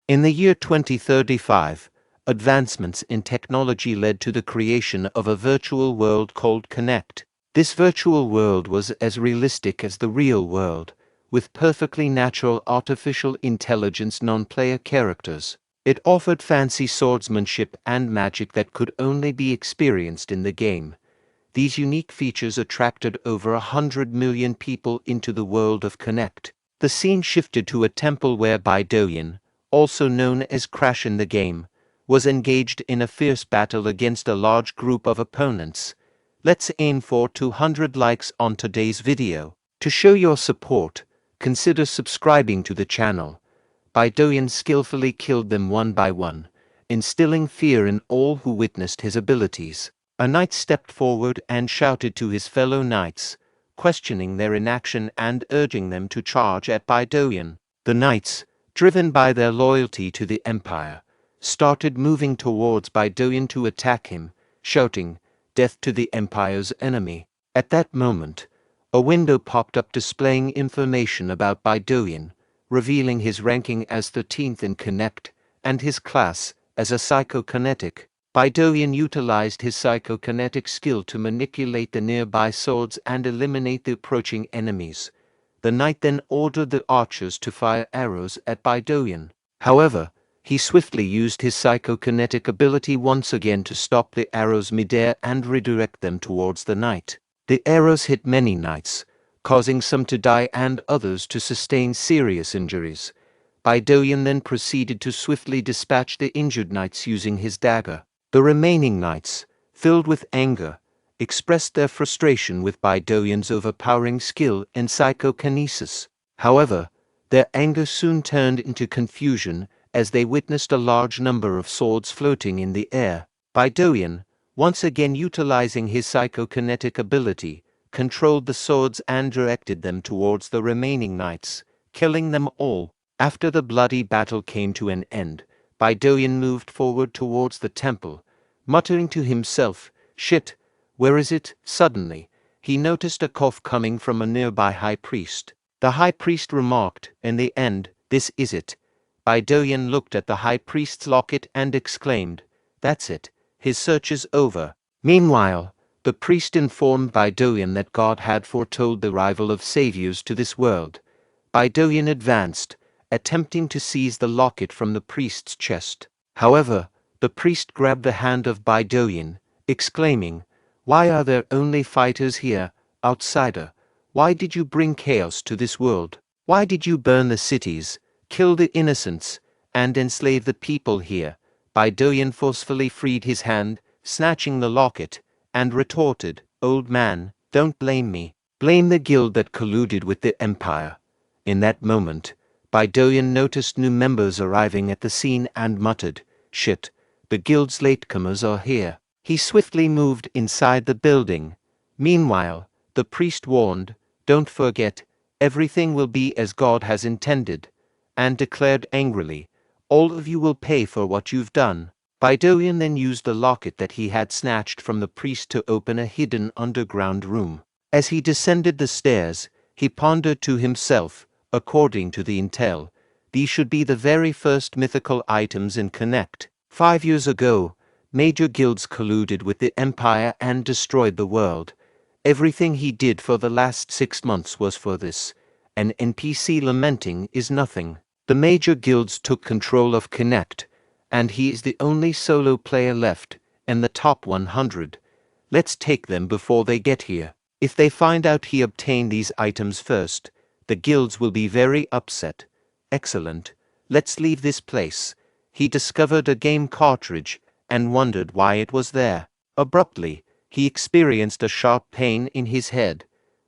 In the year 2035, advancements in technology led to the creation of a virtual world called Connect. This virtual world was as realistic as the real world, with perfectly natural artificial intelligence non-player characters. It offered fancy swordsmanship and magic that could only be experienced in the game. These unique features attracted over 100 million people into the world of Connect. The scene shifted to a temple where Bae DoHyun, also known as Crash in the game, was engaged in a fierce battle against a large group of opponents. Let's aim for 200 likes on today's video. To show your support, consider subscribing to the channel. Bae DoHyun skillfully killed them one by one, instilling fear in all who witnessed his abilities. A knight stepped forward and shouted to his fellow knights, questioning their inaction and urging them to charge at Bae DoHyun. The knights, driven by their loyalty to the empire, started moving towards Bae DoHyun to attack him, shouting, "Death to the empire's enemy." At that moment, a window popped up displaying information about Bae DoHyun, revealing his ranking as 13th in Connect and his class as a psychokinetic. Bae DoHyun utilized his psychokinetic skill to manipulate the nearby swords and eliminate the approaching enemies. The knight then ordered the archers to fire arrows at Bae DoHyun. However, he swiftly used his psychokinetic ability once again to stop the arrows midair and redirect them towards the knight. The arrows hit many knights, causing some to die and others to sustain serious injuries. Bae DoHyun then proceeded to swiftly dispatch the injured knights using his dagger. The remaining knights, filled with anger, expressed their frustration with Bae DoHyun's overpowering skill in psychokinesis. However, their anger soon turned into confusion as they witnessed a large number of swords floating in the air. Bae DoHyun, once again utilizing his psychokinetic ability, controlled the swords and directed them towards the remaining knights, killing them all. After the bloody battle came to an end, Bae DoHyun moved forward towards the temple, muttering to himself, "Shit, where is it?" Suddenly, he noticed a cough coming from a nearby high priest. The high priest remarked, "In the end, this is it." Bae DoHyun looked at the high priest's locket and exclaimed, "That's it, his search is over." Meanwhile, the priest informed Bae DoHyun that God had foretold the arrival of saviors to this world. Bae DoHyun advanced, attempting to seize the locket from the priest's chest. However, the priest grabbed the hand of Bae DoHyun, exclaiming, "Why are there only fighters here, outsider? Why did you bring chaos to this world? Why did you burn the cities, kill the innocents, and enslave the people here?" Bae DoHyun forcefully freed his hand, snatching the locket, and retorted, "Old man, don't blame me. Blame the guild that colluded with the empire." In that moment, Bae DoHyun noticed new members arriving at the scene and muttered, "Shit, the guild's latecomers are here." He swiftly moved inside the building. Meanwhile, the priest warned, "Don't forget, everything will be as God has intended," and declared angrily, "All of you will pay for what you've done." Bae DoHyun then used the locket that he had snatched from the priest to open a hidden underground room. As he descended the stairs, he pondered to himself, according to the intel, these should be the very first mythical items in Connect. 5 years ago, major guilds colluded with the empire and destroyed the world. Everything he did for the last 6 months was for this. An NPC lamenting is nothing. The major guilds took control of Connect, and he is the only solo player left in the top 100. Let's take them before they get here. If they find out he obtained these items first, the guilds will be very upset. Excellent. Let's leave this place. He discovered a game cartridge and wondered why it was there. Abruptly, he experienced a sharp pain in his head.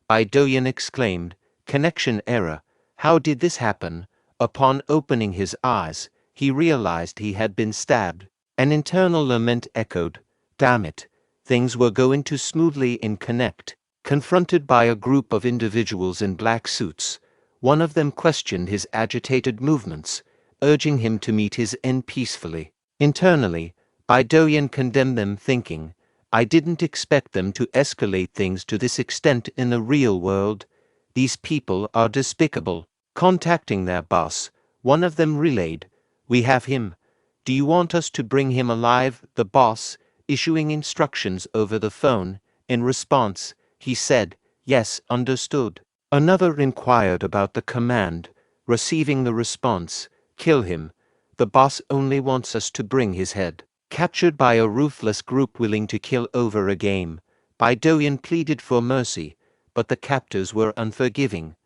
Bae DoHyun exclaimed, "Connection error. How did this happen?" Upon opening his eyes, he realized he had been stabbed. An internal lament echoed, "Damn it. Things were going too smoothly in Connect." Confronted by a group of individuals in black suits, one of them questioned his agitated movements, urging him to meet his end peacefully. Internally, Bae DoHyun condemned them, thinking, "I didn't expect them to escalate things to this extent in the real world. These people are despicable." Contacting their boss, one of them relayed, We have him. Do you want us to bring him alive? The boss, issuing instructions over the phone. In response, he said, yes, understood. Another inquired about the command, receiving the response, kill him. The boss only wants us to bring his head. Captured by a ruthless group willing to kill over a game, Bae DoHyun pleaded for mercy, but the captors were unforgiving.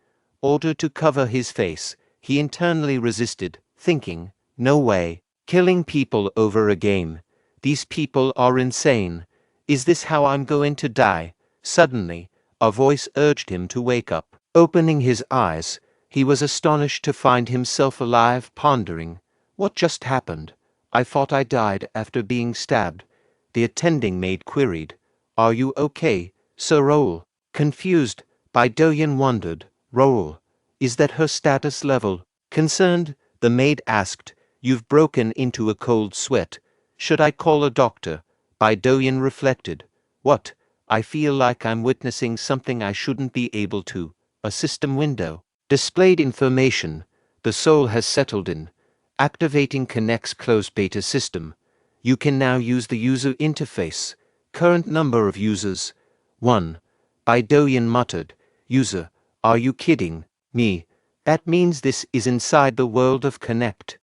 Ordered to cover his face, he internally resisted, thinking, no way, killing people over a game. These people are insane. Is this how I'm going to die? Suddenly, a voice urged him to wake up. Opening his eyes, he was astonished to find himself alive, pondering, what just happened? I thought I died after being stabbed. The attending maid queried, are you okay, Sir Raul? Confused, Bae DoHyun wondered, Raul, is that her status level? Concerned, the maid asked, you've broken into a cold sweat. Should I call a doctor? Bae DoHyun reflected, what? I feel like I'm witnessing something I shouldn't be able to. A system window. Displayed information. The soul has settled in. Activating Connect's closed beta system. You can now use the user interface. Current number of users. 1. Bae DoHyun muttered, user, are you kidding me? That means this is inside the world of Connect.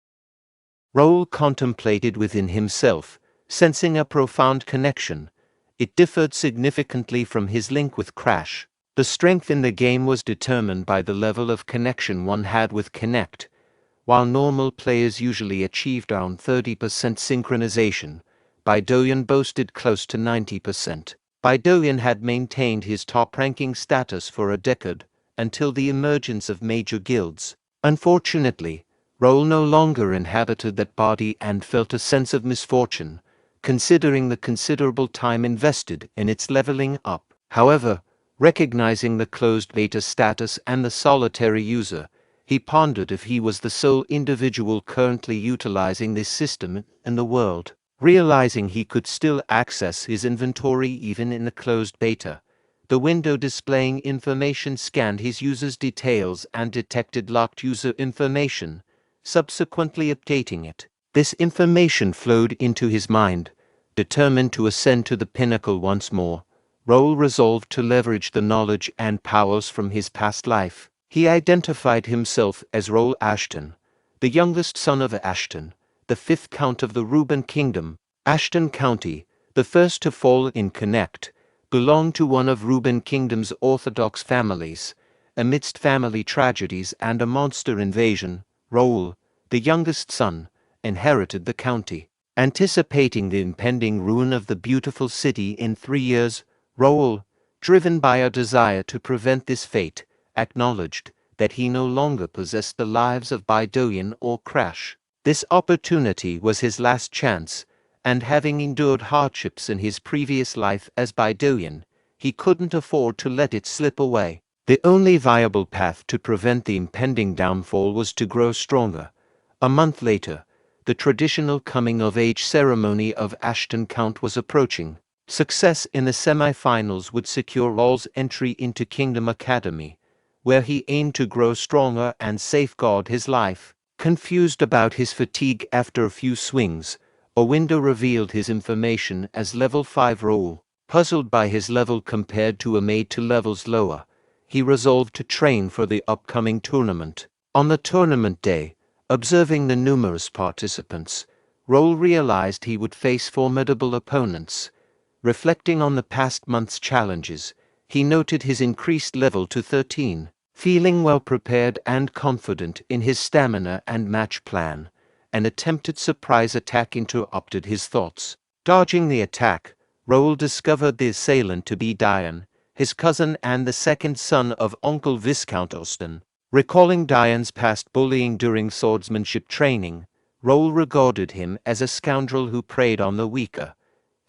Raul contemplated within himself, sensing a profound connection. It differed significantly from his link with Crash. The strength in the game was determined by the level of connection one had with Connect. While normal players usually achieved around 30% synchronization, Bae DoHyun boasted close to 90%. Bae DoHyun had maintained his top-ranking status for a decade, until the emergence of major guilds. Unfortunately, Raul no longer inhabited that body and felt a sense of misfortune, considering the considerable time invested in its leveling up. However, recognizing the closed beta status and the solitary user, he pondered if he was the sole individual currently utilizing this system in the world. Realizing he could still access his inventory even in the closed beta, the window displaying information scanned his user's details and detected locked user information, subsequently updating it. This information flowed into his mind. Determined to ascend to the pinnacle once more, Raul resolved to leverage the knowledge and powers from his past life. He identified himself as Raul Ashton, the youngest son of Ashton, the fifth count of the Reuben Kingdom. Ashton County, the first to fall in Connect, belonged to one of Reuben Kingdom's orthodox families. Amidst family tragedies and a monster invasion, Raul, the youngest son, inherited the county. Anticipating the impending ruin of the beautiful city in 3 years, Raul, driven by a desire to prevent this fate, acknowledged that he no longer possessed the lives of Bae DoHyun or Crash. This opportunity was his last chance, and having endured hardships in his previous life as Bae DoHyun, he couldn't afford to let it slip away. The only viable path to prevent the impending downfall was to grow stronger. A month later, the traditional coming-of-age ceremony of Ashton Count was approaching. Success in the semi-finals would secure Raul's entry into Kingdom Academy, where he aimed to grow stronger and safeguard his life. Confused about his fatigue after a few swings, a window revealed his information as level 5 Raul. Puzzled by his level compared to a maid to levels lower, he resolved to train for the upcoming tournament. On the tournament day, observing the numerous participants, Raul realized he would face formidable opponents. Reflecting on the past month's challenges, he noted his increased level to 13. Feeling well prepared and confident in his stamina and match plan, an attempted surprise attack interrupted his thoughts. Dodging the attack, Raul discovered the assailant to be DoHyun, his cousin and the second son of Uncle Viscount Austin. Recalling DoHyun's past bullying during swordsmanship training, Raul regarded him as a scoundrel who preyed on the weaker.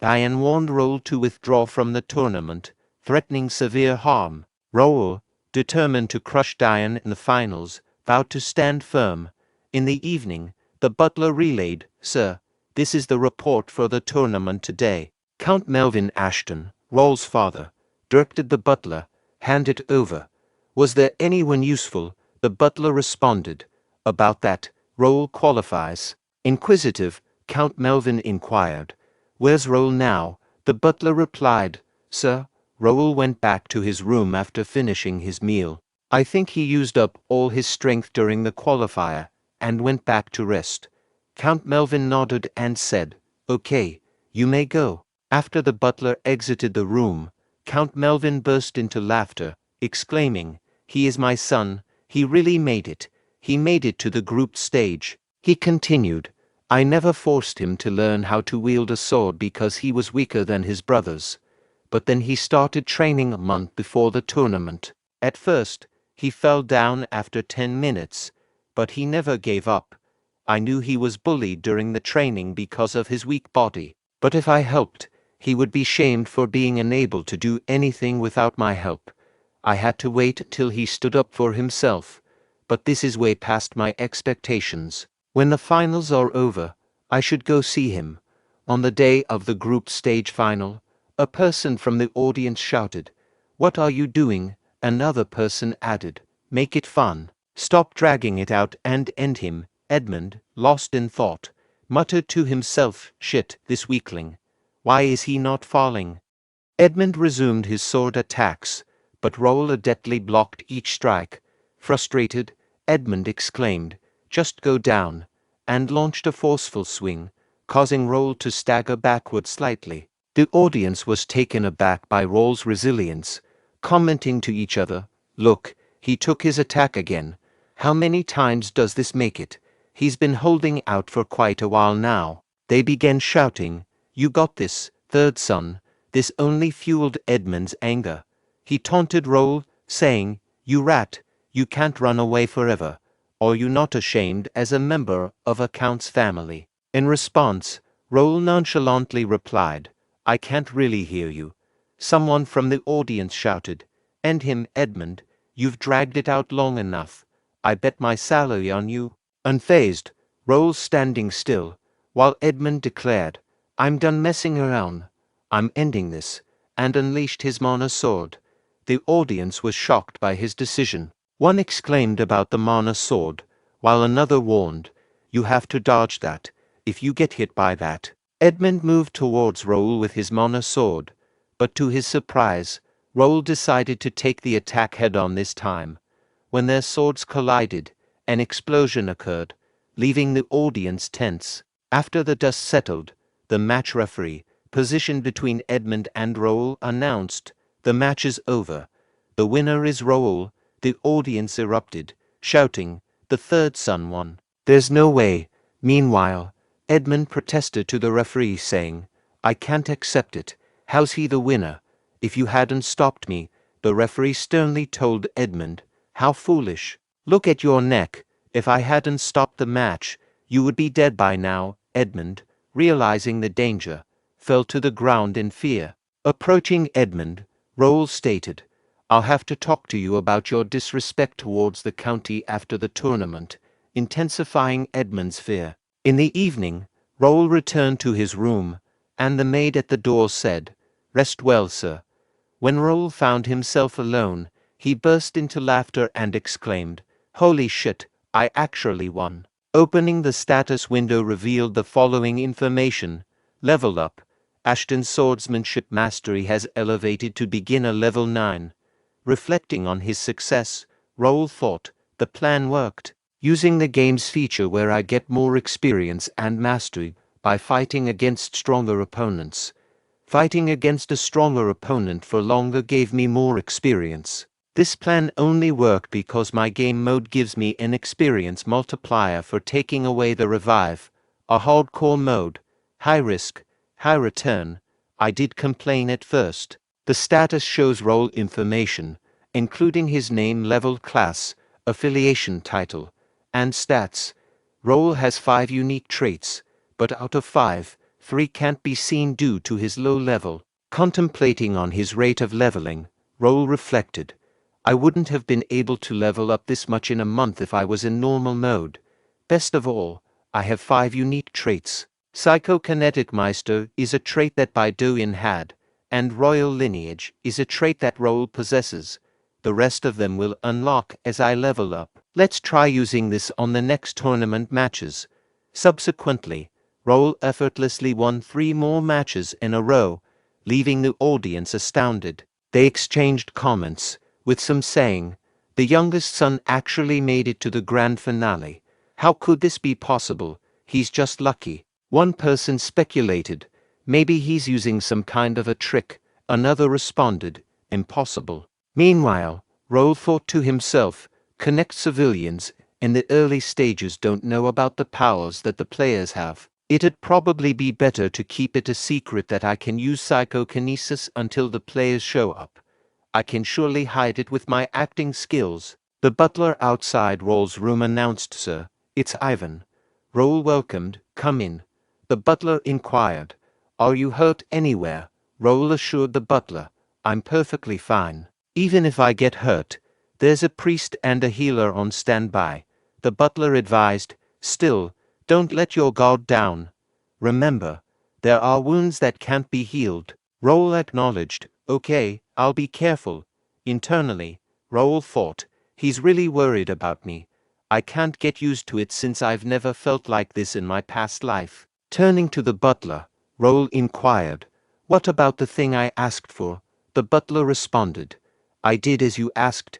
DoHyun warned Raul to withdraw from the tournament, threatening severe harm. Raul, determined to crush DoHyun in the finals, vowed to stand firm. In the evening, the butler relayed, "Sir, this is the report for the tournament today." Count Melvin Ashton, Raul's father, directed the butler, "Hand it over." "Was there anyone useful?" The butler responded. "About that, Raul qualifies." Inquisitive, Count Melvin inquired. "Where's Raul now?" The butler replied, "Sir, Raul went back to his room after finishing his meal. I think he used up all his strength during the qualifier, and went back to rest." Count Melvin nodded and said, "Okay, you may go." After the butler exited the room, Count Melvin burst into laughter, exclaiming, "He is my son, he really made it. He made it to the group stage." He continued, "I never forced him to learn how to wield a sword because he was weaker than his brothers. But then he started training a month before the tournament. At first, he fell down after 10 minutes, but he never gave up. I knew he was bullied during the training because of his weak body, but if I helped, he would be shamed for being unable to do anything without my help. I had to wait till he stood up for himself, but this is way past my expectations. When the finals are over, I should go see him." On the day of the group stage final, a person from the audience shouted, "What are you doing?" Another person added, "Make it fun. Stop dragging it out and end him." Edmund, lost in thought, muttered to himself, "Shit, this weakling. Why is he not falling?" Edmund resumed his sword attacks, but Raul adeptly blocked each strike. Frustrated, Edmund exclaimed, "Just go down," and launched a forceful swing, causing Raul to stagger backward slightly. The audience was taken aback by Raul's resilience, commenting to each other, "Look, he took his attack again. How many times does this make it? He's been holding out for quite a while now." They began shouting, "You got this, third son." This only fueled Edmund's anger. He taunted Raul, saying, "You rat, you can't run away forever. Are you not ashamed as a member of a count's family?" In response, Raul nonchalantly replied, "I can't really hear you." Someone from the audience shouted, "End him, Edmund. You've dragged it out long enough. I bet my salary on you." Unfazed, Raul standing still, while Edmund declared, "I'm done messing around. I'm ending this," and unleashed his mana sword. The audience was shocked by his decision. One exclaimed about the mana sword, while another warned, "You have to dodge that. If you get hit by that." Edmund moved towards Raul with his mana sword, but to his surprise, Raul decided to take the attack head-on this time. When their swords collided, an explosion occurred, leaving the audience tense. After the dust settled, the match referee, positioned between Edmund and Raul, announced, "The match is over. The winner is Raul." The audience erupted, shouting, "The third son won." "There's no way." Meanwhile, Edmund protested to the referee, saying, "I can't accept it. How's he the winner? If you hadn't stopped me." The referee sternly told Edmund, "How foolish. Look at your neck. If I hadn't stopped the match, you would be dead by now." Edmund, realizing the danger, fell to the ground in fear. Approaching Edmund, Raul stated, "I'll have to talk to you about your disrespect towards the county after the tournament," intensifying Edmund's fear. In the evening, Raul returned to his room, and the maid at the door said, "Rest well, sir." When Raul found himself alone, he burst into laughter and exclaimed, "Holy shit, I actually won." Opening the status window revealed the following information: Level up. Ashton's swordsmanship mastery has elevated to beginner level 9. Reflecting on his success, Raul thought, the plan worked. Using the game's feature where I get more experience and mastery by fighting against stronger opponents. Fighting against a stronger opponent for longer gave me more experience. This plan only worked because my game mode gives me an experience multiplier for taking away the revive. A hardcore mode. High risk, high return. I did complain at first. The status shows role information, including his name, level, class, affiliation title, and stats. Raul has 5 unique traits, but out of 5, 3 can't be seen due to his low level. Contemplating on his rate of leveling, Raul reflected, I wouldn't have been able to level up this much in a month if I was in normal mode. Best of all, I have 5 unique traits. Psychokinetic Meister is a trait that Bae DoHyun had, and Royal Lineage is a trait that Raul possesses. The rest of them will unlock as I level up. Let's try using this on the next tournament matches. Subsequently, Raul effortlessly won 3 more matches in a row, leaving the audience astounded. They exchanged comments, with some saying, "The youngest son actually made it to the grand finale. How could this be possible? He's just lucky." One person speculated, "Maybe he's using some kind of a trick." Another responded, "Impossible." Meanwhile, Raul thought to himself, "Connect civilians in the early stages don't know about the powers that the players have. It'd probably be better to keep it a secret that I can use psychokinesis until the players show up. I can surely hide it with my acting skills." The butler outside Raul's room announced, "Sir, it's Ivan." Raul welcomed, "Come in." The butler inquired, "Are you hurt anywhere?" Raul assured the butler, "I'm perfectly fine. Even if I get hurt, there's a priest and a healer on standby." The butler advised, "Still, don't let your guard down. Remember, there are wounds that can't be healed." Raul acknowledged, "Okay, I'll be careful." Internally, Raul thought, "He's really worried about me. I can't get used to it since I've never felt like this in my past life." Turning to the butler, Raul inquired, "What about the thing I asked for?" The butler responded, "I did as you asked."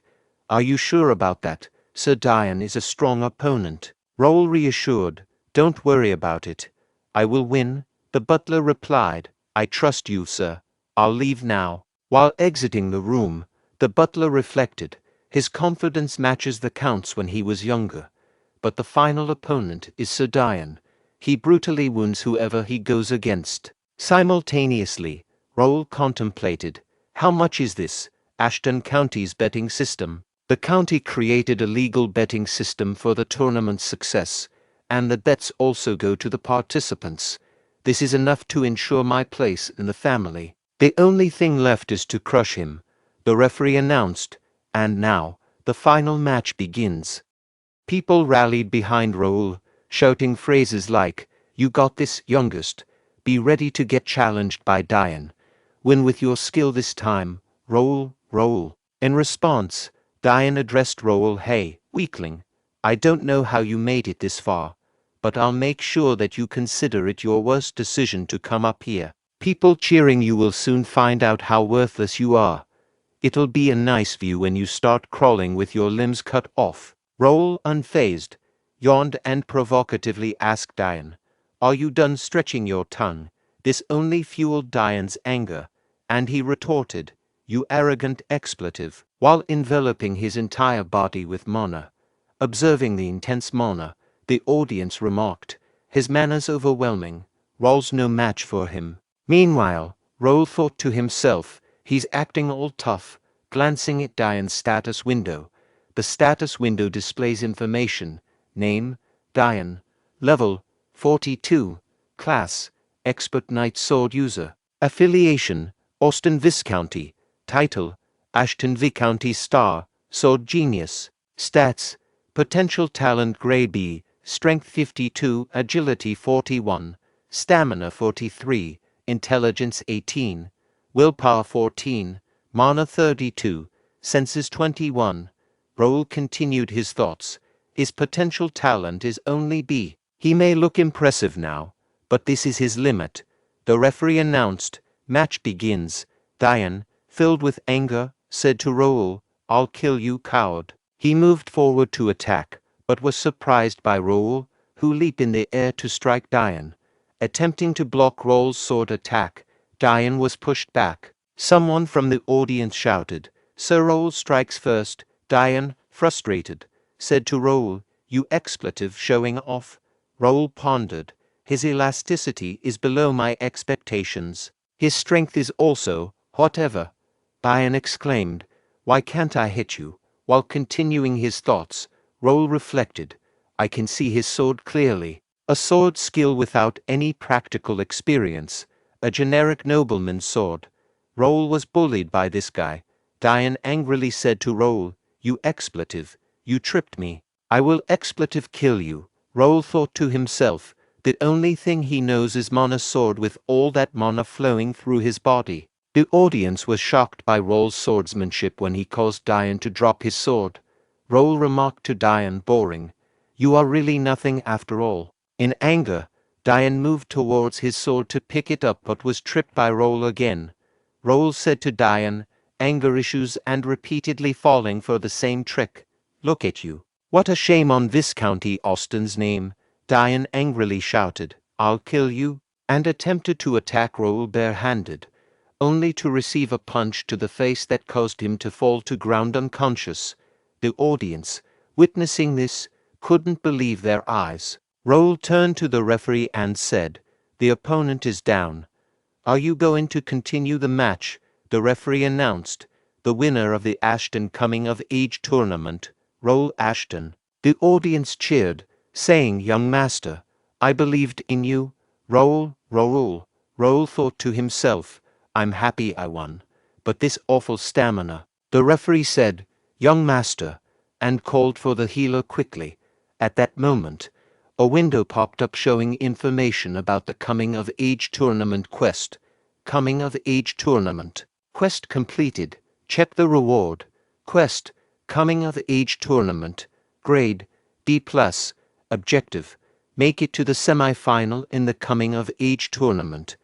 "Are you sure about that? Sir Dian is a strong opponent." Raul reassured, "Don't worry about it. I will win." The butler replied, "I trust you, sir. I'll leave now." While exiting the room, the butler reflected, his confidence matches the Count's when he was younger. But the final opponent is Sir Dian. He brutally wounds whoever he goes against. Simultaneously, Raul contemplated, "How much is this? Ashton County's betting system." The county created a legal betting system for the tournament's success, and the bets also go to the participants. This is enough to ensure my place in the family. The only thing left is to crush him, the referee announced, and now, the final match begins. People rallied behind Raul, shouting phrases like, "You got this, youngest. Be ready to get challenged by Dian. Win with your skill this time, Raul, Raul." In response, Dian addressed Raul, "Hey, weakling. I don't know how you made it this far, but I'll make sure that you consider it your worst decision to come up here. People cheering you will soon find out how worthless you are. It'll be a nice view when you start crawling with your limbs cut off." Raul, unfazed, yawned and provocatively asked Dian, "Are you done stretching your tongue?" This only fueled Dian's anger, and he retorted, "You arrogant expletive," while enveloping his entire body with mana. Observing the intense mana, the audience remarked, "His mana's overwhelming. Raul's no match for him." Meanwhile, Raul thought to himself, "He's acting all tough." Glancing at Dian's status window, the status window displays information: name, Dian, level, 42, class, expert knight sword user, affiliation, Austin Viscounty, title, Ashton Viscounty star, sword genius, stats, potential talent grade B, strength 52, agility 41, stamina 43, intelligence 18, willpower 14, mana 32, senses 21. Raul continued his thoughts. His potential talent is only B. He may look impressive now, but this is his limit. The referee announced, "Match begins." Dian, filled with anger, said to Raul, "I'll kill you, coward." He moved forward to attack, but was surprised by Raul, who leaped in the air to strike Dian. Attempting to block Raul's sword attack, Dian was pushed back. Someone from the audience shouted, "Sir Raul strikes first." Dian, frustrated, said to Raul, "You expletive showing off." Raul pondered, "His elasticity is below my expectations. His strength is also, whatever." Dian exclaimed, "Why can't I hit you?" While continuing his thoughts, Raul reflected, "I can see his sword clearly. A sword skill without any practical experience. A generic nobleman's sword." Raul was bullied by this guy. Dian angrily said to Raul, "You expletive, you tripped me. I will expletive kill you." Raul thought to himself, the only thing he knows is mana sword with all that mana flowing through his body. The audience was shocked by Raul's swordsmanship when he caused Dian to drop his sword. Raul remarked to Dian, boring, "You are really nothing after all." In anger, DoHyun moved towards his sword to pick it up but was tripped by Raul again. Raul said to DoHyun, anger issues and repeatedly falling for the same trick. Look at you. What a shame on Viscounty Austin's name. DoHyun angrily shouted, I'll kill you, and attempted to attack Raul barehanded, only to receive a punch to the face that caused him to fall to ground unconscious. The audience, witnessing this, couldn't believe their eyes. Raul turned to the referee and said, the opponent is down. Are you going to continue the match? The referee announced, the winner of the Ashton Coming of Age tournament, Raul Ashton. The audience cheered, saying, young master, I believed in you. Raul. Raul thought to himself, I'm happy I won. But this awful stamina. The referee said, young master, and called for the healer quickly. At that moment, a window popped up showing information about the Coming of Age tournament quest. Coming of Age tournament. Quest completed. Check the reward. Quest. Coming of Age tournament. Grade D+. Objective. Make it to the semi-final in the Coming of Age tournament.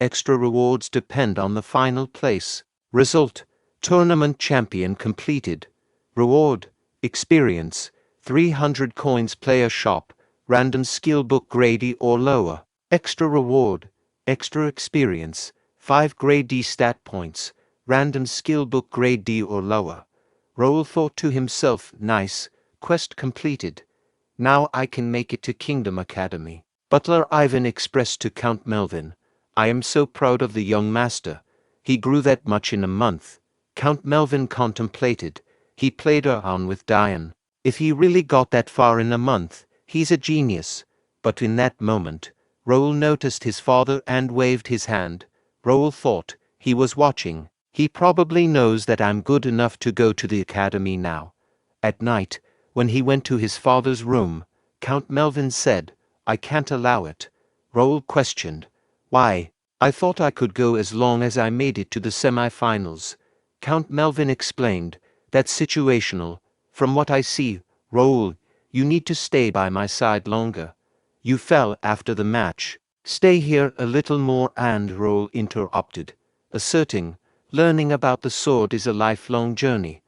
Extra rewards depend on the final place. Result. Tournament champion completed. Reward. Experience. 300 coins player shop. Random skill book grade E or lower. Extra reward. Extra experience. 5 grade D stat points. Random skill book grade D or lower. Raul thought to himself, nice. Quest completed. Now I can make it to Kingdom Academy. Butler Ivan expressed to Count Melvin, I am so proud of the young master. He grew that much in a month. Count Melvin contemplated. He played around with DoHyun. If he really got that far in a month, he's a genius. But in that moment, Raul noticed his father and waved his hand. Raul thought, he was watching. He probably knows that I'm good enough to go to the academy now. At night, when he went to his father's room, Count Melvin said, I can't allow it. Raul questioned, why? I thought I could go as long as I made it to the semi-finals. Count Melvin explained, that's situational. From what I see, Raul, you need to stay by my side longer. You fell after the match. Stay here a little more, and Raul interrupted, asserting, learning about the sword is a lifelong journey.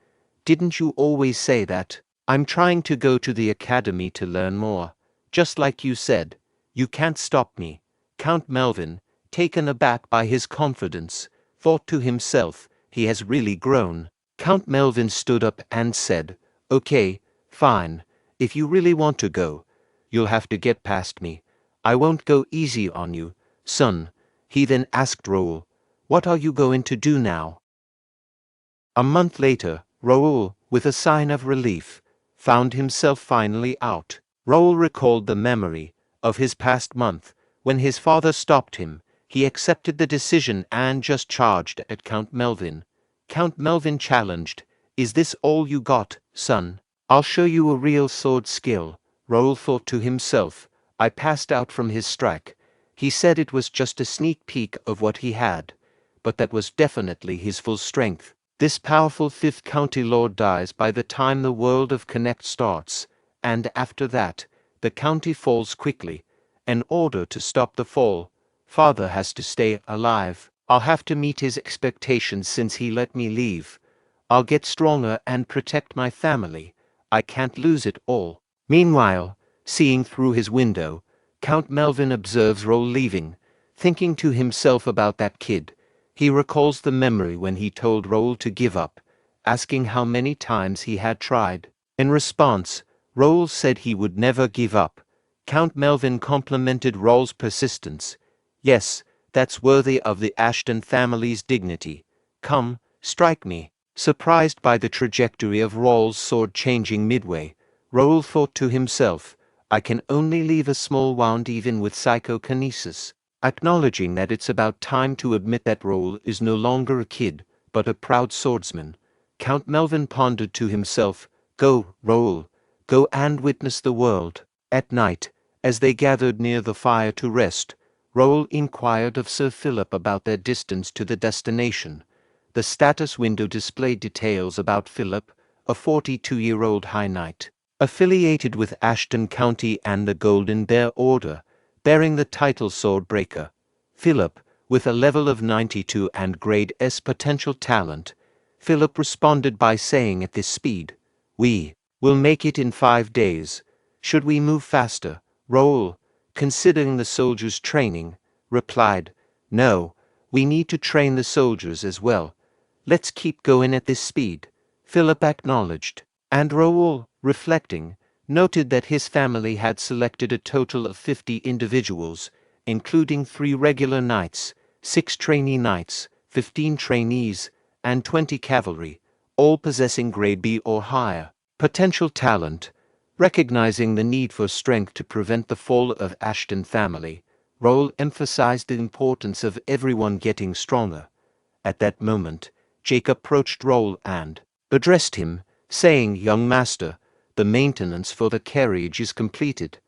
Didn't you always say that? I'm trying to go to the academy to learn more. Just like you said, you can't stop me. Count Melvin, taken aback by his confidence, thought to himself, he has really grown. Count Melvin stood up and said, okay, fine. If you really want to go, you'll have to get past me. I won't go easy on you, son. He then asked Raul, what are you going to do now? A month later, Raul, with a sign of relief, found himself finally out. Raul recalled the memory of his past month. When his father stopped him, he accepted the decision and just charged at Count Melvin. Count Melvin challenged, is this all you got, son? I'll show you a real sword skill. Raul thought to himself, I passed out from his strike. He said it was just a sneak peek of what he had, but that was definitely his full strength. This powerful 5th county lord dies by the time the world of Connect starts, and after that, the county falls quickly. In order to stop the fall, father has to stay alive. I'll have to meet his expectations since he let me leave. I'll get stronger and protect my family. I can't lose it all. Meanwhile, seeing through his window, Count Melvin observes Raul leaving, thinking to himself about that kid. He recalls the memory when he told Raul to give up, asking how many times he had tried. In response, Raul said he would never give up. Count Melvin complimented Raul's persistence. Yes, that's worthy of the Ashton family's dignity. Come, strike me. Surprised by the trajectory of Raul's sword changing midway, Raul thought to himself, I can only leave a small wound even with psychokinesis. Acknowledging that it's about time to admit that Raul is no longer a kid, but a proud swordsman, Count Melvin pondered to himself, go, Raul, go and witness the world. At night, as they gathered near the fire to rest, Raul inquired of Sir Philip about their distance to the destination. The status window displayed details about Philip, a 42-year-old high knight. affiliated with Ashton County and the Golden Bear Order, bearing the title Swordbreaker. Philip, with a level of 92 and grade S potential talent. Philip responded by saying at this speed, "We will make it in 5 days. Should we move faster?" Raul, considering the soldiers' training, replied, "No, we need to train the soldiers as well. Let's keep going at this speed." Philip acknowledged, and Raul, reflecting, noted that his family had selected a total of 50 individuals, including 3 regular knights, 6 trainee knights, 15 trainees, and 20 cavalry, all possessing grade B or higher potential talent. Recognizing the need for strength to prevent the fall of Ashton family, Raul emphasized the importance of everyone getting stronger. At that moment, Jake approached Raul and addressed him, saying, "Young master, the maintenance for the carriage is completed.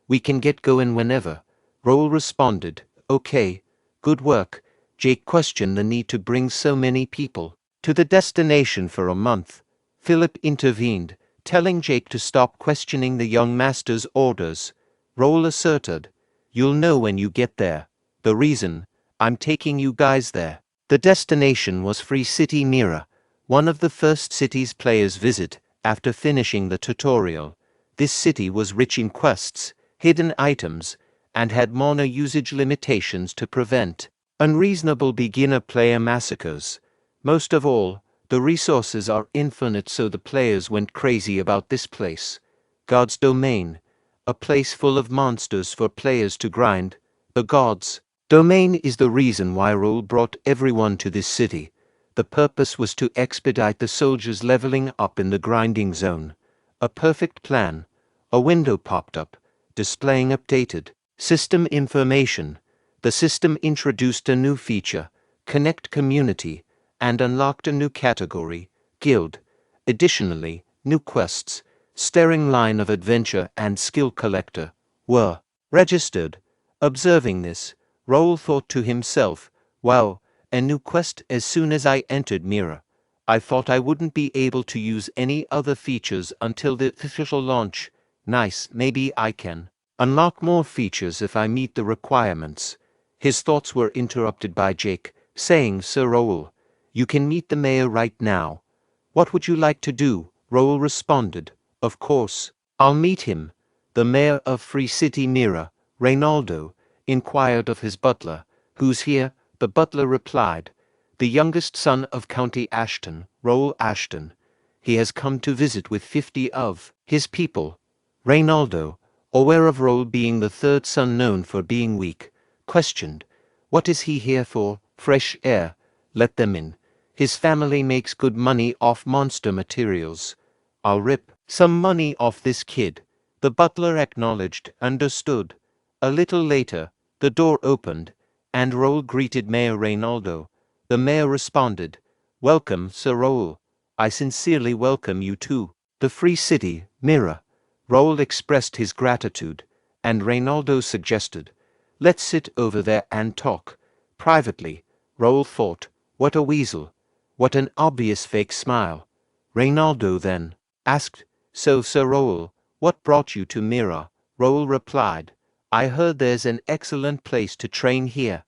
We can get going whenever." Raul responded, "Okay, good work." Jake questioned the need to bring so many people to the destination for a month. Philip intervened, telling Jake to stop questioning the young master's orders. Raul asserted, "You'll know when you get there. The reason I'm taking you guys there." The destination was Free City Mira, one of the first cities players visit after finishing the tutorial. This city was rich in quests, hidden items, and had mana usage limitations to prevent unreasonable beginner player massacres. Most of all, the resources are infinite, so the players went crazy about this place. God's Domain, a place full of monsters for players to grind. The God's Domain is the reason why Raul brought everyone to this city. The purpose was to expedite the soldiers leveling up in the grinding zone. A perfect plan. A window popped up, displaying updated system information. The system introduced a new feature, Connect Community, and unlocked a new category, Guild. Additionally, new quests, Staring Line of Adventure and Skill Collector, were registered. Observing this, Raul thought to himself, "Wow, a new quest as soon as I entered Mira. I thought I wouldn't be able to use any other features until the official launch. Nice, maybe I can unlock more features if I meet the requirements." His thoughts were interrupted by Jake, saying, "Sir Raul, you can meet the mayor right now. What would you like to do?" Raul responded, "Of course, I'll meet him." The mayor of Free City Mira, Reynaldo, inquired of his butler, "Who's here?" The butler replied, "The youngest son of County Ashton, Raul Ashton. He has come to visit with 50 of his people." Reynaldo, aware of Raul being the third son known for being weak, questioned, "What is he here for?" "Fresh air. Let them in. His family makes good money off monster materials. I'll rip some money off this kid." The butler acknowledged, understood. A little later, the door opened, and Raul greeted Mayor Reynaldo. The mayor responded, "Welcome, Sir Raul. I sincerely welcome you to the Free City, Mira." Raul expressed his gratitude, and Reynaldo suggested, "Let's sit over there and talk." Privately, Raul thought, "What a weasel. What an obvious fake smile." Reynaldo then asked, "So, Sir Raul, what brought you to Mira?" Raul replied, "I heard there's an excellent place to train here."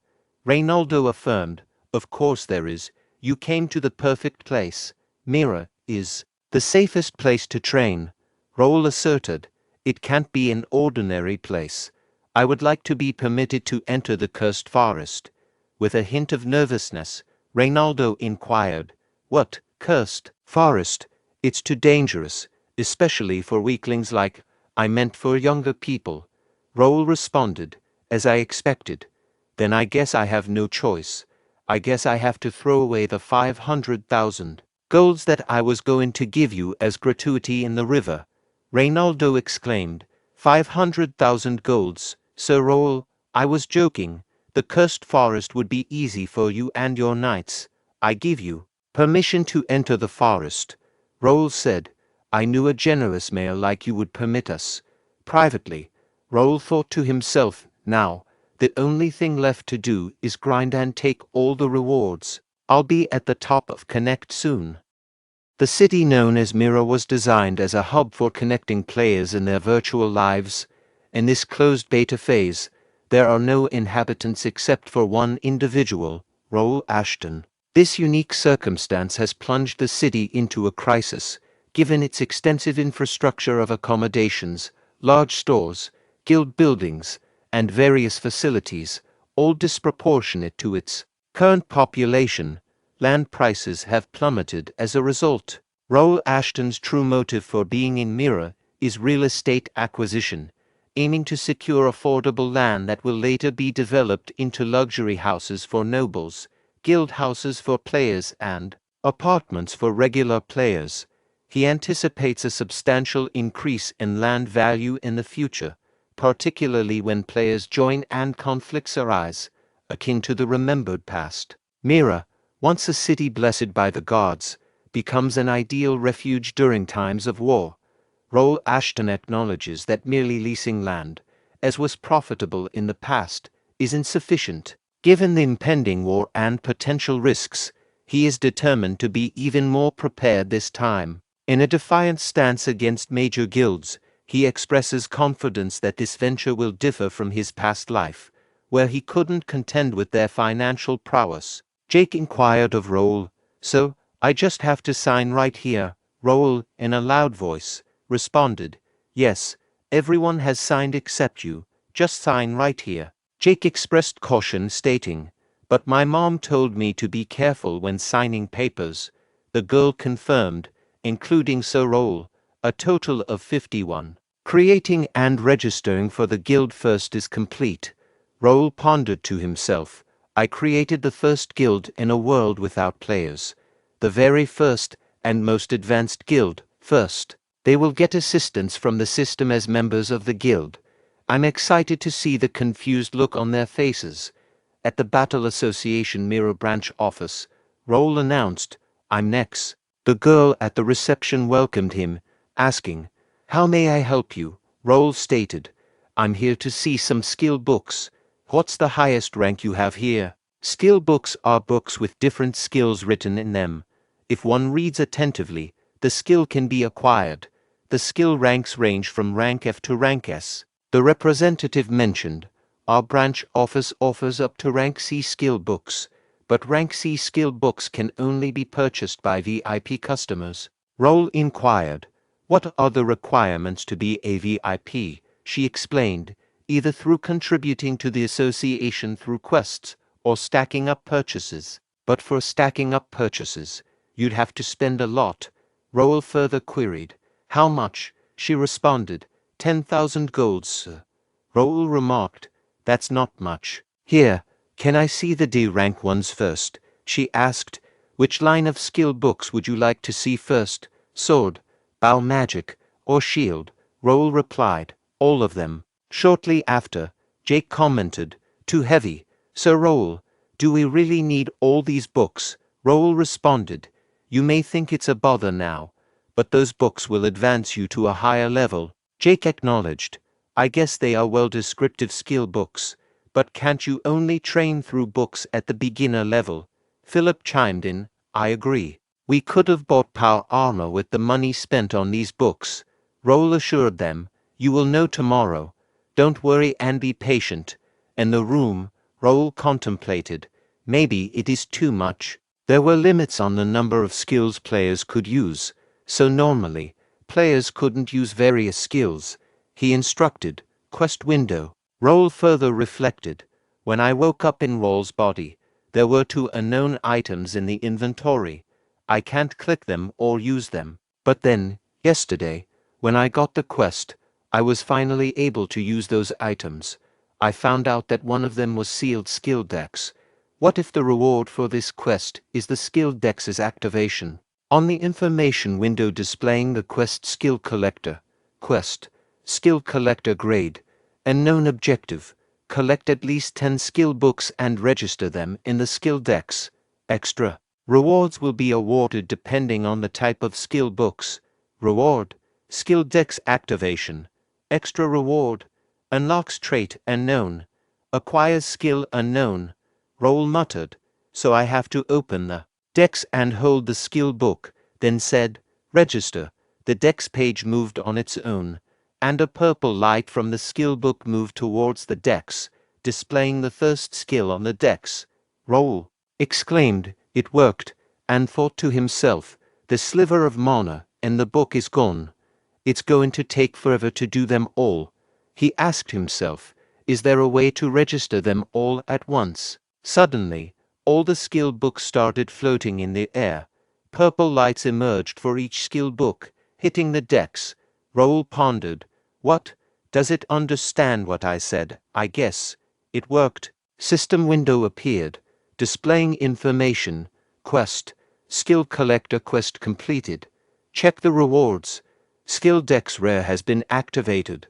Reynaldo affirmed, "Of course there is. You came to the perfect place. Mira is the safest place to train." Raul asserted, "It can't be an ordinary place. I would like to be permitted to enter the cursed forest." With a hint of nervousness, Reynaldo inquired, "What, cursed forest? It's too dangerous, especially for weaklings like I meant for younger people." Raul responded, "As I expected. Then I guess I have no choice. I guess I have to throw away the 500,000 golds that I was going to give you as gratuity in the river." Reynaldo exclaimed, 500,000 golds, Sir Raul, I was joking. The cursed forest would be easy for you and your knights. I give you permission to enter the forest." Raul said, "I knew a generous mayor like you would permit us." Privately, Raul thought to himself, "Now, the only thing left to do is grind and take all the rewards. I'll be at the top of Connect soon." The city known as Mirror was designed as a hub for connecting players in their virtual lives. In this closed beta phase, there are no inhabitants except for one individual, Raul Ashton. This unique circumstance has plunged the city into a crisis, given its extensive infrastructure of accommodations, large stores, guild buildings, and various facilities, all disproportionate to its current population. Land prices have plummeted as a result. Raul Ashton's true motive for being in Mirror is real estate acquisition, aiming to secure affordable land that will later be developed into luxury houses for nobles, guild houses for players, and apartments for regular players. He anticipates a substantial increase in land value in the future, particularly when players join and conflicts arise, akin to the remembered past. Mirror, once a city blessed by the gods, becomes an ideal refuge during times of war. Raul Ashton acknowledges that merely leasing land, as was profitable in the past, is insufficient. Given the impending war and potential risks, he is determined to be even more prepared this time. In a defiant stance against major guilds, he expresses confidence that this venture will differ from his past life, where he couldn't contend with their financial prowess. Jake inquired of Raul, "So, I just have to sign right here?" Raul, in a loud voice, responded, "Yes, everyone has signed except you. Just sign right here." Jake expressed caution, stating, "But my mom told me to be careful when signing papers." The girl confirmed, including Sir Raul, a total of 51. Creating and registering for the guild first is complete. Raul pondered to himself, "I created the first guild in a world without players. The very first and most advanced guild, first. They will get assistance from the system as members of the guild. I'm excited to see the confused look on their faces." At the Battle Association Mirror branch office, Raul announced, "I'm next." The girl at the reception welcomed him, asking, "How may I help you?" Raul stated, "I'm here to see some skill books." "What's the highest rank you have here?" Skill books are books with different skills written in them. If one reads attentively, the skill can be acquired. The skill ranks range from rank F to rank S. The representative mentioned, "Our branch office offers up to rank C skill books, but rank C skill books can only be purchased by VIP customers." Raul inquired, "What are the requirements to be a VIP?" She explained, "Either through contributing to the association through quests, or stacking up purchases." "But for stacking up purchases, you'd have to spend a lot." Raul further queried, "How much?" She responded, 10,000 golds, sir." Raul remarked, "That's not much." "Here, can I see the D rank ones first?" she asked. "Which line of skill books would you like to see first? Sword, bow magic, or shield?" Raul replied, "All of them." Shortly after, Jake commented, "Too heavy." "Sir Raul, do we really need all these books?" Raul responded, "You may think it's a bother now, but those books will advance you to a higher level." Jake acknowledged, "I guess they are well descriptive skill books, but can't you only train through books at the beginner level?" Philip chimed in, "I agree. We could have bought power armor with the money spent on these books." Raul assured them, "You will know tomorrow. Don't worry and be patient." In the room, Raul contemplated, "Maybe it is too much." There were limits on the number of skills players could use, so normally, players couldn't use various skills. He instructed, "Quest window." Raul further reflected, "When I woke up in Raul's body, there were 2 unknown items in the inventory. I can't click them or use them. But then, yesterday, when I got the quest, I was finally able to use those items. I found out that one of them was sealed skill dex. What if the reward for this quest is the skill dex's activation?" On the information window displaying the quest skill collector, quest, skill collector grade, and known objective, collect at least 10 skill books and register them in the skill dex. Extra rewards will be awarded depending on the type of skill books. Reward, skill dex activation. Extra reward, unlocks trait unknown, acquires skill unknown. Raul muttered, "So I have to open the dex and hold the skill book. then said, "Register." The dex page moved on its own, and a purple light from the skill book moved towards the dex, displaying the first skill on the dex. "Raul exclaimed, "It worked," and thought to himself, "The sliver of mana and the book is gone. It's going to take forever to do them all." He asked himself, is there a way to register them all at once? Suddenly, all the skill books started floating in the air. Purple lights emerged for each skill book, hitting the decks. Raul pondered. What? Does it understand what I said? I guess. It worked. System window appeared, displaying information. Quest. Skill collector quest completed. Check the rewards. Skill Dex Rare has been activated.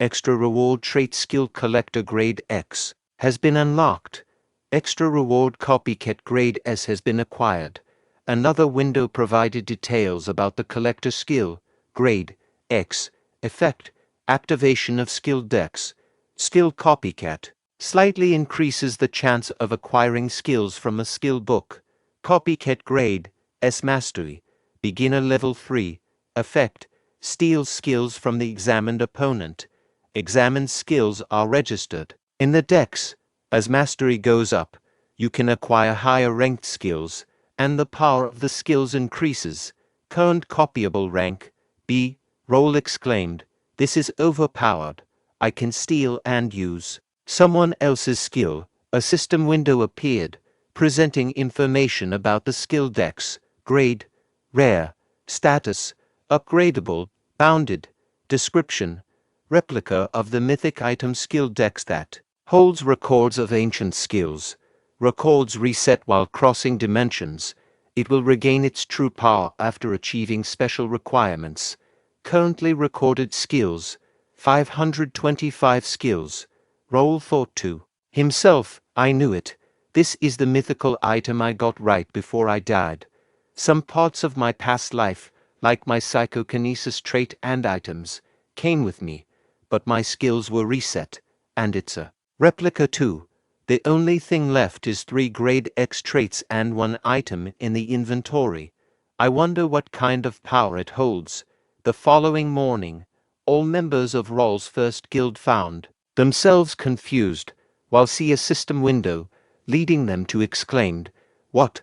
Extra reward trait Skill Collector Grade X has been unlocked. Extra reward Copycat Grade S has been acquired. Another window provided details about the collector skill, Grade X, effect, activation of Skill Dex. Skill Copycat slightly increases the chance of acquiring skills from a skill book. Copycat Grade S Mastery, Beginner Level 3, effect, steals skills from the examined opponent. Examined skills are registered in the dex. As mastery goes up, you can acquire higher ranked skills, and the power of the skills increases. Current copyable rank, B. Raul exclaimed, "This is overpowered. I can steal and use someone else's skill." A system window appeared, presenting information about the skill dex, grade, rare, status, upgradable, bounded, description, replica of the mythic item skill dex that holds records of ancient skills. Records reset while crossing dimensions. It will regain its true power after achieving special requirements. Currently recorded skills, 525 skills. Raul thought to himself, I knew it. This is the mythical item I got right before I died. Some parts of my past life, like my psychokinesis trait and items, came with me, but my skills were reset, and it's a replica too. The only thing left is 3 grade X traits and 1 item in the inventory. I wonder what kind of power it holds. The following morning, all members of Raul's first guild found themselves confused, while see a system window, leading them to exclaimed, What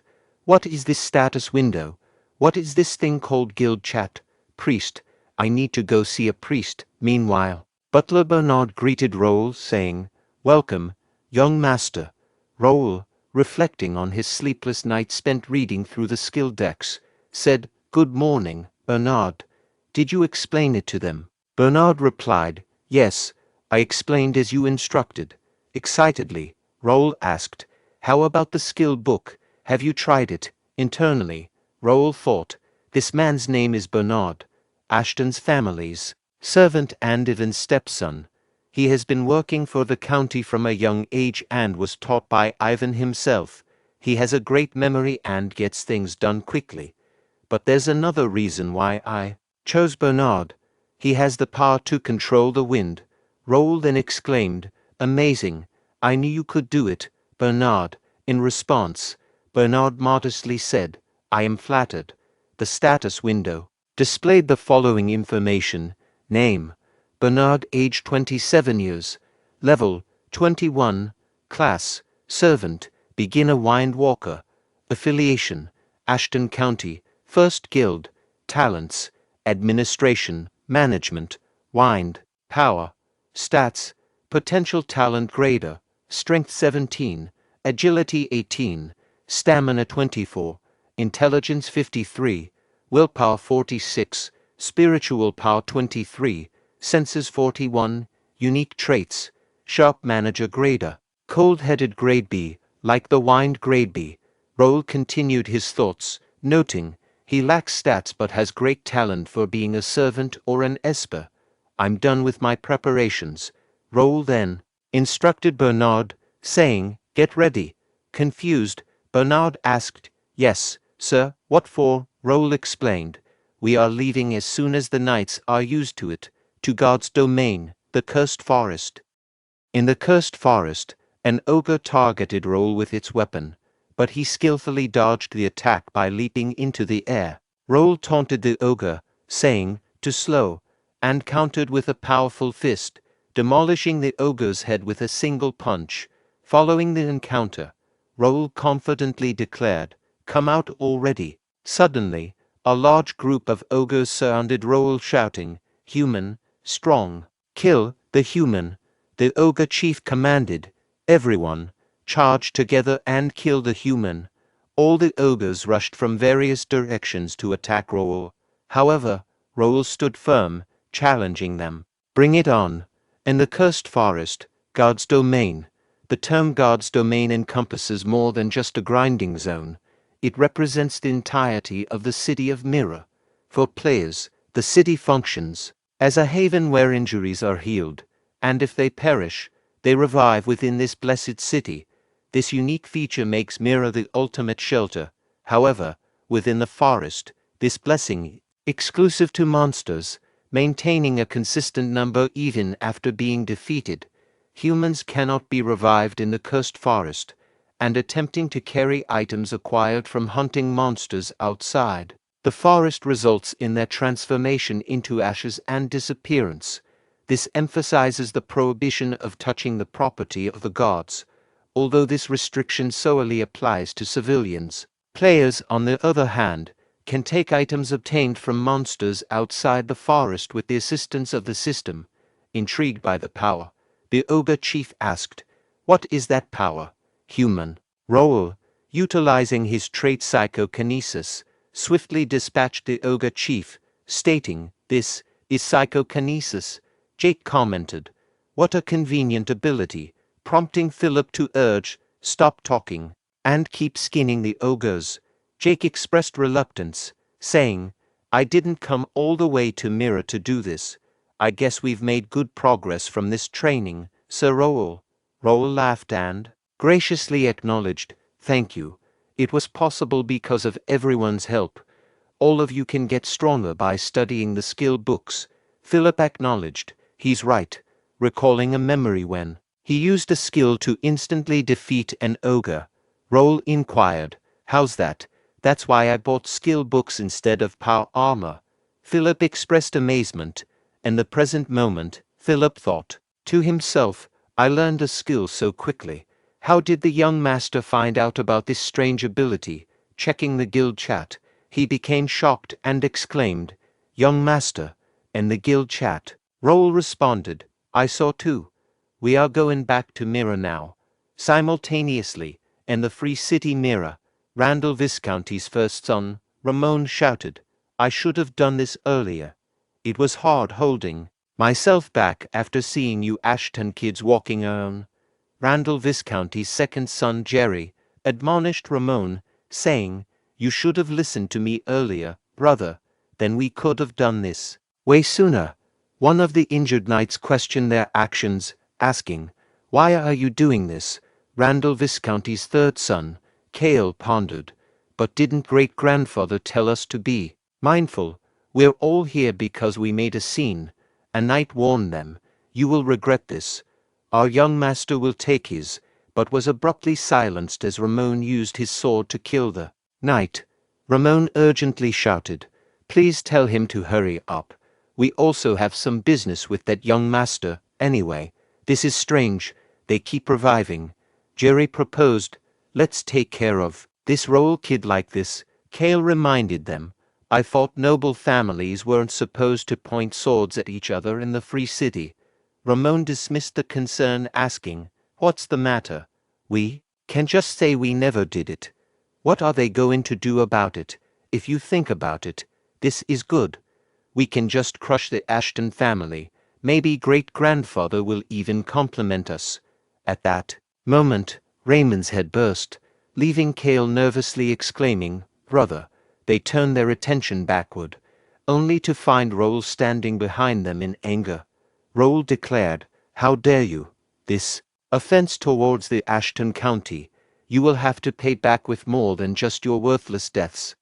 is this status window? What is this thing called guild chat? Priest, I need to go see a priest." Meanwhile, Butler Bernard greeted Raul, saying, "Welcome, young master." Raul, reflecting on his sleepless night spent reading through the skill decks, said, "Good morning, Bernard. Did you explain it to them?" Bernard replied, "Yes, I explained as you instructed." Excitedly, Raul asked, "How about the skill book? Have you tried it?" Internally, Raul thought, "This man's name is Bernard, Ashton's family's servant and even stepson. He has been working for the county from a young age and was taught by Ivan himself. He has a great memory and gets things done quickly. But there's another reason why I chose Bernard. He has the power to control the wind." Raul then exclaimed, "Amazing. I knew you could do it, Bernard." In response, Bernard modestly said, "I am flattered." The status window displayed the following information. Name, Bernard, age 27 years, level 21, class, servant, beginner wind walker, affiliation, Ashton County, First Guild, talents, administration, management, wind, power, stats, potential talent grader, strength 17, agility 18, stamina 24, intelligence 53, willpower 46, spiritual power 23, senses 41, unique traits, sharp manager grader, cold-headed grade B, like the wind grade B. Raul continued his thoughts, noting, he lacks stats but has great talent for being a servant or an esper. I'm done with my preparations. Raul then instructed Bernard, saying, "Get ready." Confused, Bernard asked, "Yes, sir, what for?" Raul explained, "We are leaving as soon as the knights are used to it, to God's domain, the cursed forest." In the cursed forest, an ogre targeted Raul with its weapon, but he skillfully dodged the attack by leaping into the air. Raul taunted the ogre, saying, to slow, and countered with a powerful fist, demolishing the ogre's head with a single punch. Following the encounter, Raul confidently declared, come out already. Suddenly, a large group of ogres surrounded Raul shouting, human, strong, kill the human. The ogre chief commanded, everyone, charge together and kill the human. All the ogres rushed from various directions to attack Raul. However, Raul stood firm, challenging them. Bring it on. In the cursed forest, God's domain. The term God's domain encompasses more than just a grinding zone. It represents the entirety of the city of Mirror. For players, the city functions as a haven where injuries are healed, and if they perish, they revive within this blessed city. This unique feature makes Mirror the ultimate shelter. However, within the forest, this blessing, exclusive to monsters, maintaining a consistent number even after being defeated. Humans cannot be revived in the cursed forest, and attempting to carry items acquired from hunting monsters outside the forest results in their transformation into ashes and disappearance. This emphasizes the prohibition of touching the property of the gods, although this restriction solely applies to civilians. Players, on the other hand, can take items obtained from monsters outside the forest with the assistance of the system. Intrigued by the power, the ogre chief asked, what is that power? Human. Raul, utilizing his trait psychokinesis, swiftly dispatched the ogre chief, stating, this is psychokinesis. Jake commented, what a convenient ability, prompting Philip to urge, stop talking, and keep skinning the ogres. Jake expressed reluctance, saying, I didn't come all the way to Mirror to do this. I guess we've made good progress from this training, Sir Raul. Raul laughed and graciously acknowledged, thank you. It was possible because of everyone's help. All of you can get stronger by studying the skill books. Philip acknowledged, he's right, recalling a memory when he used a skill to instantly defeat an ogre. Raul inquired, how's that? That's why I bought skill books instead of power armor. Philip expressed amazement. In the present moment, Philip thought to himself, I learned a skill so quickly. How did the young master find out about this strange ability? Checking the guild chat, he became shocked and exclaimed, young master. In the guild chat, Raul responded, I saw too. We are going back to Mirror now. Simultaneously, in the Free City Mirror, Randall Visconti's first son, Ramon, shouted, I should have done this earlier. It was hard holding myself back after seeing you Ashton kids walking around. Randall Visconti's second son, Jerry, admonished Ramon, saying, you should have listened to me earlier, brother, then we could have done this way sooner. One of the injured knights questioned their actions, asking, why are you doing this? Randall Visconti's third son, Cale, pondered, but didn't great-grandfather tell us to be mindful? We're all here because we made a scene. A knight warned them, you will regret this. Our young master will take his, but was abruptly silenced as Ramon used his sword to kill the knight. Ramon urgently shouted, please tell him to hurry up. We also have some business with that young master, anyway. This is strange, they keep reviving. Jerry proposed, let's take care of this Raul kid like this. Cale reminded them, I thought noble families weren't supposed to point swords at each other in the Free City. Ramon dismissed the concern, asking, what's the matter? We can just say we never did it. What are they going to do about it? If you think about it, this is good. We can just crush the Ashton family. Maybe great-grandfather will even compliment us. At that moment, Raymond's head burst, leaving Cale nervously exclaiming, brother. They turned their attention backward, only to find Raul standing behind them in anger. Raul declared, how dare you? This offense towards the Ashton County. You will have to pay back with more than just your worthless deaths.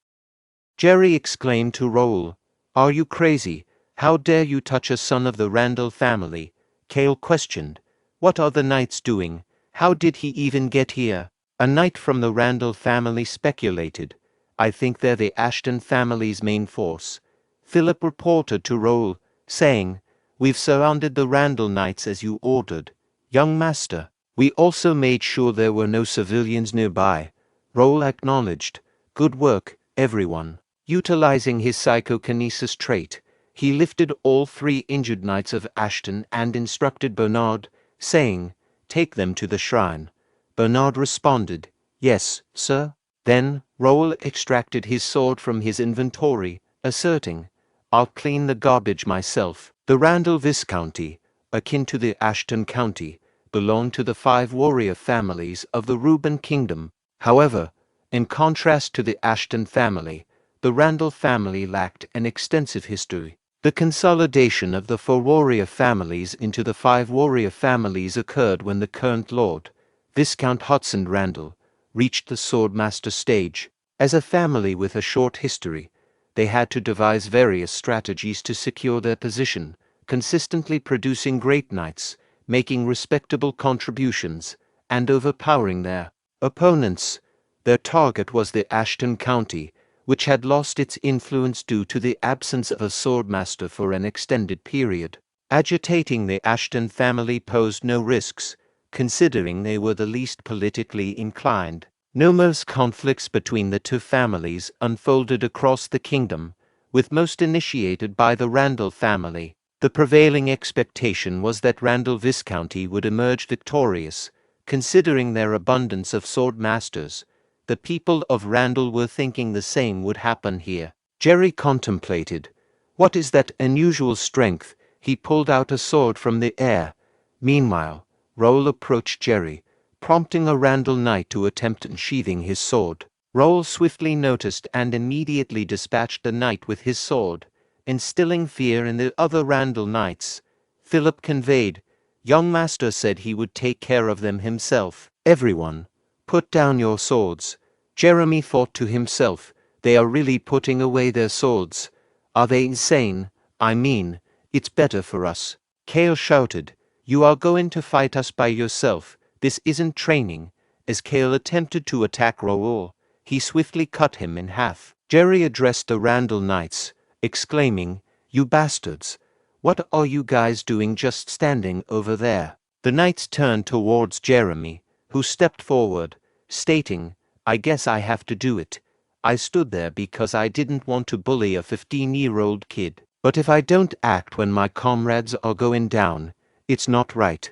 Jerry exclaimed to Raul, are you crazy? How dare you touch a son of the Randall family? Cale questioned, what are the knights doing? How did he even get here? A knight from the Randall family speculated, I think they're the Ashton family's main force. Philip reported to Raul, saying, "We've surrounded the Randall Knights as you ordered, young master. We also made sure there were no civilians nearby." Raul acknowledged, "Good work, everyone." Utilizing his psychokinesis trait, he lifted all 3 injured knights of Ashton and instructed Bernard, saying, "Take them to the shrine." Bernard responded, "Yes, sir." Then Raul extracted his sword from his inventory, asserting, "I'll clean the garbage myself." The Randall Viscounty, akin to the Ashton County, belonged to the 5 warrior families of the Reuben Kingdom. However, in contrast to the Ashton family, the Randall family lacked an extensive history. The consolidation of the 4 warrior families into the 5 warrior families occurred when the current Lord, Viscount Hudson Randall, reached the Swordmaster stage. As a family with a short history, they had to devise various strategies to secure their position, consistently producing great knights, making respectable contributions, and overpowering their opponents. Their target was the Ashton County, which had lost its influence due to the absence of a swordmaster for an extended period. Agitating the Ashton family posed no risks, considering they were the least politically inclined. Numerous conflicts between the 2 families unfolded across the kingdom, with most initiated by the Randall family. The prevailing expectation was that Randall Viscounty would emerge victorious, considering their abundance of sword masters. The people of Randall were thinking the same would happen here. Jerry contemplated. What is that unusual strength? He pulled out a sword from the air. Meanwhile, Raul approached Jerry, prompting a Randall knight to attempt unsheathing his sword. Raul swiftly noticed and immediately dispatched the knight with his sword, instilling fear in the other Randall knights. Philip conveyed, "Young master said he would take care of them himself." "Everyone, put down your swords." Jeremy thought to himself, "They are really putting away their swords. Are they insane? I mean, it's better for us." Kale shouted, "You are going to fight us by yourself. This isn't training." As Kale attempted to attack Raul, he swiftly cut him in half. Jerry addressed the Randall Knights, exclaiming, "You bastards! What are you guys doing just standing over there?" The knights turned towards Jeremy, who stepped forward, stating, "I guess I have to do it. I stood there because I didn't want to bully a 15-year-old kid. But if I don't act when my comrades are going down, it's not right."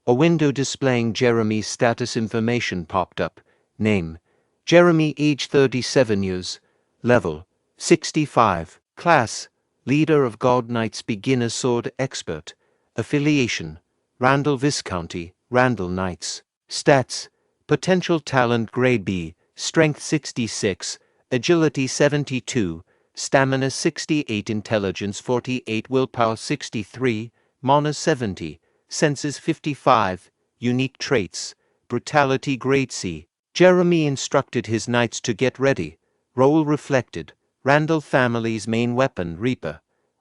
A window displaying Jeremy's status information popped up. Name: Jeremy, age 37 years. Level: 65. Class: Leader of God Knights, Beginner Sword Expert. Affiliation: Randall Viscounty, Randall Knights. Stats: Potential Talent Grade B, Strength 66, Agility 72, Stamina 68, Intelligence 48, Willpower 63, Mana 70, Senses 55, Unique Traits, Brutality Grade C. Jeremy instructed his knights to get ready. Raul reflected, Randall family's main weapon, Reaper.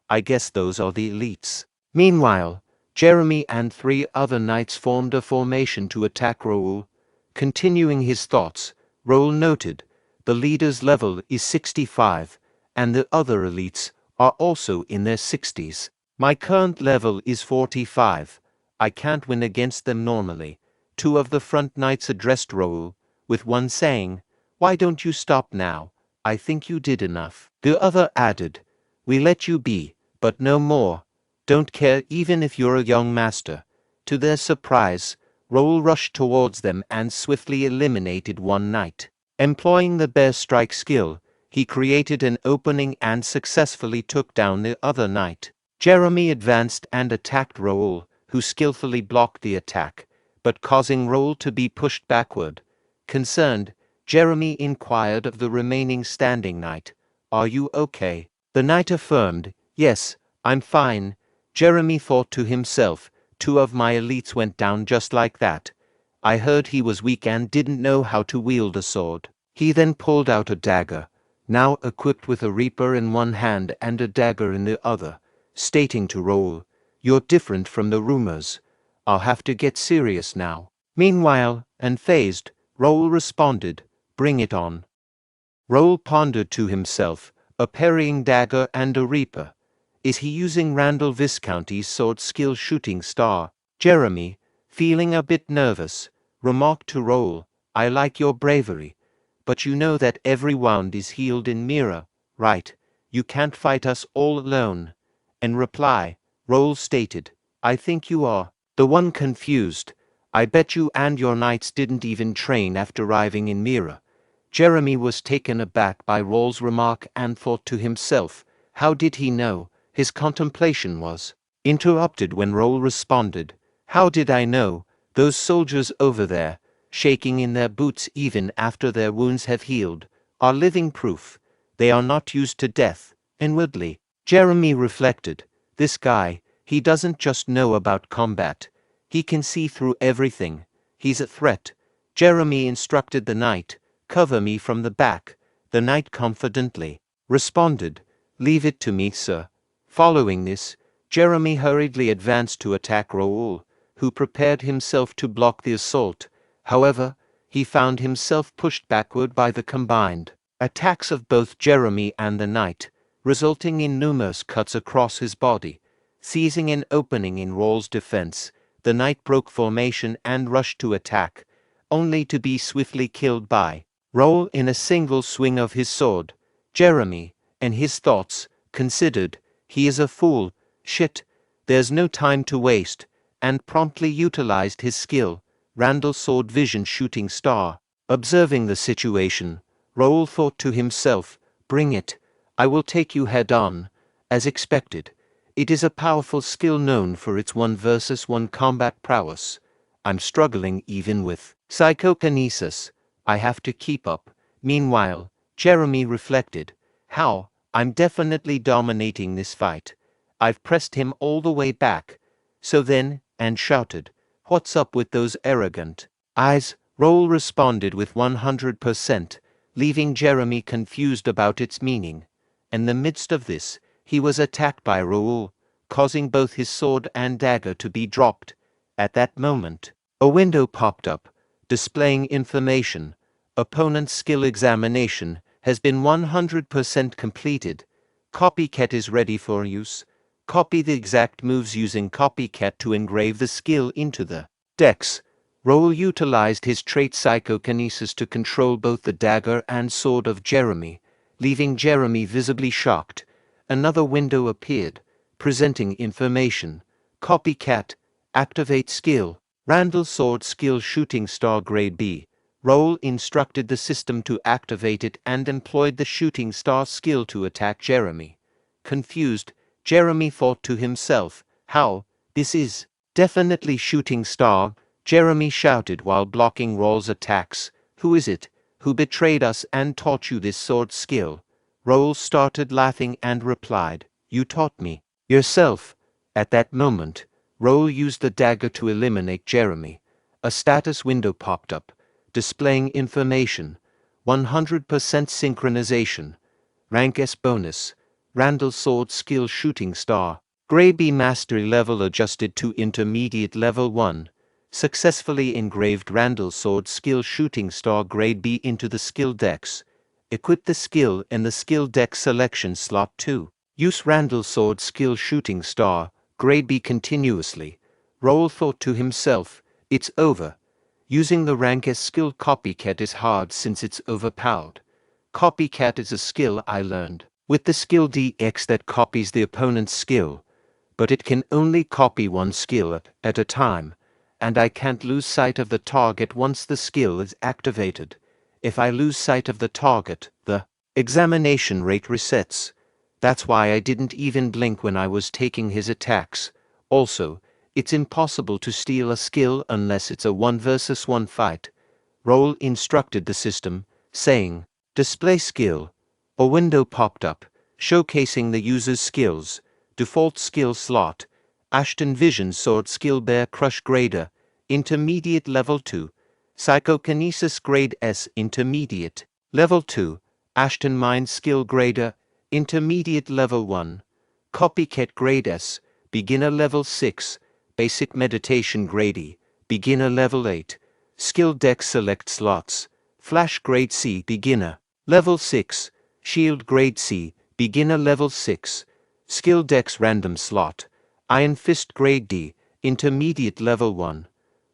I guess those are the elites. Meanwhile, Jeremy and 3 other knights formed a formation to attack Raul. Continuing his thoughts, Raul noted, the leader's level is 65, and the other elites are also in their 60s. My current level is 45. I can't win against them normally. 2 of the front knights addressed Raul, with one saying, "Why don't you stop now? I think you did enough." The other added, "We let you be, but no more. Don't care even if you're a young master." To their surprise, Raul rushed towards them and swiftly eliminated one knight. Employing the bear strike skill, he created an opening and successfully took down the other knight. Jeremy advanced and attacked Raul, who skillfully blocked the attack, but causing Raul to be pushed backward. Concerned, Jeremy inquired of the remaining standing knight, "Are you okay?" The knight affirmed, "Yes, I'm fine." Jeremy thought to himself, 2 of my elites went down just like that. I heard he was weak and didn't know how to wield a sword. He then pulled out a dagger, now equipped with a reaper in one hand and a dagger in the other, stating to Raul, "You're different from the rumors. I'll have to get serious now." Meanwhile, unfazed, Raul responded, "Bring it on." Raul pondered to himself, a parrying dagger and a reaper. Is he using Randall Visconti's sword skill shooting star? Jeremy, feeling a bit nervous, remarked to Raul, I like your bravery. But you know that every wound is healed in mirror, right? You can't fight us all alone. In reply, Raul stated, I think you are the one confused. I bet you and your knights didn't even train after arriving in Mira. Jeremy was taken aback by Raul's remark and thought to himself, how did he know? His contemplation was interrupted when Raul responded, how did I know? Those soldiers over there, shaking in their boots even after their wounds have healed, are living proof. They are not used to death. Inwardly, Jeremy reflected, this guy, he doesn't just know about combat. He can see through everything. He's a threat. Jeremy instructed the knight, cover me from the back. The knight confidently responded, leave it to me, sir. Following this, Jeremy hurriedly advanced to attack Raul, who prepared himself to block the assault. However, he found himself pushed backward by the combined attacks of both Jeremy and the knight, resulting in numerous cuts across his body. Seizing an opening in Raul's defense, the knight broke formation and rushed to attack, only to be swiftly killed by Raul in a single swing of his sword. Jeremy, in his thoughts, considered, he is a fool, shit, there's no time to waste, and promptly utilized his skill, Randall's sword vision shooting star. Observing the situation, Raul thought to himself, bring it, I will take you head on. As expected, it is a powerful skill known for its 1 versus 1 combat prowess. I'm struggling even with psychokinesis. I have to keep up. Meanwhile, Jeremy reflected, how, I'm definitely dominating this fight. I've pressed him all the way back. So then, and shouted, what's up with those arrogant eyes? Raul responded with 100%, leaving Jeremy confused about its meaning. In the midst of this, he was attacked by Raul, causing both his sword and dagger to be dropped. At that moment, a window popped up, displaying information. Opponent's skill examination has been 100% completed. Copycat is ready for use. Copy the exact moves using Copycat to engrave the skill into the decks. Raul utilized his trait psychokinesis to control both the dagger and sword of Jeremy, leaving Jeremy visibly shocked. Another window appeared, presenting information. Copycat, activate skill, Randall sword skill shooting star grade B. Raul instructed the system to activate it and employed the shooting star skill to attack Jeremy. Confused, Jeremy thought to himself, how, this is definitely shooting star. Jeremy shouted while blocking Raul's attacks, who is it, who betrayed us and taught you this sword skill? Raul started laughing and replied, you taught me yourself. At that moment, Raul used the dagger to eliminate Jeremy. A status window popped up, displaying information, 100% synchronization, rank S bonus, Randall sword skill shooting star, Grade B mastery level adjusted to intermediate level 1, successfully engraved Randall sword skill shooting star grade B into the skill decks. Equip the skill in the skill deck selection slot 2. Use Randall sword skill shooting star grade B continuously. Raul thought to himself, it's over. Using the rank S skill Copycat is hard since it's overpowered. Copycat is a skill I learned with the skill DX that copies the opponent's skill, but it can only copy one skill at a time, and I can't lose sight of the target once the skill is activated. If I lose sight of the target, the examination rate resets. That's why I didn't even blink when I was taking his attacks. Also, it's impossible to steal a skill unless it's a 1 versus 1 fight. Raul instructed the system, saying, display skill. A window popped up, showcasing the user's skills. Default skill slot, Ashton Vision sword skill Bear Crush grader, intermediate level 2. Psychokinesis grade S intermediate, level 2. Ashton Mind skill grader, intermediate level 1. Copycat grade S, beginner level 6. Basic meditation grade E, beginner level 8. Skill deck select slots, Flash grade C beginner, Level 6. Shield Grade C. Beginner Level 6. Skill Dex Random Slot. Iron Fist Grade D. Intermediate Level 1.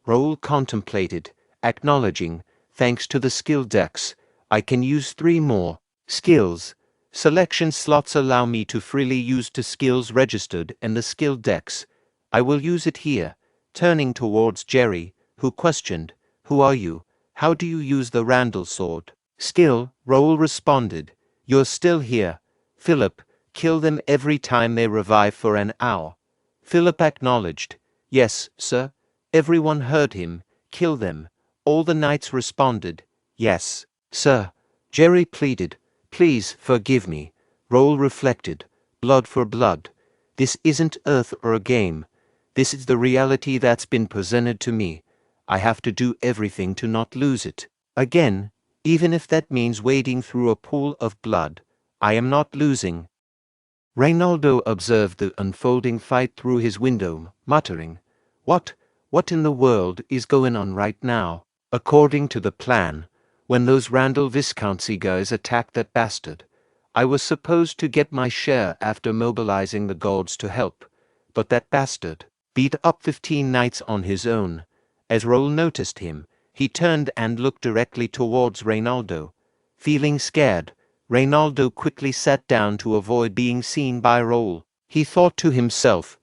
Raul contemplated, acknowledging, thanks to the skill dex, I can use 3 more skills. Selection slots allow me to freely use 2 skills registered in the skill dex. I will use it here. Turning towards Jerry, who questioned, Who are you? How do you use the Randall sword? Skill, Raul responded, You're still here. Philip, kill them every time they revive for an hour. Philip acknowledged, Yes, sir. Everyone heard him. Kill them. All the knights responded, Yes, sir. Jerry pleaded, Please forgive me. Raul reflected, Blood for blood. This isn't Earth or a game. This is the reality that's been presented to me. I have to do everything to not lose it. Again, even if that means wading through a pool of blood, I am not losing. Reynaldo observed the unfolding fight through his window, muttering, What in the world is going on right now? According to the plan, when those Randall Viscountcy guys attacked that bastard, I was supposed to get my share after mobilizing the gods to help, but that bastard beat up 15 knights on his own. As Raul noticed him, he turned and looked directly towards Reynaldo. Feeling scared, Reynaldo quickly sat down to avoid being seen by Raul. He thought to himself,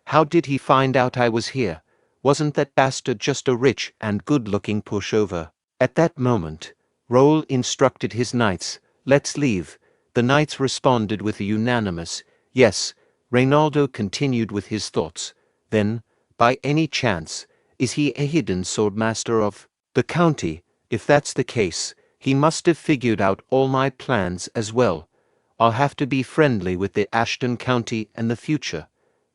How did he find out I was here? Wasn't that bastard just a rich and good-looking pushover? At that moment, Raul instructed his knights, Let's leave. The knights responded with a unanimous, Yes. Reynaldo continued with his thoughts. Then, by any chance, is he a hidden swordmaster of the county? If that's the case, he must have figured out all my plans as well. I'll have to be friendly with the Ashton County in the future.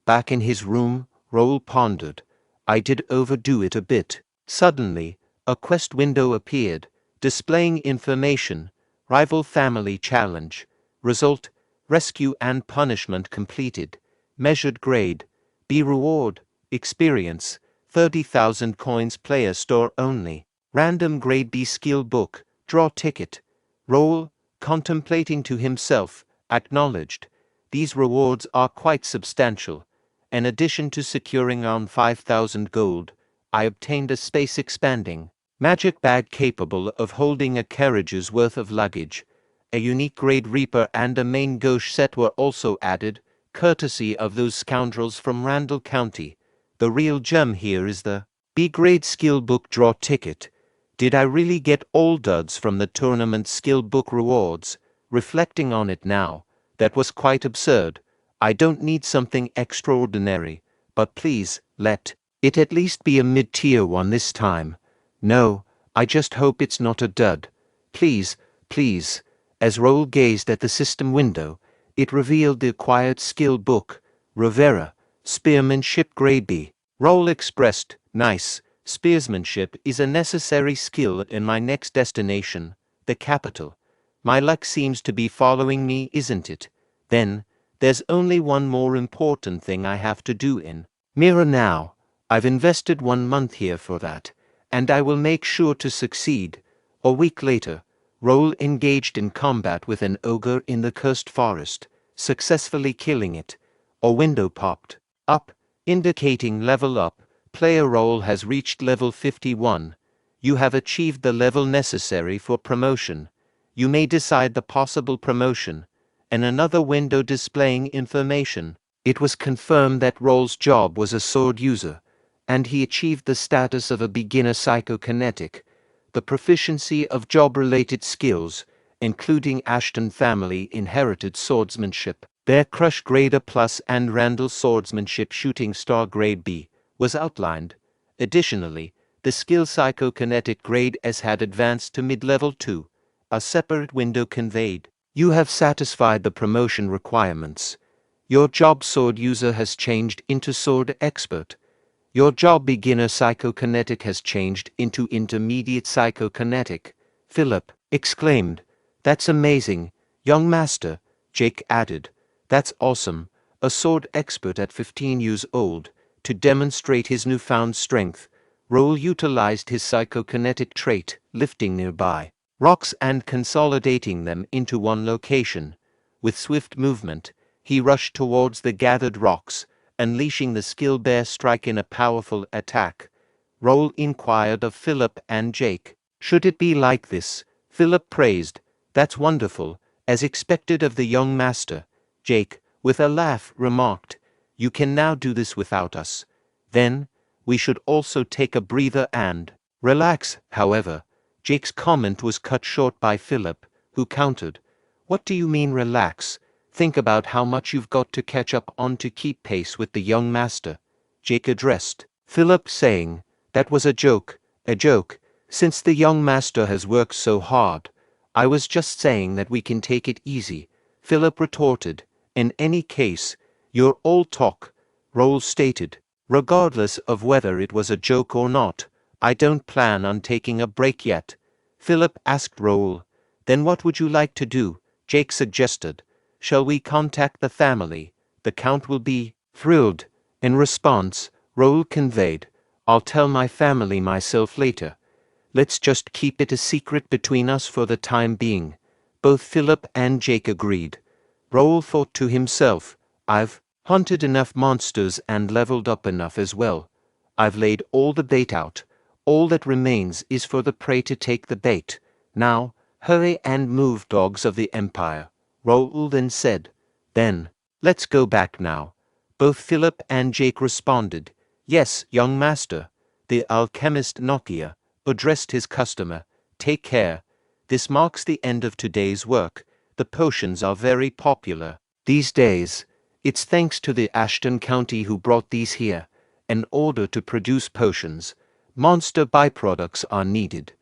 Back in his room, Raul pondered. I did overdo it a bit. Suddenly, a quest window appeared, displaying information. Rival family challenge. Result, rescue and punishment completed. Measured grade. B reward, experience, 30,000 coins player store only. Random grade B skill book, draw ticket. Raul, contemplating to himself, acknowledged. These rewards are quite substantial. In addition to securing around 5,000 gold, I obtained a space-expanding magic bag capable of holding a carriage's worth of luggage. A unique grade Reaper and a main gauche set were also added, courtesy of those scoundrels from Randall County. The real gem here is the B-grade skill book draw ticket. Did I really get all duds from the tournament skill book rewards? Reflecting on it now, that was quite absurd. I don't need something extraordinary, but please, let it at least be a mid-tier one this time. No, I just hope it's not a dud. Please, please. As Raul gazed at the system window, it revealed the acquired skill book, Rivera, Spearmanship Grade B. Raul expressed, Nice, spearsmanship is a necessary skill in my next destination, the capital. My luck seems to be following me, isn't it? Then, there's only one more important thing I have to do in Mira now. I've invested 1 month here for that, and I will make sure to succeed. A week later, Raul engaged in combat with an ogre in the cursed forest, successfully killing it. A window popped up, indicating level up. Player Raul has reached level 51. You have achieved the level necessary for promotion. You may decide the possible promotion. And another window displaying information. It was confirmed that Raul's job was a sword user, and he achieved the status of a beginner psychokinetic. The proficiency of job-related skills, including Ashton family inherited swordsmanship, Bear Crush Grade A+, and Randall swordsmanship shooting star Grade B, was outlined. Additionally, the skill psychokinetic Grade S had advanced to mid-level 2. A separate window conveyed. You have satisfied the promotion requirements. Your job sword user has changed into sword expert. Your job beginner psychokinetic has changed into intermediate psychokinetic. Philip exclaimed, That's amazing, young master. Jake added, That's awesome. A sword expert at 15 years old. To demonstrate his newfound strength, Raul utilized his psychokinetic trait, lifting nearby. rocks and consolidating them into one location. With swift movement, he rushed towards the gathered rocks, unleashing the skill bear strike in a powerful attack. Raul inquired of Philip and Jake. Should it be like this? Philip praised. That's wonderful, as expected of the young master. Jake, with a laugh, remarked, You can now do this without us. Then, we should also take a breather and relax. However, Jake's comment was cut short by Philip, who countered, What do you mean relax? Think about how much you've got to catch up on to keep pace with the young master. Jake addressed Philip, saying, That was a joke, since the young master has worked so hard. I was just saying that we can take it easy. Philip retorted, In any case, you're all talk. Raul stated, Regardless of whether it was a joke or not, I don't plan on taking a break yet. Philip asked Raul, Then what would you like to do? Jake suggested, Shall we contact the family? The Count will be thrilled. In response, Raul conveyed, I'll tell my family myself later. Let's just keep it a secret between us for the time being. Both Philip and Jake agreed. Raul thought to himself, I've hunted enough monsters and leveled up enough as well. I've laid all the bait out. All that remains is for the prey to take the bait. Now, hurry and move, dogs of the Empire. Raul then said, Then, let's go back now. Both Philip and Jake responded, Yes, young master. The alchemist Nokia addressed his customer, Take care. This marks the end of today's work. The potions are very popular these days. It's thanks to the Ashton County who brought these here. In order to produce potions, monster byproducts are needed.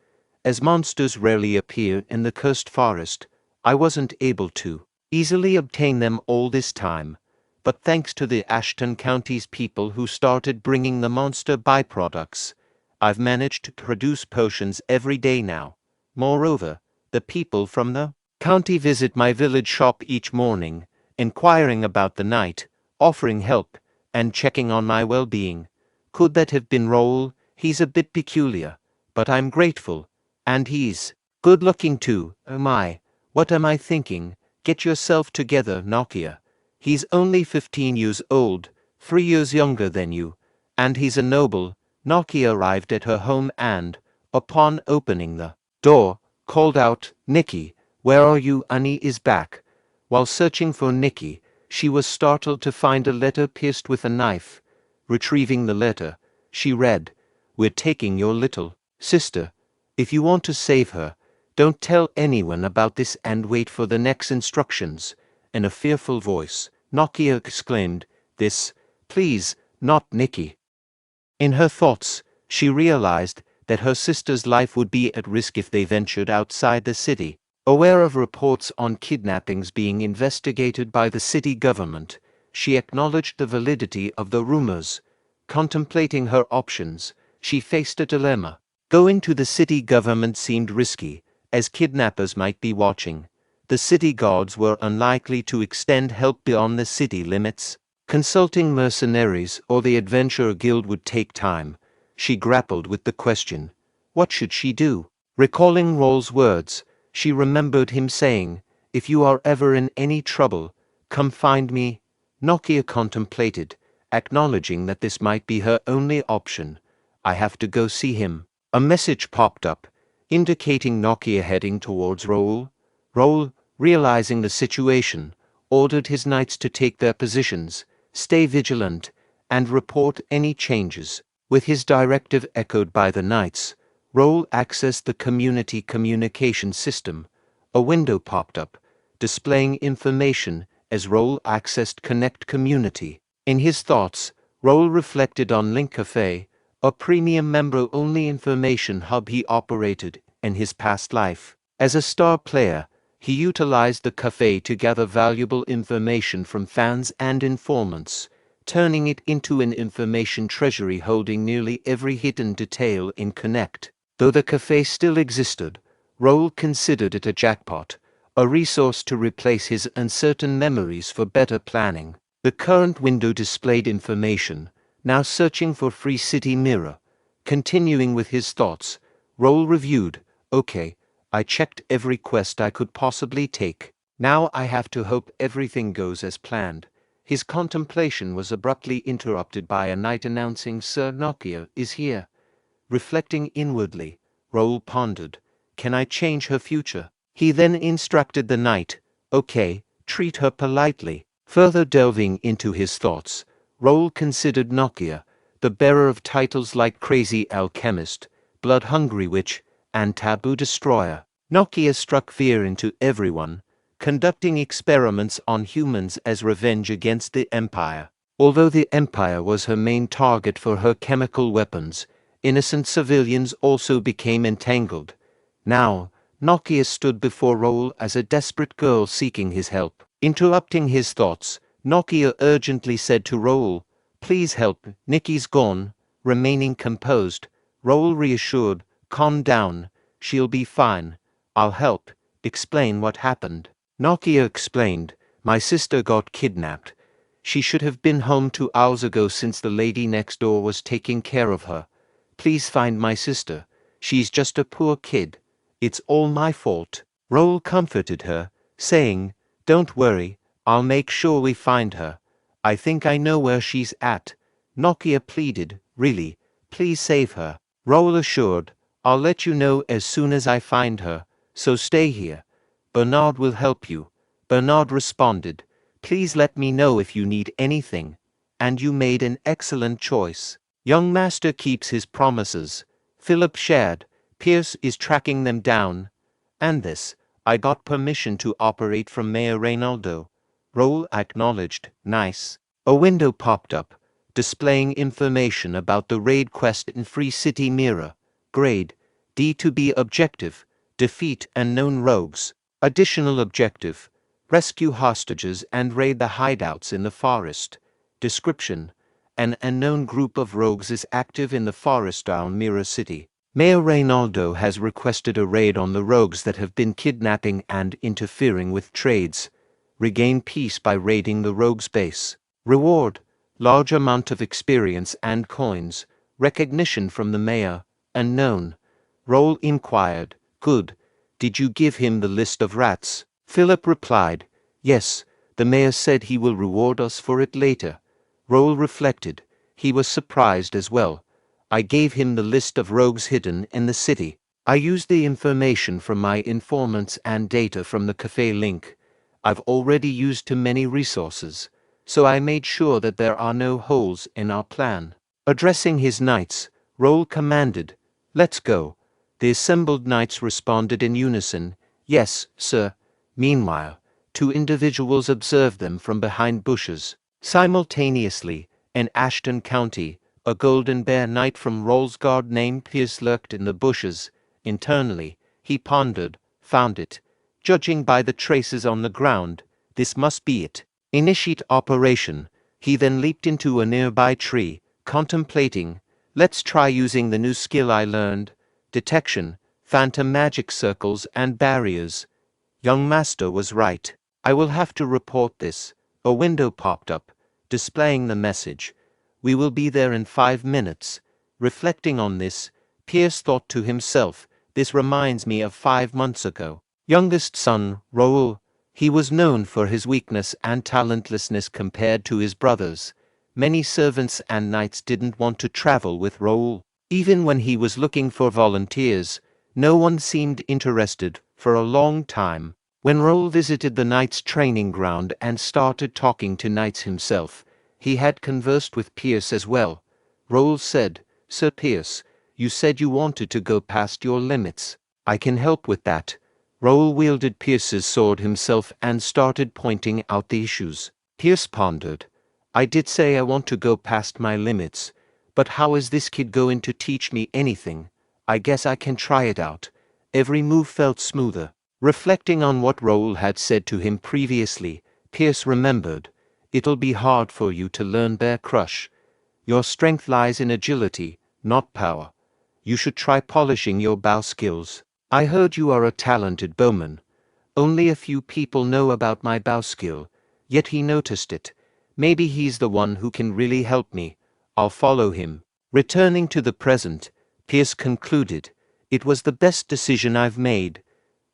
As monsters rarely appear in the cursed forest, I wasn't able to easily obtain them all this time. But thanks to the Ashton County's people who started bringing the monster byproducts, I've managed to produce potions every day now. Moreover, the people from the county visit my village shop each morning, inquiring about the night, offering help, and checking on my well-being. Could that have been Raul? He's a bit peculiar, but I'm grateful. And he's good-looking too. Oh my, what am I thinking? Get yourself together, Nokia. He's only 15 years old, 3 years younger than you, and he's a noble. Nokia arrived at her home and, upon opening the door, called out, Nikki, where are you? Annie is back. While searching for Nikki, she was startled to find a letter pierced with a knife. Retrieving the letter, she read, We're taking your little sister. If you want to save her, don't tell anyone about this and wait for the next instructions. In a fearful voice, Nokia exclaimed, This, please, not Nikki. In her thoughts, she realized that her sister's life would be at risk if they ventured outside the city. Aware of reports on kidnappings being investigated by the city government, she acknowledged the validity of the rumors. Contemplating her options, she faced a dilemma. Going to the city government seemed risky, as kidnappers might be watching. The city guards were unlikely to extend help beyond the city limits. Consulting mercenaries or the adventurer guild would take time. She grappled with the question. What should she do? Recalling Raul's words, she remembered him saying, If you are ever in any trouble, come find me. Nokia contemplated, acknowledging that this might be her only option. I have to go see him. A message popped up, indicating Nokia heading towards Raul. Raul, realizing the situation, ordered his knights to take their positions, stay vigilant, and report any changes. With his directive echoed by the knights, Raul accessed the community communication system. A window popped up, displaying information as Raul accessed Connect Community. In his thoughts, Raul reflected on Link Cafe, a premium member-only information hub he operated in his past life. As a star player, he utilized the cafe to gather valuable information from fans and informants, turning it into an information treasury holding nearly every hidden detail in Connect. Though the cafe still existed, Raul considered it a jackpot, a resource to replace his uncertain memories for better planning. The current window displayed information, now searching for Free City Mirror. Continuing with his thoughts, Raul reviewed, Okay, I checked every quest I could possibly take. Now I have to hope everything goes as planned. His contemplation was abruptly interrupted by a knight announcing Sir Nokia is here. Reflecting inwardly, Raul pondered, can I change her future? He then instructed the knight, okay, treat her politely. Further delving into his thoughts, Raul considered Nokia, the bearer of titles like Crazy Alchemist, Blood-Hungry Witch, and Taboo Destroyer. Nokia struck fear into everyone, conducting experiments on humans as revenge against the Empire. Although the Empire was her main target for her chemical weapons, innocent civilians also became entangled. Now, Nokia stood before Raul as a desperate girl seeking his help. Interrupting his thoughts, Nokia urgently said to Raul, please help, Nikki's gone. Remaining composed, Raul reassured, calm down, she'll be fine. I'll help. Explain what happened. Nokia explained, my sister got kidnapped. She should have been home 2 hours ago since the lady next door was taking care of her. Please find my sister. She's just a poor kid. It's all my fault. Raul comforted her, saying, don't worry, I'll make sure we find her. I think I know where she's at. Nokia pleaded, really, please save her. Raul assured, I'll let you know as soon as I find her, so stay here. Bernard will help you. Bernard responded, please let me know if you need anything. And you made an excellent choice. Young master keeps his promises. Philip shared, Pierce is tracking them down. And this, I got permission to operate from Mayor Reynaldo. Raul acknowledged, nice. A window popped up, displaying information about the raid quest in Free City Mirror. Grade, D to B objective, defeat unknown rogues. Additional objective, rescue hostages and raid the hideouts in the forest. Description, an unknown group of rogues is active in the forest around Mirror City. Mayor Reynaldo has requested a raid on the rogues that have been kidnapping and interfering with trades. Regain peace by raiding the rogues' base. Reward, large amount of experience and coins. Recognition from the mayor, unknown. Raul inquired, good. Did you give him the list of rats? Philip replied, yes, the mayor said he will reward us for it later. Raul reflected, he was surprised as well. I gave him the list of rogues hidden in the city. I used the information from my informants and data from the cafe link. I've already used too many resources, so I made sure that there are no holes in our plan. Addressing his knights, Raul commanded, let's go. The assembled knights responded in unison, yes, sir. Meanwhile, 2 individuals observed them from behind bushes. Simultaneously, in Ashton County, a golden bear knight from Raul's guard named Pierce lurked in the bushes. Internally, he pondered, found it. Judging by the traces on the ground, this must be it. Initiate operation. He then leaped into a nearby tree, contemplating, let's try using the new skill I learned. Detection, phantom magic circles and barriers. Young master was right. I will have to report this. A window popped up, displaying the message. We will be there in 5 minutes. Reflecting on this, Pierce thought to himself, this reminds me of 5 months ago. Youngest son, Raul. He was known for his weakness and talentlessness compared to his brothers. Many servants and knights didn't want to travel with Raul. Even when he was looking for volunteers, no one seemed interested for a long time. When Raul visited the knights' training ground and started talking to knights himself, he had conversed with Pierce as well. Raul said, Sir Pierce, you said you wanted to go past your limits. I can help with that. Raul wielded Pierce's sword himself and started pointing out the issues. Pierce pondered. I did say I want to go past my limits, but how is this kid going to teach me anything? I guess I can try it out. Every move felt smoother. Reflecting on what Raul had said to him previously, Pierce remembered, it'll be hard for you to learn Bear Crush. Your strength lies in agility, not power. You should try polishing your bow skills. I heard you are a talented bowman. Only a few people know about my bow skill, yet he noticed it. Maybe he's the one who can really help me. I'll follow him. Returning to the present, Pierce concluded, it was the best decision I've made.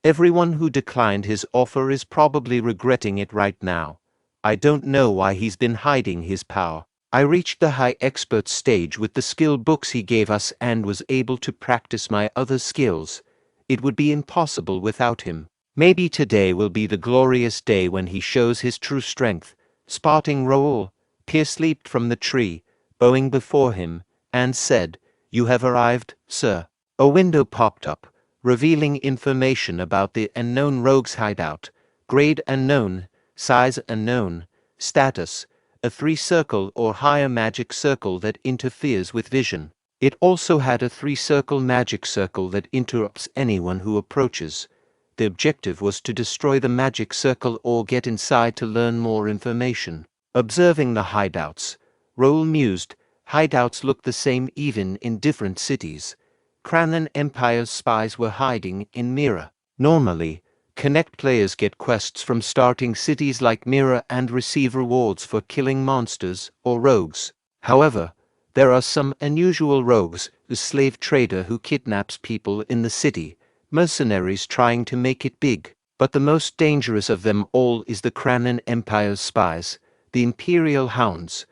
Everyone who declined his offer is probably regretting it right now. I don't know why he's been hiding his power. I reached the high expert stage with the skill books he gave us and was able to practice my other skills. It would be impossible without him. Maybe today will be the glorious day when he shows his true strength. Spotting Raul, Pierce leaped from the tree, bowing before him, and said, "You have arrived, sir." A window popped up, revealing information about the unknown rogue's hideout. Grade unknown, size unknown, status, a 3-circle or higher magic circle that interferes with vision. It also had a 3-circle magic circle that interrupts anyone who approaches. The objective was to destroy the magic circle or get inside to learn more information. Observing the hideouts, Raul mused, hideouts look the same even in different cities. Kranan Empire's spies were hiding in Mira. Normally, Connect players get quests from starting cities like Mira and receive rewards for killing monsters or rogues. However, there are some unusual rogues, the slave trader who kidnaps people in the city, mercenaries trying to make it big. But the most dangerous of them all is the Kranan Empire's spies, the Imperial Hounds.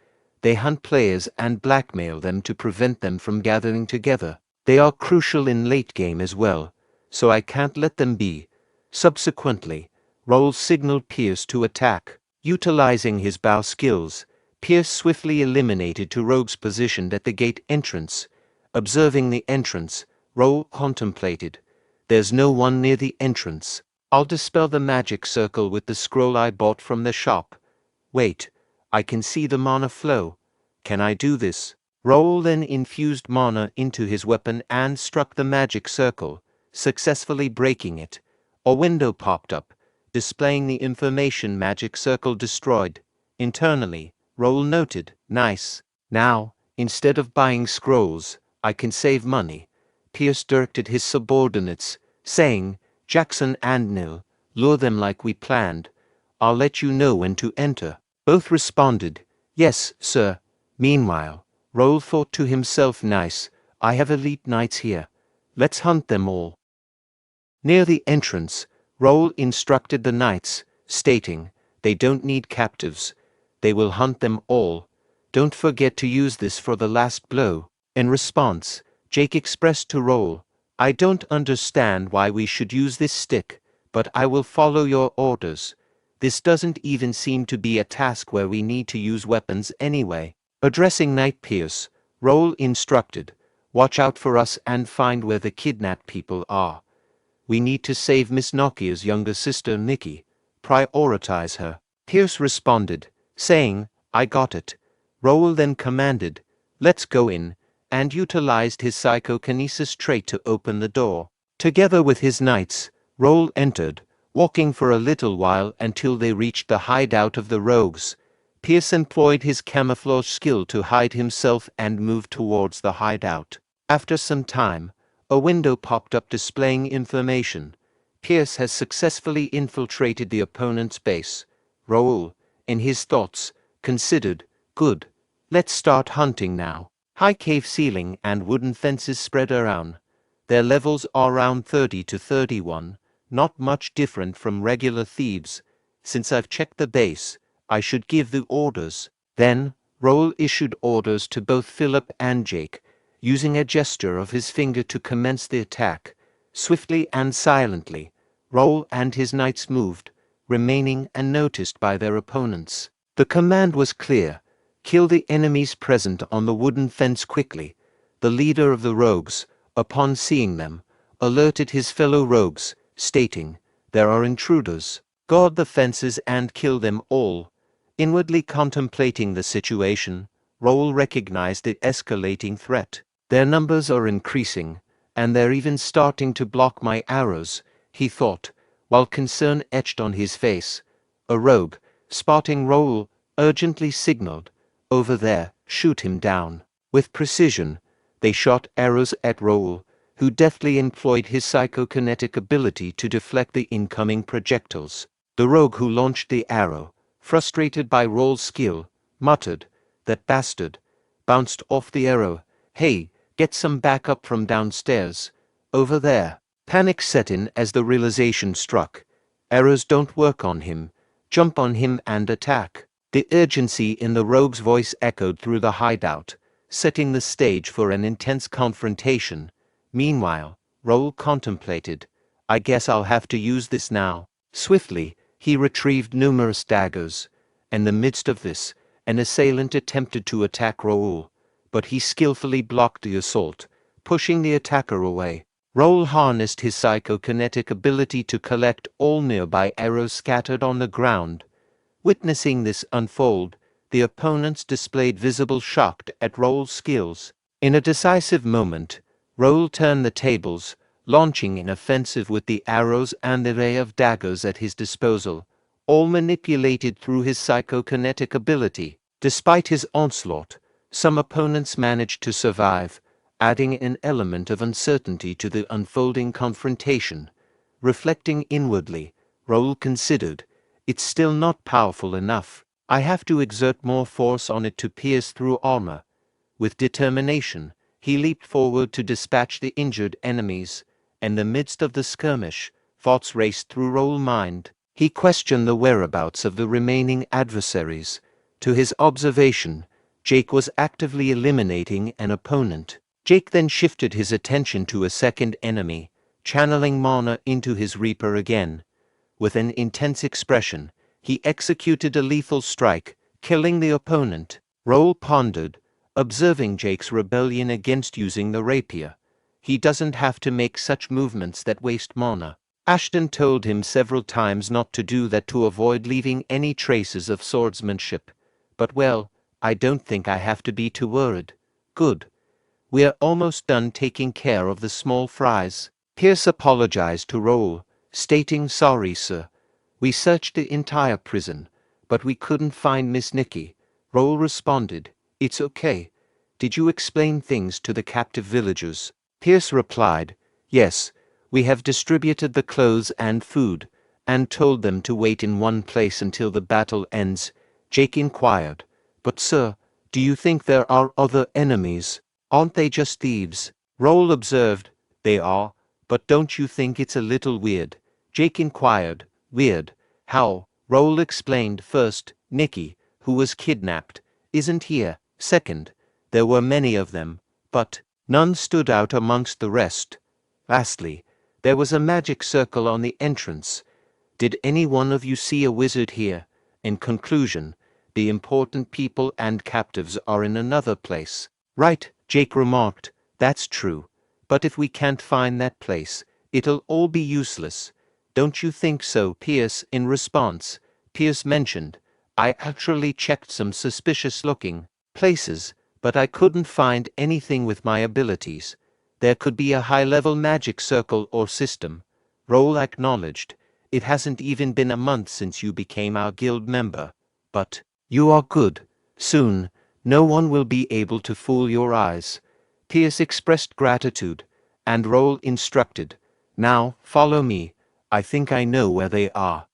They hunt players and blackmail them to prevent them from gathering together. They are crucial in late game as well, so I can't let them be. Subsequently, Raul signaled Pierce to attack. Utilizing his bow skills, Pierce swiftly eliminated two rogues positioned at the gate entrance. Observing the entrance, Raul contemplated. There's no one near the entrance. I'll dispel the magic circle with the scroll I bought from the shop. Wait, I can see the mana flow. Can I do this? Raul then infused mana into his weapon and struck the magic circle, successfully breaking it. A window popped up, displaying the information magic circle destroyed. Internally, Raul noted, "Nice. Now, instead of buying scrolls, I can save money." Pierce directed his subordinates, saying, "Jackson and Nil, lure them like we planned. I'll let you know when to enter." Both responded, "Yes, sir." Meanwhile, Raul thought to himself, "Nice, I have elite knights here. Let's hunt them all." Near the entrance, Raul instructed the knights, stating, "They don't need captives. They will hunt them all. Don't forget to use this for the last blow." In response, Jake expressed to Raul, "I don't understand why we should use this stick, but I will follow your orders. This doesn't even seem to be a task where we need to use weapons anyway." Addressing Knight Pierce, Raul instructed, "Watch out for us and find where the kidnapped people are. We need to save Miss Nokia's younger sister Nikki. Prioritize her." Pierce responded, saying, "I got it." Raul then commanded, "Let's go in," and utilized his psychokinesis trait to open the door. Together with his knights, Raul entered, walking for a little while until they reached the hideout of the rogues. Pierce employed his camouflage skill to hide himself and moved towards the hideout. After some time, a window popped up displaying information. Pierce has successfully infiltrated the opponent's base. Raul, in his thoughts, considered, "Good. Let's start hunting now." High cave ceiling and wooden fences spread around. Their levels are around 30 to 31, not much different from regular thieves. Since I've checked the base, I should give the orders. Then, Raul issued orders to both Philip and Jake, using a gesture of his finger to commence the attack. Swiftly and silently, Raul and his knights moved, remaining unnoticed by their opponents. The command was clear: kill the enemies present on the wooden fence quickly. The leader of the rogues, upon seeing them, alerted his fellow rogues, stating, "There are intruders. Guard the fences and kill them all." Inwardly contemplating the situation, Raul recognized the escalating threat. "Their numbers are increasing, and they're even starting to block my arrows," he thought, while concern etched on his face. A rogue, spotting Raul, urgently signaled, "Over there, shoot him down." With precision, they shot arrows at Raul, who deftly employed his psychokinetic ability to deflect the incoming projectiles. The rogue who launched the arrow, frustrated by Raul's skill, muttered, "That bastard," bounced off the arrow. "Hey, get some backup from downstairs. Over there." Panic set in as the realization struck. Arrows don't work on him. Jump on him and attack. The urgency in the rogue's voice echoed through the hideout, setting the stage for an intense confrontation. Meanwhile, Raul contemplated. I guess I'll have to use this now. Swiftly, he retrieved numerous daggers. In the midst of this, an assailant attempted to attack Raul, but he skillfully blocked the assault, pushing the attacker away. Raul harnessed his psychokinetic ability to collect all nearby arrows scattered on the ground. Witnessing this unfold, the opponents displayed visible shock at Raul's skills. In a decisive moment, Raul turned the tables, launching an offensive with the arrows and the array of daggers at his disposal, all manipulated through his psychokinetic ability. Despite his onslaught, some opponents managed to survive, adding an element of uncertainty to the unfolding confrontation. Reflecting inwardly, Raul considered, it's still not powerful enough. I have to exert more force on it to pierce through armor. With determination, he leaped forward to dispatch the injured enemies. In the midst of the skirmish, thoughts raced through Raul's mind. He questioned the whereabouts of the remaining adversaries. To his observation, Jake was actively eliminating an opponent. Jake then shifted his attention to a second enemy, channeling mana into his Reaper again. With an intense expression, he executed a lethal strike, killing the opponent. Raul pondered, observing Jake's rebellion against using the rapier. He doesn't have to make such movements that waste mana. Ashton told him several times not to do that to avoid leaving any traces of swordsmanship. But well, I don't think I have to be too worried. Good. We're almost done taking care of the small fries. Pierce apologized to Raul, stating, sorry, sir. We searched the entire prison, but we couldn't find Miss Nikki. Raul responded, it's okay. Did you explain things to the captive villagers? Pierce replied, yes, we have distributed the clothes and food, and told them to wait in one place until the battle ends. Jake inquired, but sir, do you think there are other enemies? Aren't they just thieves? Raul observed, they are, but don't you think it's a little weird? Jake inquired, weird? How? Raul explained, first, Nikki, who was kidnapped, isn't here. Second, there were many of them, but none stood out amongst the rest. Lastly, there was a magic circle on the entrance. Did any one of you see a wizard here? In conclusion, the important people and captives are in another place. Right, Jake remarked, that's true. But if we can't find that place, it'll all be useless. Don't you think so? Pierce, in response, Pierce mentioned, I actually checked some suspicious-looking places, but I couldn't find anything with my abilities. There could be a high-level magic circle or system. Raul acknowledged, it hasn't even been a month since you became our guild member. But you are good. Soon, no one will be able to fool your eyes. Pierce expressed gratitude, and Raul instructed, now, follow me. I think I know where they are.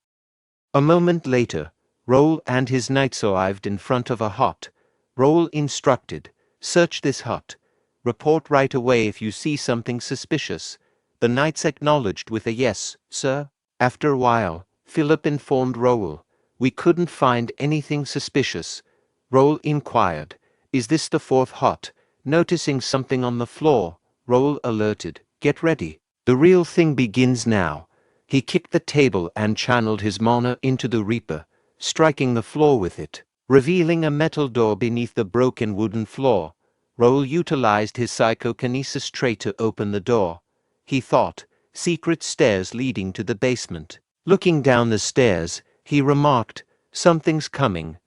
A moment later, Raul and his knights arrived in front of a hut. Raul instructed, search this hut. Report right away if you see something suspicious. The knights acknowledged with a yes, sir. After a while, Philip informed Raul, we couldn't find anything suspicious. Raul inquired, is this the fourth hut? Noticing something on the floor, Raul alerted, get ready. The real thing begins now. He kicked the table and channeled his mana into the Reaper, striking the floor with it, revealing a metal door beneath the broken wooden floor. Raul utilized his psychokinesis trait to open the door. He thought, secret stairs leading to the basement. Looking down the stairs, he remarked, something's coming.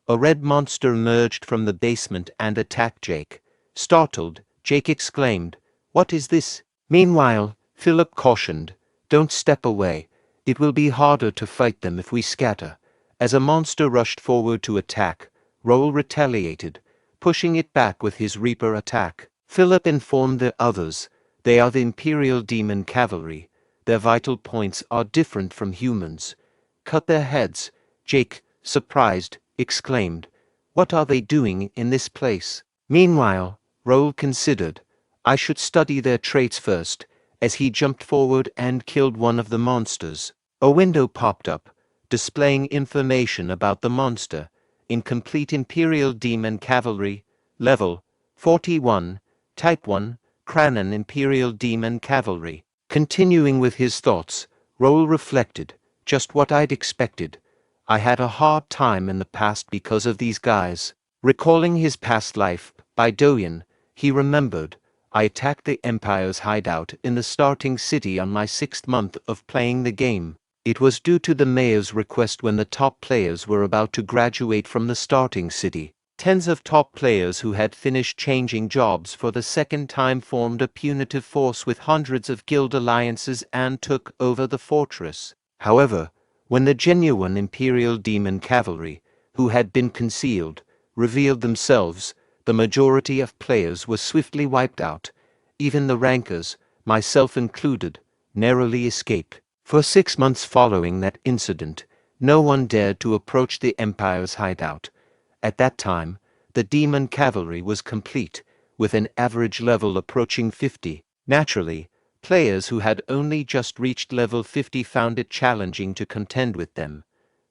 A red monster emerged from the basement and attacked Jake. Startled, Jake exclaimed, what is this? Meanwhile, Philip cautioned, don't step away. It will be harder to fight them if we scatter. As a monster rushed forward to attack, Raul retaliated, pushing it back with his Reaper attack. Philip informed the others, they are the Imperial Demon Cavalry. Their vital points are different from humans. Cut their heads. Jake, surprised, exclaimed, what are they doing in this place? Meanwhile, Raul considered, I should study their traits first, as he jumped forward and killed one of the monsters. A window popped up, displaying information about the monster. Incomplete Imperial Demon Cavalry, Level 41, Type 1, Kranan Imperial Demon Cavalry. Continuing with his thoughts, Raul reflected, just what I'd expected. I had a hard time in the past because of these guys. Recalling his past life, Bae DoHyun, he remembered, I attacked the Empire's hideout in the starting city on my 6th month of playing the game. It was due to the mayor's request when the top players were about to graduate from the starting city. Tens of top players who had finished changing jobs for the second time formed a punitive force with hundreds of guild alliances and took over the fortress. However, when the genuine Imperial Demon Cavalry, who had been concealed, revealed themselves, the majority of players were swiftly wiped out. Even the rankers, myself included, narrowly escaped. For 6 months following that incident, no one dared to approach the Empire's hideout. At that time, the Demon Cavalry was complete, with an average level approaching 50. Naturally, players who had only just reached level 50 found it challenging to contend with them.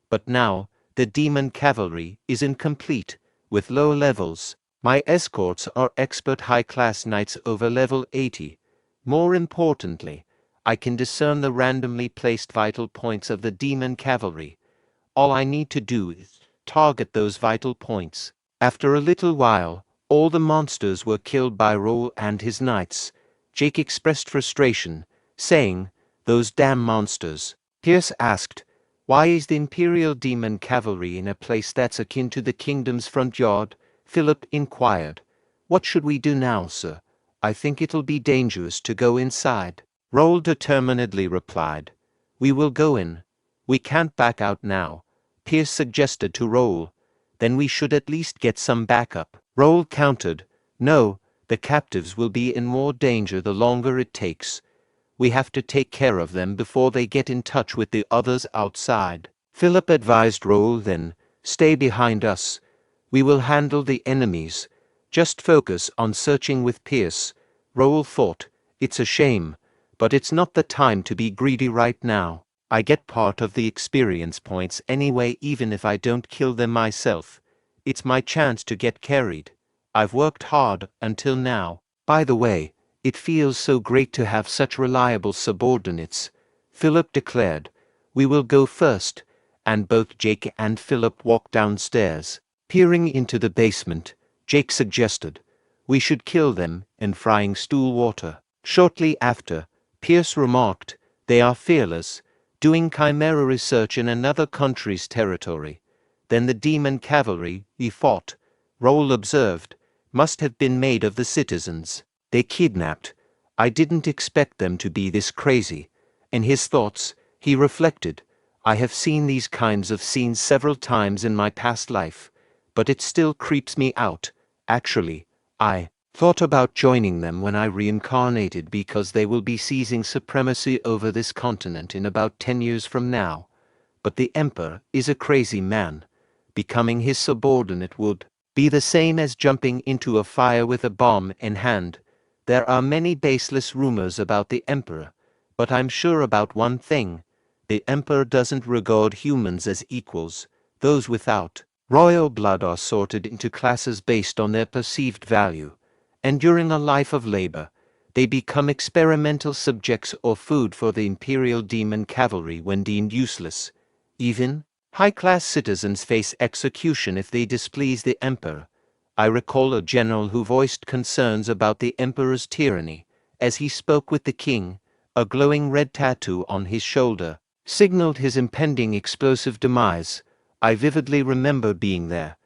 But now, the Demon Cavalry is incomplete, with low levels. My escorts are expert high-class knights over level 80. More importantly, I can discern the randomly placed vital points of the Demon Cavalry. All I need to do is target those vital points. After a little while, all the monsters were killed by Raul and his knights. Jake expressed frustration, saying, "Those damn monsters." Pierce asked, "Why is the Imperial Demon Cavalry in a place that's akin to the kingdom's front yard?" Philip inquired. "What should we do now, sir? I think it'll be dangerous to go inside." Raul determinedly replied, "We will go in. We can't back out now." Pierce suggested to Raul, "Then we should at least get some backup." Raul countered, "No, the captives will be in more danger the longer it takes. We have to take care of them before they get in touch with the others outside." Philip advised Raul then, "Stay behind us. We will handle the enemies. Just focus on searching with Pierce." Raul thought, "It's a shame, but it's not the time to be greedy right now. I get part of the experience points anyway even if I don't kill them myself. It's my chance to get carried. I've worked hard until now. By the way, it feels so great to have such reliable subordinates," Philip declared. "We will go first," and both Jake and Philip walked downstairs. Peering into the basement, Jake suggested, "We should kill them in frying stool water." Shortly after, Pierce remarked, "They are fearless, doing chimera research in another country's territory." Then the Demon Cavalry we fought, Raul observed, must have been made of the citizens. They kidnapped. I didn't expect them to be this crazy. In his thoughts, he reflected, "I have seen these kinds of scenes several times in my past life, but it still creeps me out. Actually, I thought about joining them when I reincarnated because they will be seizing supremacy over this continent in about 10 years from now. But the Emperor is a crazy man. Becoming his subordinate would be the same as jumping into a fire with a bomb in hand. There are many baseless rumors about the Emperor, but I'm sure about one thing. The Emperor doesn't regard humans as equals. Those without royal blood are sorted into classes based on their perceived value. And during a life of labor, they become experimental subjects or food for the Imperial Demon Cavalry when deemed useless. Even high-class citizens face execution if they displease the Emperor. I recall a general who voiced concerns about the Emperor's tyranny. As he spoke with the king, a glowing red tattoo on his shoulder signaled his impending explosive demise. I vividly remember being there.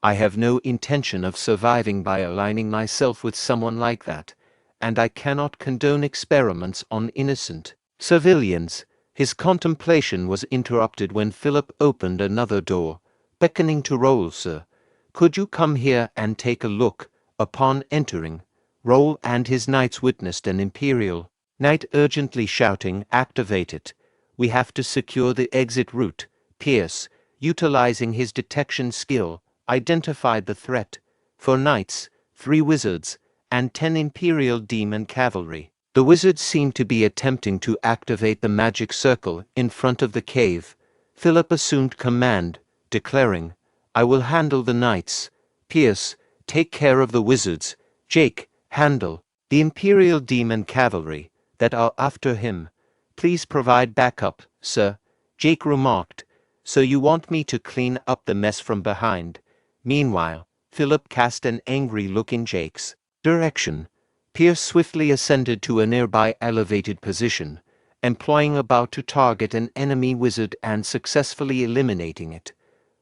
I have no intention of surviving by aligning myself with someone like that, and I cannot condone experiments on innocent civilians. His contemplation was interrupted when Philip opened another door, beckoning to Raul. "Sir, could you come here and take a look?" Upon entering, Raul and his knights witnessed an Imperial knight urgently shouting, "Activate it. We have to secure the exit route." Pierce, utilizing his detection skill, identified the threat. 4 knights, 3 wizards, and 10 Imperial Demon Cavalry. The wizards seemed to be attempting to activate the magic circle in front of the cave. Philip assumed command, declaring, "I will handle the knights. Pierce, take care of the wizards. Jake, handle the Imperial Demon Cavalry that are after him. Please provide backup, sir," Jake remarked. "So you want me to clean up the mess from behind?" Meanwhile, Philip cast an angry look in Jake's direction. Pierce swiftly ascended to a nearby elevated position, employing about to target an enemy wizard and successfully eliminating it.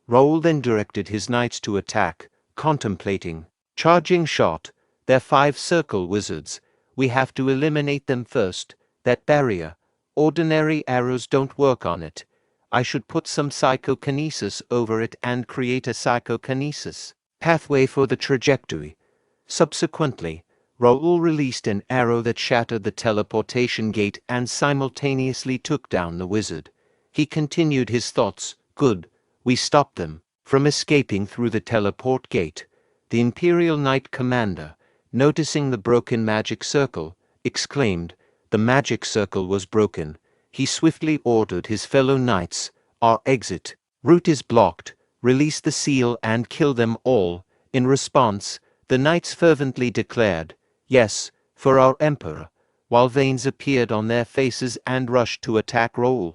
Raul then directed his knights to attack, contemplating. Charging shot. They're 5 circle wizards. We have to eliminate them first. That barrier. Ordinary arrows don't work on it. I should put some psychokinesis over it and create a psychokinesis pathway for the trajectory. Subsequently, Raul released an arrow that shattered the teleportation gate and simultaneously took down the wizard. He continued his thoughts. Good, we stopped them from escaping through the teleport gate. The Imperial Knight Commander, noticing the broken magic circle, exclaimed. The magic circle was broken. He swiftly ordered his fellow knights, "Our exit route is blocked. Release the seal and kill them all." In response, the knights fervently declared, "Yes, for our emperor," while veins appeared on their faces and rushed to attack Raul.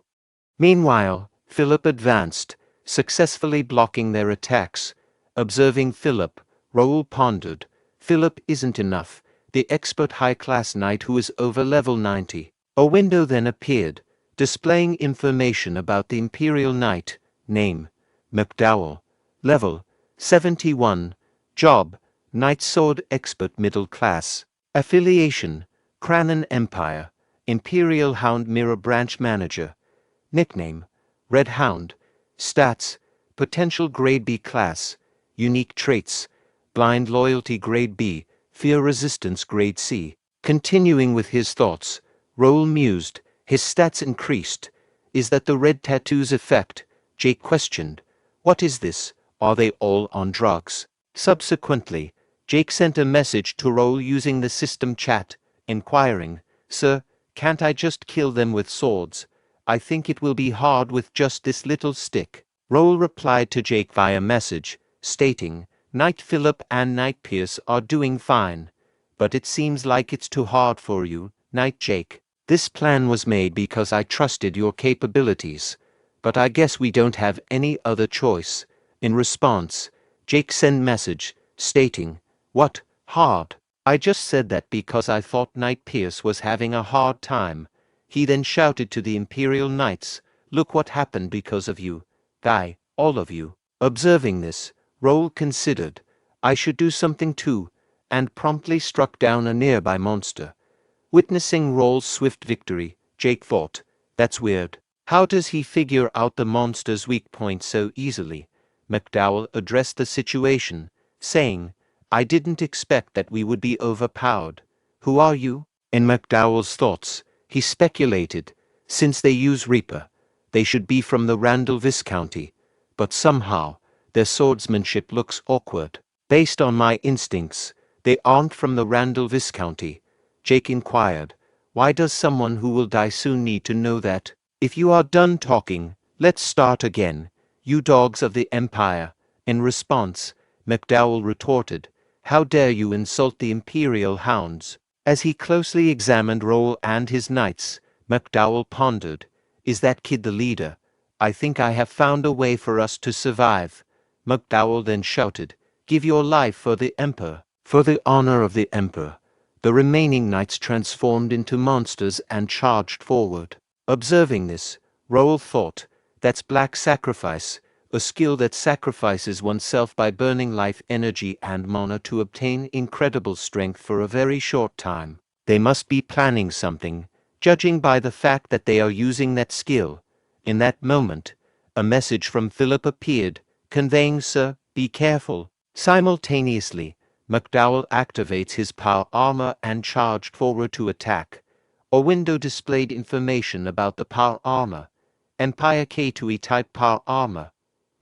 Meanwhile, Philip advanced, successfully blocking their attacks. Observing Philip, Raul pondered, "Philip isn't enough. The expert high-class knight who is over level 90. A window then appeared, displaying information about the Imperial Knight. Name: McDowell. Level: 71. Job: Knight Sword Expert Middle Class. Affiliation: Cranon Empire. Imperial Hound Mirror Branch Manager. Nickname: Red Hound. Stats: Potential Grade B Class. Unique Traits: Blind Loyalty Grade B, Fear Resistance Grade C. Continuing with his thoughts, Raul mused. His stats increased. Is that the red tattoos effect? Jake questioned. What is this? Are they all on drugs? Subsequently, Jake sent a message to Raul using the system chat, inquiring, "Sir, can't I just kill them with swords? I think it will be hard with just this little stick." Raul replied to Jake via message, stating, "Knight Philip and Knight Pierce are doing fine. But it seems like it's too hard for you, Knight Jake. This plan was made because I trusted your capabilities. But I guess we don't have any other choice." In response, Jake sent message, stating, "What, hard? I just said that because I thought Knight Pierce was having a hard time." He then shouted to the Imperial Knights, "Look what happened because of you. Guy, all of you." Observing this, Raul considered, "I should do something too," and promptly struck down a nearby monster. Witnessing Raul's swift victory, Jake thought, "That's weird. How does he figure out the monster's weak point so easily?" McDowell addressed the situation, saying, "I didn't expect that we would be overpowered. Who are you?" In McDowell's thoughts, he speculated, since they use Reaper, they should be from the Randall Viscounty, but somehow, their swordsmanship looks awkward. Based on my instincts, they aren't from the Randall Viscounty. Jake inquired, "Why does someone who will die soon need to know that?" "If you are done talking, let's start again, you dogs of the Empire." In response, McDowell retorted, "How dare you insult the Imperial Hounds?" As he closely examined Raul and his knights, McDowell pondered, "Is that kid the leader? I think I have found a way for us to survive." McDowell then shouted, "Give your life for the Emperor." For the honor of the Emperor, the remaining knights transformed into monsters and charged forward. Observing this, Raul thought, "That's Black Sacrifice, a skill that sacrifices oneself by burning life energy and mana to obtain incredible strength for a very short time. They must be planning something, judging by the fact that they are using that skill." In that moment, a message from Philip appeared, conveying, "Sir, be careful." Simultaneously, McDowell activates his power armor and charged forward to attack. A window displayed information about the power armor. Empire K2E type power armor.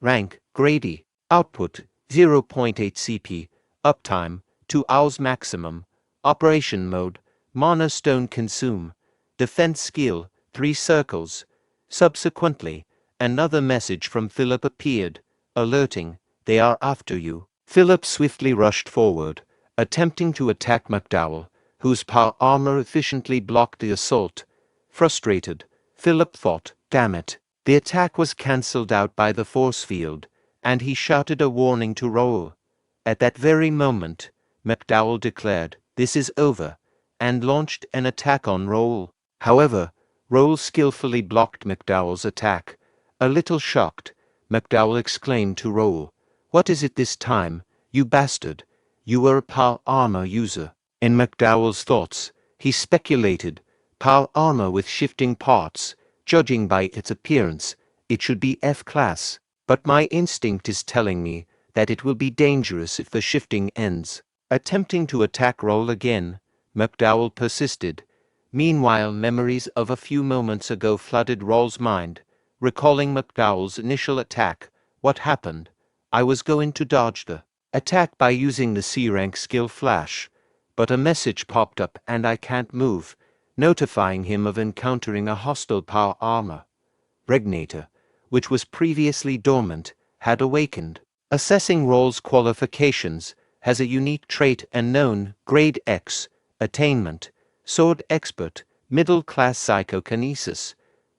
Rank, Grady. Output, 0.8 CP. Uptime, 2 hours maximum. Operation mode, Mana Stone Consume. Defense Skill, 3 circles. Subsequently, another message from Philip appeared, alerting, "They are after you." Philip swiftly rushed forward, attempting to attack McDowell, whose power armor efficiently blocked the assault. Frustrated, Philip thought, "Damn it." The attack was cancelled out by the force field, and he shouted a warning to Raul. At that very moment, McDowell declared, "This is over," and launched an attack on Raul. However, Raul skillfully blocked McDowell's attack. A little shocked, McDowell exclaimed to Raul, "What is it this time, you bastard? You were a power armor user." In McDowell's thoughts, he speculated, power armor with shifting parts, judging by its appearance, it should be F-class. But my instinct is telling me that it will be dangerous if the shifting ends. Attempting to attack Raul again, McDowell persisted. Meanwhile, memories of a few moments ago flooded Raul's mind, recalling McDowell's initial attack. What happened? I was going to dodge the attack by using the C-rank skill Flash, but a message popped up and I can't move, notifying him of encountering a hostile power armor. Regnator, which was previously dormant, had awakened. Assessing Raul's qualifications, has a unique trait and known, Grade X, Attainment, Sword Expert, Middle Class Psychokinesis.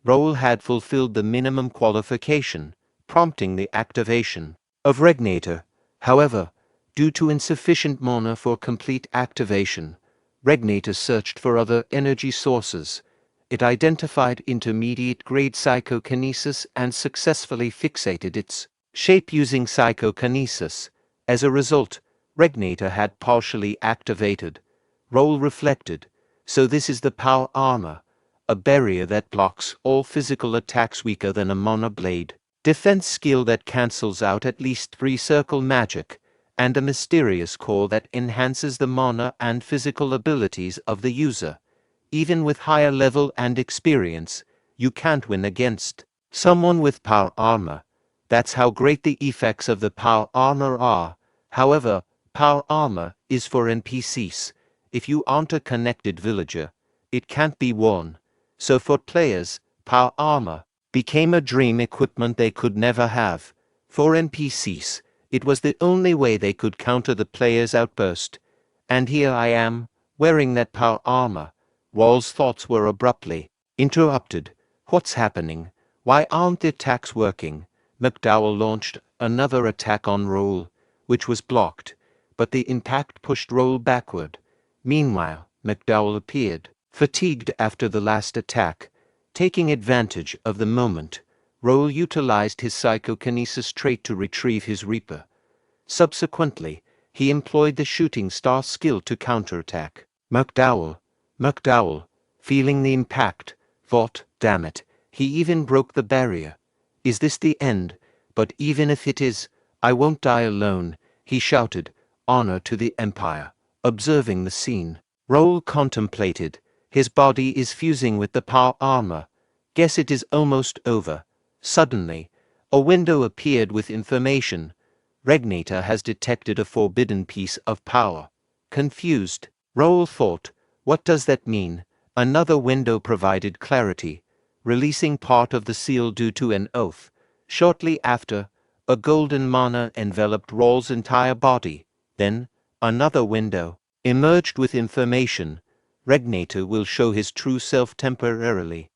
Raul had fulfilled the minimum qualification, prompting the activation of Regnator. However, due to insufficient mana for complete activation, Regnator searched for other energy sources. It identified intermediate grade psychokinesis and successfully fixated its shape using psychokinesis. As a result, Regnator had partially activated. Raul reflected, so this is the power armor, a barrier that blocks all physical attacks weaker than a mana blade, defense skill that cancels out at least 3 circle magic, and a mysterious core that enhances the mana and physical abilities of the user. Even with higher level and experience, you can't win against someone with power armor. That's how great the effects of the power armor are. However, power armor is for NPCs. If you aren't a connected villager, it can't be worn. So for players, power armor became a dream equipment they could never have. For NPCs, it was the only way they could counter the player's outburst. And here I am, wearing that power armor. Raul's thoughts were abruptly interrupted. What's happening? Why aren't the attacks working? McDowell launched another attack on Raul, which was blocked, but the impact pushed Raul backward. Meanwhile, McDowell appeared, fatigued after the last attack. Taking advantage of the moment, Raul utilized his psychokinesis trait to retrieve his Reaper. Subsequently, he employed the shooting star skill to counterattack. McDowell, feeling the impact, thought, "Damn it, he even broke the barrier. Is this the end? But even if it is, I won't die alone," he shouted, "Honor to the Empire." Observing the scene, Raul contemplated. His body is fusing with the power armor. Guess it is almost over. Suddenly, a window appeared with information. Regnator has detected a forbidden piece of power. Confused, Raul thought, what does that mean? Another window provided clarity, releasing part of the seal due to an oath. Shortly after, a golden mana enveloped Raul's entire body. Then, another window emerged with information. Regnator will show his true self temporarily.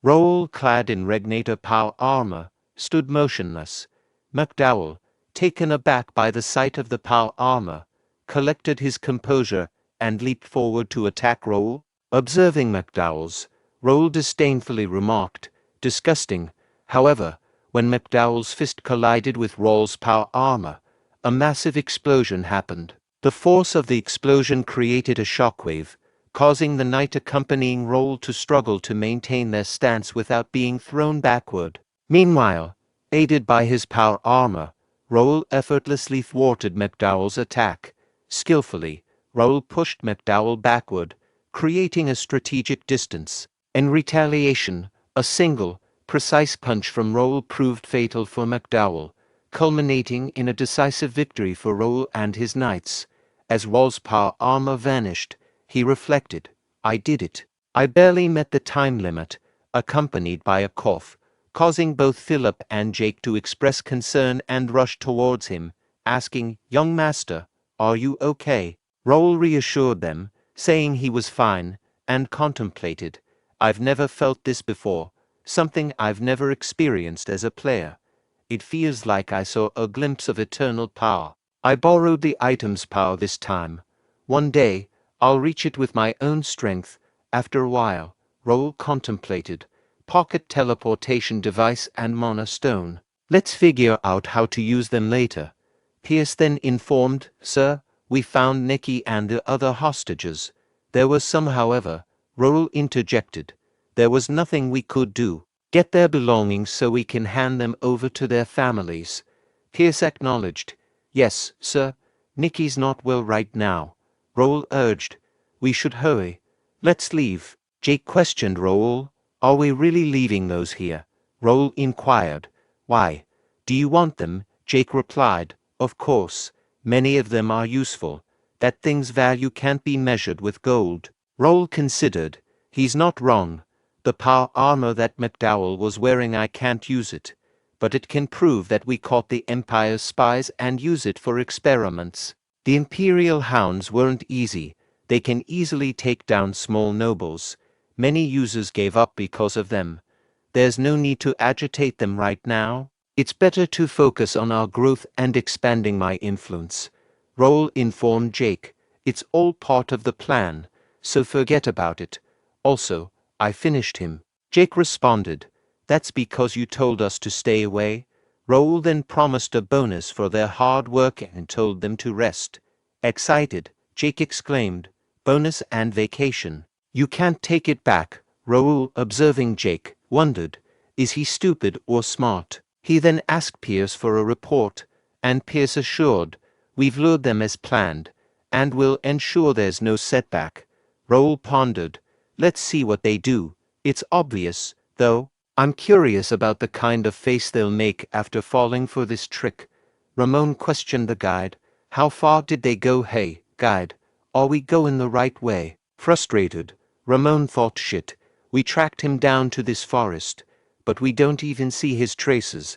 Raul, clad in Regnator power armor, stood motionless. McDowell, taken aback by the sight of the power armor, collected his composure and leaped forward to attack Raul. Observing McDowell's, Raul disdainfully remarked, "Disgusting." However, when McDowell's fist collided with Raul's power armor, a massive explosion happened. The force of the explosion created a shockwave, causing the knight accompanying Raul to struggle to maintain their stance without being thrown backward. Meanwhile, aided by his power armor, Raul effortlessly thwarted McDowell's attack. Skillfully, Raul pushed McDowell backward, creating a strategic distance. In retaliation, a single, precise punch from Raul proved fatal for McDowell, culminating in a decisive victory for Raul and his knights. As Raul's power armor vanished, He reflected. I did it. I barely met the time limit, accompanied by a cough, causing both Philip and Jake to express concern and rush towards him, asking, "Young master, are you okay?" Raul reassured them, saying he was fine, and contemplated. I've never felt this before, something I've never experienced as a player. It feels like I saw a glimpse of eternal power. I borrowed the item's power this time. One day, I'll reach it with my own strength. After a while, Raul contemplated. Pocket teleportation device and mana stone. Let's figure out how to use them later. Pierce then informed, "Sir, we found Nikki and the other hostages." There was some, however. Raul interjected. "There was nothing we could do. Get their belongings so we can hand them over to their families." Pierce acknowledged. "Yes, sir. Nikki's not well right now." Raul urged. "We should hurry. Let's leave." Jake questioned Raul. "Are we really leaving those here?" Raul inquired. "Why? Do you want them?" Jake replied. "Of course. Many of them are useful. That thing's value can't be measured with gold." Raul considered. He's not wrong. The power armor that McDowell was wearing, I can't use it. But it can prove that we caught the Empire's spies and use it for experiments. The Imperial hounds weren't easy. They can easily take down small nobles. Many users gave up because of them. There's no need to agitate them right now. It's better to focus on our growth and expanding my influence. Raul informed Jake. "It's all part of the plan, so forget about it. Also, I finished him." Jake responded. "That's because you told us to stay away." Raul then promised a bonus for their hard work and told them to rest. Excited, Jake exclaimed, "Bonus and vacation. You can't take it back." Raul, observing Jake, wondered, is he stupid or smart? He then asked Pierce for a report, and Pierce assured, "We've lured them as planned, and will ensure there's no setback." Raul pondered, "Let's see what they do. It's obvious, though. I'm curious about the kind of face they'll make after falling for this trick." Ramon questioned the guide. "How far did they go? Hey, guide, are we going the right way?" Frustrated, Ramon thought, "Shit, we tracked him down to this forest, but we don't even see his traces.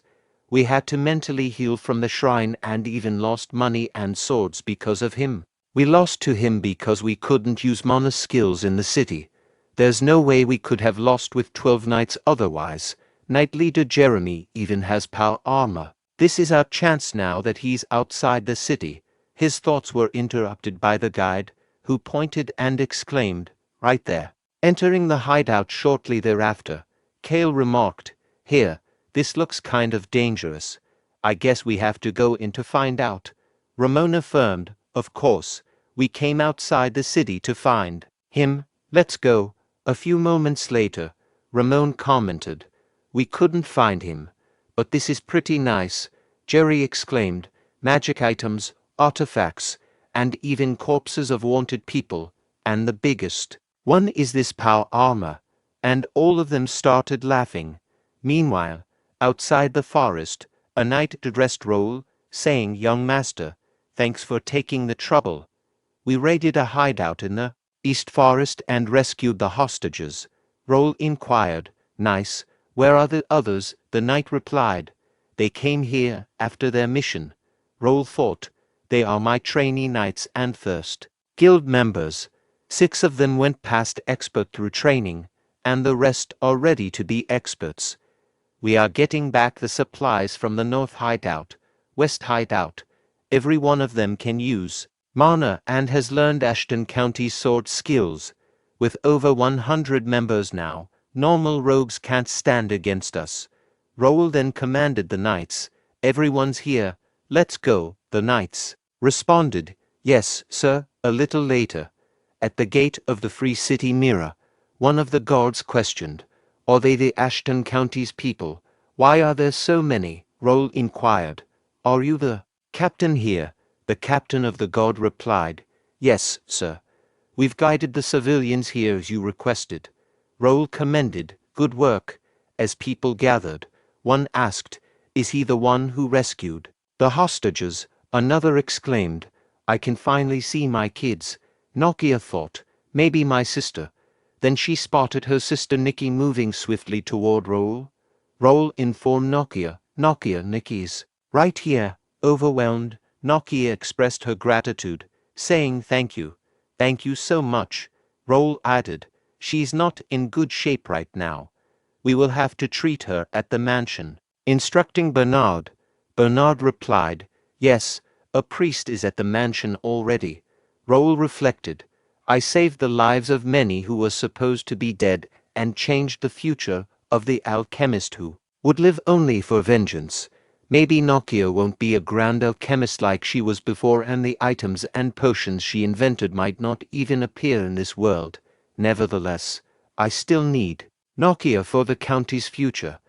We had to mentally heal from the shrine and even lost money and swords because of him. We lost to him because we couldn't use mana skills in the city. There's no way we could have lost with 12 knights otherwise. Knight leader Jeremy even has power armor. This is our chance now that he's outside the city." His thoughts were interrupted by the guide, who pointed and exclaimed, "Right there." Entering the hideout shortly thereafter, Kale remarked, "Here, this looks kind of dangerous. I guess we have to go in to find out." Ramon affirmed, "Of course, we came outside the city to find him. Let's go." A few moments later, Ramon commented, "We couldn't find him, but this is pretty nice." Jerry exclaimed, "Magic items, artifacts, and even corpses of wanted people, and the biggest one is this power armor." And all of them started laughing. Meanwhile, outside the forest, a knight addressed Raul, saying, "Young master, thanks for taking the trouble. We raided a hideout in the East Forest and rescued the hostages." Raul inquired, "Nice. Where are the others?" The knight replied, "They came here after their mission." Raul thought, "They are my trainee knights and first guild members. 6 of them went past expert through training, and the rest are ready to be experts. We are getting back the supplies from the North Hideout, West Hideout. Every one of them can use mana and has learned Ashton County's sword skills. With over 100 members now, normal rogues can't stand against us." Raul then commanded the knights, "Everyone's here. Let's go." The knights responded, "Yes, sir." A little later, at the gate of the Free City Mirror, one of the guards questioned, "Are they the Ashton County's people? Why are there so many?" Raul inquired, "Are you the captain here?" The captain of the guard replied, "Yes, sir. We've guided the civilians here as you requested." Raul commended, "Good work." As people gathered, one asked, "Is he the one who rescued the hostages?" Another exclaimed, "I can finally see my kids." Nokia thought, Maybe my sister. Then she spotted her sister Nikki moving swiftly toward Raul. Raul informed Nokia, Nikki's right here. Overwhelmed, Nokia expressed her gratitude, saying thank you. Thank you so much. Raul added, she's not in good shape right now. We will have to treat her at the mansion. Instructing Bernard. Bernard replied, yes, a priest is at the mansion already. Raul reflected, I saved the lives of many who were supposed to be dead and changed the future of the alchemist who would live only for vengeance. Maybe Nokia won't be a grand alchemist like she was before, and the items and potions she invented might not even appear in this world. Nevertheless, I still need Nokia for the county's future.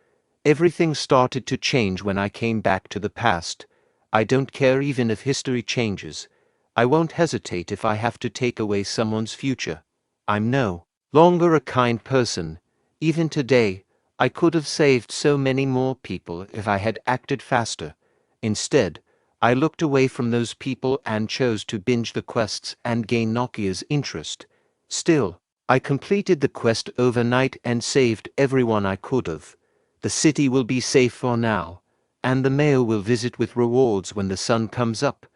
Everything started to change when I came back to the past. I don't care even if history changes. I won't hesitate if I have to take away someone's future. I'm no longer a kind person. Even today, I could have saved so many more people if I had acted faster. Instead, I looked away from those people and chose to binge the quests and gain Nokia's interest. Still, I completed the quest overnight and saved everyone I could have. The city will be safe for now, and the mayor will visit with rewards when the sun comes up,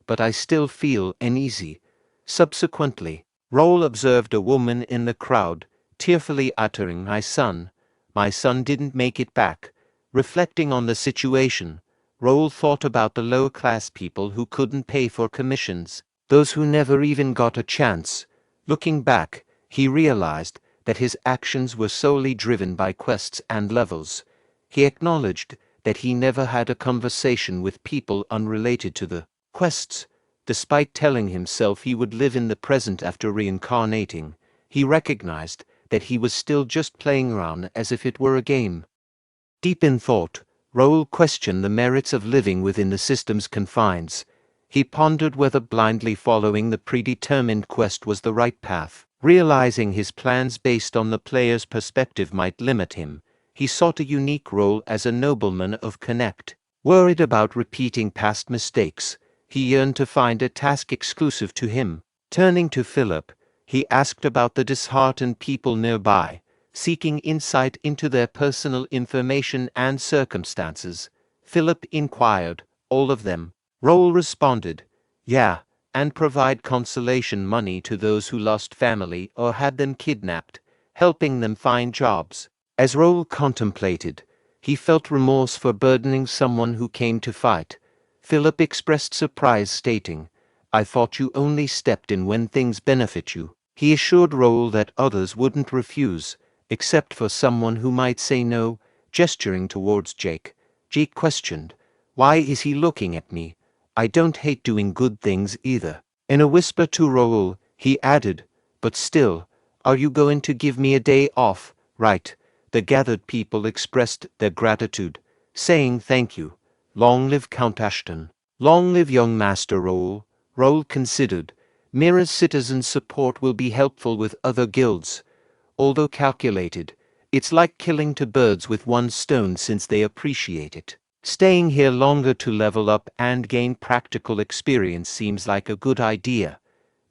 but I still feel uneasy. Subsequently, Raul observed a woman in the crowd, tearfully uttering, my son didn't make it back. Reflecting on the situation, Raul thought about the lower-class people who couldn't pay for commissions, those who never even got a chance. Looking back, he realized that his actions were solely driven by quests and levels. He acknowledged that he never had a conversation with people unrelated to the quests. Despite telling himself he would live in the present after reincarnating, he recognized that he was still just playing around as if it were a game. Deep in thought, Raul questioned the merits of living within the system's confines. He pondered whether blindly following the predetermined quest was the right path. Realizing his plans based on the player's perspective might limit him, he sought a unique role as a nobleman of Connect. Worried about repeating past mistakes, he yearned to find a task exclusive to him. Turning to Philip, he asked about the disheartened people nearby, seeking insight into their personal information and circumstances. Philip inquired, all of them? Raul responded, yeah, and provide consolation money to those who lost family or had them kidnapped, helping them find jobs. As Raul contemplated, he felt remorse for burdening someone who came to fight. Philip expressed surprise, stating, I thought you only stepped in when things benefit you. He assured Raul that others wouldn't refuse, except for someone who might say no, gesturing towards Jake. Jake questioned, why is he looking at me? I don't hate doing good things either. In a whisper to Raul, he added, but still, are you going to give me a day off? Right. The gathered people expressed their gratitude, saying thank you. Long live Count Ashton. Long live young Master Raul. Raul considered, Mira's citizen support will be helpful with other guilds. Although calculated, it's like killing two birds with one stone since they appreciate it. Staying here longer to level up and gain practical experience seems like a good idea.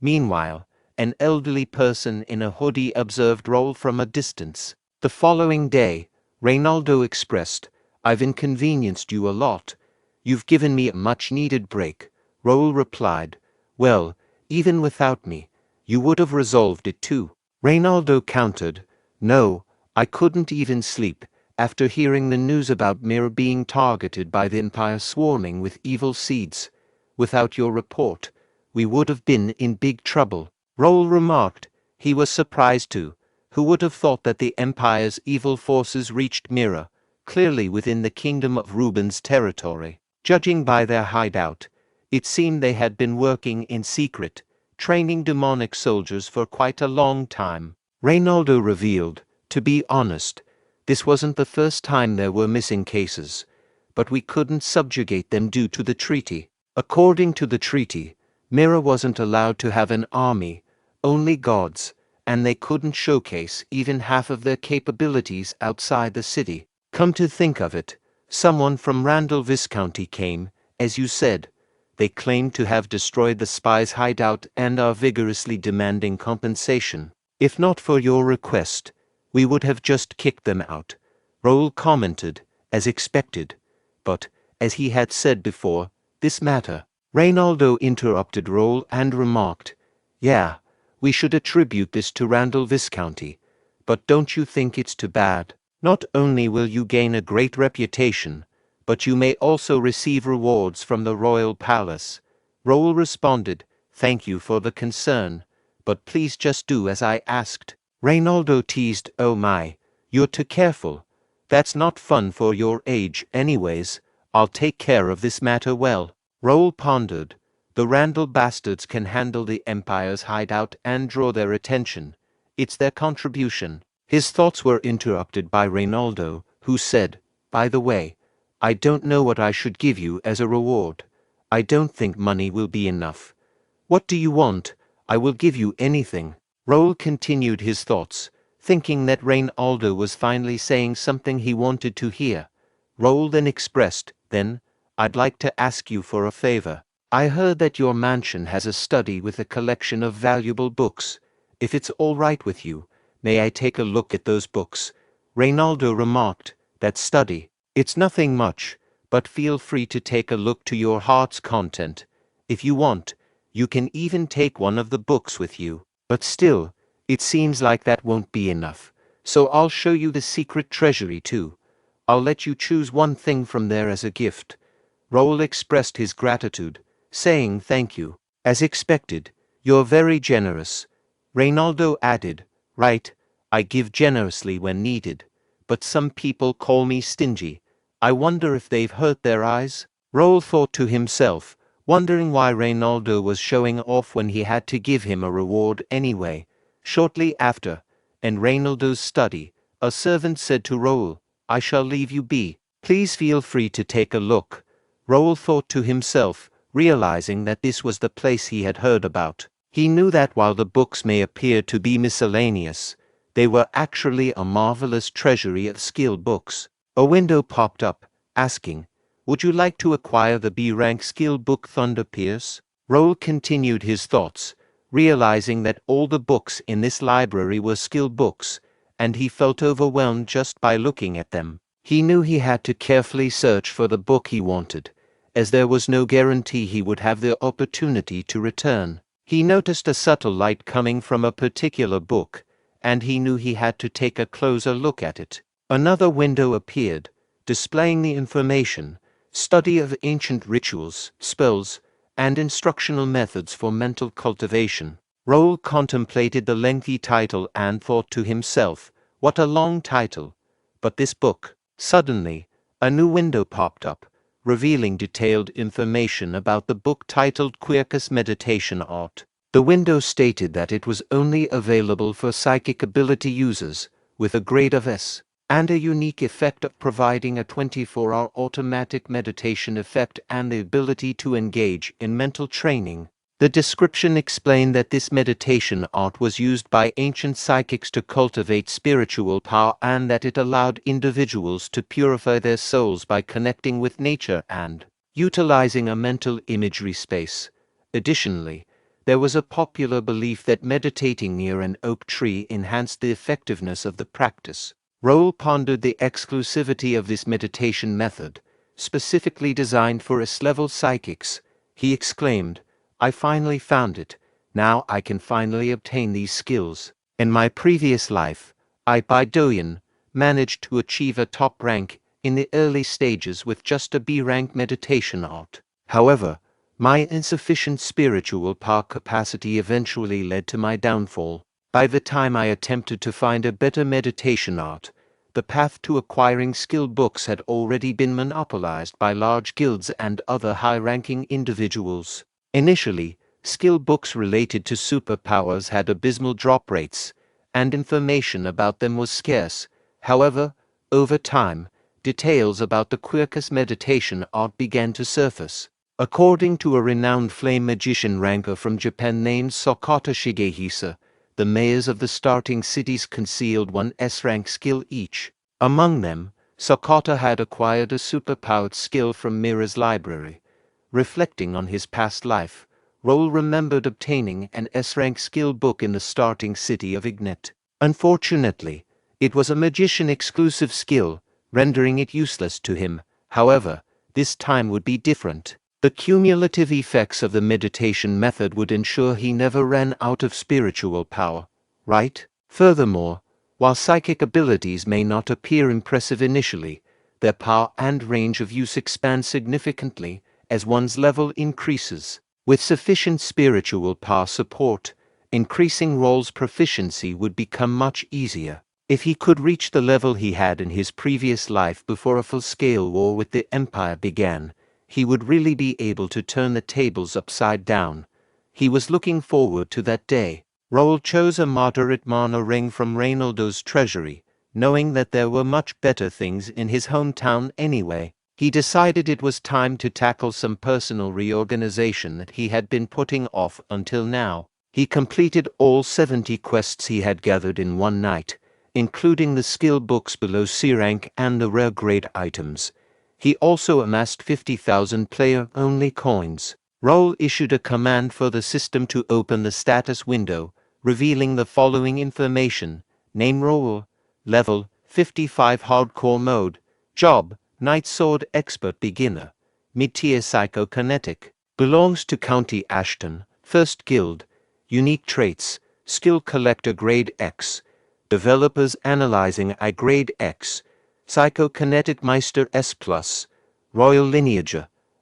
Meanwhile, an elderly person in a hoodie observed Raul from a distance. The following day, Reynaldo expressed, I've inconvenienced you a lot. You've given me a much-needed break. Raul replied, well, even without me, you would have resolved it too. Reynaldo countered, no, I couldn't even sleep. After hearing the news about Mira being targeted by the Empire swarming with evil seeds. Without your report, we would have been in big trouble. Raul remarked, he was surprised too. Who would have thought that the Empire's evil forces reached Mira, clearly within the kingdom of Ruben's territory. Judging by their hideout, it seemed they had been working in secret, training demonic soldiers for quite a long time. Reynaldo revealed, to be honest, this wasn't the first time there were missing cases, but we couldn't subjugate them due to the treaty. According to the treaty, Mira wasn't allowed to have an army, only gods, and they couldn't showcase even half of their capabilities outside the city. Come to think of it, someone from Randall Viscounty came, as you said, They claim to have destroyed the spy's hideout and are vigorously demanding compensation. If not for your request, we would have just kicked them out, Raul commented, as expected. But, as he had said before, this matter. Reynaldo interrupted Raul and remarked, "Yeah, we should attribute this to Randall Viscounty. But don't you think it's too bad? Not only will you gain a great reputation, but you may also receive rewards from the royal palace." Raul responded, "Thank you for the concern, but please just do as I asked." Reynaldo teased, "Oh my, you're too careful. That's not fun for your age anyways. I'll take care of this matter well." Raul pondered. The Randall bastards can handle the Empire's hideout and draw their attention. It's their contribution. His thoughts were interrupted by Reynaldo, who said, "By the way, I don't know what I should give you as a reward. I don't think money will be enough. What do you want? I will give you anything." Raul continued his thoughts, thinking that Reynaldo was finally saying something he wanted to hear. Raul then expressed, "Then, I'd like to ask you for a favor. I heard that your mansion has a study with a collection of valuable books. If it's all right with you, may I take a look at those books?" Reynaldo remarked, "That study, it's nothing much, but feel free to take a look to your heart's content. If you want, you can even take one of the books with you. But still, it seems like that won't be enough. So I'll show you the secret treasury too. I'll let you choose one thing from there as a gift." Raul expressed his gratitude, saying thank you. "As expected, you're very generous." Reynaldo added, "Right, I give generously when needed. But some people call me stingy. I wonder if they've hurt their eyes?" Raul thought to himself, wondering why Reynaldo was showing off when he had to give him a reward anyway. Shortly after, in Reynaldo's study, a servant said to Raul, "I shall leave you be. Please feel free to take a look." Raul thought to himself, realizing that this was the place he had heard about. He knew that while the books may appear to be miscellaneous, they were actually a marvelous treasury of skill books. A window popped up, asking, "Would you like to acquire the B-rank skill book Thunder Pierce?" Raul continued his thoughts, realizing that all the books in this library were skill books, and he felt overwhelmed just by looking at them. He knew he had to carefully search for the book he wanted, as there was no guarantee he would have the opportunity to return. He noticed a subtle light coming from a particular book, and he knew he had to take a closer look at it. Another window appeared, displaying the information, study of ancient rituals, spells, and instructional methods for mental cultivation. Raul contemplated the lengthy title and thought to himself, "What a long title! But this book." Suddenly, a new window popped up, revealing detailed information about the book titled Quercus Meditation Art. The window stated that it was only available for psychic ability users, with a grade of S, and a unique effect of providing a 24-hour automatic meditation effect and the ability to engage in mental training. The description explained that this meditation art was used by ancient psychics to cultivate spiritual power and that it allowed individuals to purify their souls by connecting with nature and utilizing a mental imagery space. Additionally, there was a popular belief that meditating near an oak tree enhanced the effectiveness of the practice. Raul pondered the exclusivity of this meditation method, specifically designed for S-level psychics. He exclaimed, "I finally found it. Now I can finally obtain these skills. In my previous life, Bae DoHyun managed to achieve a top rank in the early stages with just a B-rank meditation art. However, my insufficient spiritual power capacity eventually led to my downfall. By the time I attempted to find a better meditation art, the path to acquiring skill books had already been monopolized by large guilds and other high-ranking individuals. Initially, skill books related to superpowers had abysmal drop rates, and information about them was scarce. However, over time, details about the Quercus meditation art began to surface. According to a renowned flame magician ranker from Japan named Sakata Shigehisa, the mayors of the starting cities concealed one S-rank skill each. Among them, Sakata had acquired a superpowered skill from Mira's library. Reflecting on his past life, Raul remembered obtaining an S-rank skill book in the starting city of Ignet. Unfortunately, it was a magician-exclusive skill, rendering it useless to him. However, this time would be different. The cumulative effects of the meditation method would ensure he never ran out of spiritual power, right? Furthermore, while psychic abilities may not appear impressive initially, their power and range of use expand significantly as one's level increases. With sufficient spiritual power support, increasing Raul's proficiency would become much easier. If he could reach the level he had in his previous life before a full-scale war with the Empire began, he would really be able to turn the tables upside down. He was looking forward to that day. Raul chose a moderate mana ring from Reynoldo's treasury, knowing that there were much better things in his hometown anyway. He decided it was time to tackle some personal reorganization that he had been putting off until now. He completed all 70 quests he had gathered in one night, including the skill books below C rank and the rare grade items. He also amassed 50,000 player-only coins. Raul issued a command for the system to open the status window, revealing the following information: name Raul, level 55 hardcore mode, job Night Sword Expert Beginner, mid-tier psychokinetic, belongs to County Ashton, first guild, unique traits, skill collector grade X, developers analyzing I grade X, psychokinetic Meister S+, royal lineage,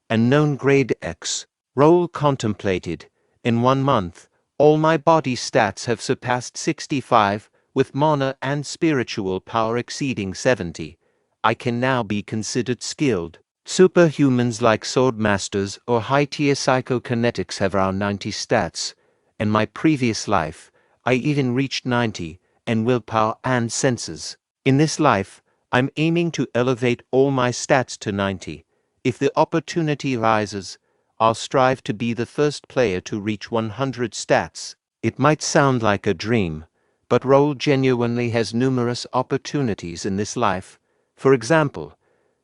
and known grade X. Raul contemplated, in 1 month, all my body stats have surpassed 65, with mana and spiritual power exceeding 70. I can now be considered skilled. Superhumans like swordmasters or high-tier psychokinetics have around 90 stats. In my previous life, I even reached 90, and willpower and senses. In this life, I'm aiming to elevate all my stats to 90. If the opportunity rises, I'll strive to be the first player to reach 100 stats. It might sound like a dream, but Raul genuinely has numerous opportunities in this life. For example,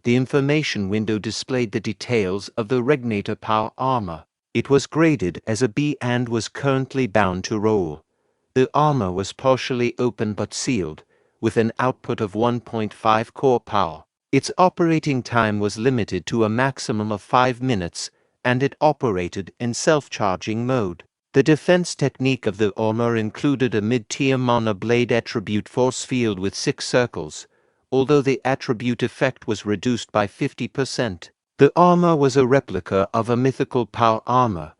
the information window displayed the details of the Regnator Power Armor. It was graded as a B and was currently bound to Raul. The armor was partially open but sealed, with an output of 1.5 core power. Its operating time was limited to a maximum of 5 minutes, and it operated in self-charging mode. The defense technique of the armor included a mid-tier mana blade attribute force field with 6 circles, although the attribute effect was reduced by 50%. The armor was a replica of a mythical power armor,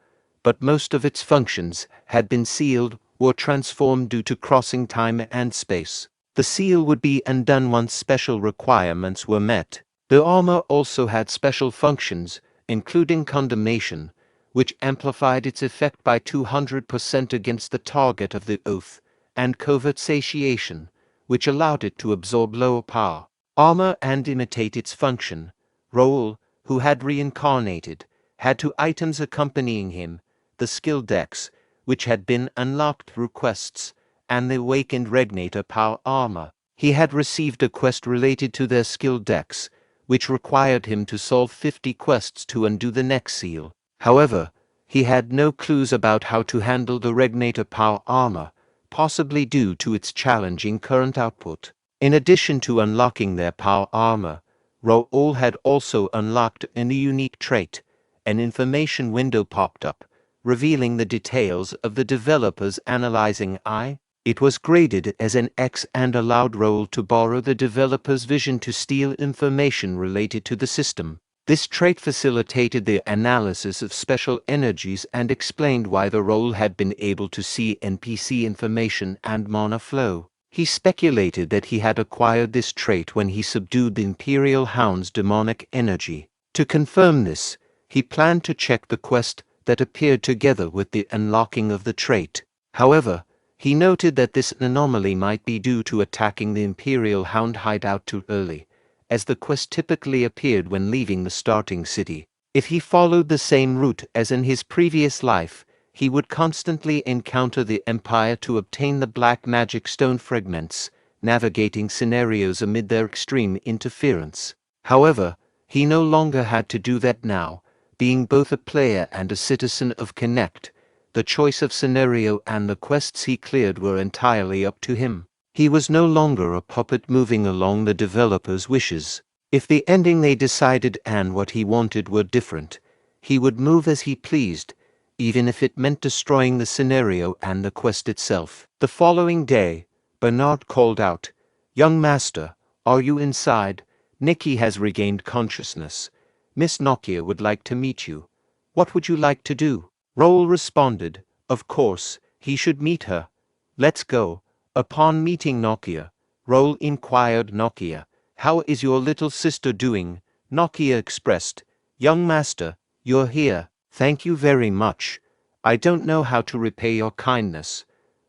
but most of its functions had been sealed or transformed due to crossing time and space. The seal would be undone once special requirements were met. The armor also had special functions, including condemnation, which amplified its effect by 200% against the target of the oath, and covert satiation, which allowed it to absorb lower power armor and imitate its function. Raul, who had reincarnated, had 2 items accompanying him: the skill decks, which had been unlocked through quests, and the awakened Regnator Power Armor. He had received a quest related to their skill decks, which required him to solve 50 quests to undo the next seal. However, he had no clues about how to handle the Regnator Power Armor, possibly due to its challenging current output. In addition to unlocking their power armor, Raul had also unlocked a unique trait. An information window popped up, revealing the details of the developer's analyzing eye. It was graded as an X and allowed Raul to borrow the developer's vision to steal information related to the system. This trait facilitated the analysis of special energies and explained why the Raul had been able to see NPC information and mana flow. He speculated that he had acquired this trait when he subdued the Imperial Hound's demonic energy. To confirm this, he planned to check the quest that appeared together with the unlocking of the trait. However, he noted that this anomaly might be due to attacking the Imperial Hound hideout too early, as the quest typically appeared when leaving the starting city. If he followed the same route as in his previous life, he would constantly encounter the Empire to obtain the black magic stone fragments, navigating scenarios amid their extreme interference. However, he no longer had to do that now. being both a player and a citizen of Connect. The choice of scenario and the quests he cleared were entirely up to him. He was no longer a puppet moving along the developer's wishes. If the ending they decided and what he wanted were different, he would move as he pleased, even if it meant destroying the scenario and the quest itself. The following day, Bernard called out, "Young master, are you inside? Nikki has regained consciousness. Miss Nokia would like to meet you. What would you like to do?" Raul responded, "Of course, he should meet her. Let's go." Upon meeting Nokia, Raul inquired Nokia, "How is your little sister doing?" Nokia expressed, "Young master, you're here. Thank you very much. I don't know how to repay your kindness."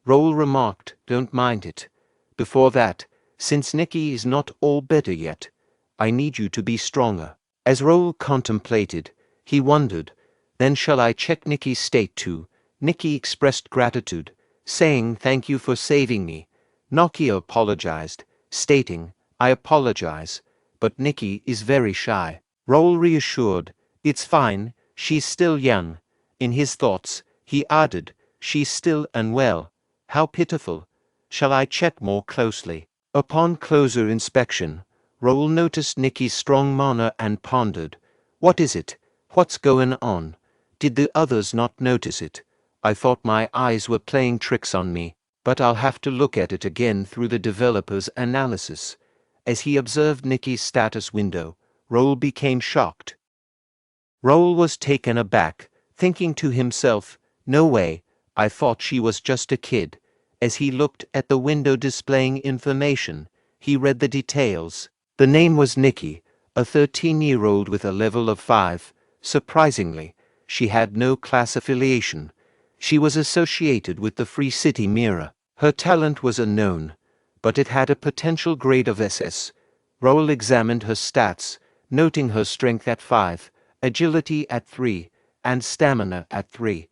Raul remarked, "Don't mind it. Before that, since Nikki is not all better yet, I need you to be stronger." As Raul contemplated, he wondered, "Then shall I check Nikki's state too?" Nikki expressed gratitude, saying, "Thank you for saving me." Nokia apologized, stating, "I apologize, but Nikki is very shy." Raul reassured, "It's fine, she's still young." In his thoughts, he added, "She's still unwell. How pitiful. Shall I check more closely?" Upon closer inspection, Raul noticed Nikki's strong mana and pondered, "What is it? What's going on? Did the others not notice it? I thought my eyes were playing tricks on me, but I'll have to look at it again through the developer's analysis." As he observed Nikki's status window, Raul became shocked. Raul was taken aback, thinking to himself, "No way, I thought she was just a kid." As he looked at the window displaying information, he read the details. The name was Nikki, a 13-year-old with a level of 5. Surprisingly, she had no class affiliation. She was associated with the Free City Mirror. Her talent was unknown, but it had a potential grade of SS. Raul examined her stats, noting her strength at 5, agility at 3, and stamina at 3.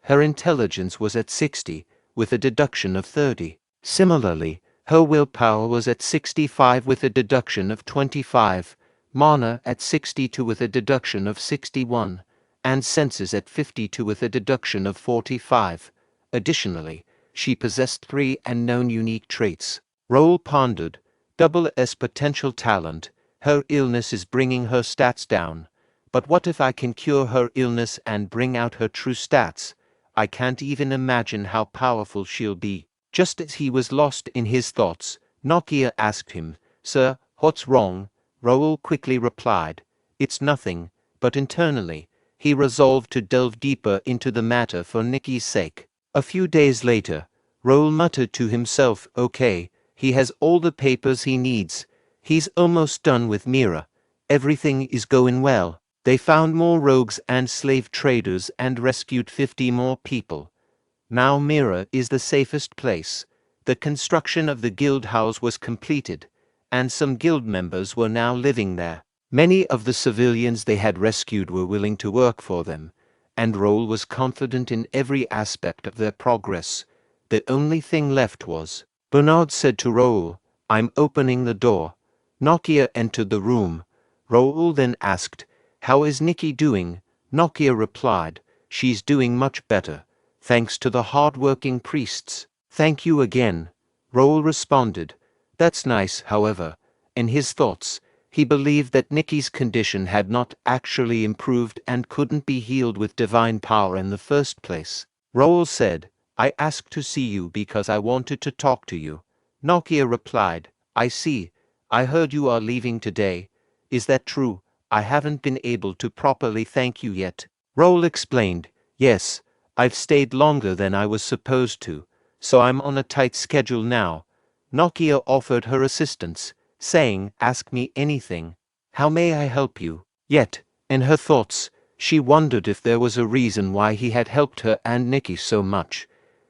Her intelligence was at 60, with a deduction of 30. Similarly, her willpower was at 65 with a deduction of 25, mana at 62 with a deduction of 61, and senses at 52 with a deduction of 45. Additionally, she possessed 3 unknown unique traits. Raul pondered, double S potential talent, her illness is bringing her stats down. But what if I can cure her illness and bring out her true stats? I can't even imagine how powerful she'll be. Just as he was lost in his thoughts, Nokia asked him, "Sir, what's wrong?" Raul quickly replied, "It's nothing," but internally, he resolved to delve deeper into the matter for Nikki's sake. A few days later, Raul muttered to himself, "Okay, he has all the papers he needs. He's almost done with Mira. Everything is going well." They found more rogues and slave traders and rescued 50 more people. Now Mira is the safest place. The construction of the guild house was completed, and some guild members were now living there. Many of the civilians they had rescued were willing to work for them, and Raul was confident in every aspect of their progress. The only thing left was... Bernard said to Raul, "I'm opening the door." Nokia entered the room. Raul then asked, "How is Nikki doing?" Nokia replied, "She's doing much better, thanks to the hard-working priests." "Thank you again," Raul responded. "That's nice, however." In his thoughts, he believed that Nikki's condition had not actually improved and couldn't be healed with divine power in the first place. Raul said, "I asked to see you because I wanted to talk to you." Nokia replied, "I see. I heard you are leaving today. Is that true? I haven't been able to properly thank you yet." Raul explained, "Yes, I've stayed longer than I was supposed to, so I'm on a tight schedule now." Nokia offered her assistance, saying, "Ask me anything. How may I help you?" Yet, in her thoughts, she wondered if there was a reason why he had helped her and Nikki so much.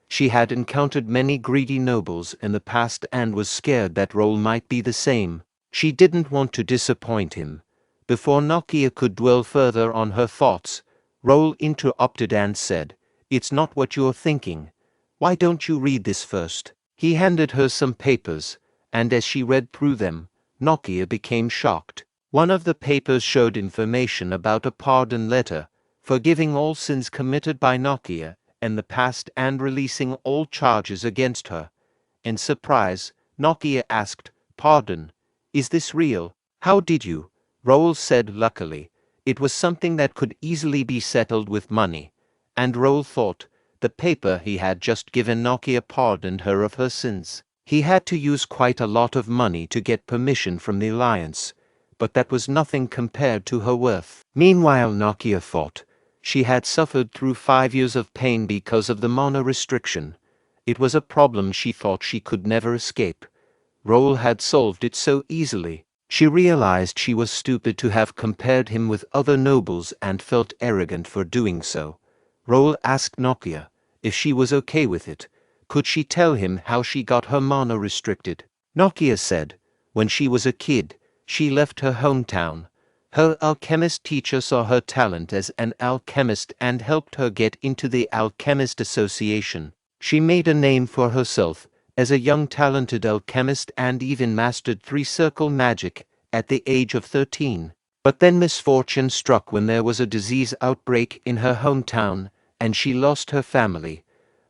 She had encountered many greedy nobles in the past and was scared that Raul might be the same. She didn't want to disappoint him. Before Nokia could dwell further on her thoughts, Raul interrupted and said, "It's not what you're thinking. Why don't you read this first?" He handed her some papers, and as she read through them, Nokia became shocked. One of the papers showed information about a pardon letter forgiving all sins committed by Nokia in the past and releasing all charges against her. In surprise, Nokia asked, "Pardon, is this real? How did you?" Raul said, "Luckily, it was something that could easily be settled with money." And Raul thought, the paper he had just given Nokia pardoned her of her sins. He had to use quite a lot of money to get permission from the Alliance, but that was nothing compared to her worth. Meanwhile, Nokia thought, she had suffered through 5 years of pain because of the mana restriction. It was a problem she thought she could never escape. Raul had solved it so easily. She realized she was stupid to have compared him with other nobles and felt arrogant for doing so. Raul asked Nokia if she was okay with it. Could she tell him how she got her mana restricted? Nokia said, when she was a kid, she left her hometown. Her alchemist teacher saw her talent as an alchemist and helped her get into the Alchemist Association. She made a name for herself as a young talented alchemist and even mastered three-circle magic at the age of 13. But then misfortune struck when there was a disease outbreak in her hometown, and she lost her family.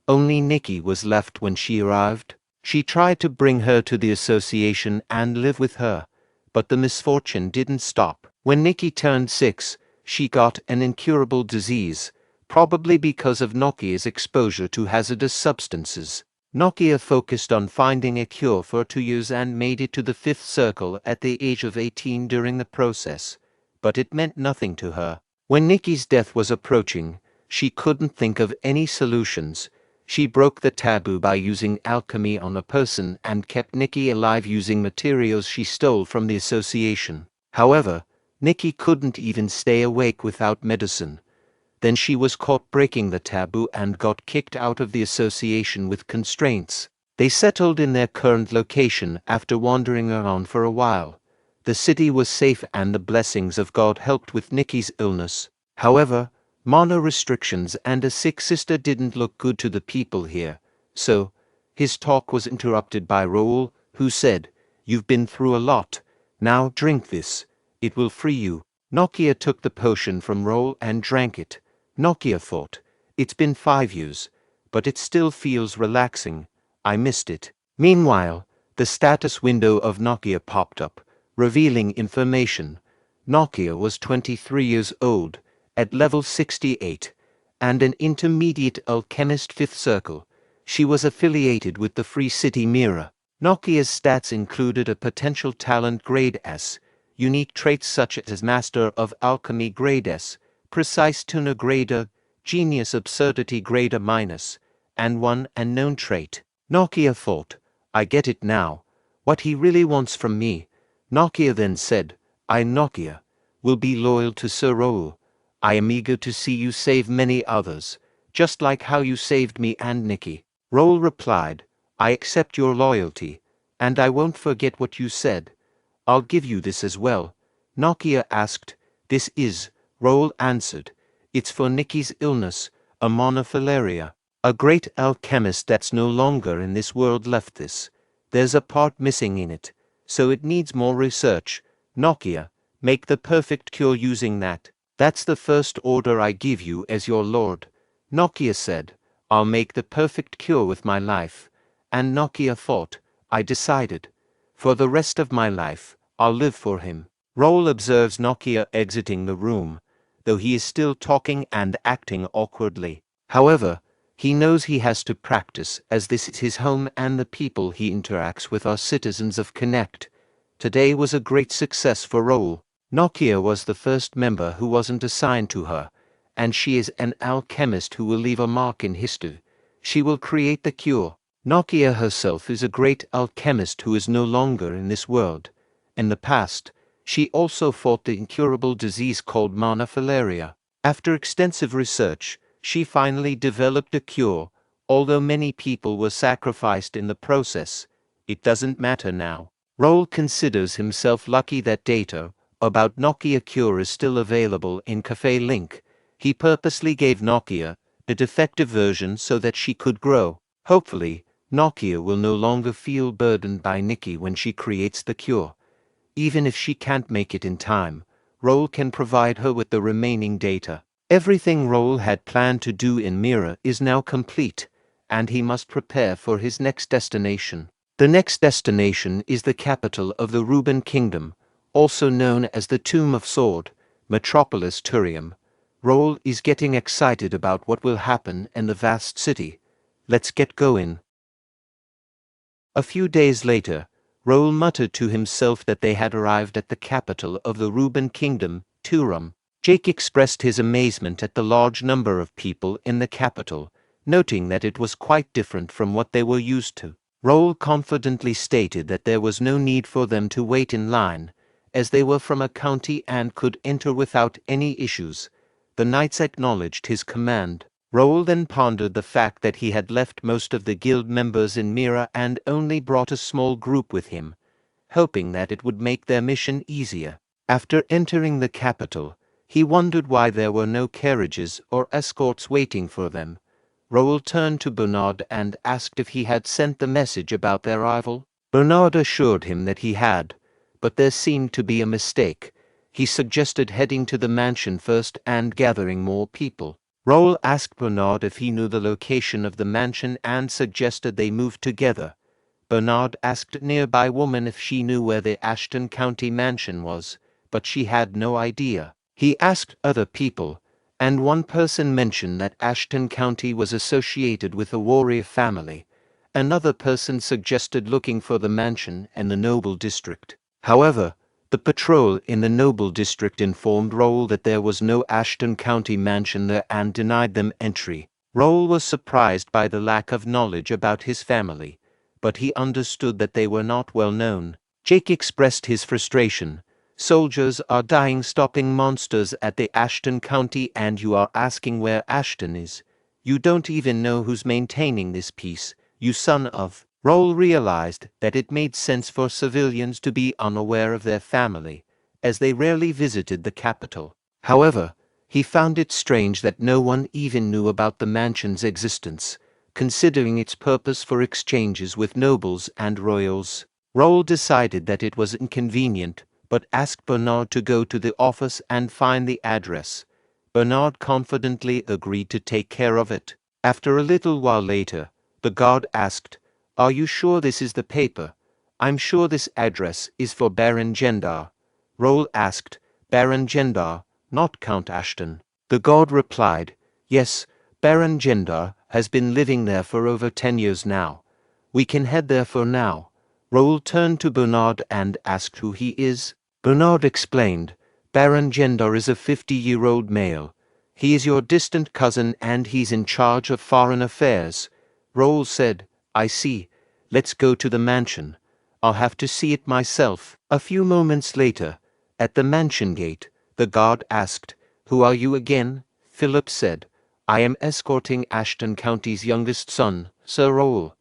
Only Nikki was left when she arrived. She tried to bring her to the association and live with her, but the misfortune didn't stop. When Nikki turned 6, she got an incurable disease, probably because of Nokia's exposure to hazardous substances. Nokia focused on finding a cure for 2 years and made it to the 5th circle at the age of 18 during the process, but it meant nothing to her. When Nikki's death was approaching, she couldn't think of any solutions. She broke the taboo by using alchemy on a person and kept Nikki alive using materials she stole from the association. However, Nikki couldn't even stay awake without medicine. Then she was caught breaking the taboo and got kicked out of the association with constraints. They settled in their current location after wandering around for a while. The city was safe and the blessings of God helped with Nikki's illness. However, mana restrictions and a sick sister didn't look good to the people here, so his talk was interrupted by Raul, who said, "You've been through a lot. Now drink this. It will free you." Nokia took the potion from Raul and drank it. Nokia thought, it's been 5 years, but it still feels relaxing. I missed it. Meanwhile, the status window of Nokia popped up, revealing information. Nokia was 23 years old, at level 68, and an intermediate alchemist 5th circle. She was affiliated with the Free City Mirror. Nokia's stats included a potential talent grade S, unique traits such as Master of Alchemy grade S, Precise Tuner grade A, Genius Absurdity grade A-, and one unknown trait. Nokia thought, I get it now, what he really wants from me. Nokia then said, I, Nokia, will be loyal to Sir Raul. I am eager to see you save many others, just like how you saved me and Nikki. Raul replied, I accept your loyalty, and I won't forget what you said. I'll give you this as well. Nokia asked, this is, Raul answered, it's for Nikki's illness, a monofalaria. A great alchemist that's no longer in this world left this. There's a part missing in it, so it needs more research. Nokia, make the perfect cure using that. That's the first order I give you as your lord. Nokia said, I'll make the perfect cure with my life. And Nokia thought, I decided. For the rest of my life, I'll live for him. Raul observes Nokia exiting the room, though he is still talking and acting awkwardly. However, he knows he has to practice as this is his home and the people he interacts with are citizens of Connect. Today was a great success for Raul. Nokia was the first member who wasn't assigned to her, and she is an alchemist who will leave a mark in history. She will create the cure. Nokia herself is a great alchemist who is no longer in this world. In the past, she also fought the incurable disease called monofalaria. After extensive research, she finally developed a cure, although many people were sacrificed in the process. It doesn't matter now. Raul considers himself lucky that data about Nokia cure is still available in Cafe Link. He purposely gave Nokia a defective version so that she could grow. Hopefully, Nokia will no longer feel burdened by Nikki when she creates the cure. Even if she can't make it in time, Raul can provide her with the remaining data. Everything Raul had planned to do in Mira is now complete, and he must prepare for his next destination. The next destination is the capital of the Ruben Kingdom, also known as the Tomb of Sword, Metropolis Turium. Raul is getting excited about what will happen in the vast city. Let's get going. A few days later, Raul muttered to himself that they had arrived at the capital of the Ruben Kingdom, Turum. Jake expressed his amazement at the large number of people in the capital, noting that it was quite different from what they were used to. Raul confidently stated that there was no need for them to wait in line, as they were from a county and could enter without any issues. The knights acknowledged his command. Raul then pondered the fact that he had left most of the guild members in Mira and only brought a small group with him, hoping that it would make their mission easier. After entering the capital, he wondered why there were no carriages or escorts waiting for them. Raul turned to Bernard and asked if he had sent the message about their arrival. Bernard assured him that he had, but there seemed to be a mistake. He suggested heading to the mansion first and gathering more people. Raul asked Bernard if he knew the location of the mansion and suggested they move together. Bernard asked a nearby woman if she knew where the Ashton County mansion was, but she had no idea. He asked other people, and one person mentioned that Ashton County was associated with a warrior family. Another person suggested looking for the mansion in the Noble District. However, the patrol in the Noble District informed Raul that there was no Ashton County mansion there and denied them entry. Raul was surprised by the lack of knowledge about his family, but he understood that they were not well known. Jake expressed his frustration. Soldiers are dying stopping monsters at the Ashton County and you are asking where Ashton is. You don't even know who's maintaining this peace, you son of... Raul realized that it made sense for civilians to be unaware of their family, as they rarely visited the capital. However, he found it strange that no one even knew about the mansion's existence, considering its purpose for exchanges with nobles and royals. Raul decided that it was inconvenient, but asked Bernard to go to the office and find the address. Bernard confidently agreed to take care of it. After a little while later, the guard asked, "Are you sure this is the paper? I'm sure this address is for Baron Gendar." Raul asked, "Baron Gendar, not Count Ashton?" The guard replied, "Yes, Baron Gendar has been living there for over 10 years now. We can head there for now." Raul turned to Bernard and asked who he is. Bernard explained, "Baron Gendar is a 50-year-old male. He is your distant cousin and he's in charge of foreign affairs." Raul said, "I see. Let's go to the mansion. I'll have to see it myself." A few moments later, at the mansion gate, the guard asked, "Who are you again?" Philip said, "I am escorting Ashton County's youngest son, Sir Raul."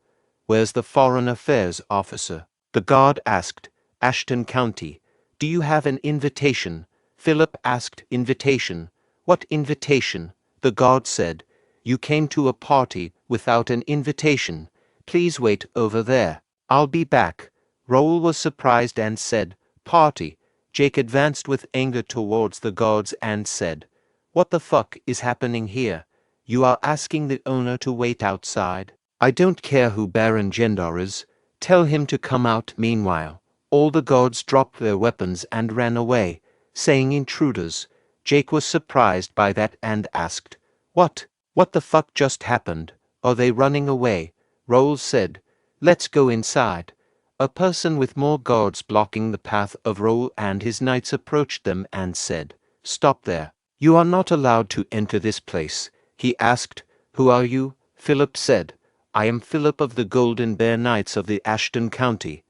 "Where's the foreign affairs officer?" The guard asked, "Ashton County. Do you have an invitation?" Philip asked, "Invitation? What invitation?" The guard said, "You came to a party without an invitation. Please wait over there. I'll be back." Raul was surprised and said, "Party?" Jake advanced with anger towards the guards and said, "What the fuck is happening here? You are asking the owner to wait outside?" "I don't care who Baron Gendar is. Tell him to come out." Meanwhile, all the guards dropped their weapons and ran away, saying intruders. Jake was surprised by that and asked, What the fuck just happened? Are they running away?" Raul said, "Let's go inside." A person with more guards blocking the path of Raul and his knights approached them and said, "Stop there. You are not allowed to enter this place." He asked, "Who are you?" Philip said, "I am Philip of the Golden Bear Knights of the Ashton County."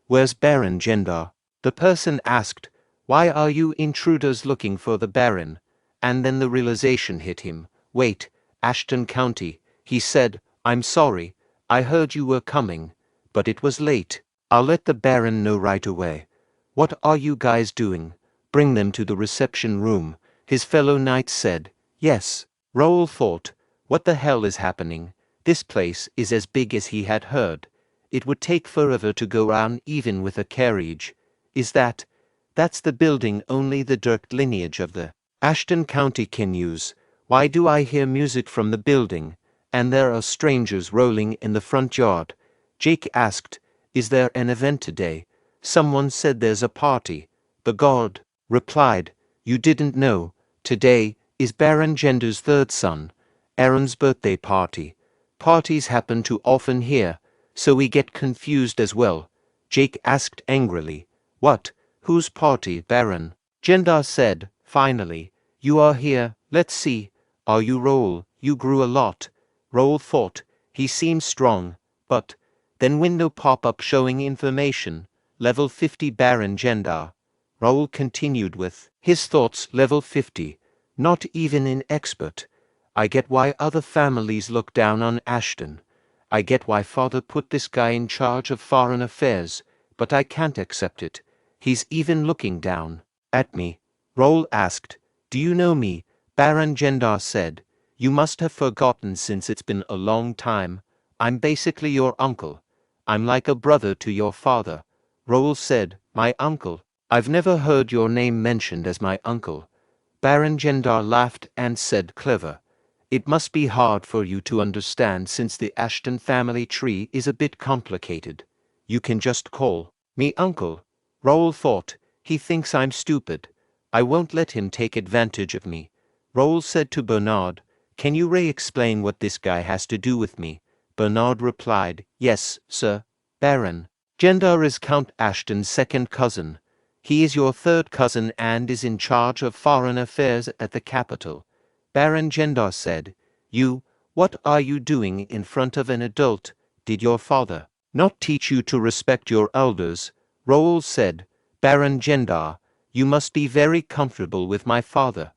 "Where's Baron Gendar?" The person asked, "Why are you intruders looking for the Baron?" And then the realization hit him. "Wait, Ashton County." He said, "I'm sorry, I heard you were coming, but it was late. I'll let the Baron know right away." "What are you guys doing?" "Bring them to the reception room." His fellow knight said, "Yes." Raul thought, what the hell is happening? This place is as big as he had heard. It would take forever to go around even with a carriage. That's the building only the direct lineage of the Ashton County can use. Why do I hear music from the building, and there are strangers rolling in the front yard? Jake asked, is there an event today? Someone said there's a party. The god replied, you didn't know. Today is Baron Gender's third son, Aaron's birthday party. Parties happen too often here, so we get confused as well. Jake asked angrily, what? Whose party, Baron? Gendar said, finally, you are here, let's see. Are you Raul? You grew a lot. Raul thought, he seems strong, but then window pop-up showing information, level 50 Baron Gendar. Raul continued with his thoughts, level 50, not even an expert. I get why other families look down on Ashton. I get why father put this guy in charge of foreign affairs, but I can't accept it. He's even looking down at me. Raul asked, do you know me? Baron Gendar said, you must have forgotten since it's been a long time. I'm basically your uncle. I'm like a brother to your father. Raul said, my uncle? I've never heard your name mentioned as my uncle. Baron Gendar laughed and said, clever. It must be hard for you to understand since the Ashton family tree is a bit complicated. You can just call me uncle. Raul thought, he thinks I'm stupid. I won't let him take advantage of me. Raul said to Bernard, can you re-explain what this guy has to do with me? Bernard replied, yes, sir. Baron Gendar is Count Ashton's second cousin. He is your third cousin and is in charge of foreign affairs at the capital. Baron Gendar said, what are you doing in front of an adult? Did your father not teach you to respect your elders? Raul said, Baron Gendar, you must be very comfortable with my father.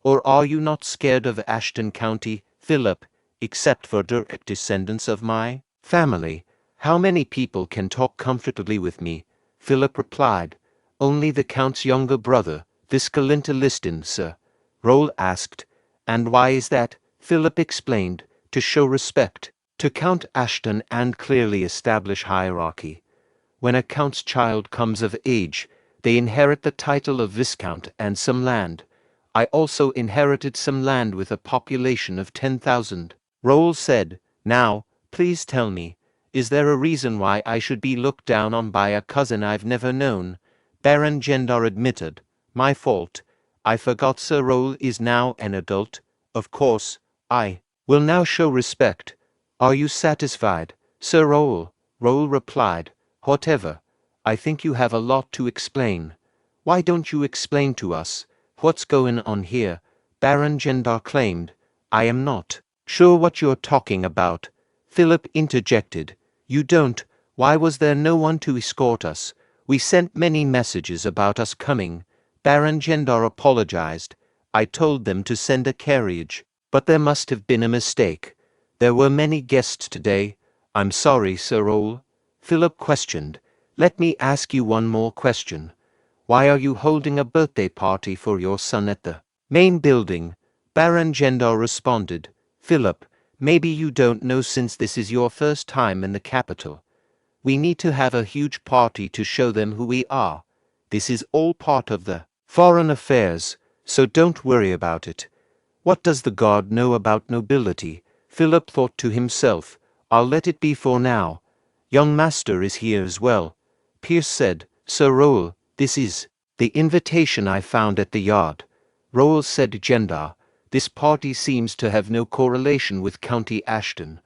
Or are you not scared of Ashton County, Philip, except for direct descendants of my family? How many people can talk comfortably with me? Philip replied, only the Count's younger brother, Viscalinta Liston, sir. Raul asked, and why is that? Philip explained, to show respect to Count Ashton and clearly establish hierarchy. When a Count's child comes of age, they inherit the title of Viscount and some land. I also inherited some land with a population of 10,000. Raul said, now, please tell me, is there a reason why I should be looked down on by a cousin I've never known? Baron Gendar admitted, my fault. I forgot Sir Raul is now an adult. Of course, I will now show respect. Are you satisfied, Sir Raul? Raul replied, whatever. I think you have a lot to explain. Why don't you explain to us what's going on here? Baron Gendar claimed, I am not sure what you're talking about. Philip interjected, you don't? Why was there no one to escort us? We sent many messages about us coming. Baron Gendar apologized. I told them to send a carriage, but there must have been a mistake. There were many guests today. I'm sorry, Sir Raul. Philip questioned, let me ask you one more question. Why are you holding a birthday party for your son at the main building? Baron Gendar responded, Philip, maybe you don't know since this is your first time in the capital. We need to have a huge party to show them who we are. This is all part of the foreign affairs, so don't worry about it. What does the god know about nobility? Philip thought to himself, I'll let it be for now. Young master is here as well. Pierce said, Sir Raul, this is the invitation I found at the yard. Raul said to Gendar, this party seems to have no correlation with County Ashton.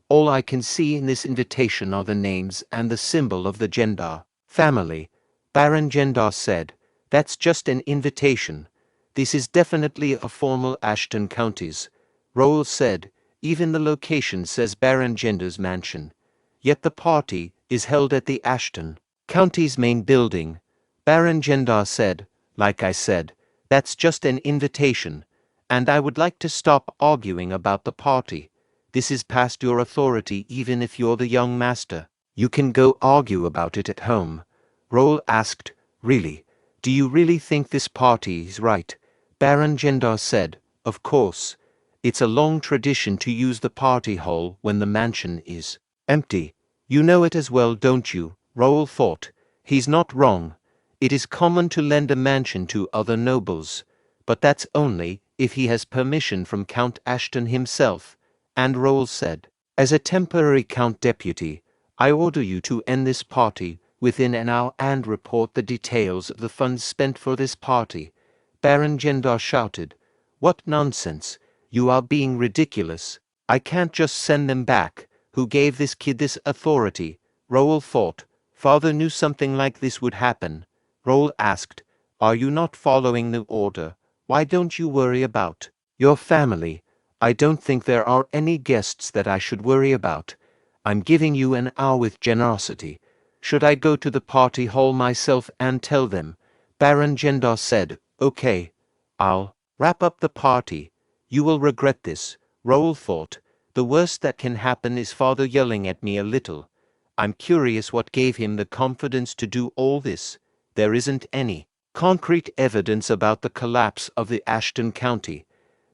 All I can see in this invitation are the names and the symbol of the Gendar family. Baron Gendar said, that's just an invitation. This is definitely a formal Ashton Counties. Raul said, even the location says Baron Gendar's mansion. Yet the party is held at the Ashton County's main building. Baron Gendar said, like I said, that's just an invitation, and I would like to stop arguing about the party. This is past your authority even if you're the young master. You can go argue about it at home. Raul asked, really? Do you really think this party is right? Baron Gendar said, of course. It's a long tradition to use the party hall when the mansion is empty. You know it as well, don't you? Raul thought. He's not wrong. It is common to lend a mansion to other nobles, but that's only if he has permission from Count Ashton himself, and Raul said, "As a temporary Count Deputy, I order you to end this party within an hour and report the details of the funds spent for this party." Baron Gendar shouted, "What nonsense! You are being ridiculous. I can't just send them back. Who gave this kid this authority?" Raul thought, "Father knew something like this would happen." Raul asked, "Are you not following the order? Why don't you worry about your family?" "I don't think there are any guests that I should worry about. I'm giving you an hour with generosity. Should I go to the party hall myself and tell them?" Baron Gendar said, "Okay, I'll wrap up the party. You will regret this." Raul thought, "The worst that can happen is father yelling at me a little. I'm curious what gave him the confidence to do all this. There isn't any concrete evidence about the collapse of the Ashton County.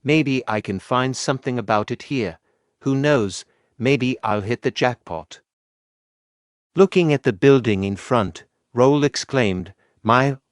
Maybe I can find something about it here. Who knows, maybe I'll hit the jackpot." Looking at the building in front, Raul exclaimed,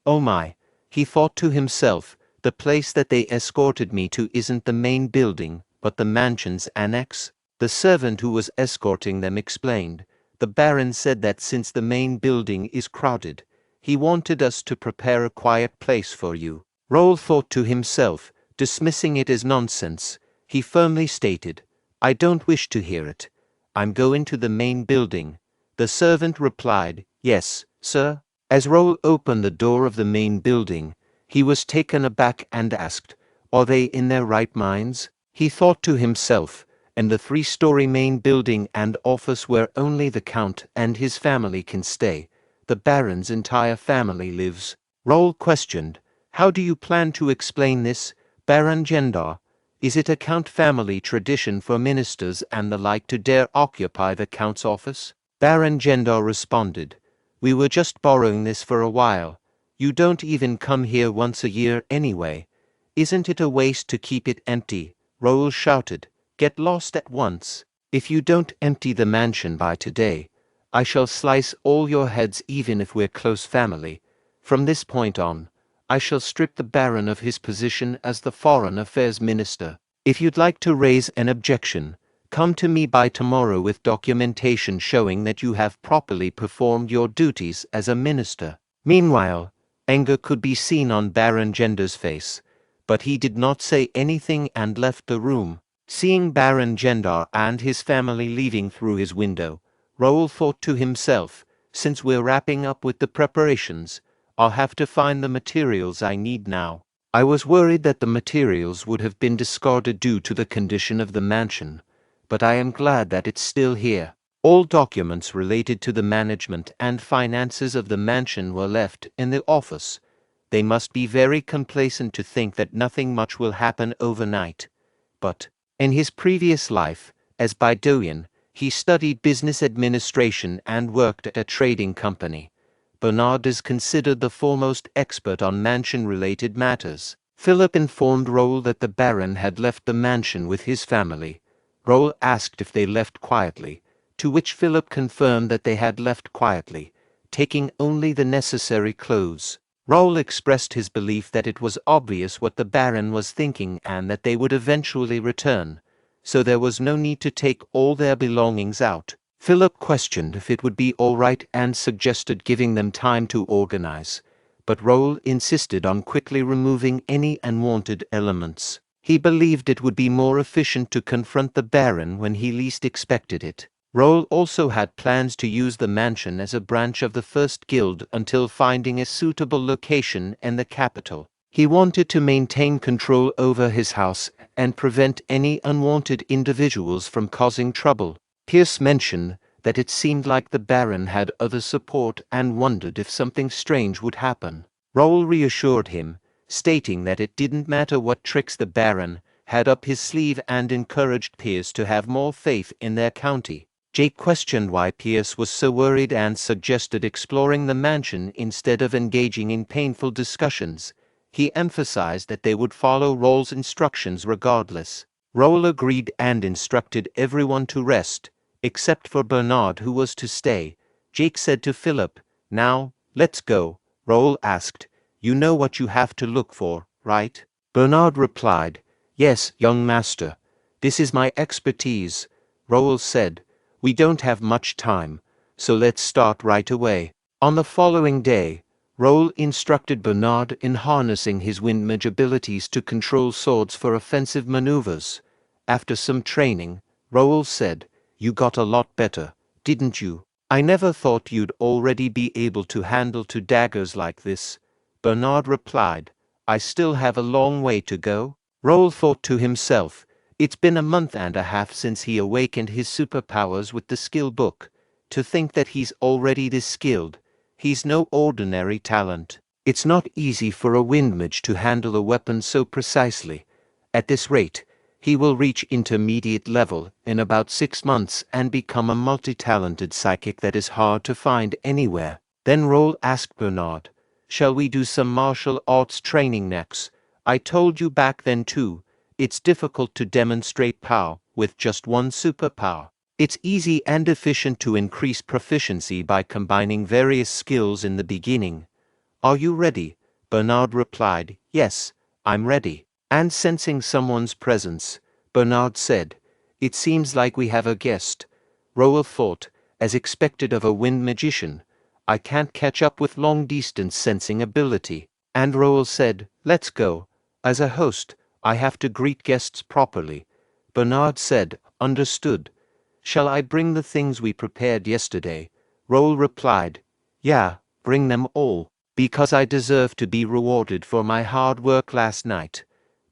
Oh my," he thought to himself, "the place that they escorted me to isn't the main building, but the mansion's annex." The servant who was escorting them explained, "The Baron said that since the main building is crowded, he wanted us to prepare a quiet place for you." Raul thought to himself, dismissing it as nonsense. He firmly stated, "I don't wish to hear it. I'm going to the main building." The servant replied, "Yes, sir." As Raul opened the door of the main building, he was taken aback and asked, "Are they in their right minds?" He thought to himself, "And the 3-story main building and office where only the Count and his family can stay. The Baron's entire family lives." Raul questioned, "How do you plan to explain this, Baron Gendar? Is it a Count family tradition for ministers and the like to dare occupy the Count's office?" Baron Gendar responded, "We were just borrowing this for a while. You don't even come here once a year anyway. Isn't it a waste to keep it empty?" Raul shouted, "Get lost at once. If you don't empty the mansion by today, I shall slice all your heads even if we're close family. From this point on, I shall strip the Baron of his position as the Foreign Affairs Minister. If you'd like to raise an objection, come to me by tomorrow with documentation showing that you have properly performed your duties as a minister." Meanwhile, anger could be seen on Baron Gendar's face, but he did not say anything and left the room. Seeing Baron Gendar and his family leaving through his window, Raul thought to himself, "Since we're wrapping up with the preparations, I'll have to find the materials I need now. I was worried that the materials would have been discarded due to the condition of the mansion, but I am glad that it's still here." All documents related to the management and finances of the mansion were left in the office. They must be very complacent to think that nothing much will happen overnight. But, in his previous life, as Bae DoHyun, he studied business administration and worked at a trading company. Bernard is considered the foremost expert on mansion-related matters. Philip informed Raul that the Baron had left the mansion with his family. Raul asked if they left quietly, to which Philip confirmed that they had left quietly, taking only the necessary clothes. Raul expressed his belief that it was obvious what the Baron was thinking and that they would eventually return, so there was no need to take all their belongings out. Philip questioned if it would be all right and suggested giving them time to organize, but Raul insisted on quickly removing any unwanted elements. He believed it would be more efficient to confront the Baron when he least expected it. Raul also had plans to use the mansion as a branch of the First Guild until finding a suitable location in the capital. He wanted to maintain control over his house and prevent any unwanted individuals from causing trouble. Pierce mentioned that it seemed like the Baron had other support and wondered if something strange would happen. Raul reassured him, stating that it didn't matter what tricks the Baron had up his sleeve and encouraged Pierce to have more faith in their county. Jake questioned why Pierce was so worried and suggested exploring the mansion instead of engaging in painful discussions. He emphasized that they would follow Raul's instructions regardless. Raul agreed and instructed everyone to rest, except for Bernard, who was to stay. Jake said to Philip, "Now, let's go." Raul asked, "You know what you have to look for, right?" Bernard replied, Yes, young master. This is my expertise, Raul said. We don't have much time, so let's start right away. On the following day, Raul instructed Bernard in harnessing his wind mage abilities to control swords for offensive maneuvers. After some training, Raul said, "You got a lot better, didn't you? I never thought you'd already be able to handle two daggers like this." Bernard replied, "I still have a long way to go." Raul thought to himself, it's been a month and a half since he awakened his superpowers with the skill book. To think that he's already this skilled. He's no ordinary talent. It's not easy for a wind mage to handle a weapon so precisely. At this rate, he will reach intermediate level in about 6 months and become a multi-talented psychic that is hard to find anywhere. Then Raul asked Bernard, "Shall we do some martial arts training next? I told you back then too, it's difficult to demonstrate power with just one superpower. It's easy and efficient to increase proficiency by combining various skills in the beginning." "Are you ready?" Bernard replied, "Yes, I'm ready." And sensing someone's presence, Bernard said, "It seems like we have a guest." Raoul thought, as expected of a wind magician, "I can't catch up with long-distance sensing ability." And Raoul said, "Let's go. As a host, I have to greet guests properly." Bernard said, "Understood. Shall I bring the things we prepared yesterday?" Raoul replied, "Yeah, bring them all, because I deserve to be rewarded for my hard work last night."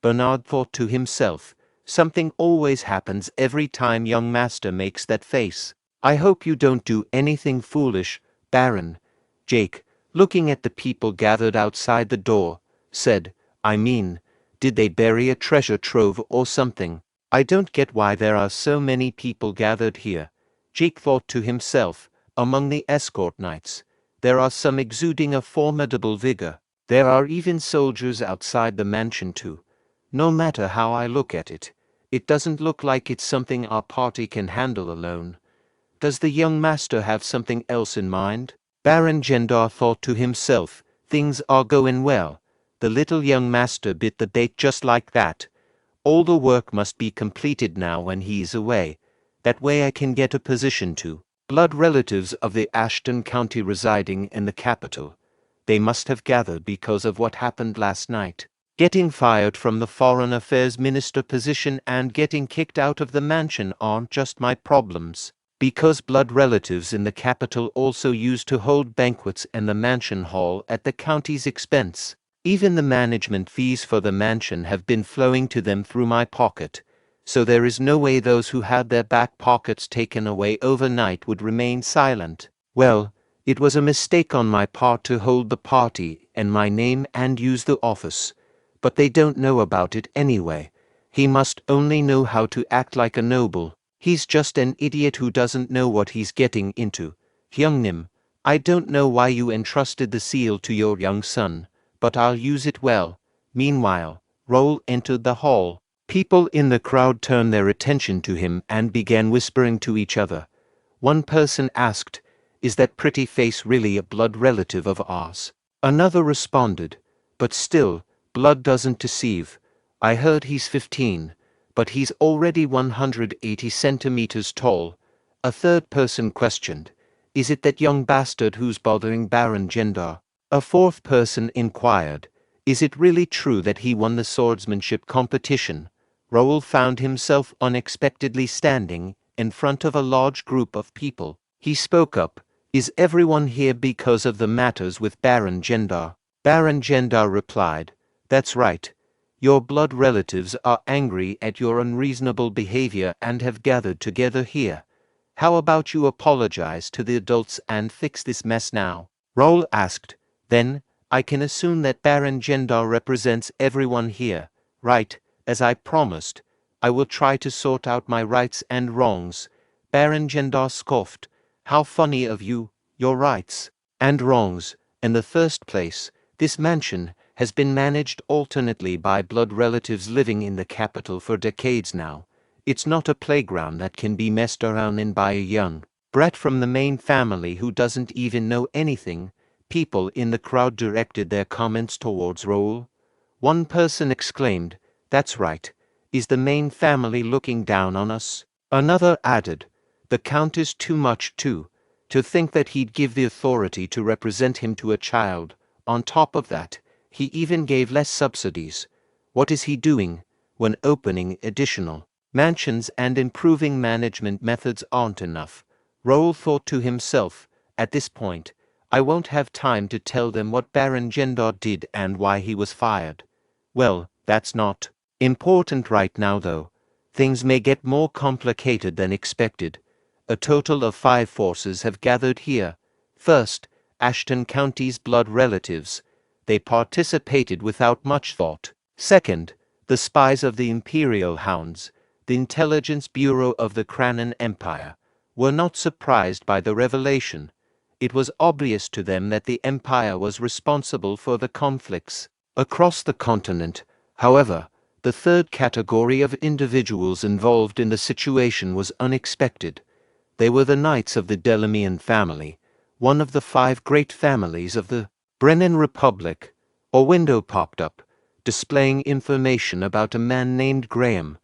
Bernard thought to himself, "Something always happens every time young master makes that face. I hope you don't do anything foolish, Baron." Jake, looking at the people gathered outside the door, said, "I mean, did they bury a treasure trove or something? I don't get why there are so many people gathered here." Jake thought to himself, "Among the escort knights, there are some exuding a formidable vigor. There are even soldiers outside the mansion too. No matter how I look at it, it doesn't look like it's something our party can handle alone. Does the young master have something else in mind?" Baron Gendar thought to himself, "Things are going well. The little young master bit the bait just like that. All the work must be completed now when he's away. That way I can get a position to blood relatives of the Ashton County residing in the capital. They must have gathered because of what happened last night. Getting fired from the Foreign Affairs Minister position and getting kicked out of the mansion aren't just my problems, because blood relatives in the capital also used to hold banquets in the mansion hall at the county's expense. Even the management fees for the mansion have been flowing to them through my pocket, so there is no way those who had their back pockets taken away overnight would remain silent. Well, it was a mistake on my part to hold the party in my name and use the office. But they don't know about it anyway. He must only know how to act like a noble. He's just an idiot who doesn't know what he's getting into. Hyungnim, I don't know why you entrusted the seal to your young son, but I'll use it well." Meanwhile, Raul entered the hall. People in the crowd turned their attention to him and began whispering to each other. One person asked, "Is that pretty face really a blood relative of ours?" Another responded, "But still, blood doesn't deceive. I heard he's 15, but he's already 180 centimeters tall." A third person questioned, "Is it that young bastard who's bothering Baron Gendar?" A fourth person inquired, "Is it really true that he won the swordsmanship competition?" Raoul found himself unexpectedly standing in front of a large group of people. He spoke up, "Is everyone here because of the matters with Baron Gendar?" Baron Gendar replied, "That's right. Your blood relatives are angry at your unreasonable behavior and have gathered together here. How about you apologize to the adults and fix this mess now?" Raoul asked, "Then, I can assume that Baron Gendar represents everyone here, right? As I promised, I will try to sort out my rights and wrongs." Baron Gendar scoffed, "How funny of you, your rights and wrongs. In the first place, this mansion has been managed alternately by blood relatives living in the capital for decades now. It's not a playground that can be messed around in by a young brat from the main family who doesn't even know anything." People in the crowd directed their comments towards Raoul. One person exclaimed, "That's right. Is the main family looking down on us? Another added, the Count is too much too. To think that he'd give the authority to represent him to a child. On top of that, he even gave less subsidies. What is he doing when opening additional mansions and improving management methods aren't enough? Raul thought to himself, at this point, I won't have time to tell them what Baron Gendar did and why he was fired. Well, that's not important right now though. Things may get more complicated than expected. A total of 5 forces have gathered here. First, Ashton County's blood relatives. They participated without much thought. Second, the spies of the Imperial Hounds, the Intelligence Bureau of the Kranan Empire, were not surprised by the revelation. It was obvious to them that the Empire was responsible for the conflicts across the continent. However, the third category of individuals involved in the situation was unexpected. They were the Knights of the Delamian family, one of the 5 great families of the Brennan Republic. A window popped up, displaying information about a man named Graham.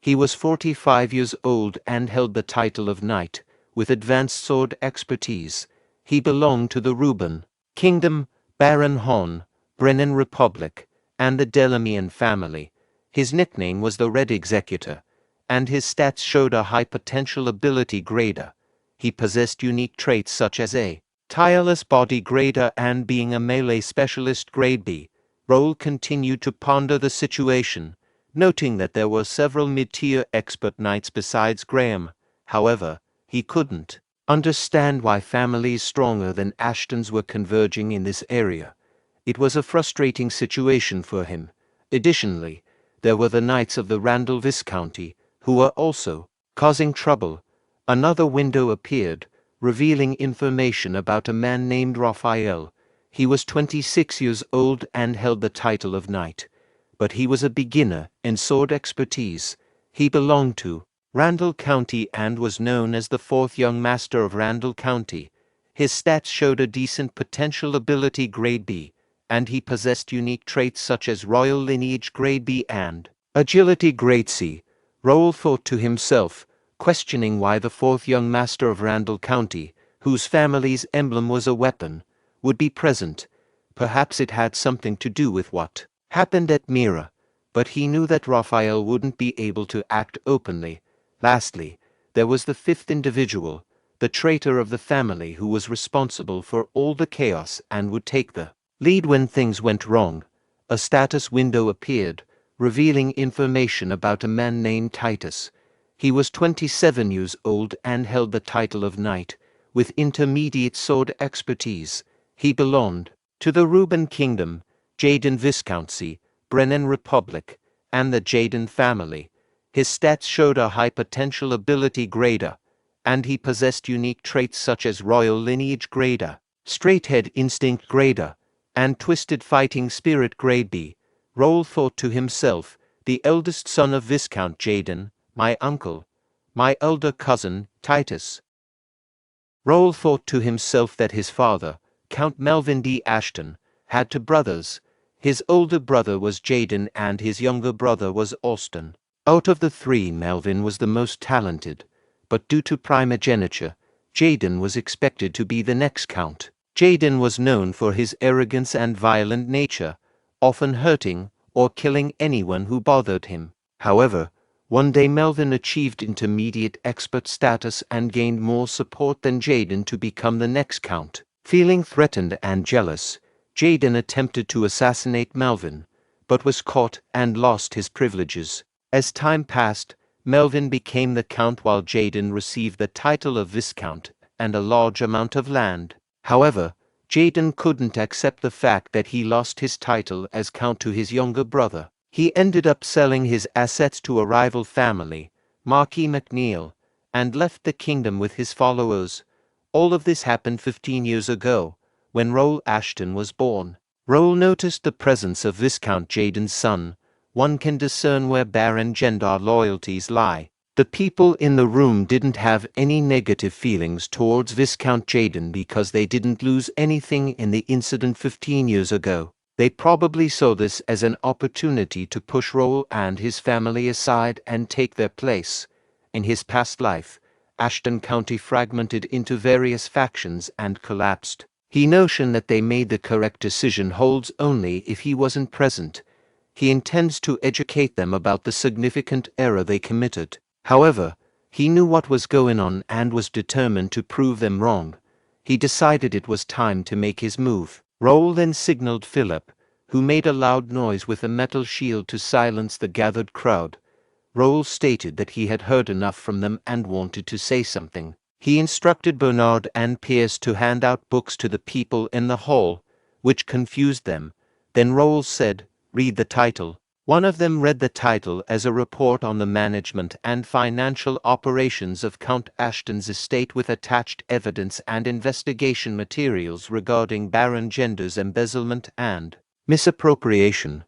He was 45 years old and held the title of Knight, with advanced sword expertise. He belonged to the Reborn Kingdom, Baron Hon, Brennan Republic, and the Delamian family. His nickname was the Red Executor, and his stats showed a high potential ability grader. He possessed unique traits such as a tireless body grader and being a melee specialist grade B. Raul continued to ponder the situation, noting that there were several mid-tier expert knights besides Graham. However, he couldn't understand why families stronger than Ashton's were converging in this area. It was a frustrating situation for him. Additionally, there were the Knights of the Randall Viscounty, who were also causing trouble. Another window appeared, revealing information about a man named Raphael. He was 26 years old and held the title of Knight, but he was a beginner in sword expertise. He belonged to Randall County and was known as the 4th Young Master of Randall County. His stats showed a decent potential ability grade B, and he possessed unique traits such as royal lineage grade B and agility grade C. Raul thought to himself, questioning why the 4th Young Master of Randall County, whose family's emblem was a weapon, would be present. Perhaps it had something to do with what happened at Mira, but he knew that Raphael wouldn't be able to act openly. Lastly, there was the 5th individual, the traitor of the family who was responsible for all the chaos and would take the lead when things went wrong. A status window appeared, revealing information about a man named Titus. He was 27 years old and held the title of Knight, with intermediate sword expertise. He belonged to the Reborn Kingdom, Jaden Viscounty, Brennan Republic, and the Jaden family. His stats showed a high potential ability grader, and he possessed unique traits such as royal lineage grader, straight-head instinct grader, and twisted fighting spirit grade B. Raul thought to himself, the eldest son of Viscount Jaden, my uncle, my elder cousin, Titus. Raul thought to himself that his father, Count Melvin D. Ashton, had 2 brothers. His older brother was Jaden and his younger brother was Austin. Out of the 3, Melvin was the most talented, but due to primogeniture, Jaden was expected to be the next count. Jaden was known for his arrogance and violent nature, often hurting or killing anyone who bothered him. However, one day Melvin achieved intermediate expert status and gained more support than Jaden to become the next count. Feeling threatened and jealous, Jaden attempted to assassinate Melvin, but was caught and lost his privileges. As time passed, Melvin became the count while Jaden received the title of Viscount and a large amount of land. However, Jaden couldn't accept the fact that he lost his title as count to his younger brother. He ended up selling his assets to a rival family, Marquis McNeil, and left the kingdom with his followers. All of this happened 15 years ago, when Raul Ashton was born. Raul noticed the presence of Viscount Jaden's son. One can discern where Baron Gendar loyalties lie. The people in the room didn't have any negative feelings towards Viscount Jaden because they didn't lose anything in the incident 15 years ago. They probably saw this as an opportunity to push Raul and his family aside and take their place. In his past life, Ashton County fragmented into various factions and collapsed. He notion that they made the correct decision holds only if he wasn't present. He intends to educate them about the significant error they committed. However, he knew what was going on and was determined to prove them wrong. He decided it was time to make his move. Raul then signaled Philip, who made a loud noise with a metal shield to silence the gathered crowd. Raul stated that he had heard enough from them and wanted to say something. He instructed Bernard and Pierce to hand out books to the people in the hall, which confused them. Then Raul said, "Read the title." One of them read the title as a report on the management and financial operations of Count Ashton's estate with attached evidence and investigation materials regarding Baron Gender's embezzlement and misappropriation.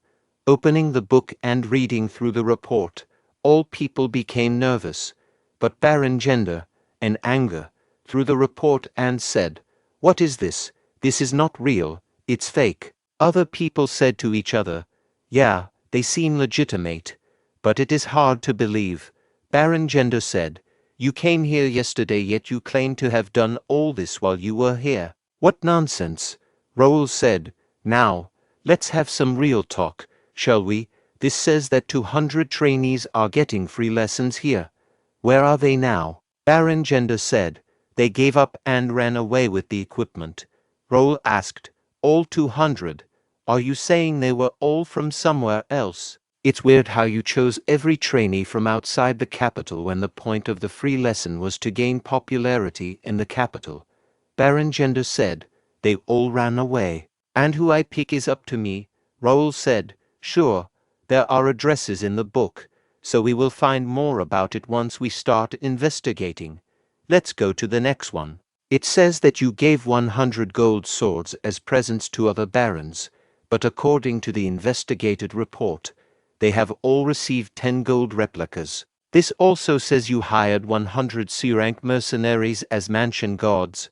Opening the book and reading through the report, all people became nervous, but Baron Gender, in anger, threw the report and said, "What is this? This is not real, it's fake." Other people said to each other, "Yeah, they seem legitimate, but it is hard to believe." Baron Gender said, "You came here yesterday yet you claim to have done all this while you were here. What nonsense." Raul said, "Now, let's have some real talk, shall we? This says that 200 trainees are getting free lessons here. Where are they now?" Baron Gender said, "They gave up and ran away with the equipment." Raul asked, "All 200? Are you saying they were all from somewhere else? It's weird how you chose every trainee from outside the capital when the point of the free lesson was to gain popularity in the capital." Baron Gender said, "They all ran away. And who I pick is up to me." Raul said, "Sure, there are addresses in the book, so we will find more about it once we start investigating. Let's go to the next one. It says that you gave 100 gold swords as presents to other barons, but according to the investigated report, they have all received 10 gold replicas. This also says you hired 100 C-rank mercenaries as mansion guards.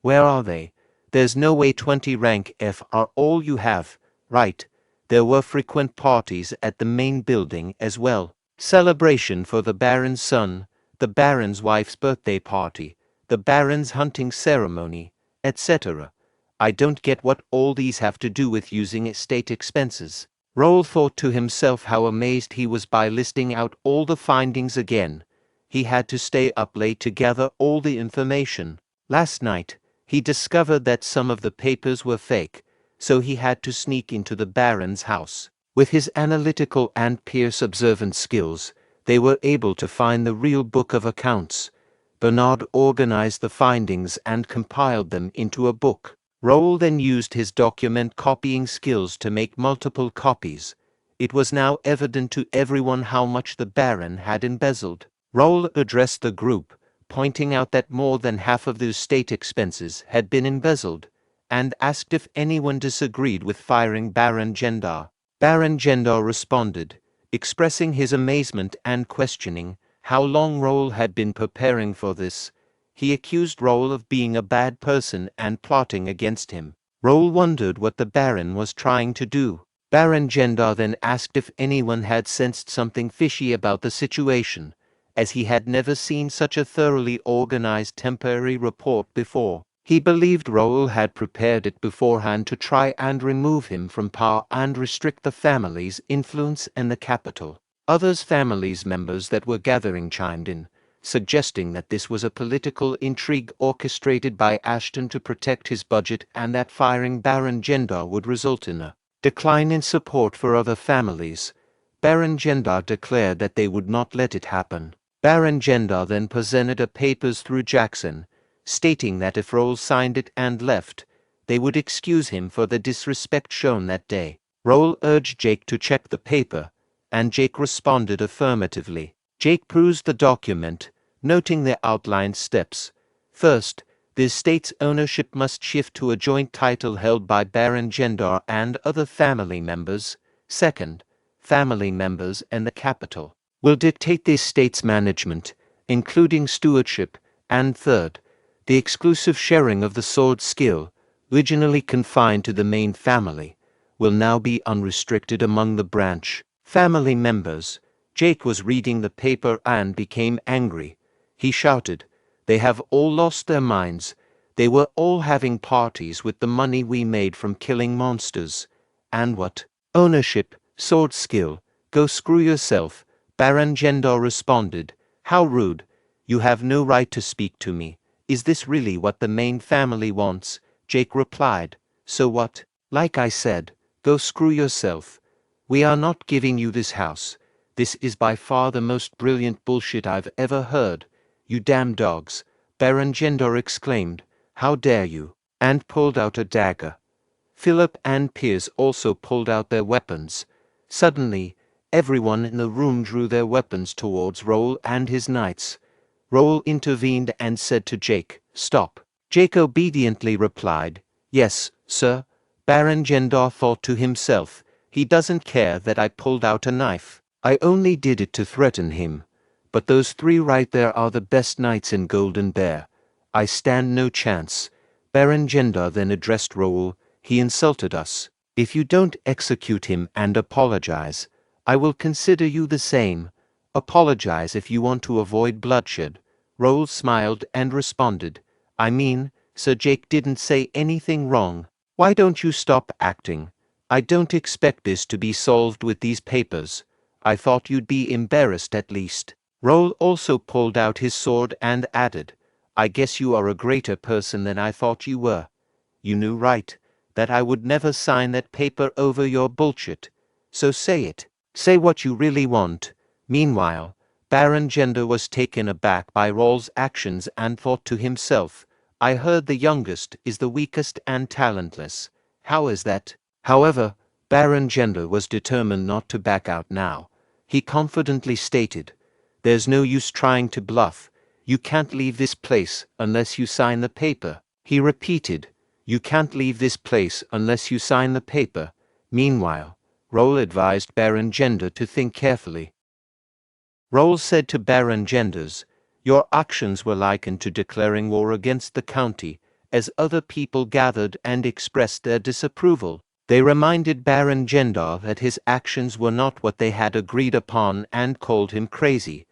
Where are they? There's no way 20 rank F are all you have, right? There were frequent parties at the main building as well. Celebration for the Baron's son, the Baron's wife's birthday party, the Baron's hunting ceremony, etc. I don't get what all these have to do with using estate expenses." Raul thought to himself how amazed he was by listing out all the findings again. He had to stay up late to gather all the information. Last night, he discovered that some of the papers were fake, so he had to sneak into the Baron's house. With his analytical and Pierce observant skills, they were able to find the real book of accounts. Bernard organized the findings and compiled them into a book. Raul then used his document copying skills to make multiple copies. It was now evident to everyone how much the Baron had embezzled. Raul addressed the group, pointing out that more than half of the estate expenses had been embezzled, and asked if anyone disagreed with firing Baron Gender. Baron Gender responded, expressing his amazement and questioning how long Raul had been preparing for this. He accused Raul of being a bad person and plotting against him. Raul wondered what the Baron was trying to do. Baron Gender then asked if anyone had sensed something fishy about the situation, as he had never seen such a thoroughly organized temporary report before. He believed Raul had prepared it beforehand to try and remove him from power and restrict the family's influence in the capital. Others families members that were gathering chimed in, suggesting that this was a political intrigue orchestrated by Ashton to protect his budget and that firing Baron Gender would result in a decline in support for other families. Baron Gender declared that they would not let it happen. Baron Gender then presented a papers through Jackson, stating that if Raul signed it and left, they would excuse him for the disrespect shown that day. Raul urged Jake to check the paper, and Jake responded affirmatively. Jake perused the document, noting the outlined steps. First, the estate's ownership must shift to a joint title held by Baron Gender and other family members. Second, family members and the capital will dictate the estate's management, including stewardship. And third, the exclusive sharing of the sword skill, originally confined to the main family, will now be unrestricted among the branch family members. Jake was reading the paper and became angry. He shouted, "They have all lost their minds. They were all having parties with the money we made from killing monsters. And what? Ownership, sword skill. Go screw yourself," Baron Gendar responded. "How rude. You have no right to speak to me. Is this really what the main family wants?" Jake replied. "So what? Like I said, go screw yourself. We are not giving you this house. This is by far the most brilliant bullshit I've ever heard. You damn dogs," Baron Gendar exclaimed. "How dare you?" And pulled out a dagger. Philip and Piers also pulled out their weapons. Suddenly, everyone in the room drew their weapons towards Raul and his knights. Raul intervened and said to Jake, "Stop." Jake obediently replied, "Yes, sir." Baron Gendar thought to himself, "He doesn't care that I pulled out a knife. I only did it to threaten him. But those three right there are the best knights in Golden Bear. I stand no chance." Baron Gendar then addressed Raul. "He insulted us. If you don't execute him and apologize, I will consider you the same. Apologize if you want to avoid bloodshed." Raul smiled and responded, "I mean, Sir Jake didn't say anything wrong. Why don't you stop acting? I don't expect this to be solved with these papers. I thought you'd be embarrassed at least." Raul also pulled out his sword and added, "I guess you are a greater person than I thought you were. You knew, right, that I would never sign that paper over your bullshit. So say it. Say what you really want." Meanwhile, Baron Gendar was taken aback by Raul's actions and thought to himself, "I heard the youngest is the weakest and talentless. How is that?" However, Baron Gendar was determined not to back out now. He confidently stated, "There's no use trying to bluff. You can't leave this place unless you sign the paper." He repeated, "You can't leave this place unless you sign the paper." Meanwhile, Raul advised Baron Gendar to think carefully. Raul said to Baron Gendars, "Your actions were likened to declaring war against the county, as other people gathered and expressed their disapproval. They reminded Baron Gendar that his actions were not what they had agreed upon and called him crazy.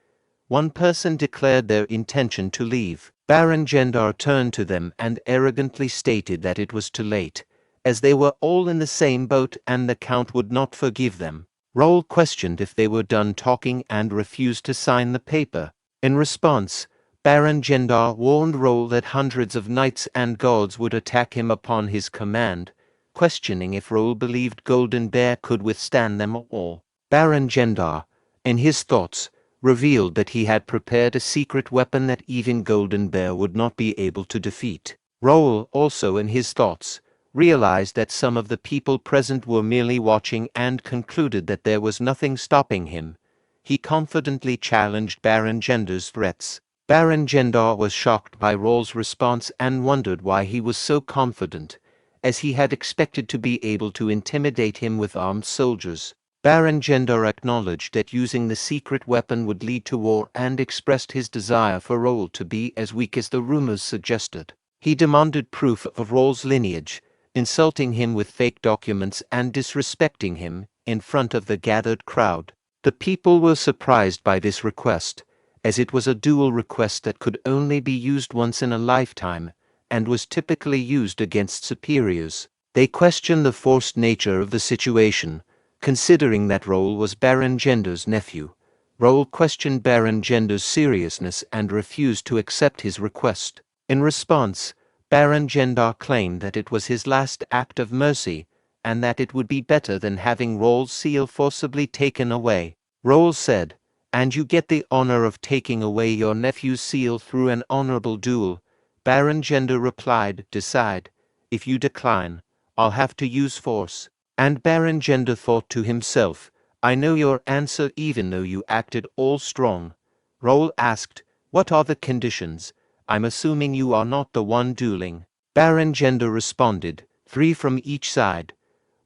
One person declared their intention to leave. Baron Gendar turned to them and arrogantly stated that it was too late, as they were all in the same boat and the Count would not forgive them. Raul questioned if they were done talking and refused to sign the paper. In response, Baron Gendar warned Raul that hundreds of knights and guards would attack him upon his command, questioning if Raul believed Golden Bear could withstand them all. Baron Gendar, in his thoughts, revealed that he had prepared a secret weapon that even Golden Bear would not be able to defeat. Raul also, in his thoughts, realized that some of the people present were merely watching and concluded that there was nothing stopping him. He confidently challenged Baron Gendar's threats. Baron Gendar was shocked by Raul's response and wondered why he was so confident, as he had expected to be able to intimidate him with armed soldiers. Baron Gendar acknowledged that using the secret weapon would lead to war and expressed his desire for Raul to be as weak as the rumors suggested. He demanded proof of Raul's lineage, insulting him with fake documents and disrespecting him in front of the gathered crowd. The people were surprised by this request, as it was a dual request that could only be used once in a lifetime and was typically used against superiors. They questioned the forced nature of the situation, considering that Raul was Baron Gendar's nephew. Raul questioned Baron Gendar's seriousness and refused to accept his request. In response, Baron Gendar claimed that it was his last act of mercy, and that it would be better than having Raul's seal forcibly taken away. Raul said, "And you get the honor of taking away your nephew's seal through an honorable duel." Baron Gendar replied, "Decide. If you decline, I'll have to use force." And Baron Gendar thought to himself, "I know your answer even though you acted all strong." Raul asked, "What are the conditions? I'm assuming you are not the one dueling." Baron Gendar responded, 3 from each side.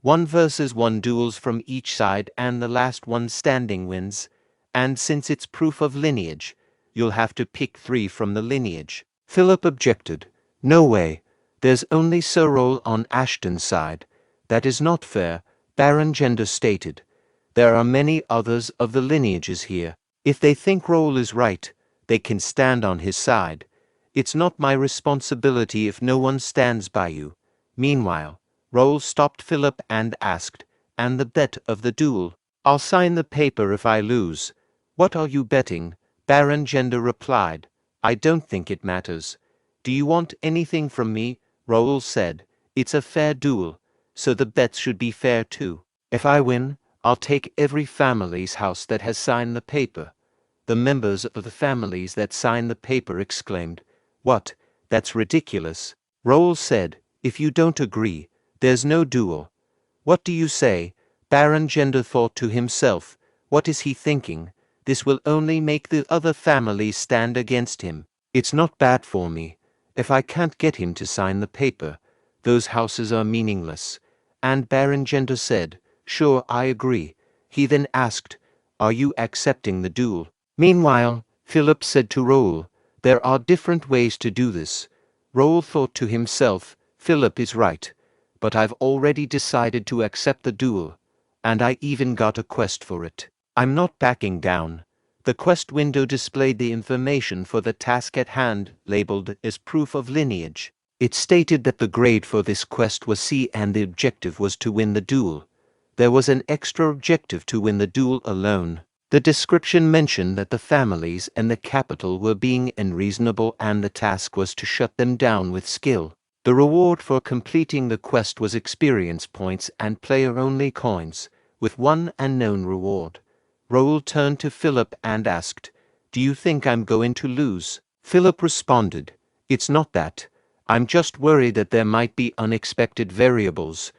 1 versus 1 duels from each side and the last one standing wins. And since it's proof of lineage, you'll have to pick 3 from the lineage." Philip objected, "No way. There's only Sir Raul on Ashton's side. That is not fair. Baron Gender stated. There are many others of the lineages here. If they think Raul is right, they can stand on his side. It's not my responsibility if no one stands by you. Meanwhile, Raul stopped Philip and asked, and the bet of the duel? I'll sign the paper if I lose. What are you betting? Baron Gender replied. I don't think it matters. Do you want anything from me? Raul said. It's a fair duel, so the bets should be fair too. If I win, I'll take every family's house that has signed the paper. The members of the families that signed the paper exclaimed, What? That's ridiculous. Raul said, If you don't agree, there's no duel. What do you say? Baron Gender thought to himself, What is he thinking? This will only make the other families stand against him. It's not bad for me. If I can't get him to sign the paper, those houses are meaningless. And Baron Gender said, Sure, I agree. He then asked, Are you accepting the duel? Meanwhile, Philip said to Raul, There are different ways to do this. Raul thought to himself, Philip is right, but I've already decided to accept the duel, and I even got a quest for it. I'm not backing down. The quest window displayed the information for the task at hand, labeled as proof of lineage. It stated that the grade for this quest was C and the objective was to win the duel. There was an extra objective to win the duel alone. The description mentioned that the families and the capital were being unreasonable and the task was to shut them down with skill. The reward for completing the quest was experience points and player-only coins, with one unknown reward. Raul turned to Philip and asked, Do you think I'm going to lose? Philip responded, It's not that. I'm just worried that there might be unexpected variables.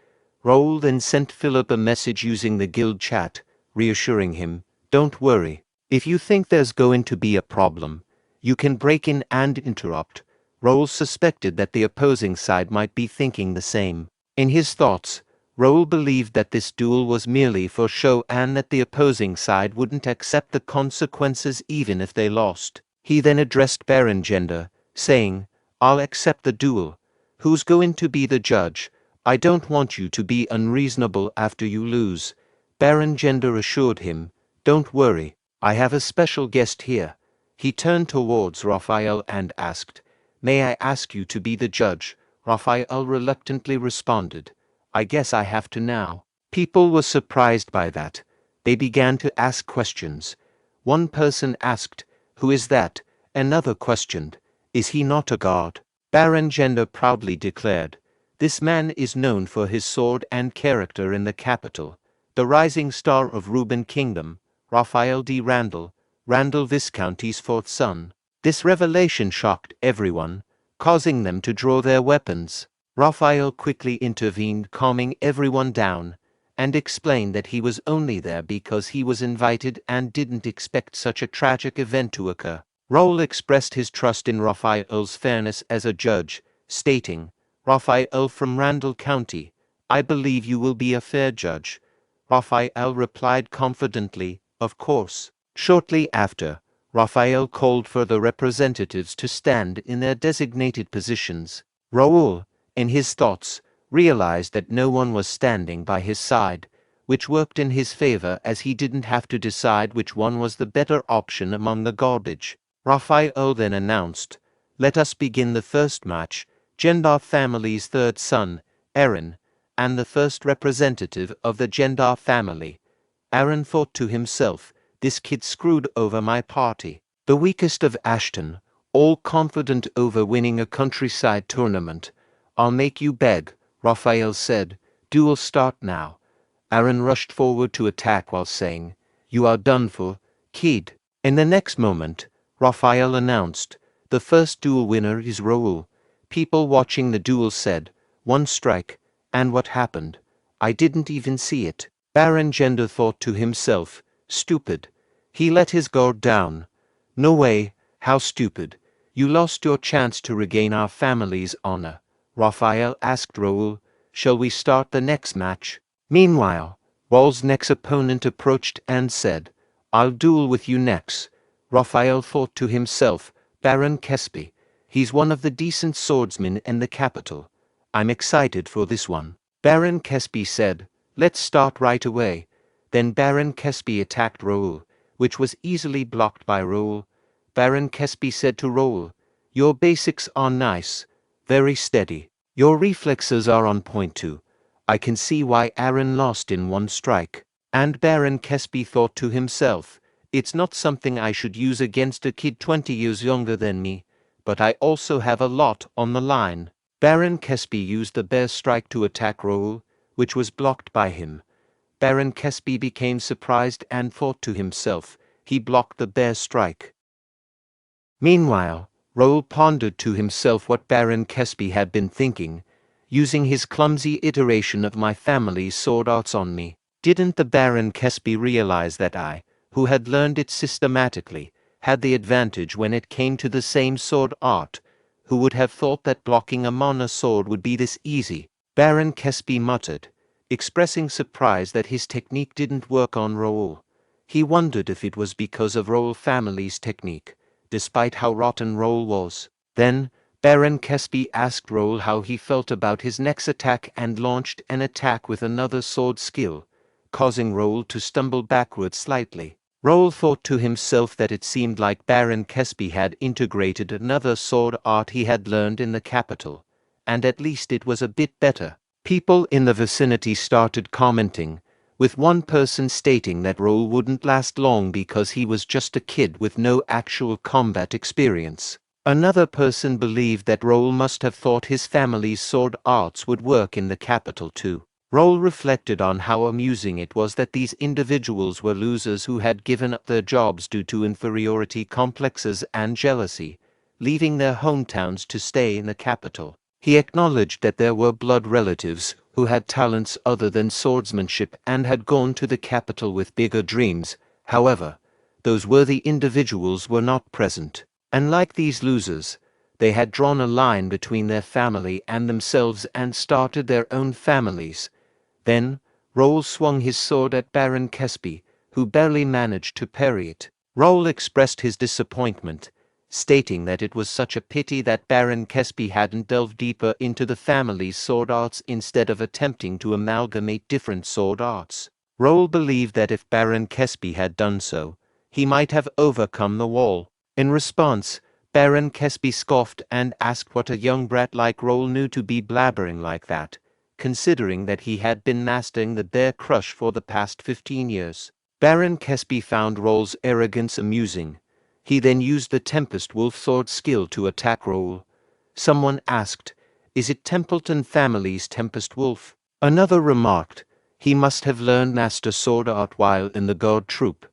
Raul then sent Philip a message using the guild chat, reassuring him, Don't worry. If you think there's going to be a problem, you can break in and interrupt. Raul suspected that the opposing side might be thinking the same. In his thoughts, Raul believed that this duel was merely for show and that the opposing side wouldn't accept the consequences even if they lost. He then addressed Baron Gender, saying, I'll accept the duel. Who's going to be the judge? I don't want you to be unreasonable after you lose. Baron Gender assured him, Don't worry, I have a special guest here. He turned towards Raphael and asked, May I ask you to be the judge? Raphael reluctantly responded, I guess I have to now. People were surprised by that. They began to ask questions. One person asked, Who is that? Another questioned, Is he not a god? Baron Gender proudly declared, This man is known for his sword and character in the capital, the rising star of Reuben Kingdom, Raphael D. Randall, Randall Viscounty's fourth son. This revelation shocked everyone, causing them to draw their weapons. Raphael quickly intervened, calming everyone down, and explained that he was only there because he was invited and didn't expect such a tragic event to occur. Raul expressed his trust in Raphael's fairness as a judge, stating, Raphael from Randall County, I believe you will be a fair judge. Raphael replied confidently, Of course. Shortly after, Raphael called for the representatives to stand in their designated positions. Raul, in his thoughts, realized that no one was standing by his side, which worked in his favor as he didn't have to decide which one was the better option among the garbage. Raphael then announced, Let us begin the first match. Gendar family's third son, Aaron, and the first representative of the Gendar family. Aaron thought to himself, This kid screwed over my party. The weakest of Ashton, all confident over winning a countryside tournament. I'll make you beg, Raphael said. Duel start now. Aaron rushed forward to attack while saying, You are done for, kid. In the next moment, Raphael announced, The first duel winner is Raul. People watching the duel said, One strike, and what happened? I didn't even see it. Baron Gender thought to himself, Stupid. He let his guard down. No way, how stupid. You lost your chance to regain our family's honor. Raphael asked Raul, Shall we start the next match? Meanwhile, Raul's next opponent approached and said, I'll duel with you next. Raphael thought to himself, Baron Kespi. He's one of the decent swordsmen in the capital. I'm excited for this one. Baron Kespi said, Let's start right away. Then Baron Kesby attacked Raul, which was easily blocked by Raul. Baron Kesby said to Raul, "Your basics are nice, very steady. Your reflexes are on point too. I can see why Aaron lost in one strike." And Baron Kesby thought to himself, "It's not something I should use against a kid 20 years younger than me, but I also have a lot on the line." Baron Kesby used the bear strike to attack Raul, which was blocked by him. Baron Kesby became surprised and thought to himself, he blocked the bear strike. Meanwhile, Raul pondered to himself what Baron Kesby had been thinking, using his clumsy iteration of my family's sword arts on me. Didn't the Baron Kesby realize that I, who had learned it systematically, had the advantage when it came to the same sword art? Who would have thought that blocking a mana sword would be this easy? Baron Kesby muttered, expressing surprise that his technique didn't work on Raul. He wondered if it was because of Raul family's technique, despite how rotten Raul was. Then, Baron Kesby asked Raul how he felt about his next attack and launched an attack with another sword skill, causing Raul to stumble backward slightly. Raul thought to himself that it seemed like Baron Kesby had integrated another sword art he had learned in the capital, and at least it was a bit better. People in the vicinity started commenting, with one person stating that Raul wouldn't last long because he was just a kid with no actual combat experience. Another person believed that Raul must have thought his family's sword arts would work in the capital too. Raul reflected on how amusing it was that these individuals were losers who had given up their jobs due to inferiority complexes and jealousy, leaving their hometowns to stay in the capital. He acknowledged that there were blood relatives who had talents other than swordsmanship and had gone to the capital with bigger dreams. However, those worthy individuals were not present. And like these losers, they had drawn a line between their family and themselves and started their own families. Then, Raul swung his sword at Baron Kesby, who barely managed to parry it. Raul expressed his disappointment, stating that it was such a pity that Baron Kesby hadn't delved deeper into the family's sword arts instead of attempting to amalgamate different sword arts. Raul believed that if Baron Kesby had done so, he might have overcome the wall. In response, Baron Kesby scoffed and asked what a young brat like Raul knew to be blabbering like that, considering that he had been mastering the bear crush for the past 15 years. Baron Kesby found Raul's arrogance amusing. He then used the Tempest Wolf sword skill to attack Raul. Someone asked, "Is it Templeton family's Tempest Wolf?" Another remarked, "He must have learned master sword art while in the god troop."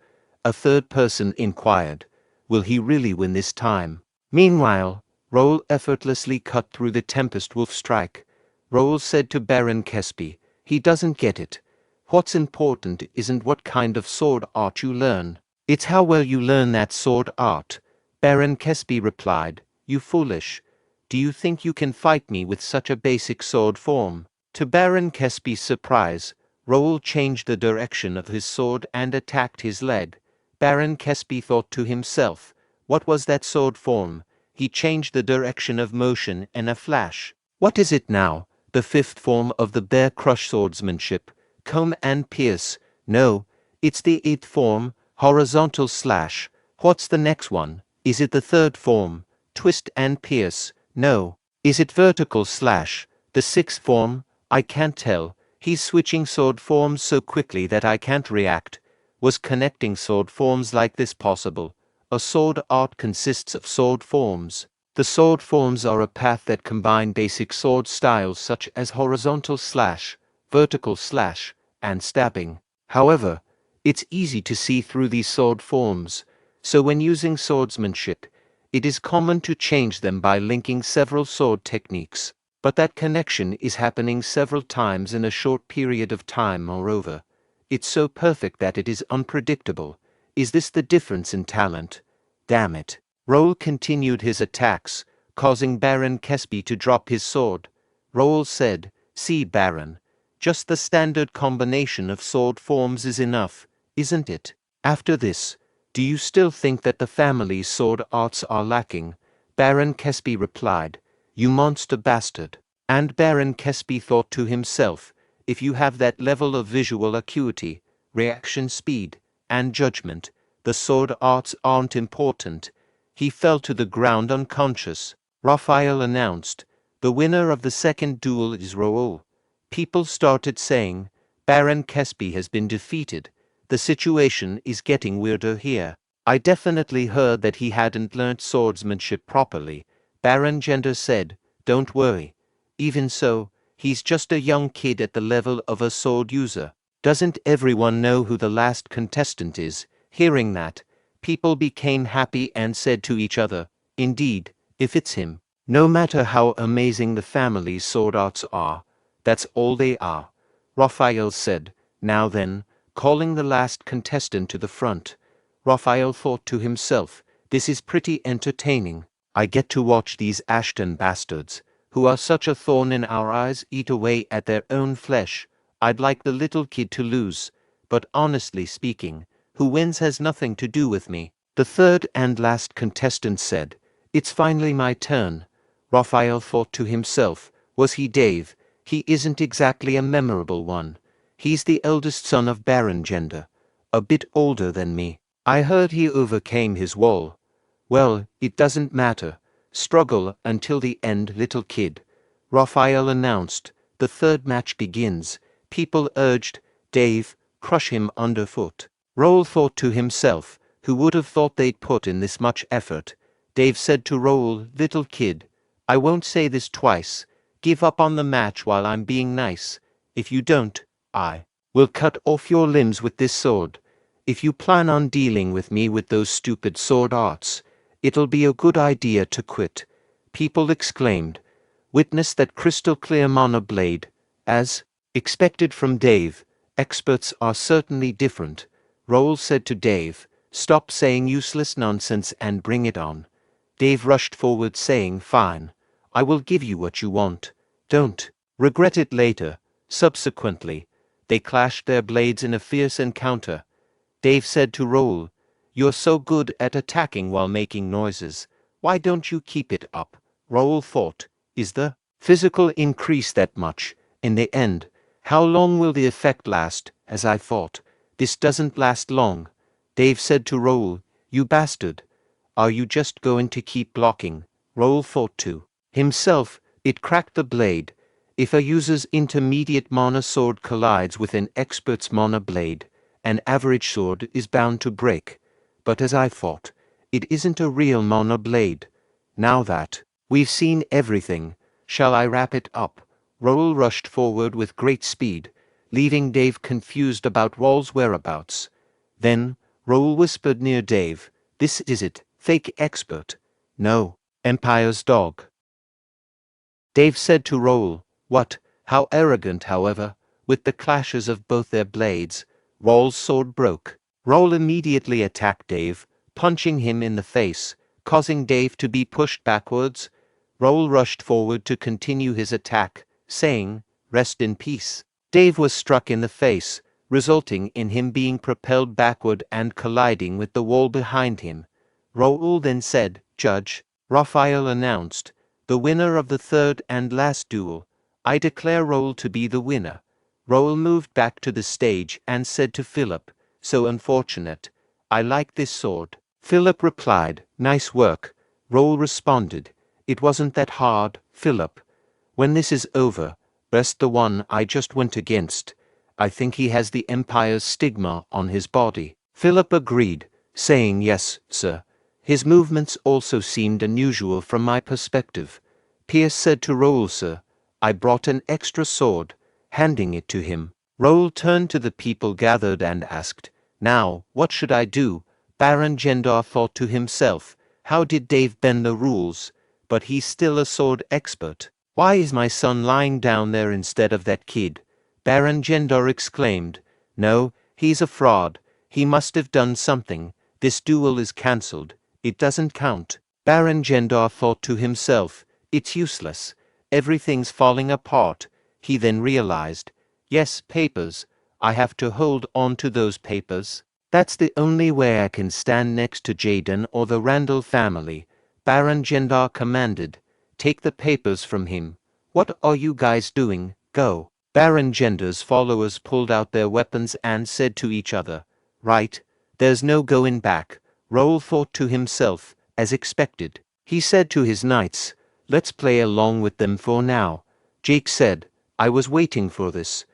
A third person inquired, "Will he really win this time?" Meanwhile, Raul effortlessly cut through the Tempest Wolf strike. Raul said to Baron Kesby, "He doesn't get it. What's important isn't what kind of sword art you learn. It's how well you learn that sword art." Baron Kesby replied, "You foolish. Do you think you can fight me with such a basic sword form?" To Baron Kesby's surprise, Raul changed the direction of his sword and attacked his leg. Baron Kesby thought to himself, what was that sword form? He changed the direction of motion in a flash. What is it now? The fifth form of the bear crush swordsmanship, comb and pierce. No, it's the eighth form, horizontal slash. What's the next one? Is it the third form, twist and pierce? No. Is it vertical slash? The sixth form? I can't tell. He's switching sword forms so quickly that I can't react. Was connecting sword forms like this possible? A sword art consists of sword forms. The sword forms are a path that combine basic sword styles such as horizontal slash, vertical slash, and stabbing. However, it's easy to see through these sword forms, so when using swordsmanship, it is common to change them by linking several sword techniques. But that connection is happening several times in a short period of time. Moreover, it's so perfect that it is unpredictable. Is this the difference in talent? Damn it. Raul continued his attacks, causing Baron Kesby to drop his sword. Raul said, "See, Baron, just the standard combination of sword forms is enough, isn't it? After this, do you still think that the family's sword arts are lacking?" Baron Kesby replied, "You monster bastard." And Baron Kesby thought to himself, if you have that level of visual acuity, reaction speed, and judgment, the sword arts aren't important. He fell to the ground unconscious. Raphael announced, the winner of the second duel is Raul. People started saying, Baron Caspi has been defeated. The situation is getting weirder here. I definitely heard that he hadn't learnt swordsmanship properly. Baron Gender said, don't worry. Even so, he's just a young kid at the level of a sword user. Doesn't everyone know who the last contestant is? Hearing that, people became happy and said to each other, indeed, if it's him. No matter how amazing the family's sword arts are, that's all they are. Raphael said, now then, calling the last contestant to the front. Raphael thought to himself, this is pretty entertaining. I get to watch these Ashton bastards, who are such a thorn in our eyes, eat away at their own flesh. I'd like the little kid to lose, but honestly speaking, who wins has nothing to do with me. The third and last contestant said, it's finally my turn. Raphael thought to himself, was he Dave? He isn't exactly a memorable one. He's the eldest son of Baron Gender, a bit older than me. I heard he overcame his wall. Well, it doesn't matter. Struggle until the end, little kid. Raphael announced, the third match begins. People urged, Dave, crush him underfoot. Raul thought to himself, who would have thought they'd put in this much effort? Dave said to Raul, little kid, I won't say this twice. Give up on the match while I'm being nice. If you don't, I will cut off your limbs with this sword. If you plan on dealing with me with those stupid sword arts, it'll be a good idea to quit. People exclaimed. Witness that crystal clear mana blade. As expected from Dave, experts are certainly different. Raul said to Dave, stop saying useless nonsense and bring it on. Dave rushed forward saying, fine. I will give you what you want. Don't regret it later. Subsequently, they clashed their blades in a fierce encounter. Dave said to Raul, you're so good at attacking while making noises. Why don't you keep it up? Raul thought, is the physical increase that much? In the end, how long will the effect last? As I thought, this doesn't last long. Dave said to Raul, you bastard. Are you just going to keep blocking? Raul thought to himself, it cracked the blade. If a user's intermediate mana sword collides with an expert's mana blade, an average sword is bound to break. But as I thought, it isn't a real mana blade. Now that we've seen everything, shall I wrap it up? Raul rushed forward with great speed, leaving Dave confused about Raul's whereabouts. Then, Raul whispered near Dave, this is it, fake expert. No, Empire's dog. Dave said to Raul, what, how arrogant, however, with the clashes of both their blades, Raul's sword broke. Raul immediately attacked Dave, punching him in the face, causing Dave to be pushed backwards. Raul rushed forward to continue his attack, saying, rest in peace. Dave was struck in the face, resulting in him being propelled backward and colliding with the wall behind him. Raul then said, Judge, Raphael announced, the winner of the third and last duel. I declare Raul to be the winner. Raul moved back to the stage and said to Philip, so unfortunate. I like this sword. Philip replied, nice work. Raul responded, it wasn't that hard, Philip. When this is over, rest the one I just went against. I think he has the Empire's stigma on his body. Philip agreed, saying yes, sir. His movements also seemed unusual from my perspective. Pierce said to Raul, sir, I brought an extra sword, handing it to him. Raul turned to the people gathered and asked, now, what should I do? Baron Gendar thought to himself, how did Dave bend the rules? But he's still a sword expert. Why is my son lying down there instead of that kid? Baron Gendar exclaimed, no, he's a fraud. He must have done something. This duel is cancelled. It doesn't count. Baron Gendar thought to himself, it's useless. Everything's falling apart. He then realized, yes, papers. I have to hold on to those papers. That's the only way I can stand next to Jaden or the Randall family. Baron Gendar commanded, take the papers from him. What are you guys doing? Go. Baron Gender's followers pulled out their weapons and said to each other, "Right, there's no going back." Raul thought to himself, as expected. He said to his knights, "Let's play along with them for now." Jake said, "I was waiting for this."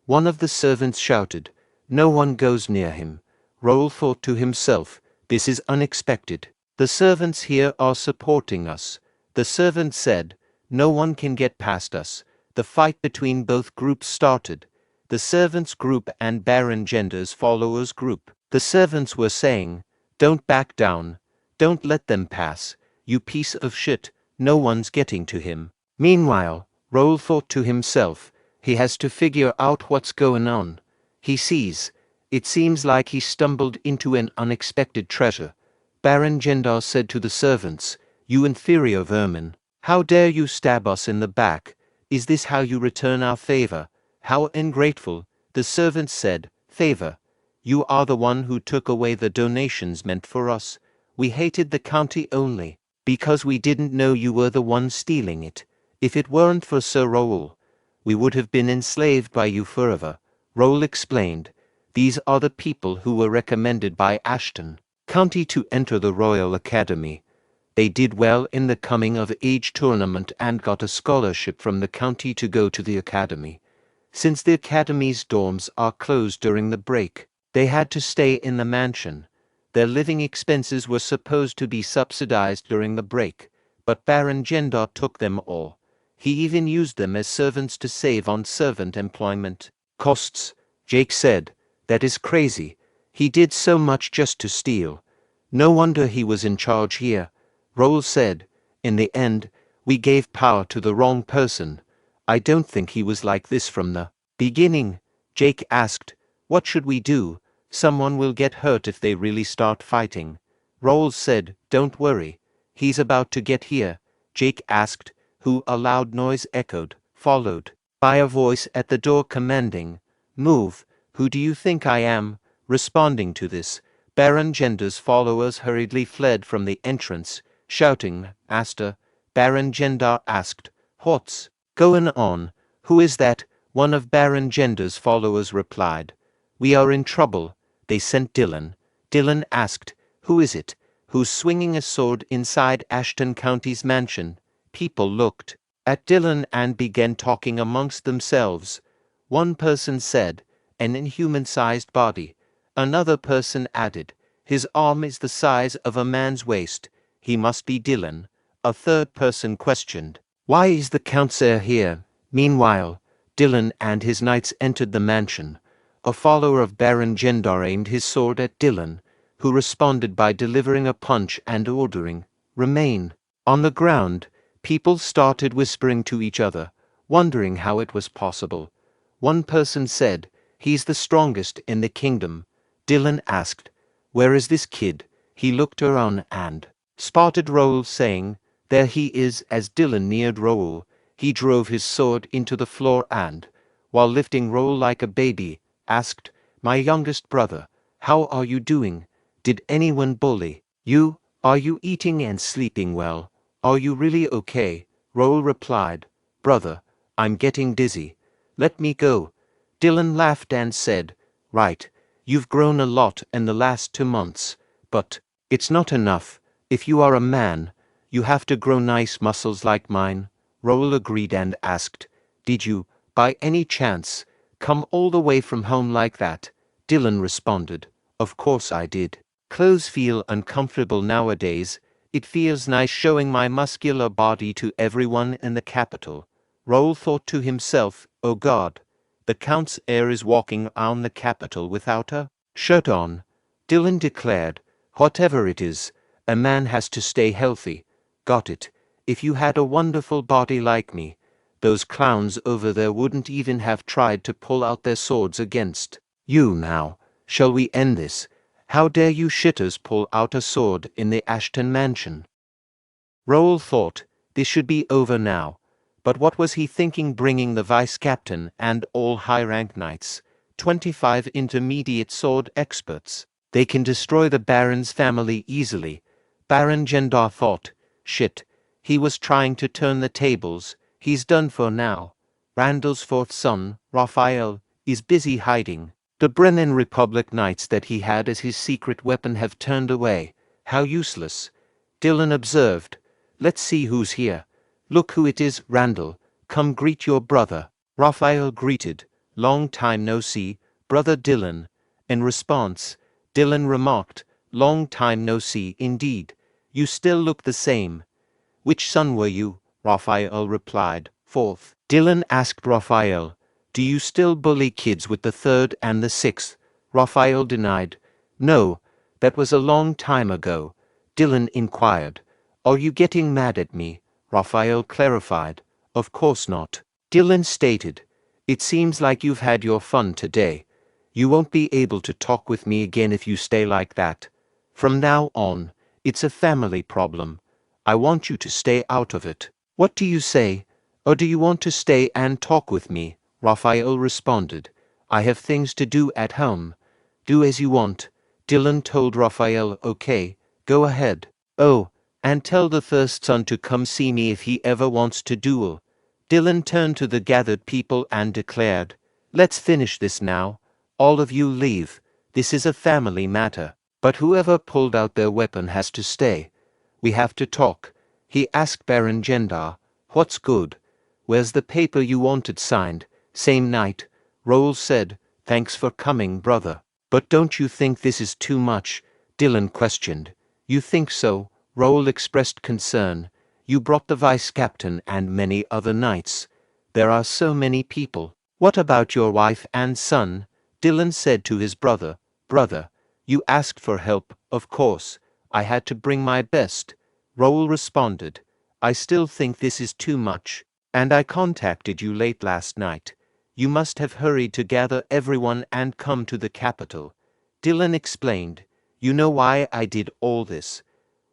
One of the servants shouted, "No one goes near him." Raul thought to himself, "This is unexpected. The servants here are supporting us." The servant said, "No one can get past us." The fight between both groups started. The servants' group and Baron Gender's followers' group. The servants were saying, "Don't back down. Don't let them pass. You piece of shit, no one's getting to him." Meanwhile, Raul thought to himself, he has to figure out what's going on. He sees. It seems like he stumbled into an unexpected treasure. Baron Gender said to the servants, "You inferior vermin. How dare you stab us in the back? Is this how you return our favor? How ungrateful." The servants said, "Favor? You are the one who took away the donations meant for us. We hated the county only because we didn't know you were the one stealing it. If it weren't for Sir Raul, we would have been enslaved by you forever." Raul explained, "These are the people who were recommended by Ashton County to enter the Royal Academy. They did well in the coming of age tournament and got a scholarship from the county to go to the academy. Since the academy's dorms are closed during the break, they had to stay in the mansion. Their living expenses were supposed to be subsidized during the break, but Baron Gender took them all. He even used them as servants to save on servant employment costs." Jake said, "That is crazy. He did so much just to steal. No wonder he was in charge here." Raul said, "In the end, we gave power to the wrong person. I don't think he was like this from the beginning." Jake asked, "What should we do? Someone will get hurt if they really start fighting." Raul said, "Don't worry. He's about to get here." Jake asked, "Who?" A loud noise echoed, followed by a voice at the door commanding, "Move. Who do you think I am?" Responding to this, Baron Gender's followers hurriedly fled from the entrance, shouting, "Master." Baron Gender asked, "What's going on? Who is that?" One of Baron Gender's followers replied, "We are in trouble. They sent Dylan." Dylan asked, "Who is it? Who's swinging a sword inside Ashton County's mansion?" People looked at Dylan and began talking amongst themselves. One person said, "An inhuman-sized body." Another person added, "His arm is the size of a man's waist. He must be Dylan." A third person questioned, "Why is the Countess here?" Meanwhile, Dylan and his knights entered the mansion. A follower of Baron Gender aimed his sword at Dylan, who responded by delivering a punch and ordering, "Remain." On the ground, people started whispering to each other, wondering how it was possible. One person said, "He's the strongest in the kingdom." Dylan asked, "Where is this kid?" He looked around and spotted Raul, saying, "There he is." As Dylan neared Raul, he drove his sword into the floor and, while lifting Raul like a baby, asked, "My youngest brother, how are you doing? Did anyone bully you? Are you eating and sleeping well? Are you really okay?" Raul replied, "Brother, I'm getting dizzy. Let me go." Dylan laughed and said, "Right, you've grown a lot in the last 2 months, but it's not enough. If you are a man, you have to grow nice muscles like mine." Raul agreed and asked, "Did you, by any chance, come all the way from home like that?" Dylan responded, "Of course I did. Clothes feel uncomfortable nowadays. It feels nice showing my muscular body to everyone in the capital." Raul thought to himself, "Oh God, the Count's heir is walking on the capital without a shirt on." Dylan declared, "Whatever it is, a man has to stay healthy. Got it. If you had a wonderful body like me, those clowns over there wouldn't even have tried to pull out their swords against you. Now, shall we end this? How dare you shitters pull out a sword in the Ashton mansion?" Raul thought, this should be over now. But what was he thinking, bringing the vice-captain and all high-rank knights, 25 intermediate sword experts? They can destroy the Baron's family easily. Baron Gender thought, shit, he was trying to turn the tables. He's done for now. Randall's fourth son, Raphael, is busy hiding. The Brennan Republic Knights that he had as his secret weapon have turned away. How useless. Dylan observed. Let's see who's here. Look who it is, Randall. Come greet your brother. Raphael greeted. Long time no see, brother Dylan. In response, Dylan remarked, long time no see indeed. You still look the same. Which son were you? Raphael replied. Fourth. Dylan asked Raphael, do you still bully kids with the third and the sixth? Raphael denied. No, that was a long time ago. Dylan inquired. Are you getting mad at me? Raphael clarified. Of course not. Dylan stated. It seems like you've had your fun today. You won't be able to talk with me again if you stay like that. From now on, it's a family problem. I want you to stay out of it. What do you say? Or do you want to stay and talk with me? Raphael responded. I have things to do at home. Do as you want. Dylan told Raphael, okay, go ahead. Oh, and tell the first son to come see me if he ever wants to duel. Dylan turned to the gathered people and declared, let's finish this now. All of you leave. This is a family matter. But whoever pulled out their weapon has to stay. We have to talk. He asked Baron Gendar, what's good? Where's the paper you wanted signed? Same night. Raul said, thanks for coming, brother. But don't you think this is too much? Dylan questioned. You think so? Raul expressed concern. You brought the vice captain and many other knights. There are so many people. What about your wife and son? Dylan said to his brother, brother, you asked for help, of course. I had to bring my best. Raul responded, I still think this is too much. And I contacted you late last night. You must have hurried to gather everyone and come to the capital. Dylan explained, you know why I did all this.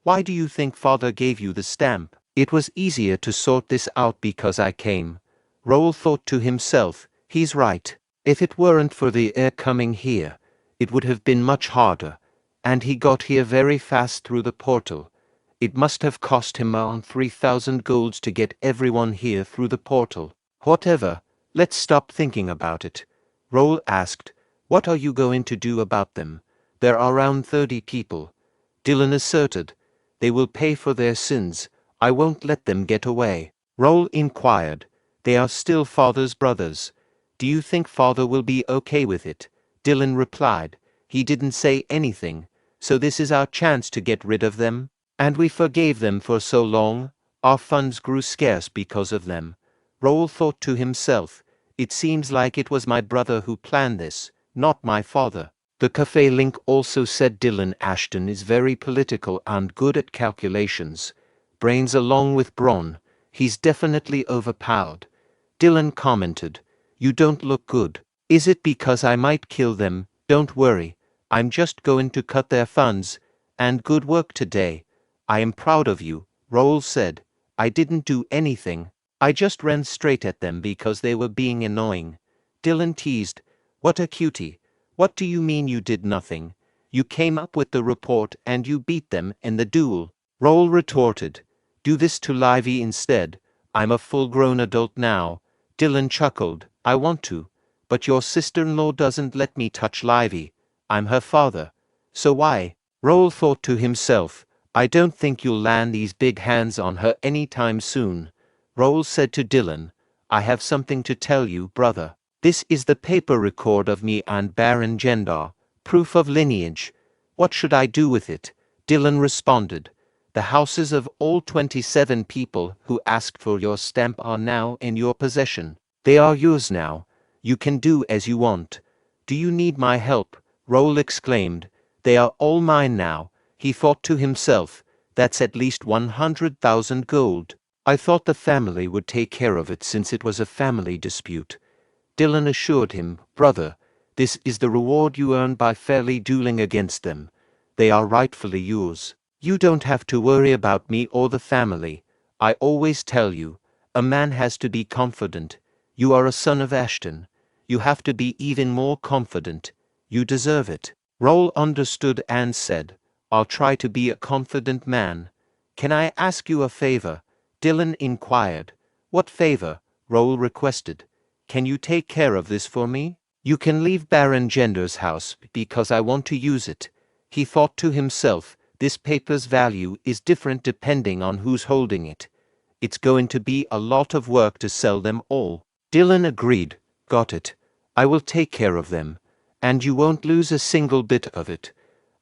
Why do you think father gave you the stamp? It was easier to sort this out because I came. Raul thought to himself, he's right. If it weren't for the heir coming here, it would have been much harder. And he got here very fast through the portal. It must have cost him around 3,000 golds to get everyone here through the portal. Whatever, let's stop thinking about it. Raul asked, what are you going to do about them? There are around 30 people. Dylan asserted, they will pay for their sins. I won't let them get away. Raul inquired, they are still father's brothers. Do you think father will be okay with it? Dylan replied, he didn't say anything, so this is our chance to get rid of them. And we forgave them for so long, our funds grew scarce because of them. Raul thought to himself, it seems like it was my brother who planned this, not my father. The cafe link also said Dylan Ashton is very political and good at calculations. Brains along with brawn, he's definitely overpowered. Dylan commented, you don't look good. Is it because I might kill them? Don't worry, I'm just going to cut their funds. And good work today. I am proud of you, Raul said. I didn't do anything. I just ran straight at them because they were being annoying. Dylan teased, what a cutie. What do you mean you did nothing? You came up with the report and you beat them in the duel. Raul retorted, do this to Livy instead. I'm a full-grown adult now. Dylan chuckled, I want to. But your sister-in-law doesn't let me touch Livy. I'm her father. So why? Raul thought to himself, I don't think you'll land these big hands on her anytime soon. Raul said to Dylan, I have something to tell you, brother. This is the paper record of me and Baron Gendar, proof of lineage. What should I do with it? Dylan responded, the houses of all 27 people who asked for your stamp are now in your possession. They are yours now. You can do as you want. Do you need my help? Raul exclaimed, they are all mine now. He thought to himself, that's at least 100,000 gold. I thought the family would take care of it since it was a family dispute. Dylan assured him, brother, this is the reward you earn by fairly dueling against them. They are rightfully yours. You don't have to worry about me or the family. I always tell you, a man has to be confident. You are a son of Ashton. You have to be even more confident. You deserve it. Raul understood and said, I'll try to be a confident man. Can I ask you a favor? Dylan inquired. What favor? Raul requested. Can you take care of this for me? You can leave Baron Gender's house because I want to use it. He thought to himself, this paper's value is different depending on who's holding it. It's going to be a lot of work to sell them all. Dylan agreed. Got it. I will take care of them. And you won't lose a single bit of it.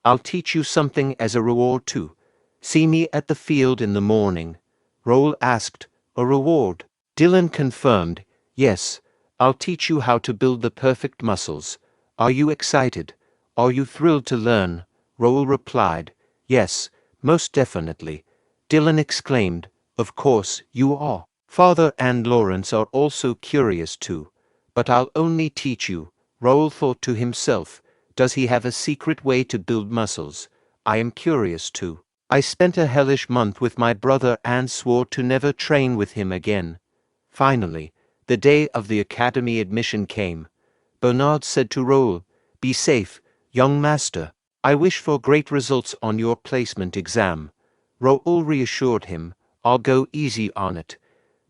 I'll teach you something as a reward too. See me at the field in the morning. Raul asked. A reward? Dylan confirmed. Yes. I'll teach you how to build the perfect muscles. Are you excited? Are you thrilled to learn? Raul replied. Yes, most definitely. Dylan exclaimed. Of course, you are. Father and Lawrence are also curious too. But I'll only teach you. Raul thought to himself. Does he have a secret way to build muscles? I am curious too. I spent a hellish month with my brother and swore to never train with him again. Finally, the day of the academy admission came. Bernard said to Raul, Be safe, young master. I wish for great results on your placement exam. Raul reassured him, I'll go easy on it.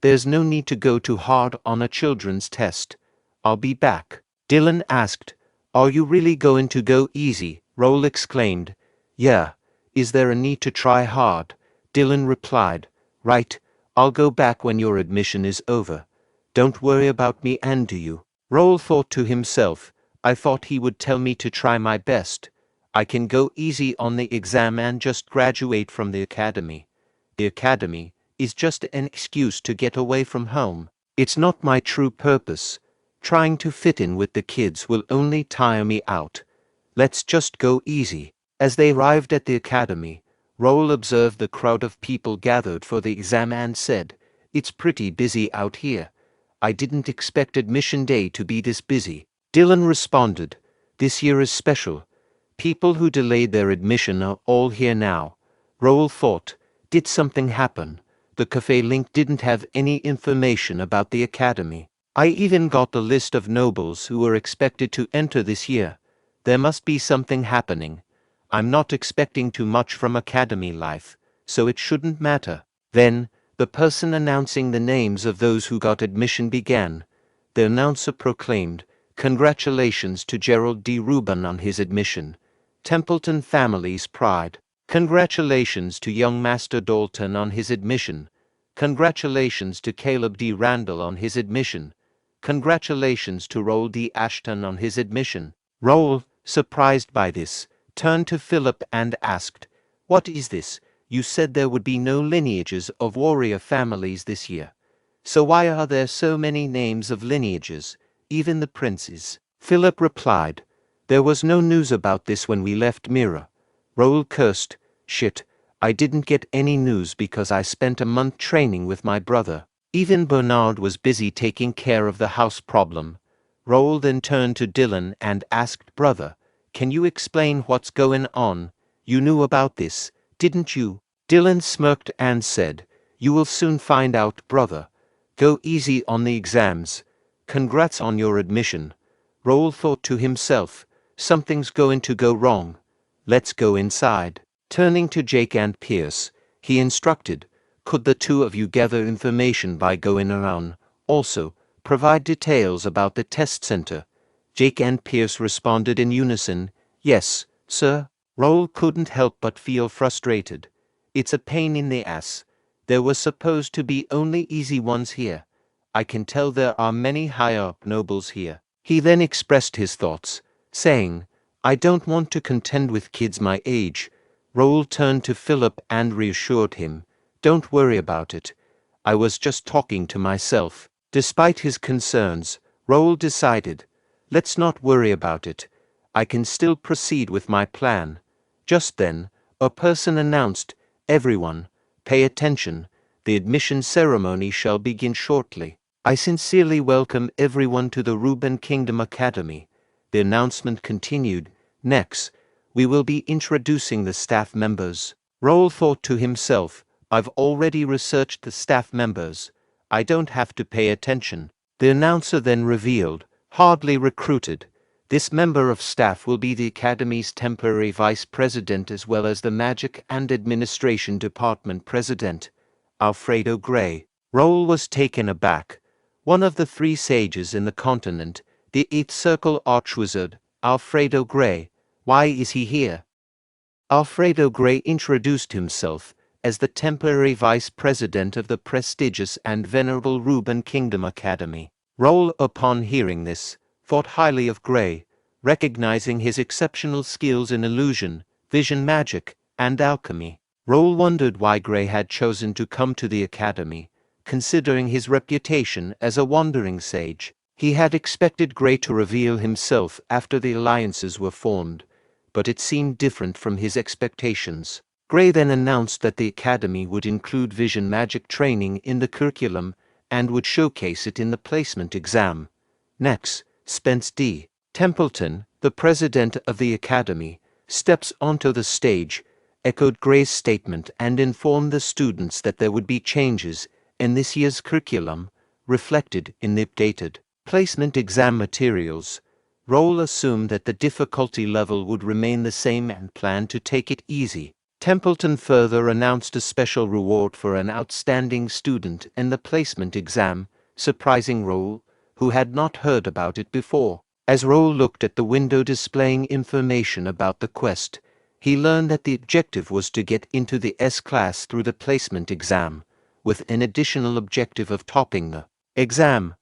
There's no need to go too hard on a children's test. I'll be back. Dylan asked, Are you really going to go easy? Raul exclaimed, Yeah. Is there a need to try hard? Dylan replied, Right. I'll go back when your admission is over. Don't worry about me and do you? Raul thought to himself, I thought he would tell me to try my best. I can go easy on the exam and just graduate from the academy. The academy is just an excuse to get away from home. It's not my true purpose. Trying to fit in with the kids will only tire me out. Let's just go easy. As they arrived at the academy, Raul observed the crowd of people gathered for the exam and said, It's pretty busy out here. I didn't expect admission day to be this busy. Dylan responded, This year is special. People who delayed their admission are all here now. Raul thought, Did something happen? The cafe link didn't have any information about the academy. I even got the list of nobles who were expected to enter this year. There must be something happening. I'm not expecting too much from academy life, so it shouldn't matter. Then, the person announcing the names of those who got admission began. The announcer proclaimed, Congratulations to Gerald D. Rubin on his admission. Templeton Family's Pride. Congratulations to young Master Dalton on his admission. Congratulations to Caleb D. Randall on his admission. Congratulations to Raul D. Ashton on his admission. Raul, surprised by this, turned to Philip and asked, What is this? You said there would be no lineages of warrior families this year. So why are there so many names of lineages, even the princes? Philip replied, There was no news about this when we left Mira. Raul cursed, Shit, I didn't get any news because I spent a month training with my brother. Even Bernard was busy taking care of the house problem. Raul then turned to Dylan and asked, Brother, can you explain what's going on? You knew about this, didn't you? Dylan smirked and said, You will soon find out, brother. Go easy on the exams. Congrats on your admission. Raul thought to himself, Something's going to go wrong. Let's go inside. Turning to Jake and Pierce, he instructed, Could the two of you gather information by going around? Also, provide details about the test center. Jake and Pierce responded in unison, Yes, sir. Raul couldn't help but feel frustrated. It's a pain in the ass. There were supposed to be only easy ones here. I can tell there are many higher-up nobles here. He then expressed his thoughts, saying, I don't want to contend with kids my age. Raul turned to Philip and reassured him, Don't worry about it. I was just talking to myself. Despite his concerns, Raul decided, Let's not worry about it. I can still proceed with my plan. Just then, a person announced, Everyone, pay attention. The admission ceremony shall begin shortly. I sincerely welcome everyone to the Reuben Kingdom Academy. The announcement continued, Next, we will be introducing the staff members. Raul thought to himself, I've already researched the staff members. I don't have to pay attention. The announcer then revealed, Hardly recruited. This member of staff will be the Academy's temporary vice president as well as the Magic and Administration Department president, Alfredo Gray. Raul was taken aback. One of the three sages in the continent, the Eighth Circle Archwizard, Alfredo Gray. Why is he here? Alfredo Gray introduced himself as the temporary vice president of the prestigious and venerable Ruben Kingdom Academy. Raul, upon hearing this, thought highly of Gray, recognizing his exceptional skills in illusion, vision magic, and alchemy. Raul wondered why Gray had chosen to come to the academy, considering his reputation as a wandering sage. He had expected Gray to reveal himself after the alliances were formed, but it seemed different from his expectations. Gray then announced that the academy would include vision magic training in the curriculum and would showcase it in the placement exam. Next, Spence D. Templeton, the president of the academy, steps onto the stage, echoed Gray's statement and informed the students that there would be changes in this year's curriculum, reflected in the updated placement exam materials. Raul assumed that the difficulty level would remain the same and planned to take it easy. Templeton further announced a special reward for an outstanding student in the placement exam, surprising Raul, who had not heard about it before. As Raul looked at the window displaying information about the quest, he learned that the objective was to get into the S-class through the placement exam, with an additional objective of topping the exam.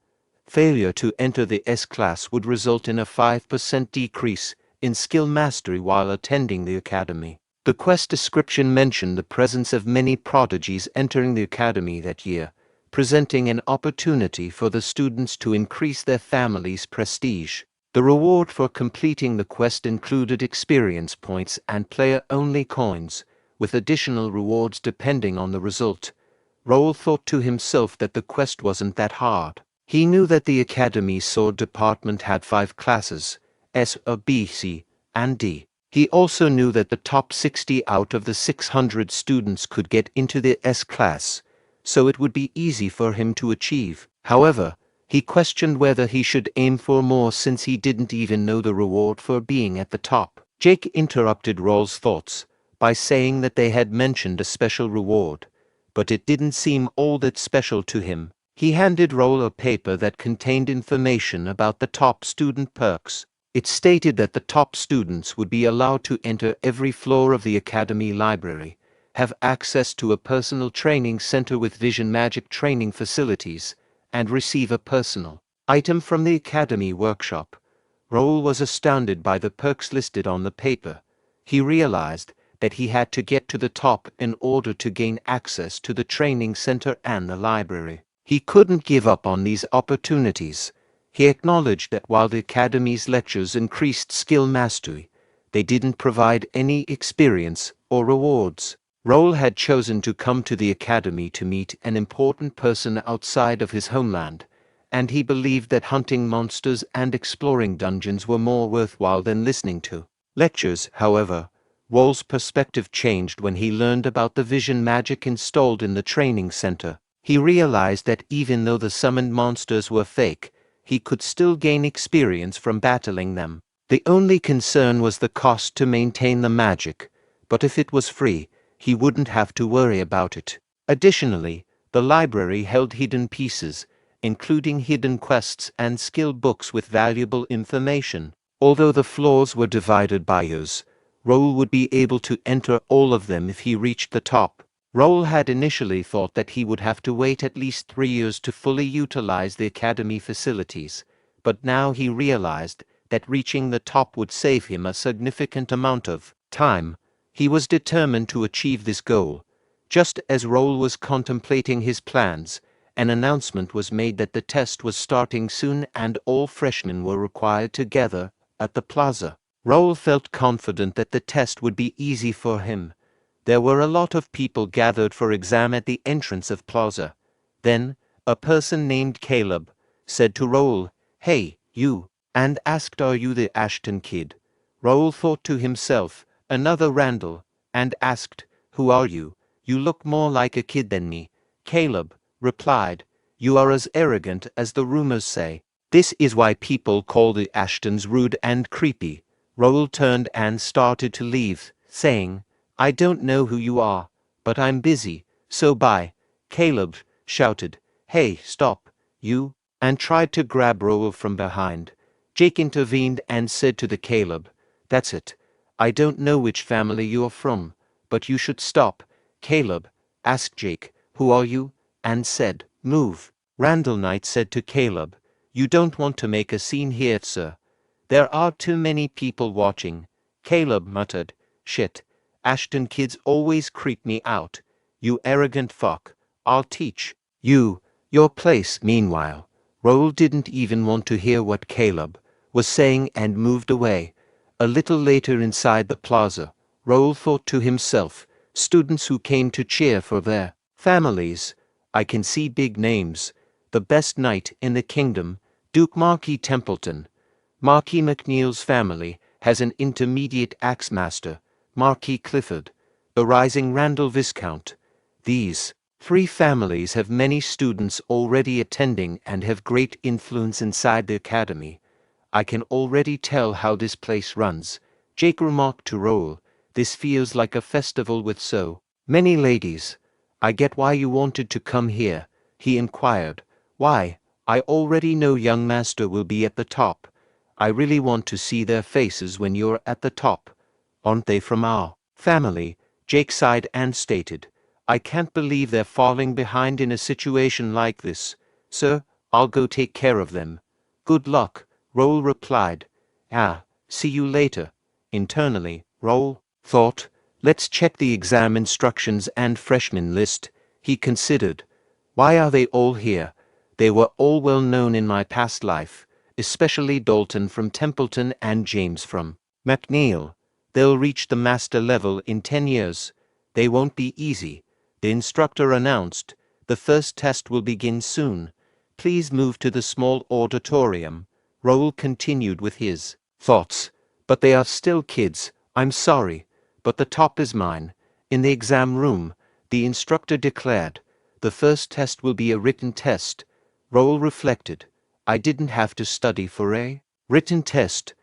Failure to enter the S-class would result in a 5% decrease in skill mastery while attending the academy. The quest description mentioned the presence of many prodigies entering the academy that year, presenting an opportunity for the students to increase their family's prestige. The reward for completing the quest included experience points and player-only coins, with additional rewards depending on the result. Raul thought to himself that the quest wasn't that hard. He knew that the Academy's sword department had 5 classes, S, B, C, and D. He also knew that the top 60 out of the 600 students could get into the S class, so it would be easy for him to achieve. However, he questioned whether he should aim for more since he didn't even know the reward for being at the top. Jake interrupted Raul's thoughts by saying that they had mentioned a special reward, but it didn't seem all that special to him. He handed Raul a paper that contained information about the top student perks. It stated that the top students would be allowed to enter every floor of the academy library, have access to a personal training center with vision magic training facilities, and receive a personal item from the academy workshop. Raul was astounded by the perks listed on the paper. He realized that he had to get to the top in order to gain access to the training center and the library. He couldn't give up on these opportunities. He acknowledged that while the Academy's lectures increased skill mastery, they didn't provide any experience or rewards. Raul had chosen to come to the Academy to meet an important person outside of his homeland, and he believed that hunting monsters and exploring dungeons were more worthwhile than listening to lectures. However, Raul's perspective changed when he learned about the vision magic installed in the training center. He realized that even though the summoned monsters were fake, he could still gain experience from battling them. The only concern was the cost to maintain the magic, but if it was free, he wouldn't have to worry about it. Additionally, the library held hidden pieces, including hidden quests and skill books with valuable information. Although the floors were divided by years, Raul would be able to enter all of them if he reached the top. Raul had initially thought that he would have to wait at least 3 years to fully utilize the academy facilities, but now he realized that reaching the top would save him a significant amount of time. He was determined to achieve this goal. Just as Raul was contemplating his plans, an announcement was made that the test was starting soon and all freshmen were required to gather at the plaza. Raul felt confident that the test would be easy for him. There were a lot of people gathered for exam at the entrance of plaza. Then, a person named Caleb said to Raul, "Hey, you," and asked, "Are you the Ashton kid?" Raul thought to himself, "Another Randall," and asked, "Who are you? You look more like a kid than me." Caleb replied, "You are as arrogant as the rumors say. This is why people call the Ashtons rude and creepy." Raul turned and started to leave, saying, "I don't know who you are, but I'm busy, so bye." Caleb shouted, "Hey, stop, you," and tried to grab Raul from behind. Jake intervened and said to the Caleb, "That's it. I don't know which family you're from, but you should stop." Caleb asked Jake, "Who are you?" and said, "Move." Randall Knight said to Caleb, "You don't want to make a scene here, sir. There are too many people watching." Caleb muttered, "Shit, Ashton kids always creep me out. You arrogant fuck. I'll teach you your place." Meanwhile, Raul didn't even want to hear what Caleb was saying and moved away. A little later inside the plaza, Raul thought to himself, students who came to cheer for their families. I can see big names. The best knight in the kingdom, Duke Marquis Templeton. Marquis McNeil's family has an intermediate axemaster, Marquis Clifford, the rising Randall Viscount. These three families have many students already attending and have great influence inside the academy. I can already tell how this place runs. Jake remarked to Raul, "This feels like a festival with so many ladies." "I get why you wanted to come here," he inquired. "Why? I already know young master will be at the top. I really want to see their faces when you're at the top. Aren't they from our family?" Jake sighed and stated, "I can't believe they're falling behind in a situation like this. Sir, I'll go take care of them." "Good luck," Raul replied. See you later." Internally, Raul thought, "Let's check the exam instructions and freshman list." He considered, "Why are they all here? They were all well known in my past life, especially Dalton from Templeton and James from McNeil. They'll reach the master level in 10 years. They won't be easy." The instructor announced, "The first test will begin soon. Please move to the small auditorium." Raul continued with his thoughts. "But they are still kids. I'm sorry, but the top is mine." In the exam room, the instructor declared, "The first test will be a written test." Raul reflected, "I didn't have to study for a written test.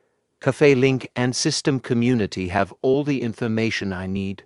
Cafe Link and System Community have all the information I need."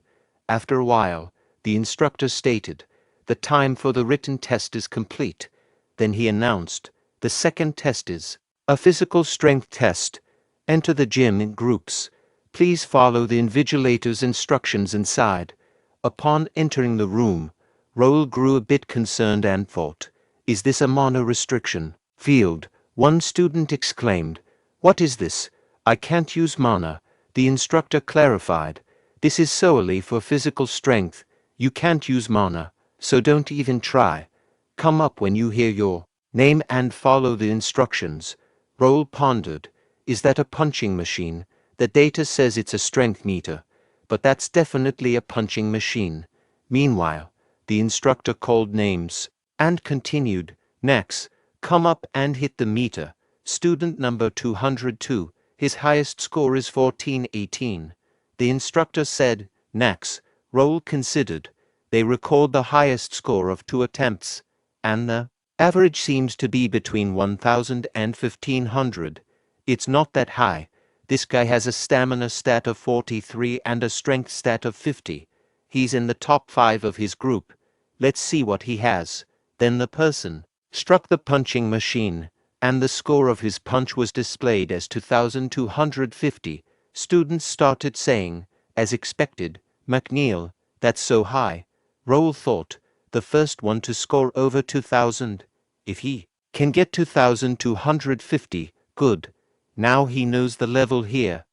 After a while, the instructor stated, "The time for the written test is complete." Then he announced, "The second test is a physical strength test. Enter the gym in groups. Please follow the invigilator's instructions inside." Upon entering the room, Raul grew a bit concerned and thought, "Is this a mono restriction field?" One student exclaimed, "What is this? I can't use mana." The instructor clarified, "This is solely for physical strength. You can't use mana, so don't even try. Come up when you hear your name and follow the instructions." Raul pondered, "Is that a punching machine? The data says it's a strength meter, but that's definitely a punching machine." Meanwhile, the instructor called names and continued, "Next, come up and hit the meter. Student number 202, his highest score is 1418. The instructor said, "Next." Raul considered. They record the highest score of 2 attempts, and the average seems to be between 1000 and 1500. It's not that high. This guy has a stamina stat of 43 and a strength stat of 50. He's in the top 5 of his group. Let's see what he has." Then the person struck the punching machine, and the score of his punch was displayed as 2250. Students started saying, as expected, "McNeil, that's so high." Raul thought, the first one to score over 2000. If he can get 2250, good. Now he knows the level here.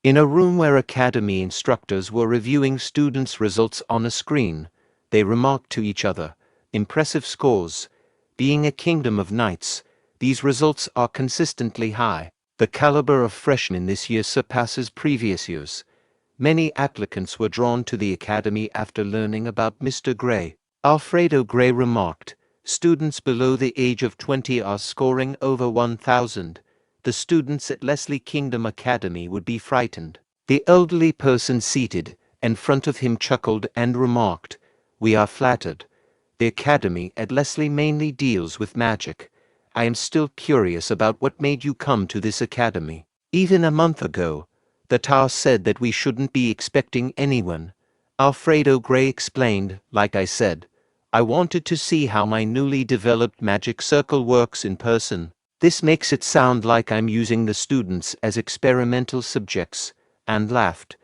In a room where academy instructors were reviewing students' results on a screen, they remarked to each other, "Impressive scores. Being a kingdom of knights, these results are consistently high. The caliber of freshmen this year surpasses previous years." Many applicants were drawn to the academy after learning about Mr. Gray. Alfredo Gray remarked, "Students below the age of 20 are scoring over 1000. The students at Leslie Kingdom Academy would be frightened." The elderly person seated in front of him chuckled and remarked, "We are flattered. The academy at Leslie mainly deals with magic. I am still curious about what made you come to this academy. Even a month ago, the tower said that we shouldn't be expecting anyone." Alfredo Gray explained, "Like I said, I wanted to see how my newly developed magic circle works in person. This makes it sound like I'm using the students as experimental subjects," and laughed.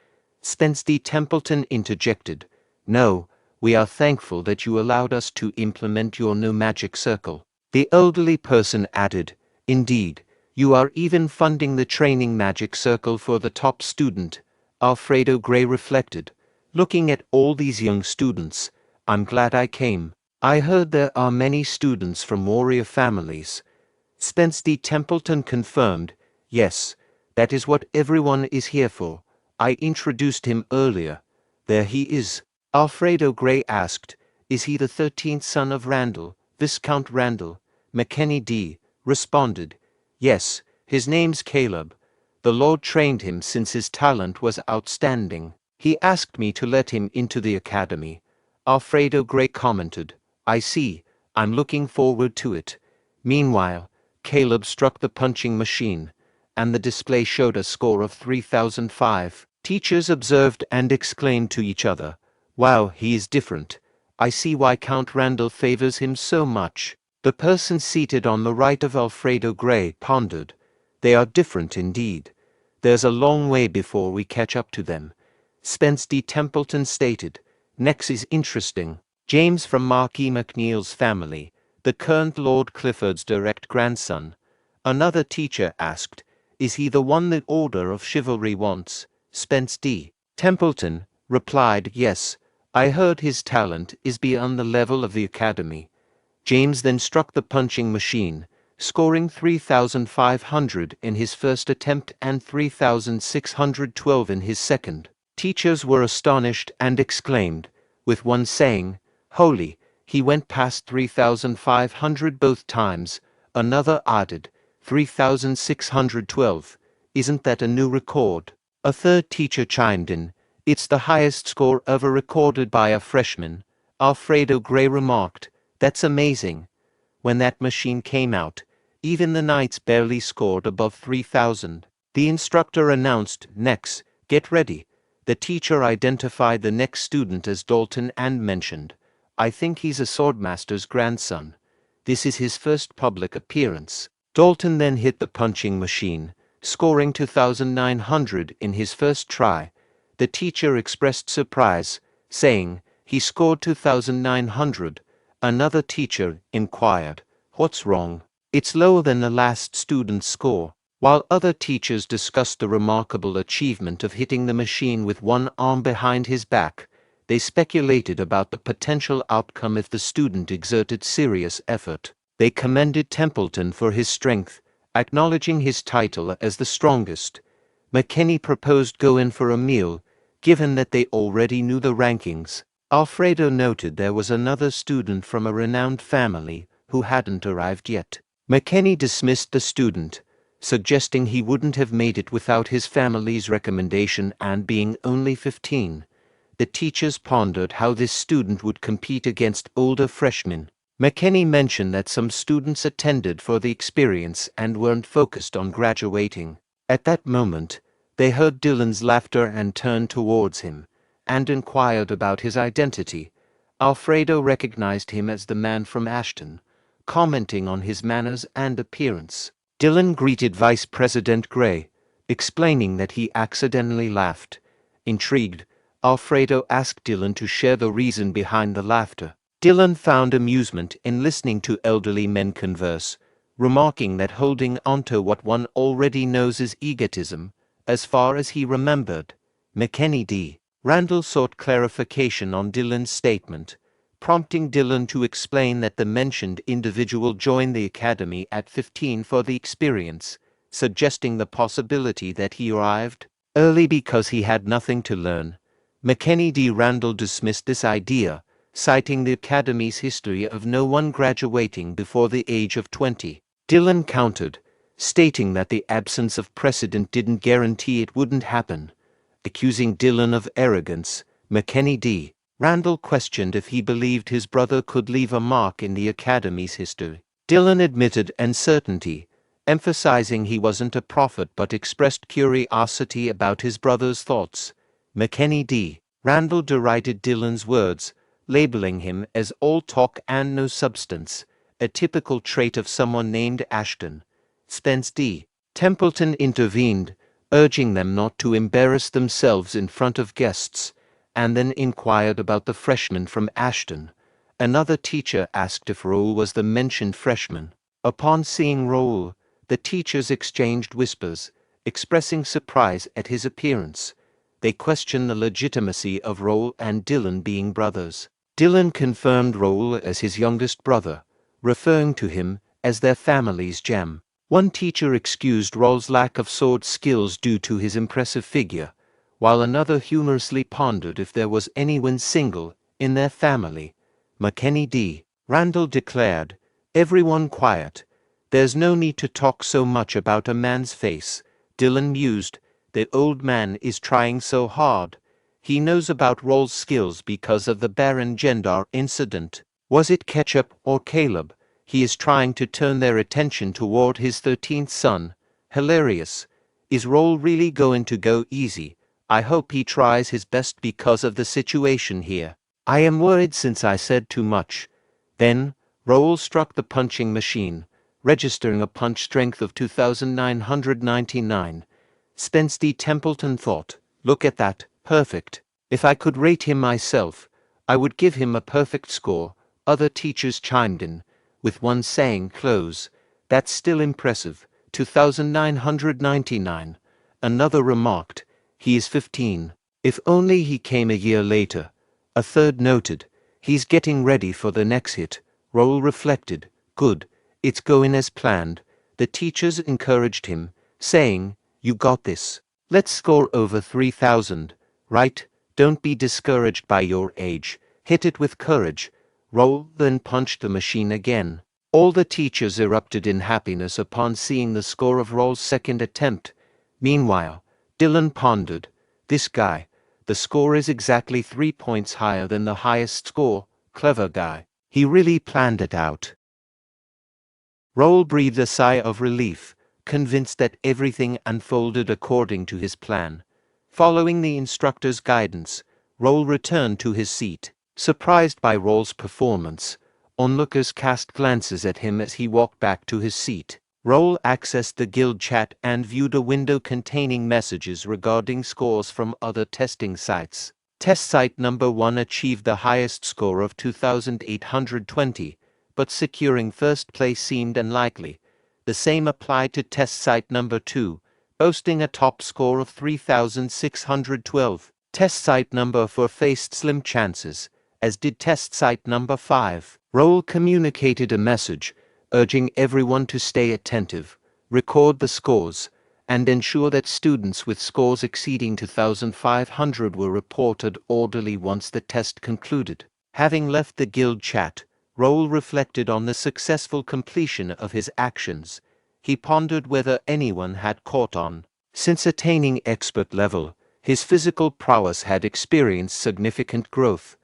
Spence D. Templeton interjected, "No, we are thankful that you allowed us to implement your new magic circle." The elderly person added, "Indeed, you are even funding the training magic circle for the top student." Alfredo Gray reflected, "Looking at all these young students, I'm glad I came. I heard there are many students from warrior families." Spence D. Templeton confirmed, "Yes, that is what everyone is here for. I introduced him earlier. There he is." Alfredo Gray asked, "Is he the 13th son of Randall, Viscount Randall?" McKenny D. responded, "Yes, his name's Caleb. The Lord trained him since his talent was outstanding. He asked me to let him into the academy." Alfredo Gray commented, "I see. I'm looking forward to it." Meanwhile, Caleb struck the punching machine, and the display showed a score of 3005. Teachers observed and exclaimed to each other, "Wow, he is different. I see why Count Randall favors him so much." The person seated on the right of Alfredo Gray pondered, "They are different indeed. There's a long way before we catch up to them." Spence D. Templeton stated, "Next is interesting. James from Mark E. McNeil's family, the current Lord Clifford's direct grandson." Another teacher asked, "Is he the one the Order of Chivalry wants?" Spence D. Templeton replied, "Yes, I heard his talent is beyond the level of the academy." James then struck the punching machine, scoring 3,500 in his first attempt and 3,612 in his second. Teachers were astonished and exclaimed, with one saying, "Holy, he went past 3,500 both times." Another added, 3,612. "Isn't that a new record?" A third teacher chimed in, "It's the highest score ever recorded by a freshman." Alfredo Gray remarked, "That's amazing. When that machine came out, even the knights barely scored above 3,000. The instructor announced, "Next, get ready." The teacher identified the next student as Dalton and mentioned, "I think he's a swordmaster's grandson. This is his first public appearance." Dalton then hit the punching machine, scoring 2,900 in his first try. The teacher expressed surprise, saying, "He scored 2,900. Another teacher inquired, "What's wrong? It's lower than the last student's score." While other teachers discussed the remarkable achievement of hitting the machine with one arm behind his back, they speculated about the potential outcome if the student exerted serious effort. They commended Templeton for his strength, acknowledging his title as the strongest. McKenny proposed go in for a meal, given that they already knew the rankings. Alfredo noted there was another student from a renowned family who hadn't arrived yet. McKenny dismissed the student, suggesting he wouldn't have made it without his family's recommendation and being only 15. The teachers pondered how this student would compete against older freshmen. McKenny mentioned that some students attended for the experience and weren't focused on graduating. At that moment, they heard Dylan's laughter and turned towards him, and inquired about his identity. Alfredo recognized him as the man from Ashton, commenting on his manners and appearance. Dylan greeted Vice President Gray, explaining that he accidentally laughed. Intrigued, Alfredo asked Dylan to share the reason behind the laughter. Dylan found amusement in listening to elderly men converse, remarking that holding onto what one already knows is egotism, as far as he remembered. McKenny D. Randall sought clarification on Dylan's statement, prompting Dylan to explain that the mentioned individual joined the academy at 15 for the experience, suggesting the possibility that he arrived early because he had nothing to learn. McKenny D. Randall dismissed this idea, citing the academy's history of no one graduating before the age of 20. Dylan countered, stating that the absence of precedent didn't guarantee it wouldn't happen. Accusing Dylan of arrogance, McKenny D. Randall questioned if he believed his brother could leave a mark in the academy's history. Dylan admitted uncertainty, emphasizing he wasn't a prophet but expressed curiosity about his brother's thoughts. McKenny D. Randall derided Dylan's words, labeling him as all talk and no substance, a typical trait of someone named Ashton. Spence D. Templeton intervened, urging them not to embarrass themselves in front of guests, and then inquired about the freshman from Ashton. Another teacher asked if Raul was the mentioned freshman. Upon seeing Raul, the teachers exchanged whispers, expressing surprise at his appearance. They questioned the legitimacy of Raul and Dylan being brothers. Dylan confirmed Raul as his youngest brother, referring to him as their family's gem. One teacher excused Raul's lack of sword skills due to his impressive figure, while another humorously pondered if there was anyone single in their family. McKenny D. Randall declared, "Everyone quiet. There's no need to talk so much about a man's face." Dylan mused, "The old man is trying so hard. He knows about Raul's skills because of the Baron Gendar incident. Was it Ketchup or Caleb? He is trying to turn their attention toward his 13th son. Hilarious. Is Raul really going to go easy? I hope he tries his best because of the situation here. I am worried since I said too much." Then, Raul struck the punching machine, registering a punch strength of 2,999. Spence D. Templeton thought, "Look at that, perfect. If I could rate him myself, I would give him a perfect score." Other teachers chimed in, with one saying, "Close. That's still impressive, 2,999. Another remarked, "He is 15. If only he came a year later." A third noted, "He's getting ready for the next hit." Raul reflected, "Good, it's going as planned." The teachers encouraged him, saying, "You got this. Let's score over 3,000, right? Don't be discouraged by your age. Hit it with courage." Raul then punched the machine again. All the teachers erupted in happiness upon seeing the score of Raul's second attempt. Meanwhile, Dylan pondered, "This guy, the score is exactly 3 points higher than the highest score. Clever guy. He really planned it out." Raul breathed a sigh of relief, convinced that everything unfolded according to his plan. Following the instructor's guidance, Raul returned to his seat. Surprised by Raul's performance, onlookers cast glances at him as he walked back to his seat. Raul accessed the guild chat and viewed a window containing messages regarding scores from other testing sites. Test site number 1 achieved the highest score of 2,820, but securing first place seemed unlikely. The same applied to test site number 2, boasting a top score of 3,612. Test site number 4 faced slim chances, as did test site number 5. Raul communicated a message, urging everyone to stay attentive, record the scores, and ensure that students with scores exceeding 2,500 were reported orderly once the test concluded. Having left the guild chat, Raul reflected on the successful completion of his actions. He pondered whether anyone had caught on. Since attaining expert level, his physical prowess had experienced significant growth.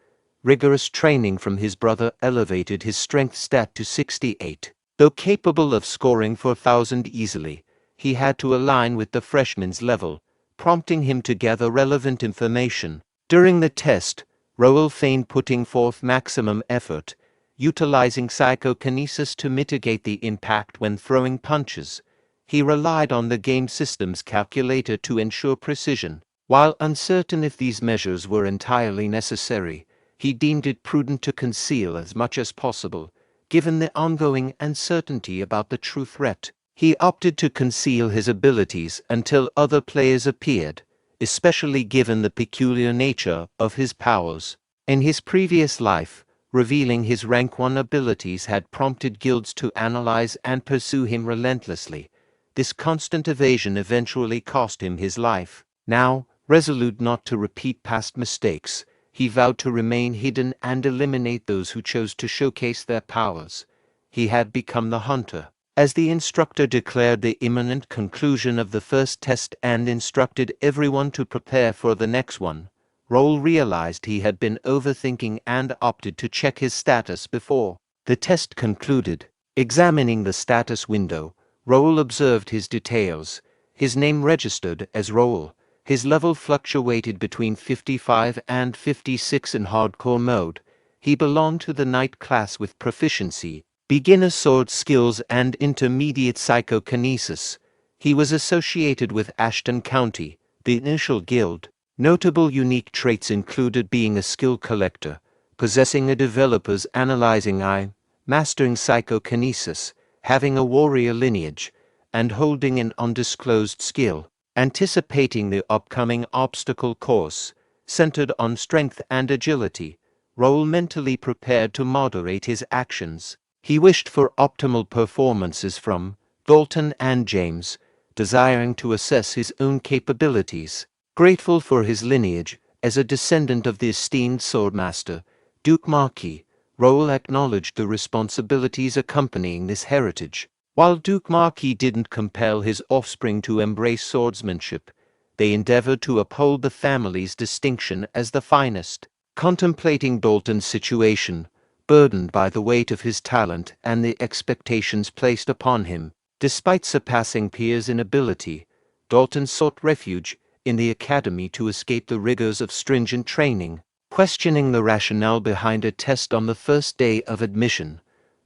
Rigorous training from his brother elevated his strength stat to 68. Though capable of scoring 4,000 easily, he had to align with the freshman's level, prompting him to gather relevant information. During the test, Raul feigned putting forth maximum effort, utilizing psychokinesis to mitigate the impact when throwing punches. He relied on the game system's calculator to ensure precision. While uncertain if these measures were entirely necessary, he deemed it prudent to conceal as much as possible, given the ongoing uncertainty about the true threat. He opted to conceal his abilities until other players appeared, especially given the peculiar nature of his powers. In his previous life, revealing his rank 1 abilities had prompted guilds to analyze and pursue him relentlessly. This constant evasion eventually cost him his life. Now, resolute not to repeat past mistakes, he vowed to remain hidden and eliminate those who chose to showcase their powers. He had become the hunter. As the instructor declared the imminent conclusion of the first test and instructed everyone to prepare for the next one, Raul realized he had been overthinking and opted to check his status before the test concluded. Examining the status window, Raul observed his details. His name registered as Raul. His level fluctuated between 55 and 56 in hardcore mode. He belonged to the night class with proficiency, beginner sword skills and intermediate psychokinesis. He was associated with Ashton County, the initial guild. Notable unique traits included being a skill collector, possessing a developer's analyzing eye, mastering psychokinesis, having a warrior lineage, and holding an undisclosed skill. Anticipating the upcoming obstacle course, centered on strength and agility, Raul mentally prepared to moderate his actions. He wished for optimal performances from Dalton and James, desiring to assess his own capabilities. Grateful for his lineage, as a descendant of the esteemed swordmaster, Duke Marquis, Raul acknowledged the responsibilities accompanying this heritage. While Duke Marquis didn't compel his offspring to embrace swordsmanship, they endeavored to uphold the family's distinction as the finest. Contemplating Dalton's situation, burdened by the weight of his talent and the expectations placed upon him, despite surpassing peers in ability, Dalton sought refuge in the academy to escape the rigors of stringent training. Questioning the rationale behind a test on the first day of admission,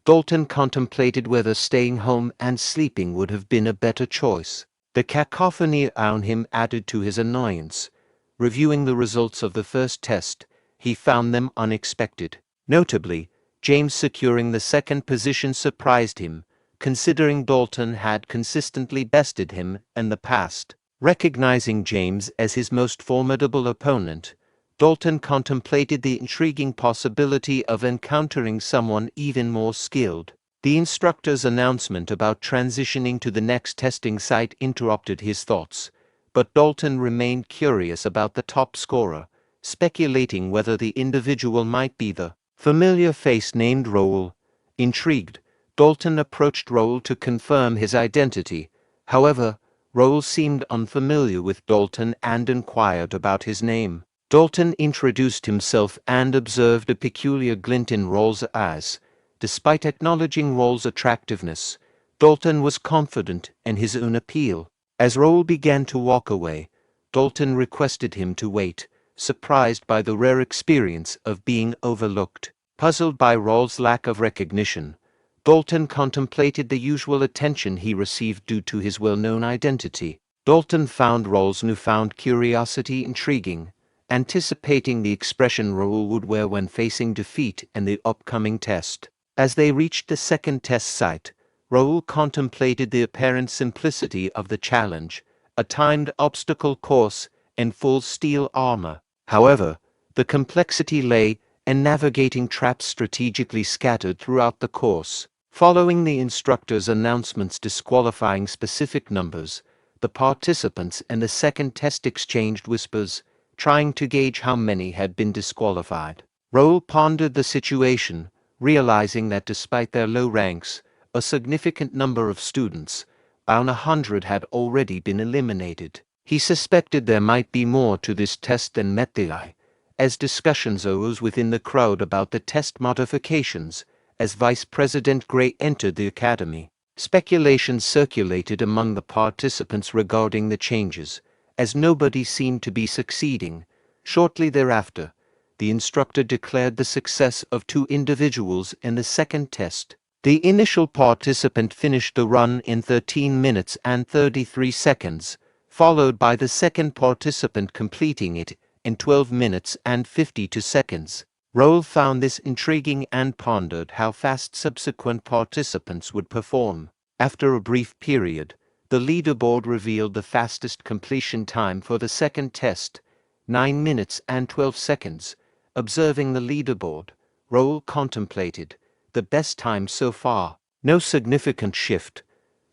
Dalton contemplated whether staying home and sleeping would have been a better choice. The cacophony around him added to his annoyance. Reviewing the results of the first test, he found them unexpected. Notably, James securing the second position surprised him, considering Dalton had consistently bested him in the past. Recognizing James as his most formidable opponent, Dalton contemplated the intriguing possibility of encountering someone even more skilled. The instructor's announcement about transitioning to the next testing site interrupted his thoughts, but Dalton remained curious about the top scorer, speculating whether the individual might be the familiar face named Raul. Intrigued, Dalton approached Raul to confirm his identity. However, Raul seemed unfamiliar with Dalton and inquired about his name. Dalton introduced himself and observed a peculiar glint in Raul's eyes. Despite acknowledging Raul's attractiveness, Dalton was confident in his own appeal. As Raul began to walk away, Dalton requested him to wait, surprised by the rare experience of being overlooked. Puzzled by Raul's lack of recognition, Dalton contemplated the usual attention he received due to his well-known identity. Dalton found Raul's newfound curiosity intriguing, anticipating the expression Raul would wear when facing defeat in the upcoming test. As they reached the second test site, Raul contemplated the apparent simplicity of the challenge, a timed obstacle course in full steel armor. However, the complexity lay in navigating traps strategically scattered throughout the course. Following the instructor's announcements disqualifying specific numbers, the participants in the second test exchanged whispers, trying to gauge how many had been disqualified. Raul pondered the situation, realizing that despite their low ranks, a significant number of students, around 100, had already been eliminated. He suspected there might be more to this test than met the eye, as discussions arose within the crowd about the test modifications. As Vice President Gray entered the academy, speculations circulated among the participants regarding the changes, as nobody seemed to be succeeding. Shortly thereafter, the instructor declared the success of 2 individuals in the second test. The initial participant finished the run in 13 minutes and 33 seconds, followed by the second participant completing it in 12 minutes and 52 seconds. Raul found this intriguing and pondered how fast subsequent participants would perform. After a brief period, the leaderboard revealed the fastest completion time for the second test, 9 minutes and 12 seconds. Observing the leaderboard, Raul contemplated the best time so far. No significant shift.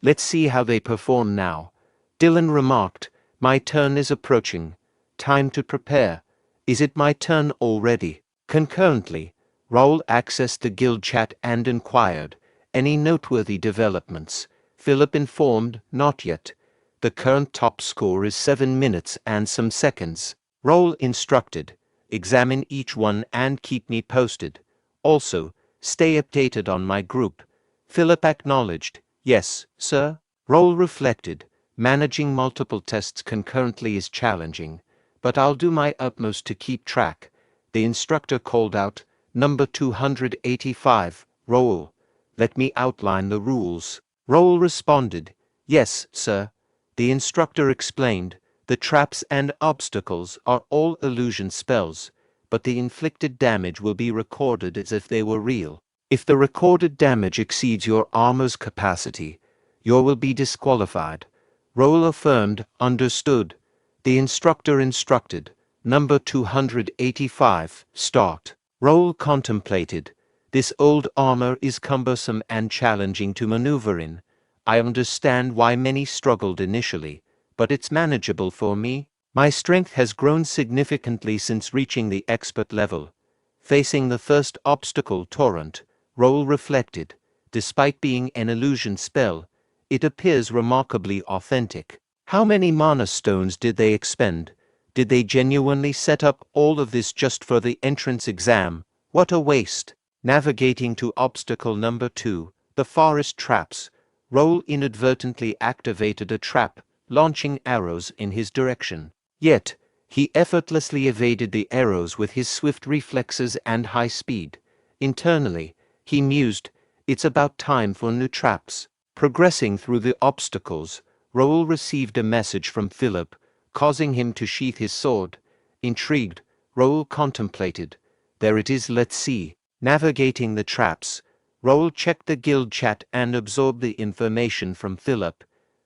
Let's see how they perform now. Dylan remarked, "My turn is approaching. Time to prepare. Is it my turn already?" Concurrently, Raul accessed the guild chat and inquired, "Any noteworthy developments?" Philip informed, "Not yet. The current top score is 7 minutes and some seconds." Raul instructed, "Examine each one and keep me posted. Also, stay updated on my group." Philip acknowledged, "Yes, sir." Raul reflected, "Managing multiple tests concurrently is challenging, but I'll do my utmost to keep track." The instructor called out, Number 285, Raul. Let me outline the rules. Raul responded, "Yes, sir." The instructor explained, "The traps and obstacles are all illusion spells, but the inflicted damage will be recorded as if they were real. If the recorded damage exceeds your armor's capacity, you will be disqualified." Raul affirmed, "Understood." The instructor instructed, "Number 285, start." Raul contemplated. "This old armor is cumbersome and challenging to maneuver in. I understand why many struggled initially, but it's manageable for me. My strength has grown significantly since reaching the expert level." Facing the first obstacle torrent, Raul reflected, "Despite being an illusion spell, it appears remarkably authentic. How many mana stones did they expend? Did they genuinely set up all of this just for the entrance exam? What a waste." Navigating to obstacle number 2, the forest traps, Raul inadvertently activated a trap, launching arrows in his direction. Yet, he effortlessly evaded the arrows with his swift reflexes and high speed. Internally, he mused, "It's about time for new traps." Progressing through the obstacles, Raul received a message from Philip, causing him to sheath his sword. Intrigued, Raul contemplated, "There it is, let's see." Navigating the traps, Raul checked the guild chat and absorbed the information from Philip.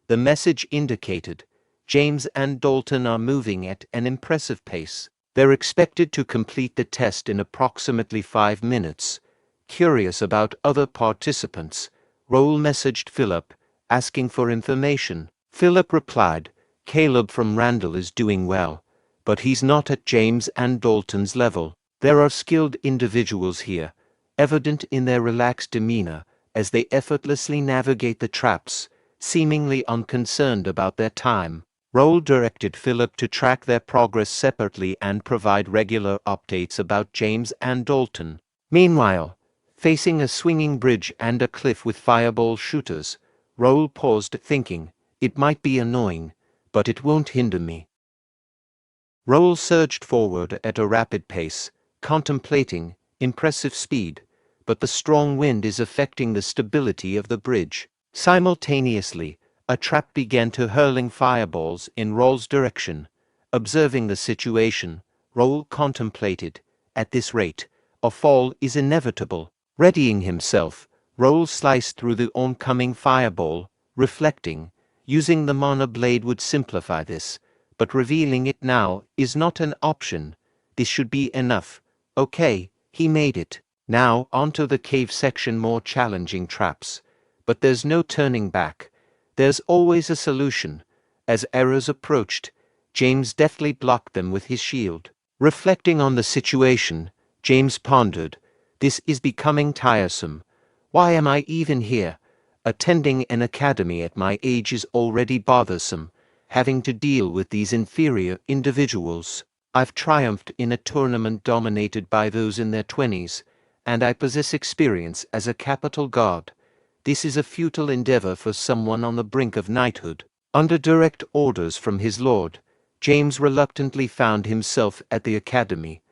The message indicated, "James and Dalton are moving at an impressive pace. They're expected to complete the test in approximately 5 minutes." Curious about other participants, Raul messaged Philip, asking for information. Philip replied, "Caleb from Randall is doing well, but he's not at James and Dalton's level. There are skilled individuals here, evident in their relaxed demeanor as they effortlessly navigate the traps, seemingly unconcerned about their time." Raul directed Philip to track their progress separately and provide regular updates about James and Dalton. Meanwhile, facing a swinging bridge and a cliff with fireball shooters, Raul paused, thinking, "It might be annoying, but it won't hinder me." Raul surged forward at a rapid pace, contemplating impressive speed, but the strong wind is affecting the stability of the bridge. Simultaneously, a trap began to hurling fireballs in Raul's direction. Observing the situation, Raul contemplated, "At this rate, a fall is inevitable." Readying himself, Raul sliced through the oncoming fireball, reflecting, "Using the mana blade would simplify this, but revealing it now is not an option. This should be enough." Okay, he made it. Now onto the cave section, more challenging traps. But there's no turning back. There's always a solution. As errors approached, James deftly blocked them with his shield. Reflecting on the situation, James pondered, "This is becoming tiresome. Why am I even here? Attending an academy at my age is already bothersome. Having to deal with these inferior individuals. I've triumphed in a tournament dominated by those in their 20s, and I possess experience as a capital guard. This is a futile endeavor for someone on the brink of knighthood." Under direct orders from his lord, James reluctantly found himself at the academy.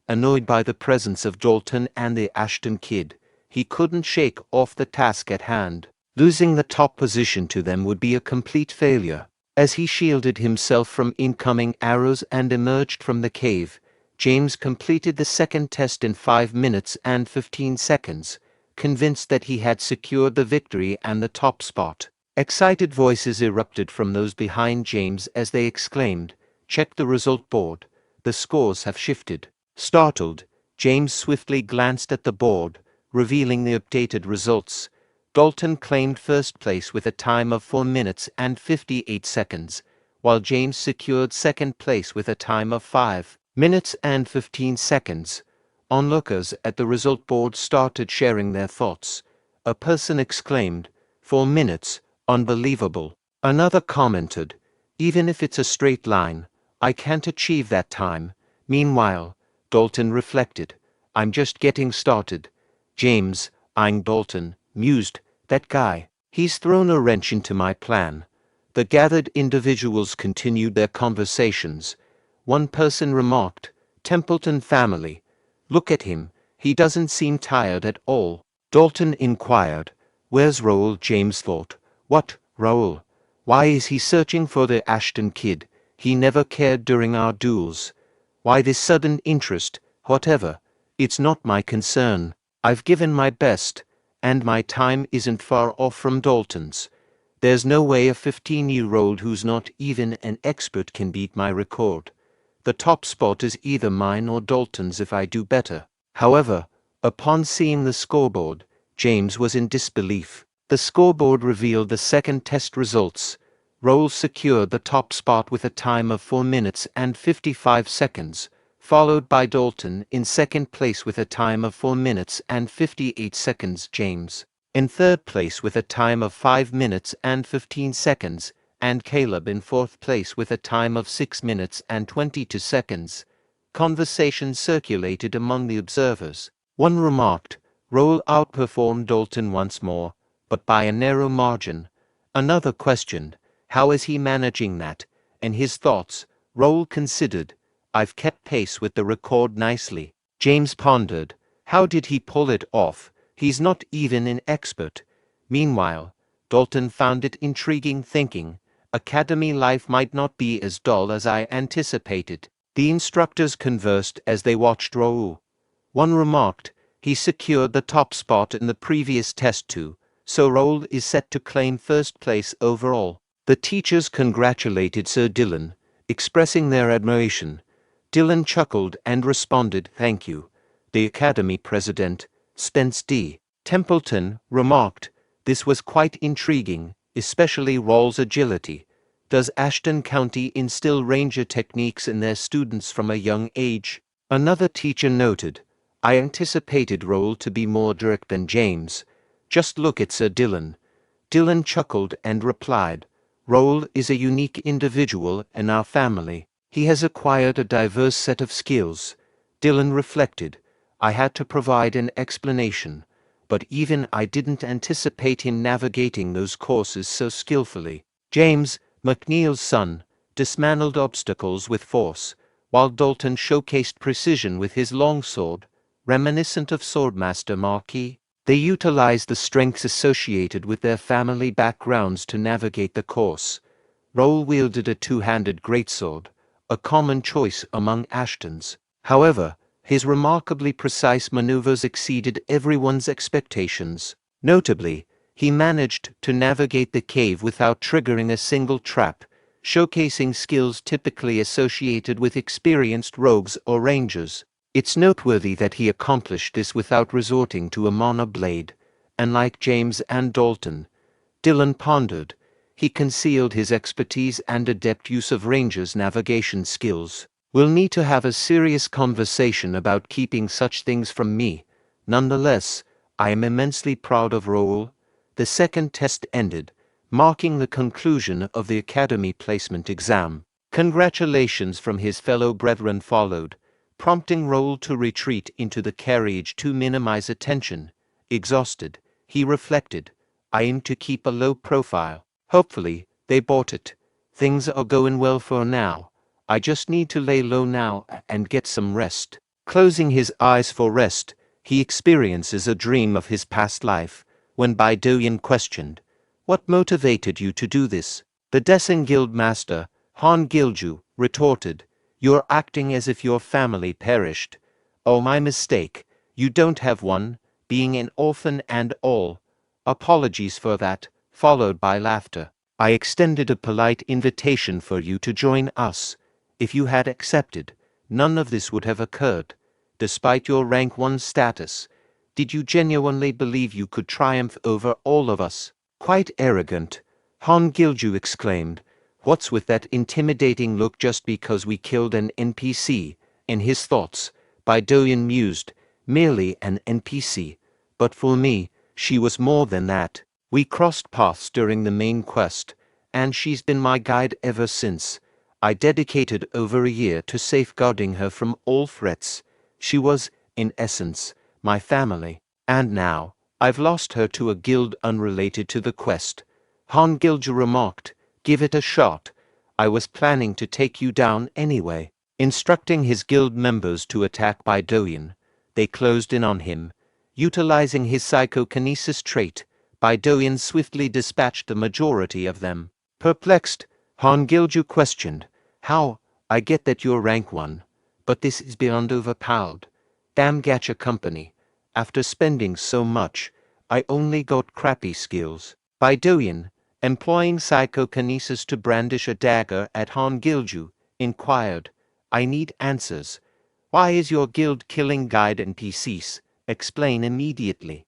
Annoyed by the presence of Dalton and the Ashton kid, he couldn't shake off the task at hand. Losing the top position to them would be a complete failure. As he shielded himself from incoming arrows and emerged from the cave, James completed the second test in 5 minutes and 15 seconds, convinced that he had secured the victory and the top spot. Excited voices erupted from those behind James as they exclaimed, "Check the result board. The scores have shifted." Startled, James swiftly glanced at the board, revealing the updated results. Dalton claimed first place with a time of 4 minutes and 58 seconds, while James secured second place with a time of 5 minutes and 15 seconds. Onlookers at the result board started sharing their thoughts. A person exclaimed, "4 minutes, unbelievable." Another commented, "Even if it's a straight line, I can't achieve that time." Meanwhile, Dalton reflected, "I'm just getting started." James, eyeing Dalton, mused, "That guy, he's thrown a wrench into my plan." The gathered individuals continued their conversations. One person remarked, "Templeton family. Look at him, He doesn't seem tired at all. Dalton inquired. Where's Raul? James thought. What, Raul? Why is he searching for the Ashton kid? He never cared during our duels. Why this sudden interest? Whatever. It's not my concern. I've given my best, and my time isn't far off from Dalton's. There's no way a 15-year-old who's not even an expert can beat my record. The top spot is either mine or Dalton's if I do better. However, upon seeing the scoreboard, James was in disbelief. The scoreboard revealed the second test results. Raul secured the top spot with a time of 4 minutes and 55 seconds, followed by Dalton in second place with a time of 4 minutes and 58 seconds. James in third place with a time of 5 minutes and 15 seconds, and Caleb in fourth place with a time of 6 minutes and 22 seconds. Conversation circulated among the observers. One remarked, Raul outperformed Dalton once more, but by a narrow margin. Another questioned, how is he managing that? And his thoughts. Raul considered, I've kept pace with the record nicely. James pondered, how did he pull it off? He's not even an expert. Meanwhile, Dalton found it intriguing, thinking, Academy life might not be as dull as I anticipated. The instructors conversed as they watched Raul. One remarked, he secured the top spot in the previous test too, so Raul is set to claim first place overall. The teachers congratulated Sir Dylan, expressing their admiration. Dylan chuckled and responded, thank you. The Academy president, Spence D. Templeton, remarked, this was quite intriguing, especially Raul's agility. Does Ashton County instill ranger techniques in their students from a young age? Another teacher noted, I anticipated Raul to be more direct than James. Just look at Sir Dylan. Dylan chuckled and replied, Raul is a unique individual in our family. He has acquired a diverse set of skills. Dylan reflected, I had to provide an explanation, but even I didn't anticipate him navigating those courses so skillfully. James, McNeil's son, dismantled obstacles with force, while Dalton showcased precision with his longsword, reminiscent of Swordmaster Marquis. They utilized the strengths associated with their family backgrounds to navigate the course. Raul wielded a two-handed greatsword, a common choice among Ashtons. However, his remarkably precise maneuvers exceeded everyone's expectations. Notably, he managed to navigate the cave without triggering a single trap, showcasing skills typically associated with experienced rogues or rangers. It's noteworthy that he accomplished this without resorting to a mana blade, and like James and Dalton, Dylan pondered, he concealed his expertise and adept use of rangers' navigation skills. We'll need to have a serious conversation about keeping such things from me. Nonetheless, I am immensely proud of Raul. The second test ended, marking the conclusion of the Academy placement exam. Congratulations from his fellow brethren followed, prompting Raul to retreat into the carriage to minimize attention. Exhausted, he reflected, I aim to keep a low profile. Hopefully, they bought it. Things are going well for now. I just need to lay low now and get some rest. Closing his eyes for rest, he experiences a dream of his past life, when Bae DoHyun questioned, what motivated you to do this? The Descent Guild Master, Han Gilju, retorted, you're acting as if your family perished. Oh, my mistake. You don't have one, being an orphan and all. Apologies for that, followed by laughter. I extended a polite invitation for you to join us. If you had accepted, none of this would have occurred. Despite your rank 1 status, did you genuinely believe you could triumph over all of us? Quite arrogant, Han Gilju exclaimed. What's with that intimidating look just because we killed an NPC? In his thoughts, Bae DoHyun mused, merely an NPC. But for me, she was more than that. We crossed paths during the main quest, and she's been my guide ever since. I dedicated over a year to safeguarding her from all threats. She was, in essence, my family. And now, I've lost her to a guild unrelated to the quest. Han Gilju remarked, give it a shot. I was planning to take you down anyway. Instructing his guild members to attack Bae DoHyun, they closed in on him. Utilizing his psychokinesis trait, Bae DoHyun swiftly dispatched the majority of them. Perplexed, Han Gilju questioned, "How? I get that you're rank 1, but this is beyond overpowered. Damn gacha company. After spending so much, I only got crappy skills." Bae DoHyun, employing psychokinesis to brandish a dagger at Han Gilju, inquired, "I need answers. Why is your guild killing guide NPCs? Explain immediately."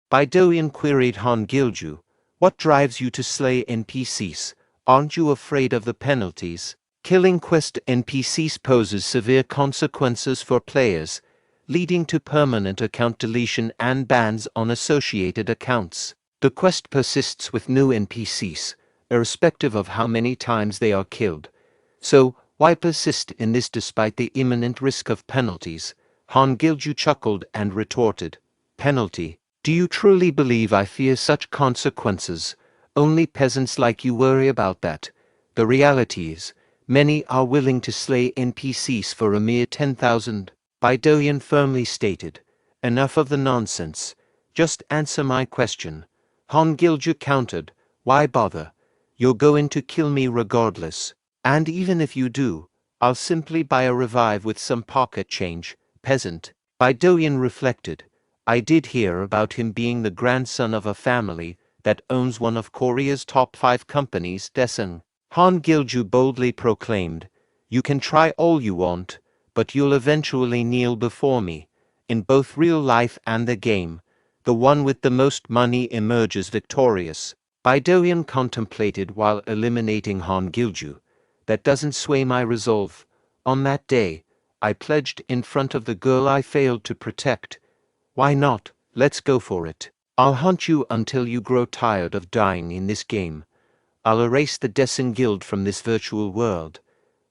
Bae DoHyun queried Han Gilju, "What drives you to slay NPCs? Aren't you afraid of the penalties? Killing quest NPCs poses severe consequences for players, leading to permanent account deletion and bans on associated accounts. The quest persists with new NPCs, irrespective of how many times they are killed. So, why persist in this despite the imminent risk of penalties?" Han Gilju chuckled and retorted, "Penalty? Do you truly believe I fear such consequences? Only peasants like you worry about that. The reality is, many are willing to slay NPCs for a mere 10,000. Bae DoHyun firmly stated, "Enough of the nonsense. Just answer my question." Han Gilju countered, "Why bother? You're going to kill me regardless. And even if you do, I'll simply buy a revive with some pocket change, peasant." Bae DoHyun reflected, "I did hear about him being the grandson of a family that owns one of Korea's top 5 companies, Daesung." Han Gilju boldly proclaimed, "You can try all you want, but you'll eventually kneel before me. In both real life and the game, the one with the most money emerges victorious." Bae DoHyun contemplated while eliminating Han Gilju. "That doesn't sway my resolve. On that day, I pledged in front of the girl I failed to protect. Why not? Let's go for it. I'll hunt you until you grow tired of dying in this game. I'll erase the Daesung Guild from this virtual world."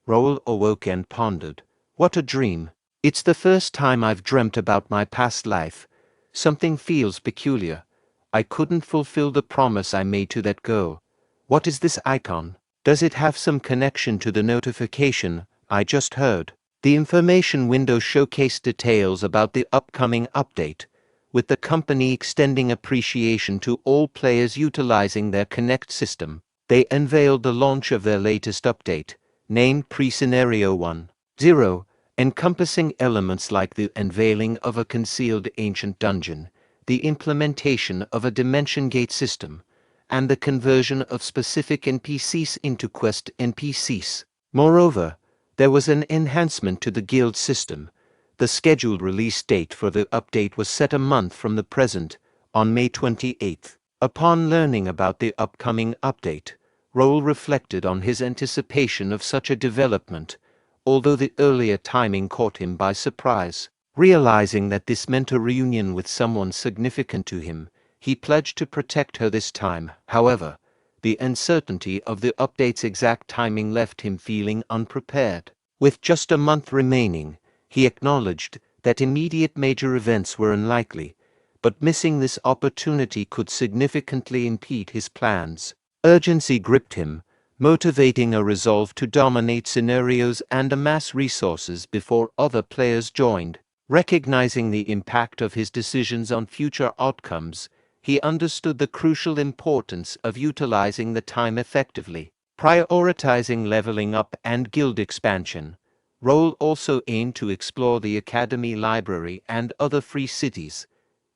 Raul awoke and pondered. "What a dream. It's the first time I've dreamt about my past life. Something feels peculiar. I couldn't fulfill the promise I made to that girl. What is this icon? Does it have some connection to the notification I just heard?" The information window showcased details about the upcoming update, with the company extending appreciation to all players utilizing their Connect system. They unveiled the launch of their latest update, named Pre-Scenario 1.0, encompassing elements like the unveiling of a concealed ancient dungeon, the implementation of a dimension gate system, and the conversion of specific NPCs into quest NPCs. Moreover, there was an enhancement to the guild system. The scheduled release date for the update was set a month from the present, on May 28th. Upon learning about the upcoming update, Raul reflected on his anticipation of such a development, although the earlier timing caught him by surprise. Realizing that this meant a reunion with someone significant to him, he pledged to protect her this time. However, the uncertainty of the update's exact timing left him feeling unprepared. With just a month remaining, he acknowledged that immediate major events were unlikely, but missing this opportunity could significantly impede his plans. Urgency gripped him, motivating a resolve to dominate scenarios and amass resources before other players joined. Recognizing the impact of his decisions on future outcomes, he understood the crucial importance of utilizing the time effectively. Prioritizing leveling up and guild expansion, Raul also aimed to explore the academy library and other free cities.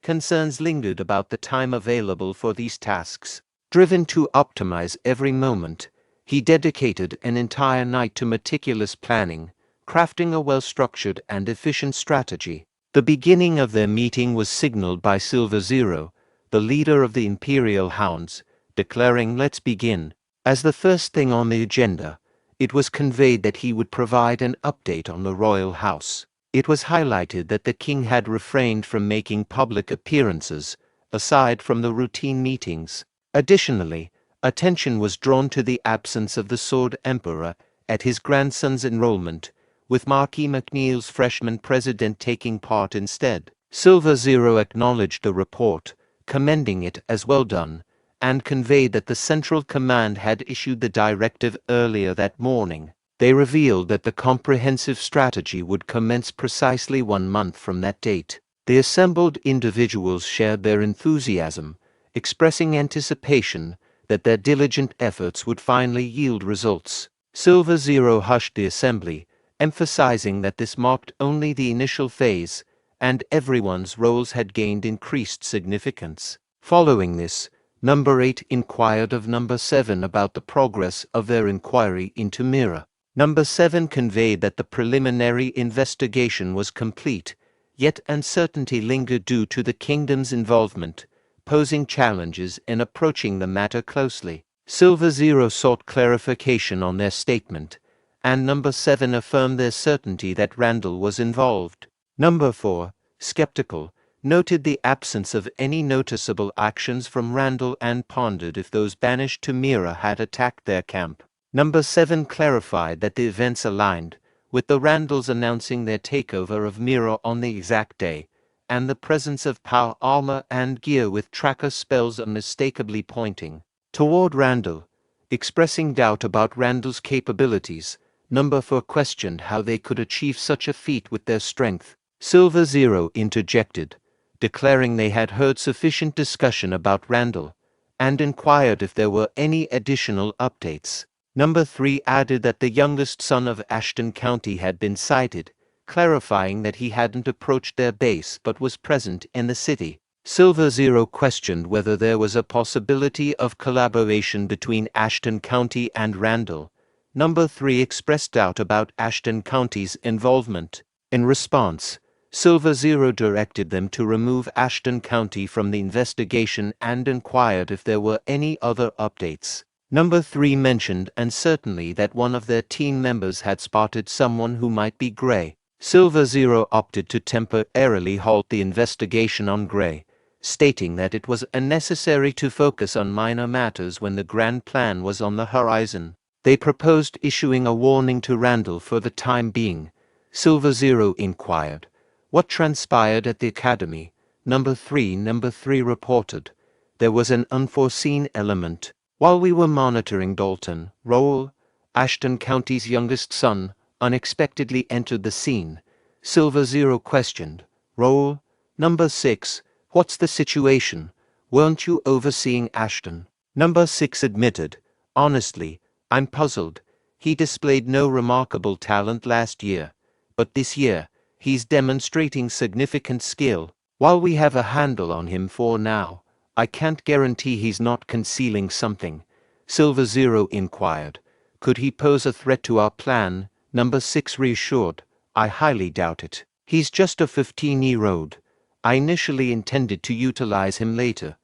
Concerns lingered about the time available for these tasks. Driven to optimize every moment, he dedicated an entire night to meticulous planning, crafting a well-structured and efficient strategy. The beginning of their meeting was signaled by Silver Zero, the leader of the Imperial Hounds, declaring, "Let's begin." As the first thing on the agenda, it was conveyed that he would provide an update on the royal house. It was highlighted that the king had refrained from making public appearances, aside from the routine meetings. Additionally, attention was drawn to the absence of the Sword Emperor at his grandson's enrollment, with Marquis McNeil's freshman president taking part instead. Silver Zero acknowledged the report, commending it as well done, and conveyed that the Central Command had issued the directive earlier that morning. They revealed that the comprehensive strategy would commence precisely 1 month from that date. The assembled individuals shared their enthusiasm, expressing anticipation that their diligent efforts would finally yield results. Silver Zero hushed the assembly, emphasizing that this marked only the initial phase, and everyone's roles had gained increased significance. Following this, Number 8 inquired of Number 7 about the progress of their inquiry into Mira. Number 7 conveyed that the preliminary investigation was complete, yet uncertainty lingered due to the kingdom's involvement, posing challenges in approaching the matter closely. Silver Zero sought clarification on their statement, and Number 7 affirmed their certainty that Randall was involved. Number 4, skeptical, noted the absence of any noticeable actions from Randall and pondered if those banished to Mira had attacked their camp. Number 7 clarified that the events aligned, with the Randalls announcing their takeover of Mira on the exact day, and the presence of power armor and gear with tracker spells unmistakably pointing toward Randall. Expressing doubt about Randall's capabilities, Number 4 questioned how they could achieve such a feat with their strength. Silver Zero interjected, declaring they had heard sufficient discussion about Randall, and inquired if there were any additional updates. Number 3 added that the youngest son of Ashton County had been sighted, clarifying that he hadn't approached their base but was present in the city. Silver Zero questioned whether there was a possibility of collaboration between Ashton County and Randall. Number 3 expressed doubt about Ashton County's involvement. In response, Silver Zero directed them to remove Ashton County from the investigation and inquired if there were any other updates. Number 3 mentioned uncertainly that one of their team members had spotted someone who might be Gray. Silver Zero opted to temporarily halt the investigation on Gray, stating that it was unnecessary to focus on minor matters when the grand plan was on the horizon. They proposed issuing a warning to Randall for the time being. Silver Zero inquired, "What transpired at the academy?" Number 3 reported, "There was an unforeseen element. While we were monitoring Dalton, Raul, Ashton County's youngest son, unexpectedly entered the scene." Silver Zero questioned, "Raul?" Number 6, "What's the situation? Weren't you overseeing Ashton?" Number 6 admitted, "Honestly, I'm puzzled. He displayed no remarkable talent last year, but this year, he's demonstrating significant skill. While we have a handle on him for now, I can't guarantee he's not concealing something." Silver Zero inquired, "Could he pose a threat to our plan?" Number 6 reassured, "I highly doubt it. He's just a 15-year-old. I initially intended to utilize him later,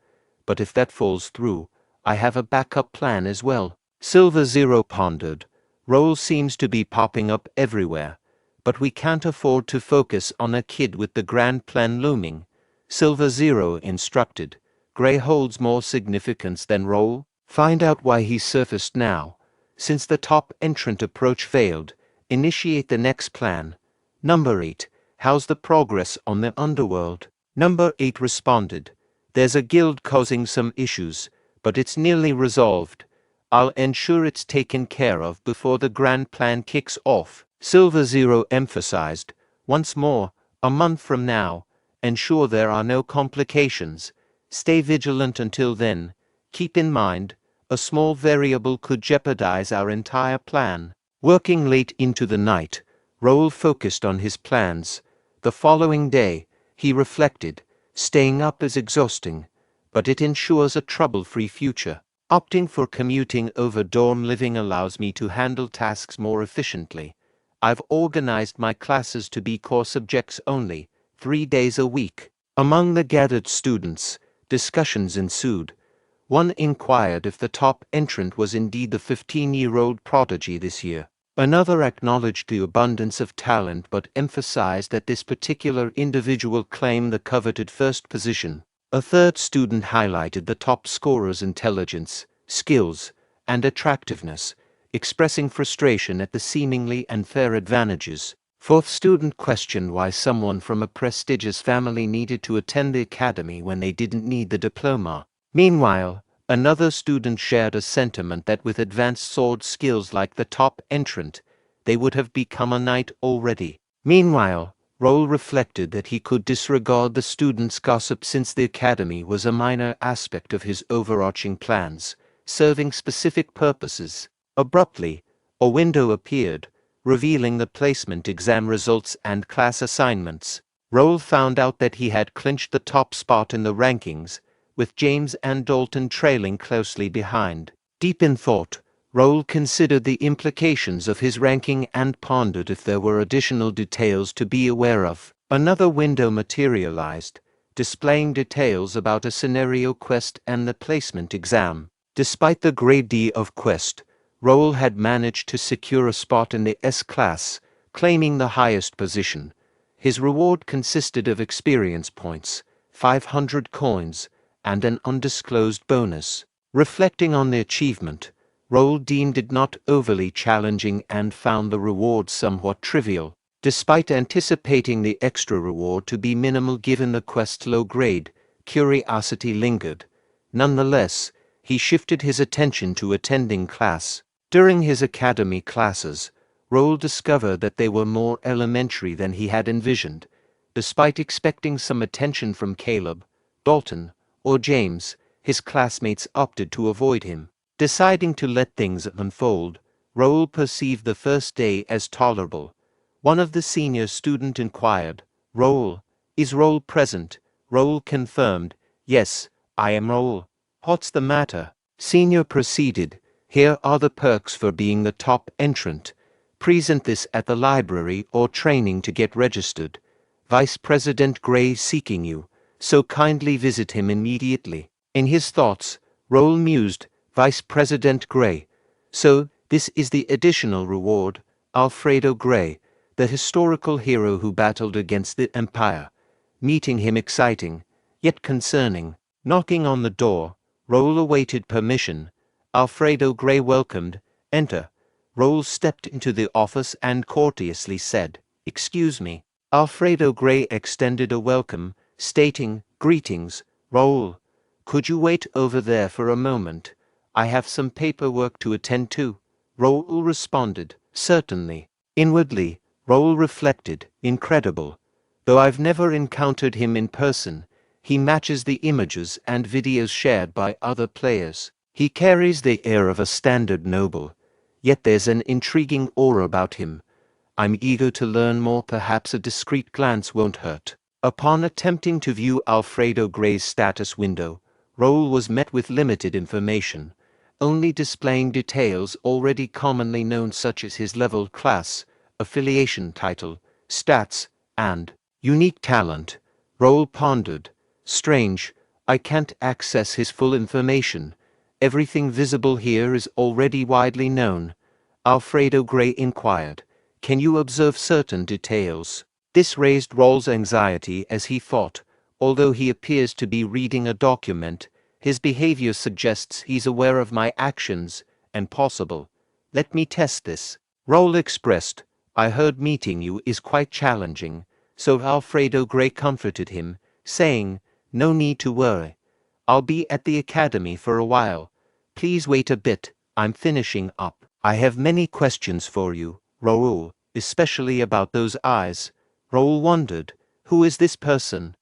but if that falls through, I have a backup plan as well." Silver Zero pondered, "Raul seems to be popping up everywhere, but we can't afford to focus on a kid with the grand plan looming." Silver Zero instructed, "Gray holds more significance than Raul. Find out why he surfaced now. Since the top entrant approach failed, initiate the next plan." Number 8, "How's the progress on the underworld?" Number 8 responded, "There's a guild causing some issues, but it's nearly resolved. I'll ensure it's taken care of before the grand plan kicks off." Silver Zero emphasized, "Once more, a month from now, ensure there are no complications. Stay vigilant until then. Keep in mind, a small variable could jeopardize our entire plan." Working late into the night, Raul focused on his plans. The following day, he reflected, "Staying up is exhausting, but it ensures a trouble-free future. Opting for commuting over dorm living allows me to handle tasks more efficiently. I've organized my classes to be core subjects only, 3 days a week." Among the gathered students, discussions ensued. One inquired if the top entrant was indeed the 15-year-old prodigy this year. Another acknowledged the abundance of talent but emphasized that this particular individual claimed the coveted first position. A third student highlighted the top scorer's intelligence, skills, and attractiveness, expressing frustration at the seemingly unfair advantages. Fourth student questioned why someone from a prestigious family needed to attend the academy when they didn't need the diploma. Meanwhile, another student shared a sentiment that with advanced sword skills like the top entrant, they would have become a night already. Meanwhile, Raul reflected that he could disregard the students' gossip since the academy was a minor aspect of his overarching plans, serving specific purposes. Abruptly, a window appeared, revealing the placement exam results and class assignments. Raul found out that he had clinched the top spot in the rankings, with James and Dalton trailing closely behind. Deep in thought, Raul considered the implications of his ranking and pondered if there were additional details to be aware of. Another window materialized, displaying details about a scenario quest and the placement exam. Despite the grade D of quest, Raul had managed to secure a spot in the S-class, claiming the highest position. His reward consisted of experience points, 500 coins, and an undisclosed bonus. Reflecting on the achievement, Raul deemed it not overly challenging and found the reward somewhat trivial. Despite anticipating the extra reward to be minimal given the quest's low grade, curiosity lingered. Nonetheless, he shifted his attention to attending class. During his academy classes, Raul discovered that they were more elementary than he had envisioned. Despite expecting some attention from Caleb, Dalton, or James, his classmates opted to avoid him. Deciding to let things unfold, Raul perceived the first day as tolerable. One of the senior students inquired, "Raul, is Raul present?" Raul confirmed, "Yes, I am Raul. What's the matter?" Senior proceeded, "Here are the perks for being the top entrant. Present this at the library or training to get registered. Vice President Gray seeking you, so kindly visit him immediately." In his thoughts, Raul mused, Vice President Gray. So, this is the additional reward, Alfredo Gray, the historical hero who battled against the Empire. Meeting him exciting, yet concerning. Knocking on the door, Raul awaited permission. Alfredo Gray welcomed, "Enter." Raul stepped into the office and courteously said, "Excuse me." Alfredo Gray extended a welcome, stating, "Greetings, Raul. Could you wait over there for a moment? I have some paperwork to attend to." Raul responded, "Certainly." Inwardly, Raul reflected, "Incredible. Though I've never encountered him in person, he matches the images and videos shared by other players. He carries the air of a standard noble, yet there's an intriguing aura about him. I'm eager to learn more. Perhaps a discreet glance won't hurt." Upon attempting to view Alfredo Gray's status window, Raul was met with limited information, only displaying details already commonly known such as his level, class, affiliation title, stats, and unique talent. Raul pondered, "Strange, I can't access his full information. Everything visible here is already widely known." Alfredo Gray inquired, "Can you observe certain details?" This raised Raul's anxiety as he thought, although he appears to be reading a document, his behavior suggests he's aware of my actions, and possible. Let me test this. Raul expressed, "I heard meeting you is quite challenging," so Alfredo Gray comforted him, saying, "No need to worry. I'll be at the academy for a while. Please wait a bit, I'm finishing up. I have many questions for you, Raul, especially about those eyes." Raul wondered, "Who is this person?"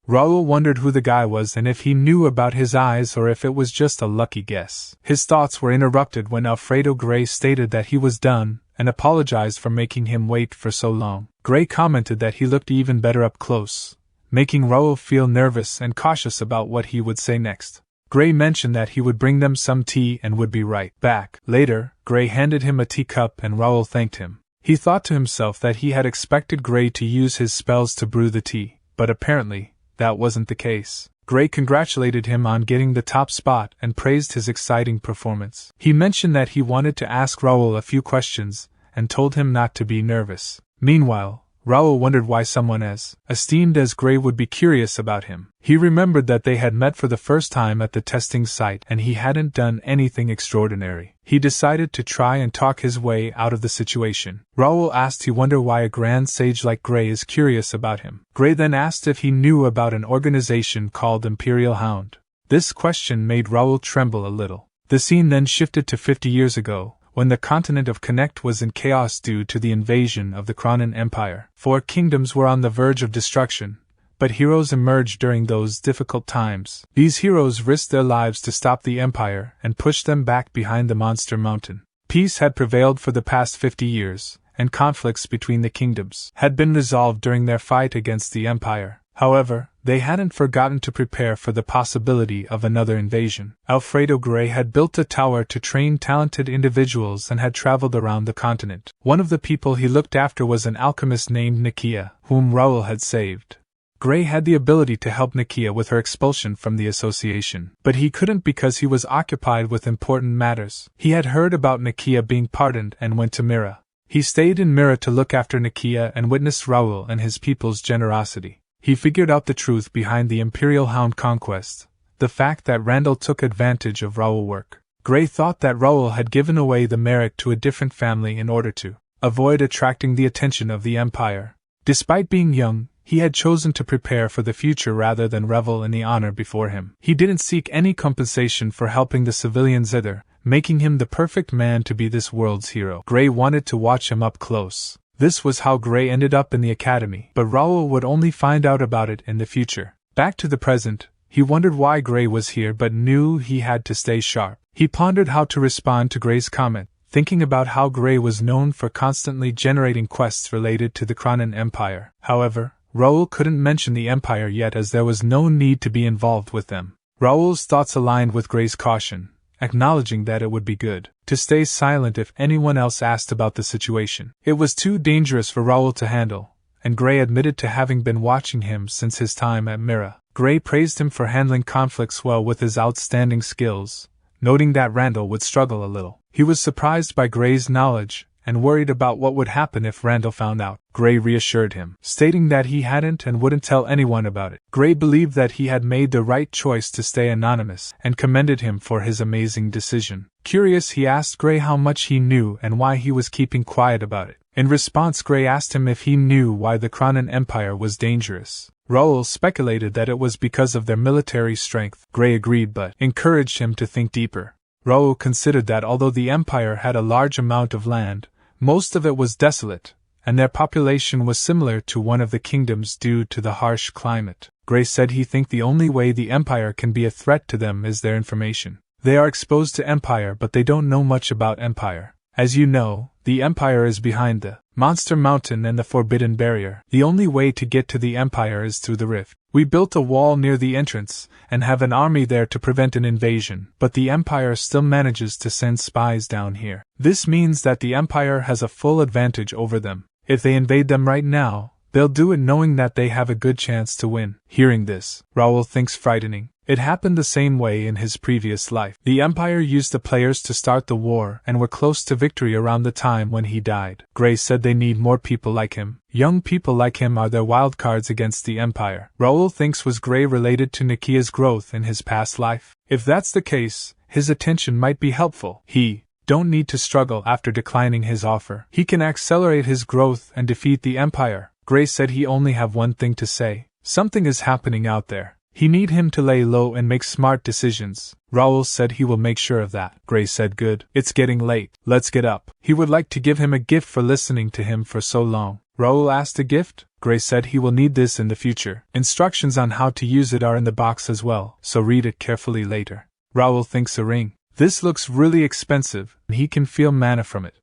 Raul wondered who the guy was and if he knew about his eyes or if it was just a lucky guess. His thoughts were interrupted when Alfredo Gray stated that he was done and apologized for making him wait for so long. Gray commented that he looked even better up close, making Raul feel nervous and cautious about what he would say next. Gray mentioned that he would bring them some tea and would be right back. Later, Gray handed him a teacup and Raul thanked him. He thought to himself that he had expected Gray to use his spells to brew the tea, but apparently, that wasn't the case. Gray congratulated him on getting the top spot and praised his exciting performance. He mentioned that he wanted to ask Raul a few questions and told him not to be nervous. Meanwhile, Raul wondered why someone as esteemed as Gray would be curious about him. He remembered that they had met for the first time at the testing site and he hadn't done anything extraordinary. He decided to try and talk his way out of the situation. Raul asked he wondered why a grand sage like Gray is curious about him. Gray then asked if he knew about an organization called Imperial Hound. This question made Raul tremble a little. The scene then shifted to 50 years ago, when the continent of Connect was in chaos due to the invasion of the Cronin Empire. 4 kingdoms were on the verge of destruction, but heroes emerged during those difficult times. These heroes risked their lives to stop the Empire and push them back behind the Monster Mountain. Peace had prevailed for the past 50 years, and conflicts between the kingdoms had been resolved during their fight against the Empire. However, they hadn't forgotten to prepare for the possibility of another invasion. Alfredo Gray had built a tower to train talented individuals and had traveled around the continent. One of the people he looked after was an alchemist named Nakia, whom Raul had saved. Gray had the ability to help Nakia with her expulsion from the association, but he couldn't because he was occupied with important matters. He had heard about Nakia being pardoned and went to Mira. He stayed in Mira to look after Nakia and witnessed Raul and his people's generosity. He figured out the truth behind the Imperial Hound conquest, the fact that Randall took advantage of Raul's work. Gray thought that Raul had given away the merit to a different family in order to avoid attracting the attention of the Empire. Despite being young, he had chosen to prepare for the future rather than revel in the honor before him. He didn't seek any compensation for helping the civilians either, making him the perfect man to be this world's hero. Gray wanted to watch him up close. This was how Gray ended up in the academy, but Raul would only find out about it in the future. Back to the present, he wondered why Gray was here but knew he had to stay sharp. He pondered how to respond to Gray's comment, thinking about how Gray was known for constantly generating quests related to the Cronin Empire. However, Raul couldn't mention the Empire yet as there was no need to be involved with them. Raul's thoughts aligned with Gray's caution, acknowledging that it would be good to stay silent if anyone else asked about the situation. It was too dangerous for Raul to handle, and Gray admitted to having been watching him since his time at Mira. Gray praised him for handling conflicts well with his outstanding skills, noting that Randall would struggle a little. He was surprised by Gray's knowledge and worried about what would happen if Randall found out. Gray reassured him, stating that he hadn't and wouldn't tell anyone about it. Gray believed that he had made the right choice to stay anonymous and commended him for his amazing decision. Curious, he asked Gray how much he knew and why he was keeping quiet about it. In response, Gray asked him if he knew why the Cronin Empire was dangerous. Raul speculated that it was because of their military strength. Gray agreed but encouraged him to think deeper. Raul considered that although the Empire had a large amount of land, most of it was desolate, and their population was similar to one of the kingdoms due to the harsh climate. Gray said he think the only way the Empire can be a threat to them is their information. They are exposed to Empire but they don't know much about Empire. As you know, the Empire is behind the Monster Mountain and the Forbidden Barrier. The only way to get to the Empire is through the rift. We built a wall near the entrance and have an army there to prevent an invasion, but the Empire still manages to send spies down here. This means that the Empire has a full advantage over them. If they invade them right now, they'll do it knowing that they have a good chance to win. Hearing this, Raul thinks frightening. It happened the same way in his previous life. The Empire used the players to start the war and were close to victory around the time when he died. Gray said they need more people like him. Young people like him are their wildcards against the Empire. Raul thinks was Gray related to Nakia's growth in his past life? If that's the case, his attention might be helpful. He don't need to struggle after declining his offer. He can accelerate his growth and defeat the Empire. Gray said he only have one thing to say. Something is happening out there. He need him to lay low and make smart decisions. Raul said he will make sure of that. Gray said good. It's getting late. Let's get up. He would like to give him a gift for listening to him for so long. Raul asked a gift? Gray said he will need this in the future. Instructions on how to use it are in the box as well, so read it carefully later. Raul thinks a ring. This looks really expensive, and he can feel mana from it.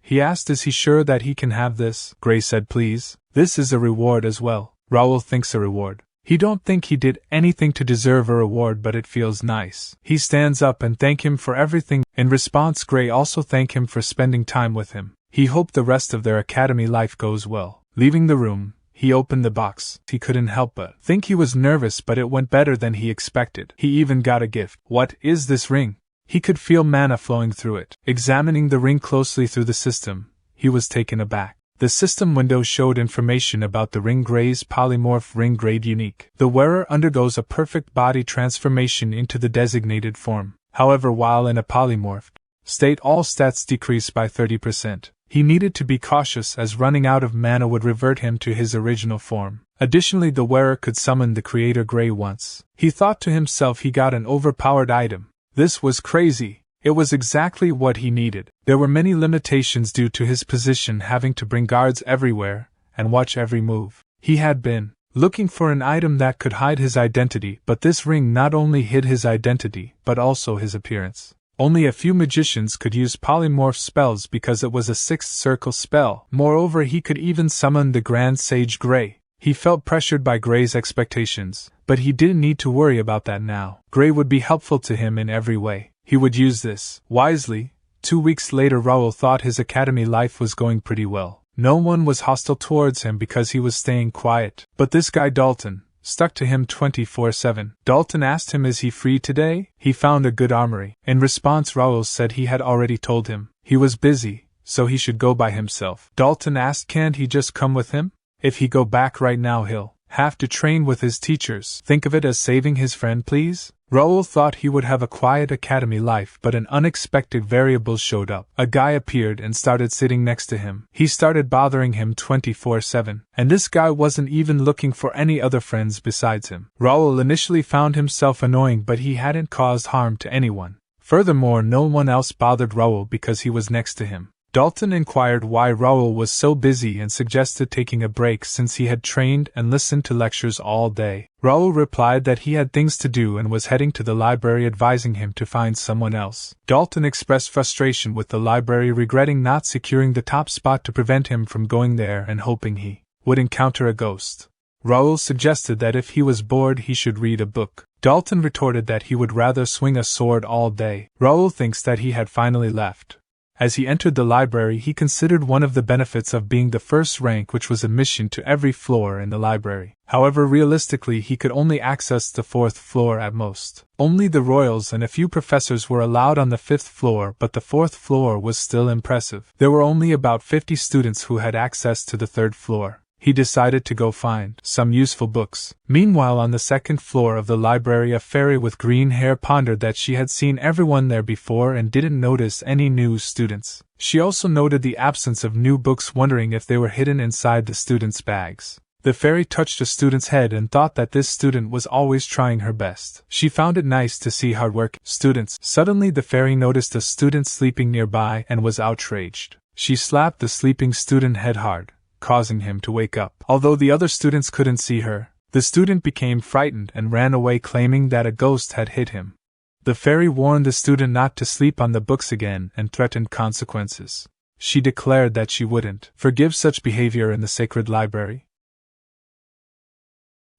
He asked, is he sure that he can have this? Gray said please. This is a reward as well. Raul thinks a reward. He don't think he did anything to deserve a reward but it feels nice. He stands up and thank him for everything. In response, Gray also thank him for spending time with him. He hoped the rest of their academy life goes well. Leaving the room, he opened the box. He couldn't help but think he was nervous but it went better than he expected. He even got a gift. What is this ring? He could feel mana flowing through it. Examining the ring closely through the system, he was taken aback. The system window showed information about the ring. Gray's polymorph ring grade unique. The wearer undergoes a perfect body transformation into the designated form. However, while in a polymorphed state, all stats decrease by 30%. He needed to be cautious as running out of mana would revert him to his original form. Additionally, the wearer could summon the creator Gray once. He thought to himself he got an overpowered item. This was crazy. It was exactly what he needed. There were many limitations due to his position having to bring guards everywhere and watch every move. He had been looking for an item that could hide his identity, but this ring not only hid his identity, but also his appearance. Only a few magicians could use polymorph spells because it was a sixth circle spell. Moreover, he could even summon the Grand Sage Grey. He felt pressured by Grey's expectations, but he didn't need to worry about that now. Grey would be helpful to him in every way. He would use this wisely. 2 weeks later, Raul thought his academy life was going pretty well. No one was hostile towards him because he was staying quiet. But this guy Dalton stuck to him 24/7. Dalton asked him, "Is he free today? He found a good armory." In response, Raul said he had already told him he was busy, so he should go by himself. Dalton asked, "Can't he just come with him? If he go back right now, he'll have to train with his teachers. Think of it as saving his friend, please." Raul thought he would have a quiet academy life, but an unexpected variable showed up. A guy appeared and started sitting next to him. He started bothering him 24/7, and this guy wasn't even looking for any other friends besides him. Raul initially found himself annoying, but he hadn't caused harm to anyone. Furthermore, no one else bothered Raul because he was next to him. Dalton inquired why Raul was so busy and suggested taking a break since he had trained and listened to lectures all day. Raul replied that he had things to do and was heading to the library, advising him to find someone else. Dalton expressed frustration with the library, regretting not securing the top spot to prevent him from going there and hoping he would encounter a ghost. Raul suggested that if he was bored he should read a book. Dalton retorted that he would rather swing a sword all day. Raul thinks that he had finally left. As he entered the library, he considered one of the benefits of being the first rank, which was admission to every floor in the library. However, realistically, he could only access the 4th floor at most. Only the royals and a few professors were allowed on the 5th floor, but the 4th floor was still impressive. There were only about 50 students who had access to the 3rd floor. He decided to go find some useful books. Meanwhile, on the 2nd floor of the library, a fairy with green hair pondered that she had seen everyone there before and didn't notice any new students. She also noted the absence of new books, wondering if they were hidden inside the students' bags. The fairy touched a student's head and thought that this student was always trying her best. She found it nice to see hardworking students. Suddenly, the fairy noticed a student sleeping nearby and was outraged. She slapped the sleeping student head hard, causing him to wake up. Although the other students couldn't see her, the student became frightened and ran away, claiming that a ghost had hit him. The fairy warned the student not to sleep on the books again and threatened consequences. She declared that she wouldn't forgive such behavior in the sacred library.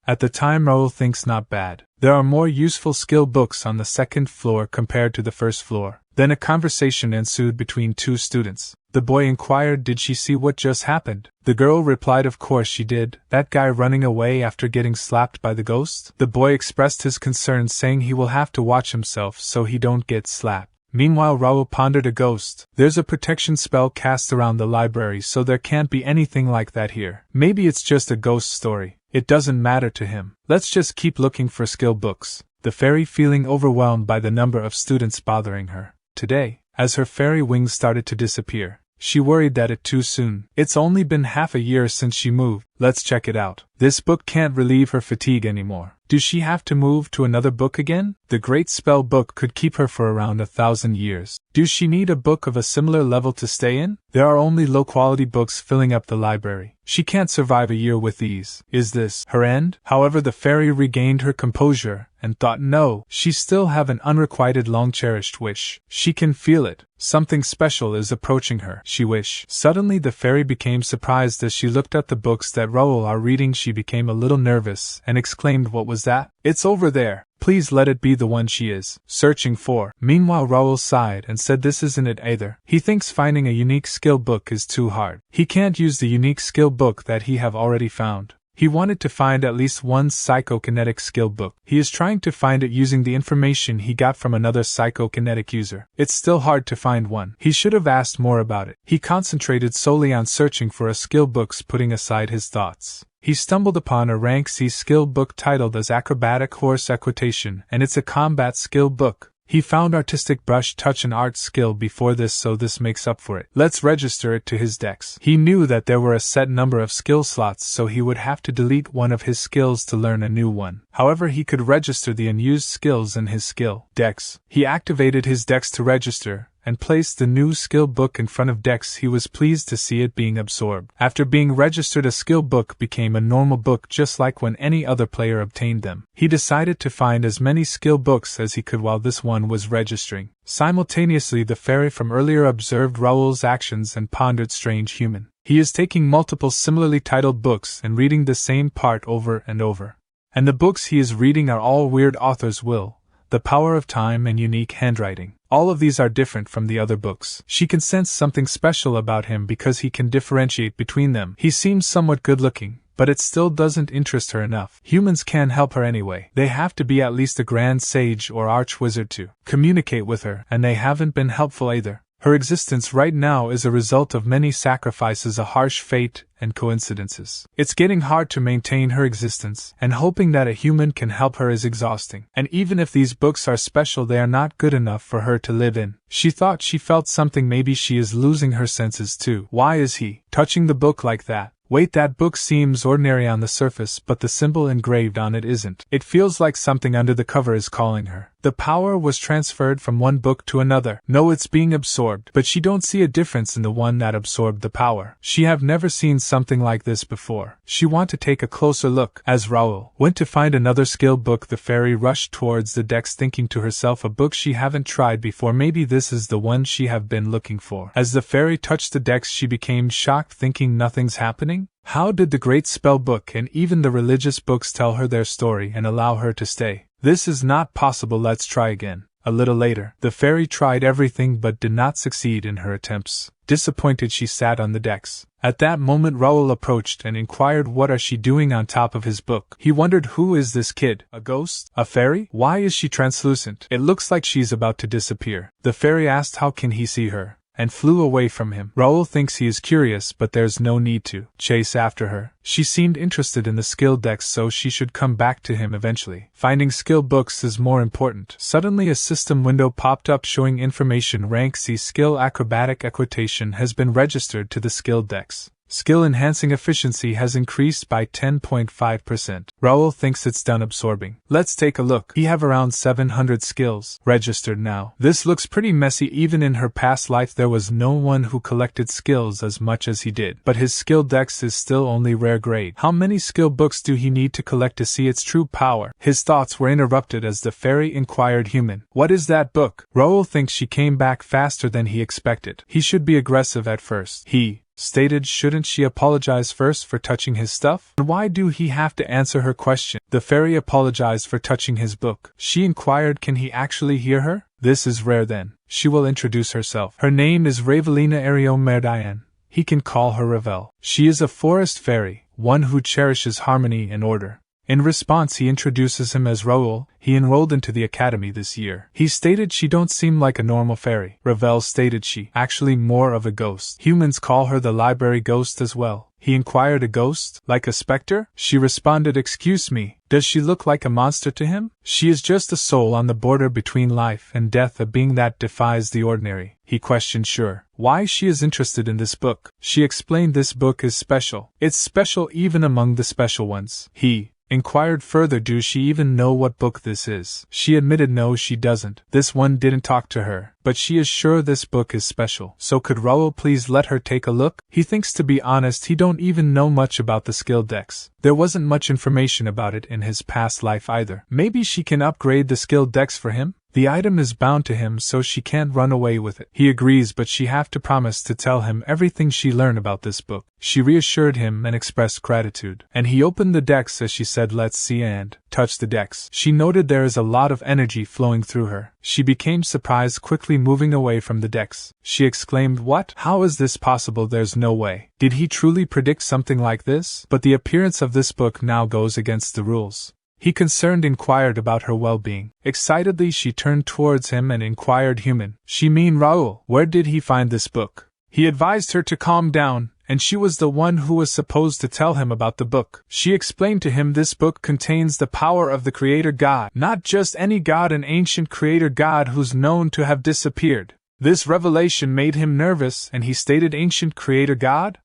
At the time, Raul thinks not bad. There are more useful skill books on the 2nd floor compared to the 1st floor. Then a conversation ensued between two students. The boy inquired, "Did she see what just happened?" The girl replied, "Of course she did. That guy running away after getting slapped by the ghost?" The boy expressed his concern, saying he will have to watch himself so he don't get slapped. Meanwhile, Raul pondered, a ghost. There's a protection spell cast around the library, so there can't be anything like that here. Maybe it's just a ghost story. It doesn't matter to him. Let's just keep looking for skill books. The fairy, feeling overwhelmed by the number of students bothering her today, as her fairy wings started to disappear, she worried that it too soon. It's only been half a year since she moved. Let's check it out. This book can't relieve her fatigue anymore. Does she have to move to another book again? The Great Spell book could keep her for around 1,000 years. Does she need a book of a similar level to stay in? There are only low-quality books filling up the library. She can't survive a year with these. Is this her end? However, the fairy regained her composure and thought, no, she still have an unrequited, long-cherished wish. She can feel it. Something special is approaching her. She wish. Suddenly the fairy became surprised as she looked at the books that Raul are reading. She became a little nervous and exclaimed, "What was that?" "It's over there. Please let it be the one she is searching for." Meanwhile, Raul sighed and said this isn't it either. He thinks finding a unique skill book is too hard. He can't use the unique skill book that he have already found. He wanted to find at least one psychokinetic skill book. He is trying to find it using the information he got from another psychokinetic user. It's still hard to find one. He should have asked more about it. He concentrated solely on searching for a skill book, putting aside his thoughts. He stumbled upon a rank C skill book titled as Acrobatic Horse Equitation, and it's a combat skill book. He found artistic brush touch and art skill before this, so this makes up for it. Let's register it to his dex. He knew that there were a set number of skill slots, so he would have to delete one of his skills to learn a new one. However, he could register the unused skills in his skill dex. He activated his dex to register, and placed the new skill book in front of Dex. He was pleased to see it being absorbed. After being registered, a skill book became a normal book just like when any other player obtained them. He decided to find as many skill books as he could while this one was registering. Simultaneously, the fairy from earlier observed Raul's actions and pondered strange human. He is taking multiple similarly titled books and reading the same part over and over. And the books he is reading are all weird author's will, The Power of Time, and unique handwriting. All of these are different from the other books. She can sense something special about him because he can differentiate between them. He seems somewhat good-looking, but it still doesn't interest her enough. Humans can't help her anyway. They have to be at least a grand sage or arch-wizard to communicate with her, and they haven't been helpful either. Her existence right now is a result of many sacrifices, a harsh fate, and coincidences. It's getting hard to maintain her existence, and hoping that a human can help her is exhausting. And even if these books are special, they are not good enough for her to live in. She thought she felt something. Maybe she is losing her senses too. Why is he touching the book like that? Wait, that book seems ordinary on the surface, but the symbol engraved on it isn't. It feels like something under the cover is calling her. The power was transferred from one book to another. No, it's being absorbed, but she don't see a difference in the one that absorbed the power. She have never seen something like this before. She want to take a closer look. As Raul went to find another skill book, the fairy rushed towards the decks, thinking to herself, a book she haven't tried before. Maybe this is the one she have been looking for. As the fairy touched the decks, she became shocked, thinking nothing's happening. How did the great spell book and even the religious books tell her their story and allow her to stay? This is not possible. Let's try again. A little later, the fairy tried everything but did not succeed in her attempts. Disappointed, she sat on the decks. At that moment, Raul approached and inquired, what is she doing on top of his book? He wondered, who is this kid? A ghost? A fairy? Why is she translucent? It looks like she's about to disappear. The fairy asked how can he see her, and flew away from him. Raul thinks he is curious, but there's no need to chase after her. She seemed interested in the skill decks, so she should come back to him eventually. Finding skill books is more important. Suddenly a system window popped up showing information. Rank C skill acrobatic equitation has been registered to the skill decks. Skill enhancing efficiency has increased by 10.5%. Raul thinks it's done absorbing. Let's take a look. He have around 700 skills registered now. This looks pretty messy. Even in her past life there was no one who collected skills as much as he did. But his skill dex is still only rare grade. How many skill books do he need to collect to see its true power? His thoughts were interrupted as the fairy inquired, human, what is that book? Raul thinks she came back faster than he expected. He should be aggressive at first. He stated, shouldn't she apologize first for touching his stuff? And why do he have to answer her question? The fairy apologized for touching his book. She inquired, can he actually hear her? This is rare then. She will introduce herself. Her name is Ravelina Ariomerdian. He can call her Ravel. She is a forest fairy, one who cherishes harmony and order. In response, he introduces him as Raul. He enrolled into the academy this year. He stated, she don't seem like a normal fairy. Ravel stated, she actually more of a ghost. Humans call her the library ghost as well. He inquired, a ghost? Like a specter? She responded, excuse me, does she look like a monster to him? She is just a soul on the border between life and death, a being that defies the ordinary. He questioned, sure, why she is interested in this book. She explained, this book is special. It's special even among the special ones. He inquired further, do she even know what book this is? She admitted no, she doesn't. This one didn't talk to her, but she is sure this book is special. So could Raul please let her take a look? He thinks, to be honest, he don't even know much about the skill decks. There wasn't much information about it in his past life either. Maybe she can upgrade the skill decks for him? The item is bound to him, so she can't run away with it. He agrees, but she have to promise to tell him everything she learned about this book. She reassured him and expressed gratitude. And he opened the decks as she said, let's see, and touched the decks. She noted there is a lot of energy flowing through her. She became surprised, quickly moving away from the decks. She exclaimed, what? How is this possible? There's no way. Did he truly predict something like this? But the appearance of this book now goes against the rules. He concerned inquired about her well-being. Excitedly she turned towards him and inquired, human, she mean Raul, where did he find this book? He advised her to calm down and she was the one who was supposed to tell him about the book. She explained to him this book contains the power of the Creator God, not just any god, an ancient Creator God who's known to have disappeared. This revelation made him nervous, and he stated, "Ancient Creator God?"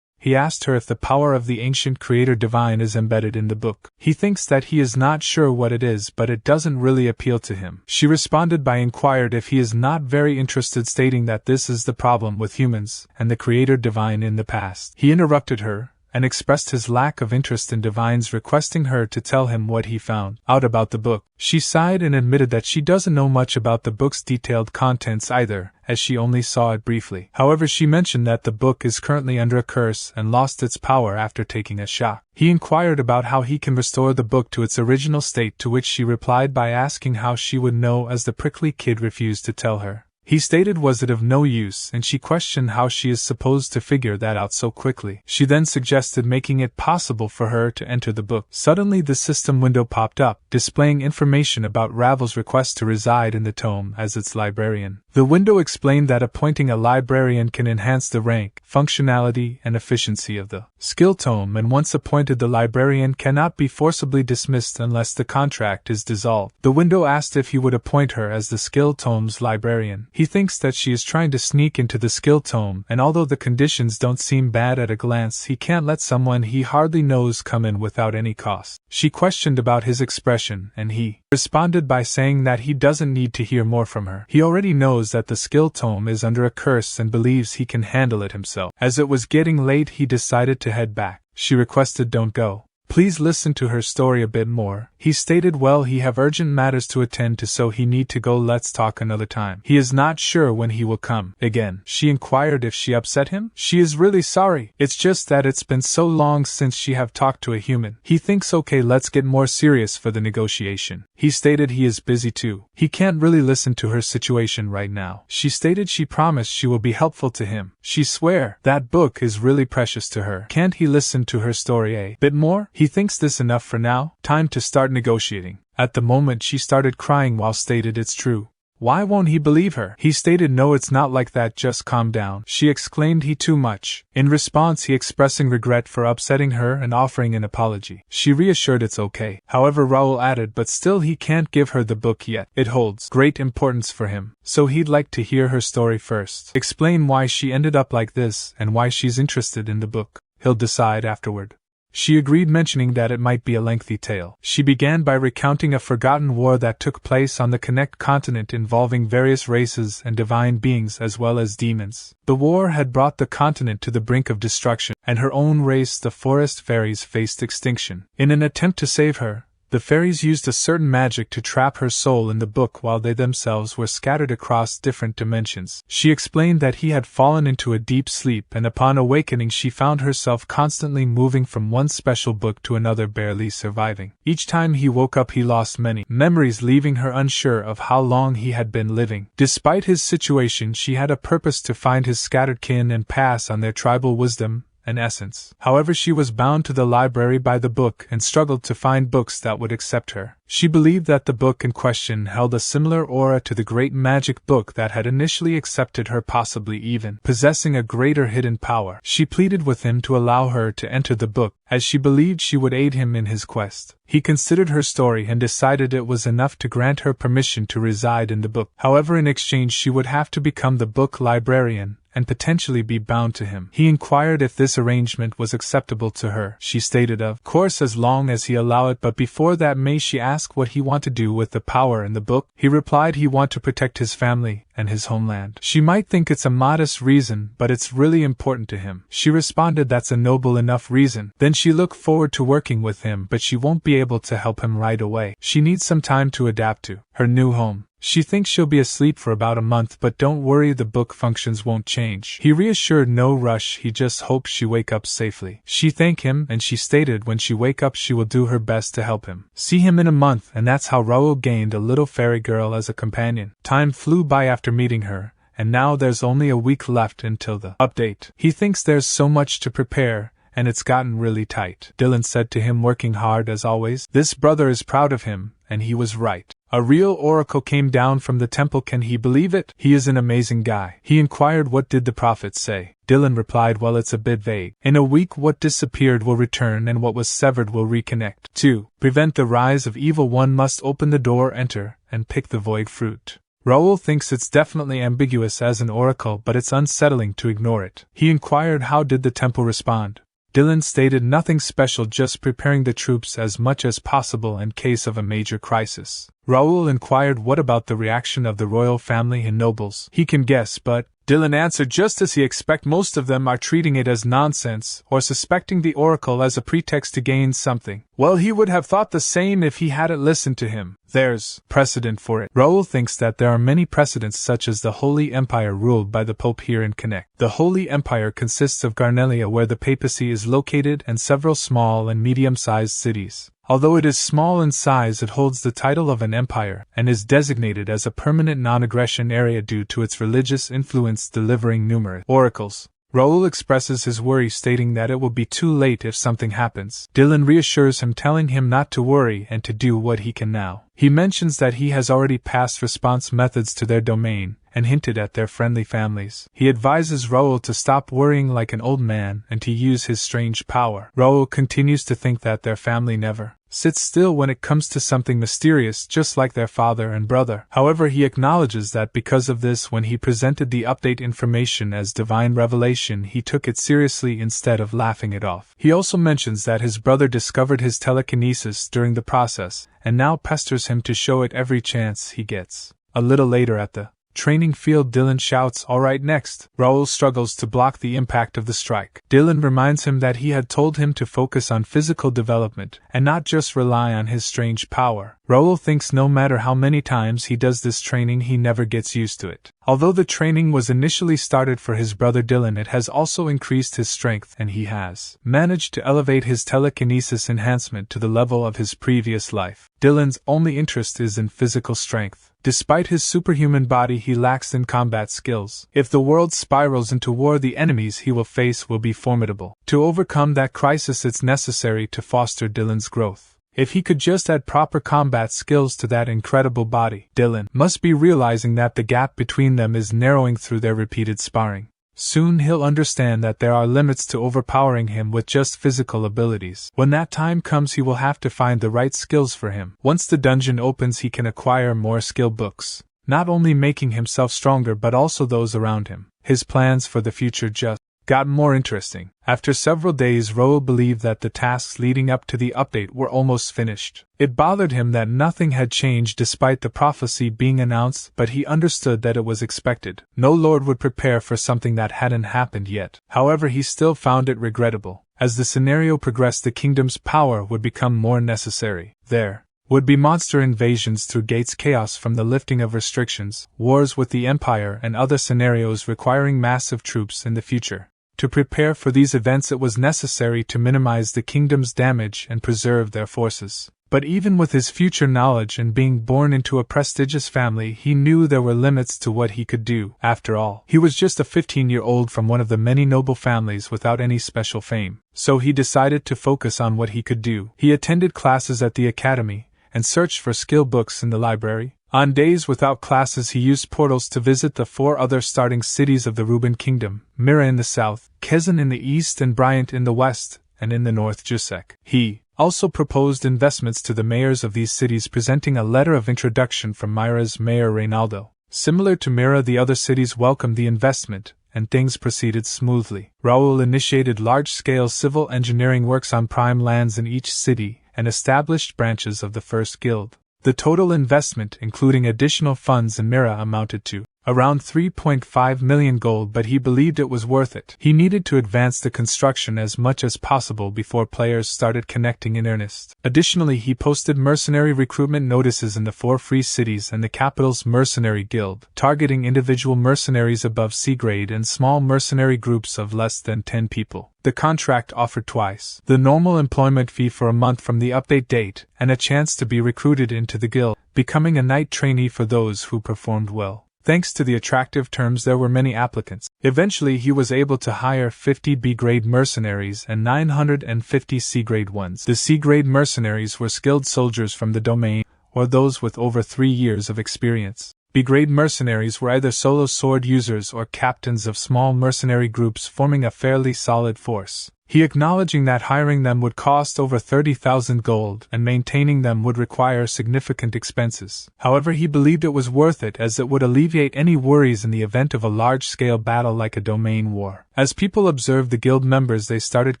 He asked her if the power of the ancient Creator Divine is embedded in the book. He thinks that he is not sure what it is, but it doesn't really appeal to him. She responded by inquired if he is not very interested, stating that this is the problem with humans and the Creator Divine in the past. He interrupted her and expressed his lack of interest in divines, requesting her to tell him what he found out about the book. She sighed and admitted that she doesn't know much about the book's detailed contents either, as she only saw it briefly. However, she mentioned that the book is currently under a curse and lost its power after taking a shock. He inquired about how he can restore the book to its original state, to which she replied by asking how she would know, as the prickly kid refused to tell her. He stated was it of no use, and she questioned how she is supposed to figure that out so quickly. She then suggested making it possible for her to enter the book. Suddenly the system window popped up, displaying information about Ravel's request to reside in the tome as its librarian. The window explained that appointing a librarian can enhance the rank, functionality, and efficiency of the skill tome, and once appointed, the librarian cannot be forcibly dismissed unless the contract is dissolved. The window asked if he would appoint her as the skill tome's librarian. He thinks that she is trying to sneak into the skill tome, and although the conditions don't seem bad at a glance, he can't let someone he hardly knows come in without any cost. She questioned about his expression, and he responded by saying that he doesn't need to hear more from her. He already knows that the skill tome is under a curse and believes he can handle it himself. As it was getting late, he decided to head back. She requested, "Don't go. Please listen to her story a bit more." He stated, "Well, he have urgent matters to attend to, so he need to go. Let's talk another time." He is not sure when he will come again. She inquired if she upset him. She is really sorry. It's just that it's been so long since she have talked to a human. He thinks, okay, let's get more serious for the negotiation. He stated he is busy too. He can't really listen to her situation right now. She stated she promised she will be helpful to him. She swear that book is really precious to her. Can't he listen to her story a bit more? He thinks this enough for now. Time to start negotiating. At the moment she started crying while stated it's true. Why won't he believe her? He stated, "No, it's not like that, just calm down." She exclaimed he too much. In response, he expressing regret for upsetting her and offering an apology. She reassured it's okay. However, Raul added, but still he can't give her the book yet. It holds great importance for him, so he'd like to hear her story first. Explain why she ended up like this and why she's interested in the book. He'll decide afterward. She agreed, mentioning that it might be a lengthy tale. She began by recounting a forgotten war that took place on the Connect continent involving various races and divine beings as well as demons. The war had brought the continent to the brink of destruction, and her own race, the forest fairies, faced extinction. In an attempt to save her, the fairies used a certain magic to trap her soul in the book while they themselves were scattered across different dimensions. She explained that he had fallen into a deep sleep, and upon awakening she found herself constantly moving from one special book to another, barely surviving. Each time he woke up he lost many memories, leaving her unsure of how long he had been living. Despite his situation, she had a purpose to find his scattered kin and pass on their tribal wisdom and essence. However, she was bound to the library by the book and struggled to find books that would accept her. She believed that the book in question held a similar aura to the great magic book that had initially accepted her, possibly even possessing a greater hidden power. She pleaded with him to allow her to enter the book, as she believed she would aid him in his quest. He considered her story and decided it was enough to grant her permission to reside in the book. However, in exchange she would have to become the book librarian and potentially be bound to him. He inquired if this arrangement was acceptable to her. She stated, of course, as long as he allow it, but before that may she ask what he want to do with the power in the book? He replied he want to protect his family and his homeland. She might think it's a modest reason, but it's really important to him. She responded that's a noble enough reason. Then she looked forward to working with him, but she won't be able to help him right away. She needs some time to adapt to her new home. She thinks she'll be asleep for about a month, but don't worry, the book functions won't change. He reassured no rush, he just hopes she wake up safely. She thanked him, and she stated when she wake up she will do her best to help him. See him in a month, and that's how Raul gained a little fairy girl as a companion. Time flew by after meeting her, and now there's only a week left until the update. He thinks there's so much to prepare, and it's gotten really tight. Dylan said to him, working hard as always. This brother is proud of him, and he was right. A real oracle came down from the temple, can he believe it? He is an amazing guy. He inquired what did the prophet say. Dylan replied, well, it's a bit vague. In a week, what disappeared will return and what was severed will reconnect. To prevent the rise of evil, one must open the door, enter, and pick the void fruit. Raul thinks it's definitely ambiguous as an oracle, but it's unsettling to ignore it. He inquired how did the temple respond. Dylan stated nothing special, just preparing the troops as much as possible in case of a major crisis. Raul inquired what about the reaction of the royal family and nobles. He can guess, but Dylan answered just as he expect, most of them are treating it as nonsense or suspecting the oracle as a pretext to gain something. Well, he would have thought the same if he hadn't listened to him. There's precedent for it. Raul thinks that there are many precedents, such as the Holy Empire ruled by the Pope here in Connect. The Holy Empire consists of Garnelia, where the papacy is located, and several small and medium-sized cities. Although it is small in size, it holds the title of an empire and is designated as a permanent non-aggression area due to its religious influence, delivering numerous oracles. Raul expresses his worry, stating that it will be too late if something happens. Dylan reassures him, telling him not to worry and to do what he can now. He mentions that he has already passed response methods to their domain and hinted at their friendly families. He advises Raul to stop worrying like an old man and to use his strange power. Raul continues to think that their family never sits still when it comes to something mysterious, just like their father and brother. However, he acknowledges that because of this, when he presented the update information as divine revelation, he took it seriously instead of laughing it off. He also mentions that his brother discovered his telekinesis during the process and now pesters him to show it every chance he gets. A little later at the training field, Dylan shouts, "Alright, next." Raul struggles to block the impact of the strike. Dylan reminds him that he had told him to focus on physical development and not just rely on his strange power. Raul thinks no matter how many times he does this training, he never gets used to it. Although the training was initially started for his brother Dylan, it has also increased his strength, and he has managed to elevate his telekinesis enhancement to the level of his previous life. Dylan's only interest is in physical strength. Despite his superhuman body, he lacks in combat skills. If the world spirals into war, the enemies he will face will be formidable. To overcome that crisis, it's necessary to foster Dylan's growth. If he could just add proper combat skills to that incredible body, Dylan must be realizing that the gap between them is narrowing through their repeated sparring. Soon he'll understand that there are limits to overpowering him with just physical abilities. When that time comes, he will have to find the right skills for him. Once the dungeon opens, he can acquire more skill books, not only making himself stronger but also those around him. His plans for the future just got more interesting. After several days, Raul believed that the tasks leading up to the update were almost finished. It bothered him that nothing had changed despite the prophecy being announced, but he understood that it was expected. No lord would prepare for something that hadn't happened yet. However, he still found it regrettable. As the scenario progressed, the kingdom's power would become more necessary. There would be monster invasions through Gates, chaos from the lifting of restrictions, wars with the Empire, and other scenarios requiring massive troops in the future. To prepare for these events, it was necessary to minimize the kingdom's damage and preserve their forces. But even with his future knowledge and being born into a prestigious family, he knew there were limits to what he could do. After all, he was just a 15-year-old from one of the many noble families without any special fame. So he decided to focus on what he could do. He attended classes at the academy and searched for skill books in the library. On days without classes, he used portals to visit the 4 other starting cities of the Ruben Kingdom: Mira in the south, Kezan in the east, and Bryant in the west, and in the north Jusek. He also proposed investments to the mayors of these cities, presenting a letter of introduction from Mira's mayor Reynaldo. Similar to Mira, the other cities welcomed the investment, and things proceeded smoothly. Raul initiated large-scale civil engineering works on prime lands in each city and established branches of the First Guild. The total investment, including additional funds in Mira, amounted to around 3.5 million gold, but he believed it was worth it. He needed to advance the construction as much as possible before players started connecting in earnest. Additionally, he posted mercenary recruitment notices in the 4 free cities and the capital's mercenary guild, targeting individual mercenaries above C grade and small mercenary groups of less than 10 people. The contract offered twice the normal employment fee for a month from the update date, and a chance to be recruited into the guild, becoming a knight trainee for those who performed well. Thanks to the attractive terms, there were many applicants. Eventually, he was able to hire 50 B-grade mercenaries and 950 C-grade ones. The C-grade mercenaries were skilled soldiers from the domain, or those with over 3 years of experience. B-grade mercenaries were either solo sword users or captains of small mercenary groups forming a fairly solid force. He acknowledging that hiring them would cost over 30,000 gold and maintaining them would require significant expenses. However, he believed it was worth it as it would alleviate any worries in the event of a large-scale battle like a domain war. As people observed the guild members, they started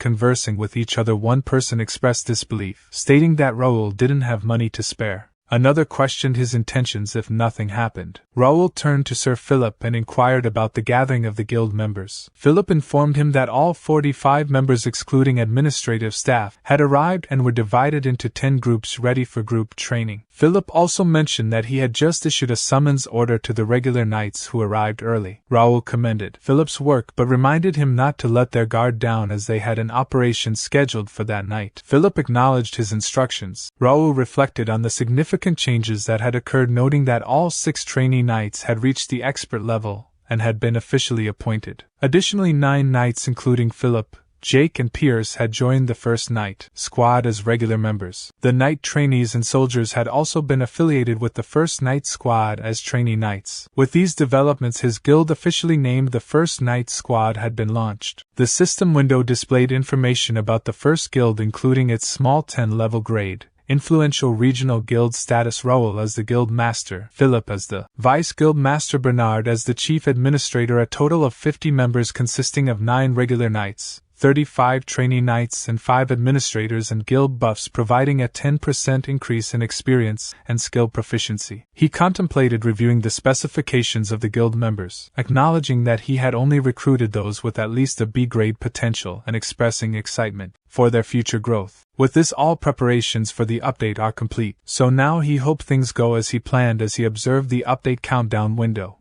conversing with each other. One person expressed disbelief, stating that Raul didn't have money to spare. Another questioned his intentions if nothing happened. Raul turned to Sir Philip and inquired about the gathering of the guild members. Philip informed him that all 45 members excluding administrative staff had arrived and were divided into 10 groups ready for group training. Philip also mentioned that he had just issued a summons order to the regular knights who arrived early. Raul commended Philip's work but reminded him not to let their guard down as they had an operation scheduled for that night. Philip acknowledged his instructions. Raul reflected on the significant changes that had occurred, noting that all 6 trainee knights had reached the expert level and had been officially appointed. Additionally, 9 knights including Philip, Jake and Pierce had joined the first knight squad as regular members. The knight trainees and soldiers had also been affiliated with the first knight squad as trainee knights. With these developments, his guild officially named the first knight squad had been launched. The system window displayed information about the first guild, including its small 10-level grade, influential regional guild status, Raul as the guild master, Philip as the vice guild master, Bernard as the chief administrator, a total of 50 members consisting of 9 regular knights, 35 trainee knights and 5 administrators and guild buffs, providing a 10% increase in experience and skill proficiency. He contemplated reviewing the specifications of the guild members, acknowledging that he had only recruited those with at least a B-grade potential and expressing excitement for their future growth. With this, all preparations for the update are complete, so now he hoped things go as he planned as he observed the update countdown window.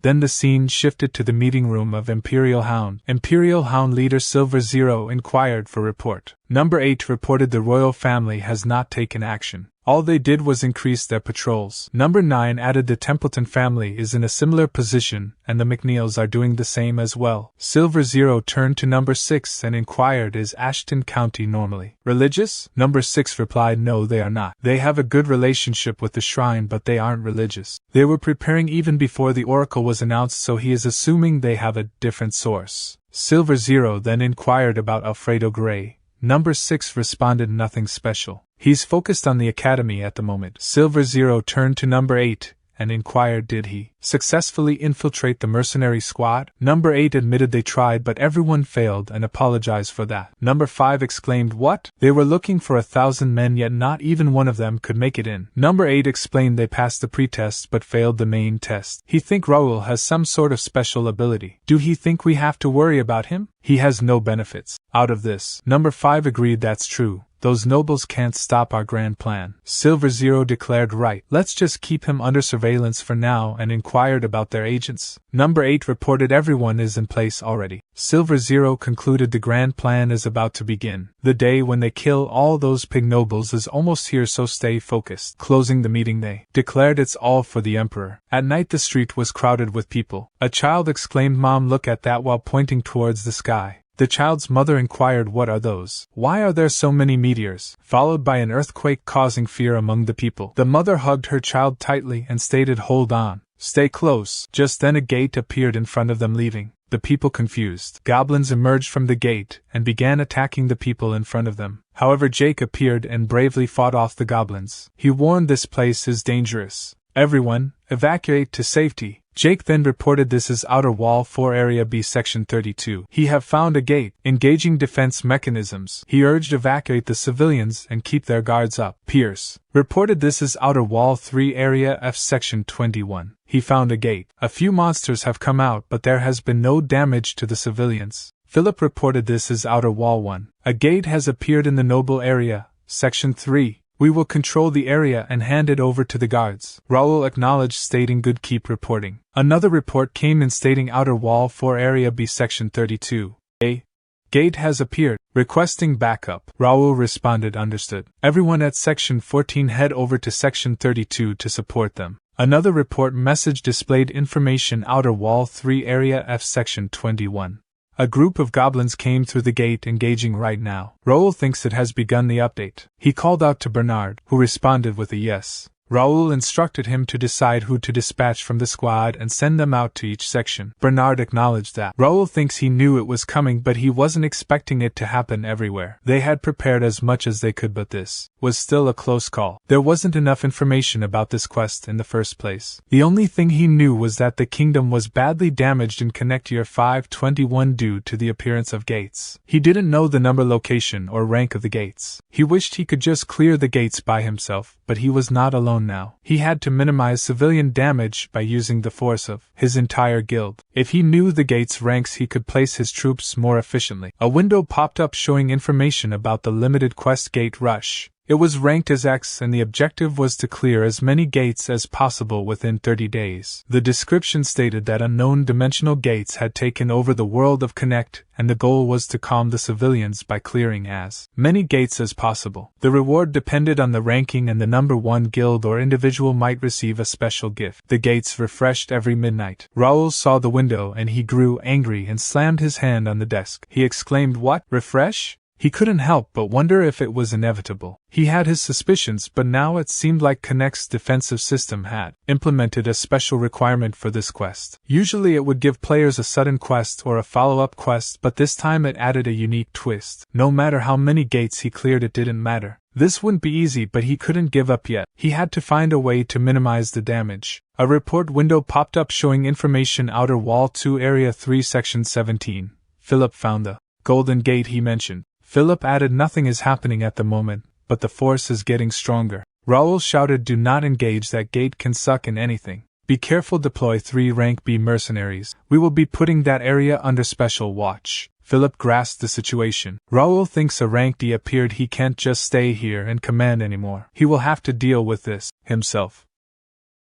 Then the scene shifted to the meeting room of Imperial Hound. Imperial Hound leader Silver Zero inquired for report. Number 8 reported the royal family has not taken action. All they did was increase their patrols. Number 9 added the Templeton family is in a similar position, and the McNeils are doing the same as well. Silver Zero turned to Number 6 and inquired, is Ashton County normally religious? Number 6 replied, no, they are not. They have a good relationship with the shrine, but they aren't religious. They were preparing even before the oracle was announced, so he is assuming they have a different source. Silver Zero then inquired about Alfredo Gray. Number 6 responded, nothing special. He's focused on the academy at the moment. Silver Zero turned to Number 8 and inquired, did he successfully infiltrate the mercenary squad? Number 8 admitted they tried, but everyone failed and apologized for that. Number 5 exclaimed, what? They were looking for 1,000 men, yet not even one of them could make it in. Number 8 explained they passed the pre-test but failed the main test. He think Raul has some sort of special ability. Do he think we have to worry about him? He has no benefits out of this. Number 5 agreed, that's true. Those nobles can't stop our grand plan. Silver Zero declared, right, let's just keep him under surveillance for now, and inquired about their agents. Number 8 reported everyone is in place already. Silver Zero concluded the grand plan is about to begin. The day when they kill all those pig nobles is almost here, so stay focused. Closing the meeting, they declared it's all for the emperor. At night the street was crowded with people. A child exclaimed, Mom, look at that, while pointing towards the sky. The child's mother inquired, what are those? Why are there so many meteors? Followed by an earthquake causing fear among the people. The mother hugged her child tightly and stated, hold on, stay close. Just then a gate appeared in front of them, leaving the people confused. Goblins emerged from the gate and began attacking the people in front of them. However, Jake appeared and bravely fought off the goblins. He warned, this place is dangerous. Everyone, evacuate to safety. Jake then reported, this is Outer Wall 4 Area B Section 32. He have found a gate, engaging defense mechanisms. He urged evacuate the civilians and keep their guards up. Pierce reported, this is Outer Wall 3 Area F Section 21. He found a gate. A few monsters have come out, but there has been no damage to the civilians. Philip reported, this is Outer Wall 1. A gate has appeared in the Noble Area, Section 3. We will control the area and hand it over to the guards. Raul acknowledged, stating, good, keep reporting. Another report came in stating Outer Wall 4 Area B Section 32. A gate has appeared, requesting backup. Raul responded, understood. Everyone at Section 14 head over to Section 32 to support them. Another report message displayed information, Outer Wall 3 Area F Section 21. A group of goblins came through the gate, engaging right now. Raul thinks it has begun the update. He called out to Bernard, who responded with a yes. Raul instructed him to decide who to dispatch from the squad and send them out to each section. Bernard acknowledged that. Raul thinks he knew it was coming, but he wasn't expecting it to happen everywhere. They had prepared as much as they could, but this was still a close call. There wasn't enough information about this quest in the first place. The only thing he knew was that the kingdom was badly damaged in Connect Year 521 due to the appearance of gates. He didn't know the number, location, or rank of the gates. He wished he could just clear the gates by himself, but he was not alone now. He had to minimize civilian damage by using the force of his entire guild. If he knew the gate's ranks, he could place his troops more efficiently. A window popped up showing information about the limited quest Gate Rush. It was ranked as X, and the objective was to clear as many gates as possible within 30 days. The description stated that unknown dimensional gates had taken over the world of Connect, and the goal was to calm the civilians by clearing as many gates as possible. The reward depended on the ranking, and the number 1 guild or individual might receive a special gift. The gates refreshed every midnight. Raul saw the window and he grew angry and slammed his hand on the desk. He exclaimed, "What? Refresh?" He couldn't help but wonder if it was inevitable. He had his suspicions, but now it seemed like Connect's defensive system had implemented a special requirement for this quest. Usually it would give players a sudden quest or a follow-up quest, but this time it added a unique twist. No matter how many gates he cleared, it didn't matter. This wouldn't be easy, but he couldn't give up yet. He had to find a way to minimize the damage. A report window popped up showing information: Outer Wall 2, Area 3, Section 17. Philip found the Golden Gate he mentioned. Philip added, "Nothing is happening at the moment, but the force is getting stronger." Raul shouted, "Do not engage, that gate can suck in anything. Be careful, deploy 3 rank B mercenaries. We will be putting that area under special watch." Philip grasped the situation. Raul thinks a rank D appeared. He can't just stay here and command anymore. He will have to deal with this himself.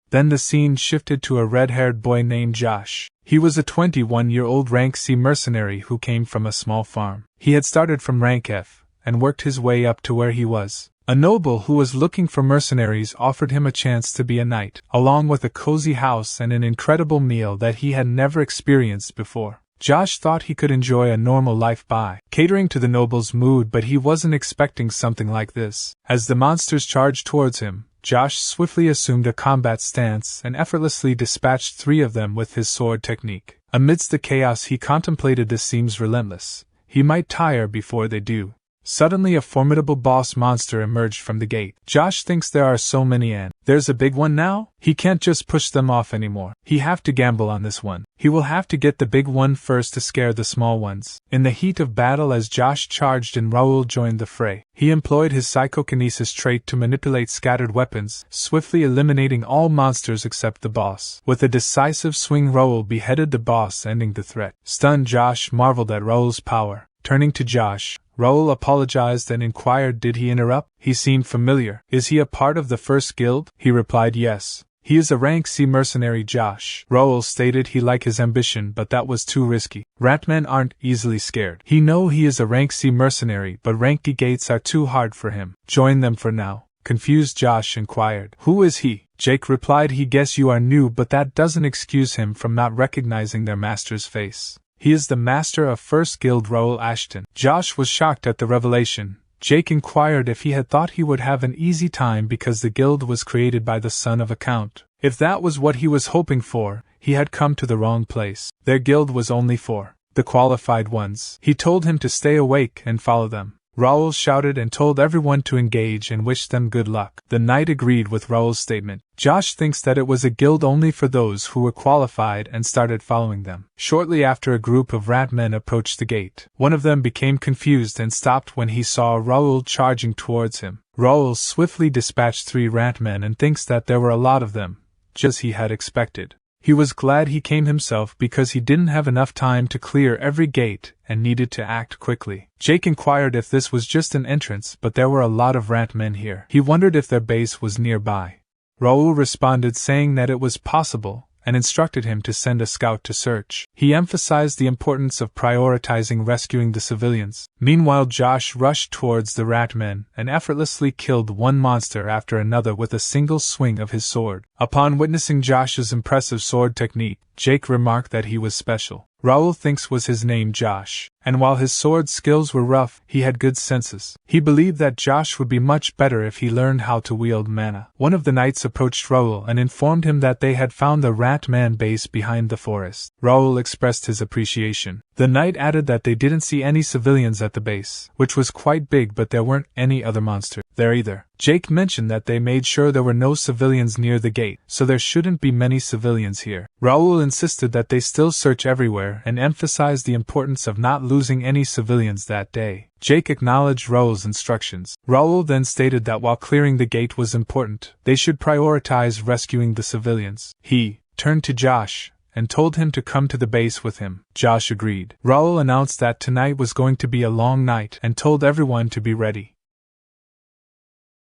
Then the scene shifted to a red-haired boy named Josh. He was a 21-year-old rank C mercenary who came from a small farm. He had started from rank F and worked his way up to where he was. A noble who was looking for mercenaries offered him a chance to be a knight, along with a cozy house and an incredible meal that he had never experienced before. Josh thought he could enjoy a normal life by catering to the noble's mood, but he wasn't expecting something like this. As the monsters charged towards him, Josh swiftly assumed a combat stance and effortlessly dispatched 3 of them with his sword technique. Amidst the chaos, he contemplated, "This seems relentless. He might tire before they do." Suddenly a formidable boss monster emerged from the gate. Josh thinks there are so many, and there's a big one now? He can't just push them off anymore. He have to gamble on this one. He will have to get the big one first to scare the small ones. In the heat of battle, as Josh charged in, Raul joined the fray. He employed his psychokinesis trait to manipulate scattered weapons, swiftly eliminating all monsters except the boss. With a decisive swing, Raul beheaded the boss, ending the threat. Stunned, Josh marveled at Raul's power. Turning to Josh, Raul apologized and inquired, "Did he interrupt?" He seemed familiar. "Is he a part of the first guild?" He replied, "Yes. He is a rank C mercenary." Josh, Raul stated he liked his ambition, but that was too risky. Ratmen aren't easily scared. He know he is a rank C mercenary, but rank D gates are too hard for him. Join them for now. Confused, Josh inquired, "Who is he?" Jake replied, "He guess you are new, but that doesn't excuse him from not recognizing their master's face. He is the master of First Guild, Raul Ashton." Josh was shocked at the revelation. Jake inquired if he had thought he would have an easy time because the guild was created by the son of a count. If that was what he was hoping for, he had come to the wrong place. Their guild was only for the qualified ones. He told him to stay awake and follow them. Raul shouted and told everyone to engage and wished them good luck. The knight agreed with Raul's statement. Josh thinks that it was a guild only for those who were qualified and started following them. Shortly after, a group of ratmen approached the gate. One of them became confused and stopped when he saw Raul charging towards him. Raul swiftly dispatched 3 ratmen and thinks that there were a lot of them, just as he had expected. He was glad he came himself because he didn't have enough time to clear every gate and needed to act quickly. Jake inquired if this was just an entrance, but there were a lot of ratmen here. He wondered if their base was nearby. Raul responded saying that it was possible, and instructed him to send a scout to search. He emphasized the importance of prioritizing rescuing the civilians. Meanwhile, Josh rushed towards the ratmen and effortlessly killed one monster after another with a single swing of his sword. Upon witnessing Josh's impressive sword technique, Jake remarked that he was special. Raul thinks was his name Josh, and while his sword skills were rough, he had good senses. He believed that Josh would be much better if he learned how to wield mana. One of the knights approached Raul and informed him that they had found the Rat Man base behind the forest. Raul expressed his appreciation. The knight added that they didn't see any civilians at the base, which was quite big, but there weren't any other monsters there either. Jake mentioned that they made sure there were no civilians near the gate, so there shouldn't be many civilians here. Raul insisted that they still search everywhere and emphasized the importance of not losing any civilians that day. Jake acknowledged Raul's instructions. Raul then stated that while clearing the gate was important, they should prioritize rescuing the civilians. He turned to Josh and told him to come to the base with him. Josh agreed. Raul announced that tonight was going to be a long night and told everyone to be ready.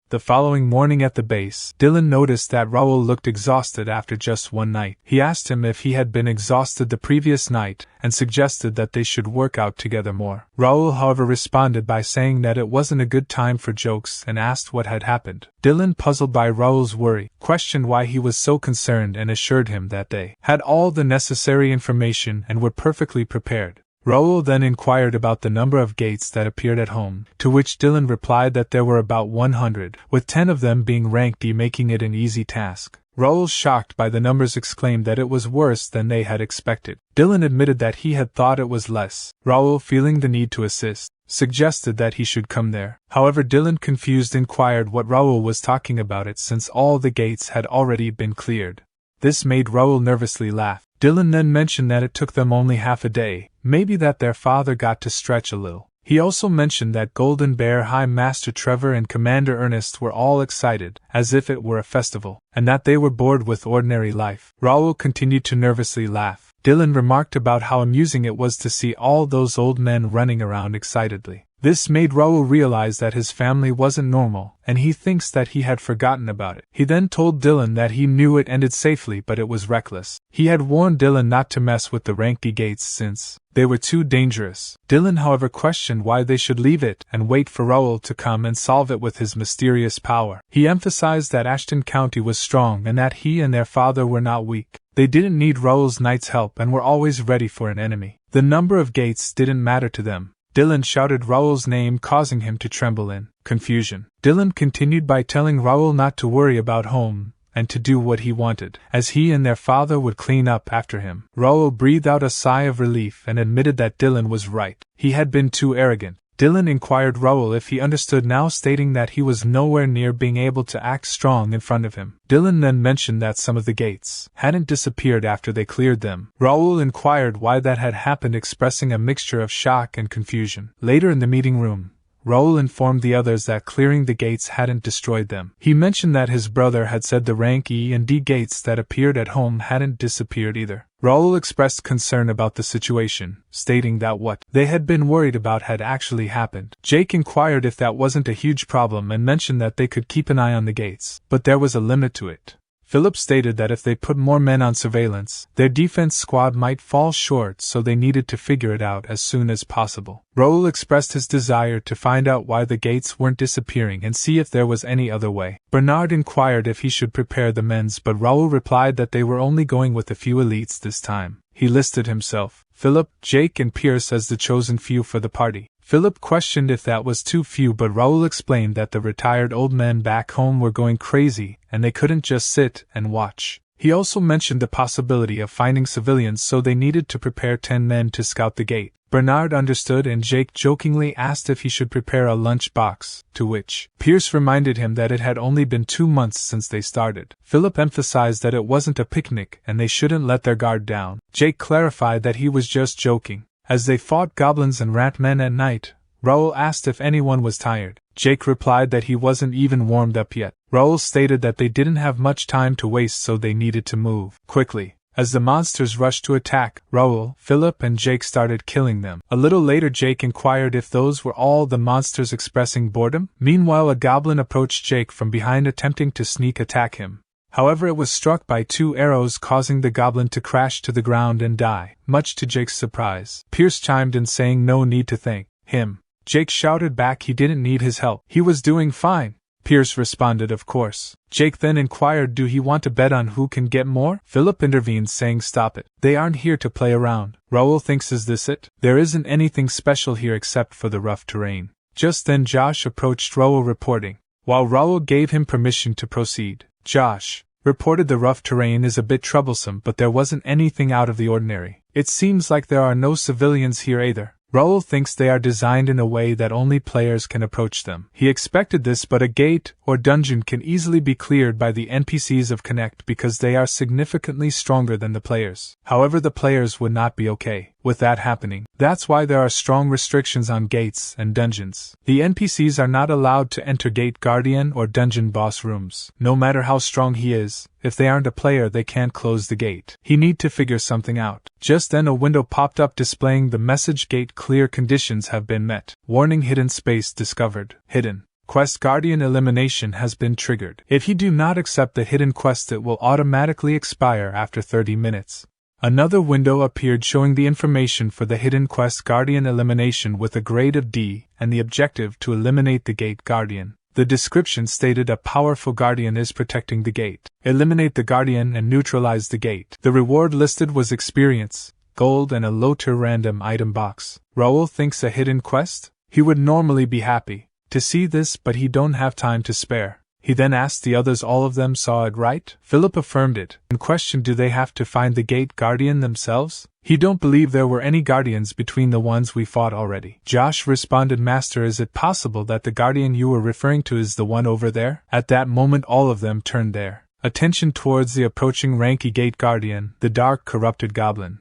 The following morning at the base, Dylan noticed that Raul looked exhausted after just one night. He asked him if he had been exhausted the previous night and suggested that they should work out together more. Raul, however, responded by saying that it wasn't a good time for jokes and asked what had happened. Dylan, puzzled by Raul's worry, questioned why he was so concerned and assured him that they had all the necessary information and were perfectly prepared. Raul then inquired about the number of gates that appeared at home, to which Dylan replied that there were about 100, with 10 of them being ranked E, making it an easy task. Raul, shocked by the numbers, exclaimed that it was worse than they had expected. Dylan admitted that he had thought it was less. Raul, feeling the need to assist, suggested that he should come there. However, Dylan, confused, inquired what Raul was talking about it since all the gates had already been cleared. This made Raul nervously laugh. Dylan then mentioned that it took them only half a day, maybe that their father got to stretch a little. He also mentioned that Golden Bear High Master Trevor and Commander Ernest were all excited, as if it were a festival, and that they were bored with ordinary life. Raul continued to nervously laugh. Dylan remarked about how amusing it was to see all those old men running around excitedly. This made Raul realize that his family wasn't normal, and he thinks that he had forgotten about it. He then told Dylan that he knew it ended safely, but it was reckless. He had warned Dylan not to mess with the Ranky gates since they were too dangerous. Dylan, however, questioned why they should leave it and wait for Raul to come and solve it with his mysterious power. He emphasized that Ashton County was strong and that he and their father were not weak. They didn't need Raul's knight's help and were always ready for an enemy. The number of gates didn't matter to them. Dylan shouted Raul's name, causing him to tremble in confusion. Dylan continued by telling Raul not to worry about home and to do what he wanted, as he and their father would clean up after him. Raul breathed out a sigh of relief and admitted that Dylan was right. He had been too arrogant. Dylan inquired Raul if he understood now, stating that he was nowhere near being able to act strong in front of him. Dylan then mentioned that some of the gates hadn't disappeared after they cleared them. Raul inquired why that had happened, expressing a mixture of shock and confusion. Later in the meeting room, Raul informed the others that clearing the gates hadn't destroyed them. He mentioned that his brother had said the rank E and D gates that appeared at home hadn't disappeared either. Raul expressed concern about the situation, stating that what they had been worried about had actually happened. Jake inquired if that wasn't a huge problem and mentioned that they could keep an eye on the gates, but there was a limit to it. Philip stated that if they put more men on surveillance, their defense squad might fall short, so they needed to figure it out as soon as possible. Raul expressed his desire to find out why the gates weren't disappearing and see if there was any other way. Bernard inquired if he should prepare the men's, but Raul replied that they were only going with a few elites this time. He listed himself, Philip, Jake, and Pierce as the chosen few for the party. Philip questioned if that was too few, but Raul explained that the retired old men back home were going crazy and they couldn't just sit and watch. He also mentioned the possibility of finding civilians, so they needed to prepare 10 men to scout the gate. Bernard understood, and Jake jokingly asked if he should prepare a lunch box, to which Pierce reminded him that it had only been 2 months since they started. Philip emphasized that it wasn't a picnic and they shouldn't let their guard down. Jake clarified that he was just joking. As they fought goblins and rat men at night, Raul asked if anyone was tired. Jake replied that he wasn't even warmed up yet. Raul stated that they didn't have much time to waste, so they needed to move quickly. As the monsters rushed to attack, Raul, Philip, and Jake started killing them. A little later, Jake inquired if those were all the monsters expressing boredom. Meanwhile, a goblin approached Jake from behind, attempting to sneak attack him. However, it was struck by 2 arrows, causing the goblin to crash to the ground and die, much to Jake's surprise. Pierce chimed in, saying no need to thank him. Jake shouted back he didn't need his help. He was doing fine. Pierce responded, of course. Jake then inquired, do he want to bet on who can get more? Philip intervened, saying, stop it. They aren't here to play around. Raul thinks, is this it? There isn't anything special here except for the rough terrain. Just then Josh approached Raul, reporting. While Raul gave him permission to proceed, Josh reported the rough terrain is a bit troublesome, but there wasn't anything out of the ordinary. It seems like there are no civilians here either. Raul thinks they are designed in a way that only players can approach them. He expected this, but a gate or dungeon can easily be cleared by the NPCs of Connect because they are significantly stronger than the players. However, the players would not be okay with that happening. That's why there are strong restrictions on gates and dungeons. The NPCs are not allowed to enter gate guardian or dungeon boss rooms. No matter how strong he is, if they aren't a player, they can't close the gate. He need to figure something out. Just then a window popped up displaying the message, gate clear, conditions have been met. Warning, hidden space discovered. Hidden quest guardian elimination has been triggered. If you do not accept the hidden quest, it will automatically expire after 30 minutes. Another window appeared showing the information for the hidden quest guardian elimination with a grade of D and the objective to eliminate the gate guardian. The description stated a powerful guardian is protecting the gate. Eliminate the guardian and neutralize the gate. The reward listed was experience, gold, and a low-tier random item box. Raul thinks a hidden quest? He would normally be happy to see this, but he don't have time to spare. He then asked the others, all of them saw it, right? Philip affirmed it, and questioned, do they have to find the gate guardian themselves? He don't believe there were any guardians between the ones we fought already. Josh responded, Master, is it possible that the guardian you were referring to is the one over there? At that moment all of them turned their attention towards the approaching ranky gate guardian, the dark corrupted goblin.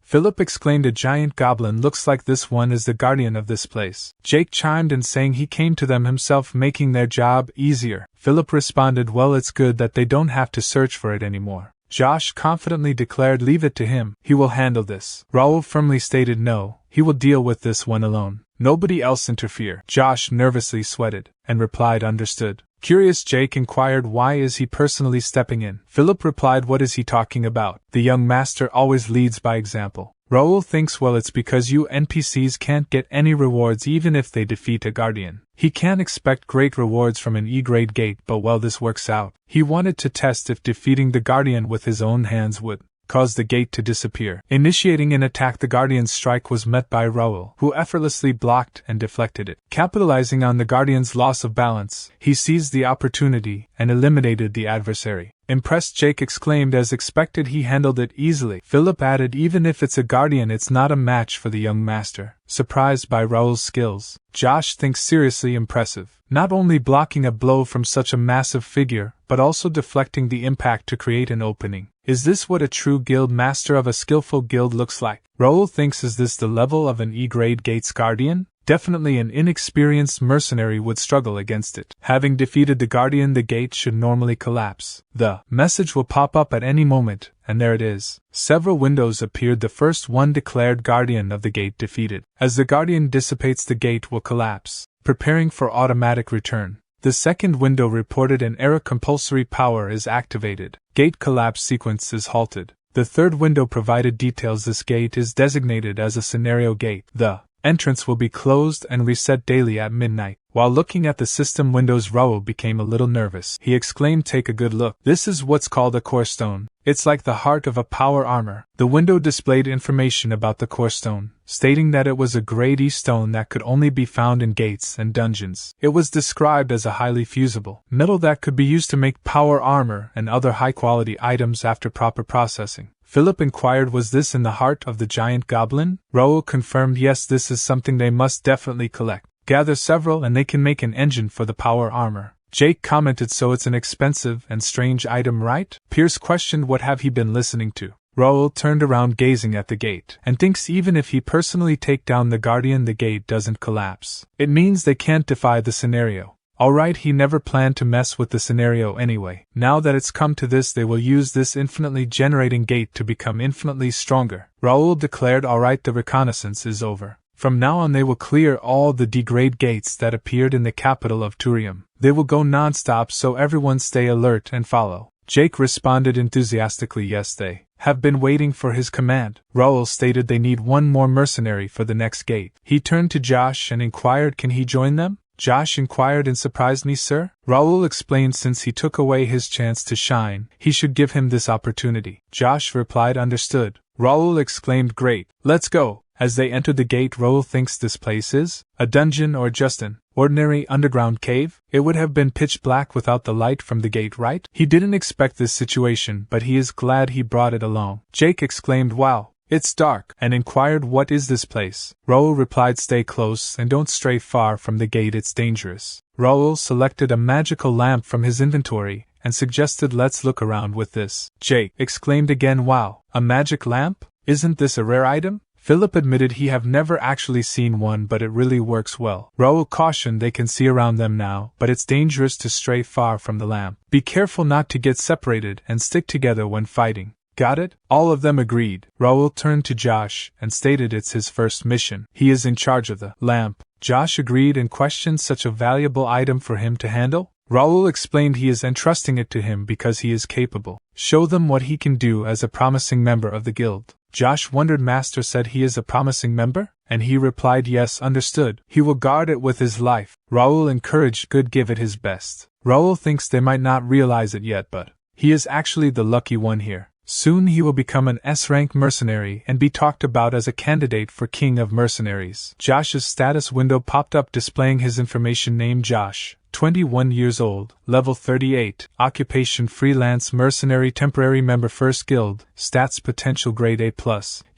Philip exclaimed, a giant goblin, looks like this one is the guardian of this place. Jake chimed in, saying he came to them himself, making their job easier. Philip responded, well, it's good that they don't have to search for it anymore. Josh confidently declared, leave it to him, he will handle this. Raul firmly stated, no, he will deal with this one alone. Nobody else interfere. Josh nervously sweated, and replied, understood. Curious, Jake inquired, why is he personally stepping in? Philip replied, what is he talking about? The young master always leads by example. Raul thinks, well, it's because you NPCs can't get any rewards even if they defeat a guardian. He can't expect great rewards from an E-grade gate, but well, this works out. He wanted to test if defeating the guardian with his own hands would cause the gate to disappear. Initiating an attack, the guardian's strike was met by Raul, who effortlessly blocked and deflected it. Capitalizing on the guardian's loss of balance, he seized the opportunity and eliminated the adversary. Impressed, Jake exclaimed, as expected, he handled it easily. Philip added, even if it's a guardian, it's not a match for the young master. Surprised by Raul's skills, Josh thinks seriously impressive. Not only blocking a blow from such a massive figure, but also deflecting the impact to create an opening. Is this what a true guild master of a skillful guild looks like? Raul thinks, is this the level of an E-grade gate's guardian? Definitely an inexperienced mercenary would struggle against it. Having defeated the guardian, the gate should normally collapse. The message will pop up at any moment, and there it is. Several windows appeared. The first one declared guardian of the gate defeated. As the guardian dissipates, the gate will collapse, preparing for automatic return. The second window reported an error, compulsory power is activated. Gate collapse sequence is halted. The third window provided details. This gate is designated as a scenario gate. The entrance will be closed and reset daily at midnight. While looking at the system windows, Raul became a little nervous. He exclaimed, take a good look. This is what's called a core stone. It's like the heart of a power armor. The window displayed information about the core stone, stating that it was a grade E stone that could only be found in gates and dungeons. It was described as a highly fusible metal that could be used to make power armor and other high-quality items after proper processing. Philip inquired, was this in the heart of the giant goblin? Raul confirmed, yes, this is something they must definitely collect. Gather several and they can make an engine for the power armor. Jake commented, so it's an expensive and strange item, right? Pierce questioned, what have he been listening to? Raul turned around, gazing at the gate, and thinks even if he personally take down the guardian, the gate doesn't collapse. It means they can't defy the scenario. Alright, he never planned to mess with the scenario anyway. Now that it's come to this, they will use this infinitely generating gate to become infinitely stronger. Raul declared, alright, the reconnaissance is over. From now on they will clear all the degrade gates that appeared in the capital of Turium. They will go non-stop, so everyone stay alert and follow. Jake responded enthusiastically, yes, they have been waiting for his command. Raul stated they need one more mercenary for the next gate. He turned to Josh and inquired, can he join them? Josh inquired in surprise. Me, sir? Raul explained since he took away his chance to shine, he should give him this opportunity. Josh replied understood. Raul exclaimed great, let's go. As they entered the gate, Raul thinks this place is a dungeon or just an ordinary underground cave. It would have been pitch black without the light from the gate, right? He didn't expect this situation, but he is glad he brought it along. Jake exclaimed wow, it's dark, and inquired what is this place. Raul replied stay close and don't stray far from the gate, it's dangerous. Raul selected a magical lamp from his inventory and suggested let's look around with this. Jake exclaimed again wow, a magic lamp? Isn't this a rare item? Philip admitted he have never actually seen one, but it really works well. Raul cautioned they can see around them now, but it's dangerous to stray far from the lamp. Be careful not to get separated and stick together when fighting. Got it? All of them agreed. Raul turned to Josh and stated it's his first mission. He is in charge of the lamp. Josh agreed and questioned such a valuable item for him to handle. Raul explained he is entrusting it to him because he is capable. Show them what he can do as a promising member of the guild. Josh wondered Master said he is a promising member? And he replied yes, understood. He will guard it with his life. Raul encouraged good, give it his best. Raul thinks they might not realize it yet, but he is actually the lucky one here. Soon he will become an S-rank mercenary and be talked about as a candidate for King of Mercenaries. Josh's status window popped up displaying his information: name Josh, 21 years old, level 38, occupation freelance mercenary, temporary member first guild, stats potential grade A+,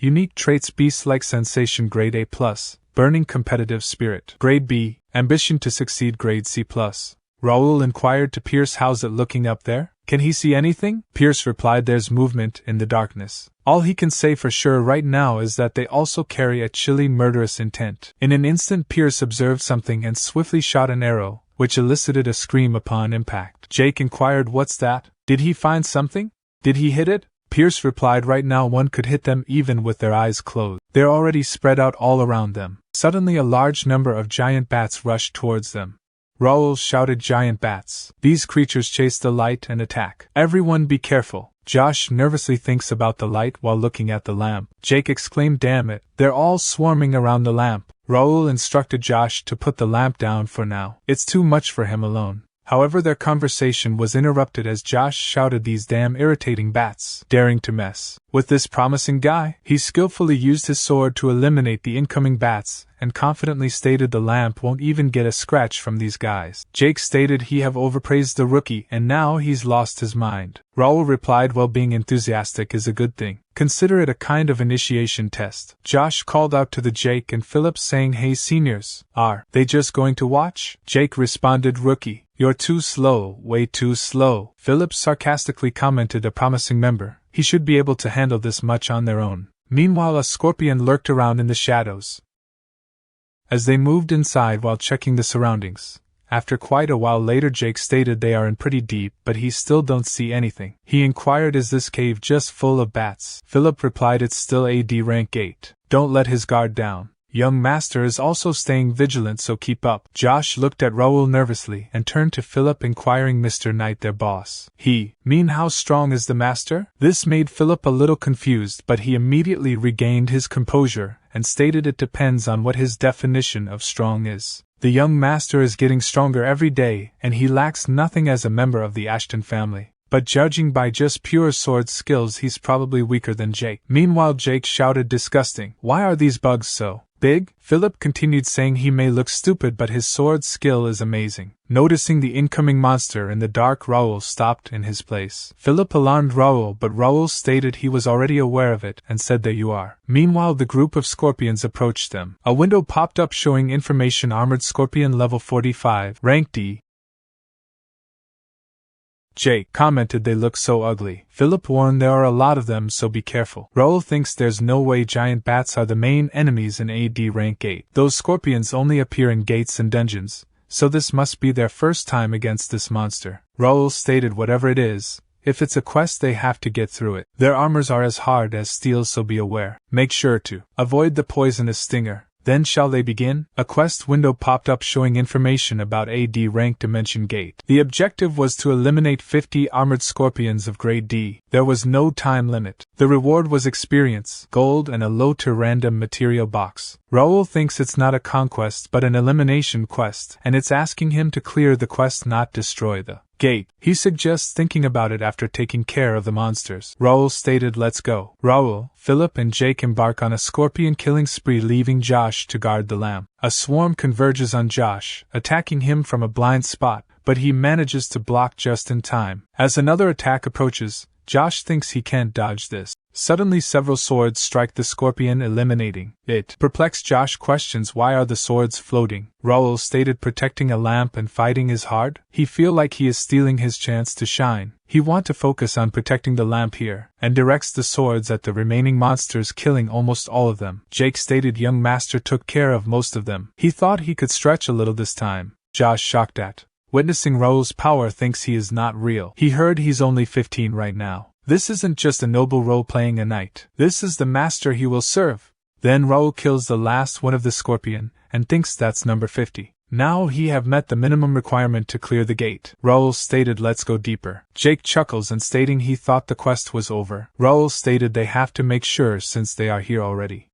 unique traits beast-like sensation grade A+, burning competitive spirit grade B, ambition to succeed grade C+. Raul inquired to Pierce, how's it looking up there? Can he see anything? Pierce replied there's movement in the darkness. All he can say for sure right now is that they also carry a chilly murderous intent. In an instant Pierce observed something and swiftly shot an arrow, which elicited a scream upon impact. Jake inquired what's that? Did he find something? Did he hit it? Pierce replied right now one could hit them even with their eyes closed. They're already spread out all around them. Suddenly a large number of giant bats rushed towards them. Raul shouted giant bats. These creatures chase the light and attack. Everyone be careful. Josh nervously thinks about the light while looking at the lamp. Jake exclaimed damn it, they're all swarming around the lamp. Raul instructed Josh to put the lamp down for now. It's too much for him alone. However, their conversation was interrupted as Josh shouted these damn irritating bats, daring to mess with this promising guy. He skillfully used his sword to eliminate the incoming bats and confidently stated the lamp won't even get a scratch from these guys. Jake stated he have overpraised the rookie and now he's lost his mind. Raul replied well, being enthusiastic is a good thing. Consider it a kind of initiation test. Josh called out to the Jake and Philip saying hey seniors, are they just going to watch? Jake responded rookie, you're too slow, way too slow. Philip sarcastically commented a promising member. He should be able to handle this much on their own. Meanwhile a scorpion lurked around in the shadows. As they moved inside while checking the surroundings, after quite a while later Jake stated they are in pretty deep but he still don't see anything. He inquired is this cave just full of bats? Philip replied it's still AD rank 8. Don't let his guard down. Young Master is also staying vigilant, so keep up. Josh looked at Raul nervously and turned to Philip inquiring Mr. Knight their boss. He mean how strong is the master? This made Philip a little confused but he immediately regained his composure and stated it depends on what his definition of strong is. The young master is getting stronger every day and he lacks nothing as a member of the Ashton family. But judging by just pure sword skills he's probably weaker than Jake. Meanwhile Jake shouted disgusting. Why are these bugs so big? Philip continued saying he may look stupid but his sword skill is amazing. Noticing the incoming monster in the dark, Raul stopped in his place. Philip alarmed Raul but Raul stated he was already aware of it and said there you are. Meanwhile the group of scorpions approached them. A window popped up showing information armored scorpion level 45, rank D. Jake commented they look so ugly. Philip warned there are a lot of them so be careful. Raul thinks there's no way giant bats are the main enemies in AD rank 8. Those scorpions only appear in gates and dungeons, so this must be their first time against this monster. Raul stated whatever it is, if it's a quest they have to get through it. Their armors are as hard as steel so be aware. Make sure to avoid the poisonous stinger. Then shall they begin? A quest window popped up showing information about a D rank dimension gate. The objective was to eliminate 50 armored scorpions of grade D. There was no time limit. The reward was experience, gold, and a low-tier random material box. Raul thinks it's not a conquest but an elimination quest, and it's asking him to clear the quest, not destroy the gate. He suggests thinking about it after taking care of the monsters. Raul stated, "Let's go." Raul, Philip, and Jake embark on a scorpion killing spree, leaving Josh to guard the lamp. A swarm converges on Josh, attacking him from a blind spot, but he manages to block just in time. As another attack approaches, Josh thinks he can't dodge this. Suddenly several swords strike the scorpion, eliminating it. Perplexed, Josh questions why are the swords floating. Raul stated protecting a lamp and fighting is hard. He feel like he is stealing his chance to shine. He want to focus on protecting the lamp here, and directs the swords at the remaining monsters, killing almost all of them. Jake stated young master took care of most of them. He thought he could stretch a little this time. Josh, shocked at witnessing Raul's power, thinks he is not real. He heard he's only 15 right now. This isn't just a noble role-playing a knight. This is the master he will serve. Then Raul kills the last one of the scorpion, and thinks that's number 50. Now he have met the minimum requirement to clear the gate. Raul stated, "Let's go deeper." Jake chuckles and stating he thought the quest was over. Raul stated they have to make sure since they are here already.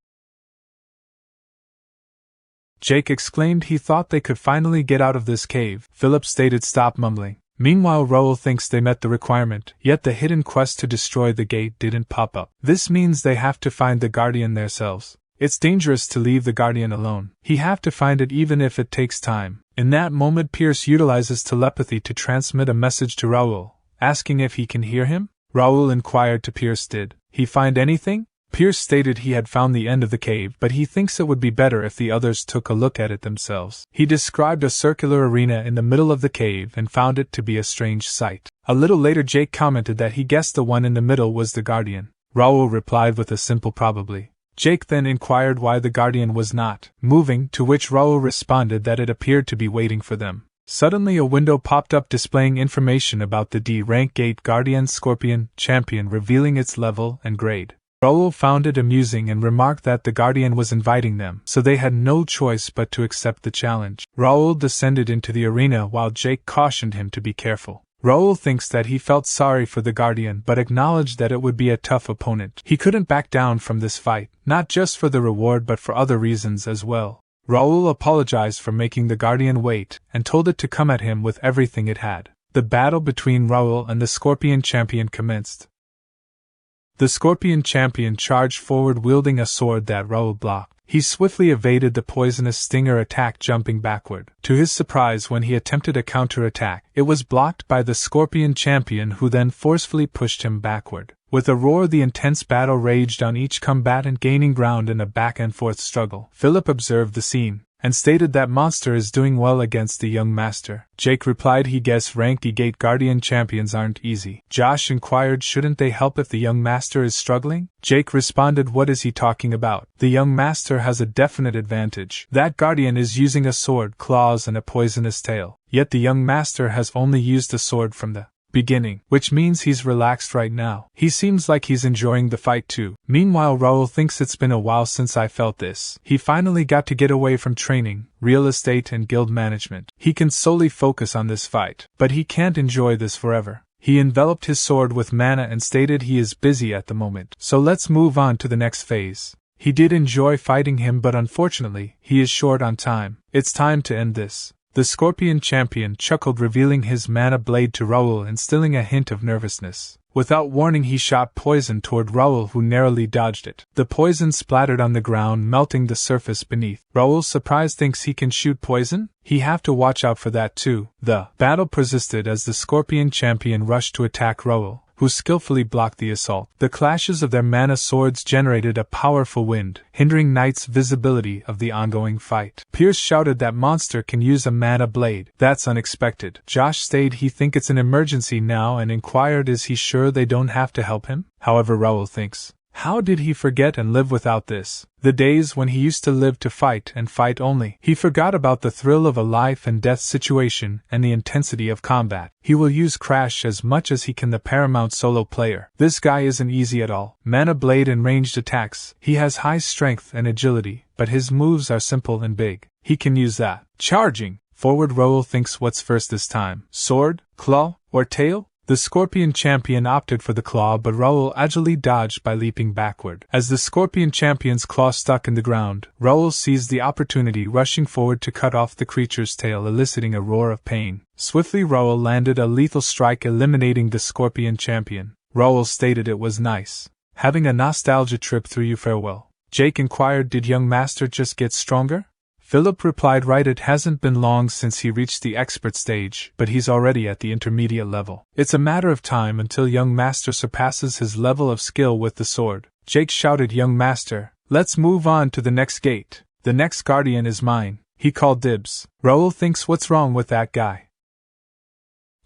Jake exclaimed he thought they could finally get out of this cave. Philip stated stop mumbling. Meanwhile, Raul thinks they met the requirement, yet the hidden quest to destroy the gate didn't pop up. This means they have to find the Guardian themselves. It's dangerous to leave the Guardian alone. He have to find it even if it takes time. In that moment, Pierce utilizes telepathy to transmit a message to Raul, asking if he can hear him. Raul inquired to Pierce, did he find anything? Pierce stated he had found the end of the cave, but he thinks it would be better if the others took a look at it themselves. He described a circular arena in the middle of the cave and found it to be a strange sight. A little later, Jake commented that he guessed the one in the middle was the Guardian. Raul replied with a simple probably. Jake then inquired why the Guardian was not moving, to which Raul responded that it appeared to be waiting for them. Suddenly a window popped up displaying information about the D-rank gate Guardian Scorpion Champion, revealing its level and grade. Raul found it amusing and remarked that the Guardian was inviting them, so they had no choice but to accept the challenge. Raul descended into the arena while Jake cautioned him to be careful. Raul thinks that he felt sorry for the Guardian but acknowledged that it would be a tough opponent. He couldn't back down from this fight, not just for the reward but for other reasons as well. Raul apologized for making the Guardian wait and told it to come at him with everything it had. The battle between Raul and the Scorpion Champion commenced. The Scorpion Champion charged forward wielding a sword that Raul blocked. He swiftly evaded the poisonous stinger attack, jumping backward. To his surprise, when he attempted a counterattack, it was blocked by the Scorpion Champion, who then forcefully pushed him backward. With a roar, the intense battle raged on, each combatant gaining ground in a back-and-forth struggle. Philip observed the scene and stated that monster is doing well against the young master. Jake replied he guessed ranked E-Gate Guardian champions aren't easy. Josh inquired shouldn't they help if the young master is struggling? Jake responded what is he talking about? The young master has a definite advantage. That Guardian is using a sword, claws and a poisonous tail. Yet the young master has only used a sword from the beginning, which means he's relaxed right now. He seems like he's enjoying the fight too. Meanwhile, Raul thinks it's been a while since I felt this. He finally got to get away from training, real estate and guild management. He can solely focus on this fight, but he can't enjoy this forever. He enveloped his sword with mana and stated he is busy at the moment. So let's move on to the next phase. He did enjoy fighting him, but unfortunately, he is short on time. It's time to end this. The Scorpion Champion chuckled, revealing his mana blade to Raul, instilling a hint of nervousness. Without warning, he shot poison toward Raul, who narrowly dodged it. The poison splattered on the ground, melting the surface beneath. Raul, surprised, thinks he can shoot poison? He have to watch out for that too. The battle persisted as the Scorpion Champion rushed to attack Raul, who skillfully blocked the assault. The clashes of their mana swords generated a powerful wind, hindering Knight's visibility of the ongoing fight. Pierce shouted that monster can use a mana blade. That's unexpected. Josh stated he think it's an emergency now and inquired is he sure they don't have to help him? However, Raul thinks How did he forget and live without this? The days when he used to live to fight and fight only. He forgot about the thrill of a life and death situation and the intensity of combat. He will use Crash as much as he can, the paramount solo player. This guy isn't easy at all. Mana Blade and ranged attacks. He has high strength and agility, but his moves are simple and big. He can use that. Charging forward, Raul thinks, what's first this time? Sword, claw, or tail? The Scorpion Champion opted for the claw, but Raul agilely dodged by leaping backward. As the Scorpion Champion's claw stuck in the ground, Raul seized the opportunity, rushing forward to cut off the creature's tail, eliciting a roar of pain. Swiftly, Raul landed a lethal strike, eliminating the Scorpion Champion. Raul stated it was nice. Having a nostalgia trip through you, farewell. Jake inquired, did young master just get stronger? Philip replied, right, it hasn't been long since he reached the expert stage, but he's already at the intermediate level. It's a matter of time until young master surpasses his level of skill with the sword. Jake shouted, young master, let's move on to the next gate. The next guardian is mine. He called dibs. Raul thinks, what's wrong with that guy?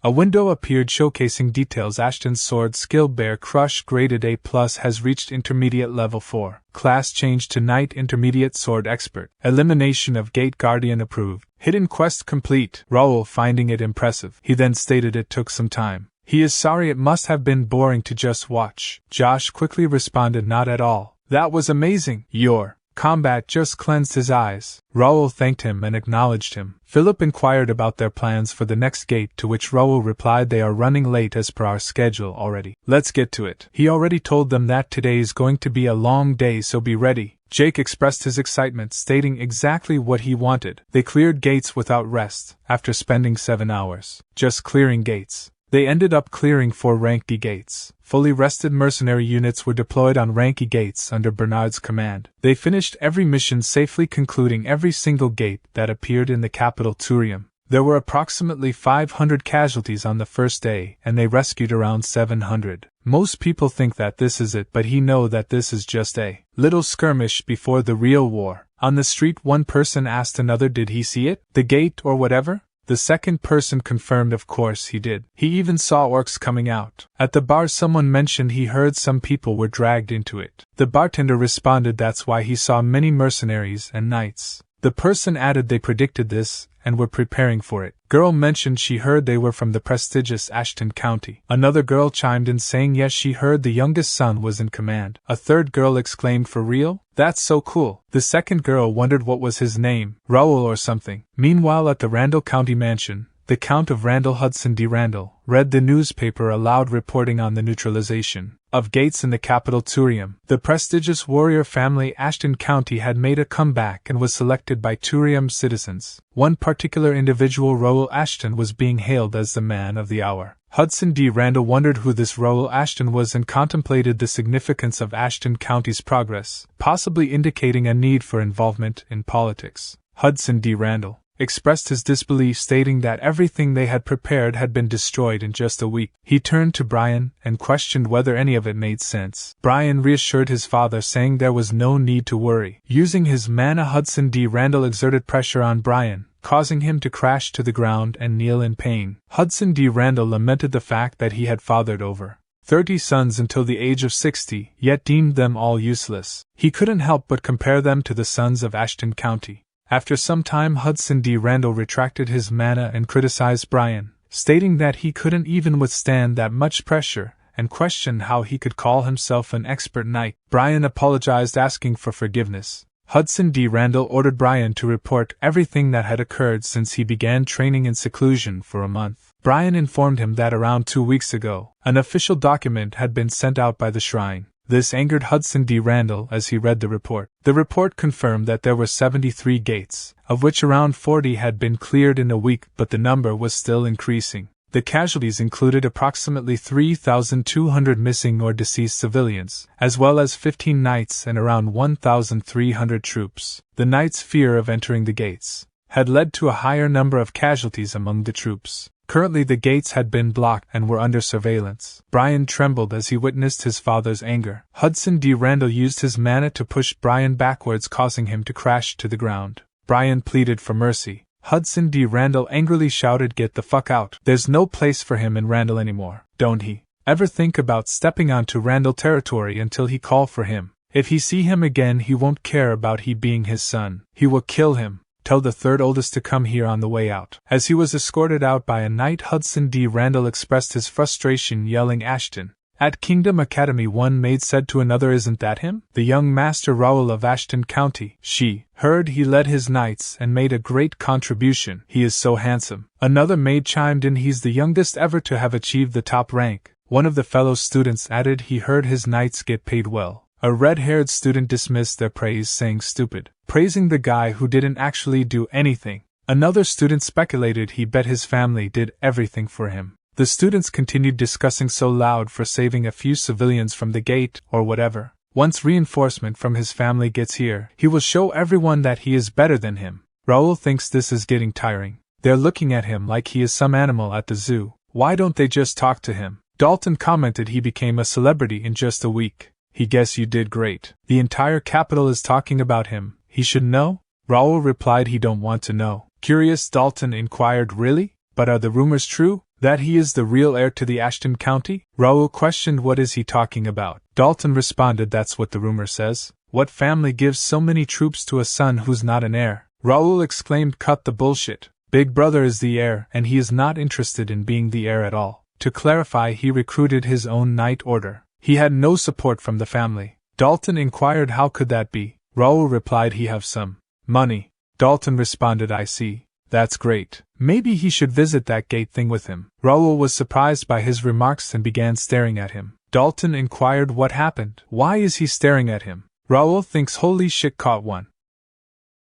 A window appeared showcasing details. Ashton's sword skill, Bear Crush, graded A+, has reached intermediate level 4. Class changed to Knight, intermediate sword expert. Elimination of Gate Guardian approved. Hidden quest complete. Raul finding it impressive. He then stated it took some time. He is sorry, it must have been boring to just watch. Josh quickly responded, not at all. That was amazing. Your combat just cleansed his eyes. Raul thanked him and acknowledged him. Philip inquired about their plans for the next gate, to which Raul replied, they are running late as per our schedule already. Let's get to it. He already told them that today's going to be a long day, so be ready. Jake expressed his excitement, stating exactly what he wanted. They cleared gates without rest, after spending 7 hours just clearing gates. They ended up clearing 4 rank D gates. Fully rested mercenary units were deployed on rank E gates under Bernard's command. They finished every mission safely, concluding every single gate that appeared in the capital Turium. There were approximately 500 casualties on the first day, and they rescued around 700. Most people think that this is it, but he know that this is just a little skirmish before the real war. On the street, one person asked another, did he see it? The gate or whatever? The second person confirmed, of course he did. He even saw orcs coming out. At the bar, someone mentioned he heard some people were dragged into it. The bartender responded that's why he saw many mercenaries and knights. The person added they predicted this and were preparing for it. Girl mentioned she heard they were from the prestigious Ashton County. Another girl chimed in saying yes, she heard the youngest son was in command. A third girl exclaimed, for real? That's so cool. The second girl wondered what was his name, Raul or something. Meanwhile, at the Randall County mansion, the Count of Randall, Hudson D. Randall, read the newspaper aloud, reporting on the neutralization of gates in the capital Turium. The prestigious warrior family Ashton County had made a comeback and was selected by Turium citizens. One particular individual, Raul Ashton, was being hailed as the man of the hour. Hudson D. Randall wondered who this Raul Ashton was and contemplated the significance of Ashton County's progress, possibly indicating a need for involvement in politics. Hudson D. Randall expressed his disbelief, stating that everything they had prepared had been destroyed in just a week. He turned to Brian and questioned whether any of it made sense. Brian reassured his father, saying there was no need to worry. Using his mana, Hudson D. Randall exerted pressure on Brian, causing him to crash to the ground and kneel in pain. Hudson D. Randall lamented the fact that he had fathered over 30 sons until the age of 60, yet deemed them all useless. He couldn't help but compare them to the sons of Ashton County. After some time, Hudson D. Randall retracted his mana and criticized Brian, stating that he couldn't even withstand that much pressure, and questioned how he could call himself an expert knight. Brian apologized, asking for forgiveness. Hudson D. Randall ordered Brian to report everything that had occurred since he began training in seclusion for a month. Brian informed him that around 2 weeks ago, an official document had been sent out by the shrine. This angered Hudson D. Randall as he read the report. The report confirmed that there were 73 gates, of which around 40 had been cleared in a week, but the number was still increasing. The casualties included approximately 3,200 missing or deceased civilians, as well as 15 knights and around 1,300 troops. The knights' fear of entering the gates had led to a higher number of casualties among the troops. Currently, the gates had been blocked and were under surveillance. Brian trembled as he witnessed his father's anger. Hudson D. Randall used his mana to push Brian backwards, causing him to crash to the ground. Brian pleaded for mercy. Hudson D. Randall angrily shouted, "Get the fuck out. There's no place for him in Randall anymore, don't he? ever think about stepping onto Randall territory until he call for him. If he see him again, he won't care about he being his son. He will kill him. Tell the third oldest to come here on the way out. As he was escorted out by a knight, Hudson D. Randall expressed his frustration, yelling, "Ashton!" At Kingdom Academy, one maid said to another, "Isn't that him? The young Master Raul of Ashton County." She heard he led his knights and made a great contribution. "He is so handsome." Another maid chimed in, "He's the youngest ever to have achieved the top rank." One of the fellow students added he heard his knights get paid well. A red-haired student dismissed their praise, saying stupid, praising the guy who didn't actually do anything. Another student speculated he bet his family did everything for him. The students continued discussing so loud for saving a few civilians from the gate, or whatever. Once reinforcement from his family gets here, he will show everyone that he is better than him. Raul thinks this is getting tiring. They're looking at him like he is some animal at the zoo. Why don't they just talk to him? Dalton commented he became a celebrity in just a week. He guess you did great. The entire capital is talking about him. He should know? Raul replied he don't want to know. Curious, Dalton inquired, really? But are the rumors true? That he is the real heir to the Ashton County? Raul questioned, what is he talking about? Dalton responded, that's what the rumor says. What family gives so many troops to a son who's not an heir? Raul exclaimed, cut the bullshit. Big brother is the heir, and he is not interested in being the heir at all. To clarify, he recruited his own knight order. He had no support from the family. Dalton inquired, how could that be? Raul replied he have some money. Dalton responded, I see. That's great. Maybe he should visit that gate thing with him. Raul was surprised by his remarks and began staring at him. Dalton inquired what happened. Why is he staring at him? Raul thinks holy shit, caught one.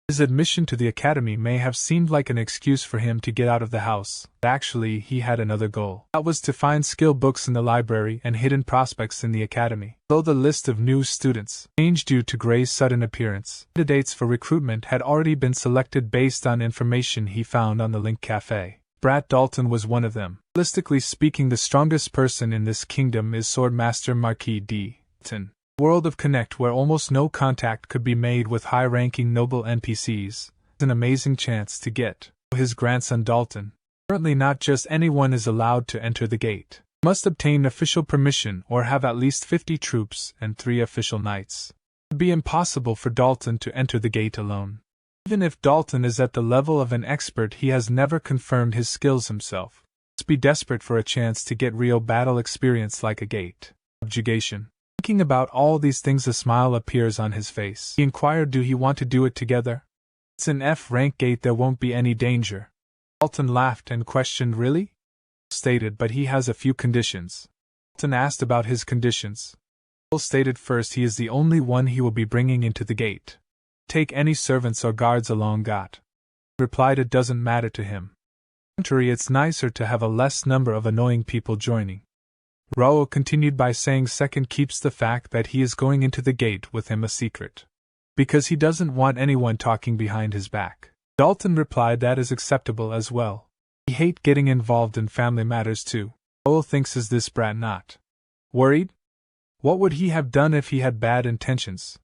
His admission to the academy may have seemed like an excuse for him to get out of the house. Actually, he had another goal. That was to find skill books in the library and hidden prospects in the academy. Though the list of new students changed due to Gray's sudden appearance, candidates for recruitment had already been selected based on information he found on the Link Cafe. Brat Dalton was one of them. Realistically speaking, the strongest person in this kingdom is Swordmaster Marquis D. Dalton. World of Connect, where almost no contact could be made with high-ranking noble NPCs, an amazing chance to get his grandson Dalton. Currently, not just anyone is allowed to enter the gate. Must obtain official permission or have at least 50 troops and 3 official knights. It would be impossible for Dalton to enter the gate alone. Even if Dalton is at the level of an expert, he has never confirmed his skills himself. Must be desperate for a chance to get real battle experience like a gate. Subjugation. Thinking about all these things, a smile appears on his face. He inquired, do he want to do it together? It's an F-rank gate, there won't be any danger. Dalton laughed and questioned, really? Stated, but he has a few conditions. Dalton asked about his conditions. Raul stated first he is the only one he will be bringing into the gate. Take any servants or guards along. Got. Replied it doesn't matter to him. Contrary, it's nicer to have a less number of annoying people joining. Raul continued by saying second, keeps the fact that he is going into the gate with him a secret. Because he doesn't want anyone talking behind his back. Dalton replied that is acceptable as well. He hate getting involved in family matters too. Raul thinks, is this brat not worried? What would he have done if he had bad intentions?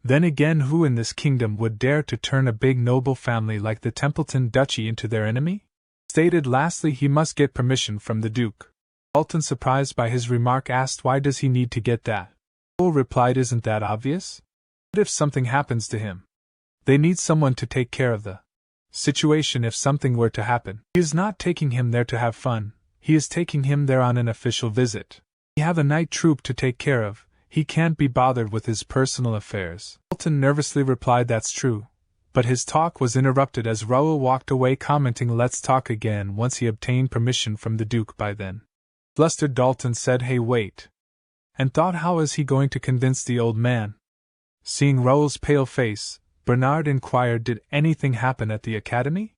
Then again, who in this kingdom would dare to turn a big noble family like the Templeton Duchy into their enemy? Stated lastly, he must get permission from the Duke. Dalton, surprised by his remark, asked why does he need to get that? Raul replied, isn't that obvious? What if something happens to him? They need someone to take care of the situation if something were to happen. He is not taking him there to have fun, he is taking him there on an official visit. He have a night troop to take care of, he can't be bothered with his personal affairs. Dalton nervously replied, that's true. But his talk was interrupted as Raul walked away, commenting, let's talk again once he obtained permission from the Duke. By then, flustered Dalton said, hey, wait. And thought, how is he going to convince the old man? Seeing Raul's pale face, Bernard inquired, did anything happen at the academy?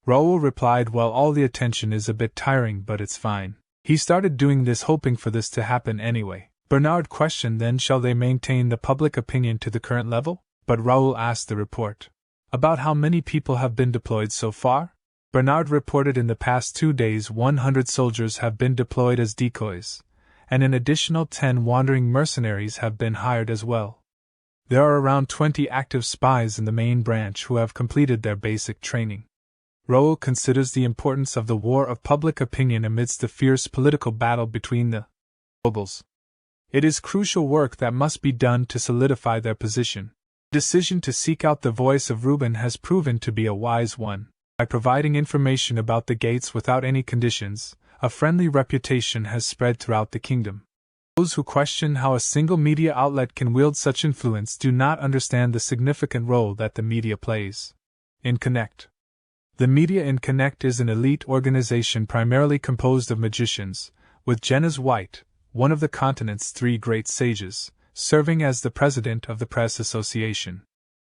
Raul replied, well, all the attention is a bit tiring, but it's fine. He started doing this hoping for this to happen anyway. Bernard questioned, then shall they maintain the public opinion to the current level? But Raul asked the report. About how many people have been deployed so far? Bernard reported in the past 2 days 100 soldiers have been deployed as decoys, and an additional 10 wandering mercenaries have been hired as well. There are around 20 active spies in the main branch who have completed their basic training. Raul considers the importance of the war of public opinion amidst the fierce political battle between the Nobles. It is crucial work that must be done to solidify their position. The decision to seek out the voice of Reuben has proven to be a wise one. By providing information about the gates without any conditions, a friendly reputation has spread throughout the kingdom. Those who question how a single media outlet can wield such influence do not understand the significant role that the media plays. In Connect. The media in Connect is an elite organization primarily composed of magicians, with Jenna's White, one of the continent's 3 great sages, serving as the president of the Press Association.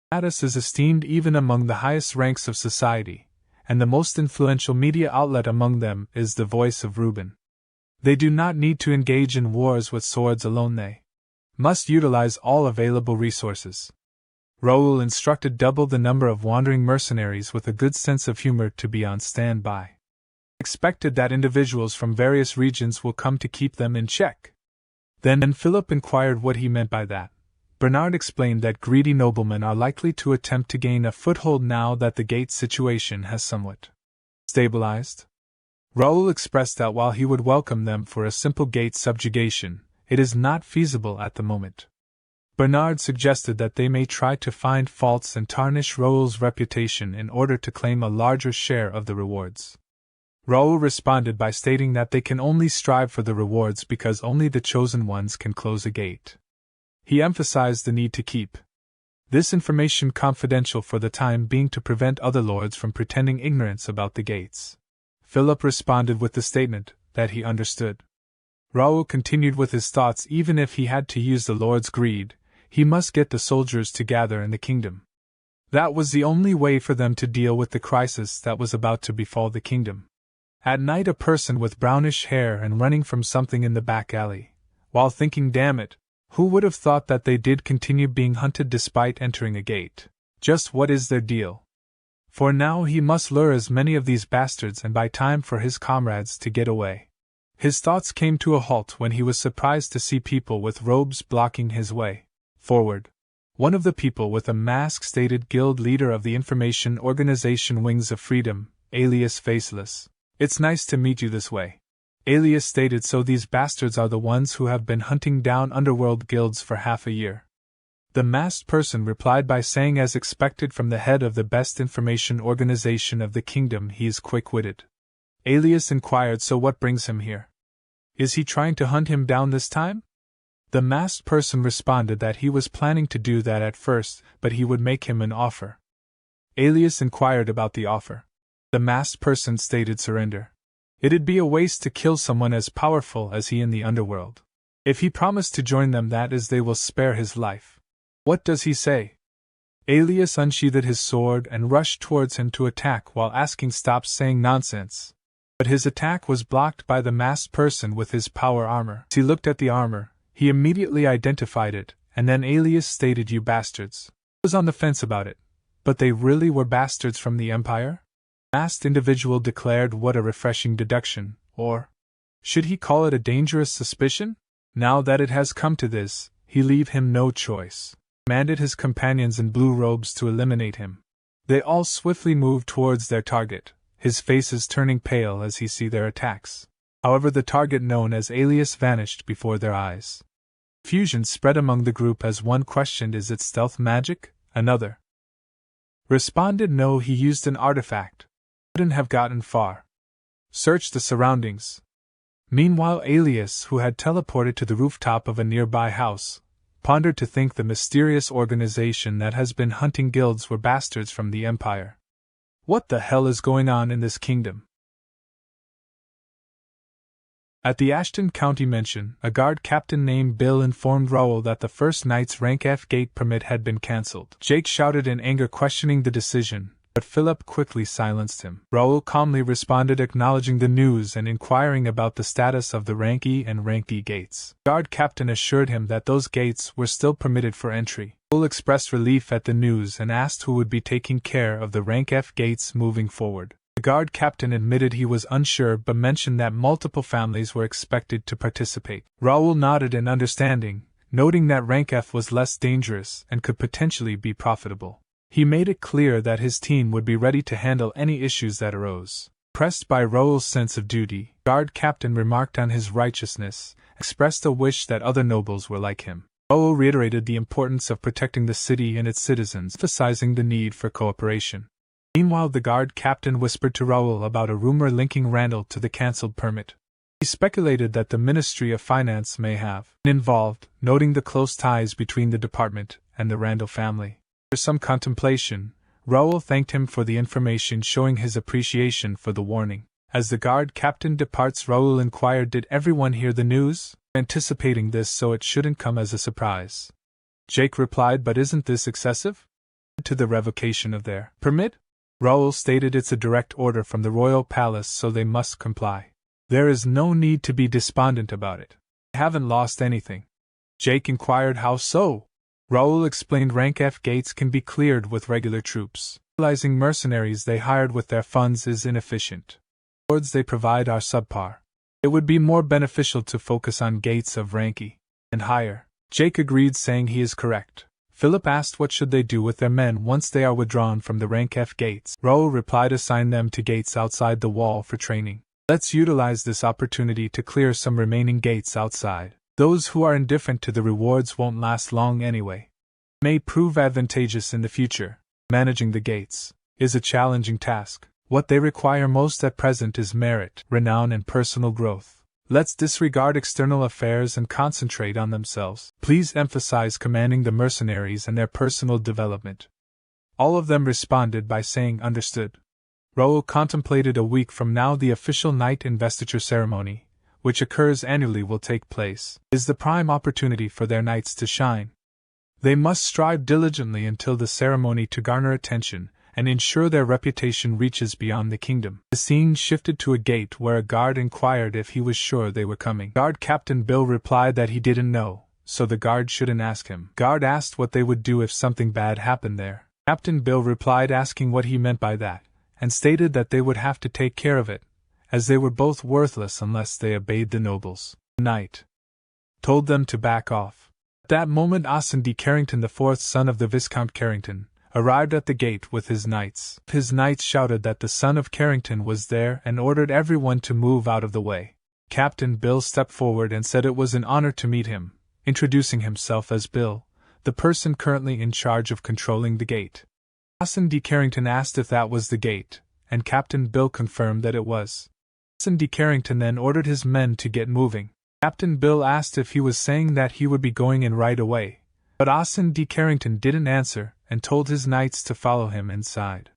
Status is esteemed even among the highest ranks of society, and the most influential media outlet among them is the voice of Reuben. They do not need to engage in wars with swords alone, they must utilize all available resources. Raul instructed double the number of wandering mercenaries with a good sense of humor to be on standby. Expected that individuals from various regions will come to keep them in check. Then Philip inquired what he meant by that. Bernard explained that greedy noblemen are likely to attempt to gain a foothold now that the gate situation has somewhat stabilized. Raul expressed that while he would welcome them for a simple gate subjugation, it is not feasible at the moment. Bernard suggested that they may try to find faults and tarnish Raul's reputation in order to claim a larger share of the rewards. Raul responded by stating that they can only strive for the rewards because only the chosen ones can close a gate. He emphasized the need to keep this information confidential for the time being to prevent other lords from pretending ignorance about the gates. Philip responded with the statement that he understood. Raul continued with his thoughts. Even if he had to use the lord's greed, he must get the soldiers to gather in the kingdom. That was the only way for them to deal with the crisis that was about to befall the kingdom. At night, a person with brownish hair and running from something in the back alley, while thinking, damn it, who would have thought that they did continue being hunted despite entering a gate? Just what is their deal? For now he must lure as many of these bastards and buy time for his comrades to get away. His thoughts came to a halt when he was surprised to see people with robes blocking his way forward. One of the people with a mask stated guild leader of the information organization Wings of Freedom, alias Faceless. It's nice to meet you this way. Alias stated, so these bastards are the ones who have been hunting down underworld guilds for half a year. The masked person replied by saying, as expected from the head of the best information organization of the kingdom, he is quick-witted. Alias inquired, so what brings him here? Is he trying to hunt him down this time? The masked person responded that he was planning to do that at first, but he would make him an offer. Alias inquired about the offer. The masked person stated surrender. It'd be a waste to kill someone as powerful as he in the underworld. If he promised to join them, that is, they will spare his life. What does he say? Alias unsheathed his sword and rushed towards him to attack while asking stop saying nonsense. But his attack was blocked by the masked person with his power armor. As he looked at the armor, he immediately identified it, and then Alias stated, you bastards. I was on the fence about it, but they really were bastards from the Empire? The masked individual declared, what a refreshing deduction, or should he call it a dangerous suspicion? Now that it has come to this, he leave him no choice. He commanded his companions in blue robes to eliminate him. They all swiftly moved towards their target, his faces turning pale as he see their attacks. However, the target known as Alias vanished before their eyes. Confusion spread among the group as one questioned, is it stealth magic? Another responded, no, he used an artifact. Couldn't have gotten far. Search the surroundings. Meanwhile, Alias, who had teleported to the rooftop of a nearby house, pondered to think the mysterious organization that has been hunting guilds were bastards from the Empire. What the hell is going on in this kingdom? At the Ashton County Mansion, a guard captain named Bill informed Raul that the first night's rank F gate permit had been cancelled. Jake shouted in anger, questioning the decision, but Philip quickly silenced him. Raul calmly responded, acknowledging the news and inquiring about the status of the rank E and rank E gates. The guard captain assured him that those gates were still permitted for entry. Raul expressed relief at the news and asked who would be taking care of the rank F gates moving forward. The guard captain admitted he was unsure but mentioned that multiple families were expected to participate. Raul nodded in understanding, noting that rank F was less dangerous and could potentially be profitable. He made it clear that his team would be ready to handle any issues that arose. Pressed by Raul's sense of duty, Guard captain remarked on his righteousness, expressed a wish that other nobles were like him. Raul reiterated the importance of protecting the city and its citizens, emphasizing the need for cooperation. Meanwhile, the guard captain whispered to Raul about a rumor linking Randall to the cancelled permit. He speculated that the Ministry of Finance may have been involved, noting the close ties between the department and the Randall family. After some contemplation, Raul thanked him for the information, showing his appreciation for the warning. As the guard captain departs, Raul inquired, "Did everyone hear the news?" anticipating this so it shouldn't come as a surprise. Jake replied, "But isn't this excessive?" To the revocation of their permit? Raul stated, "It's a direct order from the royal palace, so they must comply. There is no need to be despondent about it. I haven't lost anything." Jake inquired, "How so?" Raul explained, "Rank F gates can be cleared with regular troops. Utilizing mercenaries they hired with their funds is inefficient. The rewards they provide are subpar. It would be more beneficial to focus on gates of rank E and higher." Jake agreed, saying he is correct. Philip asked what should they do with their men once they are withdrawn from the rank F gates. Raul replied, "Assign them to gates outside the wall for training. Let's utilize this opportunity to clear some remaining gates outside. Those who are indifferent to the rewards won't last long anyway. It may prove advantageous in the future. Managing the gates is a challenging task. What they require most at present is merit, renown, and personal growth. Let's disregard external affairs and concentrate on themselves. Please emphasize commanding the mercenaries and their personal development." All of them responded by saying understood. Raul contemplated. A week from now the official knight investiture ceremony, which occurs annually, will take place. It is the prime opportunity for their knights to shine. They must strive diligently until the ceremony to garner attention and ensure their reputation reaches beyond the kingdom. The scene shifted to a gate where a guard inquired if he was sure they were coming. Guard Captain Bill replied that he didn't know, so the guard shouldn't ask him. Guard asked what they would do if something bad happened there. Captain Bill replied, asking what he meant by that, and stated that they would have to take care of it, as they were both worthless unless they obeyed the nobles. The knight told them to back off. At that moment Austin D. Carrington, the fourth son of the Viscount Carrington, arrived at the gate with his knights. His knights shouted that the son of Carrington was there and ordered everyone to move out of the way. Captain Bill stepped forward and said it was an honor to meet him, introducing himself as Bill, the person currently in charge of controlling the gate. Austin D. Carrington asked if that was the gate, and Captain Bill confirmed that it was. Austin D. Carrington then ordered his men to get moving. Captain Bill asked if he was saying that he would be going in right away, but Austin D. Carrington didn't answer and told his knights to follow him inside.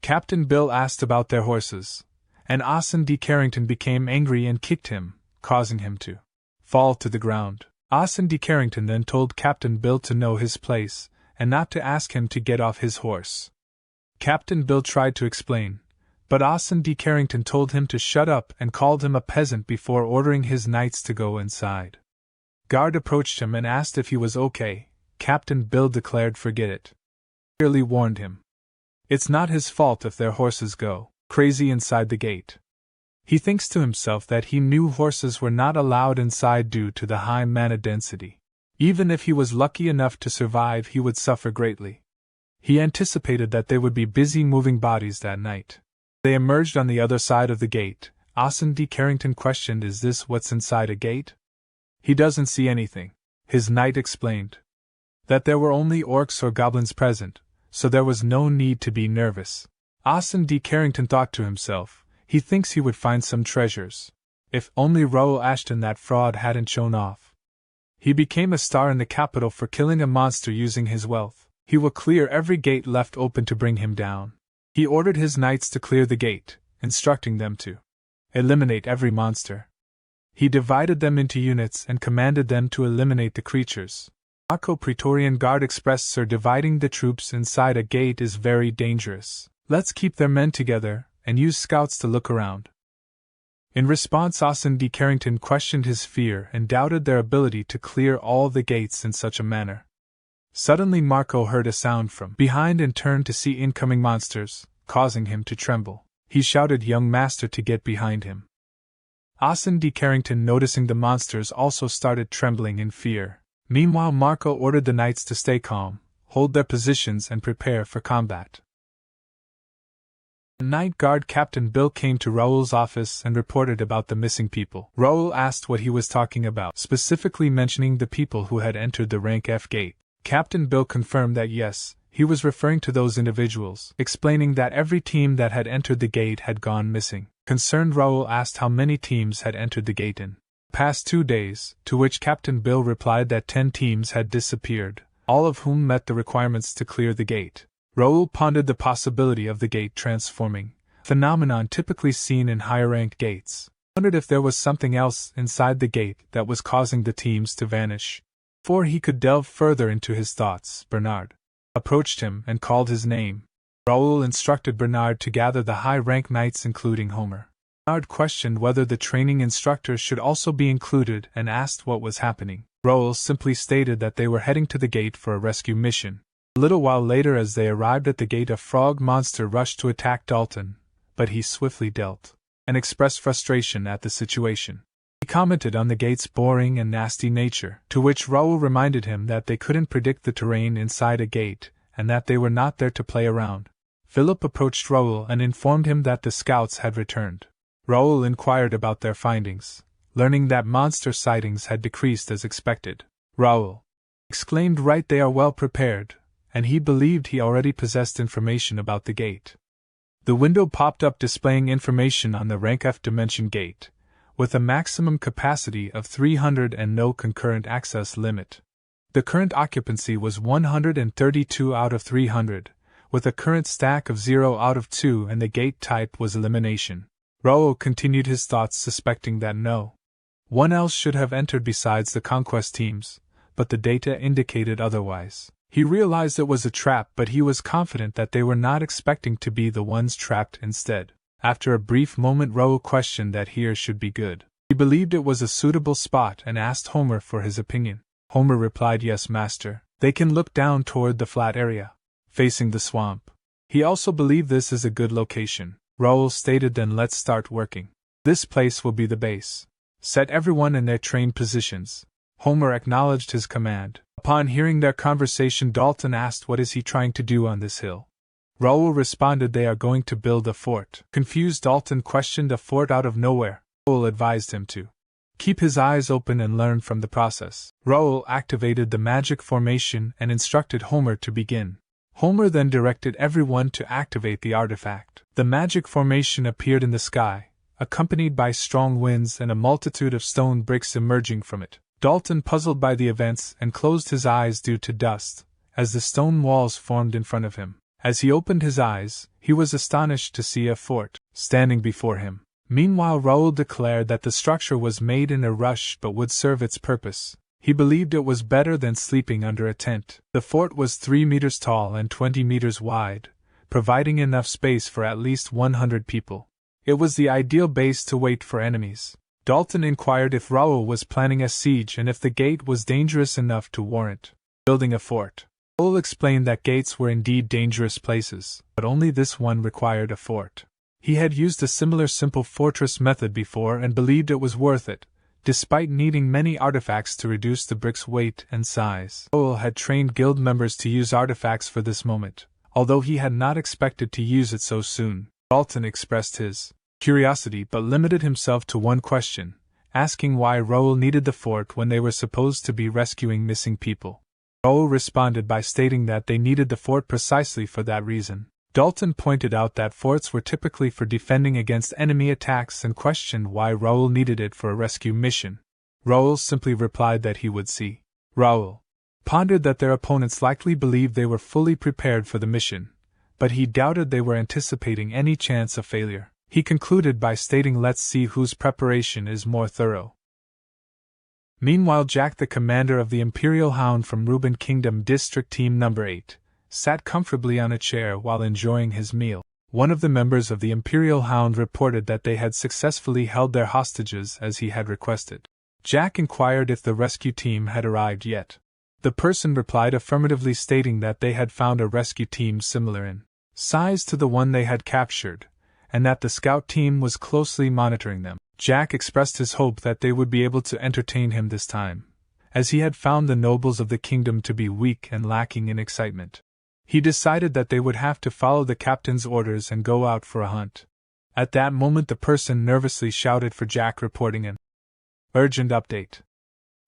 Captain Bill asked about their horses, and Austin D. Carrington became angry and kicked him, causing him to fall to the ground. Austin D. Carrington then told Captain Bill to know his place and not to ask him to get off his horse. Captain Bill tried to explain, but Austin D. Carrington told him to shut up and called him a peasant before ordering his knights to go inside. Guard approached him and asked if he was okay. Captain Bill declared forget it. He clearly warned him. It's not his fault if their horses go crazy inside the gate. He thinks to himself that he knew horses were not allowed inside due to the high mana density. Even if he was lucky enough to survive, he would suffer greatly. He anticipated that they would be busy moving bodies that night. They emerged on the other side of the gate. Austin D. Carrington questioned, "Is this what's inside a gate?" "He doesn't see anything," his knight explained. That there were only orcs or goblins present, so there was no need to be nervous. Austin D. Carrington thought to himself, he thinks he would find some treasures. If only Raul Ashton, that fraud, hadn't shown off. He became a star in the capital for killing a monster using his wealth. He will clear every gate left open to bring him down. He ordered his knights to clear the gate, instructing them to eliminate every monster. He divided them into units and commanded them to eliminate the creatures. Mako Praetorian Guard expressed, "Sir, dividing the troops inside a gate is very dangerous. Let's keep their men together and use scouts to look around." In response, Austin D. Carrington questioned his fear and doubted their ability to clear all the gates in such a manner. Suddenly Marco heard a sound from behind and turned to see incoming monsters, causing him to tremble. He shouted, "Young master," to get behind him. Austin D. Carrington, noticing the monsters, also started trembling in fear. Meanwhile, Marco ordered the knights to stay calm, hold their positions and prepare for combat. Night Guard Captain Bill came to Raul's office and reported about the missing people. Raul asked what he was talking about, specifically mentioning the people who had entered the Rank F gate. Captain Bill confirmed that yes, he was referring to those individuals, explaining that every team that had entered the gate had gone missing. Concerned, Raul asked how many teams had entered the gate in past 2 days, to which Captain Bill replied that 10 teams had disappeared, all of whom met the requirements to clear the gate. Raul pondered the possibility of the gate transforming, phenomenon typically seen in higher-ranked gates. Wondered if there was something else inside the gate that was causing the teams to vanish. Before he could delve further into his thoughts, Bernard approached him and called his name. Raul instructed Bernard to gather the high-rank knights including Homer. Bernard questioned whether the training instructors should also be included and asked what was happening. Raul simply stated that they were heading to the gate for a rescue mission. A little while later, as they arrived at the gate, a frog monster rushed to attack Dalton, but he swiftly dealt and expressed frustration at the situation. He commented on the gate's boring and nasty nature, to which Raul reminded him that they couldn't predict the terrain inside a gate, and that they were not there to play around. Philip approached Raul and informed him that the scouts had returned. Raul inquired about their findings, learning that monster sightings had decreased as expected. Raul exclaimed, "Right, they are well prepared," and he believed he already possessed information about the gate. The window popped up displaying information on the Rank F dimension gate, with a maximum capacity of 300 and no concurrent access limit. The current occupancy was 132 out of 300, with a current stack of 0 out of 2, and the gate type was elimination. Raul continued his thoughts, suspecting that no one else should have entered besides the conquest teams, but the data indicated otherwise. He realized it was a trap, but he was confident that they were not expecting to be the ones trapped instead. After a brief moment, Raul questioned that here should be good. He believed it was a suitable spot and asked Homer for his opinion. Homer replied, "Yes, master. They can look down toward the flat area, facing the swamp." He also believed this is a good location. Raul stated, "Then let's start working. This place will be the base. Set everyone in their trained positions." Homer acknowledged his command. Upon hearing their conversation, Dalton asked, "What is he trying to do on this hill?" Raul responded, "They are going to build a fort." Confused, Dalton questioned, "A fort out of nowhere?" Raul advised him to keep his eyes open and learn from the process. Raul activated the magic formation and instructed Homer to begin. Homer then directed everyone to activate the artifact. The magic formation appeared in the sky, accompanied by strong winds and a multitude of stone bricks emerging from it. Dalton, puzzled by the events, and closed his eyes due to dust, as the stone walls formed in front of him. As he opened his eyes, he was astonished to see a fort standing before him. Meanwhile, Raul declared that the structure was made in a rush but would serve its purpose. He believed it was better than sleeping under a tent. The fort was 3 meters tall and 20 meters wide, providing enough space for at least 100 people. It was the ideal base to wait for enemies. Dalton inquired if Raul was planning a siege and if the gate was dangerous enough to warrant building a fort. Raul explained that gates were indeed dangerous places, but only this one required a fort. He had used a similar simple fortress method before and believed it was worth it, despite needing many artifacts to reduce the brick's weight and size. Raul had trained guild members to use artifacts for this moment, although he had not expected to use it so soon. Dalton expressed his curiosity but limited himself to one question, asking why Raul needed the fort when they were supposed to be rescuing missing people. Raul responded by stating that they needed the fort precisely for that reason. Dalton pointed out that forts were typically for defending against enemy attacks and questioned why Raul needed it for a rescue mission. Raul simply replied that he would see. Raul pondered that their opponents likely believed they were fully prepared for the mission, but he doubted they were anticipating any chance of failure. He concluded by stating, "Let's see whose preparation is more thorough." Meanwhile, Jack, the commander of the Imperial Hound from Reuben Kingdom District Team No. 8, sat comfortably on a chair while enjoying his meal. One of the members of the Imperial Hound reported that they had successfully held their hostages as he had requested. Jack inquired if the rescue team had arrived yet. The person replied affirmatively, stating that they had found a rescue team similar in size to the one they had captured, and that the scout team was closely monitoring them. Jack expressed his hope that they would be able to entertain him this time, as he had found the nobles of the kingdom to be weak and lacking in excitement. He decided that they would have to follow the captain's orders and go out for a hunt. At that moment, the person nervously shouted for Jack, reporting an urgent update.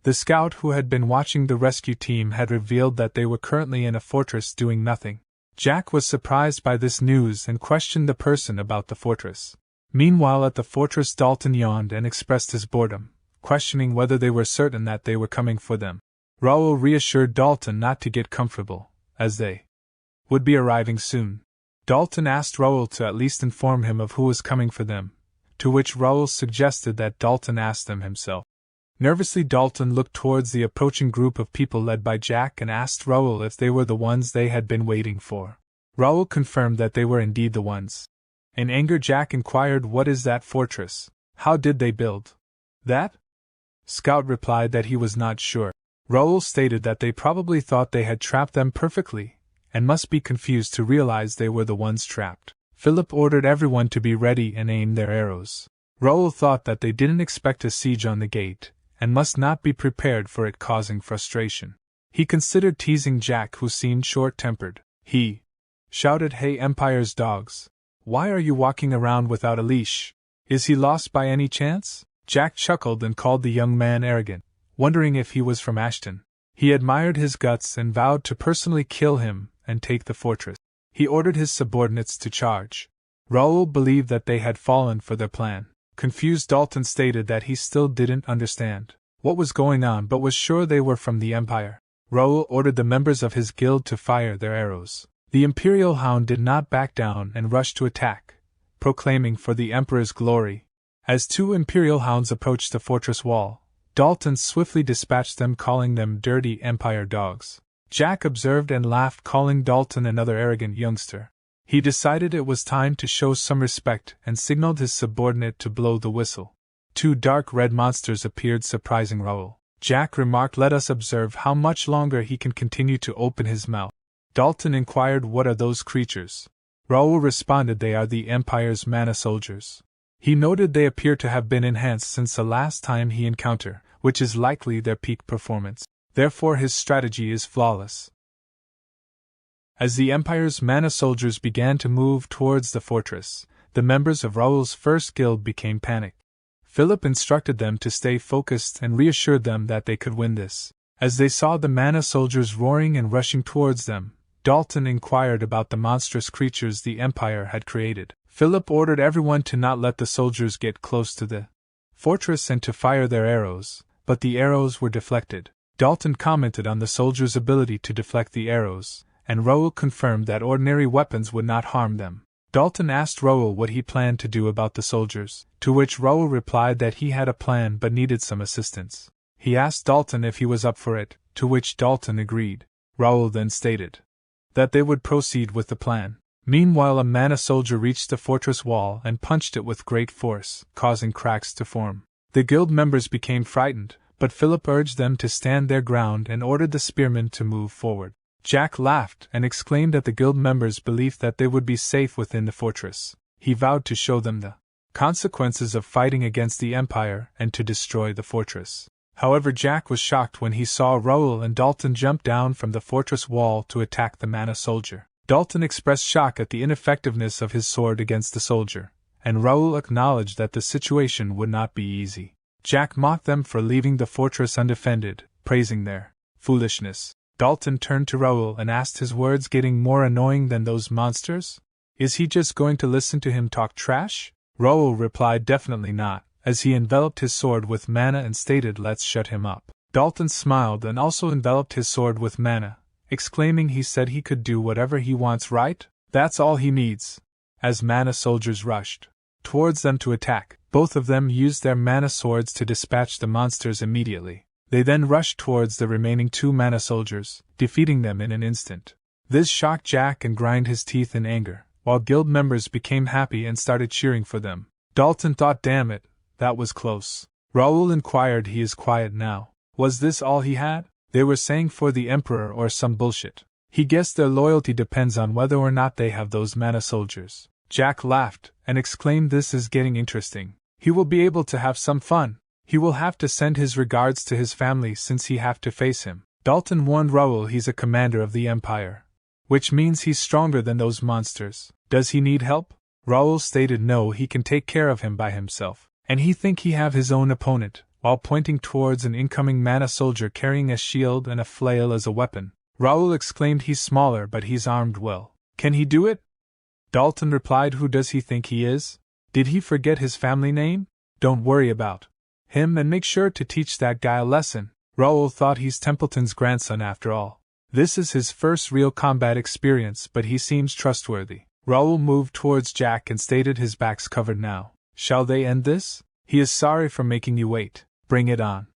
The scout who had been watching the rescue team had revealed that they were currently in a fortress doing nothing. Jack was surprised by this news and questioned the person about the fortress. Meanwhile, at the fortress, Dalton yawned and expressed his boredom, questioning whether they were certain that they were coming for them. Raul reassured Dalton not to get comfortable, as they would be arriving soon. Dalton asked Raul to at least inform him of who was coming for them, to which Raul suggested that Dalton ask them himself. Nervously, Dalton looked towards the approaching group of people led by Jack and asked Raul if they were the ones they had been waiting for. Raul confirmed that they were indeed the ones. In anger, Jack inquired, "What is that fortress? How did they build that?" Scout replied that he was not sure. Raul stated that they probably thought they had trapped them perfectly, and must be confused to realize they were the ones trapped. Philip ordered everyone to be ready and aim their arrows. Raul thought that they didn't expect a siege on the gate, and must not be prepared for it, causing frustration. He considered teasing Jack, who seemed short-tempered. He shouted, "Hey Empire's dogs! Why are you walking around without a leash? Is he lost by any chance?" Jack chuckled and called the young man arrogant, wondering if he was from Ashton. He admired his guts and vowed to personally kill him and take the fortress. He ordered his subordinates to charge. Raul believed that they had fallen for their plan. Confused, Dalton stated that he still didn't understand what was going on but was sure they were from the Empire. Raul ordered the members of his guild to fire their arrows. The Imperial Hound did not back down and rushed to attack, proclaiming for the Emperor's glory. As two Imperial Hounds approached the fortress wall, Dalton swiftly dispatched them, calling them dirty Empire dogs. Jack observed and laughed, calling Dalton another arrogant youngster. He decided it was time to show some respect and signaled his subordinate to blow the whistle. Two dark red monsters appeared, surprising Raul. Jack remarked, "Let us observe how much longer he can continue to open his mouth." Dalton inquired, "What are those creatures?" Raul responded, "They are the Empire's mana soldiers." He noted they appear to have been enhanced since the last time he encountered, which is likely their peak performance. Therefore his strategy is flawless. As the Empire's mana soldiers began to move towards the fortress, the members of Raul's first guild became panicked. Philip instructed them to stay focused and reassured them that they could win this. As they saw the mana soldiers roaring and rushing towards them, Dalton inquired about the monstrous creatures the Empire had created. Philip ordered everyone to not let the soldiers get close to the fortress and to fire their arrows, but the arrows were deflected. Dalton commented on the soldiers' ability to deflect the arrows, and Raul confirmed that ordinary weapons would not harm them. Dalton asked Raul what he planned to do about the soldiers, to which Raul replied that he had a plan but needed some assistance. He asked Dalton if he was up for it, to which Dalton agreed. Raul then stated that they would proceed with the plan. Meanwhile, a mana soldier reached the fortress wall and punched it with great force, causing cracks to form. The guild members became frightened, but Philip urged them to stand their ground and ordered the spearmen to move forward. Jack laughed and exclaimed at the guild members' belief that they would be safe within the fortress. He vowed to show them the consequences of fighting against the Empire and to destroy the fortress. However, Jack was shocked when he saw Raul and Dalton jump down from the fortress wall to attack the mana soldier. Dalton expressed shock at the ineffectiveness of his sword against the soldier, and Raul acknowledged that the situation would not be easy. Jack mocked them for leaving the fortress undefended, praising their foolishness. Dalton turned to Raul and asked, his words getting more annoying than those monsters? Is he just going to listen to him talk trash? Raul replied, definitely not, as he enveloped his sword with mana and stated, let's shut him up. Dalton smiled and also enveloped his sword with mana, exclaiming, he said he could do whatever he wants, right? That's all he needs. As mana soldiers rushed towards them to attack, both of them used their mana swords to dispatch the monsters immediately. They then rushed towards the remaining two mana soldiers, defeating them in an instant. This shocked Jack and grind his teeth in anger, while guild members became happy and started cheering for them. Dalton thought, damn it, that was close. Raul inquired, he is quiet now. Was this all he had? They were saying for the Emperor or some bullshit. He guessed their loyalty depends on whether or not they have those mana soldiers. Jack laughed and exclaimed, this is getting interesting. He will be able to have some fun. He will have to send his regards to his family since he have to face him. Dalton warned Raul he's a commander of the Empire. Which means he's stronger than those monsters. Does he need help? Raul stated no, he can take care of him by himself. And he think he have his own opponent, while pointing towards an incoming mana soldier carrying a shield and a flail as a weapon. Raul exclaimed he's smaller but he's armed well. Can he do it? Dalton replied, who does he think he is? Did he forget his family name? Don't worry about him and make sure to teach that guy a lesson. Raul thought he's Templeton's grandson after all. This is his first real combat experience, but he seems trustworthy. Raul moved towards Jack and stated his back's covered now. Shall they end this? He is sorry for making you wait. Bring it on.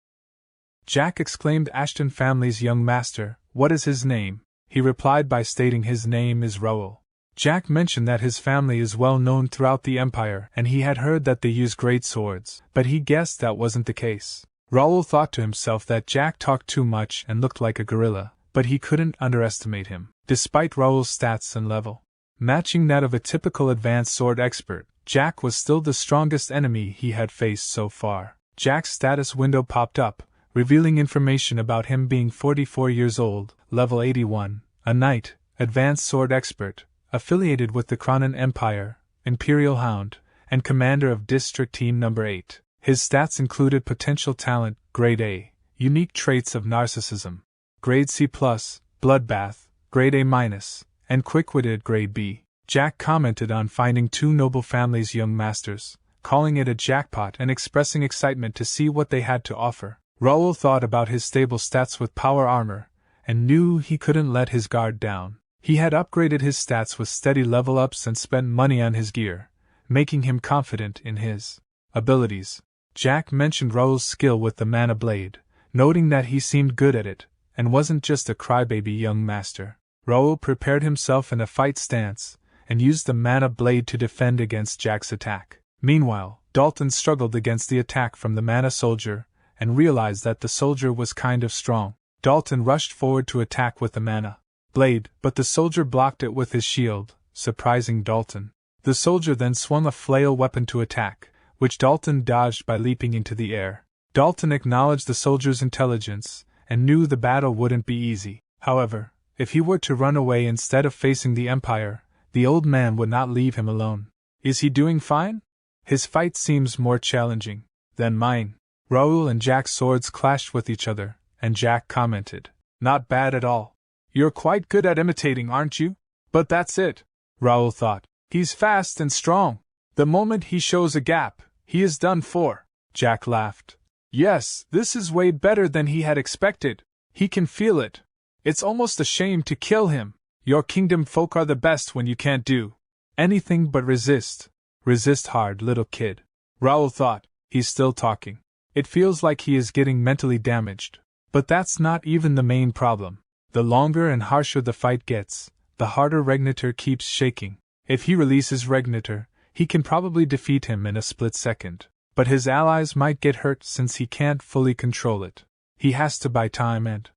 Jack exclaimed, Ashton family's young master, what is his name? He replied by stating his name is Raul. Jack mentioned that his family is well known throughout the Empire and he had heard that they use great swords, but he guessed that wasn't the case. Raul thought to himself that Jack talked too much and looked like a gorilla, but he couldn't underestimate him. Despite Raul's stats and level matching that of a typical advanced sword expert, Jack was still the strongest enemy he had faced so far. Jack's status window popped up, revealing information about him being 44 years old, level 81, a knight, advanced sword expert, affiliated with the Cronin Empire, Imperial Hound, and commander of District Team No. 8. His stats included potential talent, grade A, unique traits of narcissism, grade C+, bloodbath, grade A-, and quick-witted grade B. Jack commented on finding two noble families' young masters, calling it a jackpot and expressing excitement to see what they had to offer. Raul thought about his stable stats with power armor, and knew he couldn't let his guard down. He had upgraded his stats with steady level ups and spent money on his gear, making him confident in his abilities. Jack mentioned Raul's skill with the mana blade, noting that he seemed good at it, and wasn't just a crybaby young master. Raul prepared himself in a fight stance, and used the mana blade to defend against Jack's attack. Meanwhile, Dalton struggled against the attack from the mana soldier, and realized that the soldier was kind of strong. Dalton rushed forward to attack with the mana blade, but the soldier blocked it with his shield, surprising Dalton. The soldier then swung a flail weapon to attack, which Dalton dodged by leaping into the air. Dalton acknowledged the soldier's intelligence, and knew the battle wouldn't be easy. However, if he were to run away instead of facing the Empire, the old man would not leave him alone. Is he doing fine? His fight seems more challenging than mine. Raul and Jack's swords clashed with each other, and Jack commented, Not bad at all. You're quite good at imitating, aren't you? But that's it, Raul thought. He's fast and strong. The moment he shows a gap, he is done for. Jack laughed. Yes, this is way better than he had expected. He can feel it. It's almost a shame to kill him. Your kingdom folk are the best when you can't do anything but resist. Resist hard, little kid. Raul thought. He's still talking. It feels like he is getting mentally damaged. But that's not even the main problem. The longer and harsher the fight gets, the harder Regnitor keeps shaking. If he releases Regnitor, he can probably defeat him in a split second. But his allies might get hurt since he can't fully control it. He has to buy time and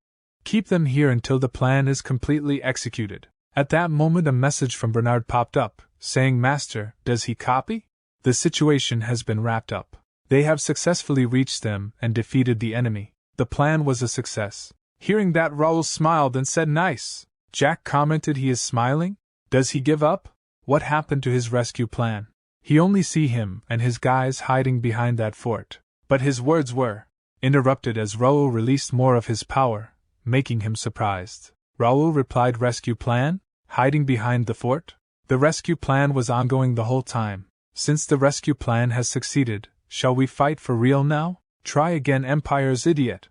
keep them here until the plan is completely executed. At that moment a message from Bernard popped up, saying, Master, does he copy? The situation has been wrapped up. They have successfully reached them and defeated the enemy. The plan was a success. Hearing that, Raul smiled and said, Nice. Jack commented, he is smiling? Does he give up? What happened to his rescue plan? He only see him and his guys hiding behind that fort. But his words were interrupted as Raul released more of his power, making him surprised. Raul replied, Rescue plan? Hiding behind the fort? The rescue plan was ongoing the whole time. Since the rescue plan has succeeded, shall we fight for real now? Try again, Empire's idiot.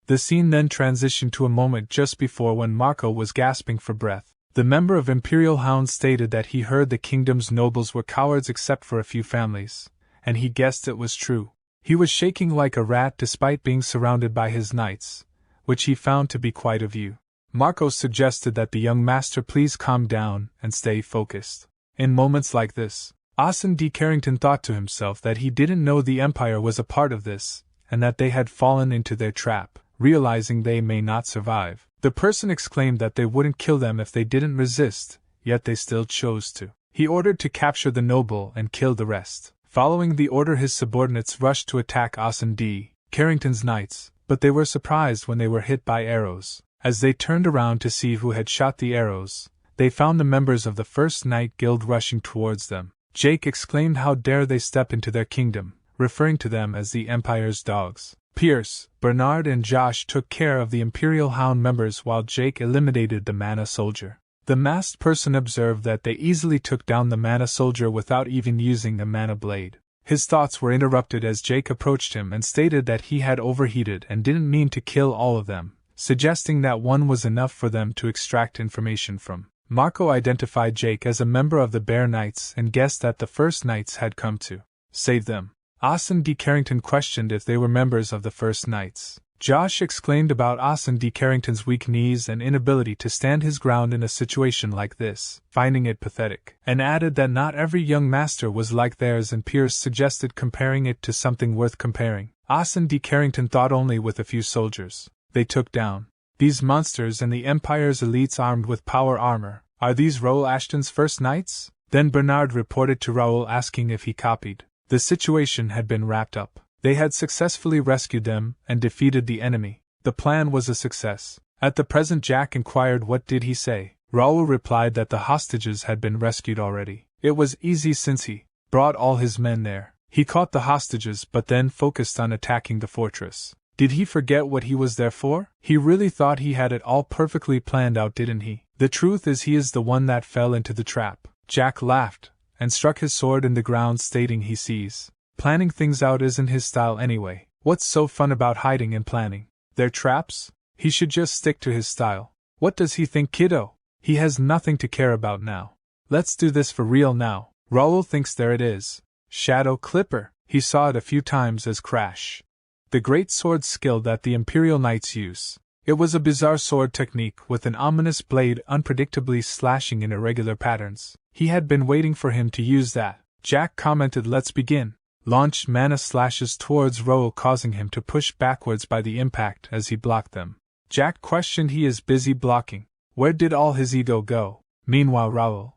The scene then transitioned to a moment just before when Marco was gasping for breath. The member of Imperial Hound stated that he heard the kingdom's nobles were cowards except for a few families, and he guessed it was true. He was shaking like a rat despite being surrounded by his knights, which he found to be quite a view. Marco suggested that the young master please calm down and stay focused. In moments like this, Austin D. Carrington thought to himself that he didn't know the Empire was a part of this, and that they had fallen into their trap, realizing they may not survive. The person exclaimed that they wouldn't kill them if they didn't resist, yet they still chose to. He ordered to capture the noble and kill the rest. Following the order, his subordinates rushed to attack Austin D. Carrington's knights, but they were surprised when they were hit by arrows. As they turned around to see who had shot the arrows, they found the members of the First Knight Guild rushing towards them. Jake exclaimed, "How dare they step into their kingdom," referring to them as the Empire's dogs. Pierce, Bernard and Josh took care of the Imperial Hound members while Jake eliminated the Mana Soldier. The masked person observed that they easily took down the Mana Soldier without even using a Mana Blade. His thoughts were interrupted as Jake approached him and stated that he had overheated and didn't mean to kill all of them, suggesting that one was enough for them to extract information from. Marco identified Jake as a member of the Bear Knights and guessed that the First Knights had come to save them. Austin D. Carrington questioned if they were members of the First Knights. Josh exclaimed about Austin D. Carrington's weak knees and inability to stand his ground in a situation like this, finding it pathetic, and added that not every young master was like theirs, and Pierce suggested comparing it to something worth comparing. Austin D. Carrington thought only with a few soldiers they took down these monsters and the Empire's elites armed with power armor. Are these Raul Ashton's First Knights? Then Bernard reported to Raul asking if he copied. The situation had been wrapped up. They had successfully rescued them and defeated the enemy. The plan was a success. At the present, Jack inquired what did he say. Raul replied that the hostages had been rescued already. It was easy since he brought all his men there. He caught the hostages but then focused on attacking the fortress. Did he forget what he was there for? He really thought he had it all perfectly planned out, didn't he? The truth is he is the one that fell into the trap. Jack laughed and struck his sword in the ground, stating he sees. Planning things out isn't his style anyway. What's so fun about hiding and planning? They're traps? He should just stick to his style. What does he think, kiddo? He has nothing to care about now. Let's do this for real now. Raul thinks there it is. Shadow Clipper. He saw it a few times as Crash, the great sword skill that the Imperial Knights use. It was a bizarre sword technique with an ominous blade unpredictably slashing in irregular patterns. He had been waiting for him to use that. Jack commented, "Let's begin." Launched mana slashes towards Raul, causing him to push backwards by the impact as he blocked them. Jack questioned, "He is busy blocking. Where did all his ego go?" Meanwhile, Raul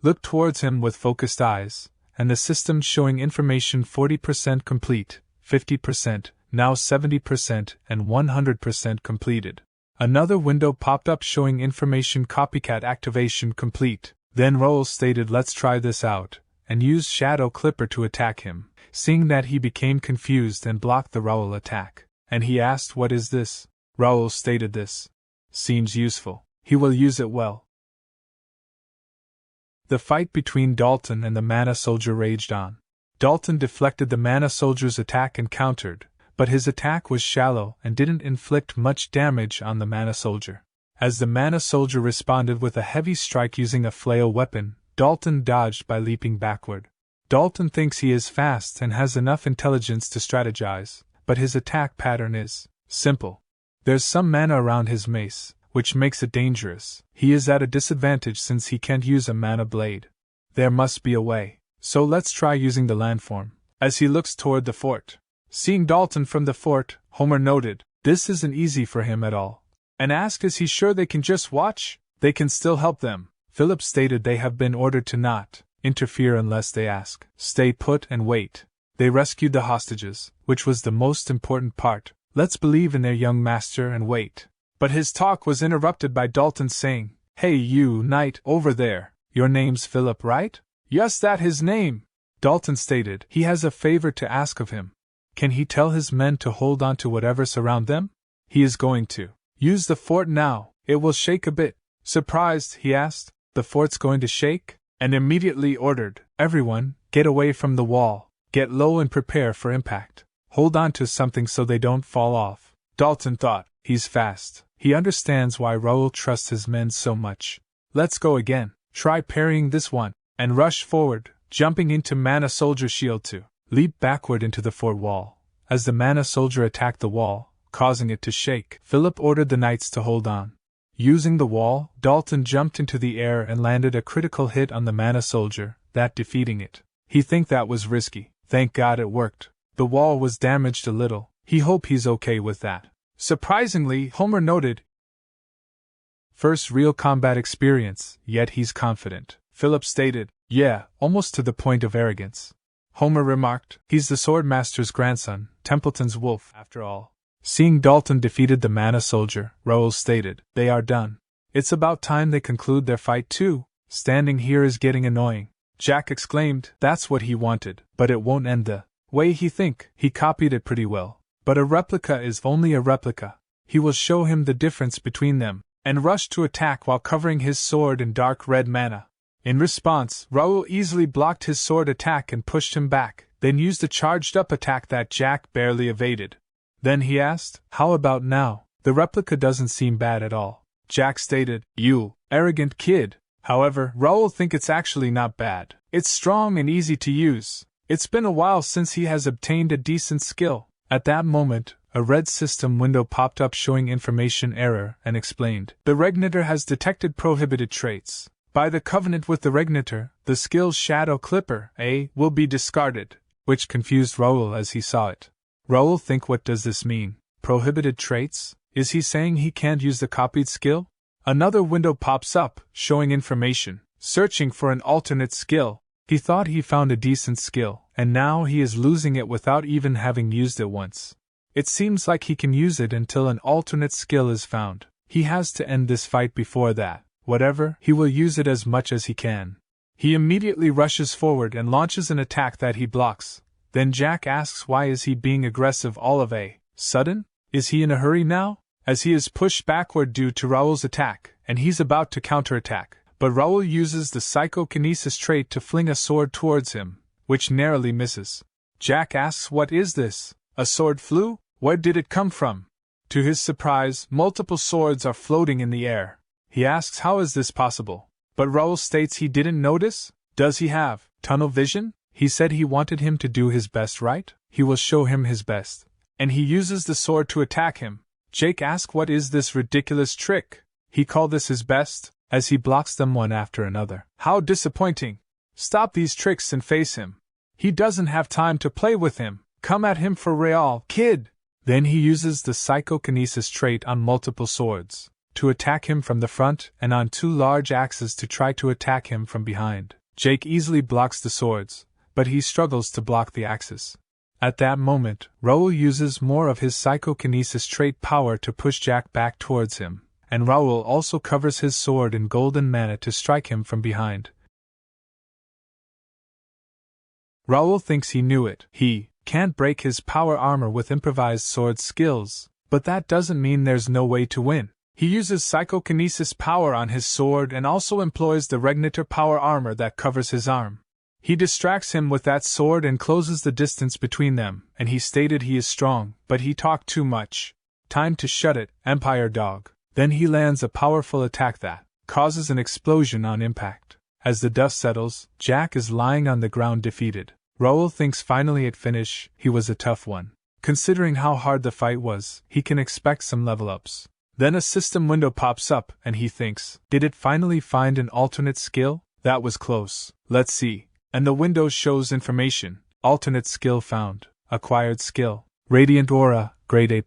looked towards him with focused eyes, and the system showing information 40% complete, 50%, now 70%, and 100% completed. Another window popped up showing information copycat activation complete. Then Raul stated, "Let's try this out," and used Shadow Clipper to attack him. Seeing that, he became confused and blocked the Raul attack. And he asked, "What is this?" Raul stated, "This seems useful. He will use it well." The fight between Dalton and the Mana Soldier raged on. Dalton deflected the Mana Soldier's attack and countered, but his attack was shallow and didn't inflict much damage on the Mana Soldier. As the Mana Soldier responded with a heavy strike using a flail weapon, Dalton dodged by leaping backward. Dalton thinks he is fast and has enough intelligence to strategize, but his attack pattern is simple. There's some mana around his mace, which makes it dangerous. He is at a disadvantage since he can't use a mana blade. There must be a way, so let's try using the landform. As he looks toward the fort, seeing Dalton from the fort, Homer noted, "This isn't easy for him at all," and asked, "Is he sure they can just watch? They can still help them." Philip stated they have been ordered to not interfere unless they ask. Stay put and wait. They rescued the hostages, which was the most important part. Let's believe in their young master and wait. But his talk was interrupted by Dalton saying, "Hey you, knight, over there, your name's Philip, right?" "Yes, that his name," Dalton stated. "He has a favor to ask of him. Can he tell his men to hold on to whatever surround them? He is going to use the fort now. It will shake a bit." Surprised, he asked, "The fort's going to shake?" And immediately ordered, "Everyone, get away from the wall, get low and prepare for impact. Hold on to something so they don't fall off." Dalton thought, he's fast. He understands why Raul trusts his men so much. "Let's go again. Try parrying this one," and rush forward, jumping into Mana Soldier shield to leap backward into the fort wall. As the Mana Soldier attacked the wall, causing it to shake, Philip ordered the knights to hold on. Using the wall, Dalton jumped into the air and landed a critical hit on the Mana Soldier, that defeating it. He think that was risky. Thank God it worked. The wall was damaged a little. He hope he's okay with that. Surprisingly, Homer noted, first real combat experience, yet he's confident. Philip stated, "Yeah, almost to the point of arrogance." Homer remarked, "He's the Swordmaster's grandson, Templeton's wolf, after all." Seeing Dalton defeated the mana soldier, Raul stated, "They are done. It's about time they conclude their fight too. Standing here is getting annoying." Jack exclaimed, "That's what he wanted, but it won't end the way he think." He copied it pretty well. But a replica is only a replica. He will show him the difference between them, and rushed to attack while covering his sword in dark red mana. In response, Raul easily blocked his sword attack and pushed him back, then used a charged-up attack that Jack barely evaded. Then he asked, "How about now? The replica doesn't seem bad at all." Jack stated, "You arrogant kid." However, Raul thinks it's actually not bad. It's strong and easy to use. It's been a while since he has obtained a decent skill. At that moment, a red system window popped up showing information error and explained, "The Regnator has detected prohibited traits. By the covenant with the Regnator, the skill Shadow Clipper A will be discarded," which confused Raul as he saw it. Raul think, what does this mean? Prohibited traits? Is he saying he can't use the copied skill? Another window pops up, showing information, searching for an alternate skill. He thought he found a decent skill, and now he is losing it without even having used it once. It seems like he can use it until an alternate skill is found. He has to end this fight before that. Whatever, he will use it as much as he can. He immediately rushes forward and launches an attack that he blocks. Then Jack asks why is he being aggressive all of a sudden? Is he in a hurry now? As he is pushed backward due to Raul's attack, and he's about to counterattack, but Raul uses the psychokinesis trait to fling a sword towards him, which narrowly misses. Jack asks, "What is this? A sword flew? Where did it come from?" To his surprise, multiple swords are floating in the air. He asks how is this possible, but Raul states he didn't notice. Does he have tunnel vision? He said he wanted him to do his best, right? He will show him his best. And he uses the sword to attack him. Jake asks what is this ridiculous trick? He called this his best, as he blocks them one after another. How disappointing. Stop these tricks and face him. He doesn't have time to play with him. Come at him for real, kid. Then he uses the psychokinesis trait on multiple swords to attack him from the front and on two large axes to try to attack him from behind. Jake easily blocks the swords, but he struggles to block the axes. At that moment, Raul uses more of his psychokinesis trait power to push Jack back towards him, and Raul also covers his sword in golden mana to strike him from behind. Raul thinks he knew it. He can't break his power armor with improvised sword skills, but that doesn't mean there's no way to win. He uses psychokinesis power on his sword and also employs the Regnator power armor that covers his arm. He distracts him with that sword and closes the distance between them, and he stated he is strong, but he talked too much. Time to shut it, Empire Dog. Then he lands a powerful attack that causes an explosion on impact. As the dust settles, Jack is lying on the ground defeated. Raul thinks finally at finish, he was a tough one. Considering how hard the fight was, he can expect some level ups. Then a system window pops up, and he thinks, did it finally find an alternate skill? That was close. Let's see. And the window shows information. Alternate skill found. Acquired skill. Radiant Aura, grade A+.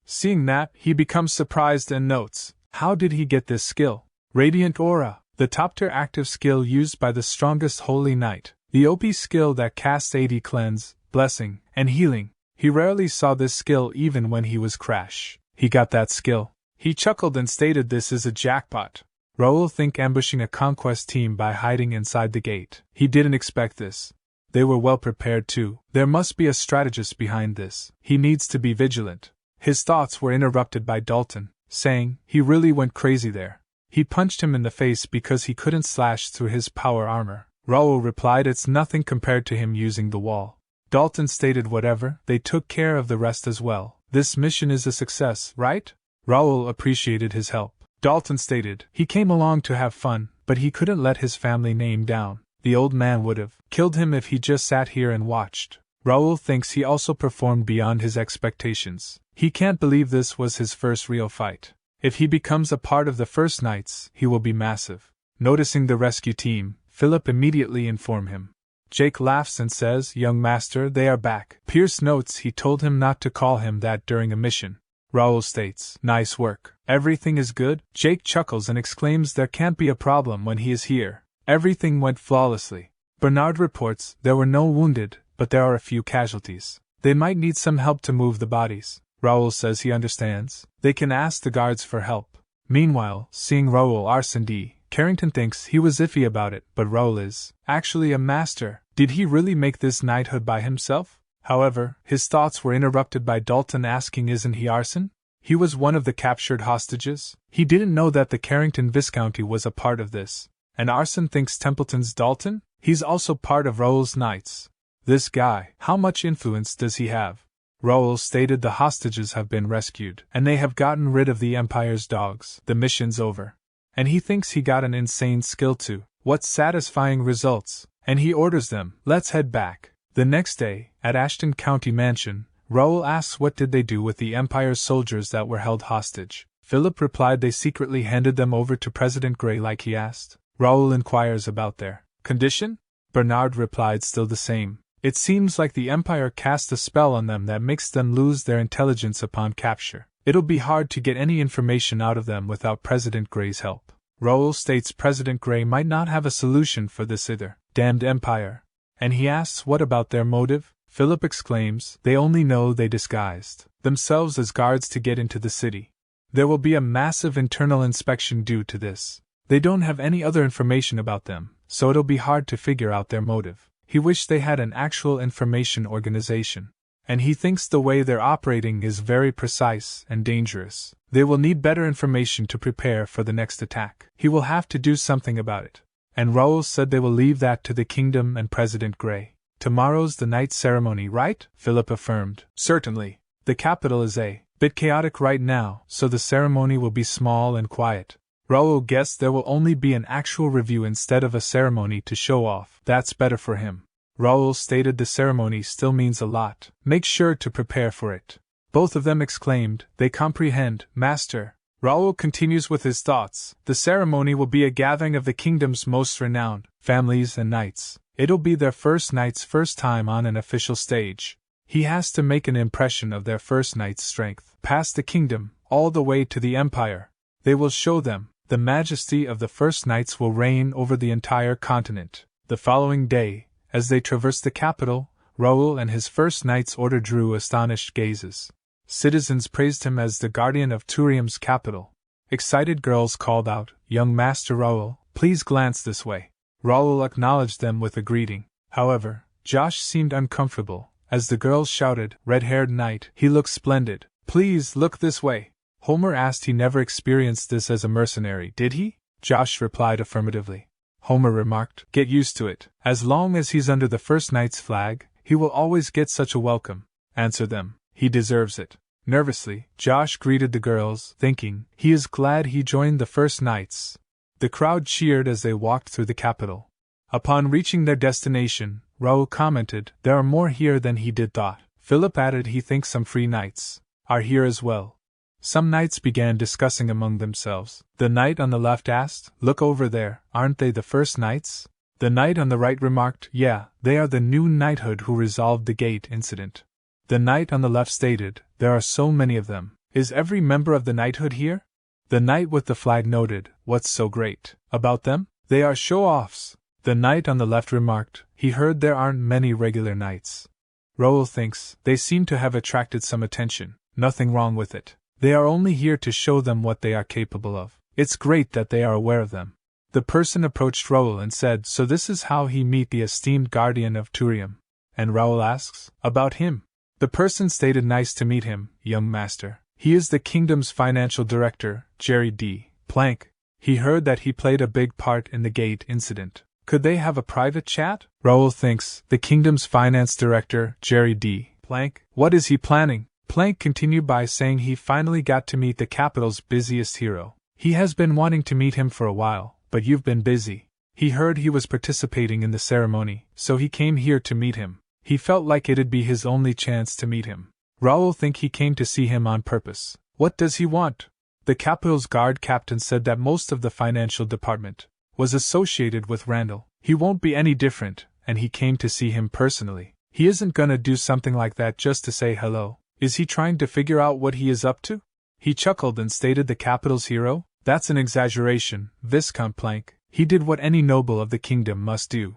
Seeing that, he becomes surprised and notes, how did he get this skill? Radiant Aura, the top-tier active skill used by the strongest Holy Knight. The OP skill that casts 80 cleanse, blessing, and healing. He rarely saw this skill even when he was Crash. He got that skill. He chuckled and stated this is a jackpot. Raul think ambushing a conquest team by hiding inside the gate. He didn't expect this. They were well prepared too. There must be a strategist behind this. He needs to be vigilant. His thoughts were interrupted by Dalton, saying, he really went crazy there. He punched him in the face because he couldn't slash through his power armor. Raul replied it's nothing compared to him using the wall. Dalton stated whatever, they took care of the rest as well. This mission is a success, right? Raul appreciated his help. Dalton stated, he came along to have fun, but he couldn't let his family name down. The old man would have killed him if he just sat here and watched. Raul thinks he also performed beyond his expectations. He can't believe this was his first real fight. If he becomes a part of the First Knights, he will be massive. Noticing the rescue team, Philip immediately informed him. Jake laughs and says, young master, they are back. Pierce notes he told him not to call him that during a mission. Raul states, nice work. Everything is good? Jake chuckles and exclaims there can't be a problem when he is here. Everything went flawlessly. Bernard reports there were no wounded, but there are a few casualties. They might need some help to move the bodies. Raul says he understands. They can ask the guards for help. Meanwhile, seeing Raul Arsene, Carrington thinks he was iffy about it, but Raul is actually a master. Did he really make this knighthood by himself? However, his thoughts were interrupted by Dalton asking, isn't he Arson? He was one of the captured hostages. He didn't know that the Carrington Viscounty was a part of this. And Arson thinks Templeton's Dalton? He's also part of Raul's Knights. This guy, how much influence does he have? Raul stated the hostages have been rescued, and they have gotten rid of the Empire's dogs. The mission's over. And he thinks he got an insane skill too. What satisfying results. And he orders them, let's head back. The next day, at Ashton County Mansion, Raul asks what did they do with the Empire's soldiers that were held hostage. Philip replied they secretly handed them over to President Gray like he asked. Raul inquires about their condition. Bernard replied still the same. It seems like the Empire cast a spell on them that makes them lose their intelligence upon capture. It'll be hard to get any information out of them without President Gray's help. Raul states President Gray might not have a solution for this either. Damned Empire. And he asks what about their motive? Philip exclaims, they only know they disguised themselves as guards to get into the city. There will be a massive internal inspection due to this. They don't have any other information about them, so it'll be hard to figure out their motive. He wished they had an actual information organization. And he thinks the way they're operating is very precise and dangerous. They will need better information to prepare for the next attack. He will have to do something about it. And Raul said they will leave that to the kingdom and President Gray. Tomorrow's the night ceremony, right? Philip affirmed. Certainly. The capital is a bit chaotic right now, so the ceremony will be small and quiet. Raul guessed there will only be an actual review instead of a ceremony to show off. That's better for him. Raul stated the ceremony still means a lot. Make sure to prepare for it. Both of them exclaimed, they comprehend, Master. Raul continues with his thoughts. The ceremony will be a gathering of the kingdom's most renowned families and knights. It'll be their first knight's first time on an official stage. He has to make an impression of their first knight's strength. Past the kingdom, all the way to the empire. They will show them. The majesty of the first knights will reign over the entire continent. The following day, as they traversed the capital, Raul and his first knights order drew astonished gazes. Citizens praised him as the guardian of Turium's capital. Excited girls called out, Young Master Raul, please glance this way. Raul acknowledged them with a greeting. However, Josh seemed uncomfortable. As the girls shouted, Red-haired knight, he looks splendid. Please look this way. Homer asked he never experienced this as a mercenary, did he? Josh replied affirmatively. Homer remarked, get used to it. As long as he's under the First Knight's flag, he will always get such a welcome. Answer them. He deserves it. Nervously, Josh greeted the girls, thinking, he is glad he joined the First Knights. The crowd cheered as they walked through the capital. Upon reaching their destination, Raul commented, there are more here than he did thought. Philip added he thinks some free knights are here as well. Some knights began discussing among themselves. The knight on the left asked, look over there, aren't they the first knights? The knight on the right remarked, yeah, they are the new knighthood who resolved the gate incident. The knight on the left stated, there are so many of them. Is every member of the knighthood here? The knight with the flag noted, what's so great about them? They are show-offs. The knight on the left remarked, he heard there aren't many regular knights. Raul thinks, they seem to have attracted some attention. Nothing wrong with it. They are only here to show them what they are capable of. It's great that they are aware of them. The person approached Raul and said, so this is how he meet the esteemed guardian of Turium. And Raul asks, about him. The person stated, nice to meet him, young master. He is the kingdom's financial director, Jerry D. Plank. He heard that he played a big part in the gate incident. Could they have a private chat? Raul thinks, the kingdom's finance director, Jerry D. Plank. What is he planning? Plank continued by saying he finally got to meet the capital's busiest hero. He has been wanting to meet him for a while, but you've been busy. He heard he was participating in the ceremony, so he came here to meet him. He felt like it'd be his only chance to meet him. Raul think he came to see him on purpose. What does he want? The capital's guard captain said that most of the financial department was associated with Randall. He won't be any different, and he came to see him personally. He isn't gonna do something like that just to say hello. Is he trying to figure out what he is up to? He chuckled and stated the capital's hero? That's an exaggeration, Viscount Plank. He did what any noble of the kingdom must do.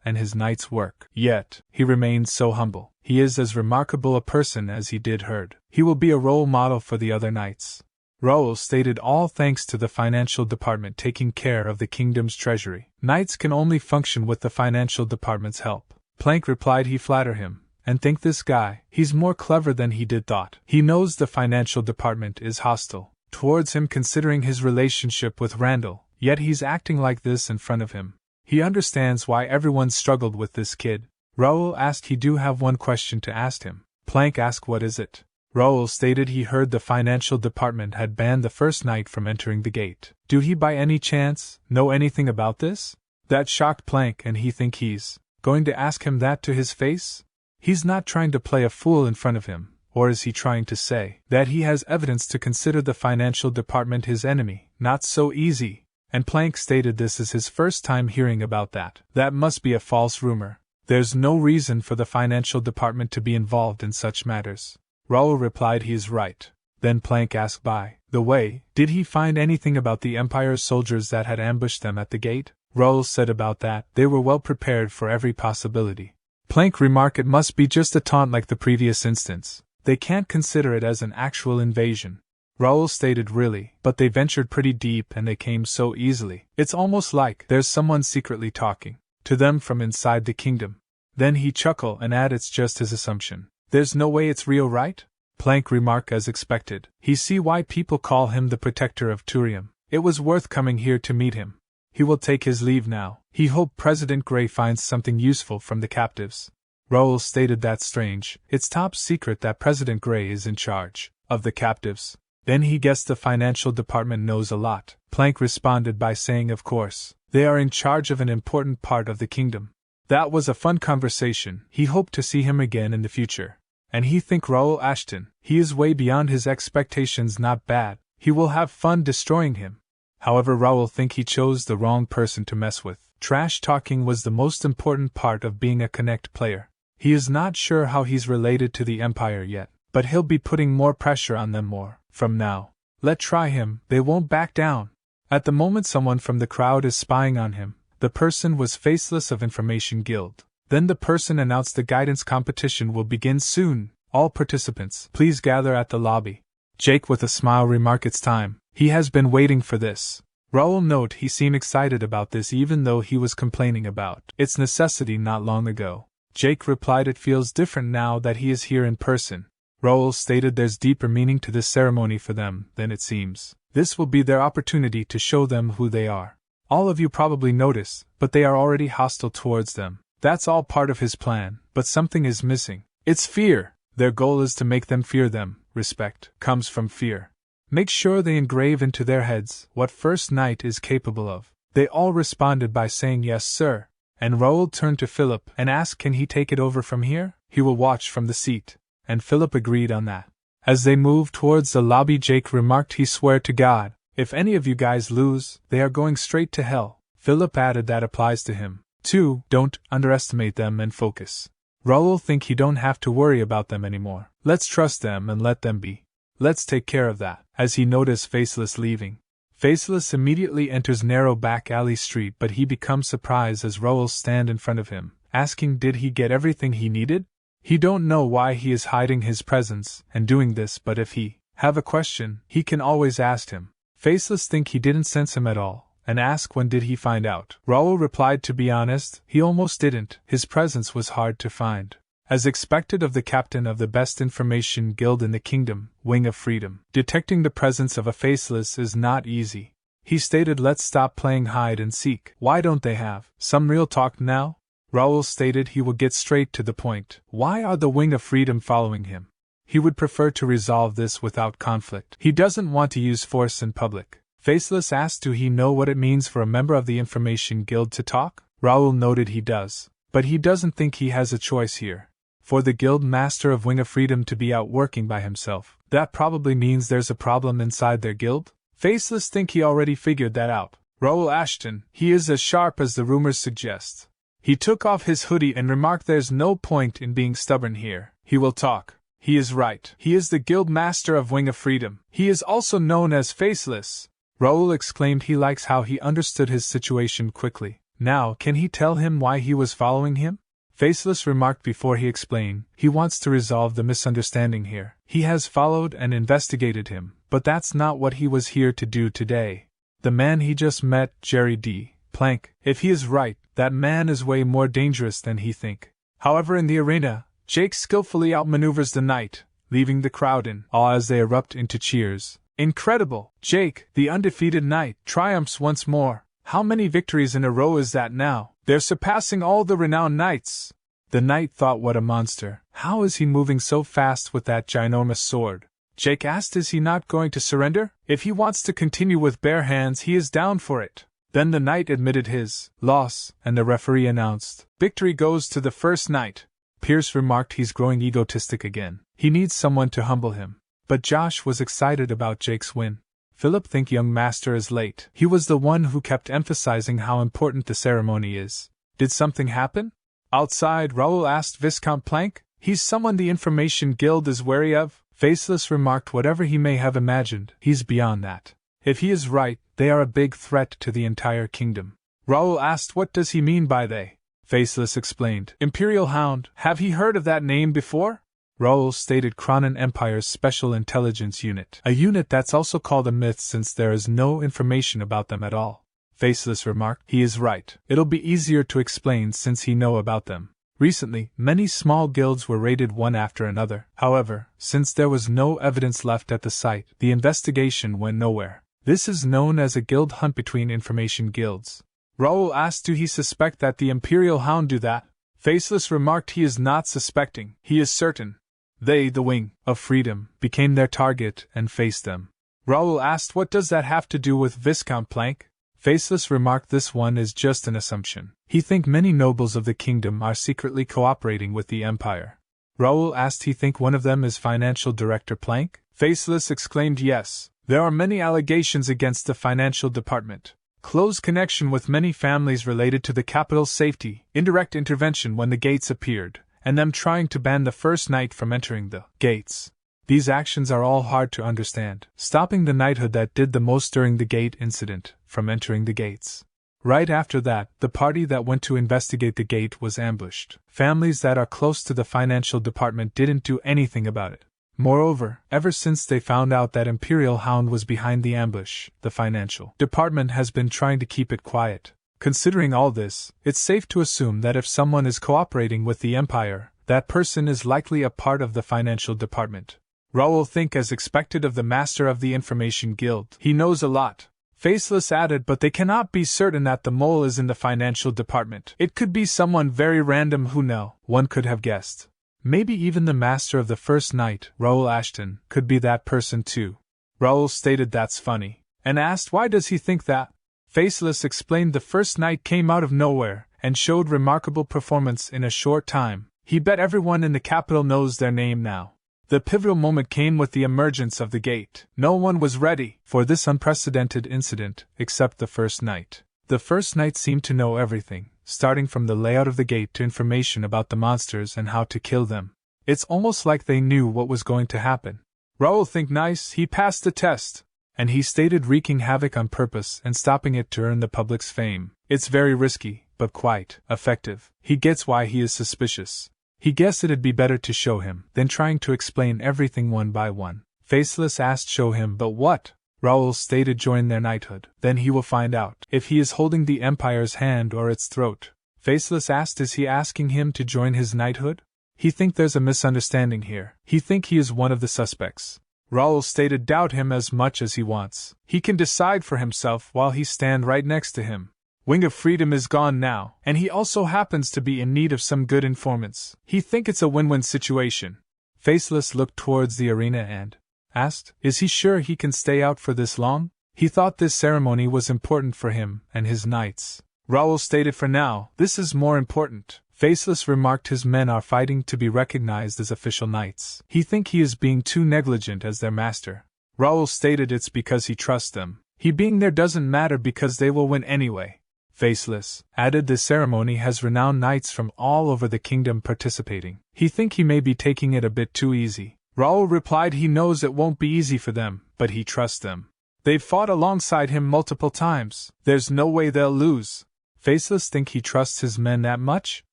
and his night's work. Yet, he remains so humble. He is as remarkable a person as he did heard. He will be a role model for the other knights. Raul stated, all thanks to the financial department taking care of the kingdom's treasury. Knights can only function with the financial department's help. Plank replied he flatter him, and think this guy, he's more clever than he did thought. He knows the financial department is hostile towards him considering his relationship with Randall, yet he's acting like this in front of him. He understands why everyone struggled with this kid. Raul asked he do have one question to ask him. Plank asked what is it? Raul stated he heard the financial department had banned the first knight from entering the gate. Do he by any chance know anything about this? That shocked Plank, and he think he's going to ask him that to his face? He's not trying to play a fool in front of him, or is he trying to say that he has evidence to consider the financial department his enemy? Not so easy. And Plank stated this is his first time hearing about that. That must be a false rumor. There's no reason for the financial department to be involved in such matters. Raul replied he is right. Then Plank asked, by the way, did he find anything about the Empire's soldiers that had ambushed them at the gate? Raul said about that, they were well prepared for every possibility. Plank remarked it must be just a taunt like the previous instance. They can't consider it as an actual invasion. Raul stated really, but they ventured pretty deep and they came so easily. It's almost like there's someone secretly talking to them from inside the kingdom. Then he chuckled and added it's just his assumption. There's no way it's real, right? Plank remarked as expected. He see why people call him the protector of Turium. It was worth coming here to meet him. He will take his leave now. He hoped President Gray finds something useful from the captives. Raul stated that's strange. It's top secret that President Gray is in charge of the captives. Then he guessed the financial department knows a lot. Plank responded by saying of course, they are in charge of an important part of the kingdom. That was a fun conversation. He hoped to see him again in the future. And he think Raul Ashton, he is way beyond his expectations, not bad. He will have fun destroying him. However, Raul think he chose the wrong person to mess with. Trash talking was the most important part of being a Connect player. He is not sure how he's related to the Empire yet, but he'll be putting more pressure on them more from now. Let try him, they won't back down. At the moment someone from the crowd is spying on him. The person was Faceless of Information Guild. Then the person announced the guidance competition will begin soon. All participants, please gather at the lobby. Jake with a smile remarked it's time. He has been waiting for this. Raul note he seemed excited about this even though he was complaining about its necessity not long ago. Jake replied it feels different now that he is here in person. Raul stated there's deeper meaning to this ceremony for them than it seems. This will be their opportunity to show them who they are. All of you probably notice, but they are already hostile towards them. That's all part of his plan, but something is missing. It's fear. Their goal is to make them fear them. Respect comes from fear. Make sure they engrave into their heads what First Knight is capable of. They all responded by saying yes sir, and Raul turned to Philip and asked can he take it over from here? He will watch from the seat, and Philip agreed on that. As they moved towards the lobby, Jake remarked he swear to God, if any of you guys lose, they are going straight to hell. Philip added that applies to him, too. Don't underestimate them and focus. Raul think he don't have to worry about them anymore. Let's trust them and let them be. Let's take care of that. As he noticed Faceless leaving. Faceless immediately enters narrow back alley street, but he becomes surprised as Raul stand in front of him, asking did he get everything he needed? He don't know why he is hiding his presence and doing this, but if he have a question, he can always ask him. Faceless think he didn't sense him at all, and ask when did he find out. Raul replied to be honest, he almost didn't. His presence was hard to find. As expected of the captain of the best information guild in the kingdom, Wing of Freedom, detecting the presence of a Faceless is not easy. He stated let's stop playing hide and seek. Why don't they have some real talk now? Raul stated he would get straight to the point. Why are the Wing of Freedom following him? He would prefer to resolve this without conflict. He doesn't want to use force in public. Faceless asked do he know what it means for a member of the Information Guild to talk? Raul noted he does, but he doesn't think he has a choice here. For the guild master of Wing of Freedom to be out working by himself, that probably means there's a problem inside their guild? Faceless think he already figured that out. Raul Ashton, he is as sharp as the rumors suggest. He took off his hoodie and remarked there's no point in being stubborn here. He will talk. He is right. He is the guild master of Wing of Freedom. He is also known as Faceless. Raul exclaimed he likes how he understood his situation quickly. Now, can he tell him why he was following him? Faceless remarked before he explained. He wants to resolve the misunderstanding here. He has followed and investigated him, but that's not what he was here to do today. The man he just met, Jerry D. Plank, if he is right, that man is way more dangerous than he think. However, in the arena, Jake skillfully outmaneuvers the knight, leaving the crowd in awe as they erupt into cheers. Incredible! Jake, the undefeated knight, triumphs once more. How many victories in a row is that now? They're surpassing all the renowned knights. The knight thought, what a monster. How is he moving so fast with that ginormous sword? Jake asked, is he not going to surrender? If he wants to continue with bare hands, he is down for it. Then the knight admitted his loss, and the referee announced, victory goes to the first knight. Pierce remarked, he's growing egotistic again. He needs someone to humble him. But Josh was excited about Jake's win. Philip think young master is late. He was the one who kept emphasizing how important the ceremony is. Did something happen? Outside, Raul asked Viscount Plank. He's someone the Information Guild is wary of. Faceless remarked, whatever he may have imagined, he's beyond that. If he is right, they are a big threat to the entire kingdom. Raul asked, what does he mean by they? Faceless explained, Imperial Hound. Have he heard of that name before? Raul stated, Cronin Empire's Special Intelligence Unit. A unit that's also called a myth since there is no information about them at all. Faceless remarked, he is right. It'll be easier to explain since he know about them. Recently, many small guilds were raided one after another. However, since there was no evidence left at the site, the investigation went nowhere. This is known as a guild hunt between information guilds. Raul asked, do he suspect that the Imperial Hound do that? Faceless remarked, he is not suspecting, he is certain. They, the Wing of Freedom, became their target and faced them. Raul asked, what does that have to do with Viscount Plank? Faceless remarked, this one is just an assumption. He think many nobles of the kingdom are secretly cooperating with the Empire. Raul asked, he think one of them is Financial Director Plank? Faceless exclaimed, yes. There are many allegations against the financial department. Close connection with many families related to the capital's safety, indirect intervention when the gates appeared, and them trying to ban the first knight from entering the gates. These actions are all hard to understand, stopping the knighthood that did the most during the gate incident from entering the gates. Right after that, the party that went to investigate the gate was ambushed. Families that are close to the financial department didn't do anything about it. Moreover, ever since they found out that Imperial Hound was behind the ambush, the financial department has been trying to keep it quiet. Considering all this, it's safe to assume that if someone is cooperating with the Empire, that person is likely a part of the financial department. Raul think as expected of the master of the Information Guild. He knows a lot. Faceless added, but they cannot be certain that the mole is in the financial department. It could be someone very random who one could have guessed. Maybe even the master of the first knight, Raul Ashton, could be that person too. Raul stated, that's funny, and asked, why does he think that? Faceless explained, the first knight came out of nowhere and showed remarkable performance in a short time. He bet everyone in the capital knows their name now. The pivotal moment came with the emergence of the gate. No one was ready for this unprecedented incident except the first knight. The first knight seemed to know everything, starting from the layout of the gate to information about the monsters and how to kill them. It's almost like they knew what was going to happen. Raul think nice, he passed the test. And he stated, wreaking havoc on purpose and stopping it to earn the public's fame. It's very risky, but quite effective. He gets why he is suspicious. He guessed it'd be better to show him than trying to explain everything one by one. Faceless asked, show him, but what? Raul stated, join their knighthood. Then he will find out if he is holding the Empire's hand or its throat. Faceless asked, is he asking him to join his knighthood? He think there's a misunderstanding here. He think he is one of the suspects. Raul stated, doubt him as much as he wants. He can decide for himself while he stand right next to him. Wing of Freedom is gone now, and he also happens to be in need of some good informants. He think it's a win-win situation. Faceless looked towards the arena and asked, is he sure he can stay out for this long? He thought this ceremony was important for him and his knights. Raul stated, for now, this is more important. Faceless remarked, his men are fighting to be recognized as official knights. He think he is being too negligent as their master. Raul stated, it's because he trusts them. He being there doesn't matter because they will win anyway. Faceless added, this ceremony has renowned knights from all over the kingdom participating. He think he may be taking it a bit too easy. Raul replied, he knows it won't be easy for them, but he trusts them. They've fought alongside him multiple times. There's no way they'll lose. Faceless think he trusts his men that much?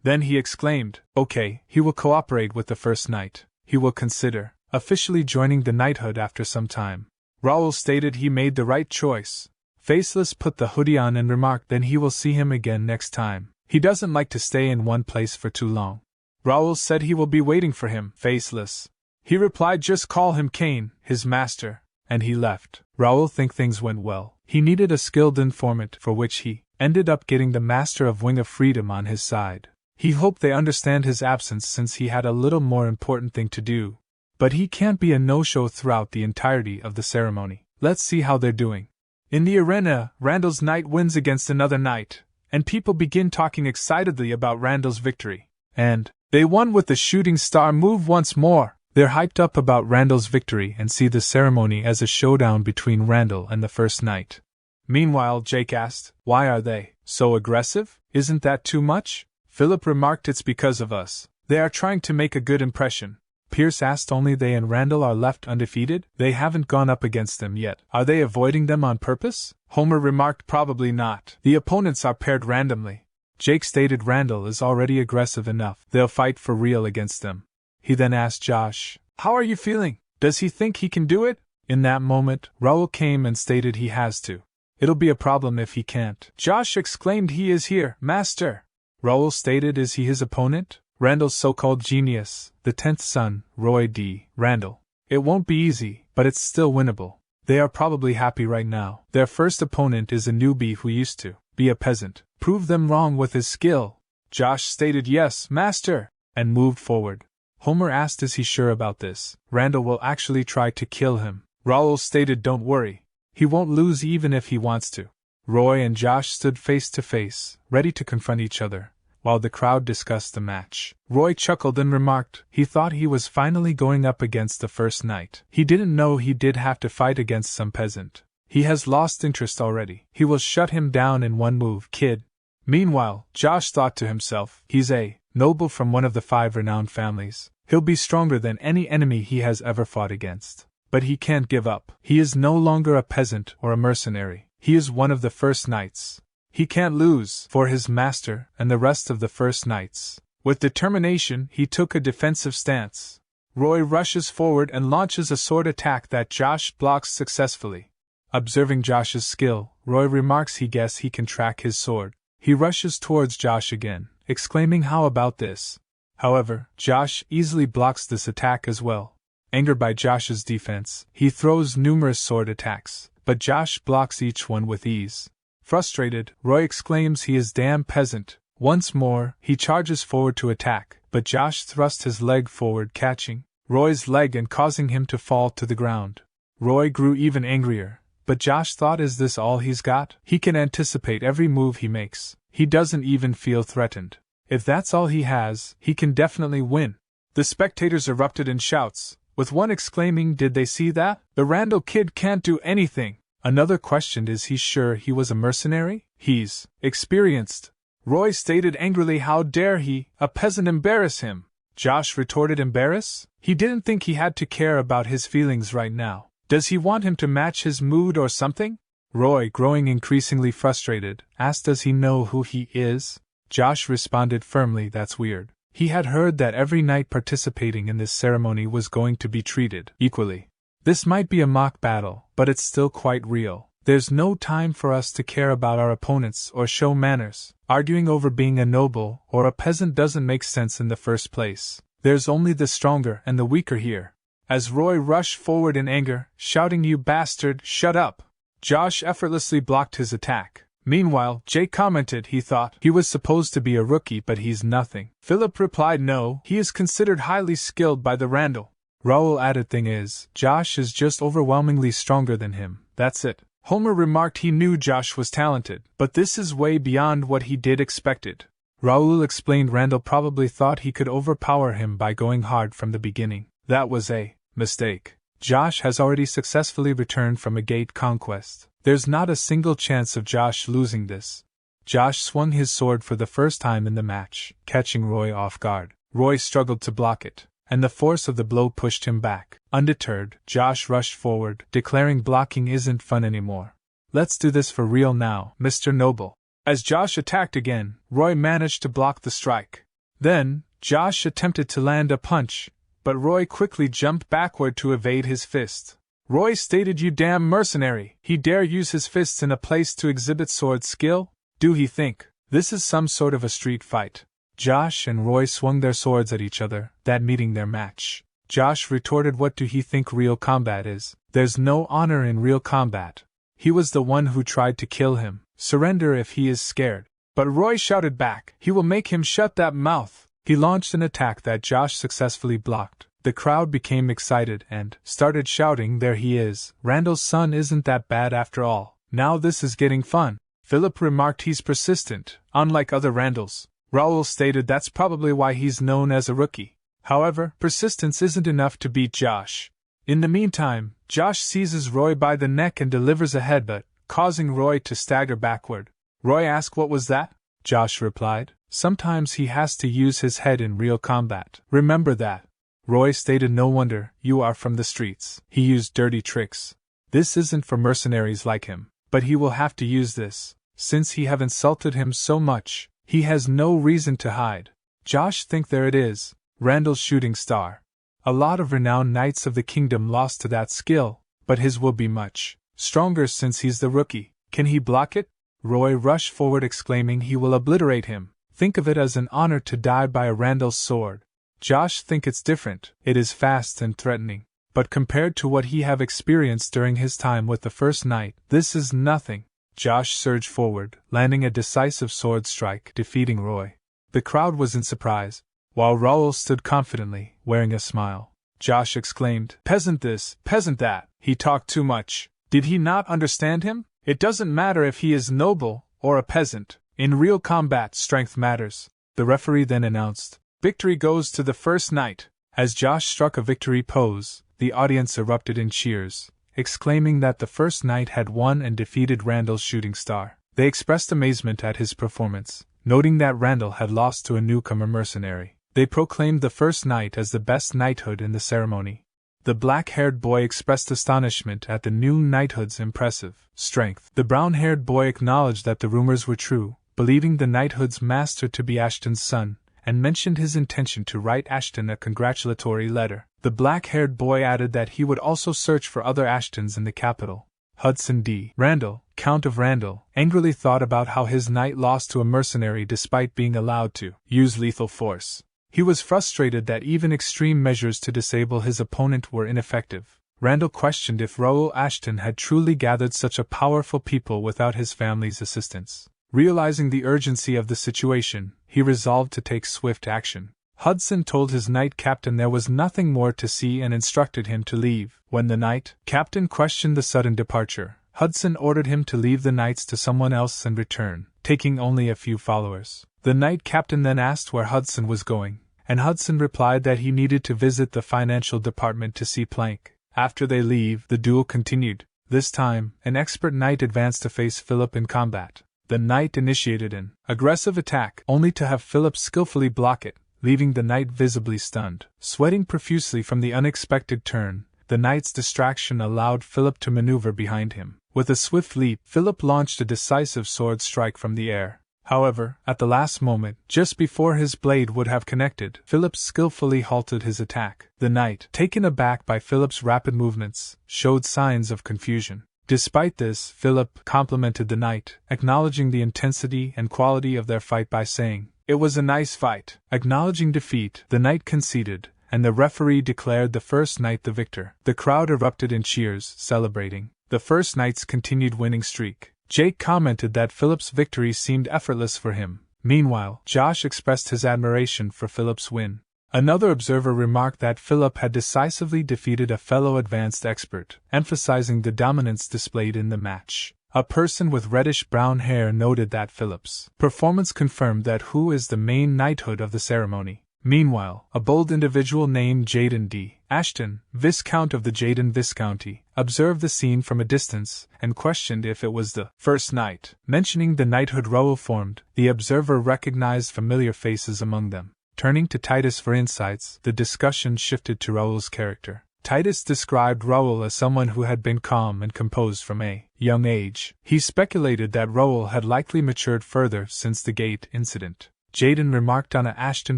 Then he exclaimed, okay, he will cooperate with the first knight. He will consider officially joining the knighthood after some time. Raul stated he made the right choice. Faceless put the hoodie on and remarked then he will see him again next time. He doesn't like to stay in one place for too long. Raul said he will be waiting for him, Faceless. He replied just call him Cain, his master, and he left. Raul think things went well. He needed a skilled informant for which he ended up getting the master of Wing of Freedom on his side. He hoped they understand his absence since he had a little more important thing to do. But he can't be a no-show throughout the entirety of the ceremony. Let's see how they're doing. In the arena, Randall's knight wins against another knight, and people begin talking excitedly about Randall's victory. And they won with the shooting star move once more. They're hyped up about Randall's victory and see the ceremony as a showdown between Randall and the first knight. Meanwhile, Jake asked, why are they so aggressive? Isn't that too much? Philip remarked it's because of us. They are trying to make a good impression. Pierce asked only they and Randall are left undefeated? They haven't gone up against them yet. Are they avoiding them on purpose? Homer remarked probably not. The opponents are paired randomly. Jake stated Randall is already aggressive enough. They'll fight for real against them. He then asked Josh, how are you feeling? Does he think he can do it? In that moment, Raul came and stated he has to. It'll be a problem if he can't. Josh exclaimed he is here, master. Raul stated is he his opponent? Randall's so-called genius, the 10th son, Roy D. Randall. It won't be easy, but it's still winnable. They are probably happy right now. Their first opponent is a newbie who used to be a peasant. Prove them wrong with his skill. Josh stated yes, master, and moved forward. Homer asked is he sure about this? Randall will actually try to kill him. Raul stated don't worry. He won't lose even if he wants to. Roy and Josh stood face to face, ready to confront each other, while the crowd discussed the match. Roy chuckled and remarked he thought he was finally going up against the first knight. He didn't know he did have to fight against some peasant. He has lost interest already. He will shut him down in one move, kid. Meanwhile, Josh thought to himself, he's a noble from one of the 5 renowned families. He'll be stronger than any enemy he has ever fought against. But he can't give up. He is no longer a peasant or a mercenary. He is one of the first knights. He can't lose for his master and the rest of the first knights. With determination, he took a defensive stance. Roy rushes forward and launches a sword attack that Josh blocks successfully. Observing Josh's skill, Roy remarks he guesses he can track his sword. He rushes towards Josh again, exclaiming how about this? However, Josh easily blocks this attack as well. Angered by Josh's defense, he throws numerous sword attacks, but Josh blocks each one with ease. Frustrated, Roy exclaims he is damn peasant. Once more, he charges forward to attack, but Josh thrusts his leg forward catching Roy's leg and causing him to fall to the ground. Roy grew even angrier, but Josh thought is this all he's got? He can anticipate every move he makes. He doesn't even feel threatened. If that's all he has, he can definitely win. The spectators erupted in shouts, with one exclaiming did they see that? The Randall kid can't do anything. Another questioned is he sure he was a mercenary? He's experienced. Roy stated angrily how dare he, a peasant, embarrass him. Josh retorted embarrass? He didn't think he had to care about his feelings right now. Does he want him to match his mood or something? Roy, growing increasingly frustrated, asked does he know who he is? Josh responded firmly that's weird. He had heard that every knight participating in this ceremony was going to be treated equally. This might be a mock battle, but it's still quite real. There's no time for us to care about our opponents or show manners. Arguing over being a noble or a peasant doesn't make sense in the first place. There's only the stronger and the weaker here. As Roy rushed forward in anger, shouting you bastard, shut up, Josh effortlessly blocked his attack. Meanwhile, Jake commented he thought he was supposed to be a rookie but he's nothing. Philip replied no, he is considered highly skilled by the Randall. Raul added thing is, Josh is just overwhelmingly stronger than him, that's it. Homer remarked he knew Josh was talented, but this is way beyond what he did expected. Raul explained Randall probably thought he could overpower him by going hard from the beginning. That was a mistake. Josh has already successfully returned from a gate conquest. There's not a single chance of Josh losing this. Josh swung his sword for the first time in the match, catching Roy off guard. Roy struggled to block it, and the force of the blow pushed him back. Undeterred, Josh rushed forward, declaring blocking isn't fun anymore. Let's do this for real now, Mr. Noble. As Josh attacked again, Roy managed to block the strike. Then, Josh attempted to land a punch, but Roy quickly jumped backward to evade his fist. Roy stated, "You damn mercenary, he dare use his fists in a place to exhibit sword skill? Do he think this is some sort of a street fight?" Josh and Roy swung their swords at each other, that meeting their match. Josh retorted, "What do he think real combat is? There's no honor in real combat. He was the one who tried to kill him. Surrender if he is scared." But Roy shouted back, "He will make him shut that mouth." He launched an attack that Josh successfully blocked. The crowd became excited and started shouting, "There he is. Randall's son isn't that bad after all. Now this is getting fun." Philip remarked, "He's persistent, unlike other Randalls." Raul stated, "That's probably why he's known as a rookie." However, persistence isn't enough to beat Josh. In the meantime, Josh seizes Roy by the neck and delivers a headbutt, causing Roy to stagger backward. Roy asked, "What was that?" Josh replied, "Sometimes he has to use his head in real combat. Remember that." Roy stated, "No wonder, you are from the streets. He used dirty tricks. This isn't for mercenaries like him, but he will have to use this. Since he have insulted him so much, he has no reason to hide." Josh think there it is, Randall's shooting star. A lot of renowned knights of the kingdom lost to that skill, but his will be much stronger since he's the rookie. Can he block it? Roy rushed forward exclaiming, "He will obliterate him. Think of it as an honor to die by a Randall's sword." Josh think it's different. It is fast and threatening. But compared to what he have experienced during his time with the first knight, this is nothing. Josh surged forward, landing a decisive sword strike, defeating Roy. The crowd was in surprise, while Raul stood confidently, wearing a smile. Josh exclaimed, "Peasant this, peasant that. He talked too much. Did he not understand him? It doesn't matter if he is noble or a peasant. In real combat, strength matters." The referee then announced, "Victory goes to the first knight." As Josh struck a victory pose, the audience erupted in cheers, exclaiming that the first knight had won and defeated Randall's shooting star. They expressed amazement at his performance, noting that Randall had lost to a newcomer mercenary. They proclaimed the first knight as the best knighthood in the ceremony. The black-haired boy expressed astonishment at the new knighthood's impressive strength. The brown-haired boy acknowledged that the rumors were true, believing the knighthood's master to be Ashton's son, and mentioned his intention to write Ashton a congratulatory letter. The black-haired boy added that he would also search for other Ashtons in the capital. Hudson D. Randall, Count of Randall, angrily thought about how his knight lost to a mercenary despite being allowed to use lethal force. He was frustrated that even extreme measures to disable his opponent were ineffective. Randall questioned if Raul Ashton had truly gathered such a powerful people without his family's assistance. Realizing the urgency of the situation, he resolved to take swift action. Hudson told his knight captain there was nothing more to see and instructed him to leave. When the knight captain questioned the sudden departure, Hudson ordered him to leave the knights to someone else and return, taking only a few followers. The knight captain then asked where Hudson was going, and Hudson replied that he needed to visit the financial department to see Plank. After they leave, the duel continued. This time, an expert knight advanced to face Philip in combat. The knight initiated an aggressive attack, only to have Philip skillfully block it, leaving the knight visibly stunned. Sweating profusely from the unexpected turn, the knight's distraction allowed Philip to maneuver behind him. With a swift leap, Philip launched a decisive sword strike from the air. However, at the last moment, just before his blade would have connected, Philip skillfully halted his attack. The knight, taken aback by Philip's rapid movements, showed signs of confusion. Despite this, Philip complimented the knight, acknowledging the intensity and quality of their fight by saying, "It was a nice fight." Acknowledging defeat, the knight conceded, and the referee declared the first knight the victor. The crowd erupted in cheers, celebrating the first knight's continued winning streak. Jake commented that Philip's victory seemed effortless for him. Meanwhile, Josh expressed his admiration for Philip's win. Another observer remarked that Philip had decisively defeated a fellow advanced expert, emphasizing the dominance displayed in the match. A person with reddish-brown hair noted that Philip's performance confirmed that who is the main knighthood of the ceremony. Meanwhile, a bold individual named Jaden D. Ashton, Viscount of the Jaden Viscounty, observed the scene from a distance and questioned if it was the first knight. Mentioning the knighthood Raul formed, the observer recognized familiar faces among them. Turning to Titus for insights, the discussion shifted to Raul's character. Titus described Raul as someone who had been calm and composed from a young age. He speculated that Raul had likely matured further since the gate incident. Jaden remarked on the Ashton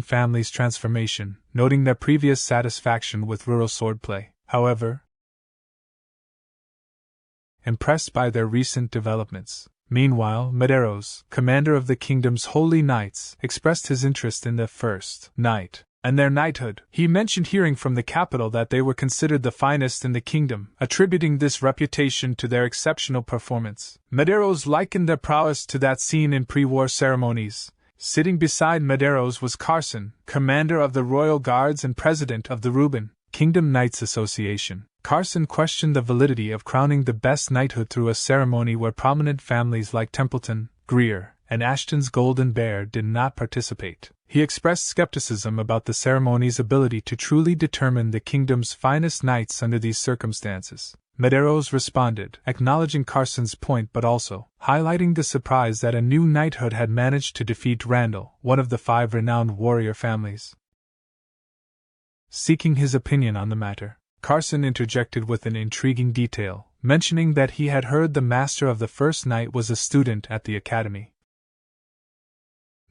family's transformation, noting their previous satisfaction with rural swordplay. However, impressed by their recent developments. Meanwhile, Medeiros, commander of the kingdom's holy knights, expressed his interest in the first knight and their knighthood. He mentioned hearing from the capital that they were considered the finest in the kingdom, attributing this reputation to their exceptional performance. Medeiros likened their prowess to that seen in pre-war ceremonies. Sitting beside Medeiros was Carson, commander of the Royal Guards and president of the Reuben Kingdom Knights Association. Carson questioned the validity of crowning the best knighthood through a ceremony where prominent families like Templeton, Greer, and Ashton's Golden Bear did not participate. He expressed skepticism about the ceremony's ability to truly determine the kingdom's finest knights under these circumstances. Medeiros responded, acknowledging Carson's point but also highlighting the surprise that a new knighthood had managed to defeat Randall, one of the 5 renowned warrior families. Seeking his opinion on the matter, Carson interjected with an intriguing detail, mentioning that he had heard the master of the first knight was a student at the academy.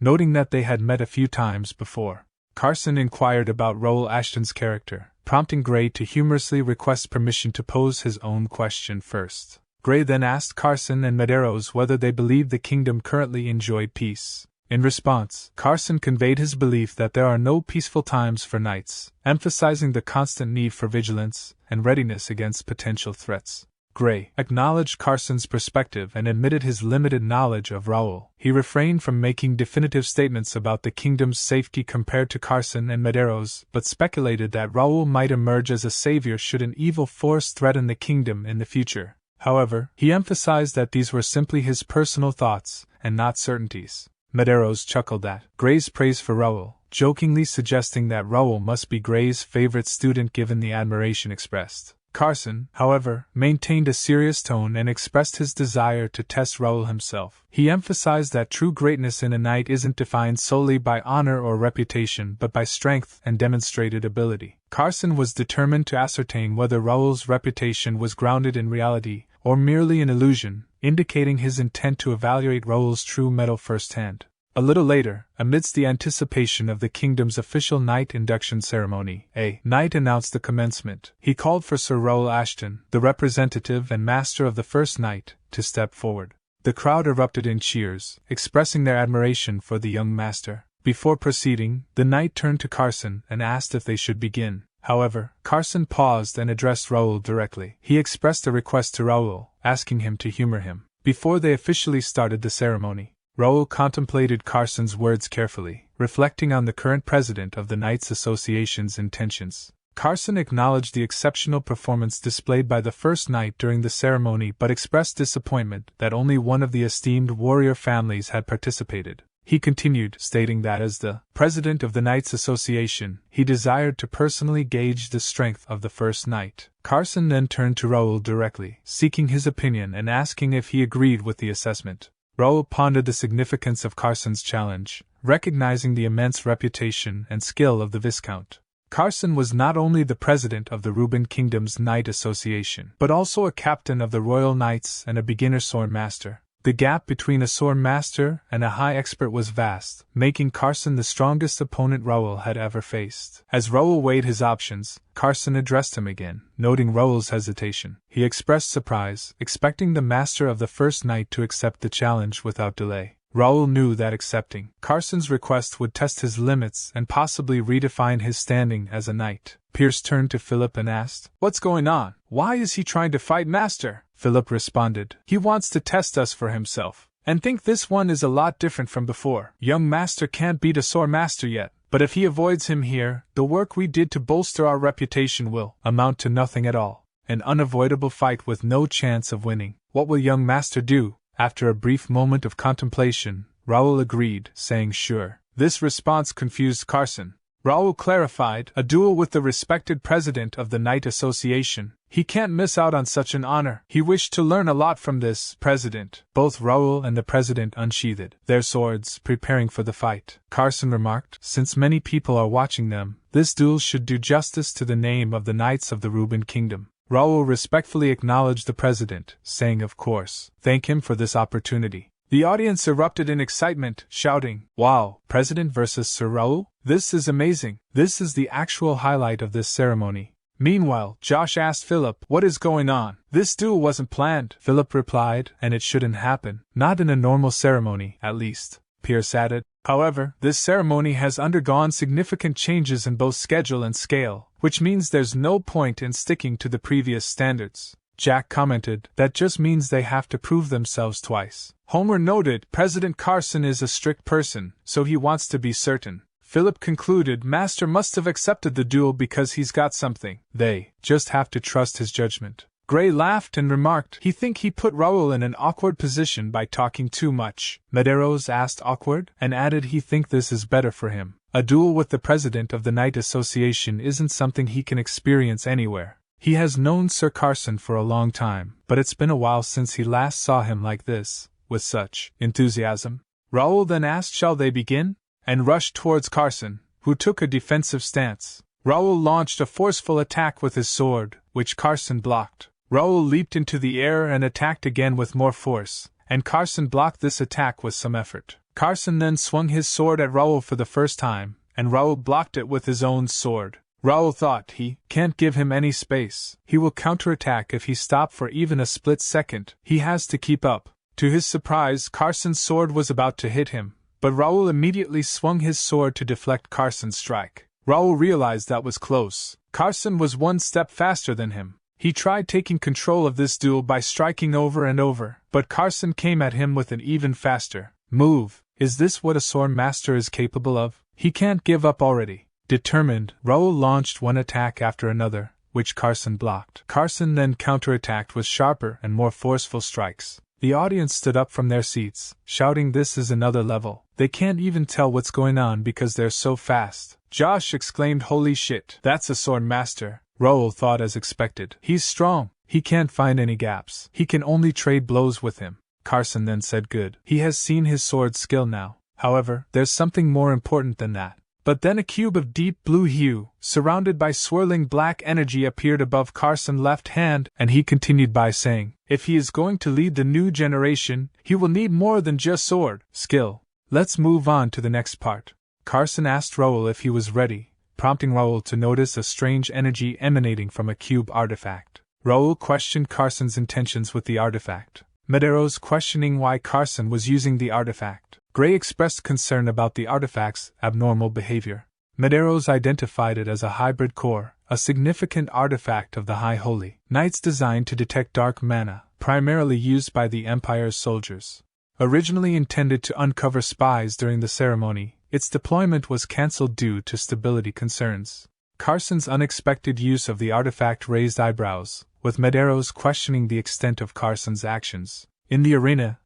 Noting that they had met a few times before, Carson inquired about Raul Ashton's character, prompting Gray to humorously request permission to pose his own question first. Gray then asked Carson and Medeiros whether they believed the kingdom currently enjoyed peace. In response, Carson conveyed his belief that there are no peaceful times for knights, emphasizing the constant need for vigilance and readiness against potential threats. Gray acknowledged Carson's perspective and admitted his limited knowledge of Raul. He refrained from making definitive statements about the kingdom's safety compared to Carson and Medeiros, but speculated that Raul might emerge as a savior should an evil force threaten the kingdom in the future. However, he emphasized that these were simply his personal thoughts and not certainties. Medeiros chuckled at Gray's praise for Raul, jokingly suggesting that Raul must be Gray's favorite student given the admiration expressed. Carson, however, maintained a serious tone and expressed his desire to test Raul himself. He emphasized that true greatness in a knight isn't defined solely by honor or reputation but by strength and demonstrated ability. Carson was determined to ascertain whether Raul's reputation was grounded in reality or merely an illusion, indicating his intent to evaluate Raul's true mettle firsthand. A little later, amidst the anticipation of the kingdom's official knight induction ceremony, a knight announced the commencement. He called for Sir Raul Ashton, the representative and master of the first knight, to step forward. The crowd erupted in cheers, expressing their admiration for the young master. Before proceeding, the knight turned to Carson and asked if they should begin. However, Carson paused and addressed Raul directly. He expressed a request to Raul, asking him to humor him. Before they officially started the ceremony, Raul contemplated Carson's words carefully, reflecting on the current president of the Knights Association's intentions. Carson acknowledged the exceptional performance displayed by the first knight during the ceremony but expressed disappointment that only one of the esteemed warrior families had participated. He continued, stating that as the president of the Knights Association, he desired to personally gauge the strength of the first knight. Carson then turned to Raul directly, seeking his opinion and asking if he agreed with the assessment. Raul pondered the significance of Carson's challenge, recognizing the immense reputation and skill of the Viscount. Carson was not only the president of the Reuben Kingdom's Knight Association, but also a captain of the Royal Knights and a beginner sword master. The gap between a sword master and a high expert was vast, making Carson the strongest opponent Raul had ever faced. As Raul weighed his options, Carson addressed him again, noting Raul's hesitation. He expressed surprise, expecting the master of the first knight to accept the challenge without delay. Raul knew that accepting Carson's request would test his limits and possibly redefine his standing as a knight. Pierce turned to Philip and asked, "What's going on? Why is he trying to fight Master?" Philip responded, "He wants to test us for himself, and think this one is a lot different from before. Young Master can't beat a sword master yet, but if he avoids him here, the work we did to bolster our reputation will amount to nothing at all. An unavoidable fight with no chance of winning. What will young Master do?" After a brief moment of contemplation, Raul agreed, saying sure. This response confused Carson. Raul clarified, "A duel with the respected president of the Knight Association." He can't miss out on such an honor. He wished to learn a lot from this president. Both Raul and the president unsheathed their swords, preparing for the fight. Carson remarked, since many people are watching them, this duel should do justice to the name of the Knights of the Ruben Kingdom. Raul respectfully acknowledged the president, saying of course, thank him for this opportunity. The audience erupted in excitement, shouting, wow, President versus Sir Raul? This is amazing. This is the actual highlight of this ceremony. Meanwhile, Josh asked Philip, what is going on? This duel wasn't planned, Philip replied, and it shouldn't happen. Not in a normal ceremony, at least, Pierce added. However, this ceremony has undergone significant changes in both schedule and scale, which means there's no point in sticking to the previous standards. Jack commented, that just means they have to prove themselves twice. Homer noted, President Carson is a strict person, so he wants to be certain. Philip concluded, Master must have accepted the duel because he's got something. They just have to trust his judgment. Gray laughed and remarked, he think he put Raul in an awkward position by talking too much. Medeiros asked awkward, and added he think this is better for him. A duel with the president of the Knight Association isn't something he can experience anywhere. He has known Sir Carson for a long time, but it's been a while since he last saw him like this, with such enthusiasm. Raul then asked, shall they begin? And rushed towards Carson, who took a defensive stance. Raul launched a forceful attack with his sword, which Carson blocked. Raul leaped into the air and attacked again with more force, and Carson blocked this attack with some effort. Carson then swung his sword at Raul for the first time, and Raul blocked it with his own sword. Raul thought he can't give him any space. He will counterattack if he stops for even a split second. He has to keep up. To his surprise, Carson's sword was about to hit him, but Raul immediately swung his sword to deflect Carson's strike. Raul realized that was close. Carson was one step faster than him. He tried taking control of this duel by striking over and over, but Carson came at him with an even faster move. Is this what a sword master is capable of? He can't give up already. Determined, Raul launched one attack after another, which Carson blocked. Carson then counterattacked with sharper and more forceful strikes. The audience stood up from their seats, shouting, this is another level. They can't even tell what's going on because they're so fast. Josh exclaimed, holy shit, that's a sword master. Raul thought as expected. He's strong. He can't find any gaps. He can only trade blows with him. Carson then said, good. He has seen his sword skill now. However, there's something more important than that. But then a cube of deep blue hue, surrounded by swirling black energy, appeared above Carson's left hand, and he continued by saying, if he is going to lead the new generation, he will need more than just sword skill. Let's move on to the next part. Carson asked Raul if he was ready, prompting Raul to notice a strange energy emanating from a cube artifact. Raul questioned Carson's intentions with the artifact. Medeiros questioning why Carson was using the artifact. Gray expressed concern about the artifact's abnormal behavior. Medeiros identified it as a hybrid core, a significant artifact of the High Holy Knights designed to detect dark mana, primarily used by the Empire's soldiers. Originally intended to uncover spies during the ceremony, its deployment was cancelled due to stability concerns. Carson's unexpected use of the artifact raised eyebrows, with Medeiros questioning the extent of Carson's actions in the arena,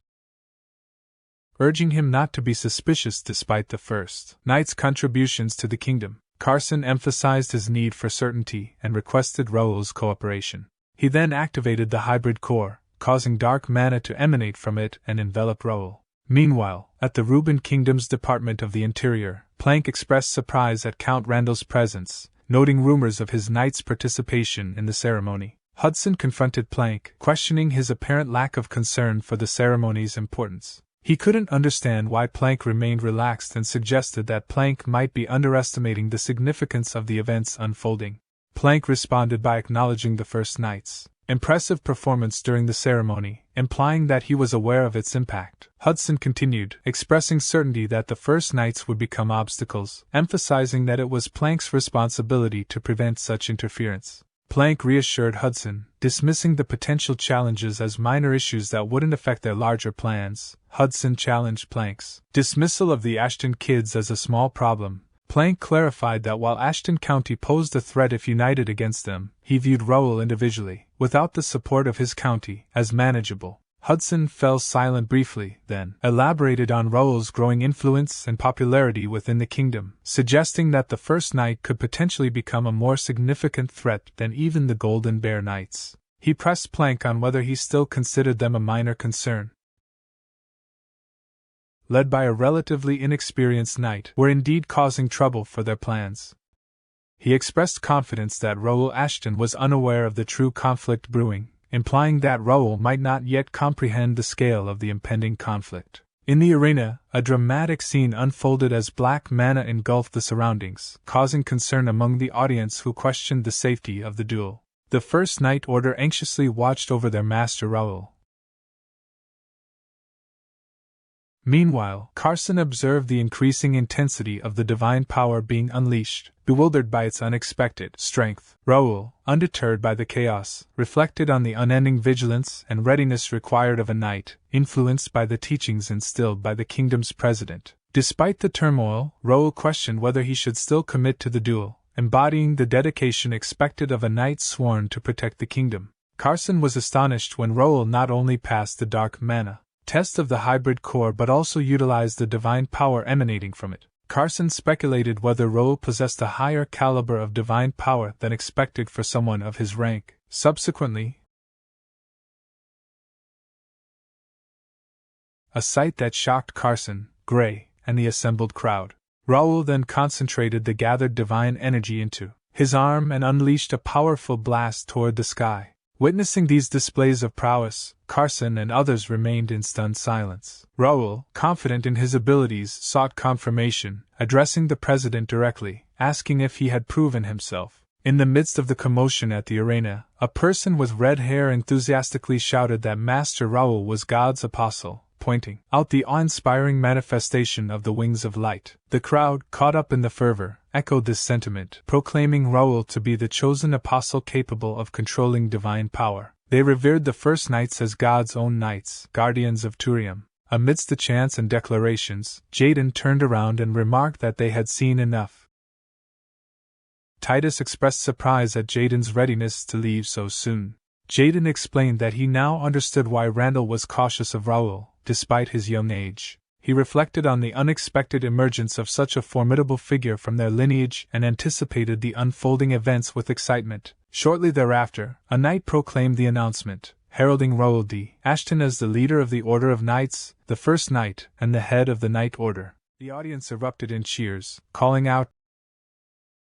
urging him not to be suspicious despite the first knight's contributions to the kingdom. Carson emphasized his need for certainty and requested Raul's cooperation. He then activated the hybrid core, causing dark mana to emanate from it and envelop Raul. Meanwhile, at the Ruben Kingdom's Department of the Interior, Plank expressed surprise at Count Randall's presence, noting rumors of his knight's participation in the ceremony. Hudson confronted Plank, questioning his apparent lack of concern for the ceremony's importance. He couldn't understand why Plank remained relaxed and suggested that Plank might be underestimating the significance of the events unfolding. Plank responded by acknowledging the First Knight's impressive performance during the ceremony, implying that he was aware of its impact. Hudson continued, expressing certainty that the First Knights would become obstacles, emphasizing that it was Plank's responsibility to prevent such interference. Plank reassured Hudson, dismissing the potential challenges as minor issues that wouldn't affect their larger plans. Hudson challenged Plank's dismissal of the Ashton kids as a small problem. Plank clarified that while Ashton County posed a threat if united against them, he viewed Raul individually, without the support of his county, as manageable. Hudson fell silent briefly, then elaborated on Raul's growing influence and popularity within the kingdom, suggesting that the First Knight could potentially become a more significant threat than even the Golden Bear Knights. He pressed Plank on whether he still considered them a minor concern. Led by a relatively inexperienced knight, were indeed causing trouble for their plans. He expressed confidence that Raul Ashton was unaware of the true conflict brewing, implying that Raul might not yet comprehend the scale of the impending conflict. In the arena, a dramatic scene unfolded as black mana engulfed the surroundings, causing concern among the audience who questioned the safety of the duel. The First Knight Order anxiously watched over their master Raul. Meanwhile, Carson observed the increasing intensity of the divine power being unleashed, bewildered by its unexpected strength. Raul, undeterred by the chaos, reflected on the unending vigilance and readiness required of a knight, influenced by the teachings instilled by the kingdom's president. Despite the turmoil, Raul questioned whether he should still commit to the duel, embodying the dedication expected of a knight sworn to protect the kingdom. Carson was astonished when Raul not only passed the dark mana test of the hybrid core but also utilized the divine power emanating from it. Carson speculated whether Raul possessed a higher caliber of divine power than expected for someone of his rank. Subsequently, a sight that shocked Carson, Gray, and the assembled crowd. Raul then concentrated the gathered divine energy into his arm and unleashed a powerful blast toward the sky. Witnessing these displays of prowess, Carson and others remained in stunned silence. Raul, confident in his abilities, sought confirmation, addressing the president directly, asking if he had proven himself. In the midst of the commotion at the arena, a person with red hair enthusiastically shouted that Master Raul was God's apostle, pointing out the awe-inspiring manifestation of the wings of light. The crowd, caught up in the fervor, echoed this sentiment, proclaiming Raul to be the chosen apostle capable of controlling divine power. They revered the First Knights as God's own knights, guardians of Turium. Amidst the chants and declarations, Jaden turned around and remarked that they had seen enough. Titus expressed surprise at Jaden's readiness to leave so soon. Jaden explained that he now understood why Randall was cautious of Raul, despite his young age. He reflected on the unexpected emergence of such a formidable figure from their lineage and anticipated the unfolding events with excitement. Shortly thereafter, a knight proclaimed the announcement, heralding Raul D. Ashton as the leader of the Order of Knights, the First Knight, and the head of the Knight Order. The audience erupted in cheers, calling out.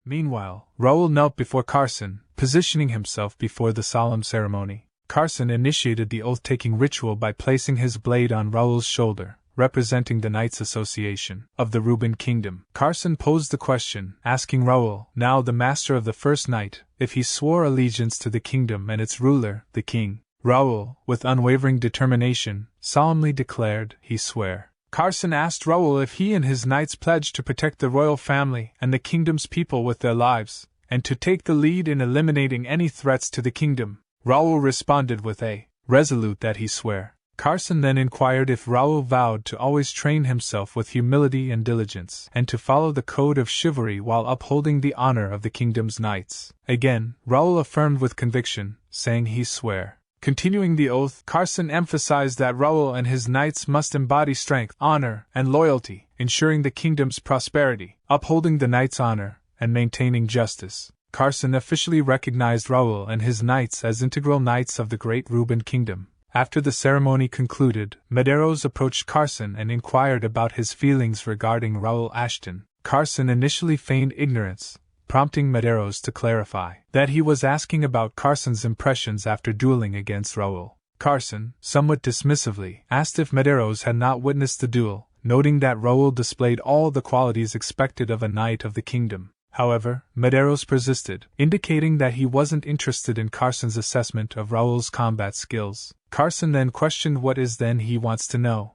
Meanwhile, Raul knelt before Carson, positioning himself before the solemn ceremony. Carson initiated the oath-taking ritual by placing his blade on Raul's shoulder, representing the Knights Association of the Reuben Kingdom. Carson posed the question, asking Raul, now the master of the First Knight, if he swore allegiance to the kingdom and its ruler, the king. Raul, with unwavering determination, solemnly declared, he swear. Carson asked Raul if he and his knights pledged to protect the royal family and the kingdom's people with their lives, and to take the lead in eliminating any threats to the kingdom. Raul responded with a resolute that he swear. Carson then inquired if Raul vowed to always train himself with humility and diligence, and to follow the code of chivalry while upholding the honor of the kingdom's knights. Again, Raul affirmed with conviction, saying he swear. Continuing the oath, Carson emphasized that Raul and his knights must embody strength, honor, and loyalty, ensuring the kingdom's prosperity, upholding the knights' honor, and maintaining justice. Carson officially recognized Raul and his knights as integral knights of the great Reuben Kingdom. After the ceremony concluded, Medeiros approached Carson and inquired about his feelings regarding Raul Ashton. Carson initially feigned ignorance, prompting Medeiros to clarify that he was asking about Carson's impressions after dueling against Raul. Carson, somewhat dismissively, asked if Medeiros had not witnessed the duel, noting that Raul displayed all the qualities expected of a knight of the kingdom. However, Medeiros persisted, indicating that he wasn't interested in Carson's assessment of Raul's combat skills. Carson then questioned what is then he wants to know.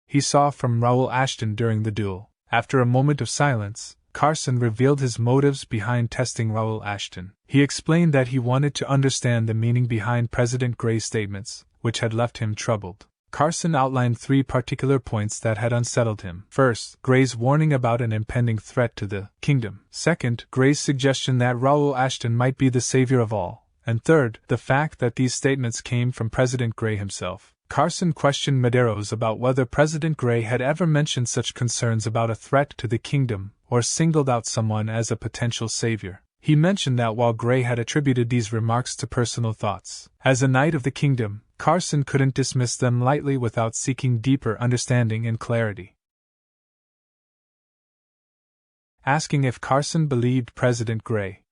He saw from Raul Ashton during the duel. After a moment of silence, Carson revealed his motives behind testing Raul Ashton. He explained that he wanted to understand the meaning behind President Gray's statements, which had left him troubled. Carson outlined 3 particular points that had unsettled him. First, Gray's warning about an impending threat to the kingdom. Second, Gray's suggestion that Raul Ashton might be the savior of all. and third, the fact that these statements came from President Gray himself. Carson questioned Medeiros about whether President Gray had ever mentioned such concerns about a threat to the kingdom, or singled out someone as a potential savior. He mentioned that while Gray had attributed these remarks to personal thoughts, as a knight of the kingdom, Carson couldn't dismiss them lightly without seeking deeper understanding and clarity. Asking if Carson believed President Gray.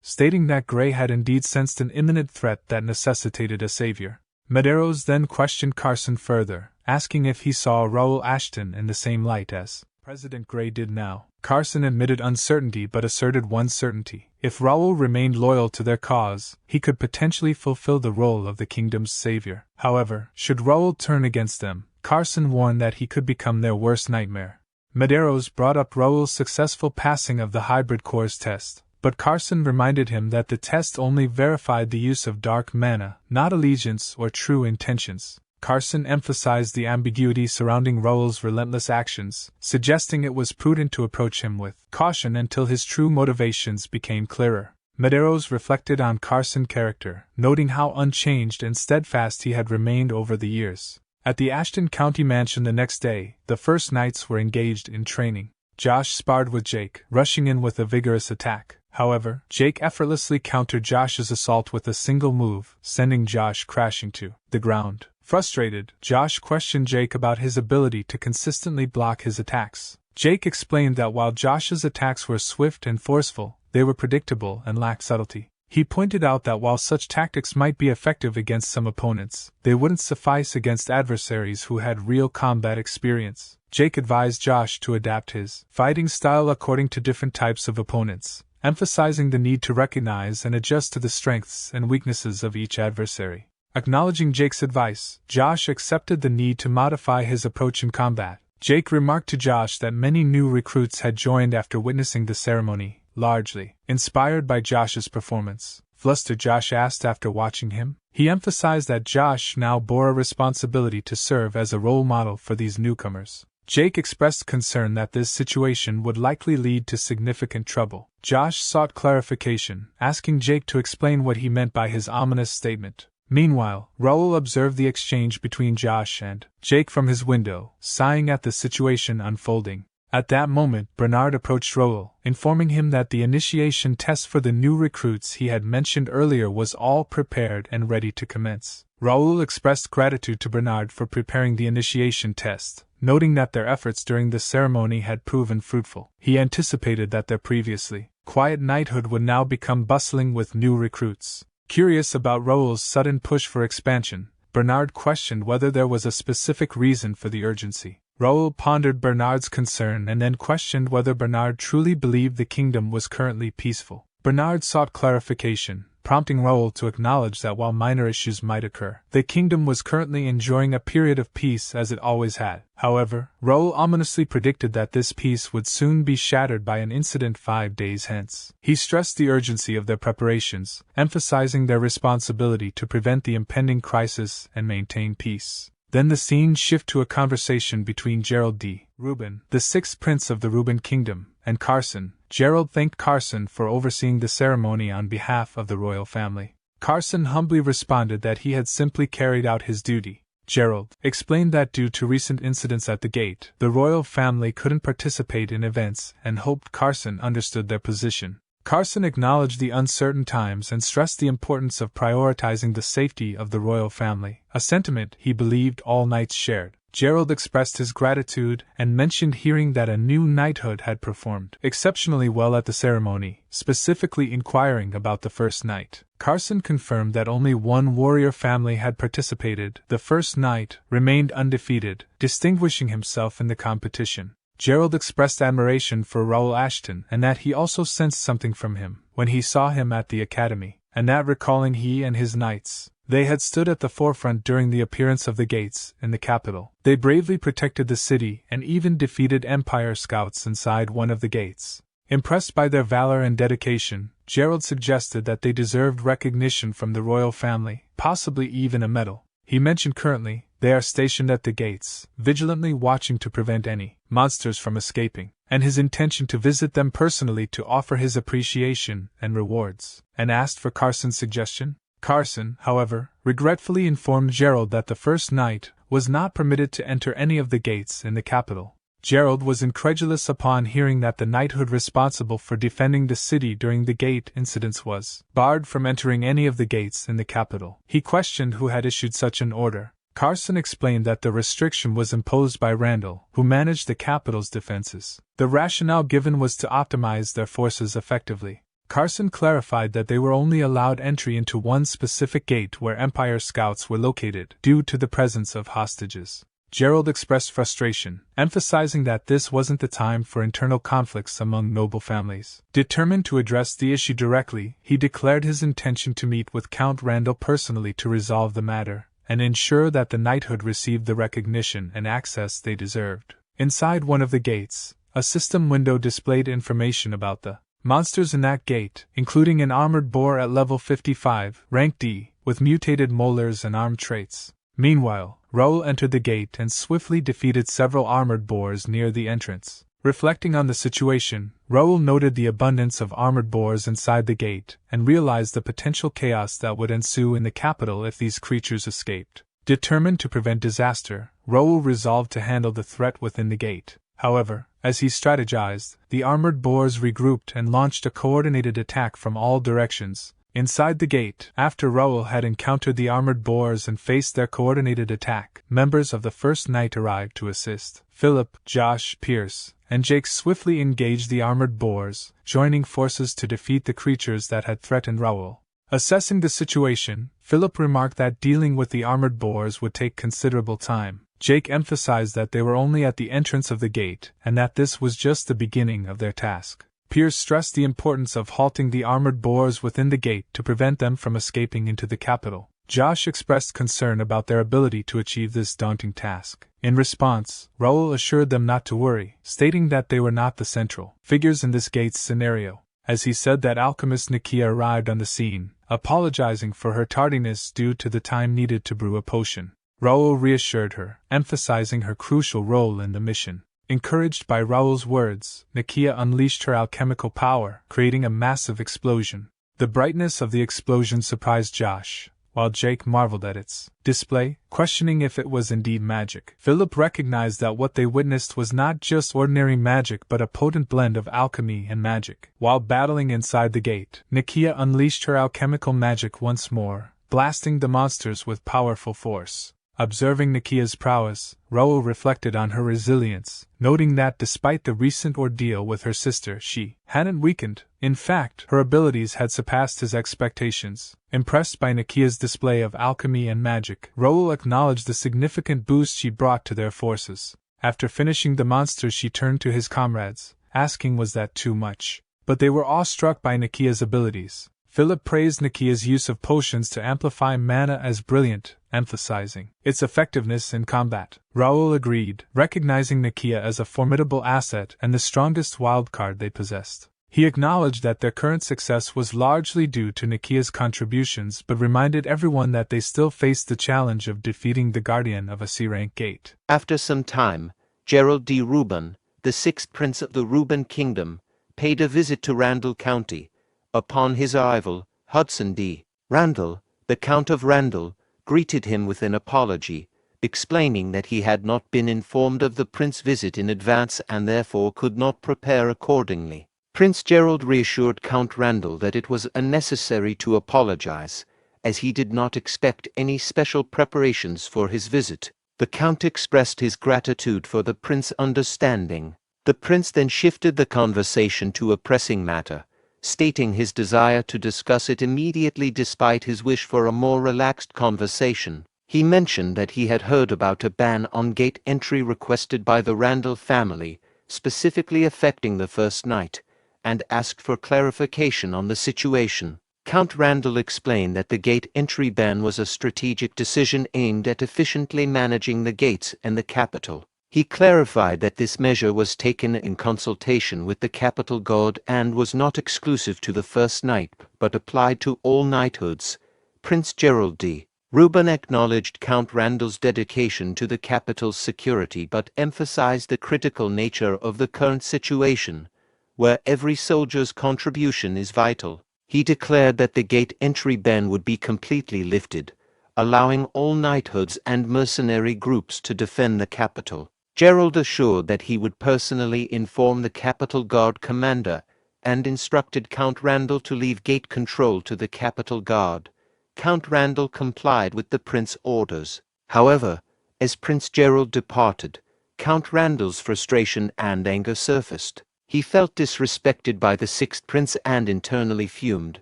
Stating that Gray had indeed sensed an imminent threat that necessitated a savior. Medeiros then questioned Carson further, asking if he saw Raul Ashton in the same light as President Gray did now. Carson admitted uncertainty but asserted one certainty. If Raul remained loyal to their cause, he could potentially fulfill the role of the kingdom's savior. However, should Raul turn against them, Carson warned that he could become their worst nightmare. Medeiros brought up Raul's successful passing of the hybrid cores test, but Carson reminded him that the test only verified the use of dark mana, not allegiance or true intentions. Carson emphasized the ambiguity surrounding Raul's relentless actions, suggesting it was prudent to approach him with caution until his true motivations became clearer. Medeiros reflected on Carson's character, noting how unchanged and steadfast he had remained over the years. At the Ashton County mansion the next day, the first knights were engaged in training. Josh sparred with Jake, rushing in with a vigorous attack. However, Jake effortlessly countered Josh's assault with a single move, sending Josh crashing to the ground. Frustrated, Josh questioned Jake about his ability to consistently block his attacks. Jake explained that while Josh's attacks were swift and forceful, they were predictable and lacked subtlety. He pointed out that while such tactics might be effective against some opponents, they wouldn't suffice against adversaries who had real combat experience. Jake advised Josh to adapt his fighting style according to different types of opponents, emphasizing the need to recognize and adjust to the strengths and weaknesses of each adversary. Acknowledging Jake's advice, Josh accepted the need to modify his approach in combat. Jake remarked to Josh that many new recruits had joined after witnessing the ceremony, largely inspired by Josh's performance. Flustered, Josh asked after watching him. He emphasized that Josh now bore a responsibility to serve as a role model for these newcomers. Jake expressed concern that this situation would likely lead to significant trouble. Josh sought clarification, asking Jake to explain what he meant by his ominous statement. Meanwhile, Raul observed the exchange between Josh and Jake from his window, sighing at the situation unfolding. At that moment, Bernard approached Raul, informing him that the initiation test for the new recruits he had mentioned earlier was all prepared and ready to commence. Raul expressed gratitude to Bernard for preparing the initiation test, noting that their efforts during the ceremony had proven fruitful. He anticipated that their previously quiet knighthood would now become bustling with new recruits. Curious about Raul's sudden push for expansion, Bernard questioned whether there was a specific reason for the urgency. Raul pondered Bernard's concern and then questioned whether Bernard truly believed the kingdom was currently peaceful. Bernard sought clarification, prompting Raul to acknowledge that while minor issues might occur, the kingdom was currently enjoying a period of peace as it always had. However, Raul ominously predicted that this peace would soon be shattered by an incident 5 days hence. He stressed the urgency of their preparations, emphasizing their responsibility to prevent the impending crisis and maintain peace. Then the scene shifted to a conversation between Gerald D. Reuben, the sixth prince of the Reuben kingdom, and Carson. Gerald thanked Carson for overseeing the ceremony on behalf of the royal family. Carson humbly responded that he had simply carried out his duty. Gerald explained that due to recent incidents at the gate, the royal family couldn't participate in events and hoped Carson understood their position. Carson acknowledged the uncertain times and stressed the importance of prioritizing the safety of the royal family, a sentiment he believed all knights shared. Gerald expressed his gratitude and mentioned hearing that a new knighthood had performed exceptionally well at the ceremony, specifically inquiring about the first knight. Carson confirmed that only one warrior family had participated. The first knight remained undefeated, distinguishing himself in the competition. Gerald expressed admiration for Raul Ashton and that he also sensed something from him when he saw him at the academy, and that recalling he and his knights, they had stood at the forefront during the appearance of the gates in the capital. They bravely protected the city and even defeated Empire scouts inside one of the gates. Impressed by their valor and dedication, Gerald suggested that they deserved recognition from the royal family, possibly even a medal. He mentioned currently, They are stationed at the gates, vigilantly watching to prevent any monsters from escaping, and his intention to visit them personally to offer his appreciation and rewards, and asked for Carson's suggestion. Carson, however, regretfully informed Gerald that the first knight was not permitted to enter any of the gates in the capital. Gerald was incredulous upon hearing that the knighthood responsible for defending the city during the gate incidents was barred from entering any of the gates in the capital. He questioned who had issued such an order. Carson explained that the restriction was imposed by Randall, who managed the capital's defenses. The rationale given was to optimize their forces effectively. Carson clarified that they were only allowed entry into one specific gate where Empire scouts were located, due to the presence of hostages. Gerald expressed frustration, emphasizing that this wasn't the time for internal conflicts among noble families. Determined to address the issue directly, he declared his intention to meet with Count Randall personally to resolve the matter, and ensure that the knighthood received the recognition and access they deserved. Inside one of the gates, a system window displayed information about the monsters in that gate, including an armored boar at level 55, rank D, with mutated molars and arm traits. Meanwhile, Raul entered the gate and swiftly defeated several armored boars near the entrance. Reflecting on the situation, Raul noted the abundance of armored boars inside the gate and realized the potential chaos that would ensue in the capital if these creatures escaped. Determined to prevent disaster, Raul resolved to handle the threat within the gate. However, as he strategized, the armored boars regrouped and launched a coordinated attack from all directions. Inside the gate, after Raul had encountered the armored boars and faced their coordinated attack, members of the First Knight arrived to assist. Philip, Josh, Pierce, and Jake swiftly engaged the armored boars, joining forces to defeat the creatures that had threatened Raul. Assessing the situation, Philip remarked that dealing with the armored boars would take considerable time. Jake emphasized that they were only at the entrance of the gate, and that this was just the beginning of their task. Pierce stressed the importance of halting the armored boars within the gate to prevent them from escaping into the capital. Josh expressed concern about their ability to achieve this daunting task. In response, Raul assured them not to worry, stating that they were not the central figures in this gate's scenario. As he said that alchemist Nakia arrived on the scene, apologizing for her tardiness due to the time needed to brew a potion. Raul reassured her, emphasizing her crucial role in the mission. Encouraged by Raul's words, Nakia unleashed her alchemical power, creating a massive explosion. The brightness of the explosion surprised Josh, while Jake marveled at its display, questioning if it was indeed magic. Philip recognized that what they witnessed was not just ordinary magic but a potent blend of alchemy and magic. While battling inside the gate, Nakia unleashed her alchemical magic once more, blasting the monsters with powerful force. Observing Nakia's prowess, Raul reflected on her resilience, noting that despite the recent ordeal with her sister, she hadn't weakened. In fact, her abilities had surpassed his expectations. Impressed by Nakia's display of alchemy and magic, Raul acknowledged the significant boost she brought to their forces. After finishing the monsters, she turned to his comrades, asking was that too much. But they were awestruck by Nakia's abilities. Philip praised Nakia's use of potions to amplify mana as brilliant, emphasizing its effectiveness in combat. Raul agreed, recognizing Nakia as a formidable asset and the strongest wildcard they possessed. He acknowledged that their current success was largely due to Nakia's contributions but reminded everyone that they still faced the challenge of defeating the guardian of a C-rank gate. After some time, Gerald D. Reuben, the sixth prince of the Reuben Kingdom, paid a visit to Randall County. Upon his arrival, Hudson D. Randall, the Count of Randall, greeted him with an apology, explaining that he had not been informed of the prince's visit in advance and therefore could not prepare accordingly. Prince Gerald reassured Count Randall that it was unnecessary to apologize, as he did not expect any special preparations for his visit. The Count expressed his gratitude for the prince's understanding. The prince then shifted the conversation to a pressing matter, stating his desire to discuss it immediately despite his wish for a more relaxed conversation. He mentioned that he had heard about a ban on gate entry requested by the Randall family, specifically affecting the First Knight, and asked for clarification on the situation. Count Randall explained that the gate entry ban was a strategic decision aimed at efficiently managing the gates and the capital. He clarified that this measure was taken in consultation with the capital god and was not exclusive to the First Knight but applied to all knighthoods. Prince Gerald D. Reuben acknowledged Count Randall's dedication to the capital's security but emphasized the critical nature of the current situation, where every soldier's contribution is vital. He declared that the gate entry ban would be completely lifted, allowing all knighthoods and mercenary groups to defend the capital. Gerald assured that he would personally inform the Capital Guard commander and instructed Count Randall to leave gate control to the Capital Guard. Count Randall complied with the prince's orders. However, as Prince Gerald departed, Count Randall's frustration and anger surfaced. He felt disrespected by the sixth prince and internally fumed,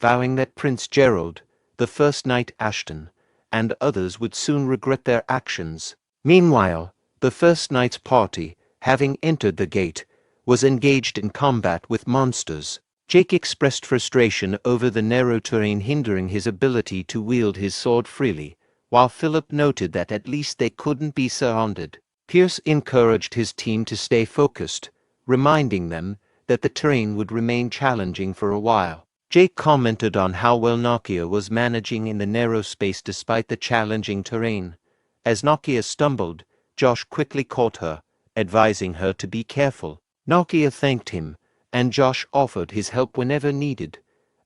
vowing that Prince Gerald, the first Knight Ashton, and others would soon regret their actions. Meanwhile, the first Knight's party, having entered the gate, was engaged in combat with monsters. Jake expressed frustration over the narrow terrain hindering his ability to wield his sword freely, while Philip noted that at least they couldn't be surrounded. Pierce encouraged his team to stay focused, reminding them that the terrain would remain challenging for a while. Jake commented on how well Nokia was managing in the narrow space despite the challenging terrain. As Nokia stumbled, Josh quickly caught her, advising her to be careful. Nokia thanked him, and Josh offered his help whenever needed.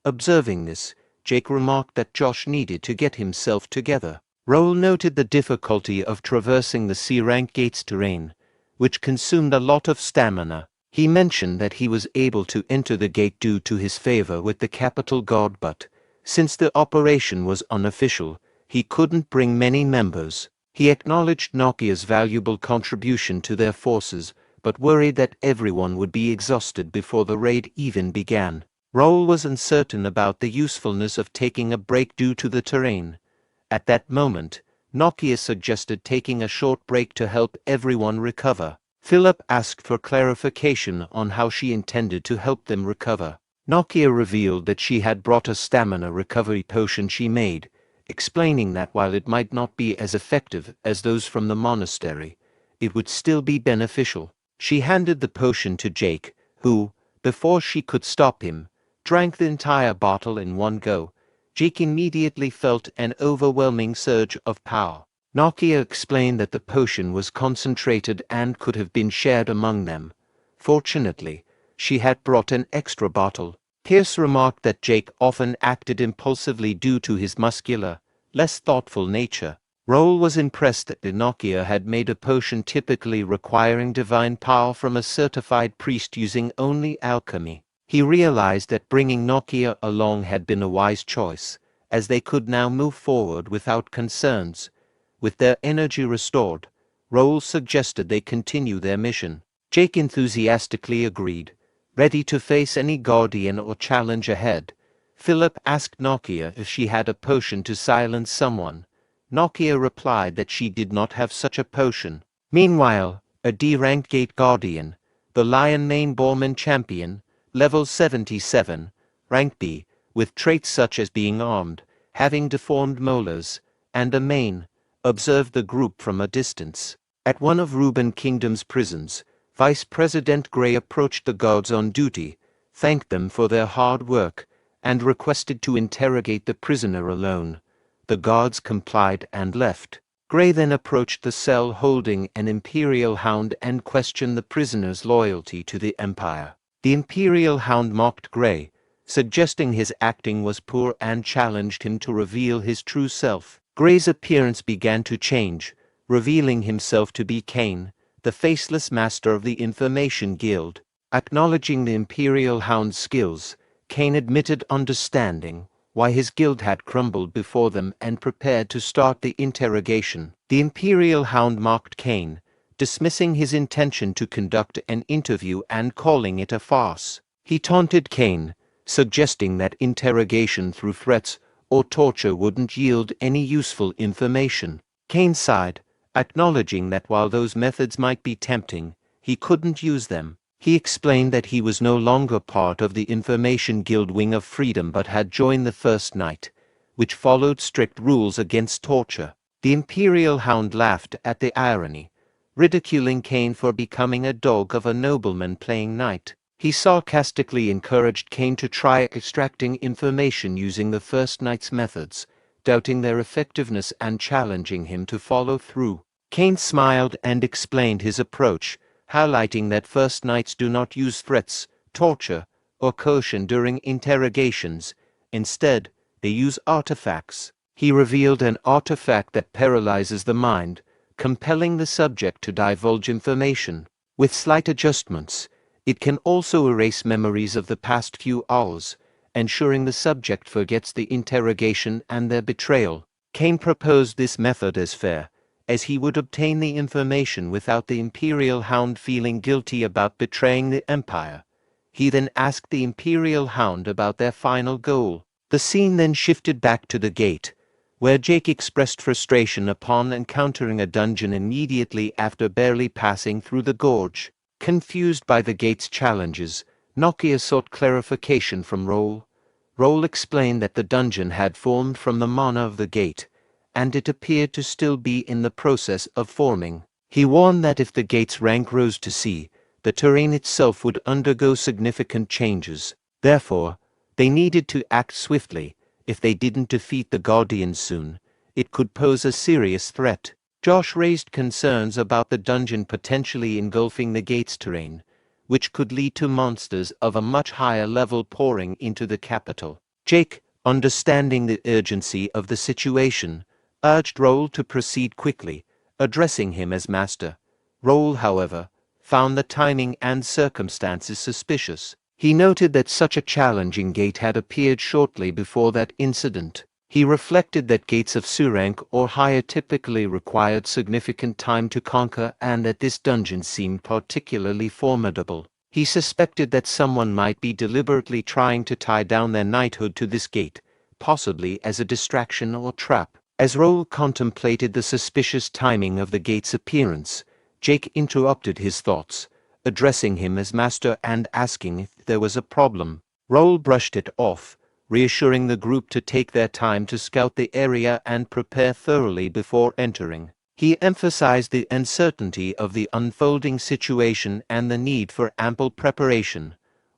Observing this, Jake remarked that Josh needed to get himself together. Raul noted the difficulty of traversing the C-rank gate's terrain, which consumed a lot of stamina. He mentioned that he was able to enter the gate due to his favor with the Capital Guard, but, since the operation was unofficial, he couldn't bring many members. He acknowledged Nokia's valuable contribution to their forces, but worried that everyone would be exhausted before the raid even began. Raul was uncertain about the usefulness of taking a break due to the terrain. At that moment, Nokia suggested taking a short break to help everyone recover. Philip asked for clarification on how she intended to help them recover. Nokia revealed that she had brought a stamina recovery potion she made, explaining that while it might not be as effective as those from the monastery, it would still be beneficial. She handed the potion to Jake, who, before she could stop him, drank the entire bottle in one go. Jake immediately felt an overwhelming surge of power. Nokia explained that the potion was concentrated and could have been shared among them. Fortunately, she had brought an extra bottle. Pierce remarked that Jake often acted impulsively due to his muscular, less thoughtful nature. Raul was impressed that Nokia had made a potion typically requiring divine power from a certified priest using only alchemy. He realized that bringing Nokia along had been a wise choice, as they could now move forward without concerns. With their energy restored, Raul suggested they continue their mission. Jake enthusiastically agreed, ready to face any guardian or challenge ahead. Philip asked Nokia if she had a potion to silence someone. Nokia replied that she did not have such a potion. Meanwhile, a D-ranked gate guardian, the Lion Mane Boreman champion, level 77, rank B, with traits such as being armed, having deformed molars, and a mane, observed the group from a distance. At one of Reuben Kingdom's prisons, Vice President Gray approached the guards on duty, thanked them for their hard work, and requested to interrogate the prisoner alone. The guards complied and left. Gray then approached the cell holding an Imperial Hound and questioned the prisoner's loyalty to the Empire. The Imperial Hound mocked Gray, suggesting his acting was poor and challenged him to reveal his true self. Gray's appearance began to change, revealing himself to be Kane, the faceless master of the Information Guild. Acknowledging the Imperial Hound's skills, Kane admitted understanding why his guild had crumbled before them and prepared to start the interrogation. The Imperial Hound mocked Kane, dismissing his intention to conduct an interview and calling it a farce. He taunted Kane, suggesting that interrogation through threats or torture wouldn't yield any useful information. Kane sighed, acknowledging that while those methods might be tempting, he couldn't use them. He explained that he was no longer part of the Information Guild Wing of Freedom but had joined the First Knight, which followed strict rules against torture. The Imperial Hound laughed at the irony, ridiculing Kane for becoming a dog of a nobleman playing knight. He sarcastically encouraged Kane to try extracting information using the First Knight's methods, doubting their effectiveness and challenging him to follow through. Kane smiled and explained his approach, highlighting that first knights do not use threats, torture, or coercion during interrogations. Instead, they use artifacts. He revealed an artifact that paralyzes the mind, compelling the subject to divulge information. With slight adjustments, it can also erase memories of the past few hours, ensuring the subject forgets the interrogation and their betrayal. Kane proposed this method as fair, as he would obtain the information without the Imperial Hound feeling guilty about betraying the Empire. He then asked the Imperial Hound about their final goal. The scene then shifted back to the gate, where Jake expressed frustration upon encountering a dungeon immediately after barely passing through the gorge. Confused by the gate's challenges, Nokia sought clarification from Raul. Raul explained that the dungeon had formed from the mana of the gate, and it appeared to still be in the process of forming. He warned that if the gate's rank rose to C, the terrain itself would undergo significant changes. Therefore, they needed to act swiftly. If they didn't defeat the Guardians soon, it could pose a serious threat. Josh raised concerns about the dungeon potentially engulfing the gate's terrain, which could lead to monsters of a much higher level pouring into the capital. Jake, understanding the urgency of the situation, urged Raul to proceed quickly, addressing him as master. Raul, however, found the timing and circumstances suspicious. He noted that such a challenging gate had appeared shortly before that incident. He reflected that gates of C rank or higher typically required significant time to conquer and that this dungeon seemed particularly formidable. He suspected that someone might be deliberately trying to tie down their knighthood to this gate, possibly as a distraction or trap. As Raul contemplated the suspicious timing of the gate's appearance, Jake interrupted his thoughts, addressing him as master and asking if there was a problem. Raul brushed it off, reassuring the group to take their time to scout the area and prepare thoroughly before entering. He emphasized the uncertainty of the unfolding situation and the need for ample preparation.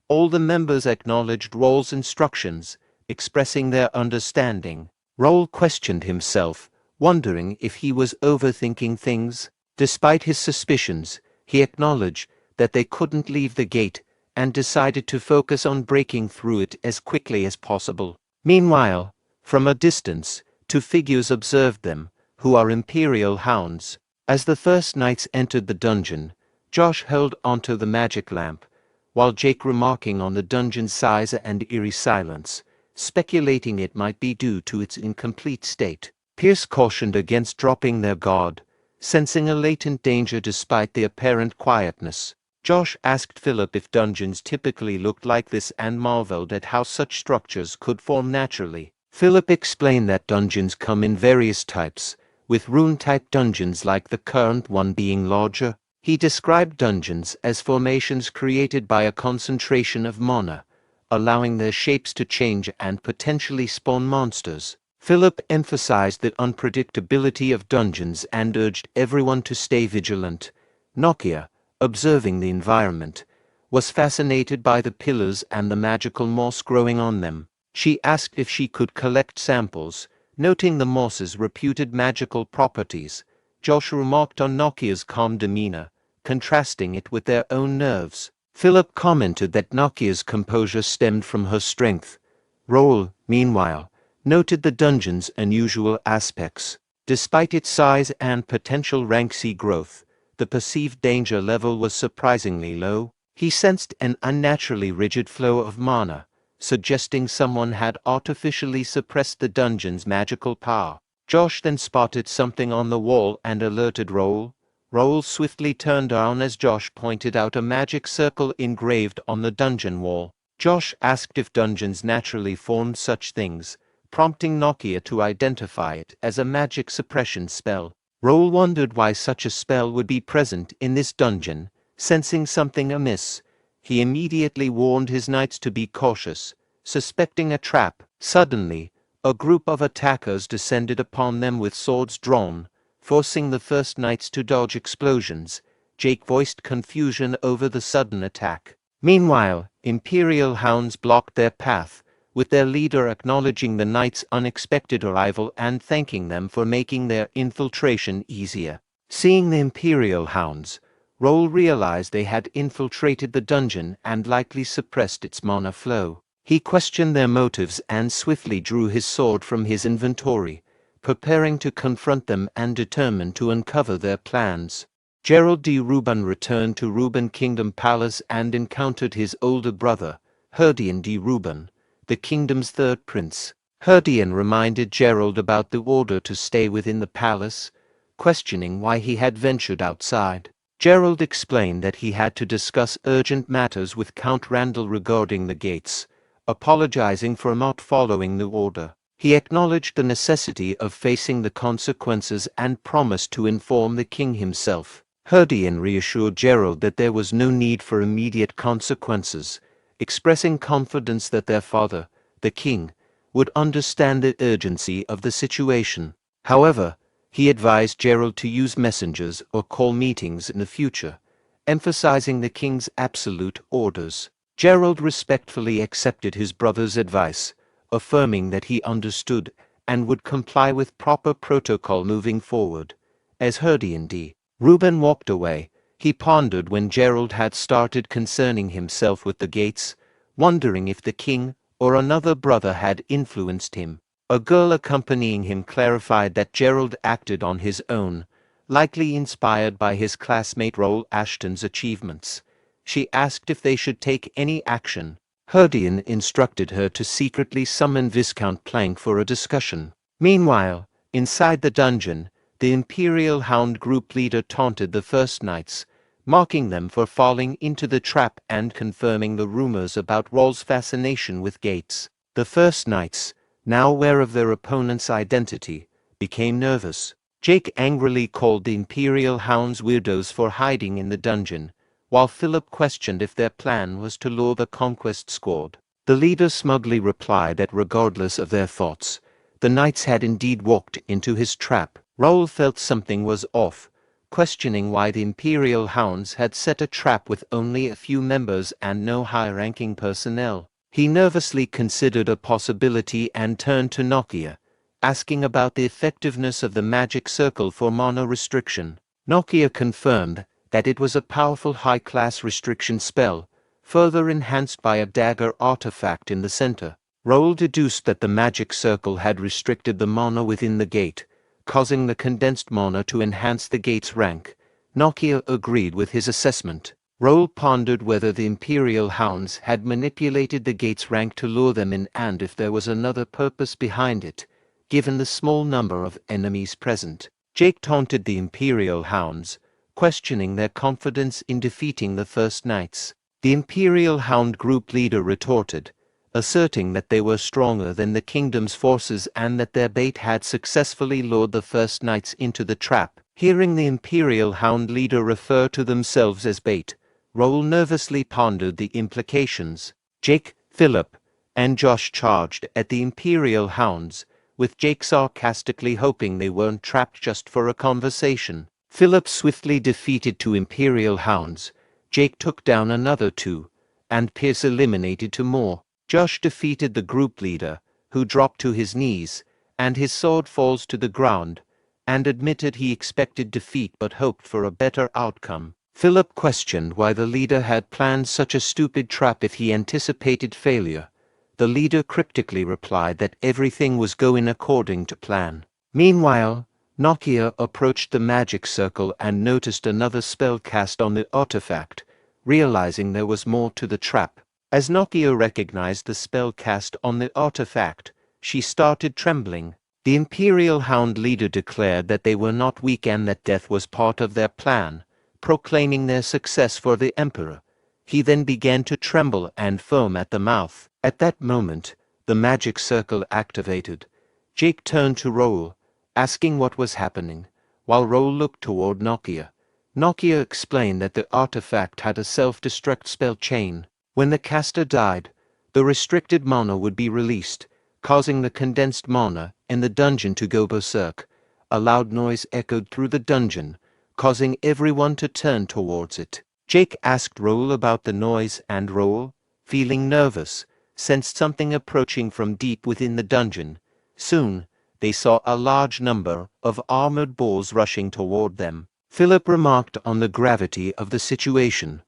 All the members acknowledged Raul's instructions, expressing their understanding. Raul questioned himself, wondering if he was overthinking things. Despite his suspicions, he acknowledged that they couldn't leave the gate, and decided to focus on breaking through it as quickly as possible. Meanwhile, from a distance, two figures observed them, who are Imperial Hounds. As the first knights entered the dungeon, Josh held onto the magic lamp, while Jake remarking on the dungeon's size and eerie silence, speculating it might be due to its incomplete state. Pierce cautioned against dropping their guard, sensing a latent danger despite the apparent quietness. Josh asked Philip if dungeons typically looked like this and marveled at how such structures could form naturally. Philip explained that dungeons come in various types, with rune-type dungeons like the current one being larger. He described dungeons as formations created by a concentration of mana, allowing their shapes to change and potentially spawn monsters. Philip emphasized the unpredictability of dungeons and urged everyone to stay vigilant. Nokia, observing the environment, was fascinated by the pillars and the magical moss growing on them. She asked if she could collect samples, noting the moss's reputed magical properties. Josh remarked on Nokia's calm demeanor, contrasting it with their own nerves. Philip commented that Nokia's composure stemmed from her strength. Raul, meanwhile, noted the dungeon's unusual aspects. Despite its size and potential rank C growth, the perceived danger level was surprisingly low. He sensed an unnaturally rigid flow of mana, suggesting someone had artificially suppressed the dungeon's magical power. Josh then spotted something on the wall and alerted Raul. Raul swiftly turned down as Josh pointed out a magic circle engraved on the dungeon wall. Josh asked if dungeons naturally formed such things, prompting Nokia to identify it as a magic suppression spell. Raul wondered why such a spell would be present in this dungeon. Sensing something amiss, he immediately warned his knights to be cautious, suspecting a trap. Suddenly, a group of attackers descended upon them with swords drawn, forcing the first knights to dodge explosions. Jake voiced confusion over the sudden attack. Meanwhile, Imperial Hounds blocked their path, with their leader acknowledging the knights' unexpected arrival and thanking them for making their infiltration easier. Seeing the Imperial hounds, Raul realized they had infiltrated the dungeon and likely suppressed its mana flow. He questioned their motives and swiftly drew his sword from his inventory, preparing to confront them and determined to uncover their plans. Gerald de Ruban returned to Ruban Kingdom Palace and encountered his older brother, Herdian de Ruban, the kingdom's third prince. Herdian reminded Gerald about the order to stay within the palace, questioning why he had ventured outside. Gerald explained that he had to discuss urgent matters with Count Randall regarding the gates, apologizing for not following the order. He acknowledged the necessity of facing the consequences and promised to inform the king himself. Herdian reassured Gerald that there was no need for immediate consequences, expressing confidence that their father, the king, would understand the urgency of the situation. However, he advised Gerald to use messengers or call meetings in the future, emphasizing the king's absolute orders. Gerald respectfully accepted his brother's advice, affirming that he understood and would comply with proper protocol moving forward. As Herdian D. Ruben walked away, he pondered when Gerald had started concerning himself with the gates, wondering if the king or another brother had influenced him. A girl accompanying him clarified that Gerald acted on his own, likely inspired by his classmate Raul Ashton's achievements. She asked if they should take any action. Herdian instructed her to secretly summon Viscount Plank for a discussion. Meanwhile, inside the dungeon, the Imperial Hound group leader taunted the First Knights, mocking them for falling into the trap and confirming the rumors about Raul's fascination with gates. The First Knights, now aware of their opponent's identity, became nervous. Jake angrily called the Imperial Hounds weirdos for hiding in the dungeon, while Philip questioned if their plan was to lure the Conquest Squad. The leader smugly replied that regardless of their thoughts, the knights had indeed walked into his trap. Raul felt something was off, questioning why the Imperial Hounds had set a trap with only a few members and no high-ranking personnel. He nervously considered a possibility and turned to Nokia, asking about the effectiveness of the magic circle for mana restriction. Nokia confirmed that it was a powerful high-class restriction spell, further enhanced by a dagger artifact in the center. Raul deduced that the magic circle had restricted the mana within the gate, causing the condensed mana to enhance the gate's rank. Nokia agreed with his assessment. Raul pondered whether the Imperial Hounds had manipulated the gate's rank to lure them in and if there was another purpose behind it, given the small number of enemies present. Jake taunted the Imperial Hounds, questioning their confidence in defeating the First Knights. The Imperial Hound group leader retorted, asserting that they were stronger than the kingdom's forces and that their bait had successfully lured the First Knights into the trap. Hearing the Imperial Hound leader refer to themselves as bait, Raul nervously pondered the implications. Jake, Philip, and Josh charged at the Imperial Hounds, with Jake sarcastically hoping they weren't trapped just for a conversation. Philip swiftly defeated 2 Imperial Hounds, Jake took down another 2, and Pierce eliminated 2 more. Josh defeated the group leader, who dropped to his knees, and his sword falls to the ground, and admitted he expected defeat but hoped for a better outcome. Philip questioned why the leader had planned such a stupid trap if he anticipated failure. The leader cryptically replied that everything was going according to plan. Meanwhile, Nokia approached the magic circle and noticed another spell cast on the artifact, realizing there was more to the trap. As Nokia recognized the spell cast on the artifact, she started trembling. The Imperial Hound leader declared that they were not weak and that death was part of their plan, proclaiming their success for the Emperor. He then began to tremble and foam at the mouth. At that moment, the magic circle activated. Jake turned to Raul, asking what was happening, while Raul looked toward Nokia. Nokia explained that the artifact had a self-destruct spell chain. When the caster died, the restricted mana would be released, causing the condensed mana in the dungeon to go berserk. A loud noise echoed through the dungeon, causing everyone to turn towards it. Jake asked Raul about the noise and Raul, feeling nervous, sensed something approaching from deep within the dungeon. Soon, they saw a large number of armored boars rushing toward them. Philip remarked on the gravity of the situation.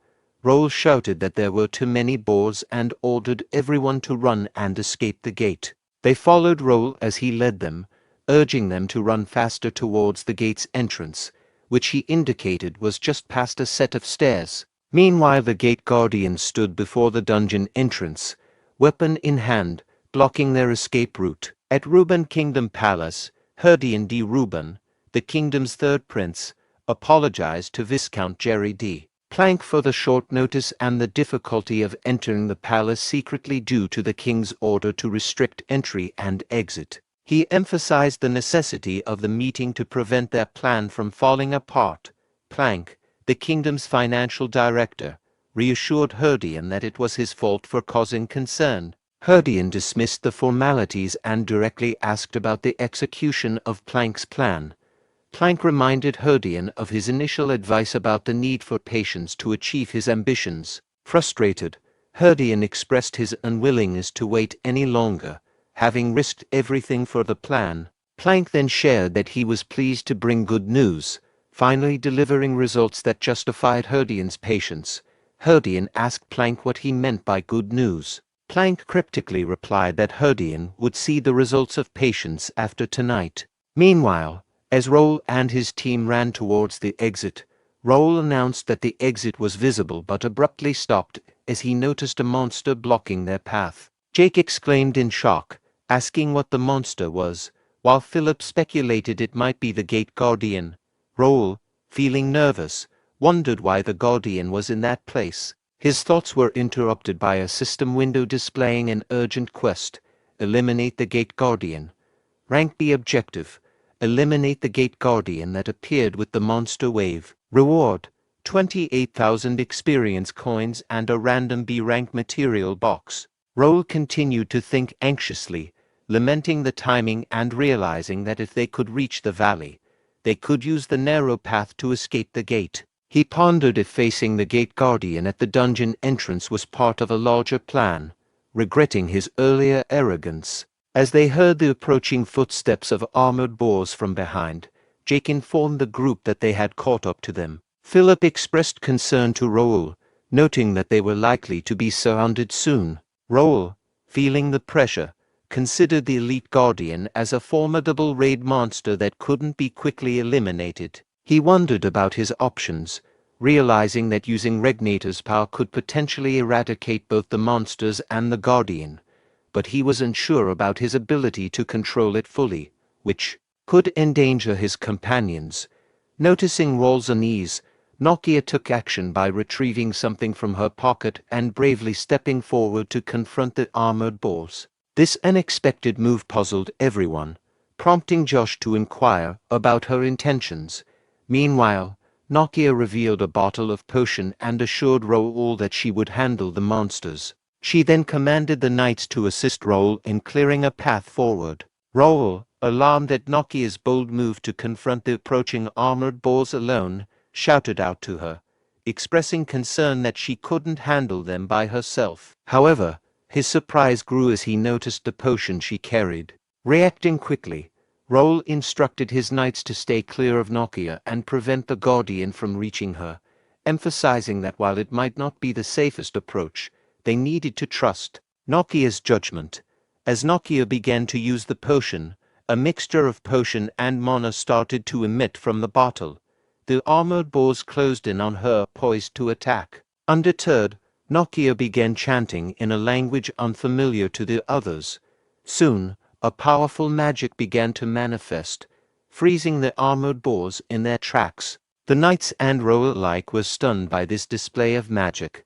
Raul shouted that there were too many boars and ordered everyone to run and escape the gate. They followed Raul as he led them, urging them to run faster towards the gate's entrance, which he indicated was just past a set of stairs. Meanwhile, the gate guardian stood before the dungeon entrance, weapon in hand, blocking their escape route. At Ruben Kingdom Palace, Herdian D. Ruben, the kingdom's third prince, apologized to Viscount Jerry D. Plank for the short notice and the difficulty of entering the palace secretly due to the king's order to restrict entry and exit. He emphasized the necessity of the meeting to prevent their plan from falling apart. Plank, the kingdom's financial director, reassured Herdian that it was his fault for causing concern. Herdian dismissed the formalities and directly asked about the execution of Plank's plan. Plank reminded Herdian of his initial advice about the need for patience to achieve his ambitions. Frustrated, Herdian expressed his unwillingness to wait any longer, having risked everything for the plan. Plank then shared that he was pleased to bring good news, finally delivering results that justified Herdian's patience. Herdian asked Plank what he meant by good news. Plank cryptically replied that Herdian would see the results of patience after tonight. Meanwhile, as Raul and his team ran towards the exit, Raul announced that the exit was visible but abruptly stopped as he noticed a monster blocking their path. Jake exclaimed in shock, asking what the monster was, while Philip speculated it might be the gate guardian. Raul, feeling nervous, wondered why the guardian was in that place. His thoughts were interrupted by a system window displaying an urgent quest: eliminate the gate guardian. Rank B objective: eliminate the gate guardian that appeared with the monster wave. Reward: 28,000 experience coins and a random B rank material box. Raul continued to think anxiously, lamenting the timing and realizing that if they could reach the valley, they could use the narrow path to escape the gate. He pondered if facing the gate guardian at the dungeon entrance was part of a larger plan, regretting his earlier arrogance. As they heard the approaching footsteps of armored boars from behind, Jake informed the group that they had caught up to them. Philip expressed concern to Raul, noting that they were likely to be surrounded soon. Raul, feeling the pressure, considered the elite guardian as a formidable raid monster that couldn't be quickly eliminated. He wondered about his options, realizing that using Regnator's power could potentially eradicate both the monsters and the guardian, but he was unsure about his ability to control it fully, which could endanger his companions. Noticing Raul's unease, Nokia took action by retrieving something from her pocket and bravely stepping forward to confront the armored boars. This unexpected move puzzled everyone, prompting Josh to inquire about her intentions. Meanwhile, Nokia revealed a bottle of potion and assured Raul that she would handle the monsters. She then commanded the knights to assist Raul in clearing a path forward. Raul, alarmed at Nokia's bold move to confront the approaching armored boars alone, shouted out to her, expressing concern that she couldn't handle them by herself. However, his surprise grew as he noticed the potion she carried. Reacting quickly, Raul instructed his knights to stay clear of Nokia and prevent the guardian from reaching her, emphasizing that while it might not be the safest approach, they needed to trust Nokia's judgment. As Nokia began to use the potion, a mixture of potion and mana started to emit from the bottle. The armored boars closed in on her, poised to attack. Undeterred, Nokia began chanting in a language unfamiliar to the others. Soon, a powerful magic began to manifest, freezing the armored boars in their tracks. The knights and Raul alike were stunned by this display of magic.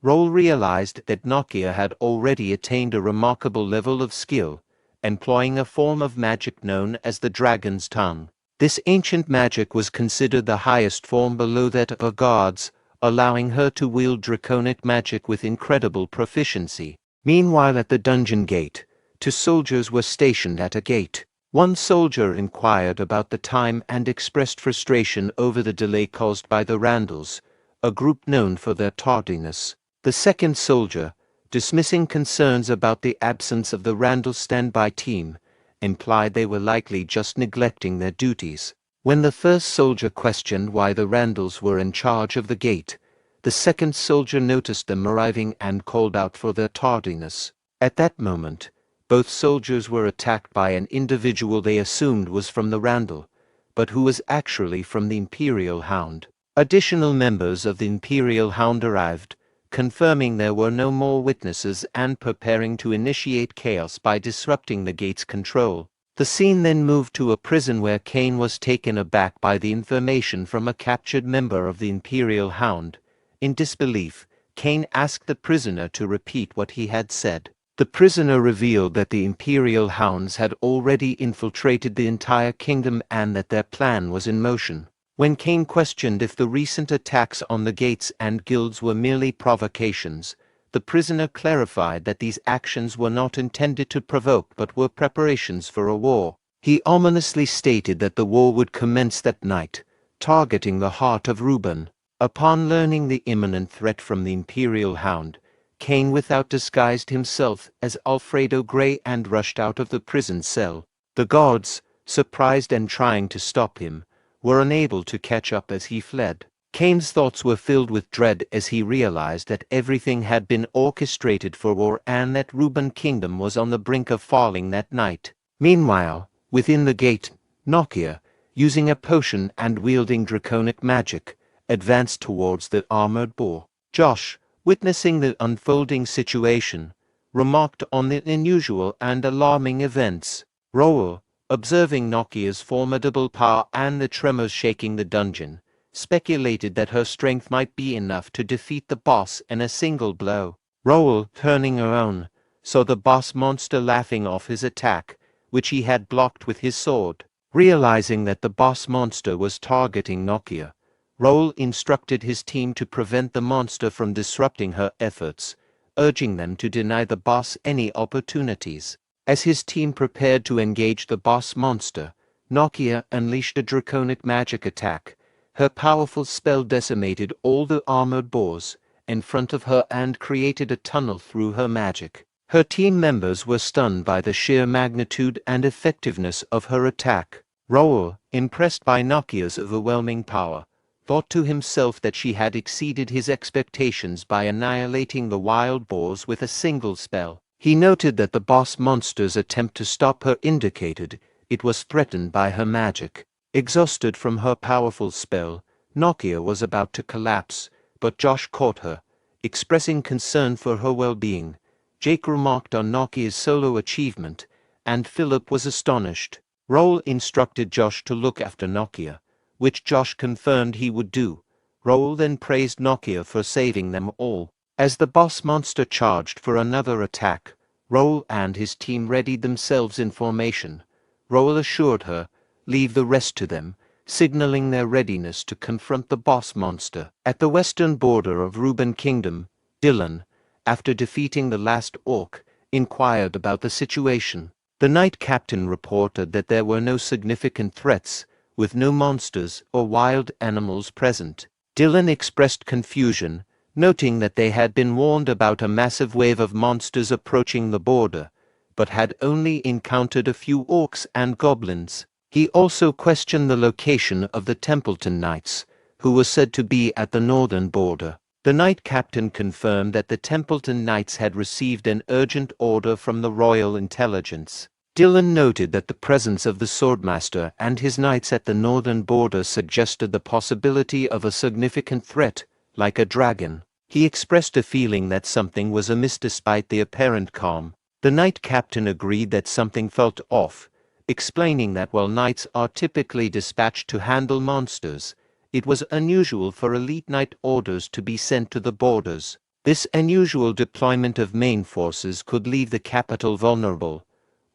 Raul realized that Nokia had already attained a remarkable level of skill, employing a form of magic known as the Dragon's Tongue. This ancient magic was considered the highest form below that of a god's, allowing her to wield draconic magic with incredible proficiency. Meanwhile, at the dungeon gate, 2 soldiers were stationed at a gate. One soldier inquired about the time and expressed frustration over the delay caused by the Randalls, a group known for their tardiness. The second soldier, dismissing concerns about the absence of the Randall standby team, implied they were likely just neglecting their duties. When the first soldier questioned why the Randalls were in charge of the gate, the second soldier noticed them arriving and called out for their tardiness. At that moment, both soldiers were attacked by an individual they assumed was from the Randall, but who was actually from the Imperial Hound. Additional members of the Imperial Hound arrived, confirming there were no more witnesses and preparing to initiate chaos by disrupting the gate's control. The scene then moved to a prison where Kane was taken aback by the information from a captured member of the Imperial Hound. In disbelief, Kane asked the prisoner to repeat what he had said. The prisoner revealed that the Imperial Hounds had already infiltrated the entire kingdom and that their plan was in motion. When Kane questioned if the recent attacks on the gates and guilds were merely provocations, the prisoner clarified that these actions were not intended to provoke but were preparations for a war. He ominously stated that the war would commence that night, targeting the heart of Reborn. Upon learning the imminent threat from the Imperial Hound, Kane without disguised himself as Alfredo Gray and rushed out of the prison cell. The guards, surprised and trying to stop him, were unable to catch up as he fled. Kane's thoughts were filled with dread as he realized that everything had been orchestrated for war and that Reborn Kingdom was on the brink of falling that night. Meanwhile, within the gate, Nokia, using a potion and wielding draconic magic, advanced towards the armored boar. Josh, witnessing the unfolding situation, remarked on the unusual and alarming events. Raul, observing Nokia's formidable power and the tremors shaking the dungeon, speculated that her strength might be enough to defeat the boss in a single blow. Raul, turning around, saw the boss monster laughing off his attack, which he had blocked with his sword. Realizing that the boss monster was targeting Nokia, Raul instructed his team to prevent the monster from disrupting her efforts, urging them to deny the boss any opportunities. As his team prepared to engage the boss monster, Nokia unleashed a draconic magic attack. Her powerful spell decimated all the armored boars in front of her and created a tunnel through her magic. Her team members were stunned by the sheer magnitude and effectiveness of her attack. Raul, impressed by Nokia's overwhelming power, thought to himself that she had exceeded his expectations by annihilating the wild boars with a single spell. He noted that the boss monster's attempt to stop her indicated it was threatened by her magic. Exhausted from her powerful spell, Nokia was about to collapse, but Josh caught her, expressing concern for her well-being. Jake remarked on Nokia's solo achievement, and Philip was astonished. Raul instructed Josh to look after Nokia, which Josh confirmed he would do. Raul then praised Nokia for saving them all. As the boss monster charged for another attack, Raul and his team readied themselves in formation. Raul assured her, "Leave the rest to them," signaling their readiness to confront the boss monster. At the western border of Reborn Kingdom, Dylan, after defeating the last orc, inquired about the situation. The Knight Captain reported that there were no significant threats, with no monsters or wild animals present. Dylan expressed confusion, noting that they had been warned about a massive wave of monsters approaching the border, but had only encountered a few orcs and goblins. He also questioned the location of the Templeton Knights, who were said to be at the northern border. The Knight Captain confirmed that the Templeton Knights had received an urgent order from the Royal Intelligence. Dylan noted that the presence of the Swordmaster and his knights at the northern border suggested the possibility of a significant threat, like a dragon. He expressed a feeling that something was amiss despite the apparent calm. The Knight Captain agreed that something felt off, explaining that while knights are typically dispatched to handle monsters, it was unusual for elite knight orders to be sent to the borders. This unusual deployment of main forces could leave the capital vulnerable.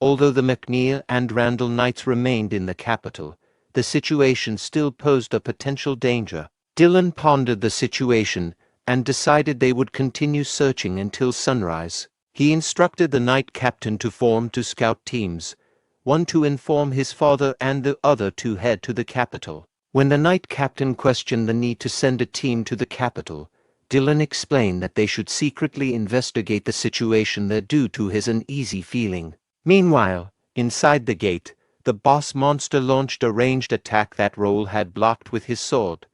Although the McNeil and Randall Knights remained in the capital, the situation still posed a potential danger. Dylan pondered the situation and decided they would continue searching until sunrise. He instructed the Knight Captain to form two scout teams, one to inform his father and the other to head to the capital. When the Knight Captain questioned the need to send a team to the capital, Dylan explained that they should secretly investigate the situation there due to his uneasy feeling. Meanwhile, inside the gate, the boss monster launched a ranged attack that Raul had blocked with his sword.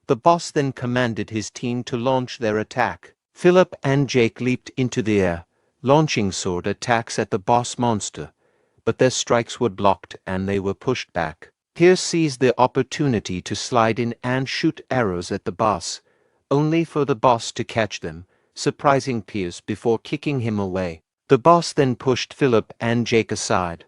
The boss then commanded his team to launch their attack. Philip and Jake leaped into the air, launching sword attacks at the boss monster, but their strikes were blocked and they were pushed back. Pierce seized the opportunity to slide in and shoot arrows at the boss, only for the boss to catch them, surprising Pierce before kicking him away. The boss then pushed Philip and Jake aside,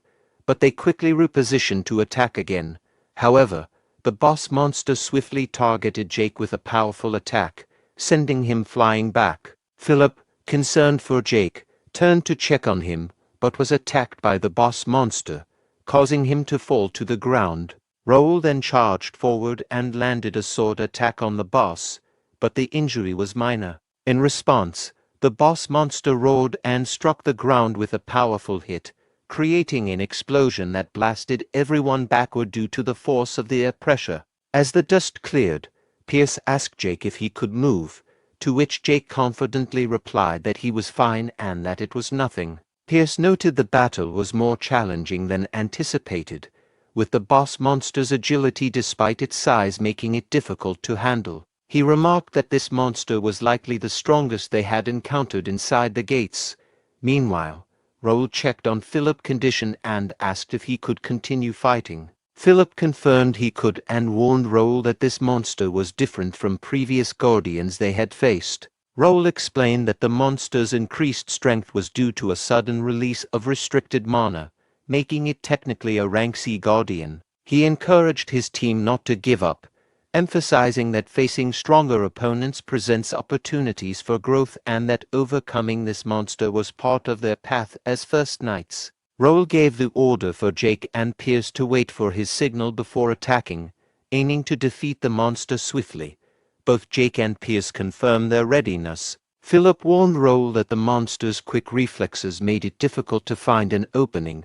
but they quickly repositioned to attack again. However, the boss monster swiftly targeted Jake with a powerful attack, sending him flying back. Philip, concerned for Jake, turned to check on him, but was attacked by the boss monster, causing him to fall to the ground. Raul then charged forward and landed a sword attack on the boss, but the injury was minor. In response, the boss monster roared and struck the ground with a powerful hit, creating an explosion that blasted everyone backward due to the force of the air pressure. As the dust cleared, Pierce asked Jake if he could move, to which Jake confidently replied that he was fine and that it was nothing. Pierce noted the battle was more challenging than anticipated, with the boss monster's agility despite its size making it difficult to handle. He remarked that this monster was likely the strongest they had encountered inside the gates. Meanwhile, Raul checked on Philip's condition and asked if he could continue fighting. Philip confirmed he could and warned Raul that this monster was different from previous guardians they had faced. Raul explained that the monster's increased strength was due to a sudden release of restricted mana, making it technically a rank C guardian. He encouraged his team not to give up, emphasizing that facing stronger opponents presents opportunities for growth and that overcoming this monster was part of their path as first knights. Raul gave the order for Jake and Pierce to wait for his signal before attacking, aiming to defeat the monster swiftly. Both Jake and Pierce confirmed their readiness. Philip warned Raul that the monster's quick reflexes made it difficult to find an opening.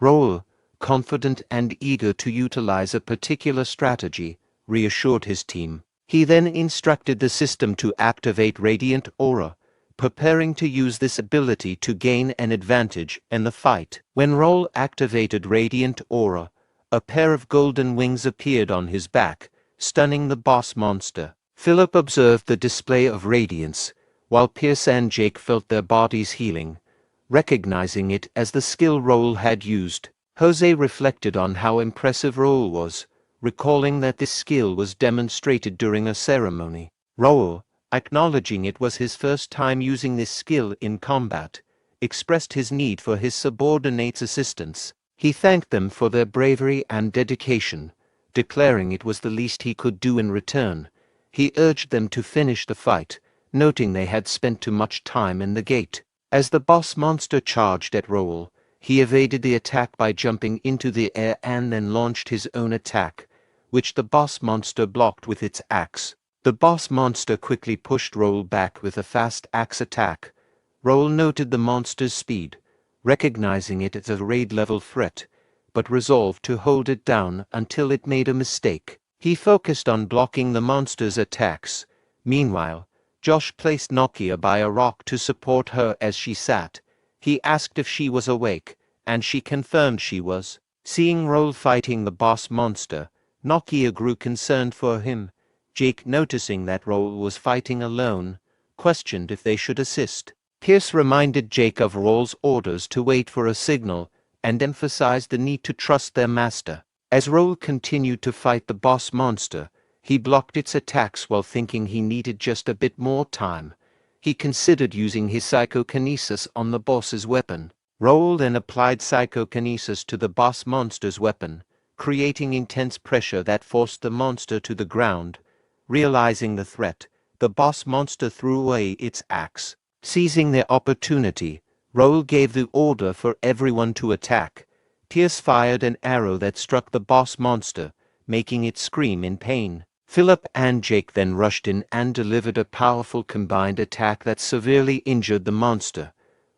Raul, confident and eager to utilize a particular strategy, reassured his team. He then instructed the system to activate Radiant Aura, preparing to use this ability to gain an advantage in the fight. When Raul activated Radiant Aura, a pair of golden wings appeared on his back, stunning the boss monster. Philip observed the display of radiance, while Pierce and Jake felt their bodies healing, recognizing it as the skill Raul had used. Jose reflected on how impressive Raul was, recalling that this skill was demonstrated during a ceremony. Raul, acknowledging it was his first time using this skill in combat, expressed his need for his subordinates' assistance. He thanked them for their bravery and dedication, declaring it was the least he could do in return. He urged them to finish the fight, noting they had spent too much time in the gate. As the boss monster charged at Raul, he evaded the attack by jumping into the air and then launched his own attack, which the boss monster blocked with its axe. The boss monster quickly pushed Raul back with a fast axe attack. Raul noted the monster's speed, recognizing it as a raid-level threat, but resolved to hold it down until it made a mistake. He focused on blocking the monster's attacks. Meanwhile, Josh placed Nokia by a rock to support her as she sat. He asked if she was awake, and she confirmed she was. Seeing Raul fighting the boss monster, Nokia grew concerned for him. Jake, noticing that Raul was fighting alone, questioned if they should assist. Pierce reminded Jake of Raul's orders to wait for a signal and emphasized the need to trust their master. As Raul continued to fight the boss monster, he blocked its attacks while thinking he needed just a bit more time. He considered using his psychokinesis on the boss's weapon. Raul then applied psychokinesis to the boss monster's weapon, creating intense pressure that forced the monster to the ground. Realizing the threat, the boss monster threw away its axe. Seizing the opportunity, Raul gave the order for everyone to attack. Pierce fired an arrow that struck the boss monster, making it scream in pain. Philip and Jake then rushed in and delivered a powerful combined attack that severely injured the monster.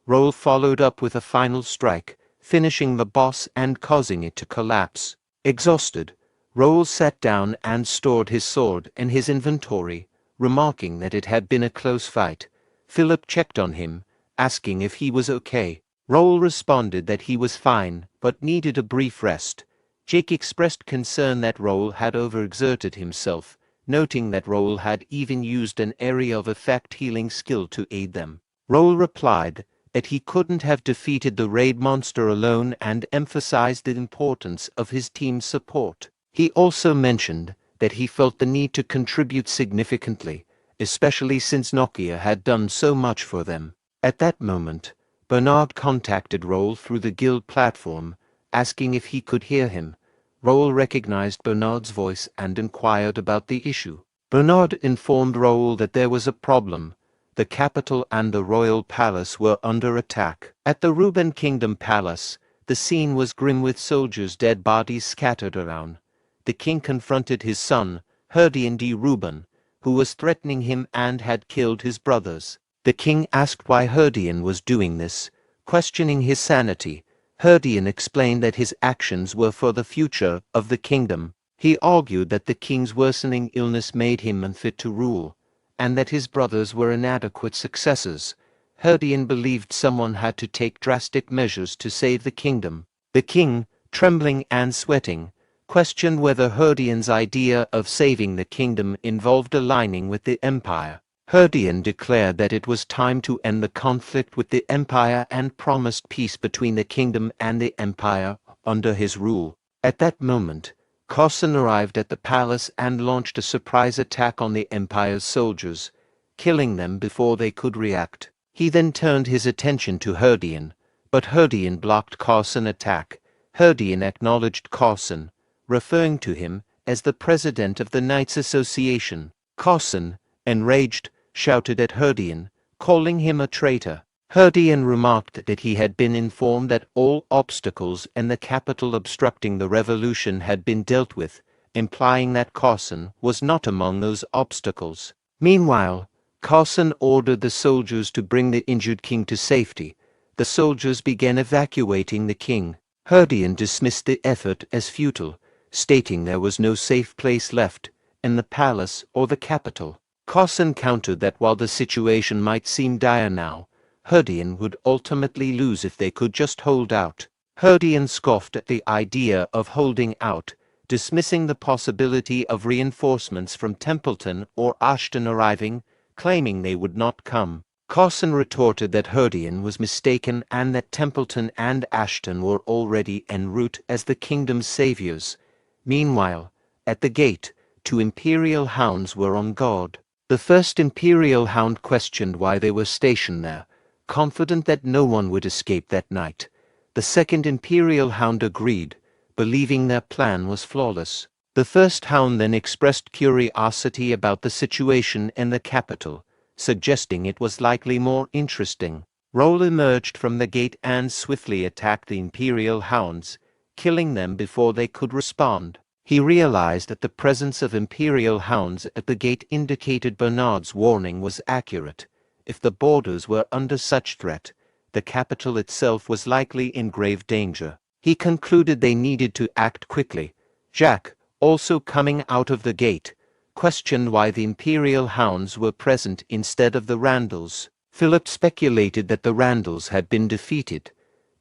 Raul followed up with a final strike, finishing the boss and causing it to collapse. Exhausted, Raul sat down and stored his sword in his inventory, remarking that it had been a close fight. Philip checked on him, asking if he was okay. Raul responded that he was fine, but needed a brief rest. Jake expressed concern that Raul had overexerted himself, noting that Raul had even used an area of effect healing skill to aid them. Raul replied that he couldn't have defeated the raid monster alone and emphasized the importance of his team's support. He also mentioned that he felt the need to contribute significantly, especially since Nokia had done so much for them. At that moment, Bernard contacted Raul through the guild platform, asking if he could hear him. Raul recognized Bernard's voice and inquired about the issue. Bernard informed Raul that there was a problem. The capital and the royal palace were under attack. At the Ruben Kingdom Palace, the scene was grim with soldiers' dead bodies scattered around. The king confronted his son, Herdian D. Ruben, who was threatening him and had killed his brothers. The king asked why Herdian was doing this, questioning his sanity. Herdian explained that his actions were for the future of the kingdom. He argued that the king's worsening illness made him unfit to rule, and that his brothers were inadequate successors. Herdian believed someone had to take drastic measures to save the kingdom. The king, trembling and sweating, questioned whether Herdian's idea of saving the kingdom involved aligning with the empire. Herdian declared that it was time to end the conflict with the empire and promised peace between the kingdom and the empire under his rule. At that moment, Carson arrived at the palace and launched a surprise attack on the empire's soldiers, killing them before they could react. He then turned his attention to Herdian, but Herdian blocked Carson's attack. Herdian acknowledged Carson, referring to him as the president of the Knights Association. Carson, enraged, shouted at Herdian, calling him a traitor. Herdian remarked that he had been informed that all obstacles in the capital obstructing the revolution had been dealt with, implying that Carson was not among those obstacles. Meanwhile, Carson ordered the soldiers to bring the injured king to safety. The soldiers began evacuating the king. Herdian dismissed the effort as futile, stating there was no safe place left in the palace or the capital. Carson countered that while the situation might seem dire now, Herdian would ultimately lose if they could just hold out. Herdian scoffed at the idea of holding out, dismissing the possibility of reinforcements from Templeton or Ashton arriving, claiming they would not come. Carson retorted that Herdian was mistaken and that Templeton and Ashton were already en route as the kingdom's saviors. Meanwhile, at the gate, 2 Imperial hounds were on guard. The first Imperial hound questioned why they were stationed there, confident that no one would escape that night. The second Imperial hound agreed, believing their plan was flawless. The first hound then expressed curiosity about the situation in the capital, suggesting it was likely more interesting. Raul emerged from the gate and swiftly attacked the Imperial hounds, killing them before they could respond. He realized that the presence of Imperial hounds at the gate indicated Bernard's warning was accurate. If the borders were under such threat, the capital itself was likely in grave danger. He concluded they needed to act quickly. Jack, also coming out of the gate, questioned why the Imperial hounds were present instead of the Randalls. Philip speculated that the Randalls had been defeated.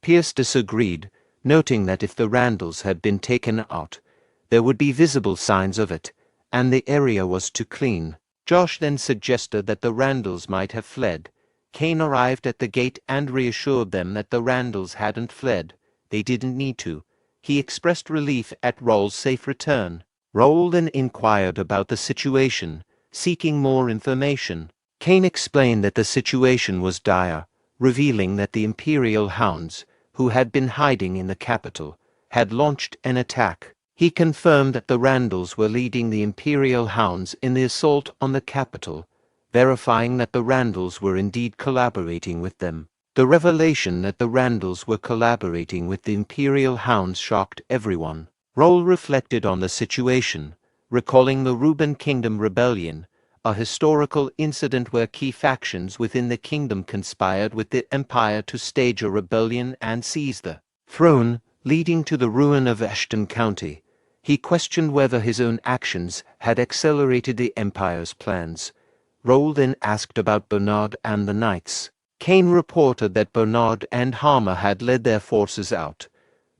Pierce disagreed, noting that if the Randalls had been taken out, there would be visible signs of it, and the area was too clean. Josh then suggested that the Randalls might have fled. Kane arrived at the gate and reassured them that the Randalls hadn't fled. They didn't need to. He expressed relief at Raul's safe return. Raul then inquired about the situation, seeking more information. Kane explained that the situation was dire, revealing that the Imperial hounds, who had been hiding in the capital, had launched an attack. He confirmed that the Randalls were leading the Imperial hounds in the assault on the capital, verifying that the Randalls were indeed collaborating with them. The revelation that the Randalls were collaborating with the Imperial hounds shocked everyone. Raul reflected on the situation, recalling the Ruben Kingdom Rebellion, a historical incident where key factions within the kingdom conspired with the Empire to stage a rebellion and seize the throne, leading to the ruin of Ashton County. He questioned whether his own actions had accelerated the Empire's plans. Raul then asked about Bernard and the knights. Kane reported that Bernard and Harmer had led their forces out,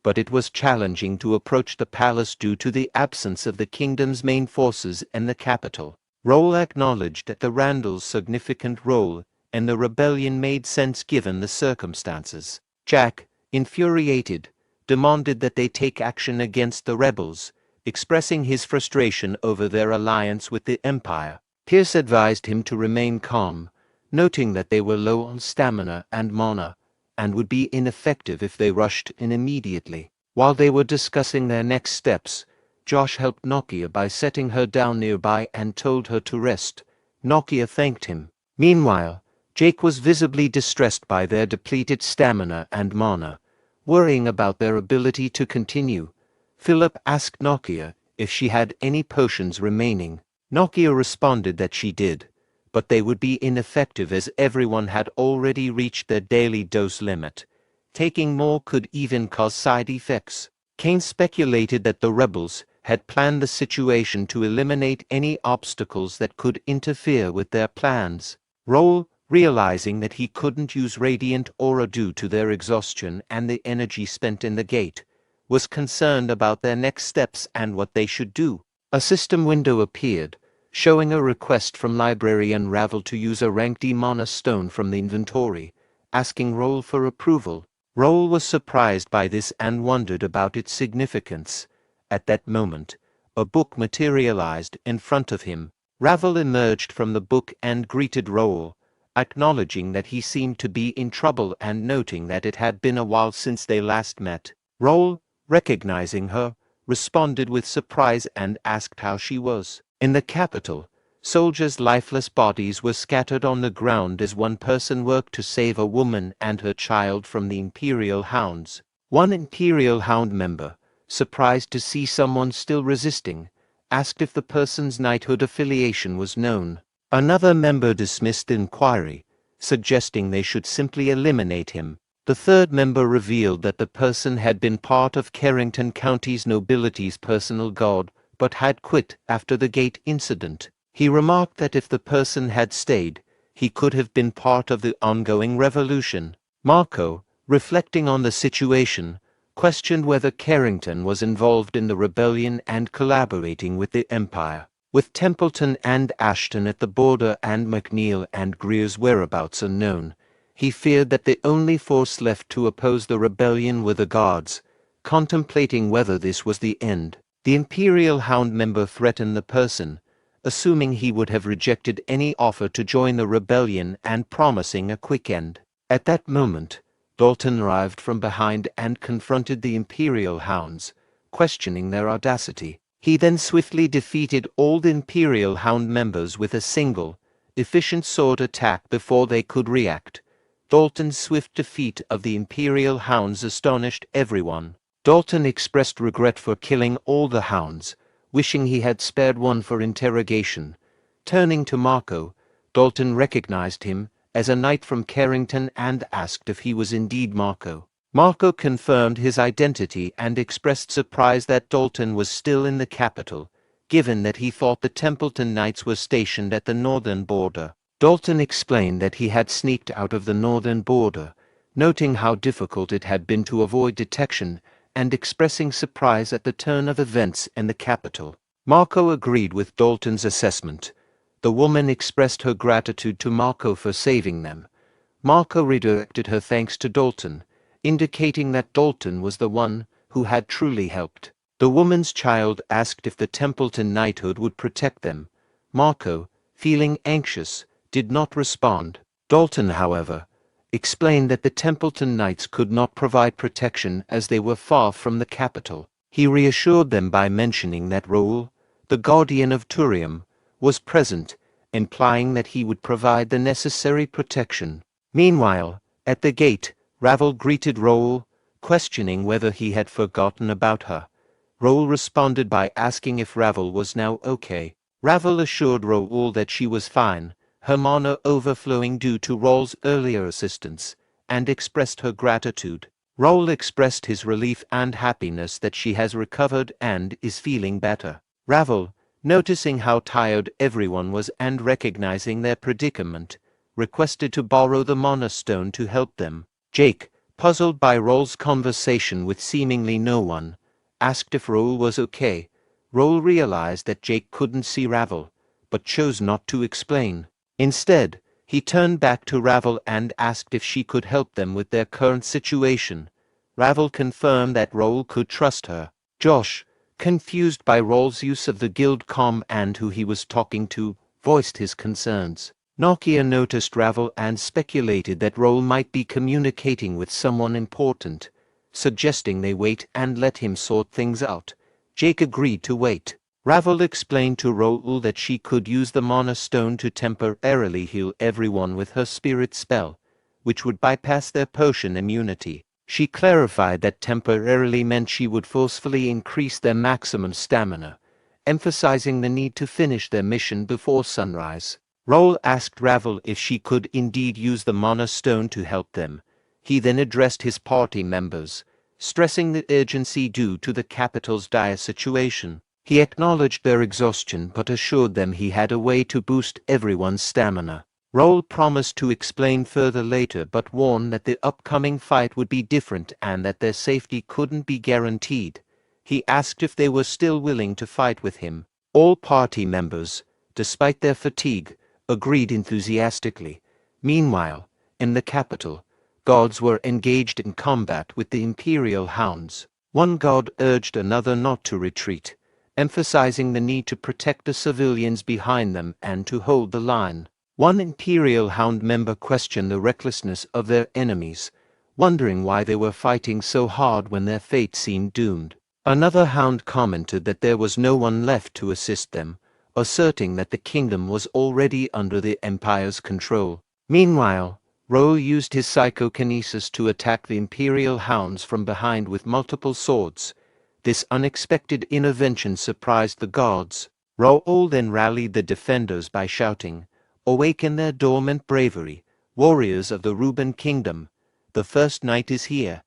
but it was challenging to approach the palace due to the absence of the kingdom's main forces in the capital. Raul acknowledged that the Randall's significant role in the rebellion made sense given the circumstances. Jack, infuriated, demanded that they take action against the rebels, expressing his frustration over their alliance with the Empire. Pierce advised him to remain calm, noting that they were low on stamina and mana, and would be ineffective if they rushed in immediately. While they were discussing their next steps, Josh helped Nokia by setting her down nearby and told her to rest. Nokia thanked him. Meanwhile, Jake was visibly distressed by their depleted stamina and mana, worrying about their ability to continue. Philip asked Nokia if she had any potions remaining. Nokia responded that she did, but they would be ineffective as everyone had already reached their daily dose limit. Taking more could even cause side effects. Kane speculated that the rebels had planned the situation to eliminate any obstacles that could interfere with their plans. Raul, realizing that he couldn't use radiant aura due to their exhaustion and the energy spent in the gate, was concerned about their next steps and what they should do. A system window appeared, showing a request from librarian Raul to use a rank D mana stone from the inventory, asking Raul for approval. Raul was surprised by this and wondered about its significance. At that moment, a book materialized in front of him. Raul emerged from the book and greeted Raul, acknowledging that he seemed to be in trouble and noting that it had been a while since they last met. Raul, recognizing her, responded with surprise and asked how she was. In the capital, soldiers' lifeless bodies were scattered on the ground as one person worked to save a woman and her child from the Imperial Hounds. One Imperial Hound member, surprised to see someone still resisting, asked if the person's knighthood affiliation was known. Another member dismissed the inquiry, suggesting they should simply eliminate him. The third member revealed that the person had been part of Carrington County's nobility's personal guard, but had quit after the gate incident. He remarked that if the person had stayed, he could have been part of the ongoing revolution. Marco, reflecting on the situation, questioned whether Carrington was involved in the rebellion and collaborating with the Empire. With Templeton and Ashton at the border and McNeil and Greer's whereabouts unknown, he feared that the only force left to oppose the rebellion were the guards. Contemplating whether this was the end, the Imperial Hound member threatened the person, assuming he would have rejected any offer to join the rebellion and promising a quick end. At that moment, Dalton arrived from behind and confronted the Imperial Hounds, questioning their audacity. He then swiftly defeated all the Imperial Hound members with a single, efficient sword attack before they could react. Dalton's swift defeat of the Imperial Hounds astonished everyone. Dalton expressed regret for killing all the hounds, wishing he had spared one for interrogation. Turning to Marco, Dalton recognized him as a knight from Carrington and asked if he was indeed Marco. Marco confirmed his identity and expressed surprise that Dalton was still in the capital, given that he thought the Templeton Knights were stationed at the northern border. Dalton explained that he had sneaked out of the northern border, noting how difficult it had been to avoid detection and expressing surprise at the turn of events in the capital. Marco agreed with Dalton's assessment. The woman expressed her gratitude to Marco for saving them. Marco redirected her thanks to Dalton, indicating that Dalton was the one who had truly helped. The woman's child asked if the Templeton knighthood would protect them. Marco, feeling anxious, did not respond. Dalton, however, explained that the Templeton Knights could not provide protection as they were far from the capital. He reassured them by mentioning that Raul, the guardian of Turium, was present, implying that he would provide the necessary protection. Meanwhile, at the gate, Raul greeted Raul, questioning whether he had forgotten about her. Raul responded by asking if Raul was now okay. Raul assured Raul that she was fine, her mana overflowing due to Raul's earlier assistance, and expressed her gratitude. Raul expressed his relief and happiness that she has recovered and is feeling better. Raul, noticing how tired everyone was and recognizing their predicament, requested to borrow the Mana Stone to help them. Jake, puzzled by Raul's conversation with seemingly no one, asked if Raul was okay. Raul realized that Jake couldn't see Raul, but chose not to explain. Instead, he turned back to Raul and asked if she could help them with their current situation. Raul confirmed that Raul could trust her. Josh, confused by Raul's use of the guild comm and who he was talking to, voiced his concerns. Nokia noticed Raul and speculated that Raul might be communicating with someone important, suggesting they wait and let him sort things out. Jake agreed to wait. Raul explained to Raul that she could use the Mana Stone to temporarily heal everyone with her spirit spell, which would bypass their potion immunity. She clarified that temporarily meant she would forcefully increase their maximum stamina, emphasizing the need to finish their mission before sunrise. Raul asked Raul if she could indeed use the Mana Stone to help them. He then addressed his party members, stressing the urgency due to the capital's dire situation. He acknowledged their exhaustion but assured them he had a way to boost everyone's stamina. Raul promised to explain further later but warned that the upcoming fight would be different and that their safety couldn't be guaranteed. He asked if they were still willing to fight with him. All party members, despite their fatigue, agreed enthusiastically. Meanwhile, in the capital, guards were engaged in combat with the Imperial Hounds. One guard urged another not to retreat, emphasizing the need to protect the civilians behind them and to hold the line. One Imperial Hound member questioned the recklessness of their enemies, wondering why they were fighting so hard when their fate seemed doomed. Another Hound commented that there was no one left to assist them, asserting that the kingdom was already under the Empire's control. Meanwhile, Raul used his psychokinesis to attack the Imperial Hounds from behind with multiple swords. This unexpected intervention surprised the guards. Raul then rallied the defenders by shouting, "Awaken their dormant bravery, warriors of the Ruben Kingdom. The first night is here."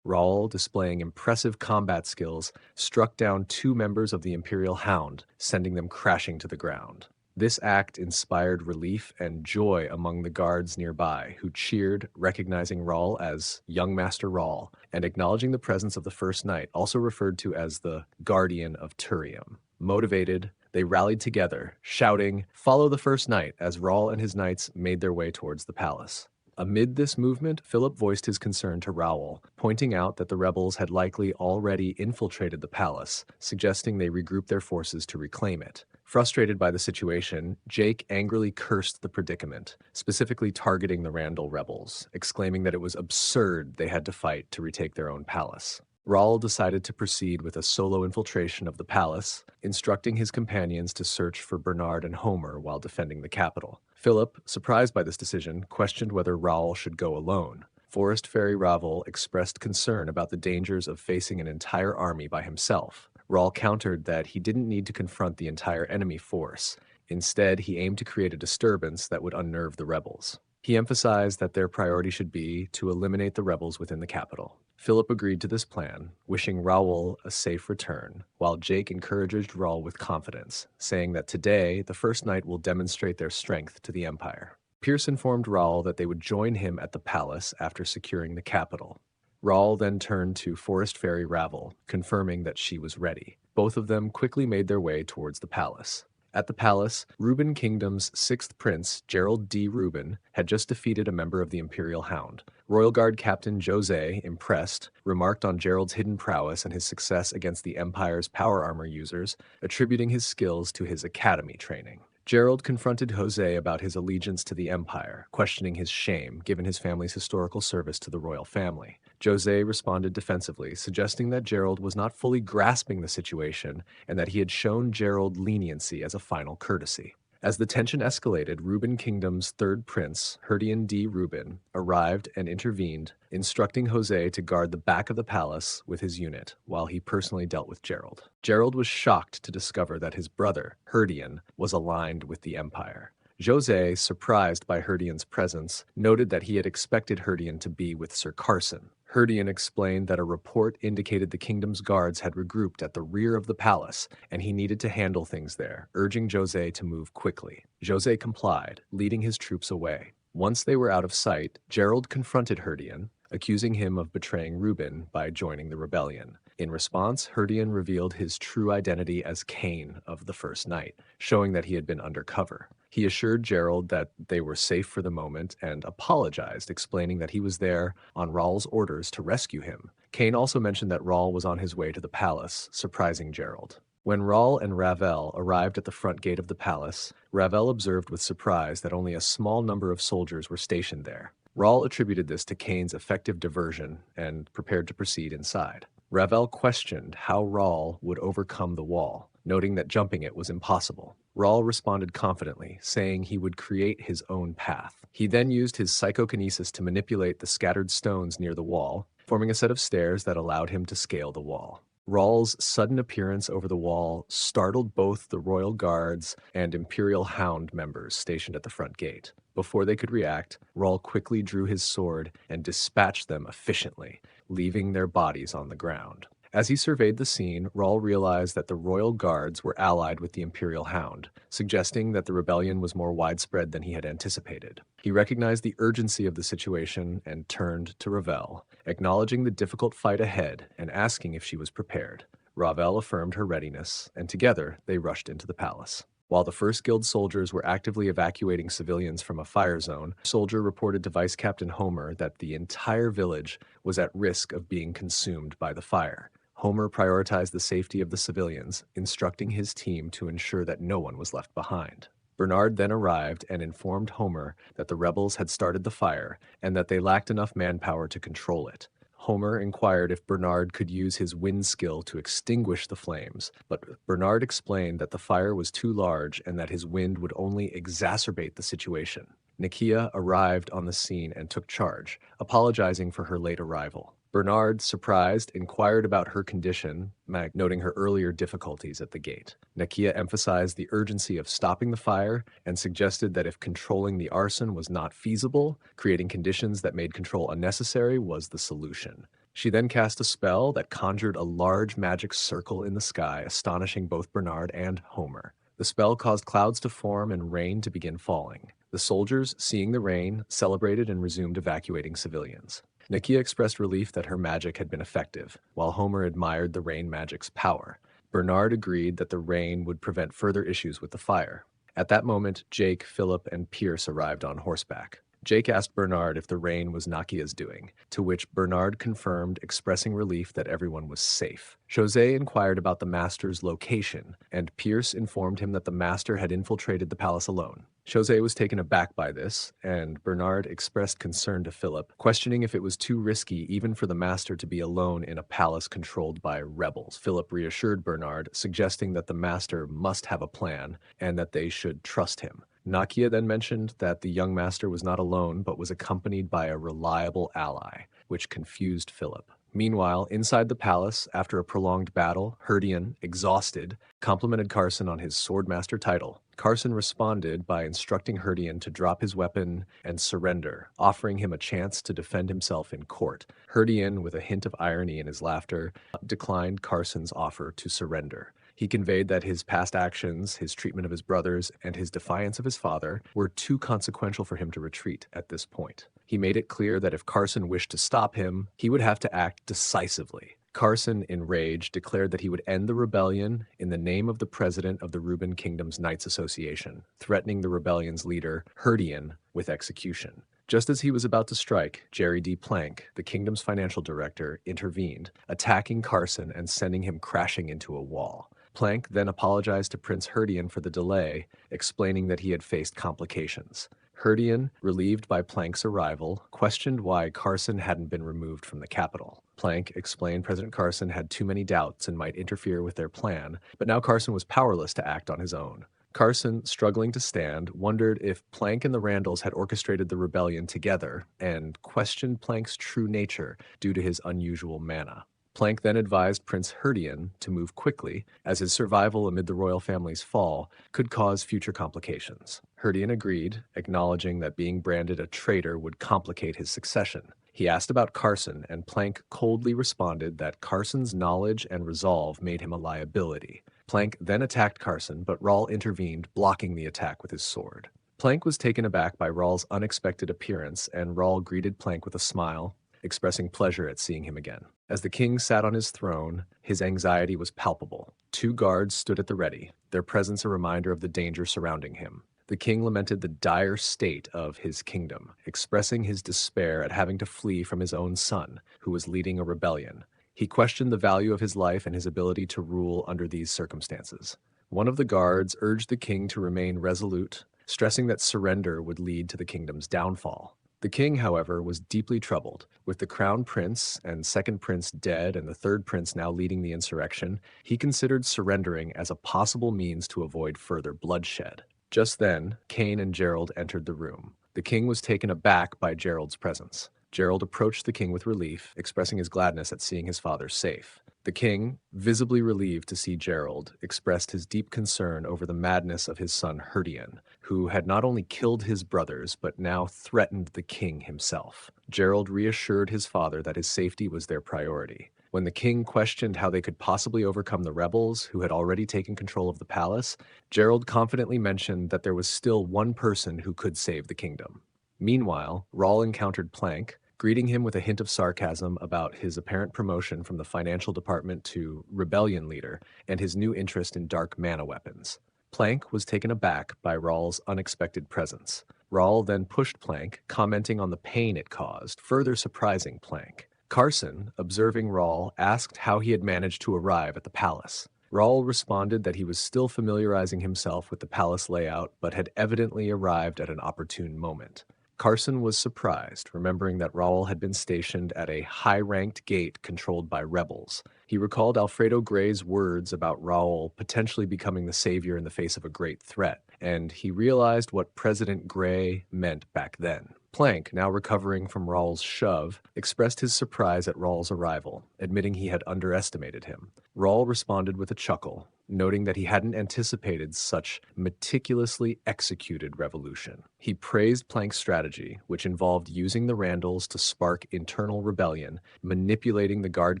Raul, displaying impressive combat skills, struck down 2 members of the Imperial Hound, sending them crashing to the ground. This act inspired relief and joy among the guards nearby, who cheered, recognizing Raul as Young Master Raul, and acknowledging the presence of the First Knight, also referred to as the Guardian of Turium. Motivated, they rallied together, shouting, "Follow the First Knight," as Raul and his knights made their way towards the palace. Amid this movement, Philip voiced his concern to Raul, pointing out that the rebels had likely already infiltrated the palace, suggesting they regroup their forces to reclaim it. Frustrated by the situation, Jake angrily cursed the predicament, specifically targeting the Randall rebels, exclaiming that it was absurd they had to fight to retake their own palace. Raul decided to proceed with a solo infiltration of the palace, instructing his companions to search for Bernard and Homer while defending the capital. Philip, surprised by this decision, questioned whether Raul should go alone. Forest Fairy Raul expressed concern about the dangers of facing an entire army by himself. Raul countered that he didn't need to confront the entire enemy force. Instead, he aimed to create a disturbance that would unnerve the rebels. He emphasized that their priority should be to eliminate the rebels within the capital. Philip agreed to this plan, wishing Raul a safe return, while Jake encouraged Raul with confidence, saying that today the First Knight will demonstrate their strength to the Empire. Pierce informed Raul that they would join him at the palace after securing the capital. Raul then turned to Forest Fairy Raul, confirming that she was ready. Both of them quickly made their way towards the palace. At the palace, Ruben Kingdom's 6th Prince, Gerald D. Ruben, had just defeated a member of the Imperial Hound. Royal Guard Captain Jose, impressed, remarked on Gerald's hidden prowess and his success against the Empire's power armor users, attributing his skills to his academy training. Gerald confronted Jose about his allegiance to the Empire, questioning his shame given his family's historical service to the royal family. Jose responded defensively, suggesting that Gerald was not fully grasping the situation and that he had shown Gerald leniency as a final courtesy. As the tension escalated, Ruben Kingdom's 3rd Prince, Herdian D. Ruben, arrived and intervened, instructing Jose to guard the back of the palace with his unit, while he personally dealt with Gerald. Gerald was shocked to discover that his brother, Herdian, was aligned with the Empire. Jose, surprised by Herdian's presence, noted that he had expected Herdian to be with Sir Carson. Herdian explained that a report indicated the kingdom's guards had regrouped at the rear of the palace, and he needed to handle things there, urging Jose to move quickly. Jose complied, leading his troops away. Once they were out of sight, Gerald confronted Herdian, accusing him of betraying Reuben by joining the rebellion. In response, Herdian revealed his true identity as Cain of the First Night, showing that he had been undercover. He assured Gerald that they were safe for the moment and apologized, explaining that he was there on Raul's orders to rescue him. Cain also mentioned that Raul was on his way to the palace, surprising Gerald. When Raul and Ravel arrived at the front gate of the palace, Ravel observed with surprise that only a small number of soldiers were stationed there. Raul attributed this to Cain's effective diversion and prepared to proceed inside. Ravel questioned how Raul would overcome the wall, noting that jumping it was impossible. Raul responded confidently, saying he would create his own path. He then used his psychokinesis to manipulate the scattered stones near the wall, forming a set of stairs that allowed him to scale the wall. Raul's sudden appearance over the wall startled both the royal guards and Imperial Hound members stationed at the front gate. Before they could react, Raul quickly drew his sword and dispatched them efficiently, leaving their bodies on the ground. As he surveyed the scene, Raul realized that the royal guards were allied with the Imperial Hound, suggesting that the rebellion was more widespread than he had anticipated. He recognized the urgency of the situation and turned to Ravel, acknowledging the difficult fight ahead and asking if she was prepared. Ravel affirmed her readiness, and together they rushed into the palace. While the First Guild soldiers were actively evacuating civilians from a fire zone, a soldier reported to Vice Captain Homer that the entire village was at risk of being consumed by the fire. Homer prioritized the safety of the civilians, instructing his team to ensure that no one was left behind. Bernard then arrived and informed Homer that the rebels had started the fire and that they lacked enough manpower to control it. Homer inquired if Bernard could use his wind skill to extinguish the flames, but Bernard explained that the fire was too large and that his wind would only exacerbate the situation. Nakia arrived on the scene and took charge, apologizing for her late arrival. Bernard, surprised, inquired about her condition, noting her earlier difficulties at the gate. Nakia emphasized the urgency of stopping the fire and suggested that if controlling the arson was not feasible, creating conditions that made control unnecessary was the solution. She then cast a spell that conjured a large magic circle in the sky, astonishing both Bernard and Homer. The spell caused clouds to form and rain to begin falling. The soldiers, seeing the rain, celebrated and resumed evacuating civilians. Nakia expressed relief that her magic had been effective, while Homer admired the rain magic's power. Bernard agreed that the rain would prevent further issues with the fire. At that moment, Jake, Philip, and Pierce arrived on horseback. Jake asked Bernard if the rain was Nakia's doing, to which Bernard confirmed, expressing relief that everyone was safe. Jose inquired about the master's location, and Pierce informed him that the master had infiltrated the palace alone. Jose was taken aback by this, and Bernard expressed concern to Philip, questioning if it was too risky even for the master to be alone in a palace controlled by rebels. Philip reassured Bernard, suggesting that the master must have a plan and that they should trust him. Nakia then mentioned that the young master was not alone but was accompanied by a reliable ally, which confused Philip. Meanwhile, inside the palace, after a prolonged battle, Herdian, exhausted, complimented Carson on his Swordmaster title. Carson responded by instructing Herdian to drop his weapon and surrender, offering him a chance to defend himself in court. Herdian, with a hint of irony in his laughter, declined Carson's offer to surrender. He conveyed that his past actions, his treatment of his brothers, and his defiance of his father were too consequential for him to retreat at this point. He made it clear that if Carson wished to stop him, he would have to act decisively. Carson, enraged, declared that he would end the rebellion in the name of the president of the Reuben Kingdom's Knights Association, threatening the rebellion's leader, Herdian, with execution. Just as he was about to strike, Jerry D. Plank, the kingdom's financial director, intervened, attacking Carson and sending him crashing into a wall. Plank then apologized to Prince Herdian for the delay, explaining that he had faced complications. Herdian, relieved by Plank's arrival, questioned why Carson hadn't been removed from the capital. Plank explained President Carson had too many doubts and might interfere with their plan, but now Carson was powerless to act on his own. Carson, struggling to stand, wondered if Plank and the Randalls had orchestrated the rebellion together and questioned Plank's true nature due to his unusual mana. Plank then advised Prince Herdian to move quickly, as his survival amid the royal family's fall could cause future complications. Herdian agreed, acknowledging that being branded a traitor would complicate his succession. He asked about Carson, and Plank coldly responded that Carson's knowledge and resolve made him a liability. Plank then attacked Carson, but Raul intervened, blocking the attack with his sword. Plank was taken aback by Raul's unexpected appearance, and Raul greeted Plank with a smile, expressing pleasure at seeing him again. As the king sat on his throne, his anxiety was palpable. 2 guards stood at the ready, their presence a reminder of the danger surrounding him. The king lamented the dire state of his kingdom, expressing his despair at having to flee from his own son, who was leading a rebellion. He questioned the value of his life and his ability to rule under these circumstances. One of the guards urged the king to remain resolute, stressing that surrender would lead to the kingdom's downfall. The king, however, was deeply troubled. With the crown prince and second prince dead and the third prince now leading the insurrection, he considered surrendering as a possible means to avoid further bloodshed. Just then, Cain and Gerald entered the room. The king was taken aback by Gerald's presence. Gerald approached the king with relief, expressing his gladness at seeing his father safe. The king, visibly relieved to see Gerald, expressed his deep concern over the madness of his son Herdian, who had not only killed his brothers but now threatened the king himself. Gerald reassured his father that his safety was their priority. When the king questioned how they could possibly overcome the rebels who had already taken control of the palace, Gerald confidently mentioned that there was still one person who could save the kingdom. Meanwhile, Raul encountered Plank, greeting him with a hint of sarcasm about his apparent promotion from the financial department to rebellion leader and his new interest in dark mana weapons. Plank was taken aback by Raul's unexpected presence. Raul then pushed Plank, commenting on the pain it caused, further surprising Plank. Carson, observing Raul, asked how he had managed to arrive at the palace. Raul responded that he was still familiarizing himself with the palace layout, but had evidently arrived at an opportune moment. Carson was surprised, remembering that Raul had been stationed at a high-ranked gate controlled by rebels. He recalled Alfredo Gray's words about Raul potentially becoming the savior in the face of a great threat, and he realized what President Gray meant back then. Plank, now recovering from Raul's shove, expressed his surprise at Raul's arrival, admitting he had underestimated him. Raul responded with a chuckle, noting that he hadn't anticipated such meticulously executed revolution. He praised Plank's strategy, which involved using the Randalls to spark internal rebellion, manipulating the guard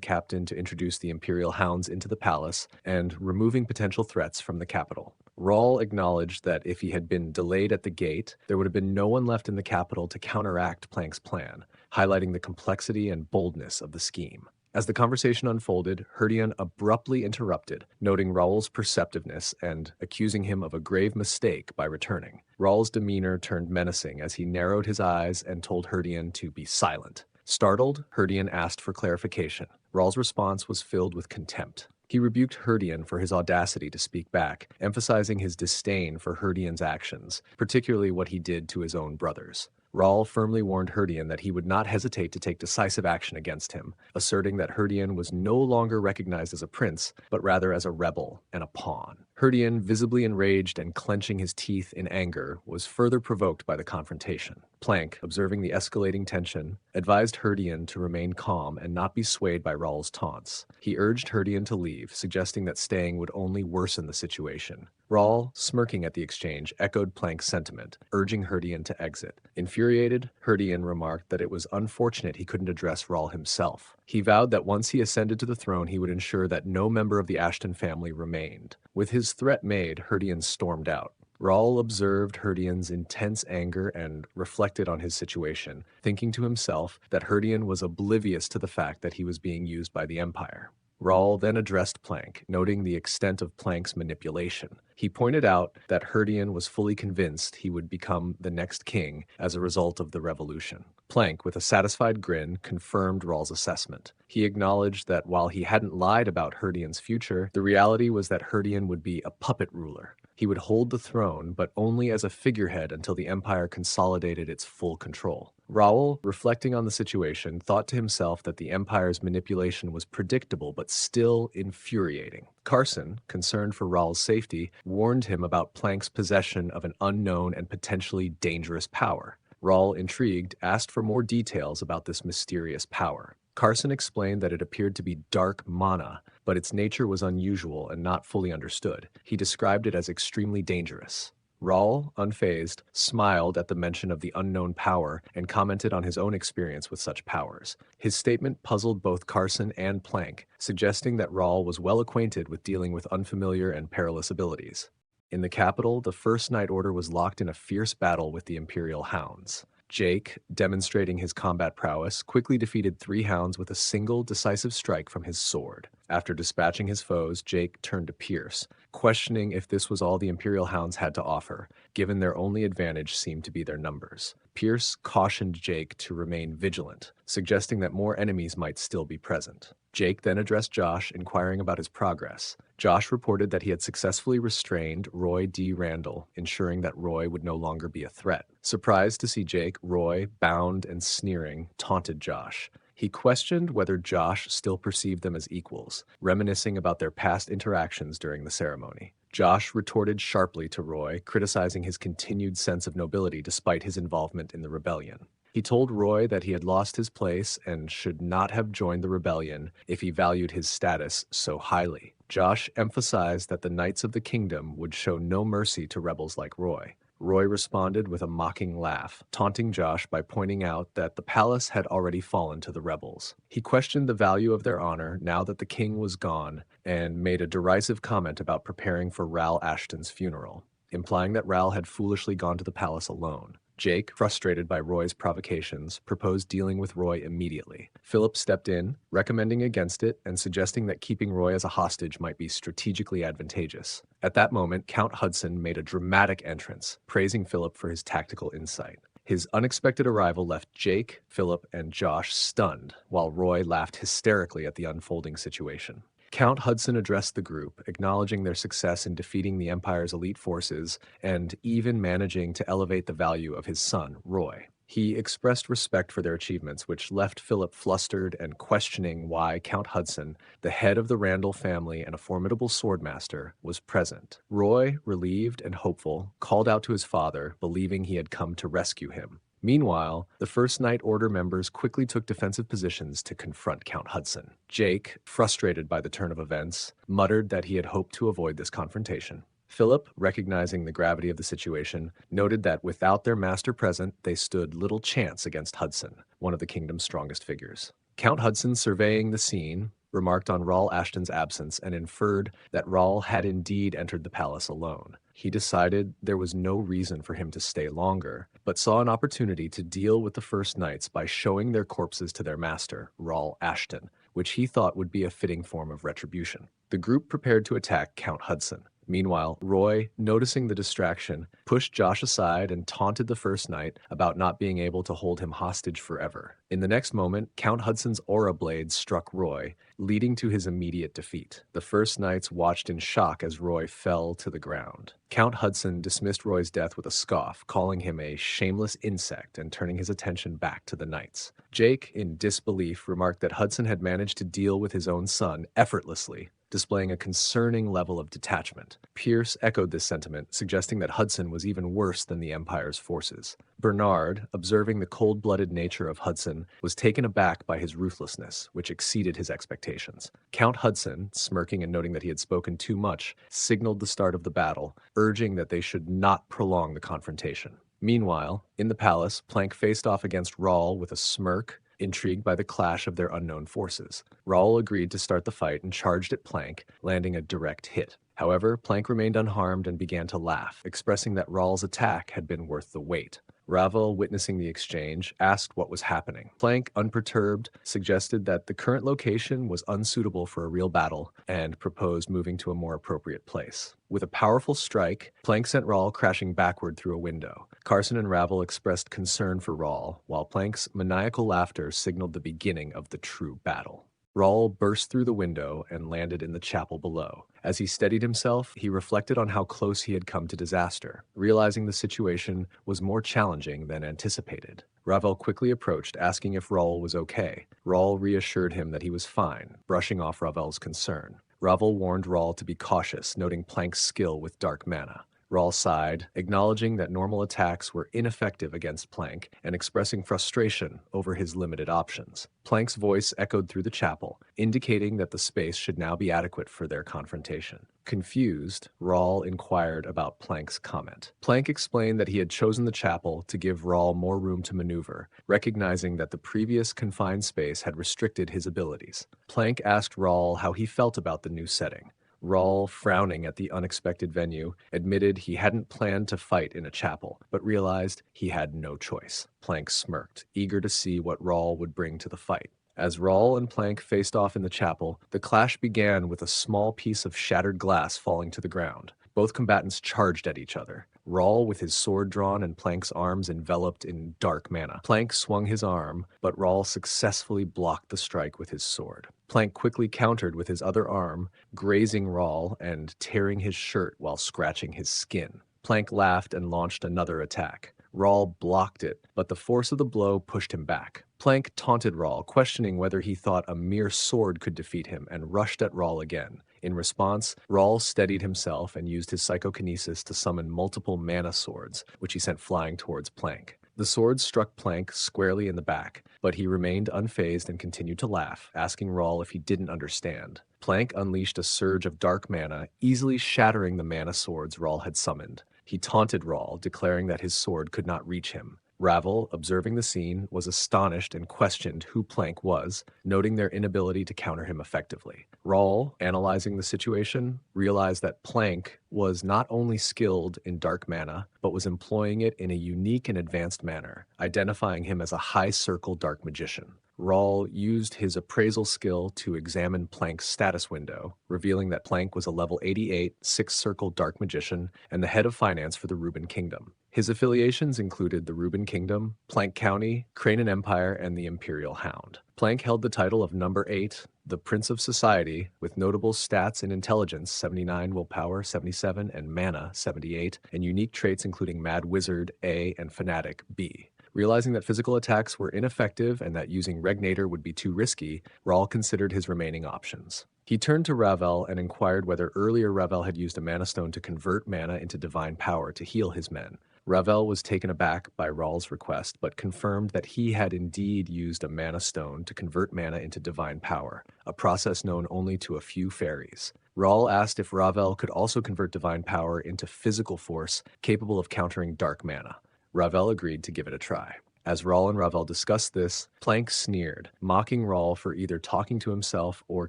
captain to introduce the Imperial Hounds into the palace, and removing potential threats from the capital. Raul acknowledged that if he had been delayed at the gate, there would have been no one left in the capital to counteract Plank's plan, highlighting the complexity and boldness of the scheme. As the conversation unfolded, Herdian abruptly interrupted, noting Raul's perceptiveness and accusing him of a grave mistake by returning. Raul's demeanor turned menacing as he narrowed his eyes and told Herdian to be silent. Startled, Herdian asked for clarification. Raul's response was filled with contempt. He rebuked Herdian for his audacity to speak back, emphasizing his disdain for Herdian's actions, particularly what he did to his own brothers. Raul firmly warned Herdian that he would not hesitate to take decisive action against him, asserting that Herdian was no longer recognized as a prince, but rather as a rebel and a pawn. Herdian, visibly enraged and clenching his teeth in anger, was further provoked by the confrontation. Plank, observing the escalating tension, advised Herdian to remain calm and not be swayed by Raul's taunts. He urged Herdian to leave, suggesting that staying would only worsen the situation. Raul, smirking at the exchange, echoed Plank's sentiment, urging Herdian to exit. Infuriated, Herdian remarked that it was unfortunate he couldn't address Raul himself. He vowed that once he ascended to the throne, he would ensure that no member of the Ashton family remained. With his threat made, Herdian stormed out. Raul observed Herdian's intense anger and reflected on his situation, thinking to himself that Herdian was oblivious to the fact that he was being used by the Empire. Raul then addressed Plank, noting the extent of Plank's manipulation. He pointed out that Herdian was fully convinced he would become the next king as a result of the revolution. Plank, with a satisfied grin, confirmed Raul's assessment. He acknowledged that while he hadn't lied about Herdian's future, the reality was that Herdian would be a puppet ruler. He would hold the throne, but only as a figurehead until the Empire consolidated its full control. Raul, reflecting on the situation, thought to himself that the Empire's manipulation was predictable but still infuriating. Carson, concerned for Raul's safety, warned him about Plank's possession of an unknown and potentially dangerous power. Raul, intrigued, asked for more details about this mysterious power. Carson explained that it appeared to be dark mana, but its nature was unusual and not fully understood. He described it as extremely dangerous. Raul, unfazed, smiled at the mention of the unknown power and commented on his own experience with such powers. His statement puzzled both Carson and Plank, suggesting that Raul was well acquainted with dealing with unfamiliar and perilous abilities. In the capital, the First Night Order was locked in a fierce battle with the Imperial Hounds. Jake, demonstrating his combat prowess, quickly defeated 3 hounds with a single decisive strike from his sword. After dispatching his foes, Jake turned to Pierce, questioning if this was all the Imperial Hounds had to offer, given their only advantage seemed to be their numbers. Pierce cautioned Jake to remain vigilant, suggesting that more enemies might still be present. Jake then addressed Josh, inquiring about his progress. Josh reported that he had successfully restrained Roy D. Randall, ensuring that Roy would no longer be a threat. Surprised to see Jake, Roy, bound and sneering, taunted Josh. He questioned whether Josh still perceived them as equals, reminiscing about their past interactions during the ceremony. Josh retorted sharply to Roy, criticizing his continued sense of nobility despite his involvement in the rebellion. He told Roy that he had lost his place and should not have joined the rebellion if he valued his status so highly. Josh emphasized that the Knights of the Kingdom would show no mercy to rebels like Roy. Roy responded with a mocking laugh, taunting Josh by pointing out that the palace had already fallen to the rebels. He questioned the value of their honor now that the king was gone and made a derisive comment about preparing for Raul Ashton's funeral, implying that Raul had foolishly gone to the palace alone. Jake, frustrated by Roy's provocations, proposed dealing with Roy immediately. Philip stepped in, recommending against it and suggesting that keeping Roy as a hostage might be strategically advantageous. At that moment, Count Hudson made a dramatic entrance, praising Philip for his tactical insight. His unexpected arrival left Jake, Philip, and Josh stunned, while Roy laughed hysterically at the unfolding situation. Count Hudson addressed the group, acknowledging their success in defeating the Empire's elite forces and even managing to elevate the value of his son, Roy. He expressed respect for their achievements, which left Philip flustered and questioning why Count Hudson, the head of the Randall family and a formidable swordmaster, was present. Roy, relieved and hopeful, called out to his father, believing he had come to rescue him. Meanwhile, the First Night Order members quickly took defensive positions to confront Count Hudson. Jake, frustrated by the turn of events, muttered that he had hoped to avoid this confrontation. Philip, recognizing the gravity of the situation, noted that without their master present, they stood little chance against Hudson, one of the kingdom's strongest figures. Count Hudson, surveying the scene, remarked on Raul Ashton's absence and inferred that Raul had indeed entered the palace alone. He decided there was no reason for him to stay longer, but saw an opportunity to deal with the First Knights by showing their corpses to their master, Raul Ashton, which he thought would be a fitting form of retribution. The group prepared to attack Count Hudson. Meanwhile, Roy, noticing the distraction, pushed Josh aside and taunted the First Knight about not being able to hold him hostage forever. In the next moment, Count Hudson's aura blade struck Roy, leading to his immediate defeat. The First Knights watched in shock as Roy fell to the ground. Count Hudson dismissed Roy's death with a scoff, calling him a shameless insect and turning his attention back to the Knights. Jake, in disbelief, remarked that Hudson had managed to deal with his own son effortlessly, displaying a concerning level of detachment. Pierce echoed this sentiment, suggesting that Hudson was even worse than the Empire's forces. Bernard, observing the cold-blooded nature of Hudson, was taken aback by his ruthlessness, which exceeded his expectations. Count Hudson, smirking and noting that he had spoken too much, signaled the start of the battle, urging that they should not prolong the confrontation. Meanwhile, in the palace, Plank faced off against Raul with a smirk, intrigued by the clash of their unknown forces. Raul agreed to start the fight and charged at Plank, landing a direct hit. However, Plank remained unharmed and began to laugh, expressing that Raul's attack had been worth the wait. Ravel, witnessing the exchange, asked what was happening. Plank, unperturbed, suggested that the current location was unsuitable for a real battle and proposed moving to a more appropriate place. With a powerful strike, Plank sent Raul crashing backward through a window. Carson and Ravel expressed concern for Raul, while Plank's maniacal laughter signaled the beginning of the true battle. Raul burst through the window and landed in the chapel below. As he steadied himself, he reflected on how close he had come to disaster, realizing the situation was more challenging than anticipated. Ravel quickly approached, asking if Raul was okay. Raul reassured him that he was fine, brushing off Ravel's concern. Ravel warned Raul to be cautious, noting Plank's skill with dark mana. Raul sighed, acknowledging that normal attacks were ineffective against Plank and expressing frustration over his limited options. Plank's voice echoed through the chapel, indicating that the space should now be adequate for their confrontation. Confused, Raul inquired about Plank's comment. Plank explained that he had chosen the chapel to give Raul more room to maneuver, recognizing that the previous confined space had restricted his abilities. Plank asked Raul how he felt about the new setting. Raul, frowning at the unexpected venue, admitted he hadn't planned to fight in a chapel, but realized he had no choice. Plank smirked, eager to see what Raul would bring to the fight. As Raul and Plank faced off in the chapel, the clash began with a small piece of shattered glass falling to the ground. Both combatants charged at each other. Raul with his sword drawn and Plank's arms enveloped in dark mana. Plank swung his arm, but Raul successfully blocked the strike with his sword. Plank quickly countered with his other arm, grazing Raul and tearing his shirt while scratching his skin. Plank laughed and launched another attack. Raul blocked it, but the force of the blow pushed him back. Plank taunted Raul, questioning whether he thought a mere sword could defeat him, and rushed at Raul again. In response, Raul steadied himself and used his psychokinesis to summon multiple mana swords, which he sent flying towards Plank. The swords struck Plank squarely in the back, but he remained unfazed and continued to laugh, asking Raul if he didn't understand. Plank unleashed a surge of dark mana, easily shattering the mana swords Raul had summoned. He taunted Raul, declaring that his sword could not reach him. Raul, observing the scene, was astonished and questioned who Plank was, noting their inability to counter him effectively. Raul, analyzing the situation, realized that Plank was not only skilled in dark mana, but was employing it in a unique and advanced manner, identifying him as a high-circle dark magician. Raul used his appraisal skill to examine Plank's status window, revealing that Plank was a level 88 six-circle dark magician and the head of finance for the Reuben Kingdom. His affiliations included the Reuben Kingdom, Plank County, Cranen Empire, and the Imperial Hound. Plank held the title of Number 8, the Prince of Society, with notable stats in intelligence 79, willpower 77, and mana 78, and unique traits including Mad Wizard A and Fanatic B. Realizing that physical attacks were ineffective and that using Regnator would be too risky, Raul considered his remaining options. He turned to Ravel and inquired whether earlier Ravel had used a mana stone to convert mana into divine power to heal his men. Ravel was taken aback by Raul's request, but confirmed that he had indeed used a mana stone to convert mana into divine power, a process known only to a few fairies. Raul asked if Ravel could also convert divine power into physical force capable of countering dark mana. Ravel agreed to give it a try. As Raul and Ravel discussed this, Plank sneered, mocking Raul for either talking to himself or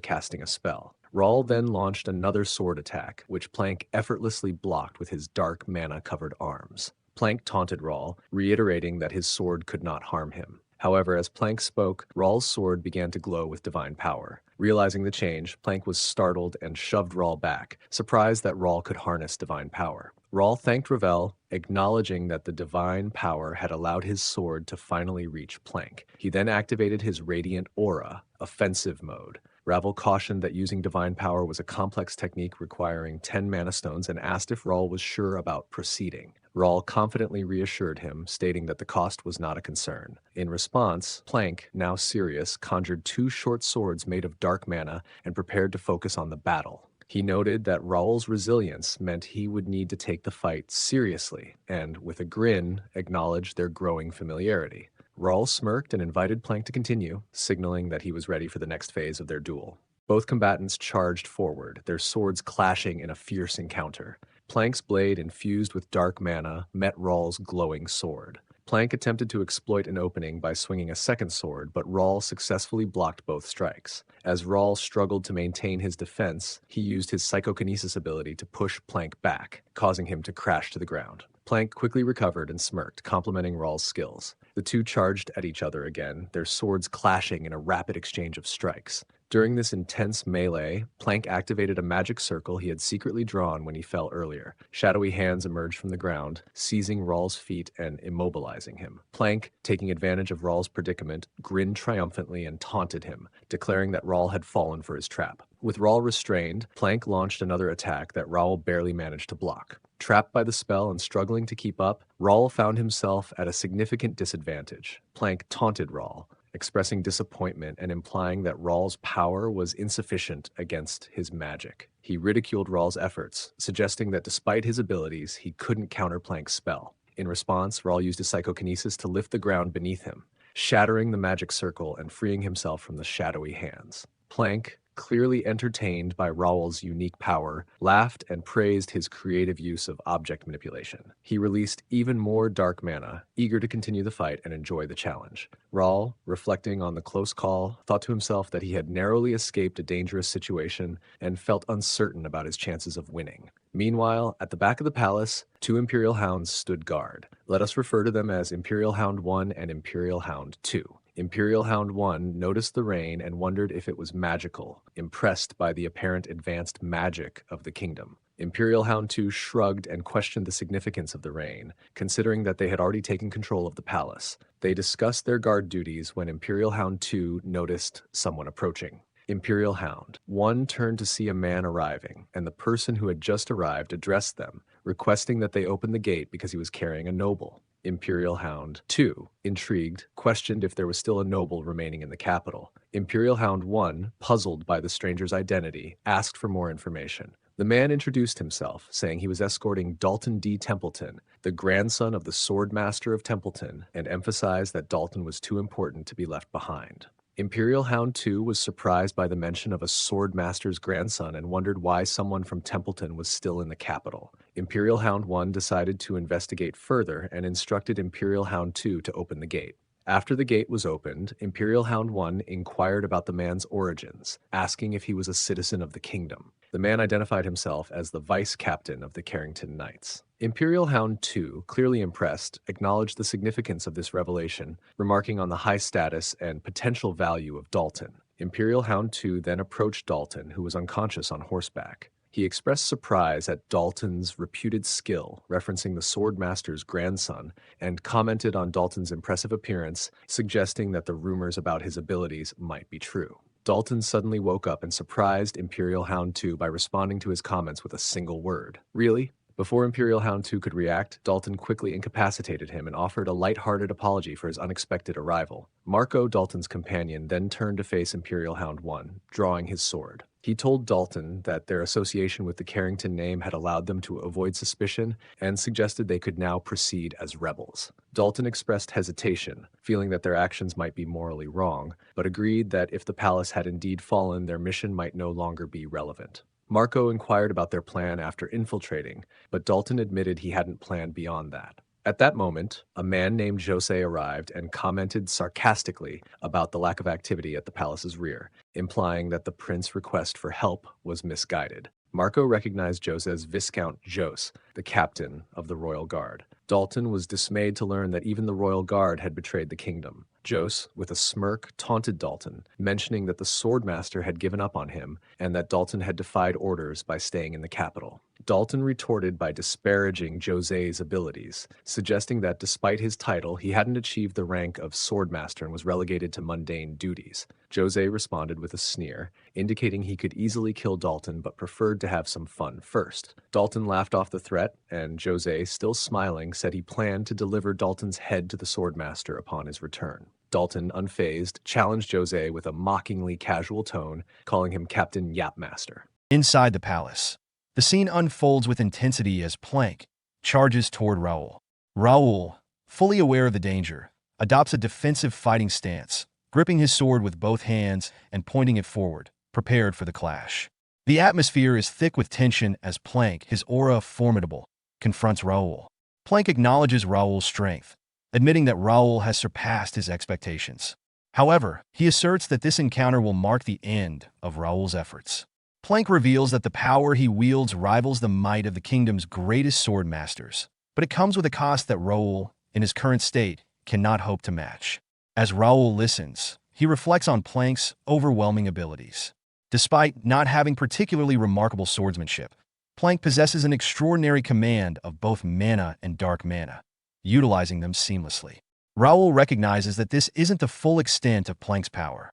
casting a spell. Raul then launched another sword attack, which Plank effortlessly blocked with his dark mana-covered arms. Plank taunted Raul, reiterating that his sword could not harm him. However, as Plank spoke, Raul's sword began to glow with divine power. Realizing the change, Plank was startled and shoved Raul back, surprised that Raul could harness divine power. Raul thanked Ravel, acknowledging that the divine power had allowed his sword to finally reach Plank. He then activated his Radiant Aura, offensive mode. Ravel cautioned that using divine power was a complex technique requiring 10 mana stones and asked if Raul was sure about proceeding. Raul confidently reassured him, stating that the cost was not a concern. In response, Plank, now serious, conjured 2 short swords made of dark mana and prepared to focus on the battle. He noted that Raul's resilience meant he would need to take the fight seriously, and, with a grin, acknowledged their growing familiarity. Raul smirked and invited Plank to continue, signaling that he was ready for the next phase of their duel. Both combatants charged forward, their swords clashing in a fierce encounter. Plank's blade, infused with dark mana, met Raul's glowing sword. Plank attempted to exploit an opening by swinging a second sword, but Raul successfully blocked both strikes. As Raul struggled to maintain his defense, he used his psychokinesis ability to push Plank back, causing him to crash to the ground. Plank quickly recovered and smirked, complimenting Raul's skills. The two charged at each other again, their swords clashing in a rapid exchange of strikes. During this intense melee, Plank activated a magic circle he had secretly drawn when he fell earlier. Shadowy hands emerged from the ground, seizing Raul's feet and immobilizing him. Plank, taking advantage of Raul's predicament, grinned triumphantly and taunted him, declaring that Raul had fallen for his trap. With Raul restrained, Plank launched another attack that Raul barely managed to block. Trapped by the spell and struggling to keep up, Raul found himself at a significant disadvantage. Plank taunted Raul, expressing disappointment and implying that Raul's power was insufficient against his magic. He ridiculed Raul's efforts, suggesting that despite his abilities, he couldn't counter Plank's spell. In response, Raul used his psychokinesis to lift the ground beneath him, shattering the magic circle and freeing himself from the shadowy hands. Plank, clearly entertained by Raul's unique power, laughed and praised his creative use of object manipulation. He released even more dark mana, eager to continue the fight and enjoy the challenge. Raul, reflecting on the close call, thought to himself that he had narrowly escaped a dangerous situation and felt uncertain about his chances of winning. Meanwhile, at the back of the palace, two Imperial Hounds stood guard. Let us refer to them as Imperial Hound 1 and Imperial Hound 2. Imperial Hound 1 noticed the rain and wondered if it was magical, impressed by the apparent advanced magic of the kingdom. Imperial Hound 2 shrugged and questioned the significance of the rain, considering that they had already taken control of the palace. They discussed their guard duties when Imperial Hound 2 noticed someone approaching. Imperial Hound 1 turned to see a man arriving, and the person who had just arrived addressed them, requesting that they open the gate because he was carrying a noble. Imperial Hound 2, intrigued, questioned if there was still a noble remaining in the capital. Imperial Hound 1, puzzled by the stranger's identity, asked for more information. The man introduced himself, saying he was escorting Dalton D. Templeton, the grandson of the Swordmaster of Templeton, and emphasized that Dalton was too important to be left behind. Imperial Hound 2 was surprised by the mention of a Swordmaster's grandson and wondered why someone from Templeton was still in the capital. Imperial Hound 1 decided to investigate further and instructed Imperial Hound 2 to open the gate. After the gate was opened, Imperial Hound 1 inquired about the man's origins, asking if he was a citizen of the kingdom. The man identified himself as the vice-captain of the Carrington Knights. Imperial Hound 2, clearly impressed, acknowledged the significance of this revelation, remarking on the high status and potential value of Dalton. Imperial Hound 2 then approached Dalton, who was unconscious on horseback. He expressed surprise at Dalton's reputed skill, referencing the Swordmaster's grandson, and commented on Dalton's impressive appearance, suggesting that the rumors about his abilities might be true. Dalton suddenly woke up and surprised Imperial Hound 2 by responding to his comments with a single word. "Really?" Before Imperial Hound 2 could react, Dalton quickly incapacitated him and offered a light-hearted apology for his unexpected arrival. Marco, Dalton's companion, then turned to face Imperial Hound 1, drawing his sword. He told Dalton that their association with the Carrington name had allowed them to avoid suspicion and suggested they could now proceed as rebels. Dalton expressed hesitation, feeling that their actions might be morally wrong, but agreed that if the palace had indeed fallen, their mission might no longer be relevant. Marco inquired about their plan after infiltrating, but Dalton admitted he hadn't planned beyond that. At that moment, a man named Jose arrived and commented sarcastically about the lack of activity at the palace's rear, implying that the prince's request for help was misguided. Marco recognized Jose as Viscount Jose, the captain of the Royal Guard. Dalton was dismayed to learn that even the Royal Guard had betrayed the kingdom. Jose, with a smirk, taunted Dalton, mentioning that the Swordmaster had given up on him and that Dalton had defied orders by staying in the capital. Dalton retorted by disparaging Jose's abilities, suggesting that despite his title, he hadn't achieved the rank of Swordmaster and was relegated to mundane duties. Jose responded with a sneer, indicating he could easily kill Dalton but preferred to have some fun first. Dalton laughed off the threat, and Jose, still smiling, said he planned to deliver Dalton's head to the Swordmaster upon his return. Dalton, unfazed, challenged Jose with a mockingly casual tone, calling him Captain Yapmaster. Inside the palace, the scene unfolds with intensity as Plank charges toward Raul. Raul, fully aware of the danger, adopts a defensive fighting stance, gripping his sword with both hands and pointing it forward, prepared for the clash. The atmosphere is thick with tension as Plank, his aura formidable, confronts Raul. Plank acknowledges Raul's strength, admitting that Raul has surpassed his expectations. However, he asserts that this encounter will mark the end of Raul's efforts. Plank reveals that the power he wields rivals the might of the kingdom's greatest sword masters, but it comes with a cost that Raul, in his current state, cannot hope to match. As Raul listens, he reflects on Plank's overwhelming abilities. Despite not having particularly remarkable swordsmanship, Plank possesses an extraordinary command of both mana and dark mana, utilizing them seamlessly. Raul recognizes that this isn't the full extent of Plank's power.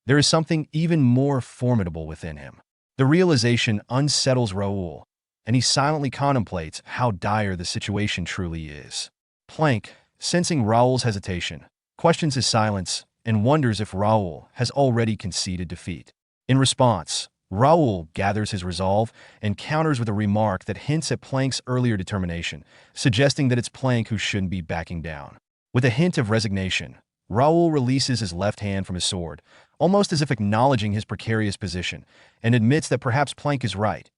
There is something even more formidable within him. The realization unsettles Raul, and he silently contemplates how dire the situation truly is. Plank, sensing Raul's hesitation, questions his silence and wonders if Raul has already conceded defeat. In response, Raul gathers his resolve and counters with a remark that hints at Plank's earlier determination, suggesting that it's Plank who shouldn't be backing down. With a hint of resignation, Raul releases his left hand from his sword, almost as if acknowledging his precarious position, and admits that perhaps Plank is right.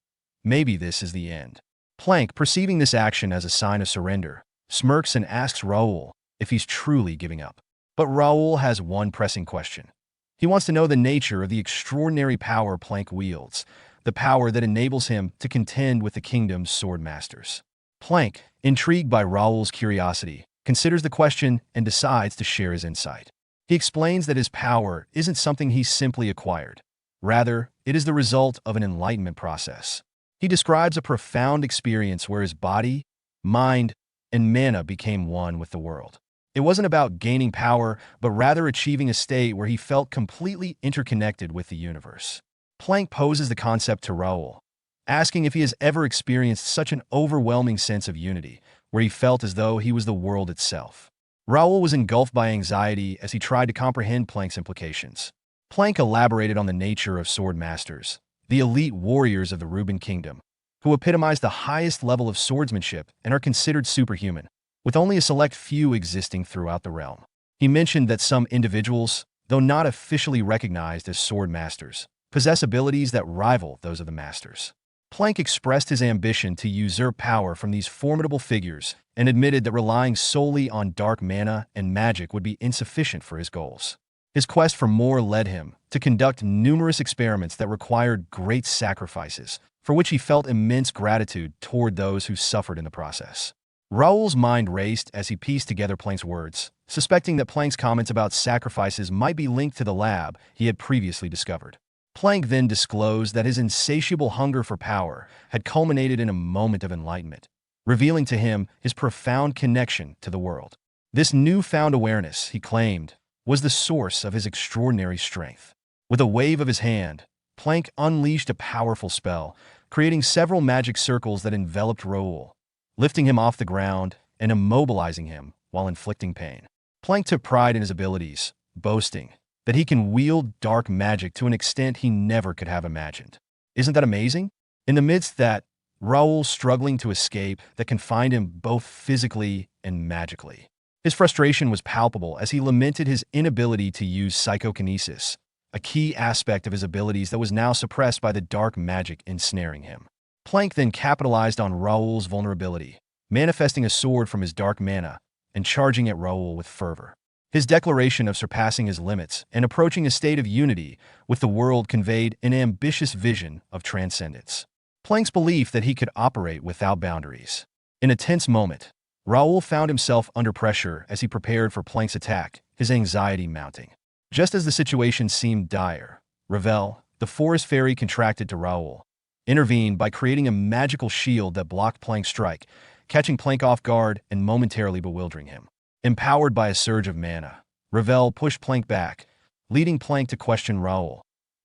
Maybe this is the end. Plank, perceiving this action as a sign of surrender, smirks and asks Raul if he's truly giving up. But Raul has one pressing question. He wants to know the nature of the extraordinary power Plank wields, the power that enables him to contend with the kingdom's sword masters. Plank, intrigued by Raul's curiosity, considers the question and decides to share his insight. He explains that his power isn't something he simply acquired. Rather, it is the result of an enlightenment process. He describes a profound experience where his body, mind, and mana became one with the world. It wasn't about gaining power, but rather achieving a state where he felt completely interconnected with the universe. Plank poses the concept to Raul, asking if he has ever experienced such an overwhelming sense of unity, where he felt as though he was the world itself. Raul was engulfed by anxiety as he tried to comprehend Plank's implications. Plank elaborated on the nature of sword masters, the elite warriors of the Reuben Kingdom, who epitomize the highest level of swordsmanship and are considered superhuman, with only a select few existing throughout the realm. He mentioned that some individuals, though not officially recognized as sword masters, possess abilities that rival those of the masters. Plank expressed his ambition to usurp power from these formidable figures and admitted that relying solely on dark mana and magic would be insufficient for his goals. His quest for more led him to conduct numerous experiments that required great sacrifices, for which he felt immense gratitude toward those who suffered in the process. Raul's mind raced as he pieced together Plank's words, suspecting that Plank's comments about sacrifices might be linked to the lab he had previously discovered. Plank then disclosed that his insatiable hunger for power had culminated in a moment of enlightenment, revealing to him his profound connection to the world. This newfound awareness, he claimed, was the source of his extraordinary strength. With a wave of his hand, Plank unleashed a powerful spell, creating several magic circles that enveloped Raul, lifting him off the ground and immobilizing him while inflicting pain. Plank took pride in his abilities, boasting that he can wield dark magic to an extent he never could have imagined. Isn't that amazing? In the midst that, Raul struggling to escape that confined him both physically and magically. His frustration was palpable as he lamented his inability to use psychokinesis, a key aspect of his abilities that was now suppressed by the dark magic ensnaring him. Plank then capitalized on Raul's vulnerability, manifesting a sword from his dark mana and charging at Raul with fervor. His declaration of surpassing his limits and approaching a state of unity with the world conveyed an ambitious vision of transcendence. Plank's belief that he could operate without boundaries. In a tense moment, Raul found himself under pressure as he prepared for Plank's attack, his anxiety mounting. Just as the situation seemed dire, Ravel, the forest fairy contracted to Raul, intervened by creating a magical shield that blocked Plank's strike, catching Plank off guard and momentarily bewildering him. Empowered by a surge of mana, Ravel pushed Plank back, leading Plank to question Raul.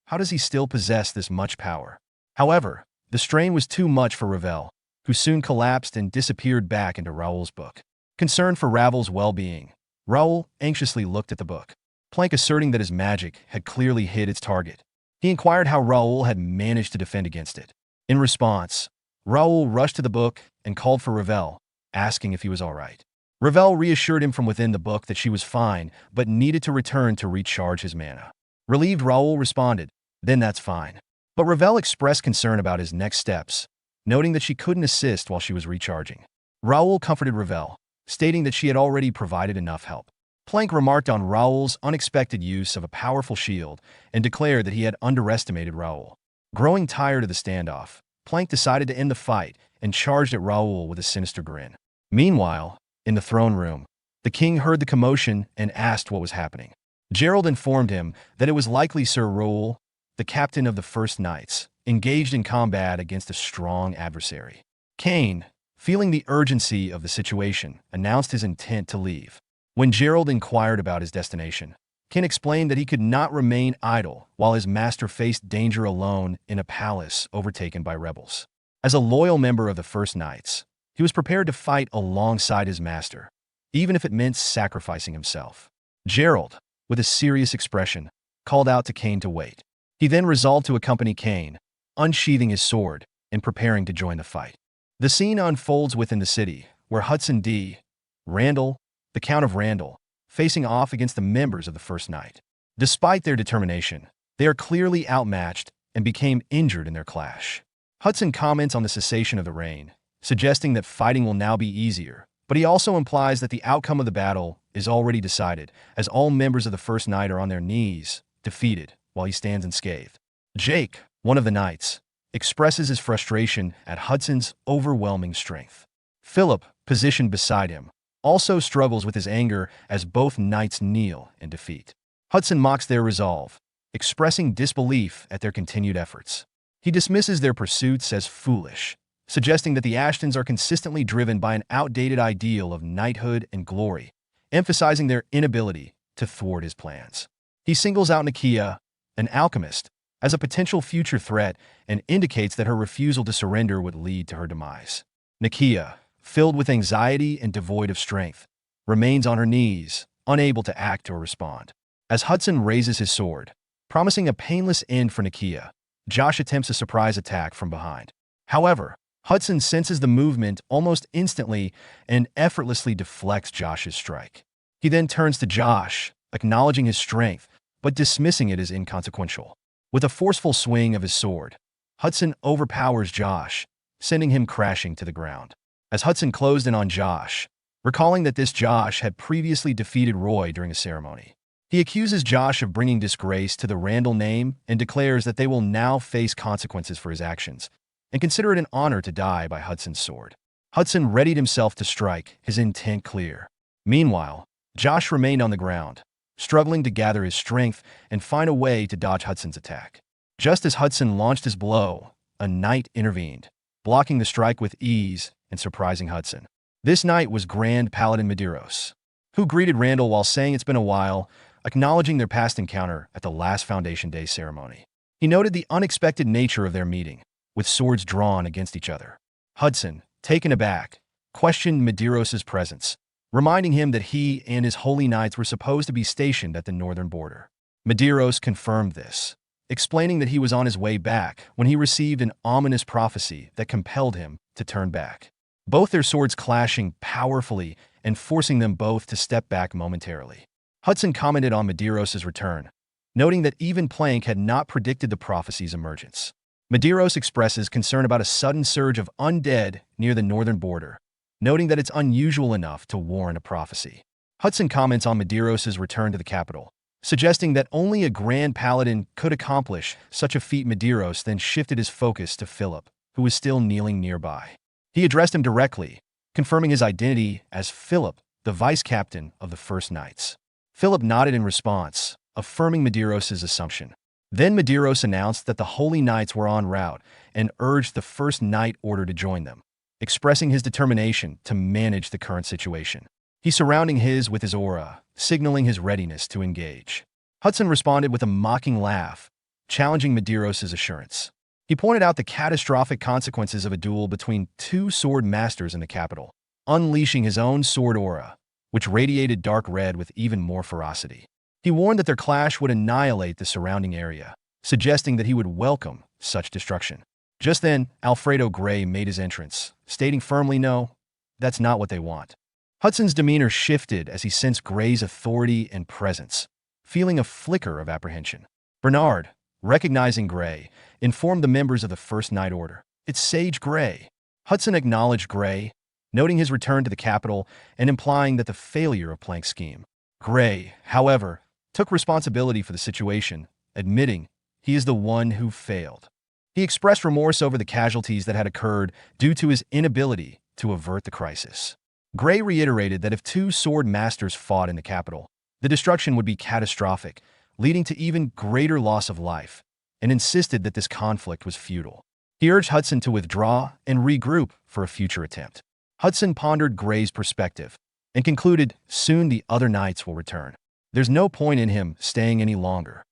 How does he still possess this much power? However, the strain was too much for Ravel, who soon collapsed and disappeared back into Raul's book. Concerned for Ravel's well-being, Raul anxiously looked at the book, Plank asserting that his magic had clearly hit its target. He inquired how Raul had managed to defend against it. In response, Raul rushed to the book and called for Ravel, asking if he was all right. Ravel reassured him from within the book that she was fine, but needed to return to recharge his mana. Relieved, Raul responded, "Then that's fine." But Ravel expressed concern about his next steps, noting that she couldn't assist while she was recharging. Raul comforted Ravel, stating that she had already provided enough help. Plank remarked on Raul's unexpected use of a powerful shield and declared that he had underestimated Raul. Growing tired of the standoff, Plank decided to end the fight and charged at Raul with a sinister grin. Meanwhile, in the throne room, the king heard the commotion and asked what was happening. Gerald informed him that it was likely Sir Raul, the captain of the First Knights, engaged in combat against a strong adversary. Kane, feeling the urgency of the situation, announced his intent to leave. When Gerald inquired about his destination, Kane explained that he could not remain idle while his master faced danger alone in a palace overtaken by rebels. As a loyal member of the First Knights, he was prepared to fight alongside his master, even if it meant sacrificing himself. Gerald, with a serious expression, called out to Kane to wait. He then resolved to accompany Kane, unsheathing his sword and preparing to join the fight. The scene unfolds within the city, where Hudson D. Randall, the Count of Randall, facing off against the members of the First Knight. Despite their determination, they are clearly outmatched and became injured in their clash. Hudson comments on the cessation of the rain, suggesting that fighting will now be easier, but he also implies that the outcome of the battle is already decided, as all members of the First Knight are on their knees, defeated, while he stands unscathed. Jake, one of the knights, expresses his frustration at Hudson's overwhelming strength. Philip, positioned beside him, also struggles with his anger as both knights kneel in defeat. Hudson mocks their resolve, expressing disbelief at their continued efforts. He dismisses their pursuits as foolish, suggesting that the Ashtons are consistently driven by an outdated ideal of knighthood and glory, emphasizing their inability to thwart his plans. He singles out Nakia, an alchemist, as a potential future threat and indicates that her refusal to surrender would lead to her demise. Nakia, filled with anxiety and devoid of strength, remains on her knees, unable to act or respond. As Hudson raises his sword, promising a painless end for Nakia, Josh attempts a surprise attack from behind. However, Hudson senses the movement almost instantly and effortlessly deflects Josh's strike. He then turns to Josh, acknowledging his strength, but dismissing it as inconsequential. With a forceful swing of his sword, Hudson overpowers Josh, sending him crashing to the ground. As Hudson closed in on Josh, recalling that this Josh had previously defeated Roy during a ceremony, he accuses Josh of bringing disgrace to the Randall name and declares that they will now face consequences for his actions, and consider it an honor to die by Hudson's sword. Hudson readied himself to strike, his intent clear. Meanwhile, Josh remained on the ground, struggling to gather his strength and find a way to dodge Hudson's attack. Just as Hudson launched his blow, a knight intervened, blocking the strike with ease and surprising Hudson. This knight was Grand Paladin Medeiros, who greeted Randall while saying it's been a while, acknowledging their past encounter at the last Foundation Day ceremony. He noted the unexpected nature of their meeting, with swords drawn against each other. Hudson, taken aback, questioned Medeiros' presence, reminding him that he and his holy knights were supposed to be stationed at the northern border. Medeiros confirmed this, explaining that he was on his way back when he received an ominous prophecy that compelled him to turn back. Both their swords clashing powerfully and forcing them both to step back momentarily. Hudson commented on Medeiros' return, noting that even Plank had not predicted the prophecy's emergence. Medeiros expresses concern about a sudden surge of undead near the northern border, noting that it's unusual enough to warrant a prophecy. Hudson comments on Medeiros' return to the capital, suggesting that only a Grand Paladin could accomplish such a feat. Medeiros then shifted his focus to Philip, who was still kneeling nearby. He addressed him directly, confirming his identity as Philip, the vice-captain of the First Knights. Philip nodded in response, affirming Medeiros' assumption. Then Medeiros announced that the Holy Knights were en route and urged the First Knight Order to join them, expressing his determination to manage the current situation. He surrounding his with his aura, signaling his readiness to engage. Hudson responded with a mocking laugh, challenging Medeiros' assurance. He pointed out the catastrophic consequences of a duel between two sword masters in the capital, unleashing his own sword aura, which radiated dark red with even more ferocity. He warned that their clash would annihilate the surrounding area, suggesting that he would welcome such destruction. Just then, Alfredo Gray made his entrance, stating firmly, "No, that's not what they want." Hudson's demeanor shifted as he sensed Gray's authority and presence, feeling a flicker of apprehension. Bernard, recognizing Gray, informed the members of the First Knight Order, "It's Sage Gray." Hudson acknowledged Gray, noting his return to the capital and implying that the failure of Plank's scheme. Gray, however, took responsibility for the situation, admitting he is the one who failed. He expressed remorse over the casualties that had occurred due to his inability to avert the crisis. Gray reiterated that if two sword masters fought in the capital, the destruction would be catastrophic, leading to even greater loss of life, and insisted that this conflict was futile. He urged Hudson to withdraw and regroup for a future attempt. Hudson pondered Gray's perspective and concluded soon the other knights will return. There's no point in him staying any longer.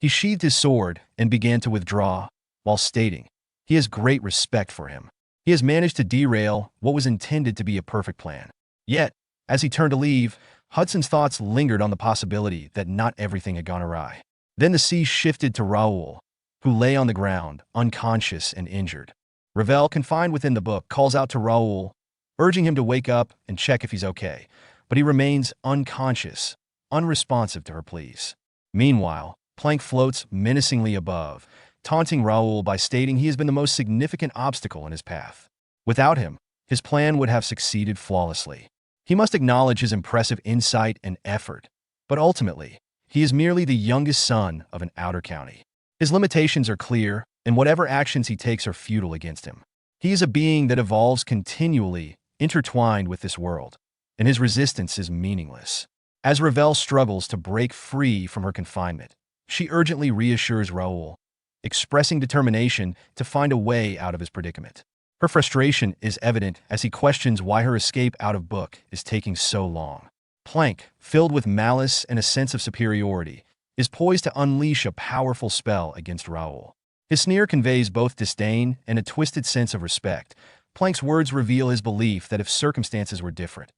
He sheathed his sword and began to withdraw, while stating he has great respect for him. He has managed to derail what was intended to be a perfect plan. Yet, as he turned to leave, Hudson's thoughts lingered on the possibility that not everything had gone awry. Then the sea shifted to Raul, who lay on the ground, unconscious and injured. Ravel, confined within the book, calls out to Raul, urging him to wake up and check if he's okay, but he remains unconscious, unresponsive to her pleas. Meanwhile, Plank floats menacingly above, taunting Raul by stating he has been the most significant obstacle in his path. Without him, his plan would have succeeded flawlessly. He must acknowledge his impressive insight and effort, but ultimately, he is merely the youngest son of an outer county. His limitations are clear, and whatever actions he takes are futile against him. He is a being that evolves continually, intertwined with this world, and his resistance is meaningless. As Ravel struggles to break free from her confinement, she urgently reassures Raul, expressing determination to find a way out of his predicament. Her frustration is evident as he questions why her escape out of book is taking so long. Plank, filled with malice and a sense of superiority, is poised to unleash a powerful spell against Raul. His sneer conveys both disdain and a twisted sense of respect. Plank's words reveal his belief that if circumstances were different,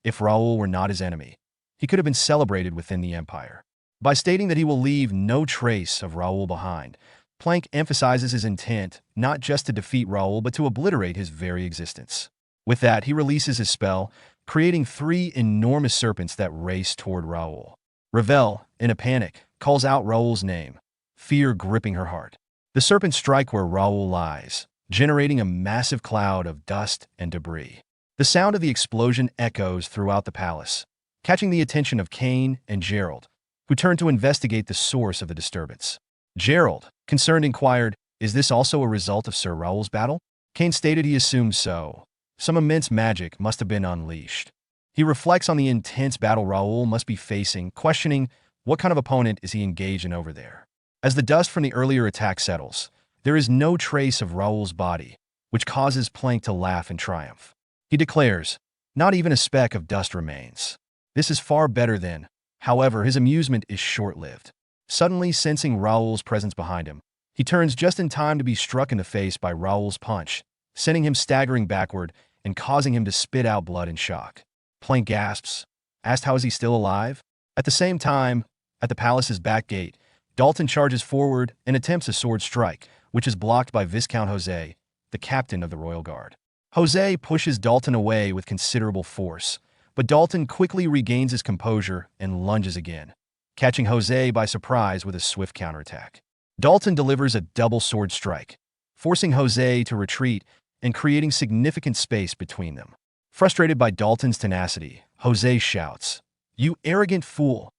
if Raul were not his enemy, he could have been celebrated within the Empire. By stating that he will leave no trace of Raul behind, Plank emphasizes his intent not just to defeat Raul but to obliterate his very existence. With that, he releases his spell, creating 3 enormous serpents that race toward Raul. Ravel, in a panic, calls out Raul's name, fear gripping her heart. The serpents strike where Raul lies, generating a massive cloud of dust and debris. The sound of the explosion echoes throughout the palace, catching the attention of Cain and Gerald, who turn to investigate the source of the disturbance. Gerald, concerned, inquired, "Is this also a result of Sir Raul's battle?" Cain stated he assumed so. Some immense magic must have been unleashed. He reflects on the intense battle Raul must be facing, questioning what kind of opponent is he engaged in over there. As the dust from the earlier attack settles, there is no trace of Raul's body, which causes Plank to laugh in triumph. He declares, "Not even a speck of dust remains. This is far better than." However, his amusement is short-lived. Suddenly sensing Raul's presence behind him, he turns just in time to be struck in the face by Raul's punch, sending him staggering backward and causing him to spit out blood in shock. Plank gasps, asked how is he still alive? At the same time, at the palace's back gate, Dalton charges forward and attempts a sword strike, which is blocked by Viscount Jose, the captain of the Royal Guard. Jose pushes Dalton away with considerable force, but Dalton quickly regains his composure and lunges again, catching Jose by surprise with a swift counterattack. Dalton delivers a double sword strike, forcing Jose to retreat and creating significant space between them. Frustrated by Dalton's tenacity, Jose shouts, "You arrogant fool!"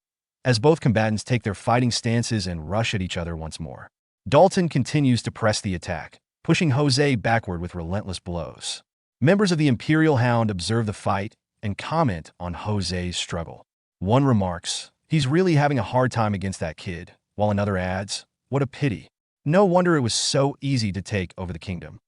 as both combatants take their fighting stances and rush at each other once more. Dalton continues to press the attack, pushing Jose backward with relentless blows. Members of the Imperial Hound observe the fight and comment on Jose's struggle. One remarks, "He's really having a hard time against that kid," while another adds, "What a pity. No wonder it was so easy to take over the kingdom."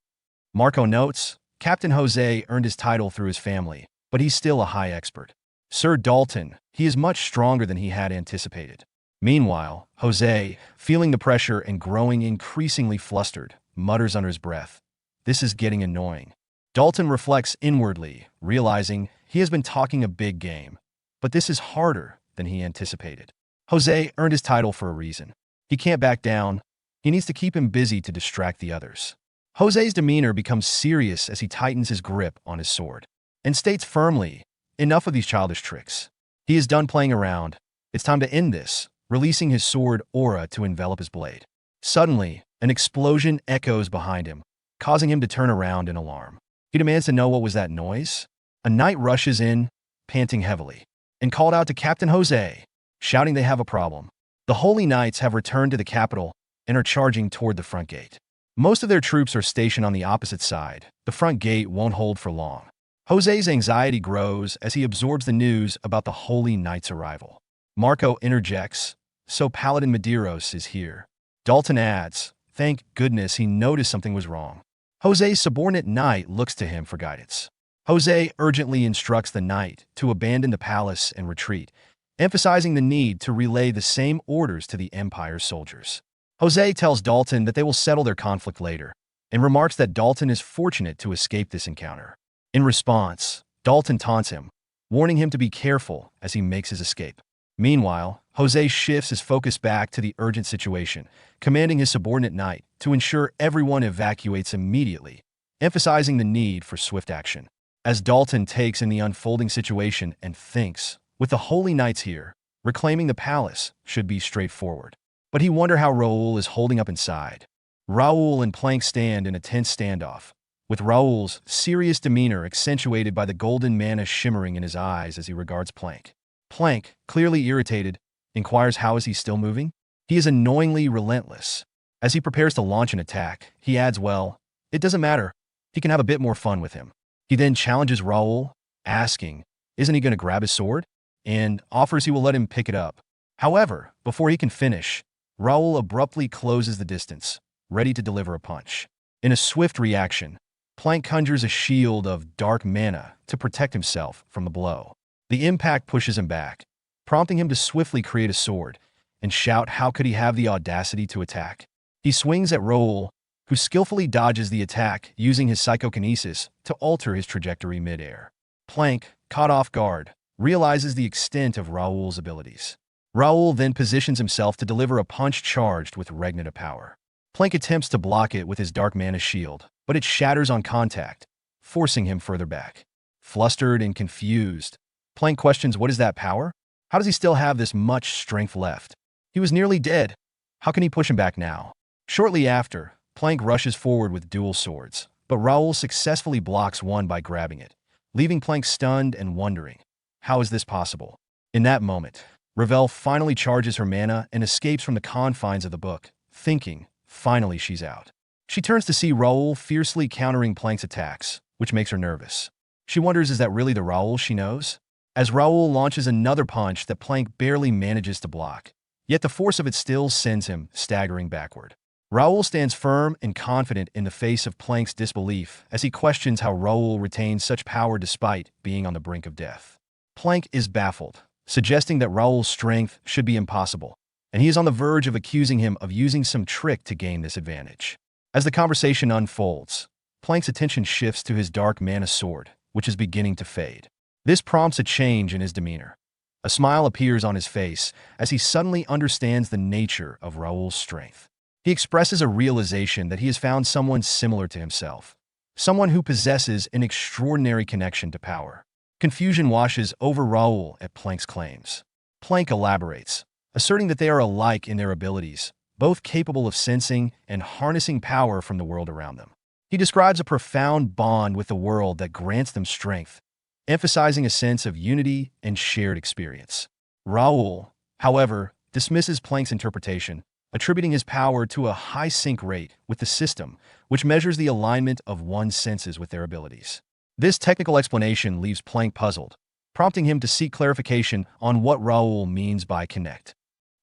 Marco notes, Captain Jose earned his title through his family, but he's still a high expert. Sir Dalton, he is much stronger than he had anticipated. Meanwhile, Jose, feeling the pressure and growing increasingly flustered, mutters under his breath, "This is getting annoying." Dalton reflects inwardly, realizing he has been talking a big game, but this is harder than he anticipated. Jose earned his title for a reason. He can't back down. He needs to keep him busy to distract the others. Jose's demeanor becomes serious as he tightens his grip on his sword and states firmly, "Enough of these childish tricks." He is done playing around. It's time to end this, releasing his sword aura to envelop his blade. Suddenly, an explosion echoes behind him, causing him to turn around in alarm. He demands to know what was that noise. A knight rushes in, panting heavily, and called out to Captain Jose, shouting they have a problem. The Holy Knights have returned to the capital and are charging toward the front gate. Most of their troops are stationed on the opposite side. The front gate won't hold for long. Jose's anxiety grows as he absorbs the news about the Holy Knight's arrival. Marco interjects, "So Paladin Medeiros is here." Dalton adds, "Thank goodness he noticed something was wrong." Jose's subordinate knight looks to him for guidance. Jose urgently instructs the knight to abandon the palace and retreat, emphasizing the need to relay the same orders to the Empire's soldiers. Jose tells Dalton that they will settle their conflict later, and remarks that Dalton is fortunate to escape this encounter. In response, Dalton taunts him, warning him to be careful as he makes his escape. Meanwhile, Jose shifts his focus back to the urgent situation, commanding his subordinate knight to ensure everyone evacuates immediately, emphasizing the need for swift action. As Dalton takes in the unfolding situation and thinks, with the Holy Knights here, reclaiming the palace should be straightforward. But he wonders how Raul is holding up inside. Raul and Plank stand in a tense standoff, with Raul's serious demeanor accentuated by the golden mana shimmering in his eyes as he regards Plank. Plank, clearly irritated, inquires how is he still moving? He is annoyingly relentless. As he prepares to launch an attack, he adds, well, it doesn't matter. He can have a bit more fun with him. He then challenges Raul, asking, isn't he going to grab his sword? And offers he will let him pick it up. However, before he can finish, Raul abruptly closes the distance, ready to deliver a punch. In a swift reaction, Plank conjures a shield of dark mana to protect himself from the blow. The impact pushes him back, prompting him to swiftly create a sword and shout how could he have the audacity to attack. He swings at Raul, who skillfully dodges the attack using his psychokinesis to alter his trajectory midair. Plank, caught off guard, realizes the extent of Raul's abilities. Raul then positions himself to deliver a punch charged with Regnita power. Plank attempts to block it with his dark mana shield, but it shatters on contact, forcing him further back. Flustered and confused, Plank questions what is that power? How does he still have this much strength left? He was nearly dead. How can he push him back now? Shortly after, Plank rushes forward with dual swords, but Raul successfully blocks one by grabbing it, leaving Plank stunned and wondering, how is this possible? In that moment, Ravel finally charges her mana and escapes from the confines of the book, thinking, finally she's out. She turns to see Raul fiercely countering Plank's attacks, which makes her nervous. She wonders is that really the Raul she knows? As Raul launches another punch that Plank barely manages to block, yet the force of it still sends him staggering backward. Raul stands firm and confident in the face of Plank's disbelief as he questions how Raul retains such power despite being on the brink of death. Plank is baffled, suggesting that Raul's strength should be impossible, and he is on the verge of accusing him of using some trick to gain this advantage. As the conversation unfolds, Plank's attention shifts to his dark mana sword, which is beginning to fade. This prompts a change in his demeanor. A smile appears on his face as he suddenly understands the nature of Raul's strength. He expresses a realization that he has found someone similar to himself, someone who possesses an extraordinary connection to power. Confusion washes over Raul at Plank's claims. Plank elaborates, asserting that they are alike in their abilities, both capable of sensing and harnessing power from the world around them. He describes a profound bond with the world that grants them strength, emphasizing a sense of unity and shared experience. Raul, however, dismisses Plank's interpretation, attributing his power to a high sync rate with the system, which measures the alignment of one's senses with their abilities. This technical explanation leaves Plank puzzled, prompting him to seek clarification on what Raul means by connect.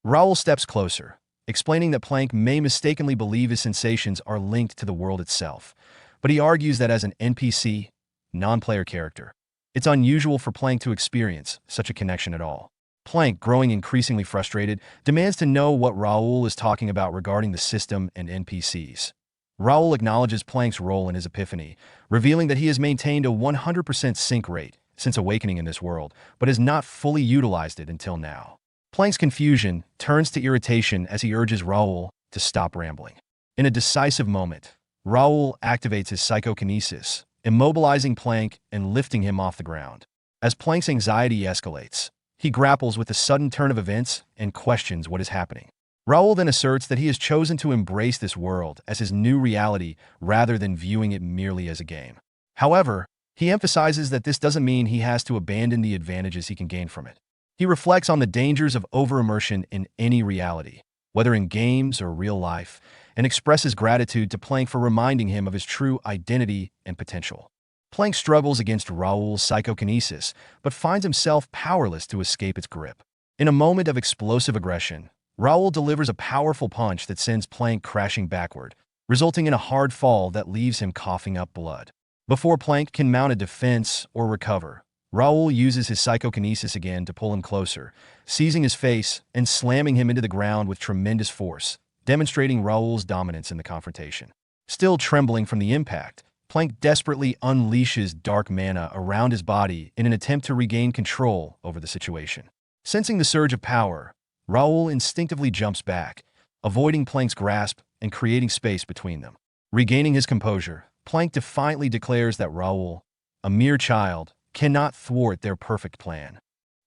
Raul steps closer, explaining that Plank may mistakenly believe his sensations are linked to the world itself, but he argues that as an NPC, non-player character, it's unusual for Plank to experience such a connection at all. Plank, growing increasingly frustrated, demands to know what Raul is talking about regarding the system and NPCs. Raul acknowledges Plank's role in his epiphany, revealing that he has maintained a 100% sync rate since awakening in this world, but has not fully utilized it until now. Plank's confusion turns to irritation as he urges Raul to stop rambling. In a decisive moment, Raul activates his psychokinesis, immobilizing Plank and lifting him off the ground. As Plank's anxiety escalates, he grapples with the sudden turn of events and questions what is happening. Raul then asserts that he has chosen to embrace this world as his new reality rather than viewing it merely as a game. However, he emphasizes that this doesn't mean he has to abandon the advantages he can gain from it. He reflects on the dangers of over-immersion in any reality, whether in games or real life, and expresses gratitude to Plank for reminding him of his true identity and potential. Plank struggles against Raul's psychokinesis, but finds himself powerless to escape its grip. In a moment of explosive aggression, Raul delivers a powerful punch that sends Plank crashing backward, resulting in a hard fall that leaves him coughing up blood. Before Plank can mount a defense or recover, Raul uses his psychokinesis again to pull him closer, seizing his face and slamming him into the ground with tremendous force, demonstrating Raul's dominance in the confrontation. Still trembling from the impact, Plank desperately unleashes dark mana around his body in an attempt to regain control over the situation. Sensing the surge of power, Raul instinctively jumps back, avoiding Plank's grasp and creating space between them. Regaining his composure, Plank defiantly declares that Raul, a mere child, cannot thwart their perfect plan.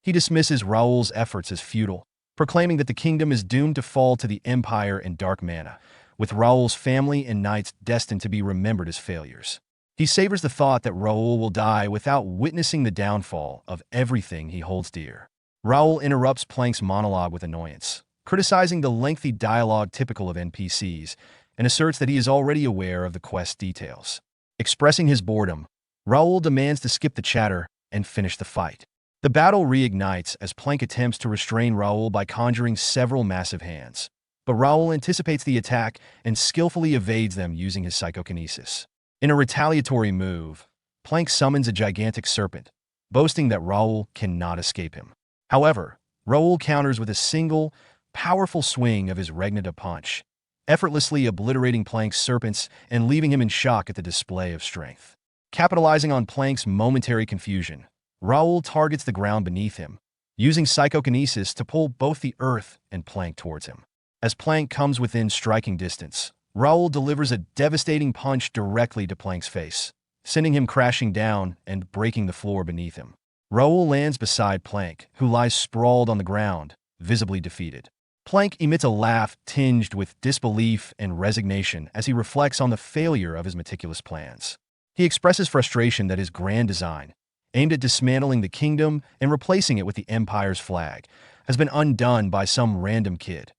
He dismisses Raul's efforts as futile, proclaiming that the kingdom is doomed to fall to the Empire and dark mana, with Raul's family and knights destined to be remembered as failures. He savors the thought that Raul will die without witnessing the downfall of everything he holds dear. Raul interrupts Plank's monologue with annoyance, criticizing the lengthy dialogue typical of NPCs, and asserts that he is already aware of the quest details. Expressing his boredom, Raul demands to skip the chatter and finish the fight. The battle reignites as Plank attempts to restrain Raul by conjuring several massive hands. But Raul anticipates the attack and skillfully evades them using his psychokinesis. In a retaliatory move, Plank summons a gigantic serpent, boasting that Raul cannot escape him. However, Raul counters with a single, powerful swing of his Regnita punch, effortlessly obliterating Plank's serpents and leaving him in shock at the display of strength. Capitalizing on Plank's momentary confusion, Raul targets the ground beneath him, using psychokinesis to pull both the earth and Plank towards him. As Plank comes within striking distance, Raul delivers a devastating punch directly to Plank's face, sending him crashing down and breaking the floor beneath him. Raul lands beside Plank, who lies sprawled on the ground, visibly defeated. Plank emits a laugh tinged with disbelief and resignation as he reflects on the failure of his meticulous plans. He expresses frustration that his grand design, aimed at dismantling the kingdom and replacing it with the Empire's flag, has been undone by some random kid,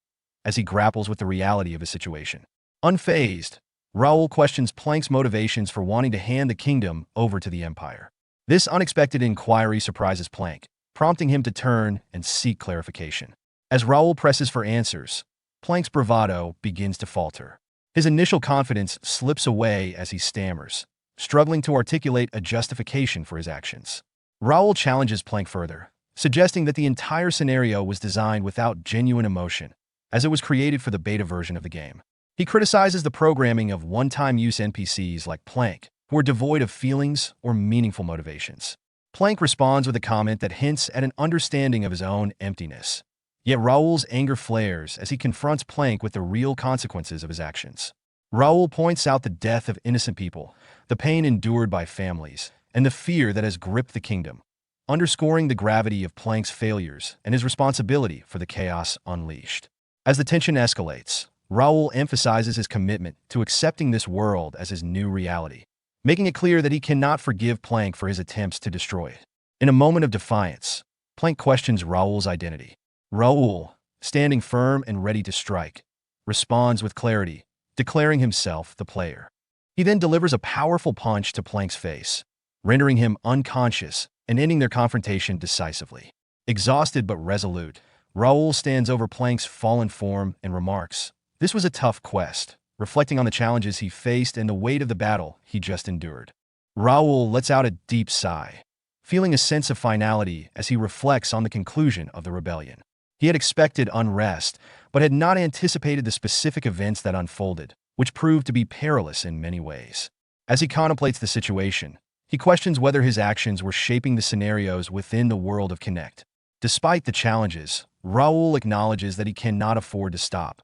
as he grapples with the reality of his situation. Unfazed, Raul questions Plank's motivations for wanting to hand the kingdom over to the Empire. This unexpected inquiry surprises Plank, prompting him to turn and seek clarification. As Raul presses for answers, Plank's bravado begins to falter. His initial confidence slips away as he stammers, struggling to articulate a justification for his actions. Raul challenges Plank further, suggesting that the entire scenario was designed without genuine emotion, as it was created for the beta version of the game. He criticizes the programming of one-time use NPCs like Plank, who are devoid of feelings or meaningful motivations. Plank responds with a comment that hints at an understanding of his own emptiness. Yet Raul's anger flares as he confronts Plank with the real consequences of his actions. Raul points out the death of innocent people, the pain endured by families, and the fear that has gripped the kingdom, underscoring the gravity of Plank's failures and his responsibility for the chaos unleashed. As the tension escalates, Raul emphasizes his commitment to accepting this world as his new reality, making it clear that he cannot forgive Plank for his attempts to destroy it. In a moment of defiance, Plank questions Raul's identity. Raul, standing firm and ready to strike, responds with clarity, declaring himself the player. He then delivers a powerful punch to Plank's face, rendering him unconscious and ending their confrontation decisively. Exhausted but resolute, Raul stands over Plank's fallen form and remarks, "This was a tough quest," reflecting on the challenges he faced and the weight of the battle he just endured. Raul lets out a deep sigh, feeling a sense of finality as he reflects on the conclusion of the rebellion. He had expected unrest, but had not anticipated the specific events that unfolded, which proved to be perilous in many ways. As he contemplates the situation, he questions whether his actions were shaping the scenarios within the world of Connect. Despite the challenges, Raul acknowledges that he cannot afford to stop.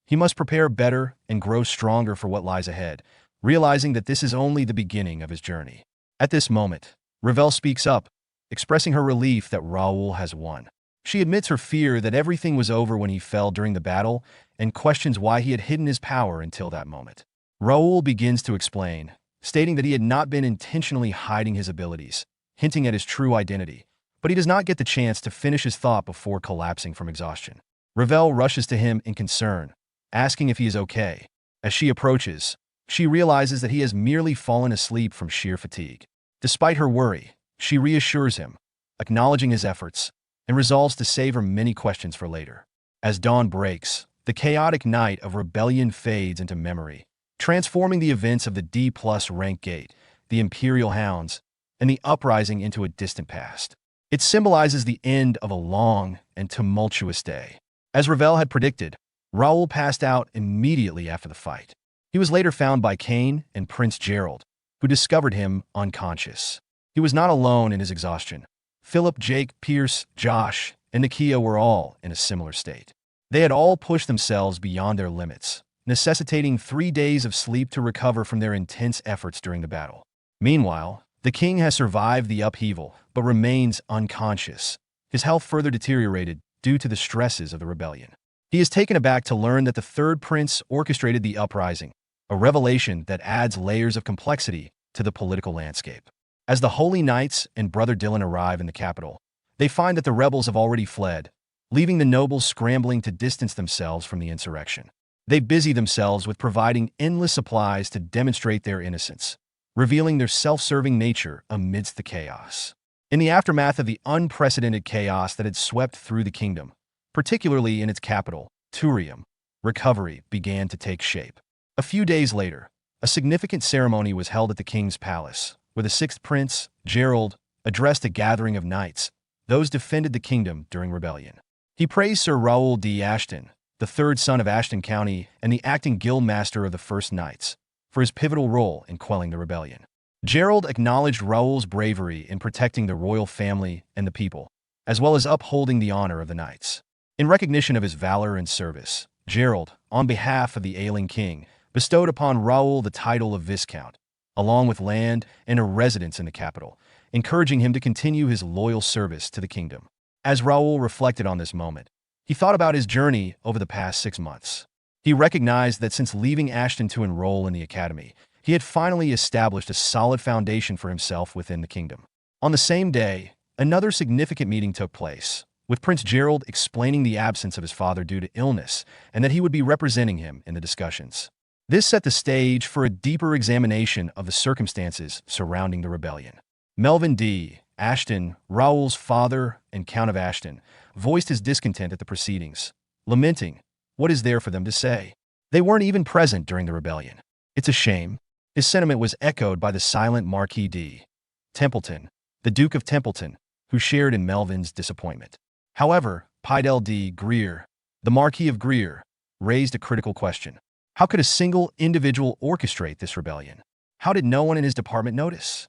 He must prepare better and grow stronger for what lies ahead, realizing that this is only the beginning of his journey. At this moment, Ravel speaks up, expressing her relief that Raul has won. She admits her fear that everything was over when he fell during the battle and questions why he had hidden his power until that moment. Raul begins to explain, stating that he had not been intentionally hiding his abilities, hinting at his true identity, but he does not get the chance to finish his thought before collapsing from exhaustion. Ravel rushes to him in concern, asking if he is okay. As she approaches, she realizes that he has merely fallen asleep from sheer fatigue. Despite her worry, she reassures him, acknowledging his efforts, and resolves to save her many questions for later. As dawn breaks, the chaotic night of rebellion fades into memory, transforming the events of the D+ rank gate, the Imperial Hounds, and the uprising into a distant past. It symbolizes the end of a long and tumultuous day. As Ravel had predicted, Raul passed out immediately after the fight. He was later found by Kane and Prince Gerald, who discovered him unconscious. He was not alone in his exhaustion. Philip, Jake, Pierce, Josh, and Nakia were all in a similar state. They had all pushed themselves beyond their limits, necessitating 3 days of sleep to recover from their intense efforts during the battle. Meanwhile, the king has survived the upheaval, but remains unconscious. His health further deteriorated due to the stresses of the rebellion. He is taken aback to learn that the third prince orchestrated the uprising, a revelation that adds layers of complexity to the political landscape. As the Holy Knights and Brother Dylan arrive in the capital, they find that the rebels have already fled, leaving the nobles scrambling to distance themselves from the insurrection. They busy themselves with providing endless supplies to demonstrate their innocence, revealing their self-serving nature amidst the chaos. In the aftermath of the unprecedented chaos that had swept through the kingdom, particularly in its capital, Turium, recovery began to take shape. A few days later, a significant ceremony was held at the king's palace, where the sixth prince, Gerald, addressed a gathering of knights, those defended the kingdom during rebellion. He praised Sir Raul D. Ashton, the third son of Ashton County and the acting guild master of the First Knights, for his pivotal role in quelling the rebellion. Gerald acknowledged Raul's bravery in protecting the royal family and the people, as well as upholding the honor of the knights. In recognition of his valor and service, Gerald, on behalf of the ailing king, bestowed upon Raul the title of Viscount, along with land and a residence in the capital, encouraging him to continue his loyal service to the kingdom. As Raul reflected on this moment, he thought about his journey over the past 6 months. He recognized that since leaving Ashton to enroll in the academy, he had finally established a solid foundation for himself within the kingdom. On the same day, another significant meeting took place, with Prince Gerald explaining the absence of his father due to illness and that he would be representing him in the discussions. This set the stage for a deeper examination of the circumstances surrounding the rebellion. Melvin D. Ashton, Raul's father and Count of Ashton, voiced his discontent at the proceedings, lamenting, "What is there for them to say? They weren't even present during the rebellion. It's a shame." His sentiment was echoed by the silent Marquis D. Templeton, the Duke of Templeton, who shared in Melvin's disappointment. However, Pidel D. Greer, the Marquis of Greer, raised a critical question. How could a single individual orchestrate this rebellion? How did no one in his department notice?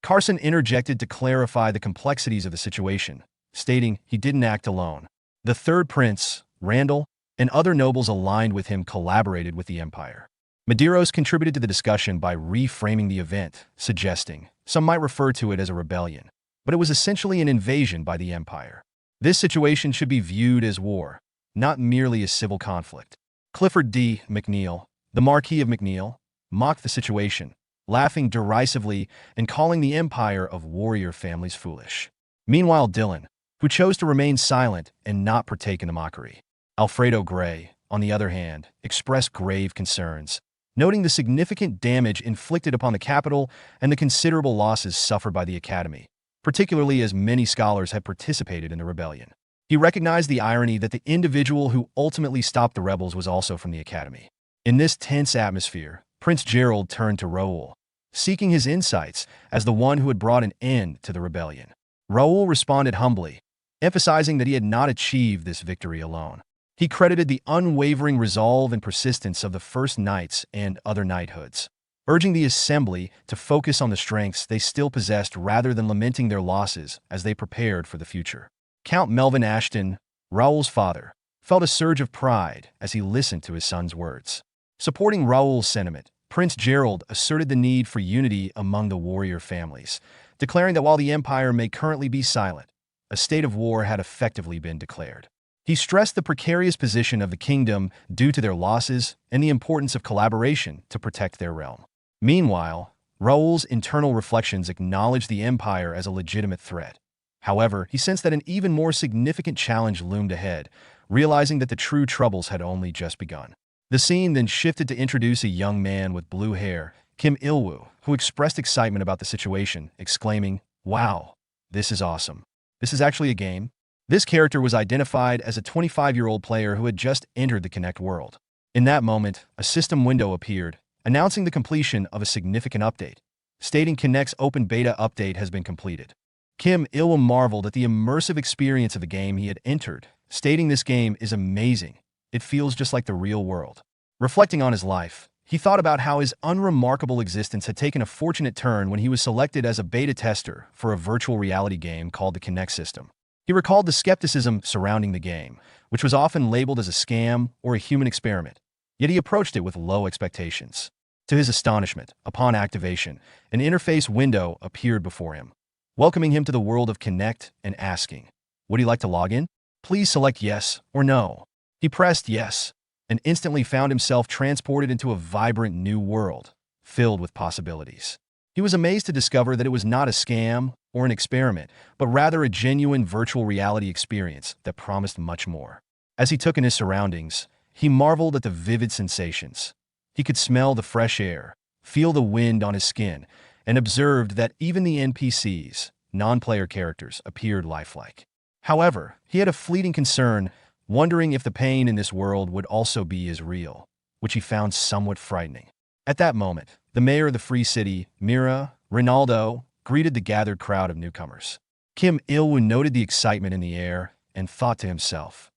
Carson interjected to clarify the complexities of the situation, stating he didn't act alone. The third prince, Randall, and other nobles aligned with him collaborated with the empire. Medeiros contributed to the discussion by reframing the event, suggesting some might refer to it as a rebellion, but it was essentially an invasion by the empire. This situation should be viewed as war, not merely as civil conflict. Clifford D. McNeil, the Marquis of McNeil, mocked the situation, laughing derisively and calling the empire of warrior families foolish. Meanwhile, Dylan, who chose to remain silent and not partake in the mockery. Alfredo Gray, on the other hand, expressed grave concerns, noting the significant damage inflicted upon the capital and the considerable losses suffered by the academy, particularly as many scholars had participated in the rebellion. He recognized the irony that the individual who ultimately stopped the rebels was also from the academy. In this tense atmosphere, Prince Gerald turned to Raul, seeking his insights as the one who had brought an end to the rebellion. Raul responded humbly, emphasizing that he had not achieved this victory alone. He credited the unwavering resolve and persistence of the First Knights and other knighthoods, urging the assembly to focus on the strengths they still possessed rather than lamenting their losses as they prepared for the future. Count Melvin Ashton, Raul's father, felt a surge of pride as he listened to his son's words. Supporting Raul's sentiment, Prince Gerald asserted the need for unity among the warrior families, declaring that while the empire may currently be silent, a state of war had effectively been declared. He stressed the precarious position of the kingdom due to their losses and the importance of collaboration to protect their realm. Meanwhile, Raul's internal reflections acknowledged the empire as a legitimate threat. However, he sensed that an even more significant challenge loomed ahead, realizing that the true troubles had only just begun. The scene then shifted to introduce a young man with blue hair, Kim Il-woo, who expressed excitement about the situation, exclaiming, "Wow, this is awesome. This is actually a game." This character was identified as a 25-year-old player who had just entered the Connect world. In that moment, a system window appeared, announcing the completion of a significant update, stating Connect's open beta update has been completed. Kim Il-woo marveled at the immersive experience of the game he had entered, stating this game is amazing. It feels just like the real world. Reflecting on his life, he thought about how his unremarkable existence had taken a fortunate turn when he was selected as a beta tester for a virtual reality game called the Kinect system. He recalled the skepticism surrounding the game, which was often labeled as a scam or a human experiment, yet he approached it with low expectations. To his astonishment, upon activation, an interface window appeared before him, welcoming him to the world of Kinect and asking, "Would he like to log in? Please select yes or no." He pressed yes, and instantly found himself transported into a vibrant new world, filled with possibilities. He was amazed to discover that it was not a scam or an experiment, but rather a genuine virtual reality experience that promised much more. As he took in his surroundings, he marveled at the vivid sensations. He could smell the fresh air, feel the wind on his skin, and observed that even the NPCs, non-player characters, appeared lifelike. However, he had a fleeting concern, wondering if the pain in this world would also be as real, which he found somewhat frightening. At that moment, the mayor of the Free City, Mira, Ronaldo, greeted the gathered crowd of newcomers. Kim Il-woo noted the excitement in the air and thought to himself,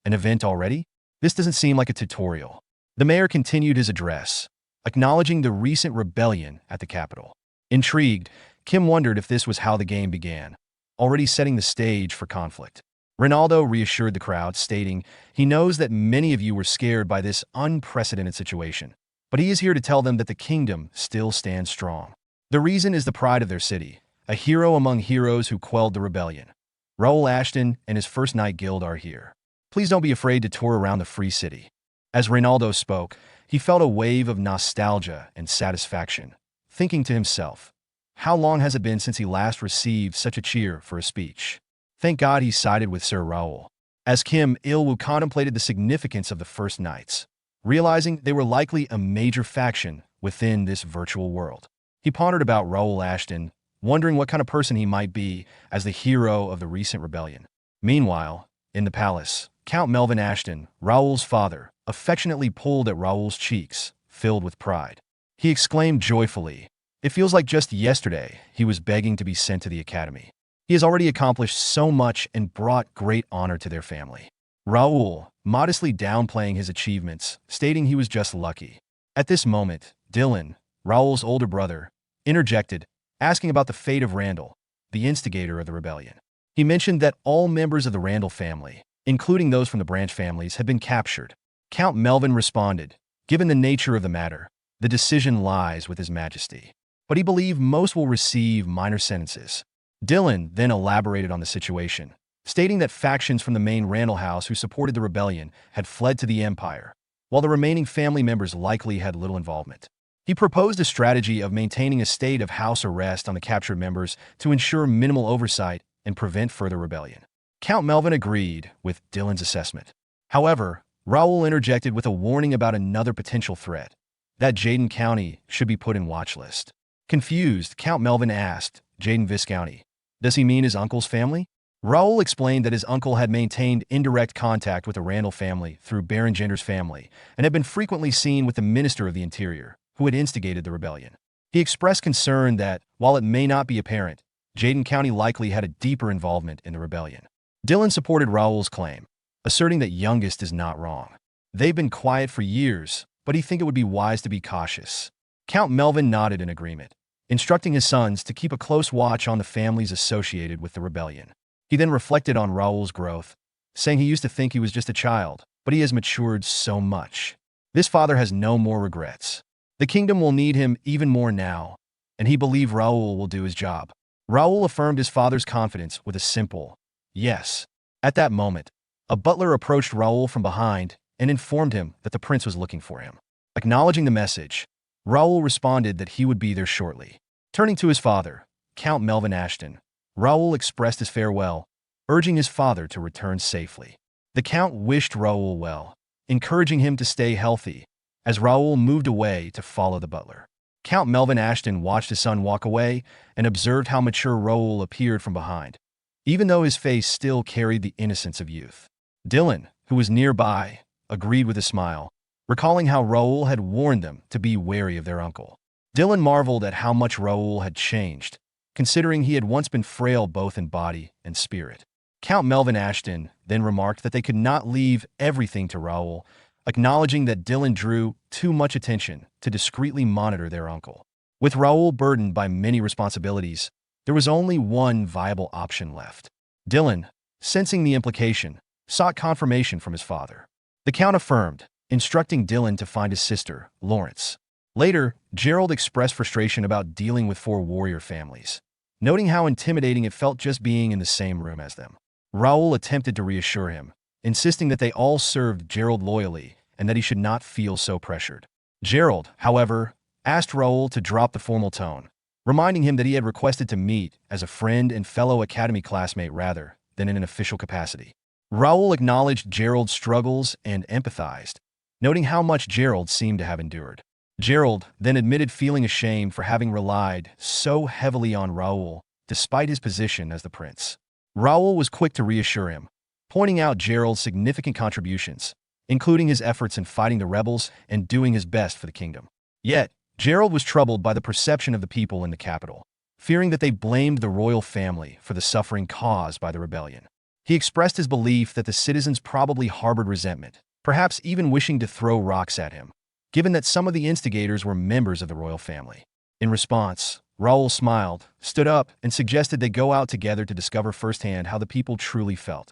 "An event already? This doesn't seem like a tutorial." The mayor continued his address, acknowledging the recent rebellion at the capital. Intrigued, Kim wondered if this was how the game began, already setting the stage for conflict. Ronaldo reassured the crowd, stating, "He knows that many of you were scared by this unprecedented situation, but he is here to tell them that the kingdom still stands strong. The reason is the pride of their city, a hero among heroes who quelled the rebellion. Raul Ashton and his First Night Guild are here. Please don't be afraid to tour around the Free City." As Ronaldo spoke, he felt a wave of nostalgia and satisfaction, thinking to himself, how long has it been since he last received such a cheer for a speech? Thank God he sided with Sir Raul. As Kim Il-woo contemplated the significance of the First Knights, realizing they were likely a major faction within this virtual world, he pondered about Raul Ashton, wondering what kind of person he might be as the hero of the recent rebellion. Meanwhile, in the palace, Count Melvin Ashton, Raul's father, affectionately pulled at Raul's cheeks, filled with pride. He exclaimed joyfully, "It feels like just yesterday he was begging to be sent to the academy. He has already accomplished so much and brought great honor to their family." Raul, modestly downplaying his achievements, stating he was just lucky. At this moment, Dylan, Raul's older brother, interjected, asking about the fate of Randall, the instigator of the rebellion. He mentioned that all members of the Randall family, including those from the branch families, had been captured. Count Melvin responded, "Given the nature of the matter, the decision lies with His Majesty, but he believed most will receive minor sentences." Dylan then elaborated on the situation, stating that factions from the main Randall house who supported the rebellion had fled to the Empire, while the remaining family members likely had little involvement. He proposed a strategy of maintaining a state of house arrest on the captured members to ensure minimal oversight and prevent further rebellion. Count Melvin agreed with Dylan's assessment. However, Raul interjected with a warning about another potential threat, that Jaden County should be put in watch list. Confused, Count Melvin asked, "Jaden Viscounty, does he mean his uncle's family?" Raul explained that his uncle had maintained indirect contact with the Randall family through Baron Gender's family and had been frequently seen with the Minister of the Interior, who had instigated the rebellion. He expressed concern that, while it may not be apparent, Jaden County likely had a deeper involvement in the rebellion. Dylan supported Raul's claim, asserting that youngest is not wrong. They've been quiet for years, but he think it would be wise to be cautious. Count Melvin nodded in agreement, instructing his sons to keep a close watch on the families associated with the rebellion. He then reflected on Raul's growth, saying he used to think he was just a child, but he has matured so much. This father has no more regrets. The kingdom will need him even more now, and he believed Raul will do his job. Raul affirmed his father's confidence with a simple yes. At that moment, a butler approached Raul from behind and informed him that the prince was looking for him. Acknowledging the message, Raul responded that he would be there shortly. Turning to his father, Count Melvin Ashton, Raul expressed his farewell, urging his father to return safely. The Count wished Raul well, encouraging him to stay healthy, as Raul moved away to follow the butler. Count Melvin Ashton watched his son walk away and observed how mature Raul appeared from behind, even though his face still carried the innocence of youth. Dylan, who was nearby, agreed with a smile, recalling how Raul had warned them to be wary of their uncle. Dylan marveled at how much Raul had changed, considering he had once been frail both in body and spirit. Count Melvin Ashton then remarked that they could not leave everything to Raul, acknowledging that Dylan drew too much attention to discreetly monitor their uncle. With Raul burdened by many responsibilities, there was only one viable option left. Dylan, sensing the implication, sought confirmation from his father. The Count affirmed, instructing Dylan to find his sister, Lawrence. Later, Gerald expressed frustration about dealing with 4 warrior families, noting how intimidating it felt just being in the same room as them. Raul attempted to reassure him, insisting that they all served Gerald loyally and that he should not feel so pressured. Gerald, however, asked Raul to drop the formal tone, reminding him that he had requested to meet as a friend and fellow academy classmate rather than in an official capacity. Raul acknowledged Gerald's struggles and empathized, noting how much Gerald seemed to have endured. Gerald then admitted feeling ashamed for having relied so heavily on Raul despite his position as the prince. Raul was quick to reassure him, pointing out Gerald's significant contributions, including his efforts in fighting the rebels and doing his best for the kingdom. Yet, Gerald was troubled by the perception of the people in the capital, fearing that they blamed the royal family for the suffering caused by the rebellion. He expressed his belief that the citizens probably harbored resentment, perhaps even wishing to throw rocks at him, given that some of the instigators were members of the royal family. In response, Raul smiled, stood up, and suggested they go out together to discover firsthand how the people truly felt.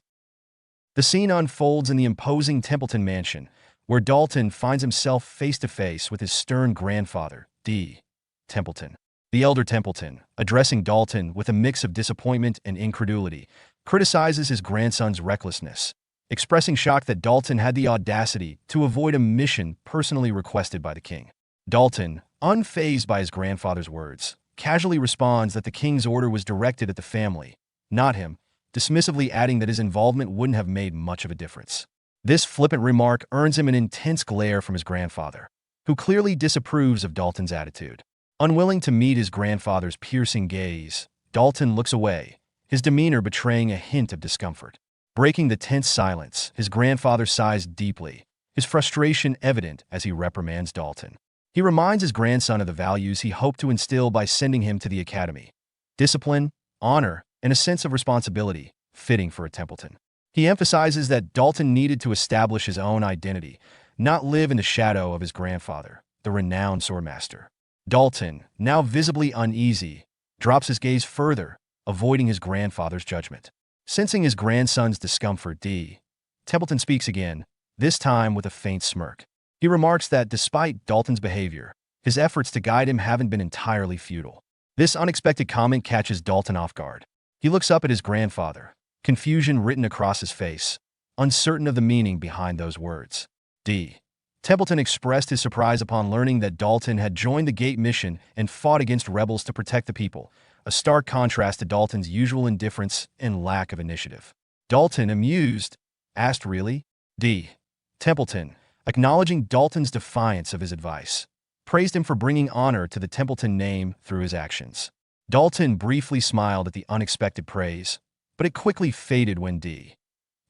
The scene unfolds in the imposing Templeton mansion, where Dalton finds himself face-to-face with his stern grandfather, D. Templeton. The elder Templeton, addressing Dalton with a mix of disappointment and incredulity, criticizes his grandson's recklessness, expressing shock that Dalton had the audacity to avoid a mission personally requested by the king. Dalton, unfazed by his grandfather's words, casually responds that the king's order was directed at the family, not him, dismissively adding that his involvement wouldn't have made much of a difference. This flippant remark earns him an intense glare from his grandfather, who clearly disapproves of Dalton's attitude. Unwilling to meet his grandfather's piercing gaze, Dalton looks away, his demeanor betraying a hint of discomfort. Breaking the tense silence, his grandfather sighs deeply, his frustration evident as he reprimands Dalton. He reminds his grandson of the values he hoped to instill by sending him to the academy: discipline, honor, and a sense of responsibility, fitting for a Templeton. He emphasizes that Dalton needed to establish his own identity, not live in the shadow of his grandfather, the renowned swordmaster. Dalton, now visibly uneasy, drops his gaze further, avoiding his grandfather's judgment. Sensing his grandson's discomfort, D. Templeton speaks again, this time with a faint smirk. He remarks that despite Dalton's behavior, his efforts to guide him haven't been entirely futile. This unexpected comment catches Dalton off guard. He looks up at his grandfather, confusion written across his face, uncertain of the meaning behind those words. D. Templeton expressed his surprise upon learning that Dalton had joined the Gate mission and fought against rebels to protect the people, a stark contrast to Dalton's usual indifference and lack of initiative. Dalton, amused, asked, "Really?" D. Templeton, acknowledging Dalton's defiance of his advice, praised him for bringing honor to the Templeton name through his actions. Dalton briefly smiled at the unexpected praise, but it quickly faded when D.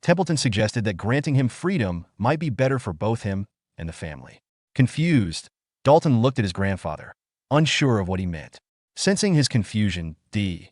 Templeton suggested that granting him freedom might be better for both him and the family. Confused, Dalton looked at his grandfather, unsure of what he meant. Sensing his confusion, D.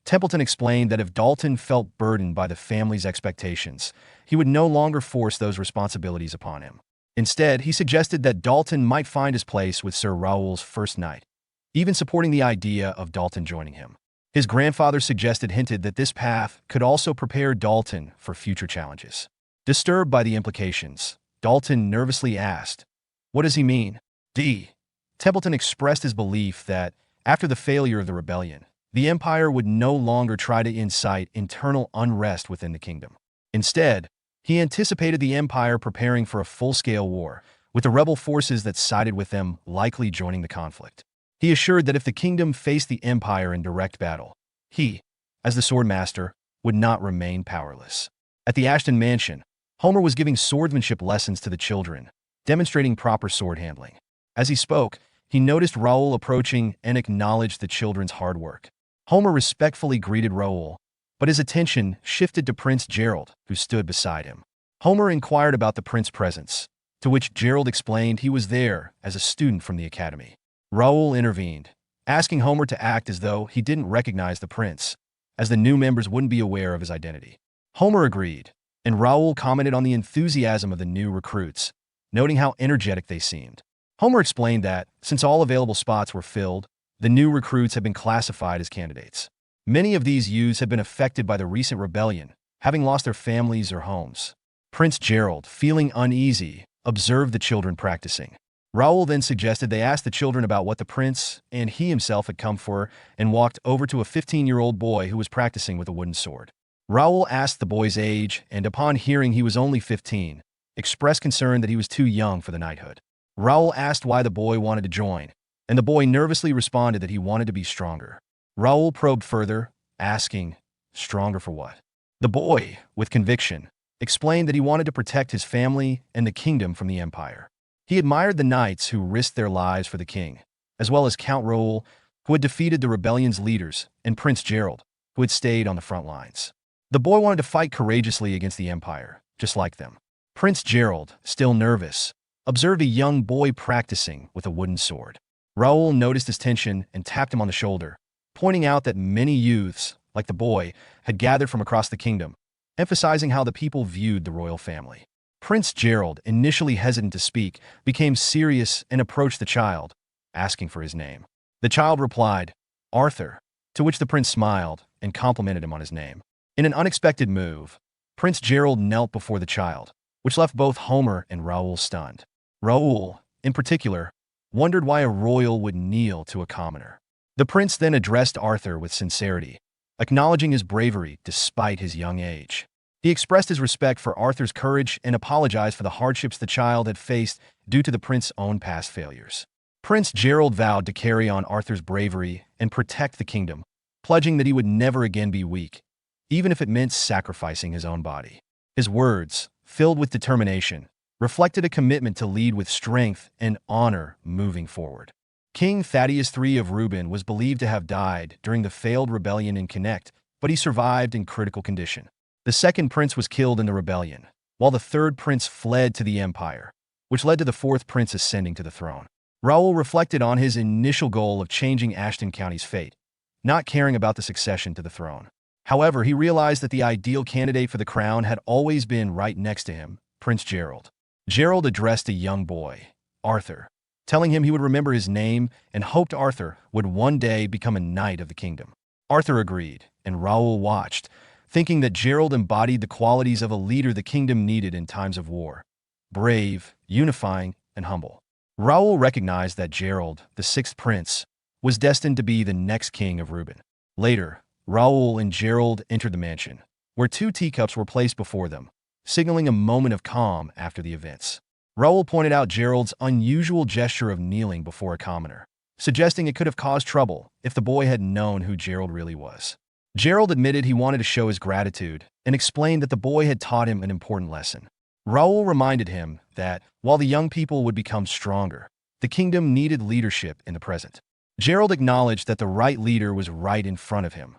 Templeton explained that if Dalton felt burdened by the family's expectations, he would no longer force those responsibilities upon him. Instead, he suggested that Dalton might find his place with Sir Raoul's first knight, even supporting the idea of Dalton joining him. His grandfather's suggested hinted that this path could also prepare Dalton for future challenges. Disturbed by the implications, Dalton nervously asked, "What does he mean?" D. Templeton expressed his belief that, after the failure of the rebellion, the Empire would no longer try to incite internal unrest within the kingdom. Instead, he anticipated the Empire preparing for a full-scale war, with the rebel forces that sided with them likely joining the conflict. He assured that if the kingdom faced the Empire in direct battle, he, as the swordmaster, would not remain powerless. At the Ashton mansion, Homer was giving swordsmanship lessons to the children, demonstrating proper sword handling. As he spoke, he noticed Raul approaching and acknowledged the children's hard work. Homer respectfully greeted Raul, but his attention shifted to Prince Gerald, who stood beside him. Homer inquired about the prince's presence, to which Gerald explained he was there as a student from the academy. Raul intervened, asking Homer to act as though he didn't recognize the prince, as the new members wouldn't be aware of his identity. Homer agreed, and Raul commented on the enthusiasm of the new recruits, noting how energetic they seemed. Homer explained that, since all available spots were filled, the new recruits had been classified as candidates. Many of these youths had been affected by the recent rebellion, having lost their families or homes. Prince Gerald, feeling uneasy, observed the children practicing. Raul then suggested they ask the children about what the prince and he himself had come for and walked over to a 15-year-old boy who was practicing with a wooden sword. Raul asked the boy's age and, upon hearing he was only 15, expressed concern that he was too young for the knighthood. Raul asked why the boy wanted to join, and the boy nervously responded that he wanted to be stronger. Raul probed further, asking, stronger for what? The boy, with conviction, explained that he wanted to protect his family and the kingdom from the empire. He admired the knights who risked their lives for the king, as well as Count Raul, who had defeated the rebellion's leaders, and Prince Gerald, who had stayed on the front lines. The boy wanted to fight courageously against the empire, just like them. Prince Gerald, still nervous, observed a young boy practicing with a wooden sword. Raul noticed his tension and tapped him on the shoulder, pointing out that many youths, like the boy, had gathered from across the kingdom, emphasizing how the people viewed the royal family. Prince Gerald, initially hesitant to speak, became serious and approached the child, asking for his name. The child replied, Arthur, to which the prince smiled and complimented him on his name. In an unexpected move, Prince Gerald knelt before the child, which left both Homer and Raul stunned. Raul, in particular, wondered why a royal would kneel to a commoner. The prince then addressed Arthur with sincerity, acknowledging his bravery despite his young age. He expressed his respect for Arthur's courage and apologized for the hardships the child had faced due to the prince's own past failures. Prince Gerald vowed to carry on Arthur's bravery and protect the kingdom, pledging that he would never again be weak, even if it meant sacrificing his own body. His words, filled with determination, reflected a commitment to lead with strength and honor moving forward. King Thaddeus III of Reuben was believed to have died during the failed rebellion in Connect, but he survived in critical condition. The second prince was killed in the rebellion, while the third prince fled to the empire, which led to the fourth prince ascending to the throne. Raul reflected on his initial goal of changing Ashton County's fate, not caring about the succession to the throne. However, he realized that the ideal candidate for the crown had always been right next to him, Prince Gerald. Gerald addressed a young boy, Arthur, telling him he would remember his name and hoped Arthur would one day become a knight of the kingdom. Arthur agreed, and Raul watched, thinking that Gerald embodied the qualities of a leader the kingdom needed in times of war: brave, unifying, and humble. Raul recognized that Gerald, the sixth prince, was destined to be the next king of Reuben. Later, Raul and Gerald entered the mansion, where 2 teacups were placed before them, signaling a moment of calm after the events. Raul pointed out Gerald's unusual gesture of kneeling before a commoner, suggesting it could have caused trouble if the boy had known who Gerald really was. Gerald admitted he wanted to show his gratitude and explained that the boy had taught him an important lesson. Raul reminded him that, while the young people would become stronger, the kingdom needed leadership in the present. Gerald acknowledged that the right leader was right in front of him,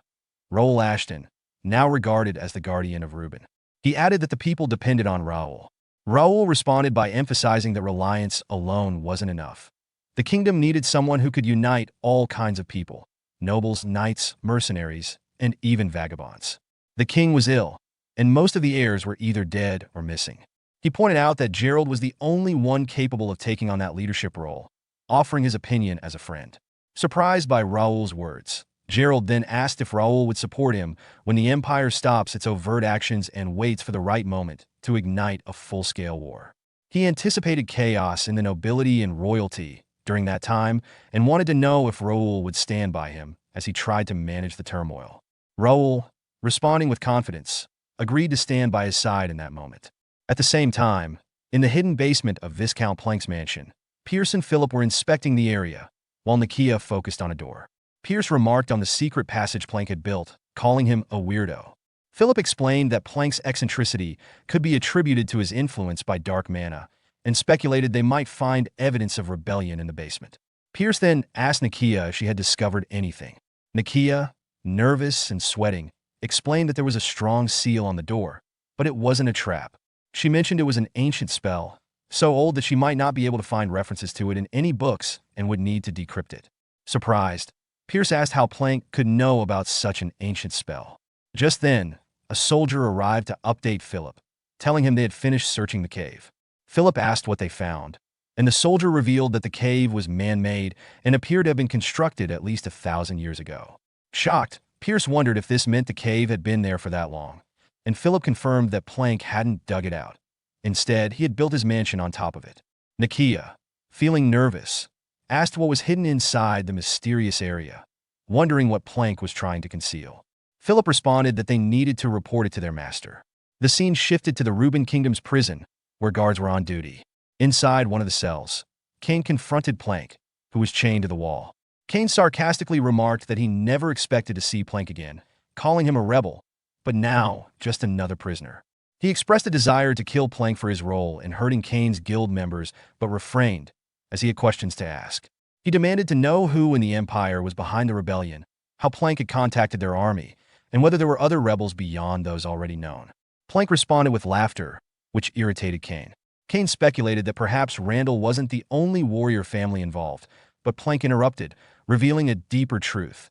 Raul Ashton, now regarded as the guardian of Reuben. He added that the people depended on Raul. Raul responded by emphasizing that reliance alone wasn't enough. The kingdom needed someone who could unite all kinds of people: nobles, knights, mercenaries, and even vagabonds. The king was ill, and most of the heirs were either dead or missing. He pointed out that Gerald was the only one capable of taking on that leadership role, offering his opinion as a friend. Surprised by Raul's words, Gerald then asked if Raul would support him when the empire stops its overt actions and waits for the right moment to ignite a full-scale war. He anticipated chaos in the nobility and royalty during that time and wanted to know if Raul would stand by him as he tried to manage the turmoil. Raul, responding with confidence, agreed to stand by his side in that moment. At the same time, in the hidden basement of Viscount Plank's mansion, Pierce and Philip were inspecting the area, while Nakia focused on a door. Pierce remarked on the secret passage Plank had built, calling him a weirdo. Philip explained that Plank's eccentricity could be attributed to his influence by dark mana, and speculated they might find evidence of rebellion in the basement. Pierce then asked Nakia if she had discovered anything. Nakia, nervous and sweating, explained that there was a strong seal on the door, but it wasn't a trap. She mentioned it was an ancient spell, so old that she might not be able to find references to it in any books and would need to decrypt it. Surprised, Pierce asked how Plank could know about such an ancient spell. Just then, a soldier arrived to update Philip, telling him they had finished searching the cave. Philip asked what they found, and the soldier revealed that the cave was man-made and appeared to have been constructed at least 1,000 years ago. Shocked, Pierce wondered if this meant the cave had been there for that long, and Philip confirmed that Plank hadn't dug it out. Instead, he had built his mansion on top of it. Nakia, feeling nervous, asked what was hidden inside the mysterious area, wondering what Plank was trying to conceal. Philip responded that they needed to report it to their master. The scene shifted to the Reuben Kingdom's prison, where guards were on duty. Inside one of the cells, Kane confronted Plank, who was chained to the wall. Kane sarcastically remarked that he never expected to see Plank again, calling him a rebel, but now just another prisoner. He expressed a desire to kill Plank for his role in hurting Kane's guild members, but refrained, as he had questions to ask. He demanded to know who in the Empire was behind the rebellion, how Plank had contacted their army, and whether there were other rebels beyond those already known. Plank responded with laughter, which irritated Kane. Kane speculated that perhaps Randall wasn't the only warrior family involved, but Plank interrupted, revealing a deeper truth.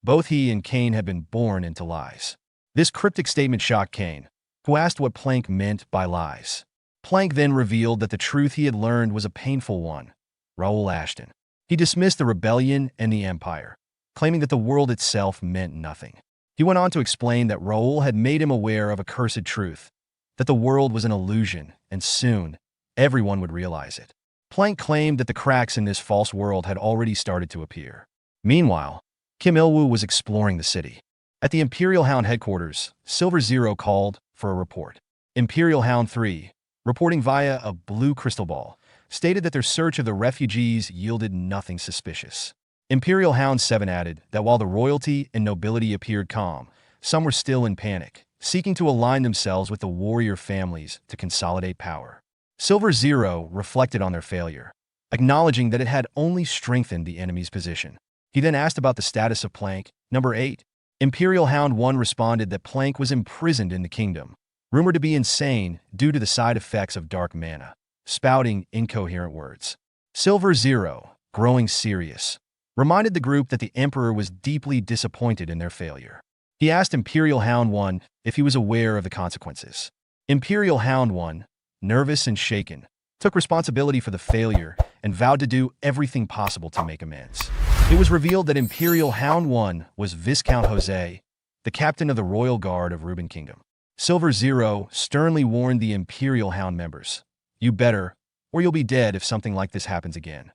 Both he and Kane had been born into lies. This cryptic statement shocked Kane, who asked what Plank meant by lies. Plank then revealed that the truth he had learned was a painful one: Raul Ashton. He dismissed the rebellion and the Empire, claiming that the world itself meant nothing. He went on to explain that Raul had made him aware of a cursed truth, that the world was an illusion, and soon, everyone would realize it. Plank claimed that the cracks in this false world had already started to appear. Meanwhile, Kim Il-woo was exploring the city. At the Imperial Hound headquarters, Silver Zero called for a report. Imperial Hound 3, reporting via a blue crystal ball, stated that their search of the refugees yielded nothing suspicious. Imperial Hound 7 added that while the royalty and nobility appeared calm, some were still in panic, seeking to align themselves with the warrior families to consolidate power. Silver Zero reflected on their failure, acknowledging that it had only strengthened the enemy's position. He then asked about the status of Plank, number 8. Imperial Hound 1 responded that Plank was imprisoned in the kingdom, rumored to be insane due to the side effects of dark mana, spouting incoherent words. Silver Zero, growing serious, reminded the group that the Emperor was deeply disappointed in their failure. He asked Imperial Hound 1 if he was aware of the consequences. Imperial Hound 1, nervous and shaken, took responsibility for the failure and vowed to do everything possible to make amends. It was revealed that Imperial Hound 1 was Viscount Jose, the captain of the Royal Guard of Reuben Kingdom. Silver Zero sternly warned the Imperial Hound members, "You better, or you'll be dead if something like this happens again."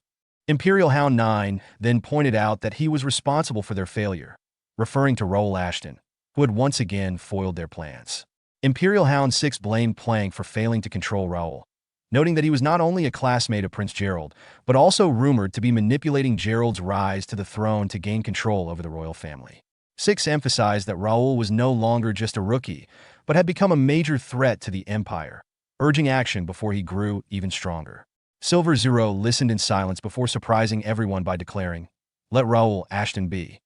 Imperial Hound 9 then pointed out that he was responsible for their failure, referring to Raul Ashton, who had once again foiled their plans. Imperial Hound 6 blamed Plank for failing to control Raul, noting that he was not only a classmate of Prince Gerald, but also rumored to be manipulating Gerald's rise to the throne to gain control over the royal family. 6 emphasized that Raul was no longer just a rookie, but had become a major threat to the Empire, urging action before he grew even stronger. Silver Zero listened in silence before surprising everyone by declaring, "Let Raul Ashton be."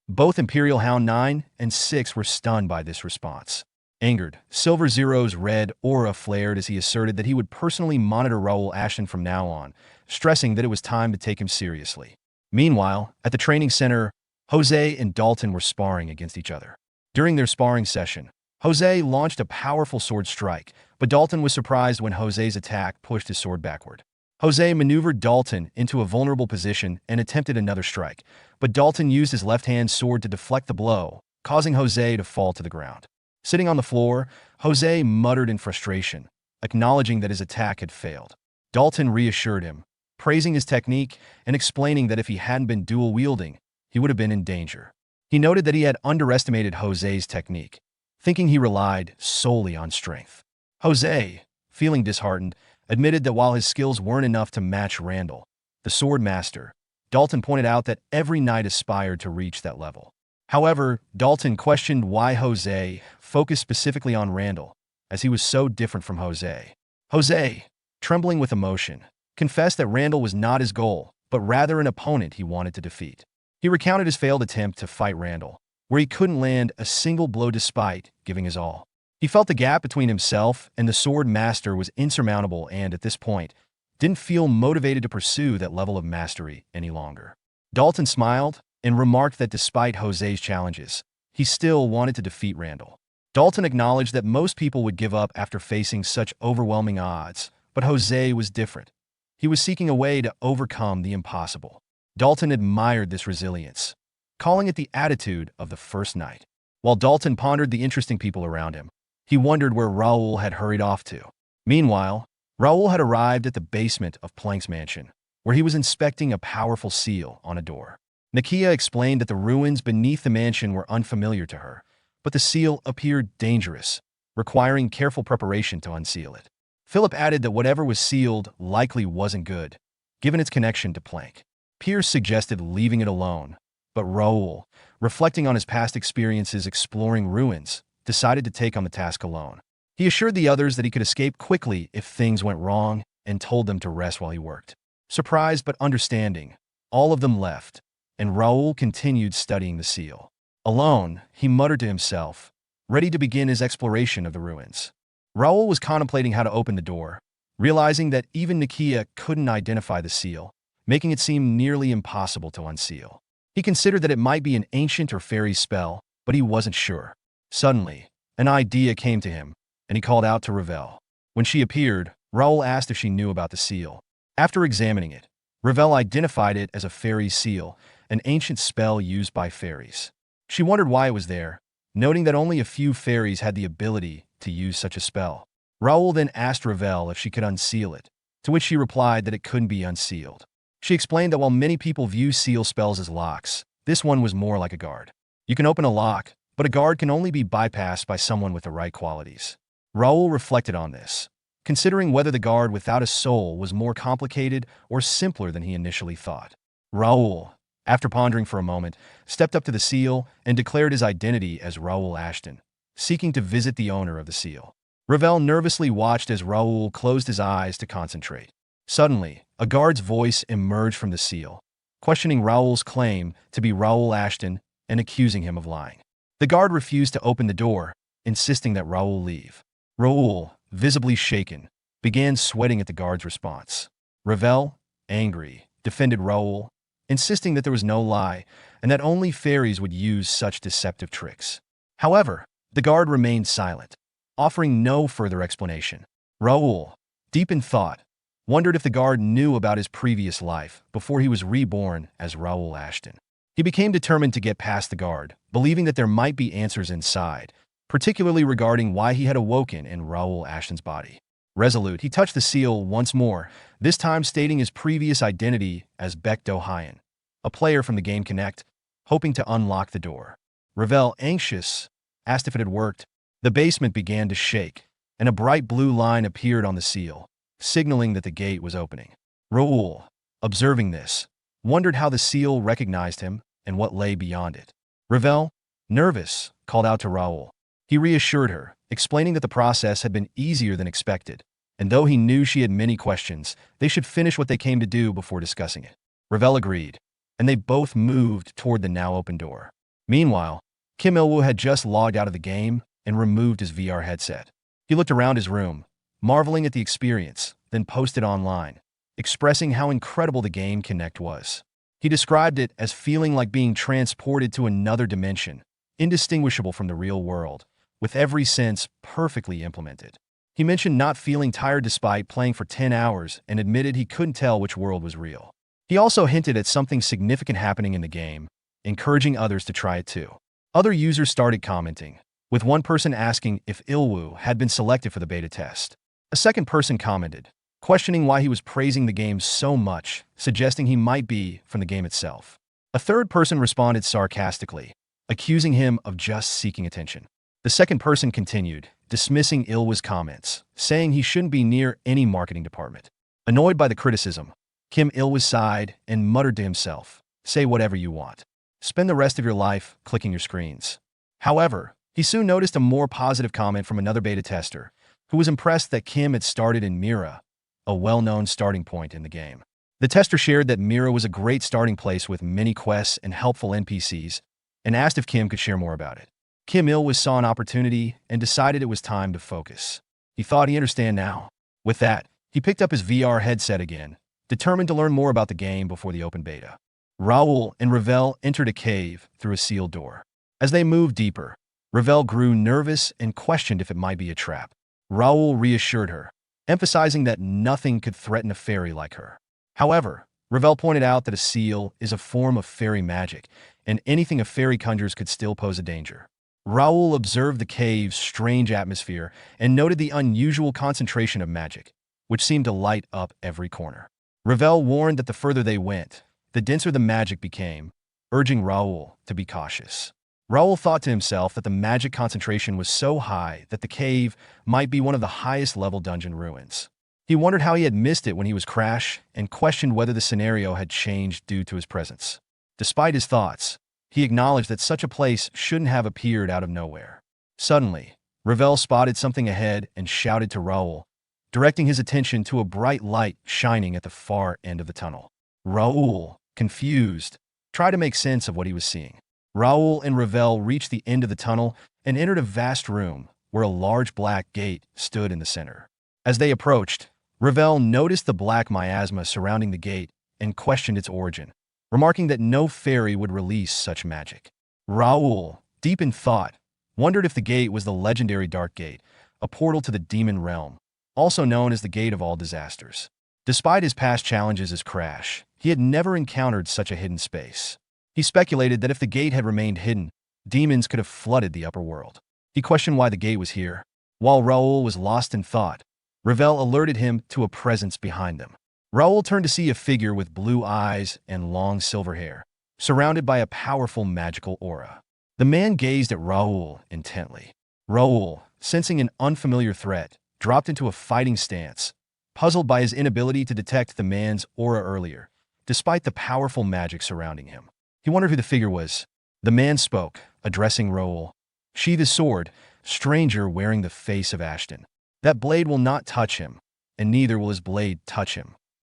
Both Imperial Hound 9 and 6 were stunned by this response. Angered, Silver Zero's red aura flared as he asserted that he would personally monitor Raul Ashton from now on, stressing that it was time to take him seriously. Meanwhile, at the training center, Jose and Dalton were sparring against each other. During their sparring session, Jose launched a powerful sword strike, but Dalton was surprised when Jose's attack pushed his sword backward. Jose maneuvered Dalton into a vulnerable position and attempted another strike, but Dalton used his left-hand sword to deflect the blow, causing Jose to fall to the ground. Sitting on the floor, Jose muttered in frustration, acknowledging that his attack had failed. Dalton reassured him, praising his technique and explaining that if he hadn't been dual-wielding, he would have been in danger. He noted that he had underestimated Jose's technique, thinking he relied solely on strength. Jose, feeling disheartened, admitted that while his skills weren't enough to match Randall, the sword master, Dalton pointed out that every knight aspired to reach that level. However, Dalton questioned why Jose focused specifically on Randall, as he was so different from Jose. Jose, trembling with emotion, confessed that Randall was not his goal, but rather an opponent he wanted to defeat. He recounted his failed attempt to fight Randall, where he couldn't land a single blow despite giving his all. He felt the gap between himself and the sword master was insurmountable and, at this point, didn't feel motivated to pursue that level of mastery any longer. Dalton smiled and remarked that despite Jose's challenges, he still wanted to defeat Randall. Dalton acknowledged that most people would give up after facing such overwhelming odds, But Jose was different. He was seeking a way to overcome the impossible. Dalton admired this resilience, calling it the attitude of the first night. While Dalton pondered the interesting people around him, he wondered where Raul had hurried off to. Meanwhile, Raul had arrived at the basement of Plank's mansion, where he was inspecting a powerful seal on a door. Nakia explained that the ruins beneath the mansion were unfamiliar to her, but the seal appeared dangerous, requiring careful preparation to unseal it. Philip added that whatever was sealed likely wasn't good, given its connection to Plank. Pierce suggested leaving it alone, but Raul, reflecting on his past experiences exploring ruins, decided to take on the task alone. He assured the others that he could escape quickly if things went wrong and told them to rest while he worked. Surprised but understanding, all of them left, and Raul continued studying the seal. Alone, he muttered to himself, ready to begin his exploration of the ruins. Raul was contemplating how to open the door, realizing that even Nakia couldn't identify the seal, making it seem nearly impossible to unseal. He considered that it might be an ancient or fairy spell, but he wasn't sure. Suddenly, an idea came to him, and he called out to Ravel. When she appeared, Raul asked if she knew about the seal. After examining it, Ravel identified it as a fairy seal, an ancient spell used by fairies. She wondered why it was there, noting that only a few fairies had the ability to use such a spell. Raul then asked Ravel if she could unseal it, to which she replied that it couldn't be unsealed. She explained that while many people view seal spells as locks, this one was more like a guard. You can open a lock, but a guard can only be bypassed by someone with the right qualities. Raul reflected on this, considering whether the guard without a soul was more complicated or simpler than he initially thought. Raul, after pondering for a moment, stepped up to the seal and declared his identity as Raul Ashton, seeking to visit the owner of the seal. Ravel nervously watched as Raul closed his eyes to concentrate. Suddenly, a guard's voice emerged from the seal, questioning Raul's claim to be Raul Ashton and accusing him of lying. The guard refused to open the door, insisting that Raul leave. Raul, visibly shaken, began sweating at the guard's response. Ravel, angry, defended Raul, insisting that there was no lie and that only fairies would use such deceptive tricks. However, the guard remained silent, offering no further explanation. Raul, deep in thought, wondered if the guard knew about his previous life before he was reborn as Raul Ashton. He became determined to get past the guard, believing that there might be answers inside, particularly regarding why he had awoken in Raul Ashton's body. Resolute, he touched the seal once more, this time stating his previous identity as Bae DoHyun, a player from the game Connect, hoping to unlock the door. Ravel, anxious, asked if it had worked. The basement began to shake, and a bright blue line appeared on the seal, signaling that the gate was opening. Raul, observing this, wondered how the seal recognized him and what lay beyond it. Ravel, nervous, called out to Raul. He reassured her, explaining that the process had been easier than expected, and though he knew she had many questions, they should finish what they came to do before discussing it. Ravel agreed, and they both moved toward the now open door. Meanwhile, Kim Il-woo had just logged out of the game and removed his VR headset. He looked around his room, marveling at the experience, then posted online, expressing how incredible the game Connect was. He described it as feeling like being transported to another dimension, indistinguishable from the real world, with every sense perfectly implemented. He mentioned not feeling tired despite playing for 10 hours and admitted he couldn't tell which world was real. He also hinted at something significant happening in the game, encouraging others to try it too. Other users started commenting, with one person asking if Il-woo had been selected for the beta test. A second person commented, questioning why he was praising the game so much, suggesting he might be from the game itself. A third person responded sarcastically, accusing him of just seeking attention. The second person continued, dismissing Il-woo's comments, saying he shouldn't be near any marketing department. Annoyed by the criticism, Kim Il-woo sighed and muttered to himself, "Say whatever you want. Spend the rest of your life clicking your screens." However, he soon noticed a more positive comment from another beta tester, who was impressed that Kim had started in Mira, a well-known starting point in the game. The tester shared that Mira was a great starting place with many quests and helpful NPCs, and asked if Kim could share more about it. Kim Il-woo saw an opportunity and decided it was time to focus. He thought he understand now. With that, he picked up his VR headset again, determined to learn more about the game before the open beta. Raul and Ravel entered a cave through a sealed door. As they moved deeper, Ravel grew nervous and questioned if it might be a trap. Raul reassured her, emphasizing that nothing could threaten a fairy like her. However, Ravel pointed out that a seal is a form of fairy magic, and anything a fairy conjures could still pose a danger. Raul observed the cave's strange atmosphere and noted the unusual concentration of magic, which seemed to light up every corner. Ravel warned that the further they went, the denser the magic became, urging Raul to be cautious. Raul thought to himself that the magic concentration was so high that the cave might be one of the highest-level dungeon ruins. He wondered how he had missed it when he was Crash and questioned whether the scenario had changed due to his presence. Despite his thoughts, he acknowledged that such a place shouldn't have appeared out of nowhere. Suddenly, Ravel spotted something ahead and shouted to Raul, directing his attention to a bright light shining at the far end of the tunnel. Raul, confused, tried to make sense of what he was seeing. Raul and Ravel reached the end of the tunnel and entered a vast room where a large black gate stood in the center. As they approached, Ravel noticed the black miasma surrounding the gate and questioned its origin, remarking that no fairy would release such magic. Raul, deep in thought, wondered if the gate was the legendary Dark Gate, a portal to the demon realm, also known as the Gate of All Disasters. Despite his past challenges as Crash, he had never encountered such a hidden space. He speculated that if the gate had remained hidden, demons could have flooded the upper world. He questioned why the gate was here. While Raul was lost in thought, Ravel alerted him to a presence behind them. Raul turned to see a figure with blue eyes and long silver hair, surrounded by a powerful magical aura. The man gazed at Raul intently. Raul, sensing an unfamiliar threat, dropped into a fighting stance, puzzled by his inability to detect the man's aura earlier, despite the powerful magic surrounding him. He wondered who the figure was. The man spoke, addressing Raul. "Sheath his sword, stranger wearing the face of Ashton. That blade will not touch him, and neither will his blade touch him."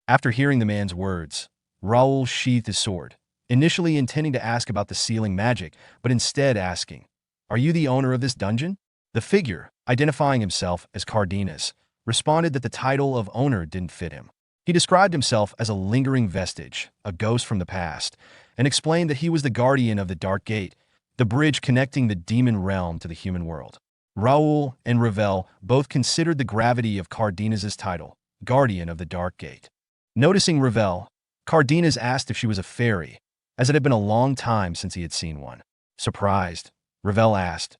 After hearing the man's words, Raul sheathed his sword, initially intending to ask about the sealing magic, but instead asking, "Are you the owner of this dungeon?" The figure, identifying himself as Cardenas, responded that the title of owner didn't fit him. He described himself as a lingering vestige, a ghost from the past, and explained that he was the guardian of the Dark Gate, the bridge connecting the demon realm to the human world. Raul and Ravel both considered the gravity of Cardenas's title, Guardian of the Dark Gate. Noticing Ravel, Cardenas asked if she was a fairy, as it had been a long time since he had seen one. Surprised, Ravel asked,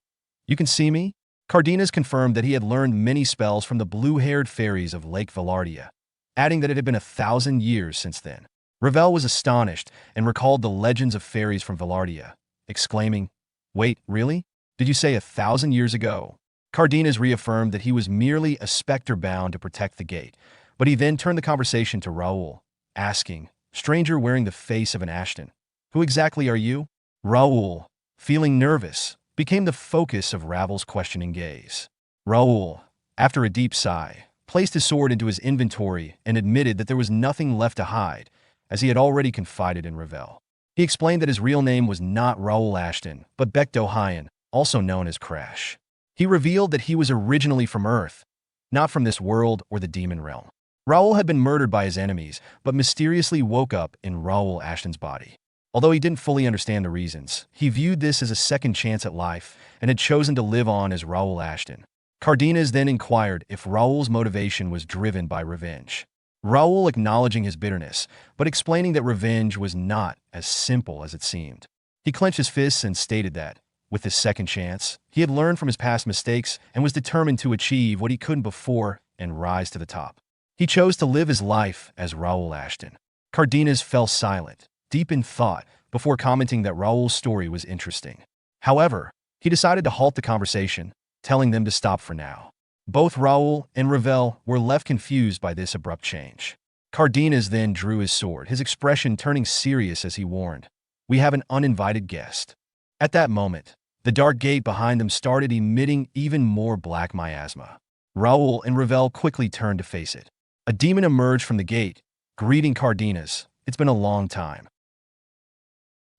"You can see me?" Cardenas confirmed that he had learned many spells from the blue-haired fairies of Lake Velardia, adding that it had been 1,000 years since then. Ravel was astonished and recalled the legends of fairies from Velardia, exclaiming, "Wait, really? Did you say 1,000 years ago?" Cardenas reaffirmed that he was merely a specter bound to protect the gate, but he then turned the conversation to Raul, asking, "Stranger wearing the face of an Ashton, who exactly are you?" Raul, feeling nervous, became the focus of Ravel's questioning gaze. Raul, after a deep sigh, placed his sword into his inventory and admitted that there was nothing left to hide, as he had already confided in Ravel. He explained that his real name was not Raul Ashton, but Bae DoHyun, also known as Crash. He revealed that he was originally from Earth, not from this world or the demon realm. Raul had been murdered by his enemies, but mysteriously woke up in Raul Ashton's body. Although he didn't fully understand the reasons, he viewed this as a second chance at life and had chosen to live on as Raul Ashton. Cardenas then inquired if Raul's motivation was driven by revenge. Raul acknowledging his bitterness, but explaining that revenge was not as simple as it seemed. He clenched his fists and stated that, with this second chance, he had learned from his past mistakes and was determined to achieve what he couldn't before and rise to the top. He chose to live his life as Raul Ashton. Cardenas fell silent, deep in thought, before commenting that Raul's story was interesting. However, he decided to halt the conversation, telling them to stop for now. Both Raul and Ravel were left confused by this abrupt change. Cardenas then drew his sword, his expression turning serious as he warned, "We have an uninvited guest." At that moment, the dark gate behind them started emitting even more black miasma. Raul and Ravel quickly turned to face it. A demon emerged from the gate, greeting Cardenas. "It's been a long time."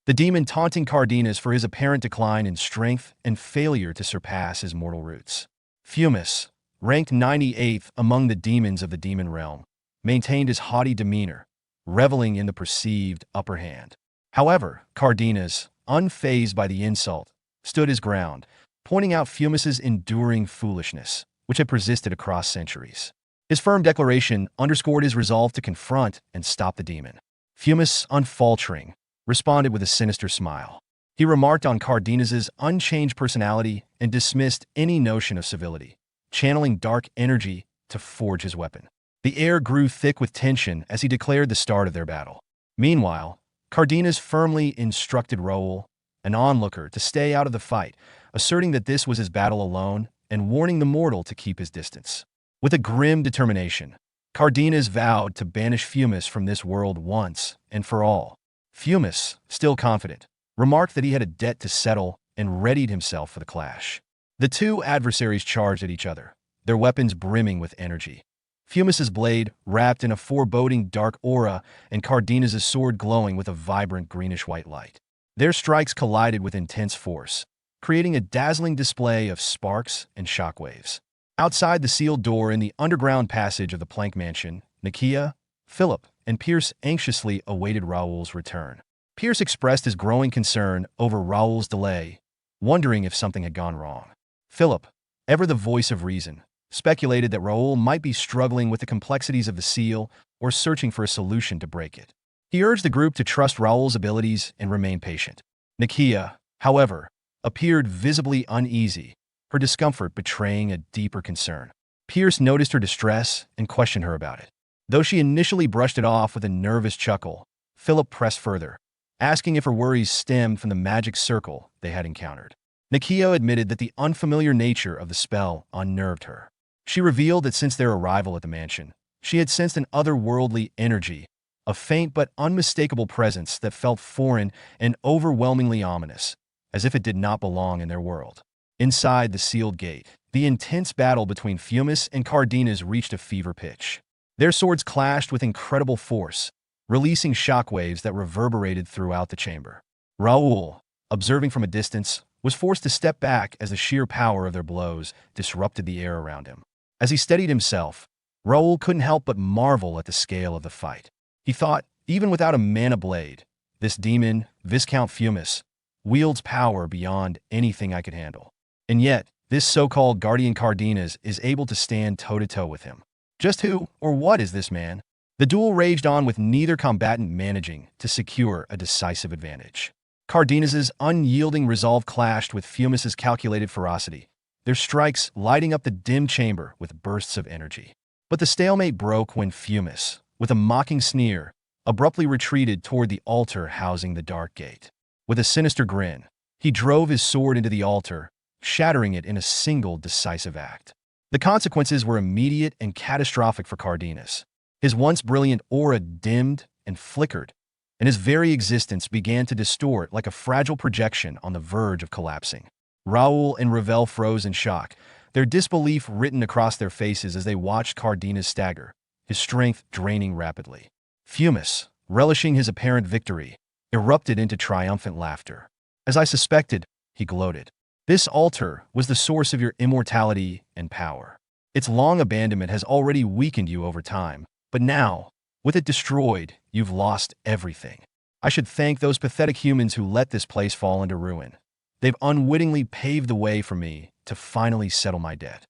The demon taunting Cardenas for his apparent decline in strength and failure to surpass his mortal roots. Fumus, ranked 98th among the demons of the demon realm, maintained his haughty demeanor, reveling in the perceived upper hand. However, Cardenas, unfazed by the insult, stood his ground, pointing out Fumus's enduring foolishness, which had persisted across centuries. His firm declaration underscored his resolve to confront and stop the demon. Fumus, unfaltering, responded with a sinister smile. He remarked on Cardenas' unchanged personality and dismissed any notion of civility, channeling dark energy to forge his weapon. The air grew thick with tension as he declared the start of their battle. Meanwhile, Cardenas firmly instructed Raul, an onlooker, to stay out of the fight, asserting that this was his battle alone and warning the mortal to keep his distance. With a grim determination, Cardenas vowed to banish Fumus from this world once and for all. Fumus, still confident, remarked that he had a debt to settle and readied himself for the clash. The two adversaries charged at each other, their weapons brimming with energy. Fumus's blade wrapped in a foreboding dark aura and Cardenas' sword glowing with a vibrant greenish-white light. Their strikes collided with intense force, creating a dazzling display of sparks and shockwaves. Outside the sealed door in the underground passage of the Plank Mansion, Nakia, Philip, and Pierce anxiously awaited Raul's return. Pierce expressed his growing concern over Raul's delay, wondering if something had gone wrong. Philip, ever the voice of reason, speculated that Raul might be struggling with the complexities of the seal or searching for a solution to break it. He urged the group to trust Raul's abilities and remain patient. Nakia, however, appeared visibly uneasy, her discomfort betraying a deeper concern. Pierce noticed her distress and questioned her about it. Though she initially brushed it off with a nervous chuckle, Philip pressed further, asking if her worries stemmed from the magic circle they had encountered. Nakia admitted that the unfamiliar nature of the spell unnerved her. She revealed that since their arrival at the mansion, she had sensed an otherworldly energy, a faint but unmistakable presence that felt foreign and overwhelmingly ominous, as if it did not belong in their world. Inside the sealed gate, the intense battle between Fumus and Cardenas reached a fever pitch. Their swords clashed with incredible force, releasing shockwaves that reverberated throughout the chamber. Raul, observing from a distance, was forced to step back as the sheer power of their blows disrupted the air around him. As he steadied himself, Raul couldn't help but marvel at the scale of the fight. He thought, even without a mana blade, this demon, Viscount Fumus, wields power beyond anything I could handle. And yet, this so-called Guardian Cardenas is able to stand toe-to-toe with him. Just who or what is this man? The duel raged on with neither combatant managing to secure a decisive advantage. Cardenas' unyielding resolve clashed with Fumus's calculated ferocity, their strikes lighting up the dim chamber with bursts of energy. But the stalemate broke when Fumus, with a mocking sneer, abruptly retreated toward the altar housing the dark gate. With a sinister grin, he drove his sword into the altar, shattering it in a single decisive act. The consequences were immediate and catastrophic for Cardenas. His once brilliant aura dimmed and flickered, and his very existence began to distort like a fragile projection on the verge of collapsing. Raul and Ravel froze in shock, their disbelief written across their faces as they watched Cardenas stagger, his strength draining rapidly. Fumus, relishing his apparent victory, erupted into triumphant laughter. As I suspected, he gloated. This altar was the source of your immortality and power. Its long abandonment has already weakened you over time, but now, with it destroyed, you've lost everything. I should thank those pathetic humans who let this place fall into ruin. They've unwittingly paved the way for me to finally settle my debt.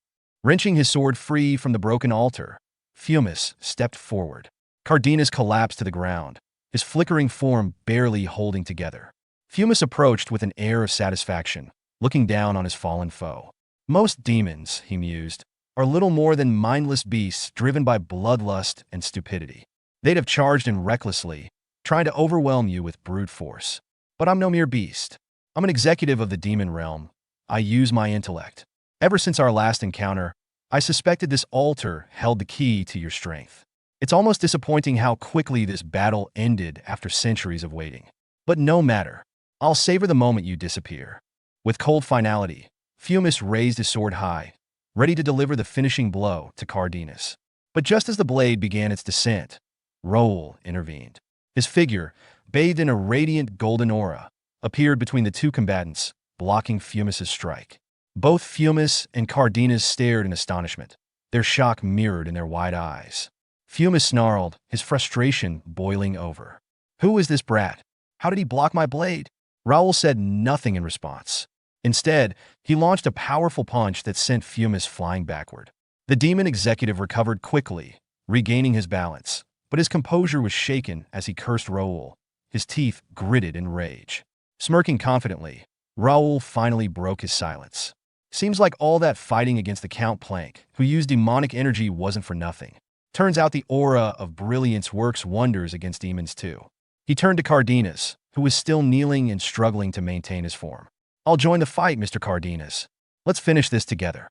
Wrenching his sword free from the broken altar, Fumus stepped forward. Cardenas collapsed to the ground, his flickering form barely holding together. Fumus approached with an air of satisfaction, looking down on his fallen foe. Most demons, he mused, are little more than mindless beasts driven by bloodlust and stupidity. They'd have charged in recklessly, trying to overwhelm you with brute force. But I'm no mere beast. I'm an executive of the demon realm. I use my intellect. Ever since our last encounter, I suspected this altar held the key to your strength. It's almost disappointing how quickly this battle ended after centuries of waiting. But no matter. I'll savor the moment you disappear. With cold finality, Fumus raised his sword high, ready to deliver the finishing blow to Cardenas. But just as the blade began its descent, Raul intervened. His figure, bathed in a radiant golden aura, appeared between the two combatants, blocking Fumus's strike. Both Fumus and Cardenas stared in astonishment, their shock mirrored in their wide eyes. Fumus snarled, his frustration boiling over. Who is this brat? How did he block my blade? Raul said nothing in response. Instead, he launched a powerful punch that sent Fumus flying backward. The demon executive recovered quickly, regaining his balance, but his composure was shaken as he cursed Raul, his teeth gritted in rage. Smirking confidently, Raul finally broke his silence. Seems like all that fighting against the Count Plank, who used demonic energy, wasn't for nothing. Turns out the aura of brilliance works wonders against demons too. He turned to Cardenas, who was still kneeling and struggling to maintain his form. "I'll join the fight, Mr. Cardenas. Let's finish this together."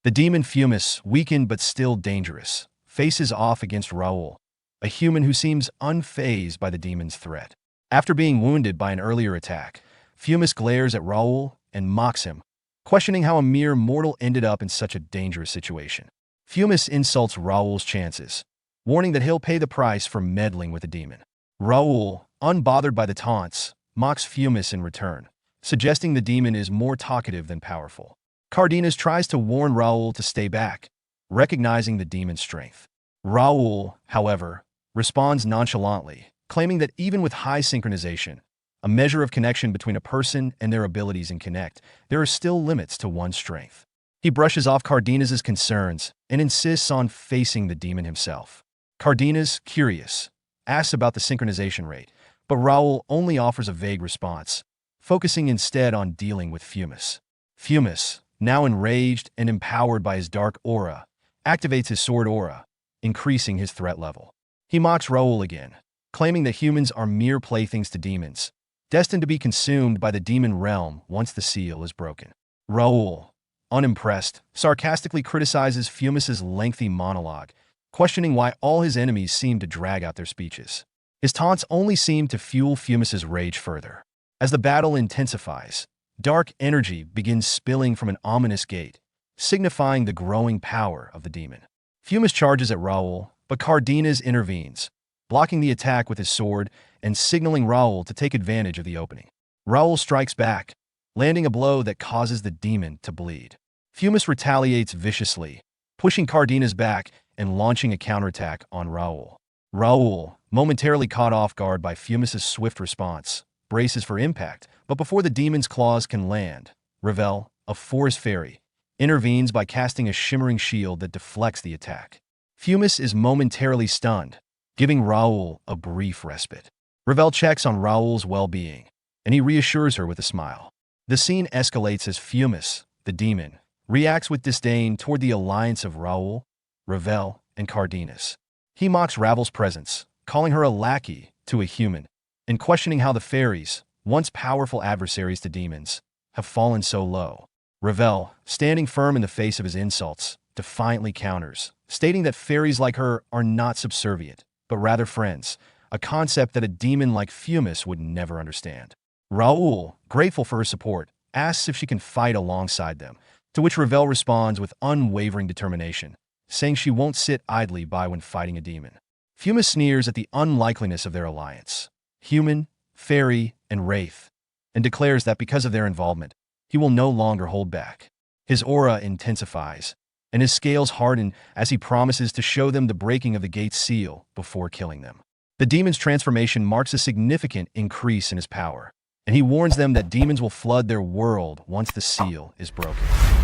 The demon Fumus, weakened but still dangerous, faces off against Raul, a human who seems unfazed by the demon's threat. After being wounded by an earlier attack, Fumus glares at Raul and mocks him, questioning how a mere mortal ended up in such a dangerous situation. Fumus insults Raul's chances, warning that he'll pay the price for meddling with the demon. Raul, unbothered by the taunts, mocks Fumus in return, suggesting the demon is more talkative than powerful. Cardenas tries to warn Raul to stay back, recognizing the demon's strength. Raul, however, responds nonchalantly, claiming that even with high synchronization, a measure of connection between a person and their abilities in Connect, there are still limits to one's strength. He brushes off Cardenas' concerns and insists on facing the demon himself. Cardenas, curious, asks about the synchronization rate, but Raul only offers a vague response, focusing instead on dealing with Fumus. Fumus, now enraged and empowered by his dark aura, activates his sword aura, increasing his threat level. He mocks Raul again, claiming that humans are mere playthings to demons, destined to be consumed by the demon realm once the seal is broken. Raul, unimpressed, sarcastically criticizes Fumus's lengthy monologue, questioning why all his enemies seem to drag out their speeches. His taunts only seem to fuel Fumus's rage further. As the battle intensifies, dark energy begins spilling from an ominous gate, signifying the growing power of the demon. Fumus charges at Raul, but Cardenas intervenes, blocking the attack with his sword and signaling Raul to take advantage of the opening. Raul strikes back, landing a blow that causes the demon to bleed. Fumus retaliates viciously, pushing Cardenas back and launching a counterattack on Raul. Raul, momentarily caught off guard by Fumus's swift response, braces for impact, but before the demon's claws can land, Ravel, a forest fairy, intervenes by casting a shimmering shield that deflects the attack. Fumus is momentarily stunned, giving Raul a brief respite. Ravel checks on Raul's well-being, and he reassures her with a smile. The scene escalates as Fumus, the demon, reacts with disdain toward the alliance of Raul, Ravel, and Cardenas. He mocks Ravel's presence, calling her a lackey to a human, and questioning how the fairies, once powerful adversaries to demons, have fallen so low. Ravel, standing firm in the face of his insults, defiantly counters, stating that fairies like her are not subservient, but rather friends, a concept that a demon like Fumus would never understand. Raul, grateful for her support, asks if she can fight alongside them, to which Ravel responds with unwavering determination, saying she won't sit idly by when fighting a demon. Fumus sneers at the unlikeliness of their alliance, human, fairy, and wraith, and declares that because of their involvement, he will no longer hold back. His aura intensifies, and his scales harden as he promises to show them the breaking of the gate's seal before killing them. The demon's transformation marks a significant increase in his power, and he warns them that demons will flood their world once the seal is broken.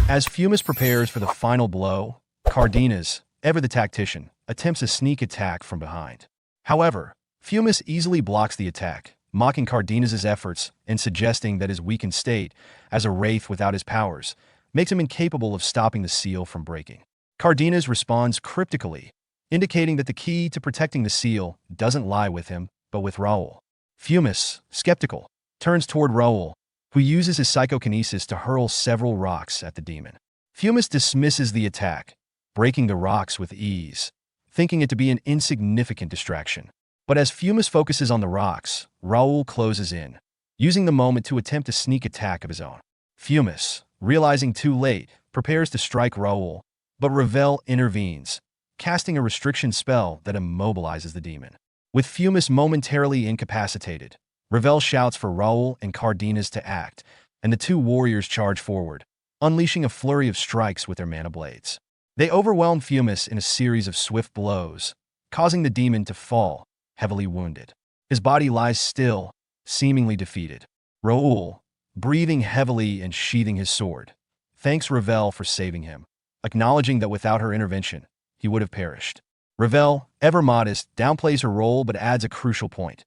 As Fumus prepares for the final blow, Cardenas, ever the tactician, attempts a sneak attack from behind. However, Fumus easily blocks the attack, mocking Cardenas' efforts and suggesting that his weakened state, as a wraith without his powers, makes him incapable of stopping the seal from breaking. Cardenas responds cryptically, indicating that the key to protecting the seal doesn't lie with him, but with Raul. Fumus, skeptical, turns toward Raul, who uses his psychokinesis to hurl several rocks at the demon. Fumus dismisses the attack, breaking the rocks with ease, thinking it to be an insignificant distraction. But as Fumus focuses on the rocks, Raul closes in, using the moment to attempt a sneak attack of his own. Fumus, realizing too late, prepares to strike Raul, but Ravel intervenes, casting a restriction spell that immobilizes the demon. With Fumus momentarily incapacitated, Ravel shouts for Raul and Cardenas to act, and the two warriors charge forward, unleashing a flurry of strikes with their mana blades. They overwhelm Fumus in a series of swift blows, causing the demon to fall, heavily wounded. His body lies still, seemingly defeated. Raul, breathing heavily and sheathing his sword, thanks Ravel for saving him, acknowledging that without her intervention, he would have perished. Ravel, ever modest, downplays her role but adds a crucial point.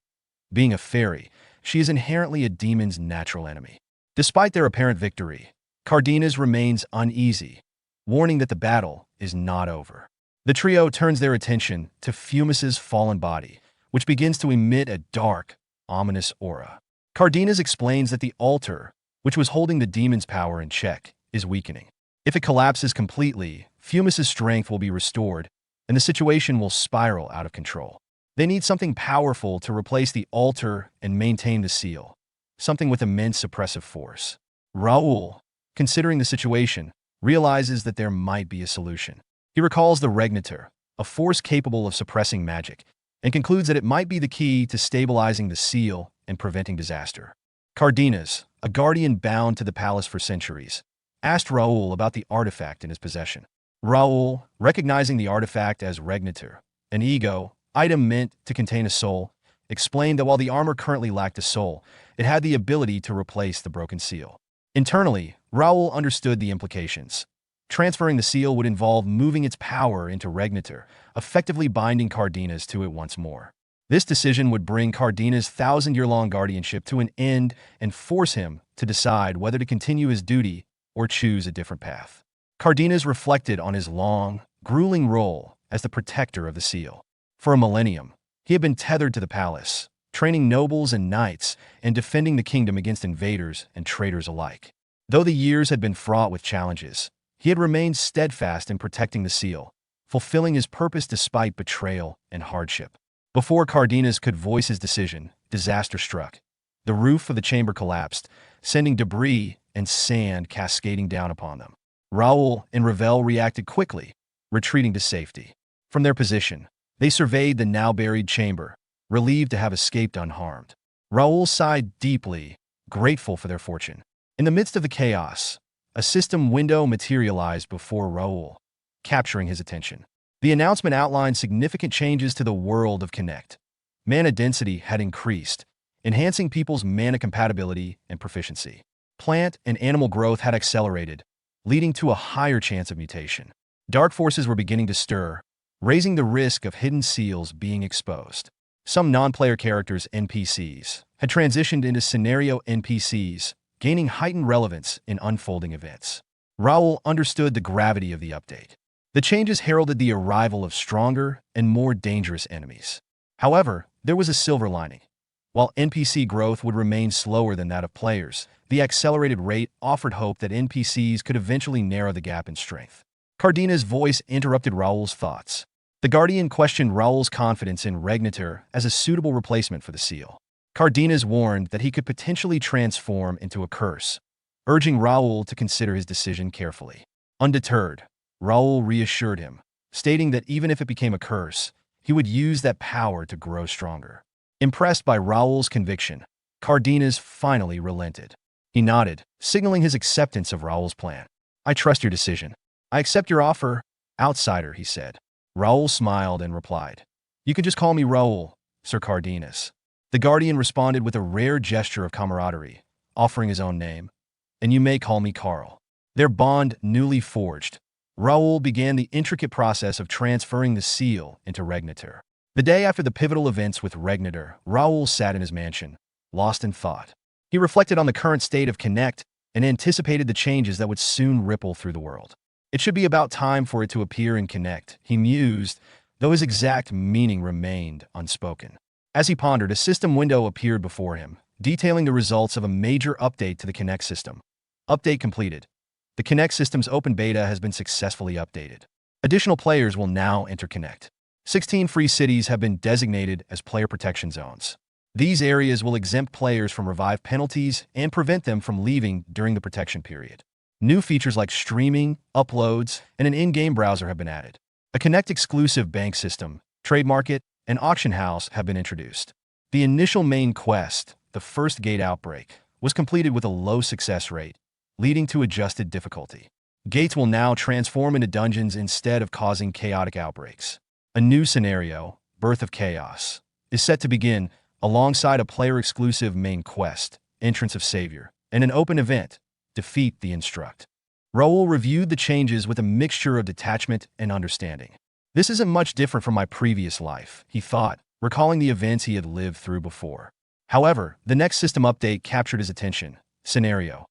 Being a fairy, she is inherently a demon's natural enemy. Despite their apparent victory, Cardenas remains uneasy, warning that the battle is not over. The trio turns their attention to Fumus's fallen body, which begins to emit a dark, ominous aura. Cardenas explains that the altar, which was holding the demon's power in check, is weakening. If it collapses completely, Fumus's strength will be restored, and the situation will spiral out of control. They need something powerful to replace the altar and maintain the seal, something with immense suppressive force. Raul, considering the situation, realizes that there might be a solution. He recalls the Regnator, a force capable of suppressing magic, and concludes that it might be the key to stabilizing the seal and preventing disaster. Cardenas, a guardian bound to the palace for centuries, asked Raul about the artifact in his possession. Raul, recognizing the artifact as Regnator, an ego, item meant to contain a soul, explained that while the armor currently lacked a soul, it had the ability to replace the broken seal. Internally, Raul understood the implications. Transferring the seal would involve moving its power into Regnator, effectively binding Cardenas to it once more. This decision would bring Cardenas' 1,000-year-long guardianship to an end and force him to decide whether to continue his duty or choose a different path. Cardenas reflected on his long, grueling role as the protector of the seal. For a millennium, he had been tethered to the palace, training nobles and knights and defending the kingdom against invaders and traitors alike. Though the years had been fraught with challenges, he had remained steadfast in protecting the seal, fulfilling his purpose despite betrayal and hardship. Before Cardenas could voice his decision, disaster struck. The roof of the chamber collapsed, sending debris and sand cascading down upon them. Raul and Ravel reacted quickly, retreating to safety. From their position, they surveyed the now-buried chamber, relieved to have escaped unharmed. Raul sighed deeply, grateful for their fortune. In the midst of the chaos, a system window materialized before Raul, capturing his attention. The announcement outlined significant changes to the world of Connect. Mana density had increased, enhancing people's mana compatibility and proficiency. Plant and animal growth had accelerated, leading to a higher chance of mutation. Dark forces were beginning to stir, raising the risk of hidden seals being exposed. Some non-player characters, NPCs, had transitioned into scenario NPCs, gaining heightened relevance in unfolding events. Raul understood the gravity of the update. The changes heralded the arrival of stronger and more dangerous enemies. However, there was a silver lining. While NPC growth would remain slower than that of players, the accelerated rate offered hope that NPCs could eventually narrow the gap in strength. Cardenas' voice interrupted Raul's thoughts. The Guardian questioned Raul's confidence in Regnator as a suitable replacement for the seal. Cardenas warned that he could potentially transform into a curse, urging Raul to consider his decision carefully. Undeterred, Raul reassured him, stating that even if it became a curse, he would use that power to grow stronger. Impressed by Raul's conviction, Cardenas finally relented. He nodded, signaling his acceptance of Raul's plan. "I trust your decision. I accept your offer, outsider," he said. Raul smiled and replied, "You can just call me Raul, Sir Cardenas." The Guardian responded with a rare gesture of camaraderie, offering his own name, "And you may call me Carl." Their bond newly forged, Raul began the intricate process of transferring the seal into Regnator. The day after the pivotal events with Regnator, Raul sat in his mansion, lost in thought. He reflected on the current state of Connect and anticipated the changes that would soon ripple through the world. It should be about time for it to appear in Connect, he mused, though his exact meaning remained unspoken. As he pondered, a system window appeared before him, detailing the results of a major update to the Connect system. Update completed. The Connect system's open beta has been successfully updated. Additional players will now enter Connect. 16 free cities have been designated as player protection zones. These areas will exempt players from revive penalties and prevent them from leaving during the protection period. New features like streaming, uploads, and an in-game browser have been added. A Connect-exclusive bank system, trade market, and auction house have been introduced. The initial main quest, the first gate outbreak, was completed with a low success rate, leading to adjusted difficulty. Gates will now transform into dungeons instead of causing chaotic outbreaks. A new scenario, Birth of Chaos, is set to begin alongside a player-exclusive main quest, Entrance of Savior, and an open event, Defeat the Instruct. Raul reviewed the changes with a mixture of detachment and understanding. This isn't much different from my previous life, he thought, recalling the events he had lived through before. However, the next system update captured his attention. Scenario: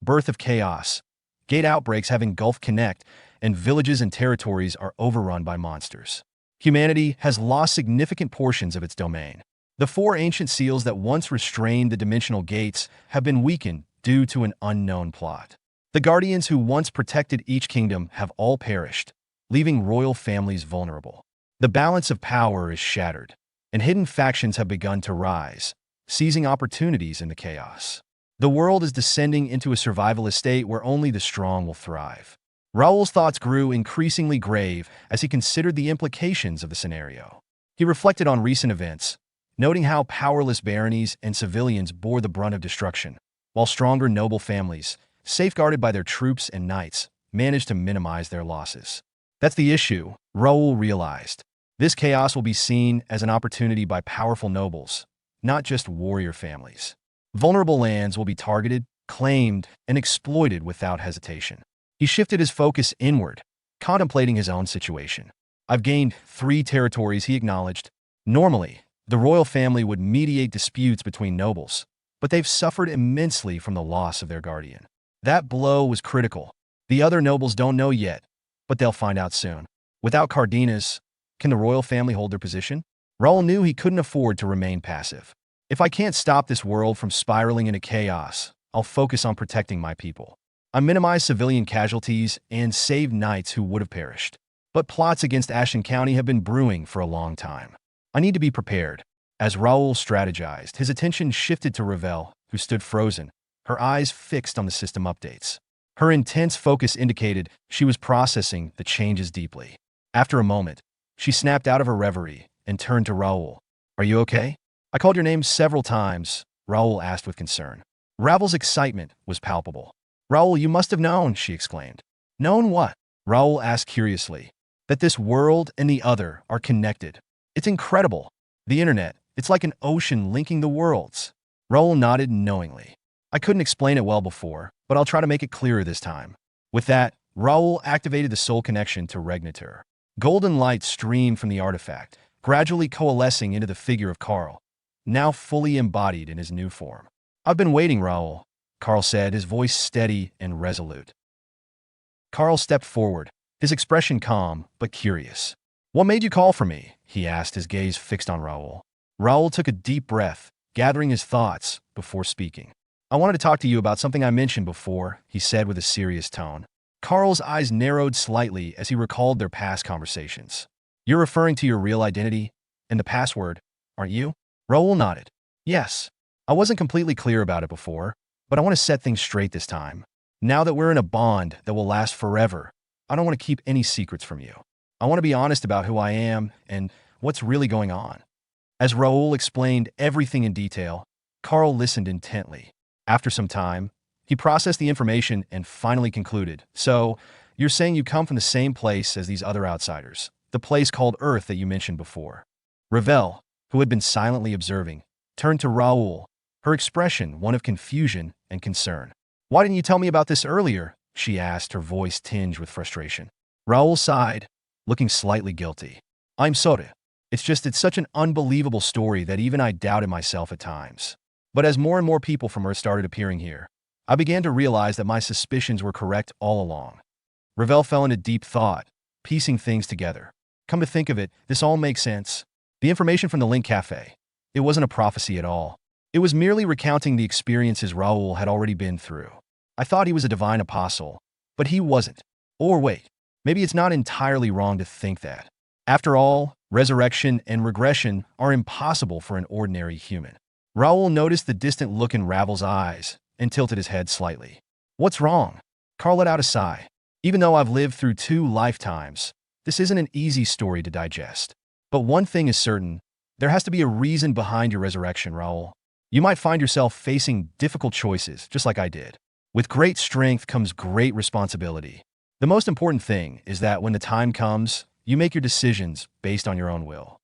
Birth of Chaos. Gate outbreaks have engulfed Connect, and villages and territories are overrun by monsters. Humanity has lost significant portions of its domain. The 4 ancient seals that once restrained the dimensional gates have been weakened due to an unknown plot. The guardians who once protected each kingdom have all perished, leaving royal families vulnerable. The balance of power is shattered, and hidden factions have begun to rise, seizing opportunities in the chaos. The world is descending into a survivalist state where only the strong will thrive. Raul's thoughts grew increasingly grave as he considered the implications of the scenario. He reflected on recent events, noting how powerless baronies and civilians bore the brunt of destruction, while stronger noble families, safeguarded by their troops and knights, managed to minimize their losses. That's the issue, Raul realized. This chaos will be seen as an opportunity by powerful nobles, not just warrior families. Vulnerable lands will be targeted, claimed, and exploited without hesitation. He shifted his focus inward, contemplating his own situation. I've gained 3 territories, he acknowledged. Normally, the royal family would mediate disputes between nobles, but they've suffered immensely from the loss of their guardian. That blow was critical. The other nobles don't know yet, but they'll find out soon. Without Cardenas, can the royal family hold their position? Raul knew he couldn't afford to remain passive. If I can't stop this world from spiraling into chaos, I'll focus on protecting my people. I minimize civilian casualties and save knights who would have perished. But plots against Ashen County have been brewing for a long time. I need to be prepared. As Raul strategized, his attention shifted to Ravel, who stood frozen, her eyes fixed on the system updates. Her intense focus indicated she was processing the changes deeply. After a moment, she snapped out of her reverie and turned to Raul. Are you okay? I called your name several times, Raul asked with concern. Ravel's excitement was palpable. Raul, you must have known, she exclaimed. Known what? Raul asked curiously. That this world and the other are connected. It's incredible. The internet, it's like an ocean linking the worlds. Raul nodded knowingly. I couldn't explain it well before, but I'll try to make it clearer this time. With that, Raul activated the soul connection to Regnator. Golden light streamed from the artifact, gradually coalescing into the figure of Carl, now fully embodied in his new form. I've been waiting, Raul, Carl said, his voice steady and resolute. Carl stepped forward, his expression calm but curious. What made you call for me? He asked, his gaze fixed on Raul. Raul took a deep breath, gathering his thoughts before speaking. I wanted to talk to you about something I mentioned before, he said with a serious tone. Carl's eyes narrowed slightly as he recalled their past conversations. You're referring to your real identity and the password, aren't you? Raul nodded. Yes. I wasn't completely clear about it before, but I want to set things straight this time. Now that we're in a bond that will last forever, I don't want to keep any secrets from you. I want to be honest about who I am and what's really going on. As Raul explained everything in detail, Carl listened intently. After some time, he processed the information and finally concluded. So, you're saying you come from the same place as these other outsiders, the place called Earth that you mentioned before. Ravel, who had been silently observing, turned to Raul, her expression one of confusion and concern. Why didn't you tell me about this earlier? She asked, her voice tinged with frustration. Raul sighed, looking slightly guilty. I'm sorry. It's such an unbelievable story that even I doubted myself at times. But as more and more people from Earth started appearing here, I began to realize that my suspicions were correct all along. Ravel fell into deep thought, piecing things together. Come to think of it, this all makes sense. The information from the Link Cafe, it wasn't a prophecy at all. It was merely recounting the experiences Raul had already been through. I thought he was a divine apostle, but he wasn't. Or wait, maybe it's not entirely wrong to think that. After all, resurrection and regression are impossible for an ordinary human. Raul noticed the distant look in Ravel's eyes and tilted his head slightly. What's wrong? Carl let out a sigh. Even though I've lived through 2 lifetimes, this isn't an easy story to digest. But one thing is certain, there has to be a reason behind your resurrection, Raul. You might find yourself facing difficult choices, just like I did. With great strength comes great responsibility. The most important thing is that when the time comes, you make your decisions based on your own will.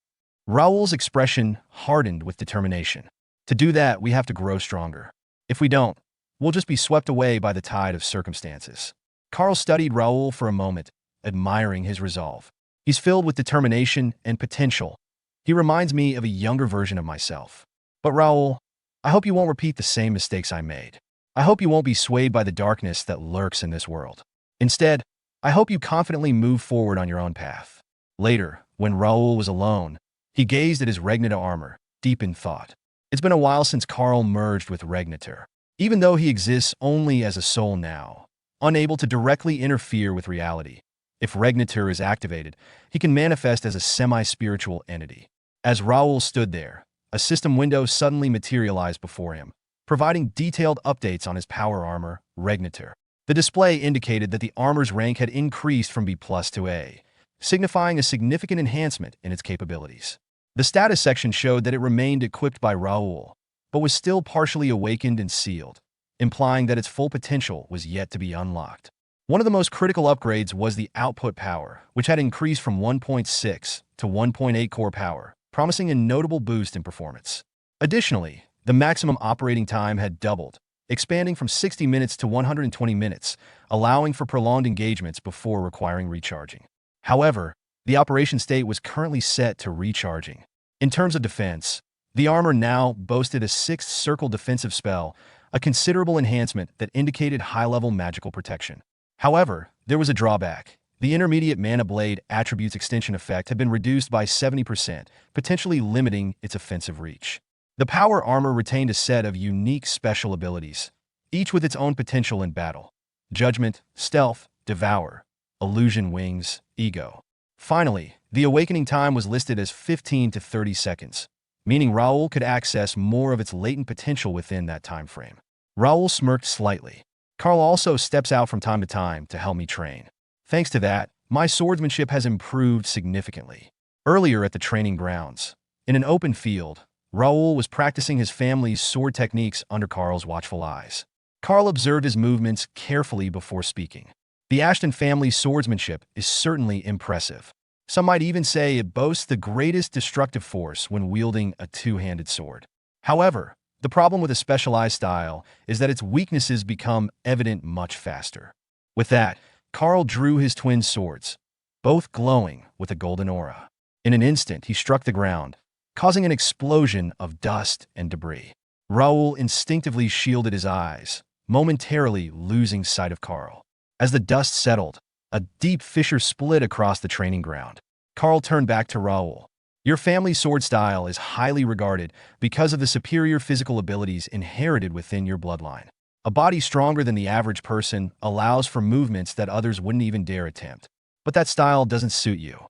Raul's expression hardened with determination. To do that, we have to grow stronger. If we don't, we'll just be swept away by the tide of circumstances. Carl studied Raul for a moment, admiring his resolve. He's filled with determination and potential. He reminds me of a younger version of myself. But Raul, I hope you won't repeat the same mistakes I made. I hope you won't be swayed by the darkness that lurks in this world. Instead, I hope you confidently move forward on your own path. Later, when Raul was alone, he gazed at his Regnita armor, deep in thought. It's been a while since Carl merged with Regnitor. Even though he exists only as a soul now, unable to directly interfere with reality, if Regnitor is activated, he can manifest as a semi-spiritual entity. As Raul stood there, a system window suddenly materialized before him, providing detailed updates on his power armor, Regnitor. The display indicated that the armor's rank had increased from B+ to A, signifying a significant enhancement in its capabilities. The status section showed that it remained equipped by Raul, but was still partially awakened and sealed, implying that its full potential was yet to be unlocked. One of the most critical upgrades was the output power, which had increased from 1.6 to 1.8 core power, promising a notable boost in performance. Additionally, the maximum operating time had doubled, expanding from 60 minutes to 120 minutes, allowing for prolonged engagements before requiring recharging. However, the operation state was currently set to recharging. In terms of defense, the armor now boasted a 6th circle defensive spell, a considerable enhancement that indicated high-level magical protection. However, there was a drawback. The intermediate Mana Blade attribute's extension effect had been reduced by 70%, potentially limiting its offensive reach. The power armor retained a set of unique special abilities, each with its own potential in battle: Judgment, Stealth, Devour, Illusion Wings, Ego. Finally, the awakening time was listed as 15 to 30 seconds, meaning Raul could access more of its latent potential within that time frame. Raul smirked slightly. Carl also steps out from time to time to help me train. Thanks to that, my swordsmanship has improved significantly. Earlier at the training grounds, in an open field, Raul was practicing his family's sword techniques under Carl's watchful eyes. Carl observed his movements carefully before speaking. The Ashton family's swordsmanship is certainly impressive. Some might even say it boasts the greatest destructive force when wielding a two-handed sword. However, the problem with a specialized style is that its weaknesses become evident much faster. With that, Carl drew his twin swords, both glowing with a golden aura. In an instant, he struck the ground, causing an explosion of dust and debris. Raul instinctively shielded his eyes, momentarily losing sight of Carl. As the dust settled, a deep fissure split across the training ground. Carl turned back to Raul. Your family's sword style is highly regarded because of the superior physical abilities inherited within your bloodline. A body stronger than the average person allows for movements that others wouldn't even dare attempt. But that style doesn't suit you.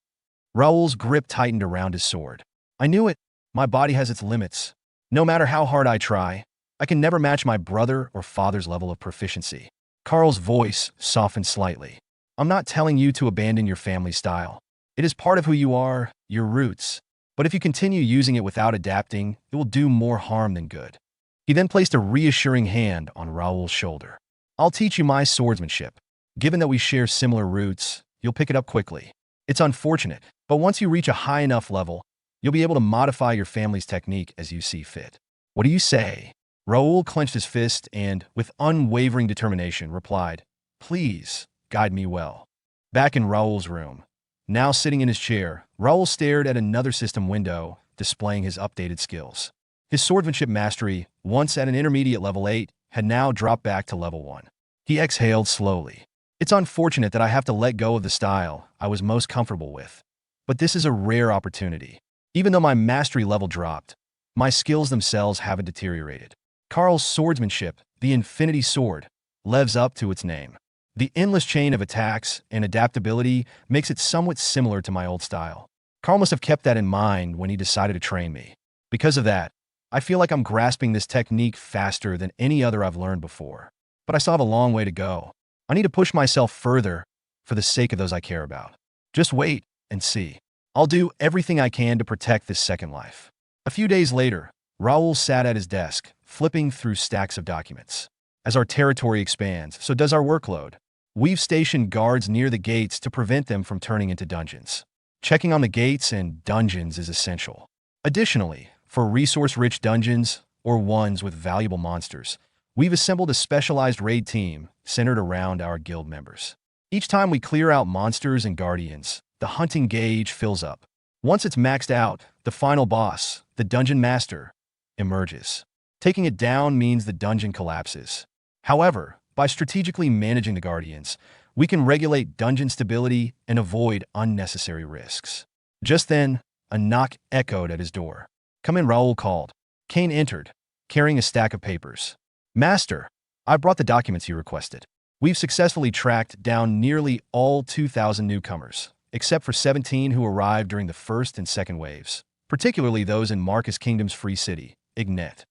Raul's grip tightened around his sword. I knew it. My body has its limits. No matter how hard I try, I can never match my brother or father's level of proficiency. Carl's voice softened slightly. I'm not telling you to abandon your family style. It is part of who you are, your roots. But if you continue using it without adapting, it will do more harm than good. He then placed a reassuring hand on Raul's shoulder. I'll teach you my swordsmanship. Given that we share similar roots, you'll pick it up quickly. It's unfortunate, but once you reach a high enough level, you'll be able to modify your family's technique as you see fit. What do you say? Raul clenched his fist and, with unwavering determination, replied, Please, guide me well. Back in Raul's room, now sitting in his chair, Raul stared at another system window, displaying his updated skills. His swordsmanship mastery, once at an intermediate level 8, had now dropped back to level 1. He exhaled slowly. It's unfortunate that I have to let go of the style I was most comfortable with, but this is a rare opportunity. Even though my mastery level dropped, my skills themselves haven't deteriorated. Carl's swordsmanship, the Infinity Sword, lives up to its name. The endless chain of attacks and adaptability makes it somewhat similar to my old style. Carl must have kept that in mind when he decided to train me. Because of that, I feel like I'm grasping this technique faster than any other I've learned before. But I still have a long way to go. I need to push myself further for the sake of those I care about. Just wait and see. I'll do everything I can to protect this second life. A few days later, Raul sat at his desk, flipping through stacks of documents. As our territory expands, so does our workload. We've stationed guards near the gates to prevent them from turning into dungeons. Checking on the gates and dungeons is essential. Additionally, for resource-rich dungeons or ones with valuable monsters, We've assembled a specialized raid team centered around our guild members. Each time we clear out monsters and guardians, the hunting gauge fills up. Once it's maxed out, the final boss, the dungeon master, emerges. Taking it down means the dungeon collapses. However, by strategically managing the guardians, we can regulate dungeon stability and avoid unnecessary risks. Just then, a knock echoed at his door. "Come in," Raul called. Kane entered, carrying a stack of papers. "Master, I brought the documents you requested. We've successfully tracked down nearly all 2,000 newcomers, except for 17 who arrived during the first and second waves, particularly those in Marcus Kingdom's free city, Ignet."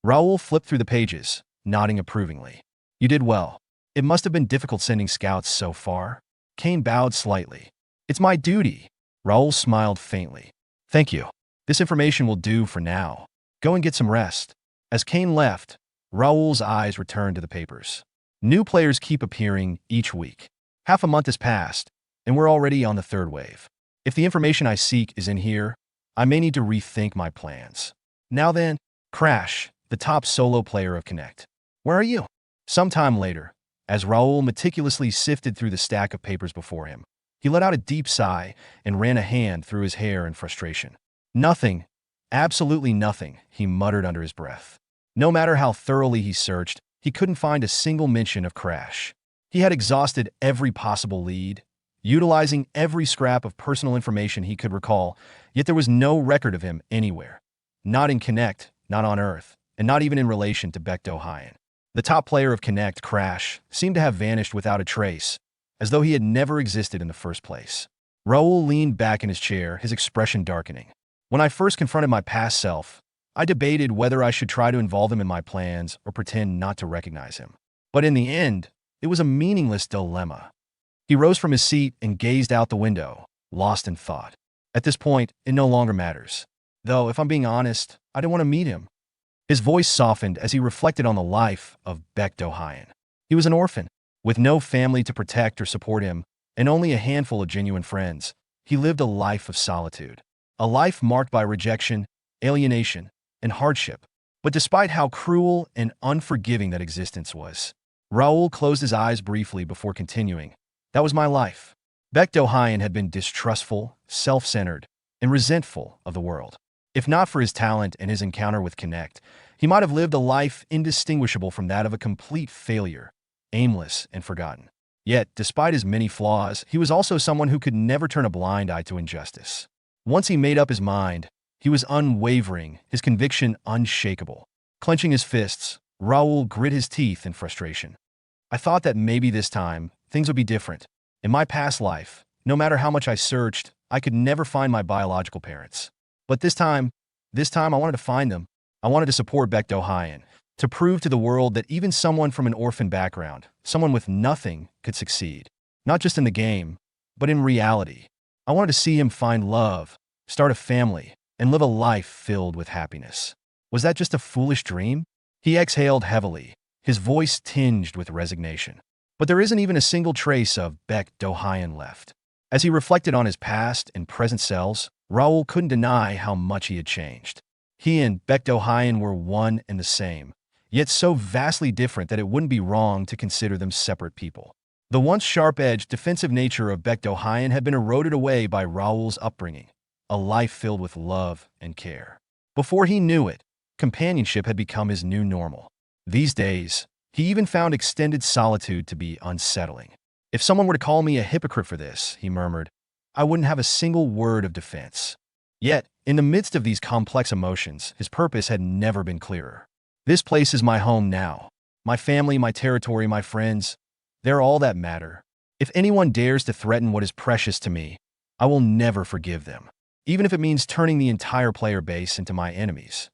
Raul flipped through the pages, nodding approvingly. "You did well. It must have been difficult sending scouts so far." Kane bowed slightly. "It's my duty." Raul smiled faintly. "Thank you. This information will do for now. Go and get some rest." As Kane left, Raul's eyes returned to the papers. New players keep appearing each week. Half a month has passed, and we're already on the third wave. If the information I seek is in here, I may need to rethink my plans. Now then, Crash, the top solo player of Connect. "Where are you?" Sometime later, as Raul meticulously sifted through the stack of papers before him, he let out a deep sigh and ran a hand through his hair in frustration. "Nothing, absolutely nothing," he muttered under his breath. No matter how thoroughly he searched, he couldn't find a single mention of Crash. He had exhausted every possible lead, utilizing every scrap of personal information he could recall, yet there was no record of him anywhere. Not in Connect, not on Earth, and not even in relation to Bae DoHyun. The top player of Connect, Crash, seemed to have vanished without a trace, as though he had never existed in the first place. Raul leaned back in his chair, his expression darkening. When I first confronted my past self, I debated whether I should try to involve him in my plans or pretend not to recognize him. But in the end, it was a meaningless dilemma. He rose from his seat and gazed out the window, lost in thought. At this point, it no longer matters. Though, if I'm being honest, I didn't want to meet him. His voice softened as he reflected on the life of Bae DoHyun. He was an orphan, with no family to protect or support him, and only a handful of genuine friends. He lived a life of solitude. A life marked by rejection, alienation, and hardship. But despite how cruel and unforgiving that existence was, Raul closed his eyes briefly before continuing. That was my life. Bae DoHyun had been distrustful, self-centered, and resentful of the world. If not for his talent and his encounter with Connect, he might have lived a life indistinguishable from that of a complete failure, aimless and forgotten. Yet, despite his many flaws, he was also someone who could never turn a blind eye to injustice. Once he made up his mind, he was unwavering, his conviction unshakable. Clenching his fists, Raul grit his teeth in frustration. I thought that maybe this time, things would be different. In my past life, no matter how much I searched, I could never find my biological parents. But this time I wanted to find them. I wanted to support Bae DoHyun, to prove to the world that even someone from an orphan background, someone with nothing, could succeed. Not just in the game, but in reality. I wanted to see him find love, start a family, and live a life filled with happiness. Was that just a foolish dream? He exhaled heavily, his voice tinged with resignation. But there isn't even a single trace of Bae DoHyun left. As he reflected on his past and present selves, Raul couldn't deny how much he had changed. He and Bae DoHyun were one and the same, yet so vastly different that it wouldn't be wrong to consider them separate people. The once sharp-edged, defensive nature of Bae DoHyun had been eroded away by Raul's upbringing, a life filled with love and care. Before he knew it, companionship had become his new normal. These days, he even found extended solitude to be unsettling. If someone were to call me a hypocrite for this, he murmured, I wouldn't have a single word of defense. Yet, in the midst of these complex emotions, his purpose had never been clearer. This place is my home now. My family, my territory, my friends, they're all that matter. If anyone dares to threaten what is precious to me, I will never forgive them, even if it means turning the entire player base into my enemies.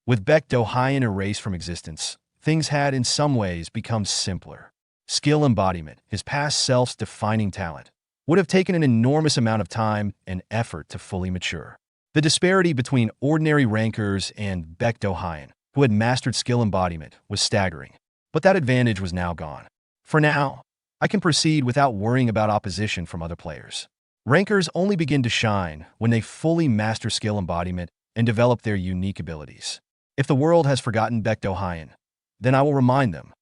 With Bae DoHyun erased from existence, things had in some ways become simpler. Skill embodiment, his past self's defining talent, would have taken an enormous amount of time and effort to fully mature. The disparity between ordinary rankers and Bae DoHyun, who had mastered skill embodiment, was staggering. But that advantage was now gone. For now, I can proceed without worrying about opposition from other players. Rankers only begin to shine when they fully master skill embodiment and develop their unique abilities. If the world has forgotten Bae DoHyun, then I will remind them.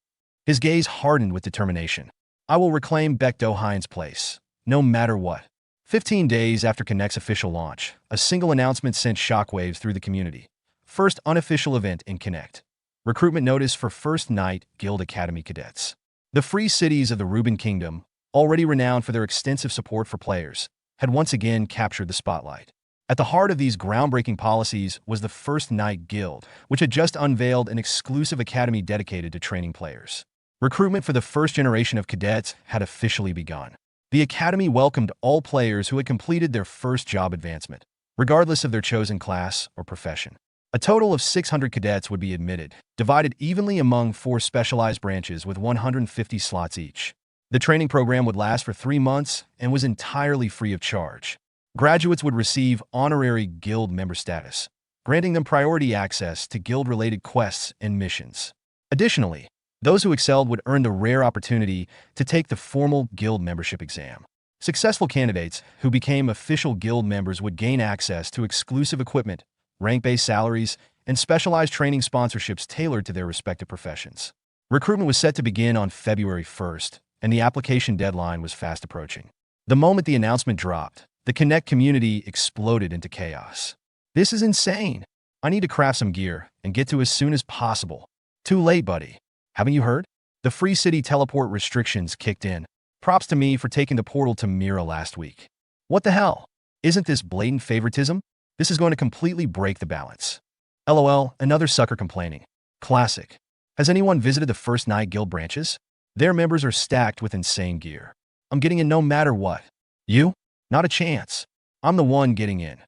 His gaze hardened with determination. I will reclaim Bae DoHyun's place, no matter what. 15 days after Connect's official launch, a single announcement sent shockwaves through the community. First unofficial event in Connect. Recruitment notice for First Night Guild Academy cadets. The free cities of the Ruben Kingdom, already renowned for their extensive support for players, had once again captured the spotlight. At the heart of these groundbreaking policies was the First Night Guild, which had just unveiled an exclusive academy dedicated to training players. Recruitment for the first generation of cadets had officially begun. The academy welcomed all players who had completed their first job advancement, regardless of their chosen class or profession. A total of 600 cadets would be admitted, divided evenly among 4 specialized branches with 150 slots each. The training program would last for 3 months and was entirely free of charge. Graduates would receive honorary guild member status, granting them priority access to guild-related quests and missions. Additionally, those who excelled would earn the rare opportunity to take the formal guild membership exam. Successful candidates who became official guild members would gain access to exclusive equipment, rank-based salaries, and specialized training sponsorships tailored to their respective professions. Recruitment was set to begin on February 1st, and the application deadline was fast approaching. The moment the announcement dropped, the Connect community exploded into chaos. This is insane. I need to craft some gear and get to as soon as possible. Too late, buddy. Haven't you heard? The free city teleport restrictions kicked in. Props to me for taking the portal to Mira last week. What the hell? Isn't this blatant favoritism? This is going to completely break the balance. LOL, another sucker complaining. Classic. Has anyone visited the First Night Guild branches? Their members are stacked with insane gear. I'm getting in no matter what. You? Not a chance. I'm the one getting in.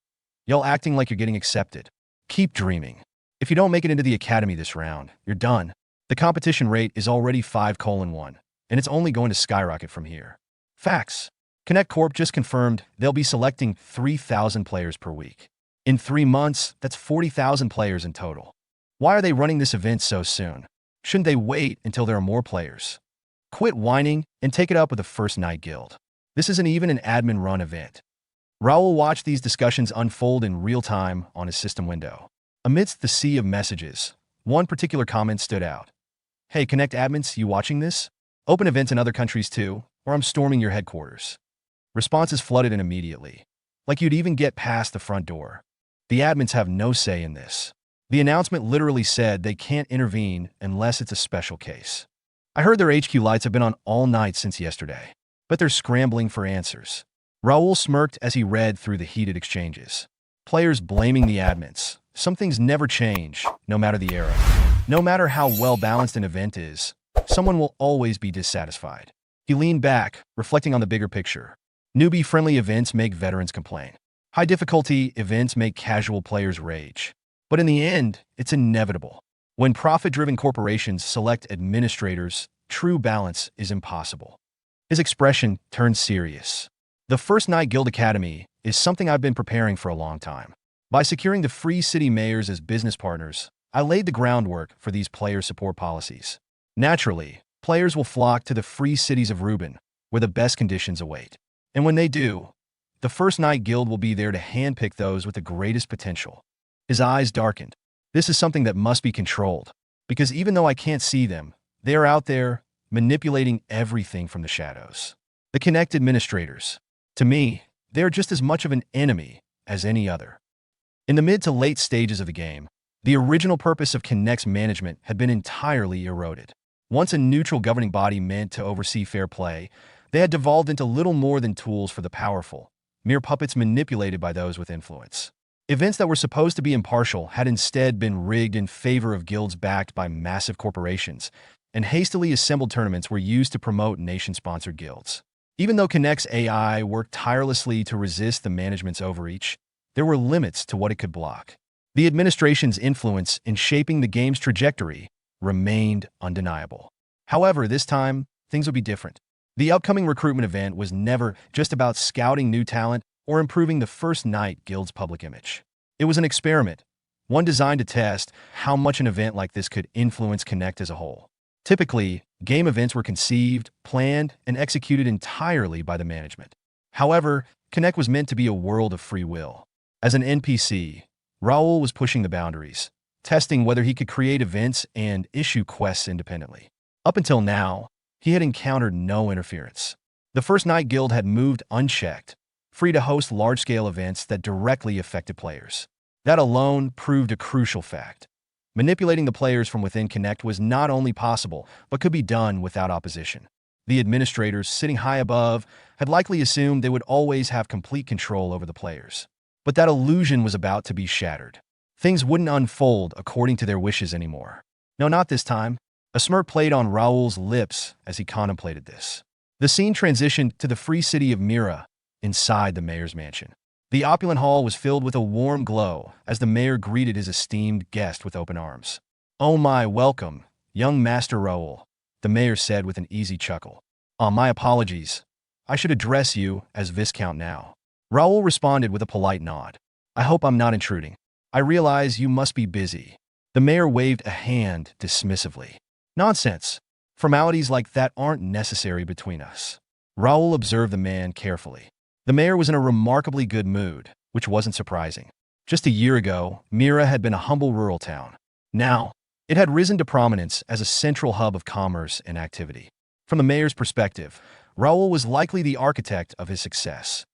Y'all acting like you're getting accepted. Keep dreaming. If you don't make it into the academy this round, you're done. The competition rate is already 5:1, and it's only going to skyrocket from here. Facts. Connect Corp just confirmed they'll be selecting 3,000 players per week. In 3 months, that's 40,000 players in total. Why are they running this event so soon? Shouldn't they wait until there are more players? Quit whining and take it up with the First Night Guild. This isn't even an admin-run event. Raul watched these discussions unfold in real time on his system window. Amidst the sea of messages, one particular comment stood out. Hey, Connect admins, you watching this? Open events in other countries too, or I'm storming your headquarters. Responses flooded in immediately, like you'd even get past the front door. The admins have no say in this. The announcement literally said they can't intervene unless it's a special case. I heard their HQ lights have been on all night since yesterday, but they're scrambling for answers. Raul smirked as he read through the heated exchanges. Players blaming the admins. Some things never change, no matter the era. No matter how well-balanced an event is, someone will always be dissatisfied. He leaned back, reflecting on the bigger picture. Newbie-friendly events make veterans complain. High-difficulty events make casual players rage. But in the end, it's inevitable. When profit-driven corporations select administrators, true balance is impossible. His expression turned serious. The First Night Guild Academy is something I've been preparing for a long time. By securing the free city mayors as business partners, I laid the groundwork for these player support policies. Naturally, players will flock to the free cities of Ruben, where the best conditions await. And when they do, the First Night Guild will be there to handpick those with the greatest potential. His eyes darkened. This is something that must be controlled, because even though I can't see them, they are out there, manipulating everything from the shadows. The Connect administrators. To me, they are just as much of an enemy as any other. In the mid to late stages of the game, the original purpose of Connect's management had been entirely eroded. Once a neutral governing body meant to oversee fair play, they had devolved into little more than tools for the powerful, mere puppets manipulated by those with influence. Events that were supposed to be impartial had instead been rigged in favor of guilds backed by massive corporations, and hastily assembled tournaments were used to promote nation-sponsored guilds. Even though Connect's AI worked tirelessly to resist the management's overreach, there were limits to what it could block. The administration's influence in shaping the game's trajectory remained undeniable. However, this time, things would be different. The upcoming recruitment event was never just about scouting new talent or improving the First Night Guild's public image. It was an experiment, one designed to test how much an event like this could influence Connect as a whole. Typically, game events were conceived, planned, and executed entirely by the management. However, Connect was meant to be a world of free will. As an NPC, Raul was pushing the boundaries, testing whether he could create events and issue quests independently. Up until now, he had encountered no interference. The First Night Guild had moved unchecked, free to host large-scale events that directly affected players. That alone proved a crucial fact. Manipulating the players from within Connect was not only possible, but could be done without opposition. The administrators, sitting high above, had likely assumed they would always have complete control over the players. But that illusion was about to be shattered. Things wouldn't unfold according to their wishes anymore. No, not this time. A smirk played on Raul's lips as he contemplated this. The scene transitioned to the free city of Mira, inside the mayor's mansion. The opulent hall was filled with a warm glow as the mayor greeted his esteemed guest with open arms. "Oh my, welcome, young Master Raul," the mayor said with an easy chuckle. My apologies. I should address you as Viscount now." Raul responded with a polite nod. "I hope I'm not intruding. I realize you must be busy." The mayor waved a hand dismissively. "Nonsense. Formalities like that aren't necessary between us." Raul observed the man carefully. The mayor was in a remarkably good mood, which wasn't surprising. Just a year ago, Mira had been a humble rural town. Now, it had risen to prominence as a central hub of commerce and activity. From the mayor's perspective, Raul was likely the architect of his success,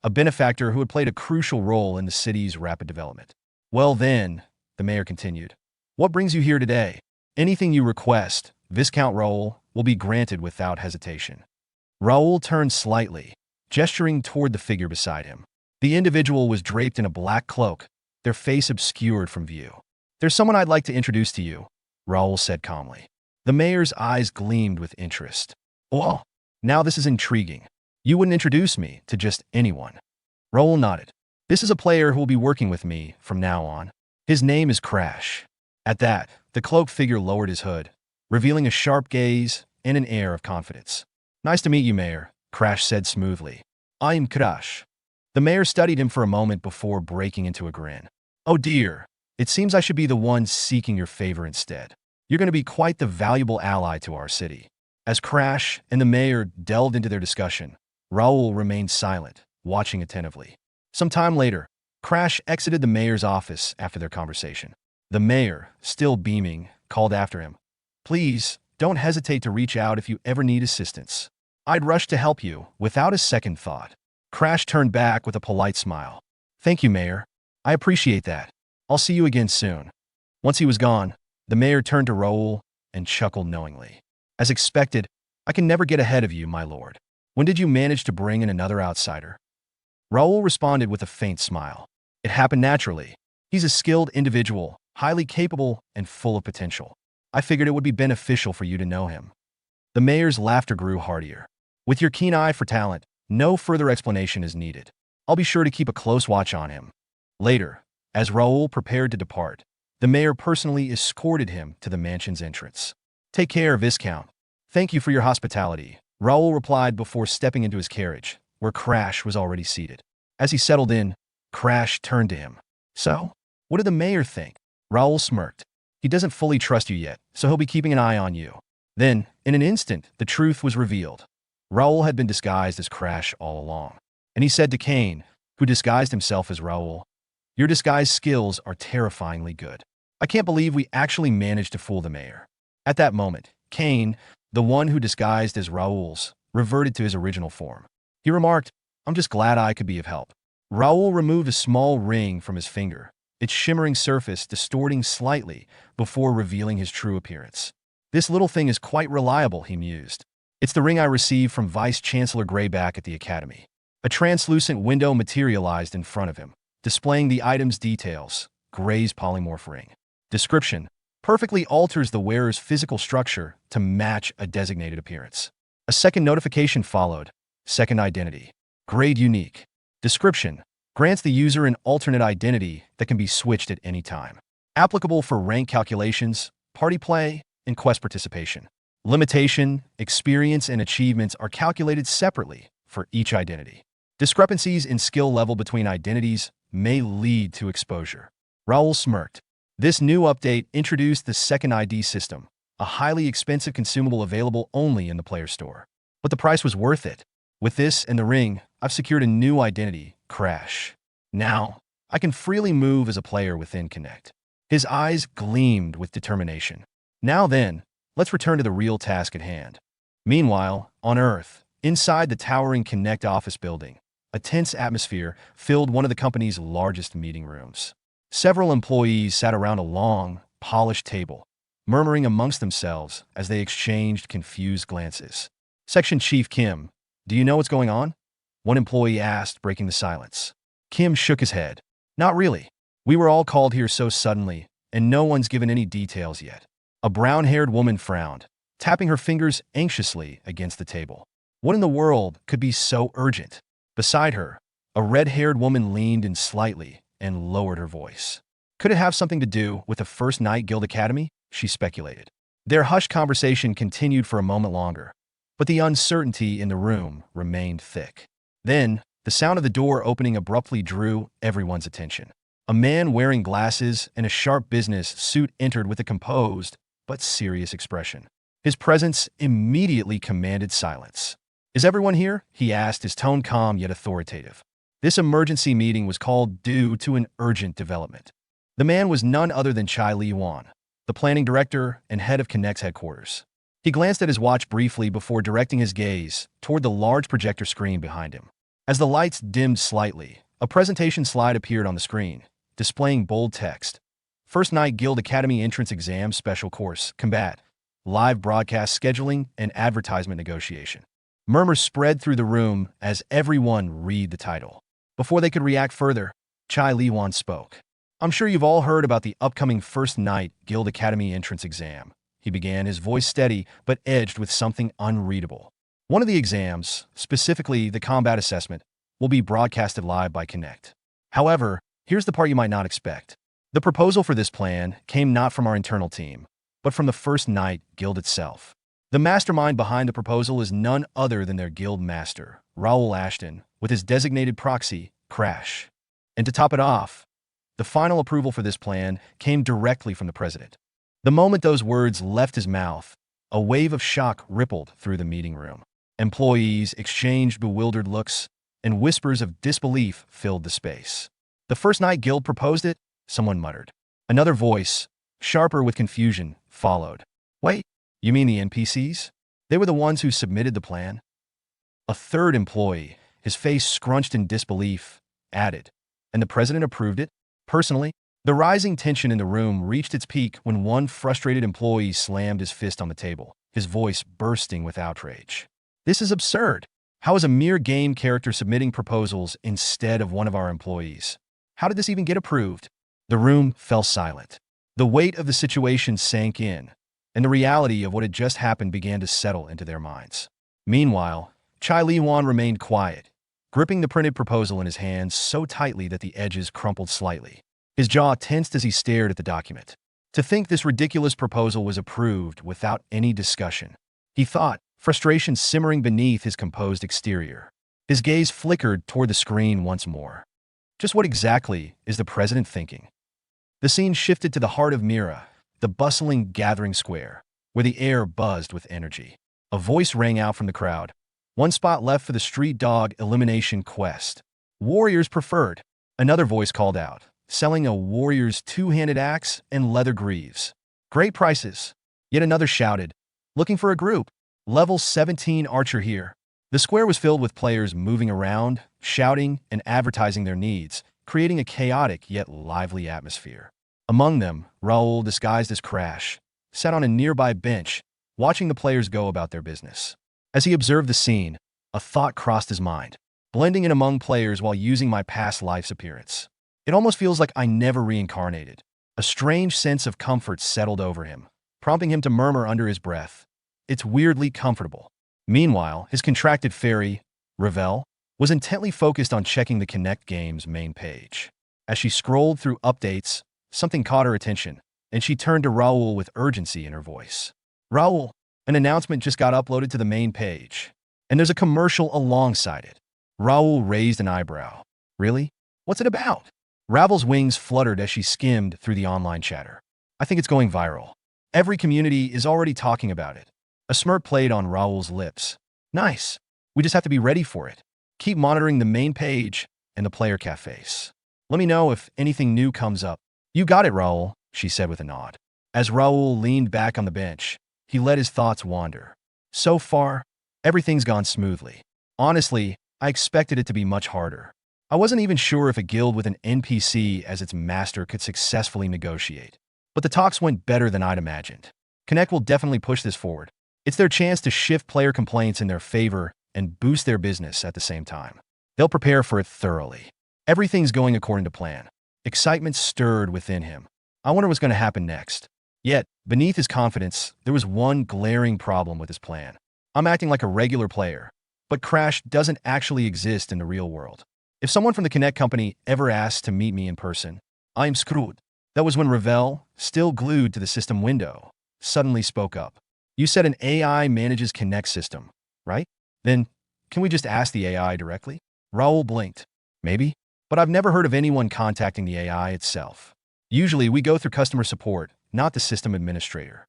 a benefactor who had played a crucial role in the city's rapid development. "Well then," the mayor continued, "what brings you here today? Anything you request, Viscount Raul, will be granted without hesitation." Raul turned slightly, gesturing toward the figure beside him. The individual was draped in a black cloak, their face obscured from view. "There's someone I'd like to introduce to you," Raul said calmly. The mayor's eyes gleamed with interest. "Oh, now this is intriguing. You wouldn't introduce me to just anyone." Raul nodded. "This is a player who will be working with me from now on. His name is Crash." At that, the cloaked figure lowered his hood, revealing a sharp gaze and an air of confidence. "Nice to meet you, Mayor," Crash said smoothly. "I'm Crash." The mayor studied him for a moment before breaking into a grin. "Oh dear, it seems I should be the one seeking your favor instead. You're going to be quite the valuable ally to our city." As Crash and the mayor delved into their discussion, Raul remained silent, watching attentively. Some time later, Crash exited the mayor's office after their conversation. The mayor, still beaming, called after him. "Please, don't hesitate to reach out if you ever need assistance. I'd rush to help you without a second thought." Crash turned back with a polite smile. "Thank you, Mayor. I appreciate that. I'll see you again soon." Once he was gone, the mayor turned to Raul and chuckled knowingly. "As expected, I can never get ahead of you, my lord. When did you manage to bring in another outsider?" Raul responded with a faint smile. "It happened naturally. He's a skilled individual, highly capable and full of potential. I figured it would be beneficial for you to know him." The mayor's laughter grew heartier. "With your keen eye for talent, no further explanation is needed. I'll be sure to keep a close watch on him." Later, as Raul prepared to depart, the mayor personally escorted him to the mansion's entrance. "Take care, Viscount. Thank you for your hospitality," Raul replied before stepping into his carriage, where Crash was already seated. As he settled in, Crash turned to him. "So, what did the mayor think?" Raul smirked. "He doesn't fully trust you yet, so he'll be keeping an eye on you." Then, in an instant, the truth was revealed. Raul had been disguised as Crash all along. And he said to Kane, who disguised himself as Raul, "Your disguise skills are terrifyingly good. I can't believe we actually managed to fool the mayor." At that moment, Kane, the one who disguised as Raul's, reverted to his original form. He remarked, "I'm just glad I could be of help." Raul removed a small ring from his finger, its shimmering surface distorting slightly before revealing his true appearance. "This little thing is quite reliable," he mused. "It's the ring I received from Vice-Chancellor Greyback at the Academy." A translucent window materialized in front of him, displaying the item's details. Grey's polymorph ring. Description: perfectly alters the wearer's physical structure to match a designated appearance. A second notification followed. Second identity. Grade unique. Description: grants the user an alternate identity that can be switched at any time. Applicable for rank calculations, party play, and quest participation. Limitation, experience, and achievements are calculated separately for each identity. Discrepancies in skill level between identities may lead to exposure. Raul smirked. This new update introduced the second ID system, a highly expensive consumable available only in the player store. But the price was worth it. With this and the ring, I've secured a new identity, Crash. Now, I can freely move as a player within Connect. His eyes gleamed with determination. Now then, let's return to the real task at hand. Meanwhile, on Earth, inside the towering Connect office building, a tense atmosphere filled one of the company's largest meeting rooms. Several employees sat around a long, polished table, murmuring amongst themselves as they exchanged confused glances. Section Chief Kim, do you know what's going on? One employee asked, breaking the silence. Kim shook his head. Not really. We were all called here so suddenly, and no one's given any details yet. A brown-haired woman frowned, tapping her fingers anxiously against the table. What in the world could be so urgent? Beside her, a red-haired woman leaned in slightly and lowered her voice. Could it have something to do with the First Night Guild Academy? She speculated. Their hushed conversation continued for a moment longer, but the uncertainty in the room remained thick. Then, the sound of the door opening abruptly drew everyone's attention. A man wearing glasses and a sharp business suit entered with a composed but serious expression. His presence immediately commanded silence. Is everyone here? He asked, his tone calm yet authoritative. This emergency meeting was called due to an urgent development. The man was none other than Chai Li-wan, the planning director and head of Connect's headquarters. He glanced at his watch briefly before directing his gaze toward the large projector screen behind him. As the lights dimmed slightly, a presentation slide appeared on the screen, displaying bold text. First Night Guild Academy Entrance Exam Special Course, Combat, Live Broadcast Scheduling and Advertisement Negotiation. Murmurs spread through the room as everyone read the title. Before they could react further, Chai Li-wan spoke. I'm sure you've all heard about the upcoming First Night Guild Academy Entrance Exam. He began, his voice steady but edged with something unreadable. One of the exams, specifically the combat assessment, will be broadcasted live by Connect. However, here's the part you might not expect. The proposal for this plan came not from our internal team, but from the First Night Guild itself. The mastermind behind the proposal is none other than their guild master, Raul Ashton, with his designated proxy, Crash. And to top it off, the final approval for this plan came directly from the president. The moment those words left his mouth, a wave of shock rippled through the meeting room. Employees exchanged bewildered looks, and whispers of disbelief filled the space. The First Night Guild proposed it, someone muttered. Another voice, sharper with confusion, followed. Wait, you mean the NPCs? They were the ones who submitted the plan? A third employee, his face scrunched in disbelief, added. And the president approved it? Personally? The rising tension in the room reached its peak when one frustrated employee slammed his fist on the table, his voice bursting with outrage. This is absurd. How is a mere game character submitting proposals instead of one of our employees? How did this even get approved? The room fell silent. The weight of the situation sank in, and the reality of what had just happened began to settle into their minds. Meanwhile, Chai Li-wan remained quiet, gripping the printed proposal in his hands so tightly that the edges crumpled slightly. His jaw tensed as he stared at the document. To think this ridiculous proposal was approved without any discussion. He thought, frustration simmering beneath his composed exterior. His gaze flickered toward the screen once more. Just what exactly is the president thinking? The scene shifted to the heart of Mira, the bustling gathering square, where the air buzzed with energy. A voice rang out from the crowd. One spot left for the street dog elimination quest. Warriors preferred. Another voice called out, selling a warrior's two-handed axe and leather greaves. Great prices. Yet another shouted, looking for a group. Level 17 archer here. The square was filled with players moving around, shouting, and advertising their needs, creating a chaotic yet lively atmosphere. Among them, Raul, disguised as Crash, sat on a nearby bench, watching the players go about their business. As he observed the scene, a thought crossed his mind. Blending in among players while using my past life's appearance. It almost feels like I never reincarnated. A strange sense of comfort settled over him, prompting him to murmur under his breath. It's weirdly comfortable. Meanwhile, his contracted fairy, Revel, was intently focused on checking the Connect game's main page. As she scrolled through updates, something caught her attention, and she turned to Raul with urgency in her voice. Raul, an announcement just got uploaded to the main page, and there's a commercial alongside it. Raul raised an eyebrow. Really? What's it about? Ravel's wings fluttered as she skimmed through the online chatter. I think it's going viral. Every community is already talking about it. A smirk played on Raul's lips. Nice. We just have to be ready for it. Keep monitoring the main page and the player cafes. Let me know if anything new comes up. You got it, Raul. she said with a nod. As Raul leaned back on the bench, he let his thoughts wander. So far, everything's gone smoothly. Honestly, I expected it to be much harder. I wasn't even sure if a guild with an NPC as its master could successfully negotiate. But the talks went better than I'd imagined. Connect will definitely push this forward. It's their chance to shift player complaints in their favor and boost their business at the same time. They'll prepare for it thoroughly. Everything's going according to plan. Excitement stirred within him. I wonder what's going to happen next. Yet, beneath his confidence, there was one glaring problem with his plan. I'm acting like a regular player, but Crash doesn't actually exist in the real world. If someone from the Connect company ever asked to meet me in person, I am screwed. That was when Ravel, still glued to the system window, suddenly spoke up. You said an AI manages Connect system, right? Then, can we just ask the AI directly? Raul blinked. Maybe, but I've never heard of anyone contacting the AI itself. Usually, we go through customer support, not the system administrator.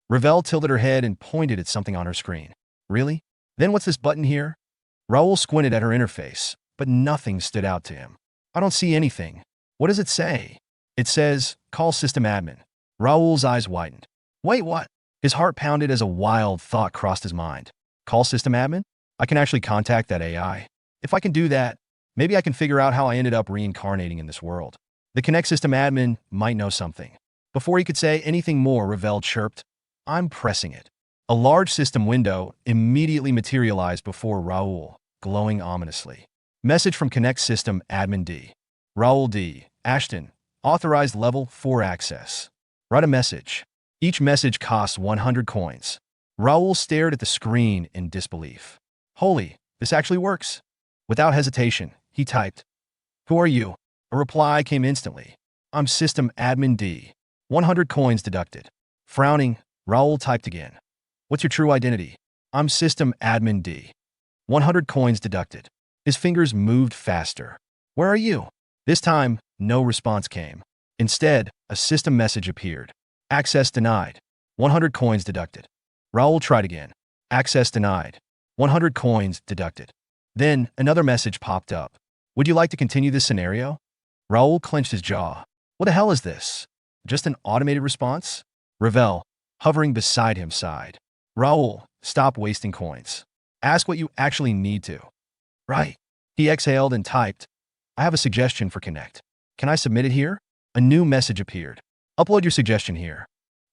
Ravel tilted her head and pointed at something on her screen. Really? Then what's this button here? Raul squinted at her interface, but nothing stood out to him. I don't see anything. What does it say? It says, call system admin. Raul's eyes widened. Wait, what? His heart pounded as a wild thought crossed his mind. Call system admin? I can actually contact that AI. If I can do that, maybe I can figure out how I ended up reincarnating in this world. The Connect system admin might know something. Before he could say anything more, Ravel chirped, I'm pressing it. A large system window immediately materialized before Raul, glowing ominously. Message from Connect System Admin D. Raul D. Ashton. Authorized level 4 access. Write a message. Each message costs 100 coins. Raul stared at the screen in disbelief. Holy, this actually works. Without hesitation, he typed, Who are you? A reply came instantly. I'm System Admin D. 100 coins deducted. Frowning, Raul typed again. What's your true identity? I'm System Admin D. 100 coins deducted. His fingers moved faster. Where are you? This time, no response came. Instead, a system message appeared. Access denied. 100 coins deducted. Raul tried again. Access denied. 100 coins deducted. Then, another message popped up. Would you like to continue this scenario? Raul clenched his jaw. What the hell is this? Just an automated response? Ravel, hovering beside him, sighed. Raul, stop wasting coins. Ask what you actually need to. Right. He exhaled and typed, I have a suggestion for Connect. Can I submit it here? A new message appeared. Upload your suggestion here.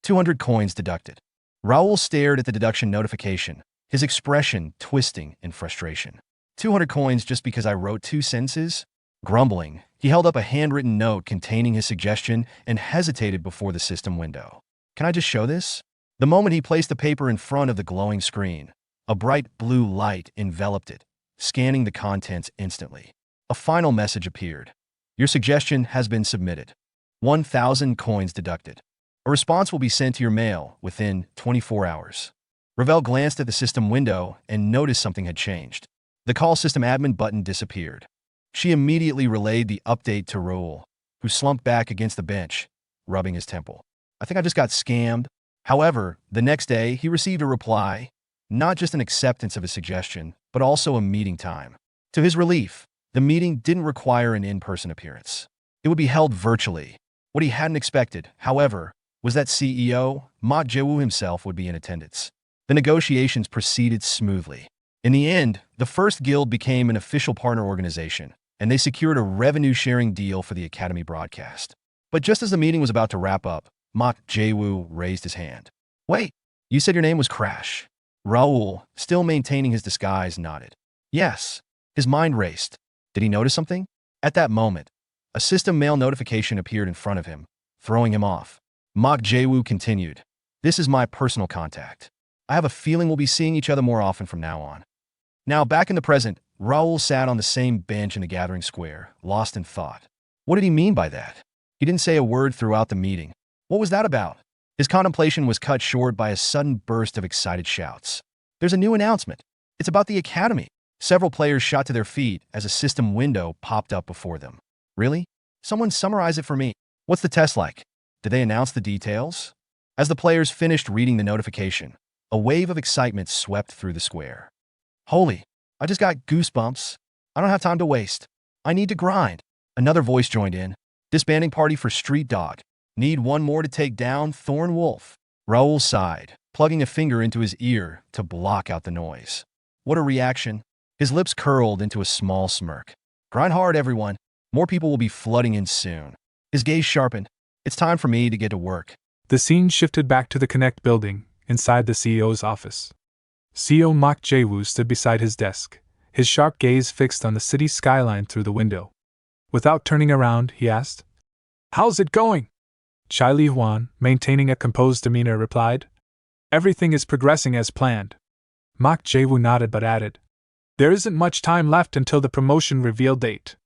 200 coins deducted. Raul stared at the deduction notification, his expression twisting in frustration. 200 coins just because I wrote 2 sentences? Grumbling, he held up a handwritten note containing his suggestion and hesitated before the system window. Can I just show this? The moment he placed the paper in front of the glowing screen, a bright blue light enveloped it, scanning the contents instantly. A final message appeared. Your suggestion has been submitted. 1,000 coins deducted. A response will be sent to your mail within 24 hours. Ravel glanced at the system window and noticed something had changed. The Call System Admin button disappeared. She immediately relayed the update to Raul, who slumped back against the bench, rubbing his temple. I think I just got scammed. However, the next day, he received a reply, not just an acceptance of his suggestion, but also a meeting time. To his relief, the meeting didn't require an in-person appearance. It would be held virtually. What he hadn't expected, however, was that CEO, Ma Jae-woo himself, would be in attendance. The negotiations proceeded smoothly. In the end, the first guild became an official partner organization, and they secured a revenue-sharing deal for the Academy broadcast. But just as the meeting was about to wrap up, Ma Jae-woo raised his hand. Wait, you said your name was Crash. Raul, still maintaining his disguise, nodded. Yes. His mind raced. Did he notice something? At that moment, a system mail notification appeared in front of him, throwing him off. Ma Jae-woo continued. This is my personal contact. I have a feeling we'll be seeing each other more often from now on. Now, back in the present, Raul sat on the same bench in the gathering square, lost in thought. What did he mean by that? He didn't say a word throughout the meeting. What was that about? His contemplation was cut short by a sudden burst of excited shouts. There's a new announcement. It's about the Academy. Several players shot to their feet as a system window popped up before them. Really? Someone summarize it for me. What's the test like? Did they announce the details? As the players finished reading the notification, a wave of excitement swept through the square. Holy, I just got goosebumps. I don't have time to waste. I need to grind. Another voice joined in. Disbanding party for Street Dog. Need one more to take down Thorn Wolf. Raul sighed, plugging a finger into his ear to block out the noise. What a reaction. His lips curled into a small smirk. Grind hard, everyone. More people will be flooding in soon. His gaze sharpened. It's time for me to get to work. The scene shifted back to the Connect building, inside the CEO's office. CEO Mok Jae-woo stood beside his desk, his sharp gaze fixed on the city skyline through the window. Without turning around, he asked, "How's it going?" Chai Li-hwan, maintaining a composed demeanor, replied, "Everything is progressing as planned." Mok Jae-woo nodded but added, "There isn't much time left until the promotion reveal date.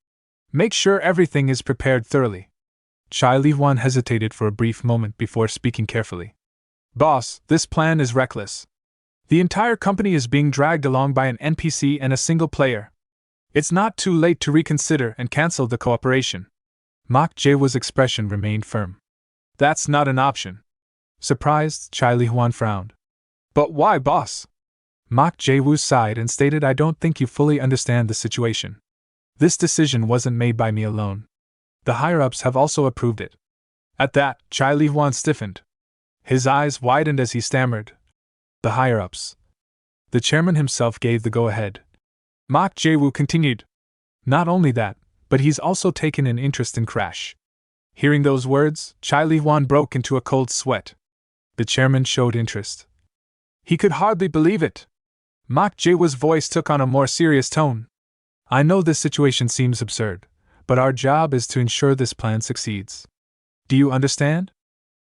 Make sure everything is prepared thoroughly." Chai Li-hwan hesitated for a brief moment before speaking carefully. "Boss, this plan is reckless. The entire company is being dragged along by an NPC and a single player. It's not too late to reconsider and cancel the cooperation." Mok Jae-woo's expression remained firm. "That's not an option." Surprised, Chai Li-hwan frowned. "But why, boss?" Mok Jae-woo sighed and stated, "I don't think you fully understand the situation. This decision wasn't made by me alone. The higher-ups have also approved it." At that, Chai Li-hwan stiffened. His eyes widened as he stammered, "The higher-ups." The chairman himself gave the go-ahead. Mok Jae-woo continued, "Not only that, but he's also taken an interest in Crash." Hearing those words, Chai Li-hwan broke into a cold sweat. The chairman showed interest. He could hardly believe it. Mok Jae-woo's voice took on a more serious tone. "I know this situation seems absurd, but our job is to ensure this plan succeeds. Do you understand?"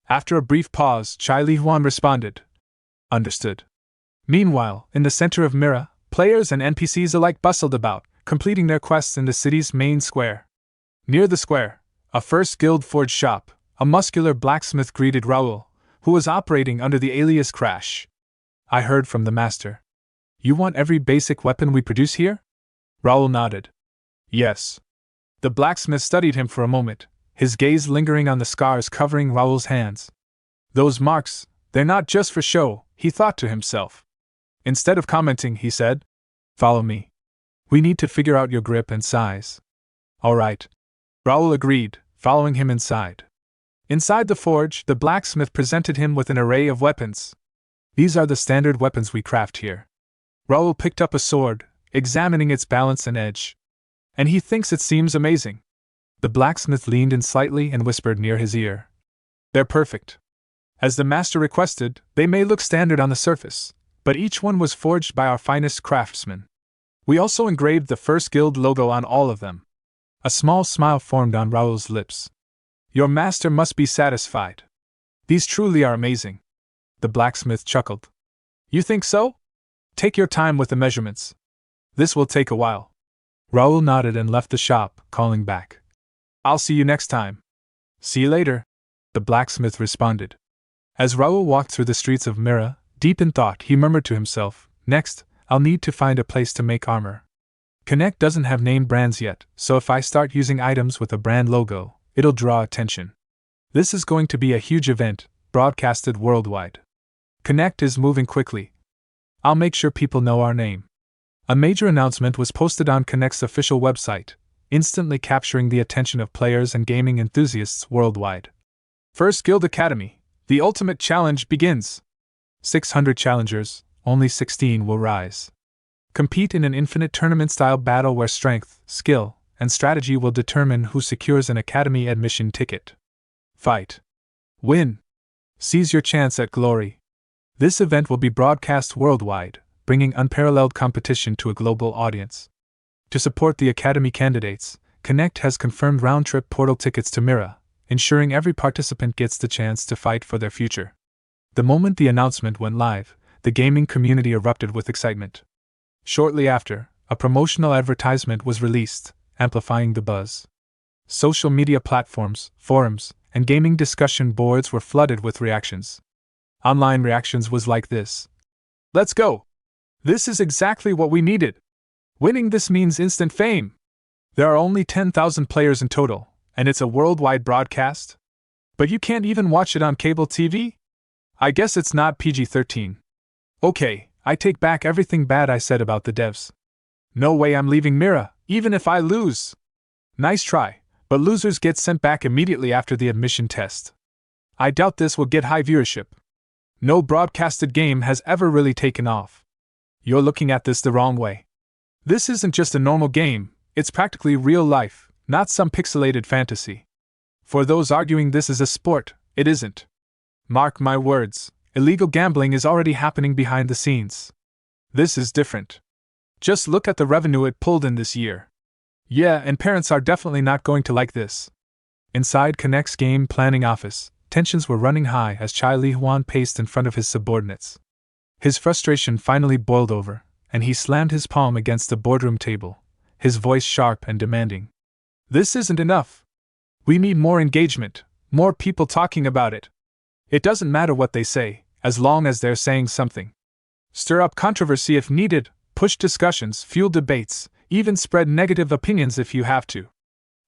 After a brief pause, Chai Li-hwan responded, "Understood." Meanwhile, in the center of Mira, players and NPCs alike bustled about, completing their quests in the city's main square. Near the square, a first guild forge shop, a muscular blacksmith greeted Raul, who was operating under the alias Crash. "I heard from the master. You want every basic weapon we produce here?" Raul nodded. "Yes." The blacksmith studied him for a moment, his gaze lingering on the scars covering Raul's hands. "Those marks, they're not just for show," he thought to himself. Instead of commenting, he said, "Follow me. We need to figure out your grip and size." "All right." Raul agreed, following him inside. Inside the forge, the blacksmith presented him with an array of weapons. "These are the standard weapons we craft here." Raul picked up a sword, examining its balance and edge. "And he thinks it seems amazing." The blacksmith leaned in slightly and whispered near his ear, "They're perfect. As the master requested, they may look standard on the surface, but each one was forged by our finest craftsmen. We also engraved the first guild logo on all of them." A small smile formed on Raul's lips. "Your master must be satisfied. These truly are amazing." The blacksmith chuckled. "You think so? Take your time with the measurements. This will take a while." Raul nodded and left the shop, calling back, "I'll see you next time." "See you later," the blacksmith responded. As Raul walked through the streets of Mira, deep in thought, he murmured to himself, "Next, I'll need to find a place to make armor. Connect doesn't have named brands yet, so if I start using items with a brand logo, it'll draw attention. This is going to be a huge event, broadcasted worldwide. Connect is moving quickly. I'll make sure people know our name." A major announcement was posted on Connect's official website, instantly capturing the attention of players and gaming enthusiasts worldwide. "First Guild Academy, the ultimate challenge begins. 600 challengers, only 16 will rise. Compete in an infinite tournament-style battle where strength, skill, and strategy will determine who secures an academy admission ticket. Fight. Win. Seize your chance at glory." This event will be broadcast worldwide, bringing unparalleled competition to a global audience. To support the academy candidates, Connect has confirmed round-trip portal tickets to Mira, ensuring every participant gets the chance to fight for their future. The moment the announcement went live, the gaming community erupted with excitement. Shortly after, a promotional advertisement was released, amplifying the buzz. Social media platforms, forums, and gaming discussion boards were flooded with reactions. Online reactions was like this: "Let's go! This is exactly what we needed! Winning this means instant fame! There are only 10,000 players in total, and it's a worldwide broadcast? But you can't even watch it on cable TV? I guess it's not PG-13. Okay, I take back everything bad I said about the devs. No way I'm leaving Mira, even if I lose! Nice try, but losers get sent back immediately after the admission test." I doubt this will get high viewership. No broadcasted game has ever really taken off. You're looking at this the wrong way. This isn't just a normal game, it's practically real life, not some pixelated fantasy. For those arguing this is a sport, it isn't. Mark my words, illegal gambling is already happening behind the scenes. This is different. Just look at the revenue it pulled in this year. Yeah, and parents are definitely not going to like this. Inside Connect's game planning office, tensions were running high as Chai Li Huan paced in front of his subordinates. His frustration finally boiled over, and he slammed his palm against the boardroom table, his voice sharp and demanding. This isn't enough. We need more engagement, more people talking about it. It doesn't matter what they say, as long as they're saying something. Stir up controversy if needed, push discussions, fuel debates, even spread negative opinions if you have to.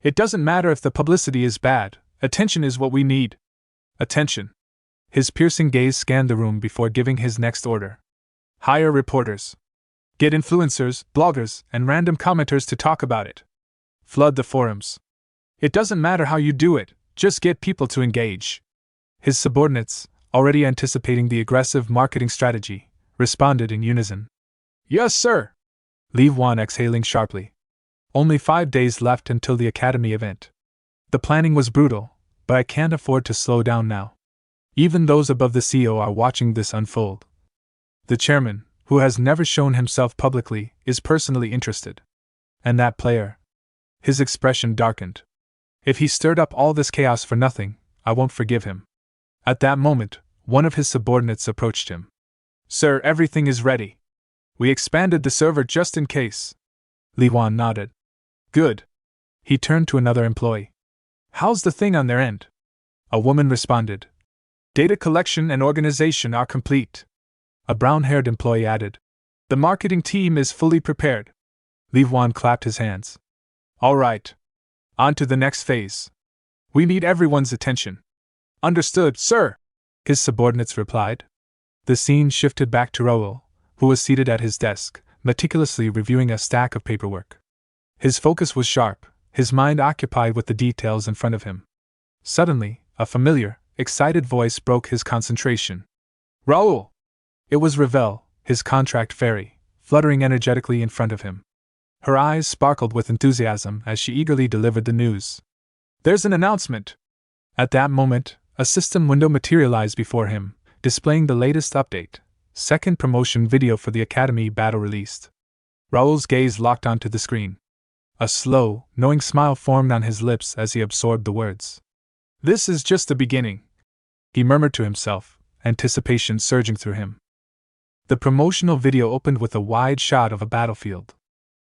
It doesn't matter if the publicity is bad, attention is what we need. Attention. His piercing gaze scanned the room before giving his next order. Hire reporters. Get influencers, bloggers, and random commenters to talk about it. Flood the forums. It doesn't matter how you do it, just get people to engage. His subordinates, already anticipating the aggressive marketing strategy, responded in unison. Yes, sir. Li Huan exhaling sharply. Only 5 days left until the Academy event. The planning was brutal, but I can't afford to slow down now. Even those above the CEO are watching this unfold. The chairman, who has never shown himself publicly, is personally interested. And that player. His expression darkened. If he stirred up all this chaos for nothing, I won't forgive him. At that moment, one of his subordinates approached him. Sir, everything is ready. We expanded the server just in case. Li Huan nodded. Good. He turned to another employee. How's the thing on their end? A woman responded. Data collection and organization are complete. A brown-haired employee added. The marketing team is fully prepared. Li Huan clapped his hands. All right. On to the next phase. We need everyone's attention. Understood, sir, his subordinates replied. The scene shifted back to Raul, who was seated at his desk, meticulously reviewing a stack of paperwork. His focus was sharp, his mind occupied with the details in front of him. Suddenly, a familiar, excited voice broke his concentration. Raul! It was Ravel, his contract fairy, fluttering energetically in front of him. Her eyes sparkled with enthusiasm as she eagerly delivered the news. There's an announcement! At that moment, a system window materialized before him, displaying the latest update, second promotion video for the Academy battle released. Raul's gaze locked onto the screen. A slow, knowing smile formed on his lips as he absorbed the words. This is just the beginning, he murmured to himself, anticipation surging through him. The promotional video opened with a wide shot of a battlefield.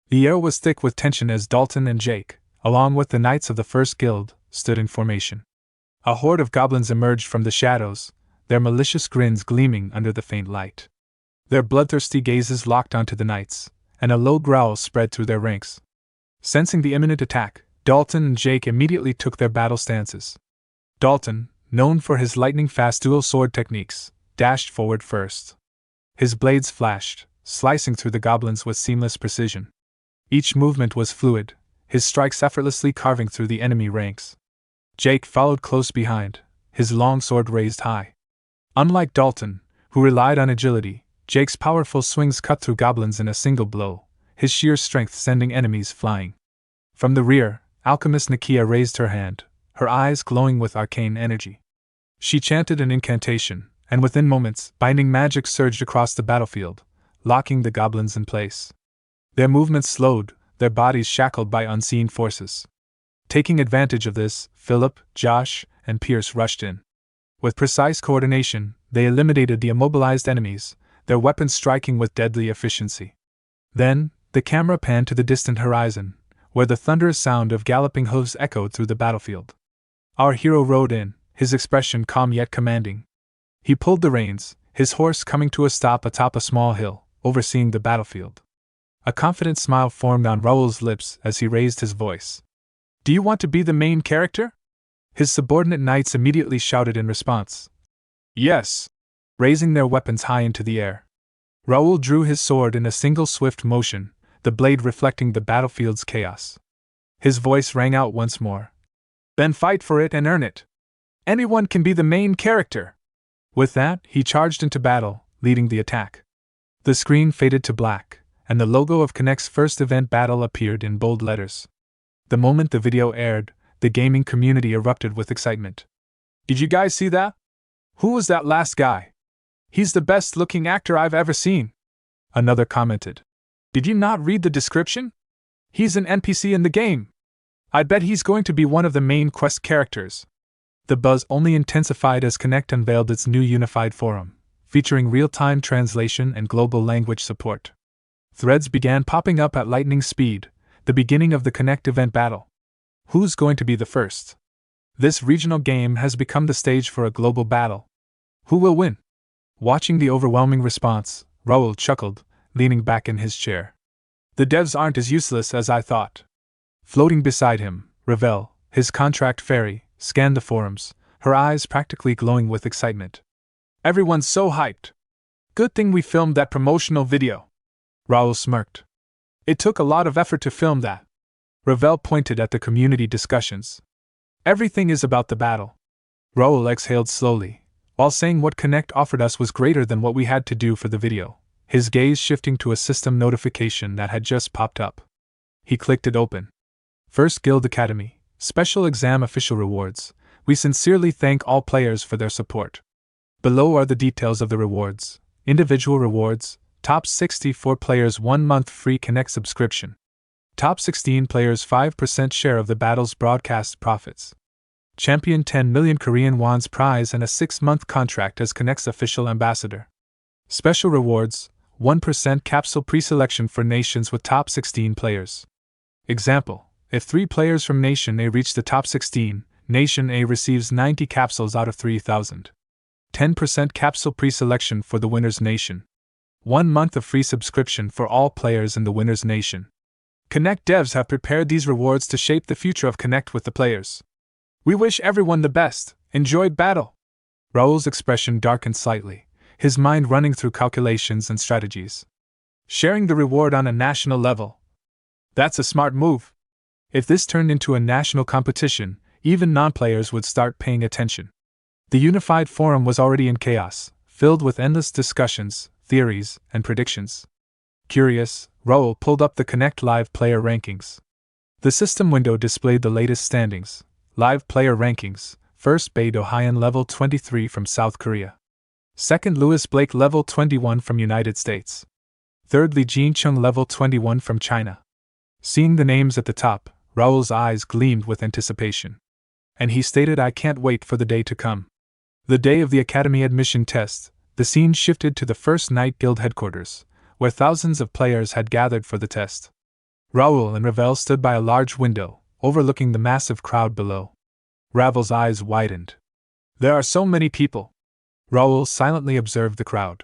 The air was thick with tension as Dalton and Jake, along with the knights of the First Guild, stood in formation. A horde of goblins emerged from the shadows, their malicious grins gleaming under the faint light. Their bloodthirsty gazes locked onto the knights, and a low growl spread through their ranks. Sensing the imminent attack, Dalton and Jake immediately took their battle stances. Dalton, known for his lightning-fast dual sword techniques, dashed forward first. His blades flashed, slicing through the goblins with seamless precision. Each movement was fluid, his strikes effortlessly carving through the enemy ranks. Jake followed close behind, his long sword raised high. Unlike Dalton, who relied on agility, Jake's powerful swings cut through goblins in a single blow, his sheer strength sending enemies flying. From the rear, alchemist Nakia raised her hand, her eyes glowing with arcane energy. She chanted an incantation, and within moments, binding magic surged across the battlefield, locking the goblins in place. Their movements slowed, their bodies shackled by unseen forces. Taking advantage of this, Philip, Josh, and Pierce rushed in. With precise coordination, they eliminated the immobilized enemies, their weapons striking with deadly efficiency. Then, the camera panned to the distant horizon, where the thunderous sound of galloping hooves echoed through the battlefield. Our hero rode in, his expression calm yet commanding. He pulled the reins, his horse coming to a stop atop a small hill, overseeing the battlefield. A confident smile formed on Raul's lips as he raised his voice. Do you want to be the main character? His subordinate knights immediately shouted in response. Yes, raising their weapons high into the air. Raul drew his sword in a single swift motion, the blade reflecting the battlefield's chaos. His voice rang out once more. Then fight for it and earn it. Anyone can be the main character. With that, he charged into battle, leading the attack. The screen faded to black, and the logo of Connect's first event battle appeared in bold letters. The moment the video aired, the gaming community erupted with excitement. Did you guys see that? Who was that last guy? He's the best-looking actor I've ever seen. Another commented. Did you not read the description? He's an NPC in the game. I bet he's going to be one of the main quest characters. The buzz only intensified as Connect unveiled its new unified forum, featuring real-time translation and global language support. Threads began popping up at lightning speed, the beginning of the Connect event battle. Who's going to be the first? This regional game has become the stage for a global battle. Who will win? Watching the overwhelming response, Raul chuckled, leaning back in his chair. The devs aren't as useless as I thought. Floating beside him, Ravel, his contract fairy, scanned the forums, her eyes practically glowing with excitement. Everyone's so hyped. Good thing we filmed that promotional video. Raul smirked. It took a lot of effort to film that. Ravel pointed at the community discussions. Everything is about the battle. Raul exhaled slowly, while saying what Connect offered us was greater than what we had to do for the video, his gaze shifting to a system notification that had just popped up. He clicked it open. First Guild Academy, Special Exam Official Rewards. We sincerely thank all players for their support. Below are the details of the rewards. Individual rewards, top 64 players 1 month free Connect subscription. Top 16 players 5% share of the battle's broadcast profits. Champion 10 million Korean won's prize and a 6-month contract as Connect's official ambassador. Special rewards, 1% capsule preselection for nations with top 16 players. Example, if 3 players from Nation A reach the top 16, Nation A receives 90 capsules out of 3,000. 10% capsule preselection for the winner's nation. 1 month of free subscription for all players in the winner's nation. Connect devs have prepared these rewards to shape the future of Connect with the players. We wish everyone the best. Enjoyed battle. Raul's expression darkened slightly, his mind running through calculations and strategies. Sharing the reward on a national level. That's a smart move. If this turned into a national competition, even non-players would start paying attention. The unified forum was already in chaos, filled with endless discussions, theories, and predictions. Curious, Raul pulled up the Connect Live player rankings. The system window displayed the latest standings. Live player rankings: first Bae DoHyun level 23 from South Korea. Second Louis Blake level 21 from United States. Third Lee Jin-chung level 21 from China. Seeing the names at the top, Raul's eyes gleamed with anticipation. And he stated, I can't wait for the day to come. The day of the Academy admission test, the scene shifted to the First Night Guild headquarters, where thousands of players had gathered for the test. Raul and Ravel stood by a large window, overlooking the massive crowd below. Ravel's eyes widened. There are so many people. Raul silently observed the crowd.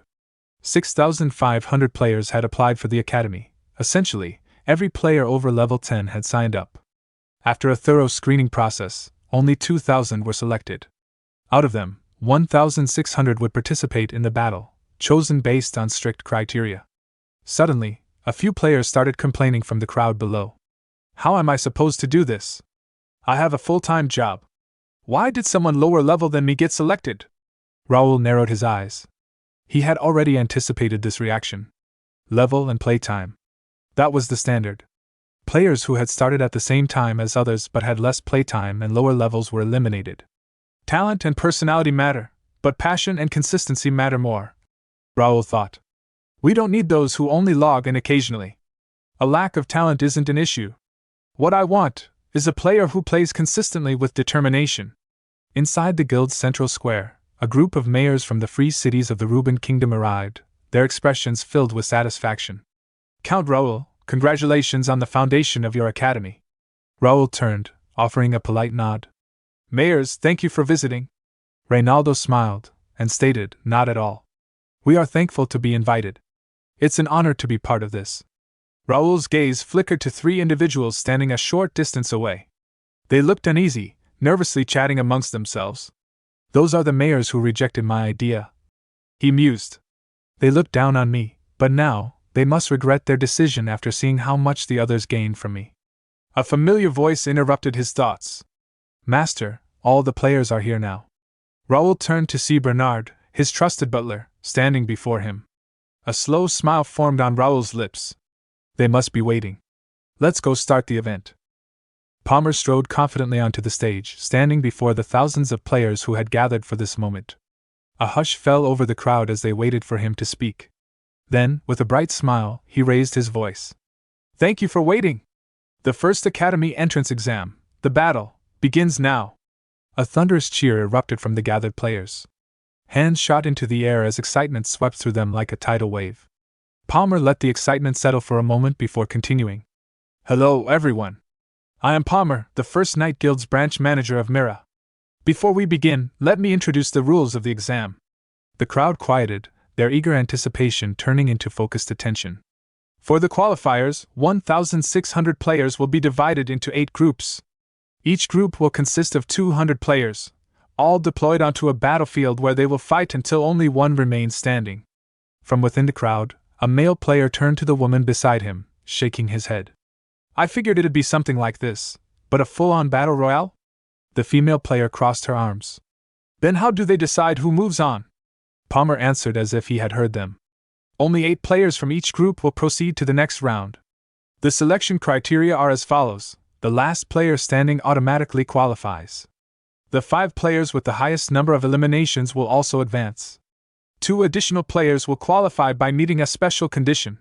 6,500 players had applied for the Academy. Essentially, every player over level 10 had signed up. After a thorough screening process, only 2,000 were selected. Out of them, 1,600 would participate in the battle, chosen based on strict criteria. Suddenly, a few players started complaining from the crowd below. How am I supposed to do this? I have a full-time job. Why did someone lower level than me get selected? Raul narrowed his eyes. He had already anticipated this reaction. Level and playtime. That was the standard. Players who had started at the same time as others but had less playtime and lower levels were eliminated. Talent and personality matter, but passion and consistency matter more, Raul thought. We don't need those who only log in occasionally. A lack of talent isn't an issue. What I want is a player who plays consistently with determination. Inside the guild's central square, a group of mayors from the free cities of the Ruben Kingdom arrived, their expressions filled with satisfaction. Count Raul, congratulations on the foundation of your academy. Raul turned, offering a polite nod. Mayors, thank you for visiting. Reynaldo smiled, and stated, not at all. We are thankful to be invited. It's an honor to be part of this. Raul's gaze flickered to 3 individuals standing a short distance away. They looked uneasy, nervously chatting amongst themselves. Those are the mayors who rejected my idea. He mused. They looked down on me, but now, they must regret their decision after seeing how much the others gained from me. A familiar voice interrupted his thoughts. Master, all the players are here now. Raul turned to see Bernard, his trusted butler, standing before him. A slow smile formed on Raul's lips. They must be waiting. Let's go start the event. Palmer strode confidently onto the stage, standing before the thousands of players who had gathered for this moment. A hush fell over the crowd as they waited for him to speak. Then, with a bright smile, he raised his voice. Thank you for waiting! The first Academy entrance exam, the battle, begins now. A thunderous cheer erupted from the gathered players. Hands shot into the air as excitement swept through them like a tidal wave. Palmer let the excitement settle for a moment before continuing. Hello, everyone. I am Palmer, the First Night Guild's branch manager of Mira. Before we begin, let me introduce the rules of the exam. The crowd quieted, their eager anticipation turning into focused attention. For the qualifiers, 1,600 players will be divided into 8 groups. Each group will consist of 200 players, all deployed onto a battlefield where they will fight until only one remains standing. From within the crowd, a male player turned to the woman beside him, shaking his head. I figured it'd be something like this, but a full-on battle royale? The female player crossed her arms. Then how do they decide who moves on? Palmer answered as if he had heard them. Only 8 players from each group will proceed to the next round. The selection criteria are as follows. The last player standing automatically qualifies. The 5 players with the highest number of eliminations will also advance. 2 additional players will qualify by meeting a special condition.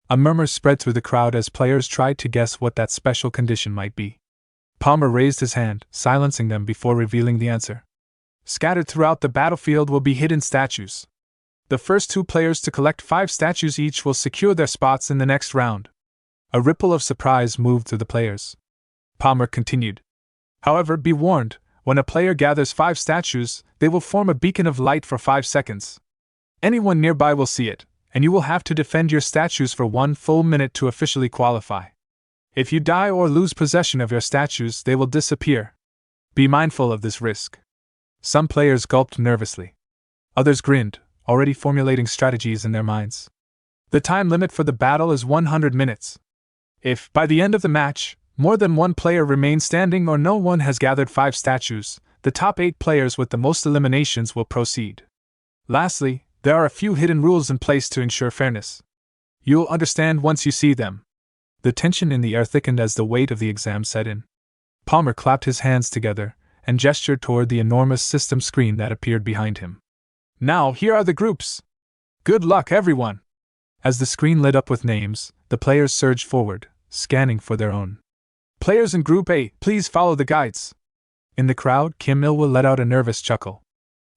A murmur spread through the crowd as players tried to guess what that special condition might be. Palmer raised his hand, silencing them before revealing the answer. Scattered throughout the battlefield will be hidden statues. The first 2 players to collect 5 statues each will secure their spots in the next round. A ripple of surprise moved through the players. Palmer continued. However, be warned, when a player gathers 5 statues, they will form a beacon of light for 5 seconds. Anyone nearby will see it, and you will have to defend your statues for 1 full minute to officially qualify. If you die or lose possession of your statues, they will disappear. Be mindful of this risk. Some players gulped nervously. Others grinned, already formulating strategies in their minds. The time limit for the battle is 100 minutes. If, by the end of the match, more than one player remains standing or no one has gathered 5 statues, the top 8 players with the most eliminations will proceed. Lastly, there are a few hidden rules in place to ensure fairness. You'll understand once you see them. The tension in the air thickened as the weight of the exam set in. Palmer clapped his hands together and gestured toward the enormous system screen that appeared behind him. Now, here are the groups. Good luck, everyone! As the screen lit up with names, the players surged forward, scanning for their own. Players in Group A, please follow the guides. In the crowd, Kim Il-woo let out a nervous chuckle.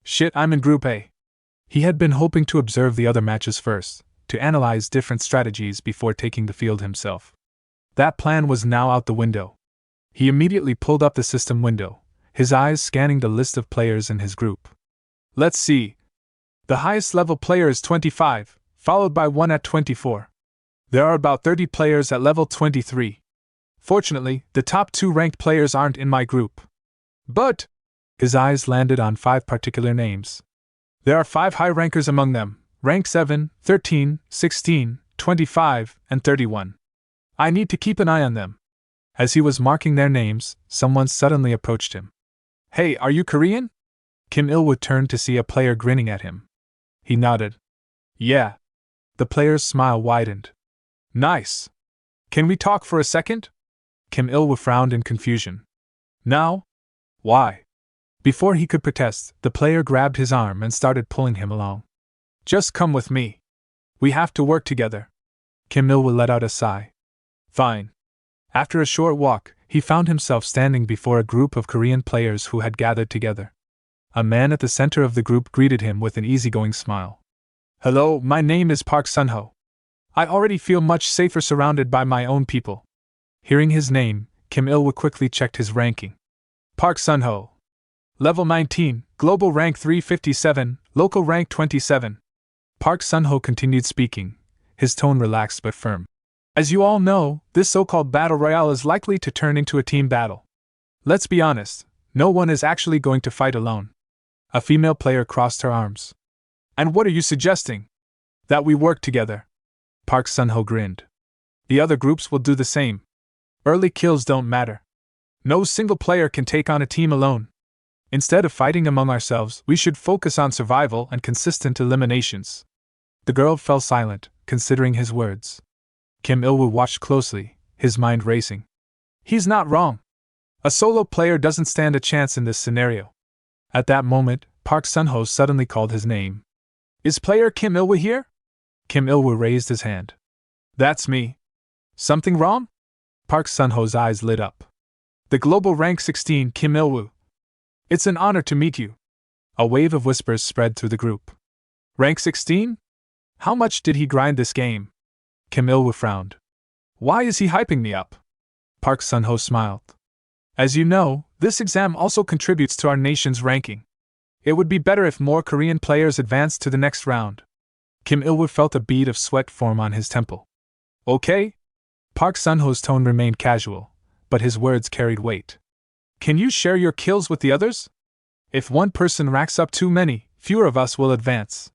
Shit, I'm in Group A. He had been hoping to observe the other matches first, to analyze different strategies before taking the field himself. That plan was now out the window. He immediately pulled up the system window, his eyes scanning the list of players in his group. Let's see. The highest level player is 25, followed by one at 24. There are about 30 players at level 23. Fortunately, the top 2 ranked players aren't in my group. But his eyes landed on 5 particular names. There are 5 high rankers among them, rank 7, 13, 16, 25, and 31. I need to keep an eye on them. As he was marking their names, someone suddenly approached him. Hey, are you Korean? Kim Il-woo turned to see a player grinning at him. He nodded. Yeah. The player's smile widened. Nice. Can we talk for a second? Kim Il-woo frowned in confusion. Now? Why? Before he could protest, the player grabbed his arm and started pulling him along. Just come with me. We have to work together. Kim Il-woo let out a sigh. Fine. After a short walk, he found himself standing before a group of Korean players who had gathered together. A man at the center of the group greeted him with an easygoing smile. Hello, my name is Park Sun-ho. I already feel much safer surrounded by my own people. Hearing his name, Kim Il-woo quickly checked his ranking. Park Sun-ho. Level 19, global rank 357, local rank 27. Park Sun-ho continued speaking, his tone relaxed but firm. As you all know, this so-called battle royale is likely to turn into a team battle. Let's be honest, no one is actually going to fight alone. A female player crossed her arms. And what are you suggesting? That we work together. Park Sun-ho grinned. The other groups will do the same. Early kills don't matter. No single player can take on a team alone. Instead of fighting among ourselves, we should focus on survival and consistent eliminations. The girl fell silent, considering his words. Kim Il-woo watched closely, his mind racing. He's not wrong. A solo player doesn't stand a chance in this scenario. At that moment, Park Sun-ho suddenly called his name. Is player Kim Il-woo here? Kim Il-woo raised his hand. That's me. Something wrong? Park Sun-ho's eyes lit up. The global rank 16 Kim Il-woo. It's an honor to meet you. A wave of whispers spread through the group. Rank 16? How much did he grind this game? Kim Il-woo frowned. Why is he hyping me up? Park Sun-ho smiled. As you know, this exam also contributes to our nation's ranking. It would be better if more Korean players advanced to the next round. Kim Il-woo felt a bead of sweat form on his temple. Okay? Park Sun-ho's tone remained casual, but his words carried weight. Can you share your kills with the others? If one person racks up too many, fewer of us will advance.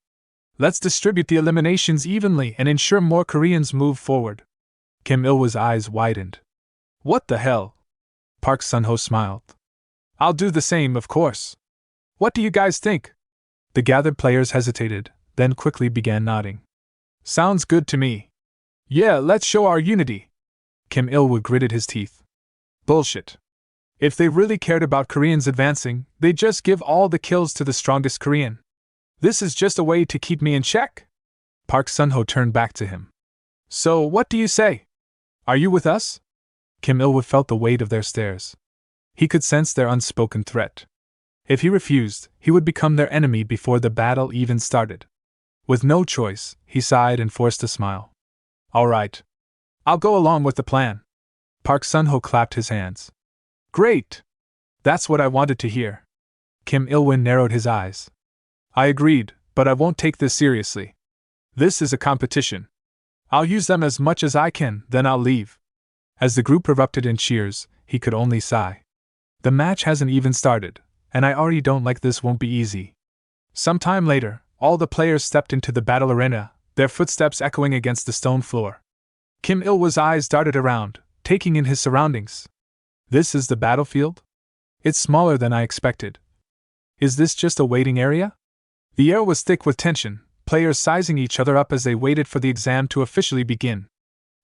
Let's distribute the eliminations evenly and ensure more Koreans move forward. Kim Il-woo's eyes widened. What the hell? Park Sun-ho smiled. I'll do the same, of course. What do you guys think? The gathered players hesitated, then quickly began nodding. Sounds good to me. Yeah, let's show our unity. Kim Il-woo gritted his teeth. Bullshit. If they really cared about Koreans advancing, they'd just give all the kills to the strongest Korean. This is just a way to keep me in check? Park Sun-ho turned back to him. So, what do you say? Are you with us? Kim Il-woo felt the weight of their stares. He could sense their unspoken threat. If he refused, he would become their enemy before the battle even started. With no choice, he sighed and forced a smile. All right. I'll go along with the plan. Park Sun-ho clapped his hands. Great! That's what I wanted to hear. Kim Il-woo narrowed his eyes. I agreed, but I won't take this seriously. This is a competition. I'll use them as much as I can, then I'll leave. As the group erupted in cheers, he could only sigh. The match hasn't even started, and I already don't like this won't be easy. Some time later, all the players stepped into the battle arena, their footsteps echoing against the stone floor. Kim Il-woo's eyes darted around, taking in his surroundings. This is the battlefield? It's smaller than I expected. Is this just a waiting area? The air was thick with tension, players sizing each other up as they waited for the exam to officially begin.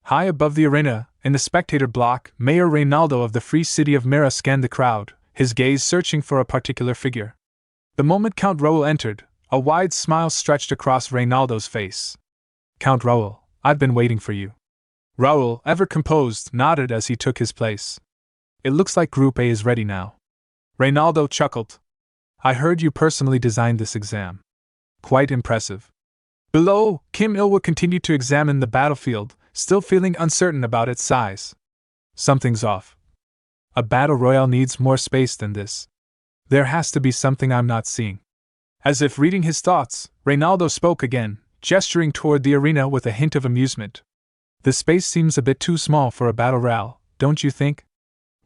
High above the arena, in the spectator block, Mayor Reynaldo of the Free City of Mira scanned the crowd, his gaze searching for a particular figure. The moment Count Raul entered, a wide smile stretched across Reynaldo's face. Count Raul, I've been waiting for you. Raul, ever composed, nodded as he took his place. It looks like Group A is ready now. Reynaldo chuckled. I heard you personally designed this exam. Quite impressive. Below, Kim Il-woo continued to examine the battlefield, still feeling uncertain about its size. Something's off. A battle royale needs more space than this. There has to be something I'm not seeing. As if reading his thoughts, Reynaldo spoke again, gesturing toward the arena with a hint of amusement. The space seems a bit too small for a battle royale, don't you think?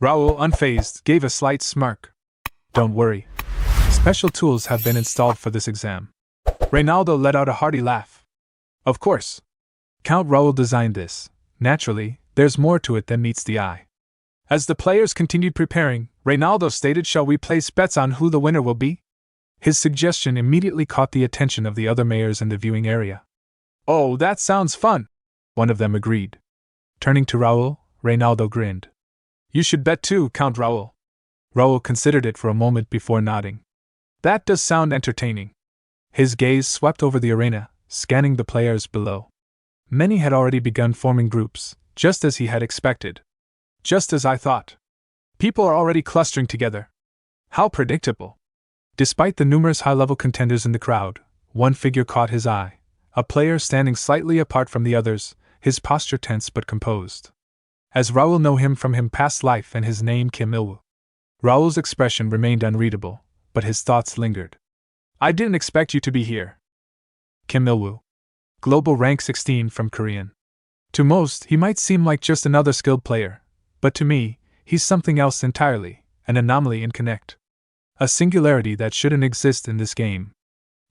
Raul, unfazed, gave a slight smirk. Don't worry. Special tools have been installed for this exam. Reynaldo let out a hearty laugh. Of course. Count Raul designed this. Naturally, there's more to it than meets the eye. As the players continued preparing, Reynaldo stated, shall we place bets on who the winner will be? His suggestion immediately caught the attention of the other mayors in the viewing area. Oh, that sounds fun! One of them agreed. Turning to Raul, Reynaldo grinned. You should bet too, Count Raul. Raul considered it for a moment before nodding. That does sound entertaining. His gaze swept over the arena, scanning the players below. Many had already begun forming groups, just as he had expected. Just as I thought. People are already clustering together. How predictable. Despite the numerous high-level contenders in the crowd, one figure caught his eye, a player standing slightly apart from the others, his posture tense but composed. As Raul knew him from his past life and his name Kim Il-woo. Raul's expression remained unreadable, but his thoughts lingered. I didn't expect you to be here. Kim Il-woo. Global rank 16 from Korean. To most, he might seem like just another skilled player, but to me, he's something else entirely, an anomaly in Connect. A singularity that shouldn't exist in this game.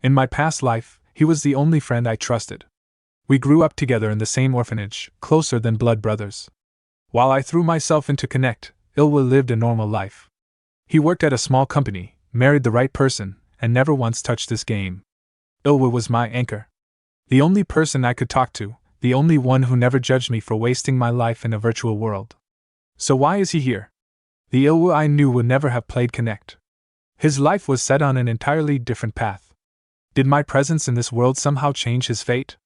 In my past life, he was the only friend I trusted. We grew up together in the same orphanage, closer than blood brothers. While I threw myself into Connect, Il-woo lived a normal life. He worked at a small company, married the right person, and never once touched this game. Ilwa was my anchor. The only person I could talk to, the only one who never judged me for wasting my life in a virtual world. So why is he here? The Ilwa I knew would never have played Connect. His life was set on an entirely different path. Did my presence in this world somehow change his fate?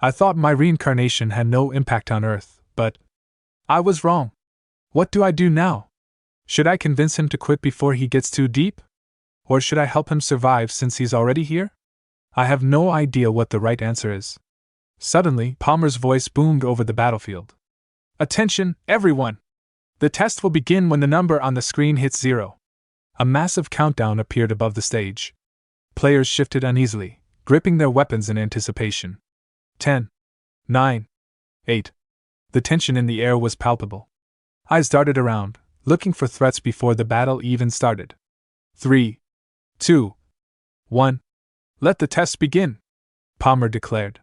I thought my reincarnation had no impact on Earth, but I was wrong. What do I do now? Should I convince him to quit before he gets too deep? Or should I help him survive since he's already here? I have no idea what the right answer is. Suddenly, Palmer's voice boomed over the battlefield. Attention, everyone! The test will begin when the number on the screen hits 0. A massive countdown appeared above the stage. Players shifted uneasily, gripping their weapons in anticipation. 10, 9, 8. The tension in the air was palpable. Eyes darted around, looking for threats before the battle even started. 3, 2, 1. Let the test begin, Palmer declared.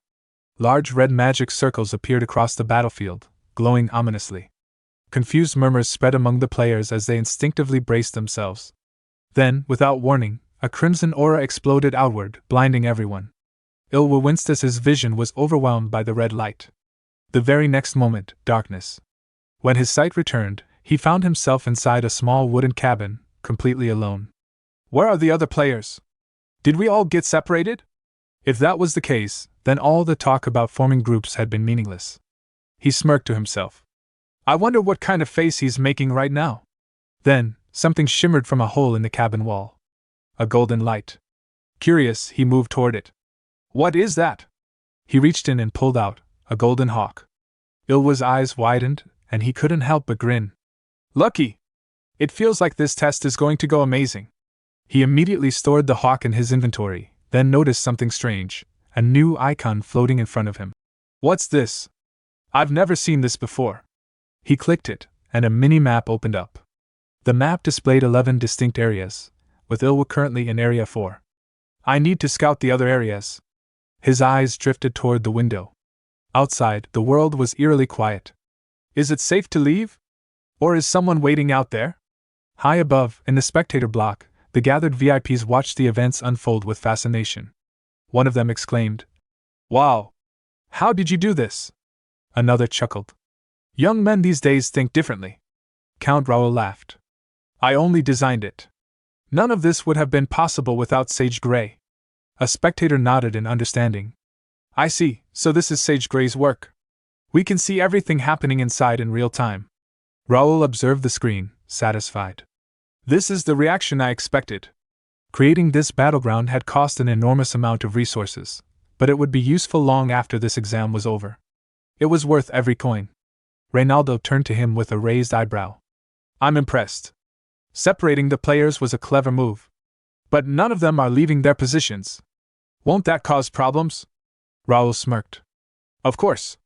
Large red magic circles appeared across the battlefield, glowing ominously. Confused murmurs spread among the players as they instinctively braced themselves. Then, without warning, a crimson aura exploded outward, blinding everyone. Ilwa winced as his vision was overwhelmed by the red light. The very next moment, darkness. When his sight returned, he found himself inside a small wooden cabin, completely alone. Where are the other players? Did we all get separated? If that was the case, then all the talk about forming groups had been meaningless. He smirked to himself. I wonder what kind of face he's making right now. Then, something shimmered from a hole in the cabin wall. A golden light. Curious, he moved toward it. What is that? He reached in and pulled out a golden hawk. Ilwa's eyes widened, and he couldn't help but grin. Lucky! It feels like this test is going to go amazing. He immediately stored the hawk in his inventory, then noticed something strange, a new icon floating in front of him. What's this? I've never seen this before. He clicked it, and a mini-map opened up. The map displayed 11 distinct areas, with Ilwa currently in Area 4. I need to scout the other areas. His eyes drifted toward the window. Outside, the world was eerily quiet. Is it safe to leave? Or is someone waiting out there? High above, in the spectator block, the gathered VIPs watched the events unfold with fascination. One of them exclaimed, Wow! How did you do this? Another chuckled. Young men these days think differently. Count Raul laughed. I only designed it. None of this would have been possible without Sage Grey. A spectator nodded in understanding. I see, so this is Sage Grey's work. We can see everything happening inside in real time. Raul observed the screen, satisfied. This is the reaction I expected. Creating this battleground had cost an enormous amount of resources, but it would be useful long after this exam was over. It was worth every coin. Reynaldo turned to him with a raised eyebrow. I'm impressed. Separating the players was a clever move. But none of them are leaving their positions. Won't that cause problems? Raul smirked. Of course.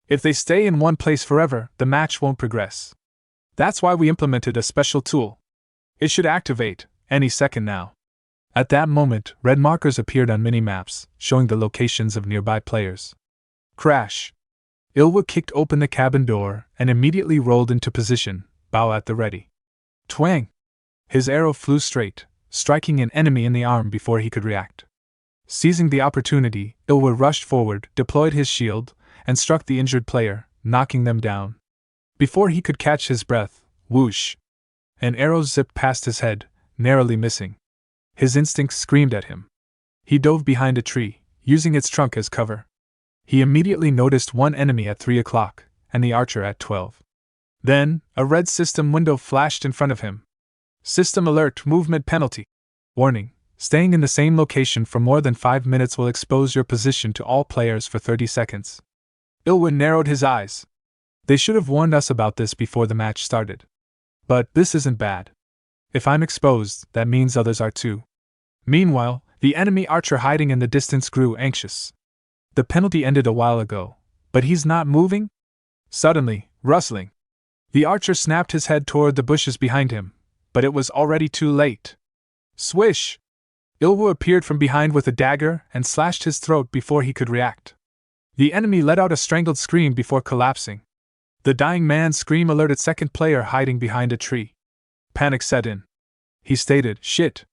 If they stay in one place forever, the match won't progress. That's why we implemented a special tool. It should activate any second now. At that moment, red markers appeared on mini-maps, showing the locations of nearby players. Crash! Ilwa kicked open the cabin door and immediately rolled into position, bow at the ready. Twang! His arrow flew straight, striking an enemy in the arm before he could react. Seizing the opportunity, Ilwa rushed forward, deployed his shield, and struck the injured player, knocking them down. Before he could catch his breath, whoosh! An arrow zipped past his head, narrowly missing. His instincts screamed at him. He dove behind a tree, using its trunk as cover. He immediately noticed one enemy at 3 o'clock, and the archer at 12. Then, a red system window flashed in front of him. System alert, movement penalty. Warning, staying in the same location for more than 5 minutes will expose your position to all players for 30 seconds. Ilwa narrowed his eyes. They should have warned us about this before the match started. But this isn't bad. If I'm exposed, that means others are too. Meanwhile, the enemy archer hiding in the distance grew anxious. The penalty ended a while ago, but he's not moving? Suddenly, rustling. The archer snapped his head toward the bushes behind him, but it was already too late. Swish! Ilwa appeared from behind with a dagger and slashed his throat before he could react. The enemy let out a strangled scream before collapsing. The dying man's scream alerted second player hiding behind a tree. Panic set in. He stated, Shit!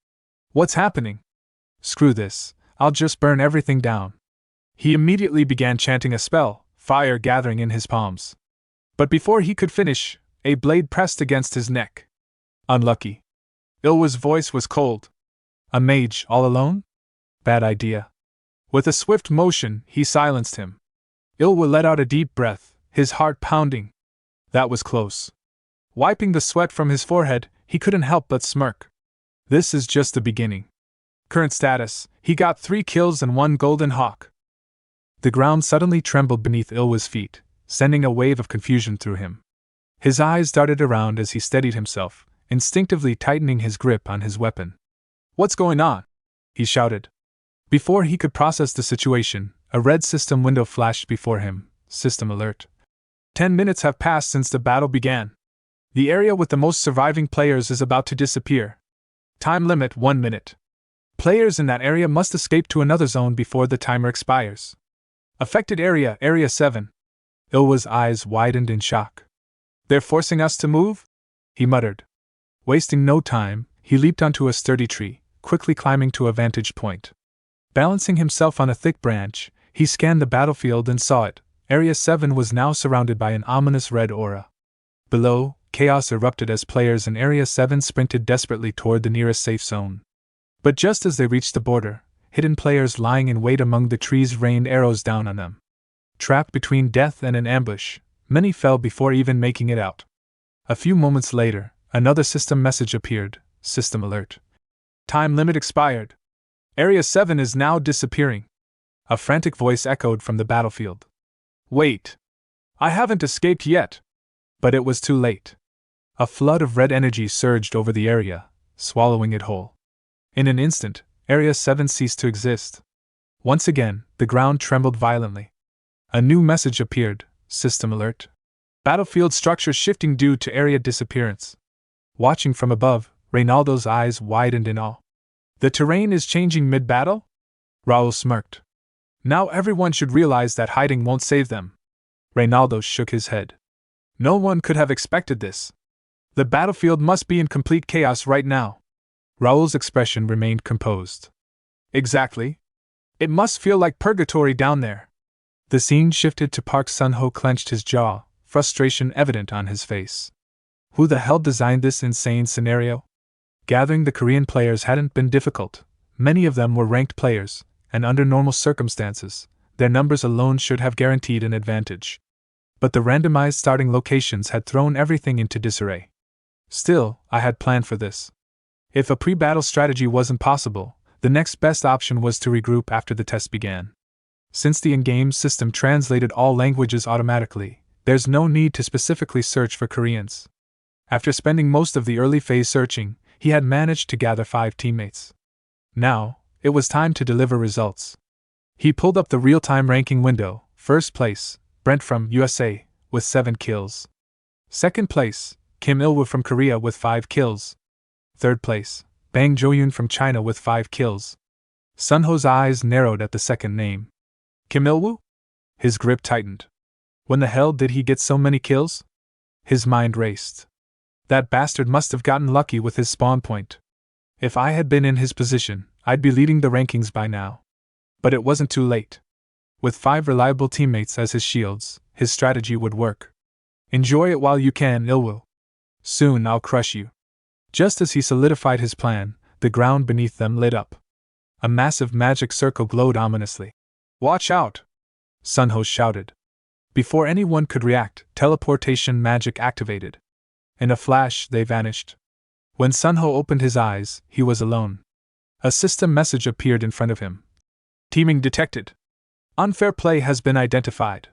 What's happening? Screw this, I'll just burn everything down. He immediately began chanting a spell, fire gathering in his palms. But before he could finish, a blade pressed against his neck. Unlucky. Ilwa's voice was cold. A mage all alone? Bad idea. With a swift motion, he silenced him. Ilwa let out a deep breath, his heart pounding. That was close. Wiping the sweat from his forehead, he couldn't help but smirk. This is just the beginning. Current status, he got 3 kills and 1 golden hawk. The ground suddenly trembled beneath Ilwa's feet, sending a wave of confusion through him. His eyes darted around as he steadied himself, instinctively tightening his grip on his weapon. What's going on? He shouted. Before he could process the situation, a red system window flashed before him. System alert. 10 minutes have passed since the battle began. The area with the most surviving players is about to disappear. Time limit 1 minute. Players in that area must escape to another zone before the timer expires. Affected area, Area 7. Ilwa's eyes widened in shock. They're forcing us to move? He muttered. Wasting no time, he leaped onto a sturdy tree, quickly climbing to a vantage point. Balancing himself on a thick branch, he scanned the battlefield and saw it. Area 7 was now surrounded by an ominous red aura. Below, chaos erupted as players in Area 7 sprinted desperately toward the nearest safe zone. But just as they reached the border, hidden players lying in wait among the trees rained arrows down on them. Trapped between death and an ambush, many fell before even making it out. A few moments later, another system message appeared. System alert. Time limit expired. Area 7 is now disappearing. A frantic voice echoed from the battlefield. Wait. I haven't escaped yet. But it was too late. A flood of red energy surged over the area, swallowing it whole. In an instant, Area 7 ceased to exist. Once again, the ground trembled violently. A new message appeared. System alert. Battlefield structure shifting due to area disappearance. Watching from above, Reynaldo's eyes widened in awe. The terrain is changing mid-battle? Raul smirked. Now everyone should realize that hiding won't save them. Reynaldo shook his head. No one could have expected this. The battlefield must be in complete chaos right now. Raul's expression remained composed. Exactly. It must feel like purgatory down there. The scene shifted to Park Sun-ho clenched his jaw, frustration evident on his face. Who the hell designed this insane scenario? Gathering the Korean players hadn't been difficult. Many of them were ranked players, and under normal circumstances, their numbers alone should have guaranteed an advantage. But the randomized starting locations had thrown everything into disarray. Still, I had planned for this. If a pre-battle strategy wasn't possible, the next best option was to regroup after the test began. Since the in-game system translated all languages automatically, there's no need to specifically search for Koreans. After spending most of the early phase searching, he had managed to gather 5 teammates. Now, it was time to deliver results. He pulled up the real-time ranking window. First place, Brent from USA, with 7 kills. Second place, Kim Il-woo from Korea with 5 kills. Third place, Bae DoHyun from China with 5 kills. Sun-ho's eyes narrowed at the second name. Kim Il-woo? His grip tightened. When the hell did he get so many kills? His mind raced. That bastard must have gotten lucky with his spawn point. If I had been in his position, I'd be leading the rankings by now. But it wasn't too late. With 5 reliable teammates as his shields, his strategy would work. Enjoy it while you can, Il-woo. Soon I'll crush you. Just as he solidified his plan, the ground beneath them lit up. A massive magic circle glowed ominously. Watch out! Sun-ho shouted. Before anyone could react, teleportation magic activated. In a flash, they vanished. When Sun-ho opened his eyes, he was alone. A system message appeared in front of him. Teaming detected. Unfair play has been identified.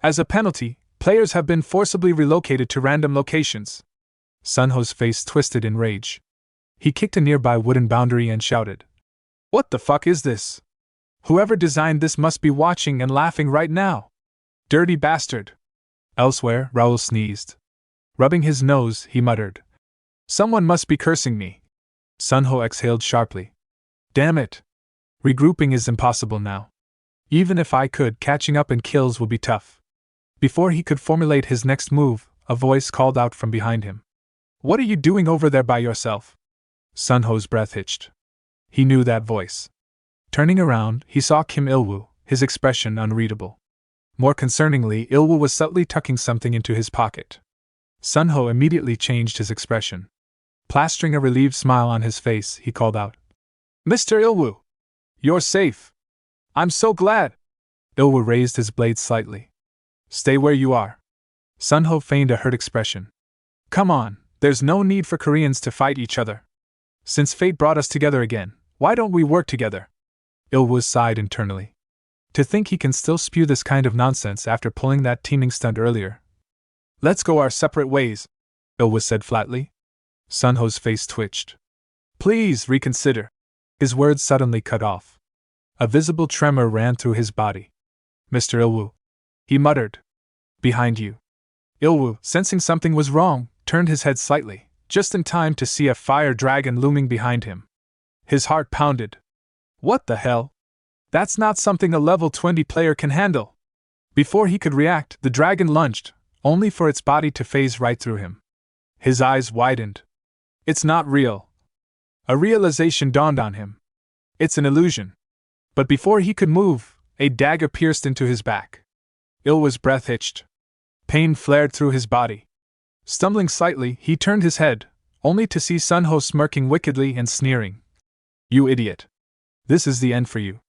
As a penalty, players have been forcibly relocated to random locations. Sun-ho's face twisted in rage. He kicked a nearby wooden boundary and shouted. What the fuck is this? Whoever designed this must be watching and laughing right now. Dirty bastard. Elsewhere, Raul sneezed. Rubbing his nose, he muttered. Someone must be cursing me. Sun-ho exhaled sharply. Damn it. Regrouping is impossible now. Even if I could, catching up in kills will be tough. Before he could formulate his next move, a voice called out from behind him. What are you doing over there by yourself? Sun-ho's breath hitched. He knew that voice. Turning around, he saw Kim Il-woo, his expression unreadable. More concerningly, Il-woo was subtly tucking something into his pocket. Sun-ho immediately changed his expression. Plastering a relieved smile on his face, he called out, "Mr. Il-woo! You're safe! I'm so glad!" Il-woo raised his blade slightly. "Stay where you are." Sun-ho feigned a hurt expression. "Come on, there's no need for Koreans to fight each other. Since fate brought us together again, why don't we work together?" Il-woo sighed internally. To think he can still spew this kind of nonsense after pulling that teaming stunt earlier. "Let's go our separate ways," Il-woo said flatly. Sun-ho's face twitched. "Please reconsider." His words suddenly cut off. A visible tremor ran through his body. "Mr. Il-woo," he muttered. "Behind you." Il-woo, sensing something was wrong, turned his head slightly, just in time to see a fire dragon looming behind him. His heart pounded. What the hell? That's not something a level 20 player can handle. Before he could react, the dragon lunged, only for its body to phase right through him. His eyes widened. It's not real. A realization dawned on him. It's an illusion. But before he could move, a dagger pierced into his back. Il-woo's breath hitched. Pain flared through his body. Stumbling slightly, he turned his head, only to see Sun-ho smirking wickedly and sneering. "You idiot. This is the end for you."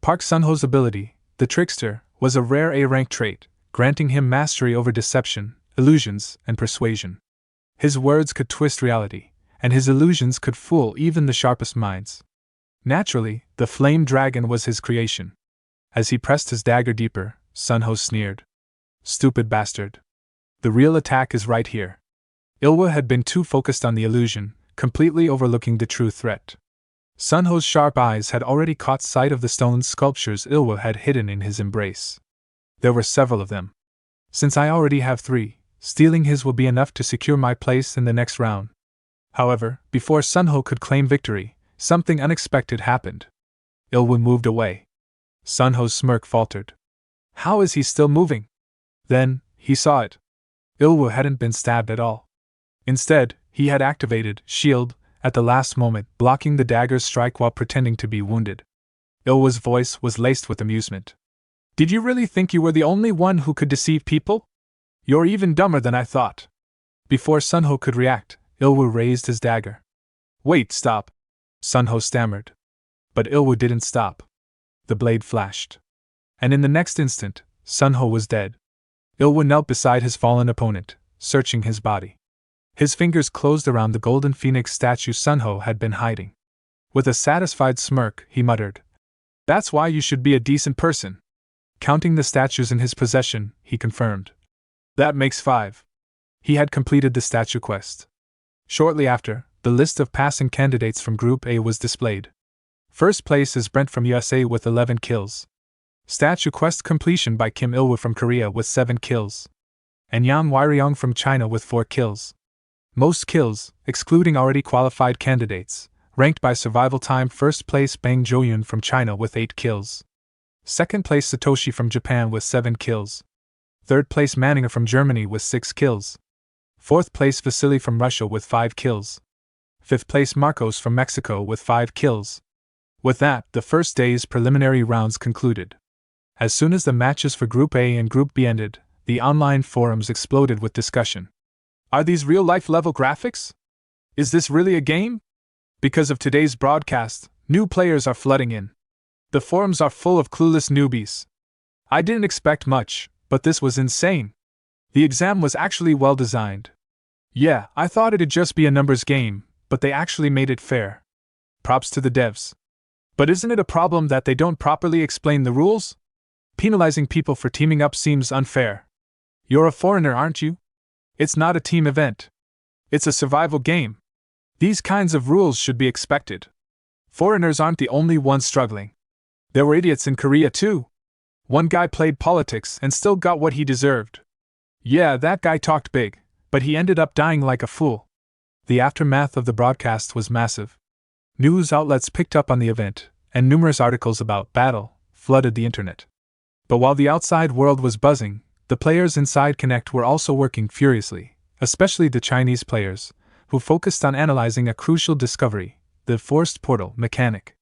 Park Sun-ho's ability, the trickster, was a rare A-rank trait, granting him mastery over deception, illusions, and persuasion. His words could twist reality, and his illusions could fool even the sharpest minds. Naturally, the flame dragon was his creation. As he pressed his dagger deeper, Sun-ho sneered. "Stupid bastard. The real attack is right here." Il-woo had been too focused on the illusion, completely overlooking the true threat. Sun-ho's sharp eyes had already caught sight of the stone sculptures Il-woo had hidden in his embrace. There were several of them. Since I already have 3, stealing his will be enough to secure my place in the next round. However, before Sun-ho could claim victory, something unexpected happened. Il-woo moved away. Sun-ho's smirk faltered. How is he still moving? Then, he saw it. Il-woo hadn't been stabbed at all. Instead, he had activated shield at the last moment, blocking the dagger's strike while pretending to be wounded. Il-woo's voice was laced with amusement. "Did you really think you were the only one who could deceive people? You're even dumber than I thought." Before Sun-ho could react, Il-woo raised his dagger. "Wait, stop," Sun-ho stammered. But Il-woo didn't stop. The blade flashed. And in the next instant, Sun-ho was dead. Il-woo knelt beside his fallen opponent, searching his body. His fingers closed around the golden phoenix statue Sun-ho had been hiding. With a satisfied smirk, he muttered, "That's why you should be a decent person." Counting the statues in his possession, he confirmed. "That makes 5. He had completed the statue quest. Shortly after, the list of passing candidates from Group A was displayed. First place is Brent from USA with 11 kills. Statue quest completion by Kim Il-woo from Korea with 7 kills. And Yan Wairyong from China with 4 kills. Most kills, excluding already qualified candidates, ranked by survival time. First place Bae DoHyun from China with 8 kills. Second place Satoshi from Japan with 7 kills. Third place Manga from Germany with 6 kills. Fourth place Vasily from Russia with 5 kills. Fifth place Marcos from Mexico with 5 kills. With that, the first day's preliminary rounds concluded. As soon as the matches for Group A and Group B ended, the online forums exploded with discussion. Are these real-life level graphics? Is this really a game? Because of today's broadcast, new players are flooding in. The forums are full of clueless newbies. I didn't expect much, but this was insane. The exam was actually well designed. Yeah, I thought it'd just be a numbers game, but they actually made it fair. Props to the devs. But isn't it a problem that they don't properly explain the rules? Penalizing people for teaming up seems unfair. You're a foreigner, aren't you? It's not a team event. It's a survival game. These kinds of rules should be expected. Foreigners aren't the only ones struggling. There were idiots in Korea too. One guy played politics and still got what he deserved. Yeah, that guy talked big, but he ended up dying like a fool. The aftermath of the broadcast was massive. News outlets picked up on the event, and numerous articles about battle flooded the internet. But while the outside world was buzzing, the players inside Connect were also working furiously, especially the Chinese players, who focused on analyzing a crucial discovery: the forced portal mechanic.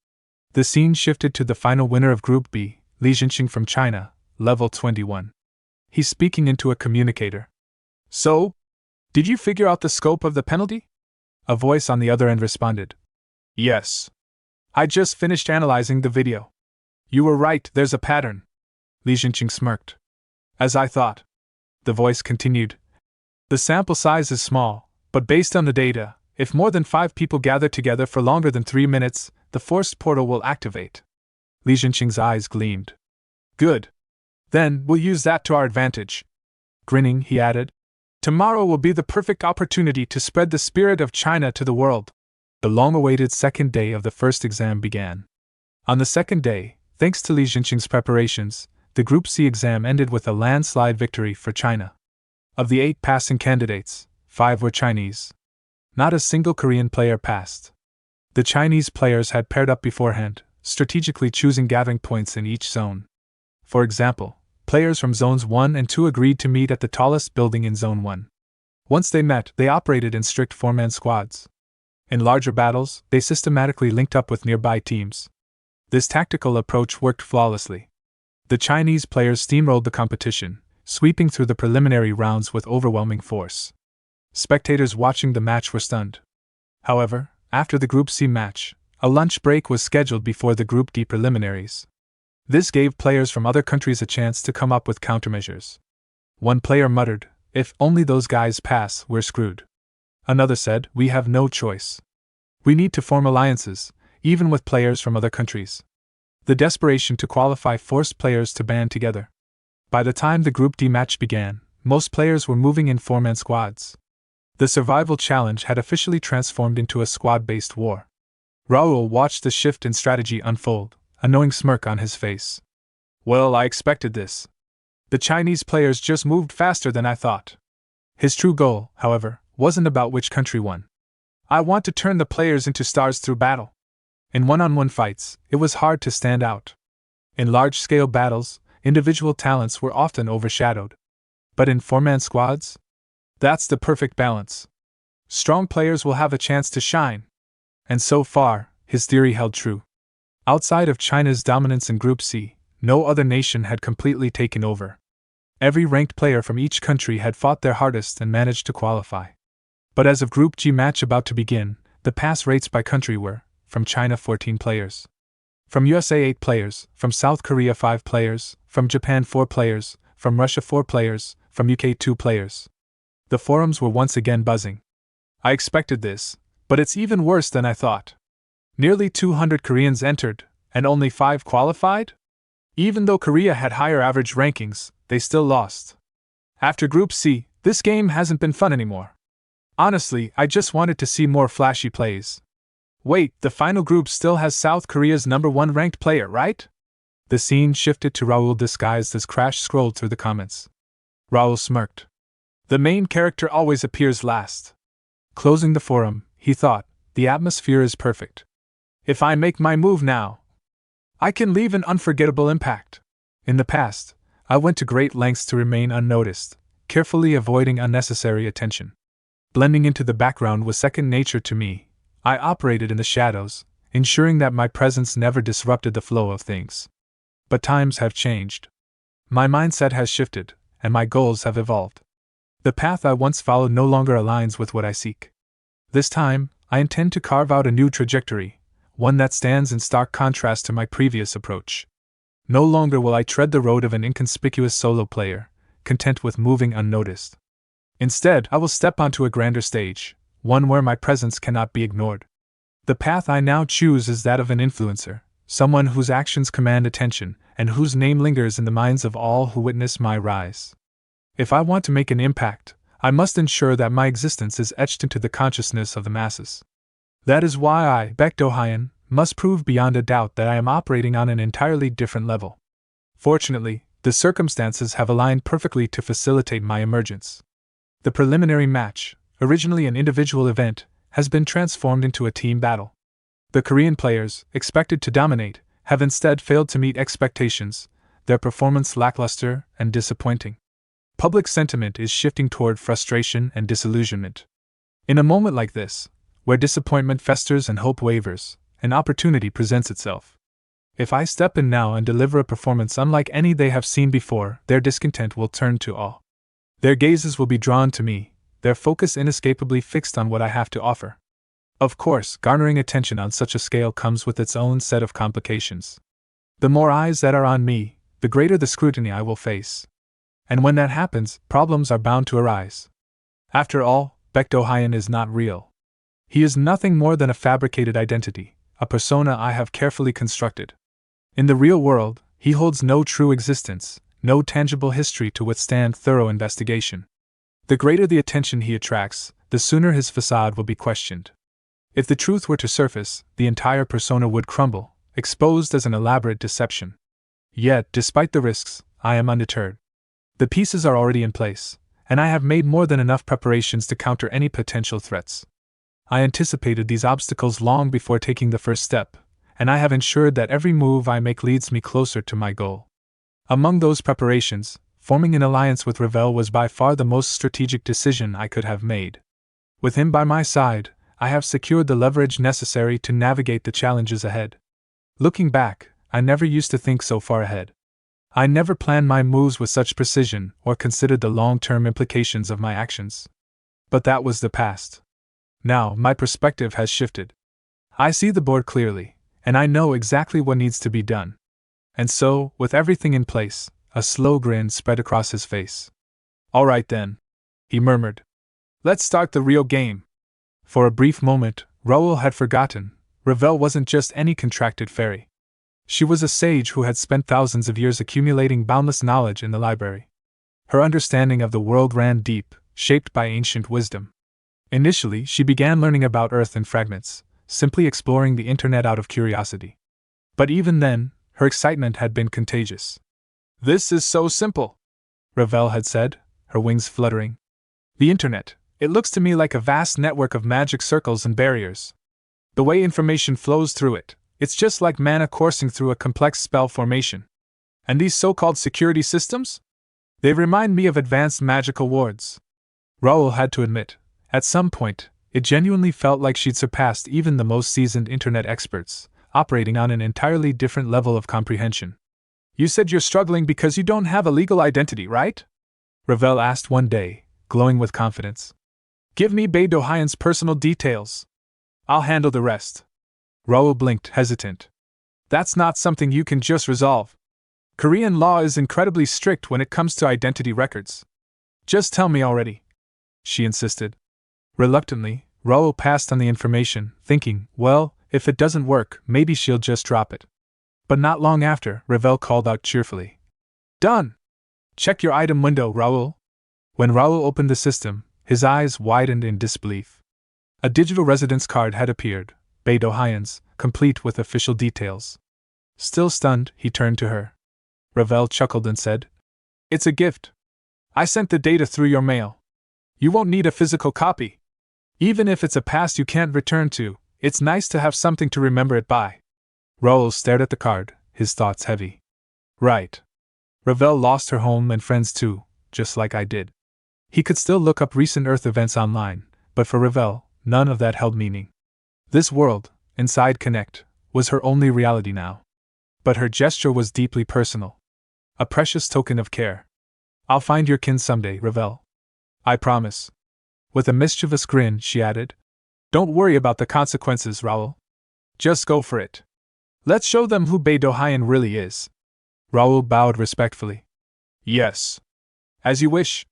The scene shifted to the final winner of Group B, Li Jinqing from China, level 21. He's speaking into a communicator. So, did you figure out the scope of the penalty? A voice on the other end responded. Yes. I just finished analyzing the video. You were right, there's a pattern. Li Jinqing smirked. As I thought. The voice continued. The sample size is small, but based on the data, if more than 5 people gather together for longer than 3 minutes, the forced portal will activate. Li Jinqing's eyes gleamed. Good. Then, we'll use that to our advantage. Grinning, he added. Tomorrow will be the perfect opportunity to spread the spirit of China to the world. The long-awaited second day of the first exam began. On the second day, thanks to Li Jinqing's preparations, the Group C exam ended with a landslide victory for China. Of the 8 passing candidates, 5 were Chinese. Not a single Korean player passed. The Chinese players had paired up beforehand, strategically choosing gathering points in each zone. For example, players from Zones 1 and 2 agreed to meet at the tallest building in Zone 1. Once they met, they operated in strict 4-man squads. In larger battles, they systematically linked up with nearby teams. This tactical approach worked flawlessly. The Chinese players steamrolled the competition, sweeping through the preliminary rounds with overwhelming force. Spectators watching the match were stunned. However, after the Group C match, a lunch break was scheduled before the Group D preliminaries. This gave players from other countries a chance to come up with countermeasures. One player muttered, "If only those guys pass, we're screwed." Another said, "We have no choice. We need to form alliances, even with players from other countries." The desperation to qualify forced players to band together. By the time the Group D match began, most players were moving in 4-man squads. The survival challenge had officially transformed into a squad-based war. Raul watched the shift in strategy unfold, a knowing smirk on his face. Well, I expected this. The Chinese players just moved faster than I thought. His true goal, however, wasn't about which country won. I want to turn the players into stars through battle. In one-on-one fights, it was hard to stand out. In large-scale battles, individual talents were often overshadowed. But in 4-man squads? That's the perfect balance. Strong players will have a chance to shine. And so far, his theory held true. Outside of China's dominance in Group C, no other nation had completely taken over. Every ranked player from each country had fought their hardest and managed to qualify. But as of Group G match about to begin, the pass rates by country were, from China 14 players. From USA 8 players, from South Korea 5 players, from Japan 4 players, from Russia 4 players, from UK 2 players. The forums were once again buzzing. I expected this, but it's even worse than I thought. Nearly 200 Koreans entered, and only 5 qualified? Even though Korea had higher average rankings, they still lost. After Group C, this game hasn't been fun anymore. Honestly, I just wanted to see more flashy plays. Wait, the final group still has South Korea's #1 ranked player, right? The scene shifted to Raul disguised as Crash scrolled through the comments. Raul smirked. The main character always appears last. Closing the forum, he thought, the atmosphere is perfect. If I make my move now, I can leave an unforgettable impact. In the past, I went to great lengths to remain unnoticed, carefully avoiding unnecessary attention. Blending into the background was second nature to me. I operated in the shadows, ensuring that my presence never disrupted the flow of things. But times have changed. My mindset has shifted, and my goals have evolved. The path I once followed no longer aligns with what I seek. This time, I intend to carve out a new trajectory, one that stands in stark contrast to my previous approach. No longer will I tread the road of an inconspicuous solo player, content with moving unnoticed. Instead, I will step onto a grander stage, one where my presence cannot be ignored. The path I now choose is that of an influencer, someone whose actions command attention, and whose name lingers in the minds of all who witness my rise. If I want to make an impact, I must ensure that my existence is etched into the consciousness of the masses. That is why I, Bae DoHyun, must prove beyond a doubt that I am operating on an entirely different level. Fortunately, the circumstances have aligned perfectly to facilitate my emergence. The preliminary match, originally an individual event, has been transformed into a team battle. The Korean players, expected to dominate, have instead failed to meet expectations, their performance lackluster and disappointing. Public sentiment is shifting toward frustration and disillusionment. In a moment like this, where disappointment festers and hope wavers, an opportunity presents itself. If I step in now and deliver a performance unlike any they have seen before, their discontent will turn to awe. Their gazes will be drawn to me, their focus inescapably fixed on what I have to offer. Of course, garnering attention on such a scale comes with its own set of complications. The more eyes that are on me, the greater the scrutiny I will face. And when that happens, problems are bound to arise. After all, Bae DoHyun is not real. He is nothing more than a fabricated identity, a persona I have carefully constructed. In the real world, he holds no true existence, no tangible history to withstand thorough investigation. The greater the attention he attracts, the sooner his facade will be questioned. If the truth were to surface, the entire persona would crumble, exposed as an elaborate deception. Yet, despite the risks, I am undeterred. The pieces are already in place, and I have made more than enough preparations to counter any potential threats. I anticipated these obstacles long before taking the first step, and I have ensured that every move I make leads me closer to my goal. Among those preparations, forming an alliance with Raul was by far the most strategic decision I could have made. With him by my side, I have secured the leverage necessary to navigate the challenges ahead. Looking back, I never used to think so far ahead. I never planned my moves with such precision or considered the long-term implications of my actions. But that was the past. Now, my perspective has shifted. I see the board clearly, and I know exactly what needs to be done. And so, with everything in place, a slow grin spread across his face. "All right then," he murmured. "Let's start the real game." For a brief moment, Raul had forgotten. Ravel wasn't just any contracted fairy. She was a sage who had spent thousands of years accumulating boundless knowledge in the library. Her understanding of the world ran deep, shaped by ancient wisdom. Initially, she began learning about Earth in fragments, simply exploring the internet out of curiosity. But even then, her excitement had been contagious. "This is so simple," Ravel had said, her wings fluttering. "The internet, it looks to me like a vast network of magic circles and barriers. The way information flows through it, it's just like mana coursing through a complex spell formation. And these so-called security systems? They remind me of advanced magical wards." Raul had to admit, at some point, it genuinely felt like she'd surpassed even the most seasoned internet experts, operating on an entirely different level of comprehension. "You said you're struggling because you don't have a legal identity, right?" Ravel asked one day, glowing with confidence. "Give me Bae DoHyun's personal details. I'll handle the rest." Raul blinked, hesitant. "That's not something you can just resolve. Korean law is incredibly strict when it comes to identity records. Just tell me already," she insisted. Reluctantly, Raul passed on the information, thinking, well, if it doesn't work, maybe she'll just drop it. But not long after, Ravel called out cheerfully. "Done! Check your item window, Raul." When Raul opened the system, his eyes widened in disbelief. A digital residence card had appeared, Bae DoHyun's, complete with official details. Still stunned, he turned to her. Ravel chuckled and said, "It's a gift. I sent the data through your mail. You won't need a physical copy. Even if it's a past you can't return to, it's nice to have something to remember it by." Raul stared at the card, his thoughts heavy. Right. Ravel lost her home and friends too, just like I did. He could still look up recent Earth events online, but for Ravel, none of that held meaning. This world, inside Connect, was her only reality now. But her gesture was deeply personal. A precious token of care. "I'll find your kin someday, Ravel. I promise." With a mischievous grin, she added, "Don't worry about the consequences, Raul. Just go for it. Let's show them who Bae DoHyun really is." Raul bowed respectfully. "Yes. As you wish."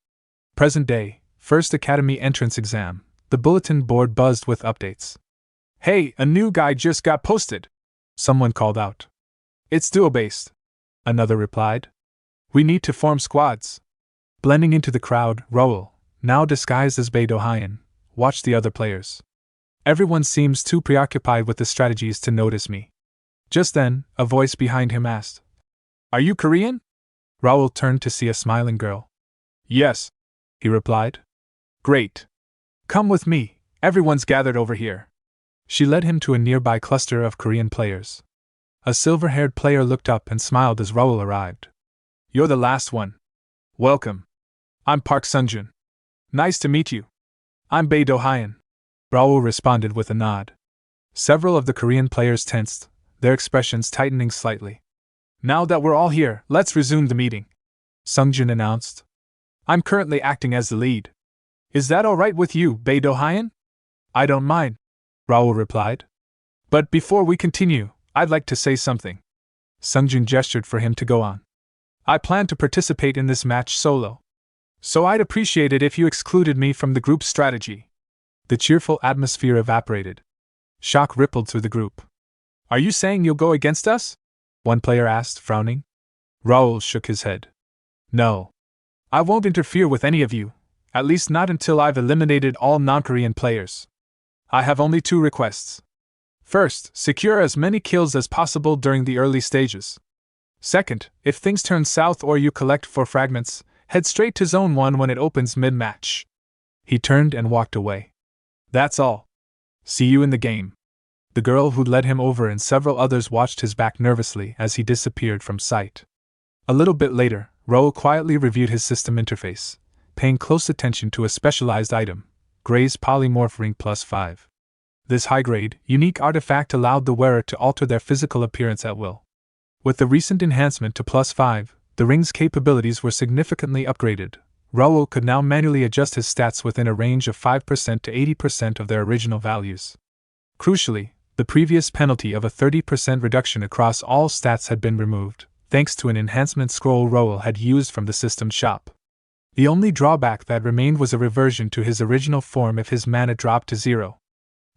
Present day, First Academy entrance exam. The bulletin board buzzed with updates. "Hey, a new guy just got posted," someone called out. "It's duo-based," another replied. "We need to form squads." Blending into the crowd, Raul, now disguised as Bae DoHyun, watched the other players. Everyone seems too preoccupied with the strategies to notice me. Just then, a voice behind him asked, "Are you Korean?" Raul turned to see a smiling girl. "Yes," he replied. "Great. Come with me, everyone's gathered over here." She led him to a nearby cluster of Korean players. A silver-haired player looked up and smiled as Raul arrived. "You're the last one. Welcome. I'm Park Sunjun. Nice to meet you. I'm Bae DoHyun." Raul responded with a nod. Several of the Korean players tensed, their expressions tightening slightly. Now that we're all here, let's resume the meeting, Sungjin announced. I'm currently acting as the lead. Is that alright with you, Bae DoHyun? I don't mind, Raul replied. But before we continue, I'd like to say something. Sungjin gestured for him to go on. I plan to participate in this match solo. So I'd appreciate it if you excluded me from the group's strategy. The cheerful atmosphere evaporated. Shock rippled through the group. Are you saying you'll go against us? One player asked, frowning. Raul shook his head. No. I won't interfere with any of you, at least not until I've eliminated all non-Korean players. I have only 2 requests. First, secure as many kills as possible during the early stages. Second, if things turn south or you collect 4 fragments, head straight to Zone 1 when it opens mid-match. He turned and walked away. That's all. See you in the game. The girl who'd led him over and several others watched his back nervously as he disappeared from sight. A little bit later, Raul quietly reviewed his system interface, paying close attention to a specialized item, Gray's Polymorph Ring Plus 5. This high-grade, unique artifact allowed the wearer to alter their physical appearance at will. With the recent enhancement to Plus 5, the ring's capabilities were significantly upgraded. Raul could now manually adjust his stats within a range of 5% to 80% of their original values. Crucially, the previous penalty of a 30% reduction across all stats had been removed, thanks to an enhancement scroll Raul had used from the system shop. The only drawback that remained was a reversion to his original form if his mana dropped to 0.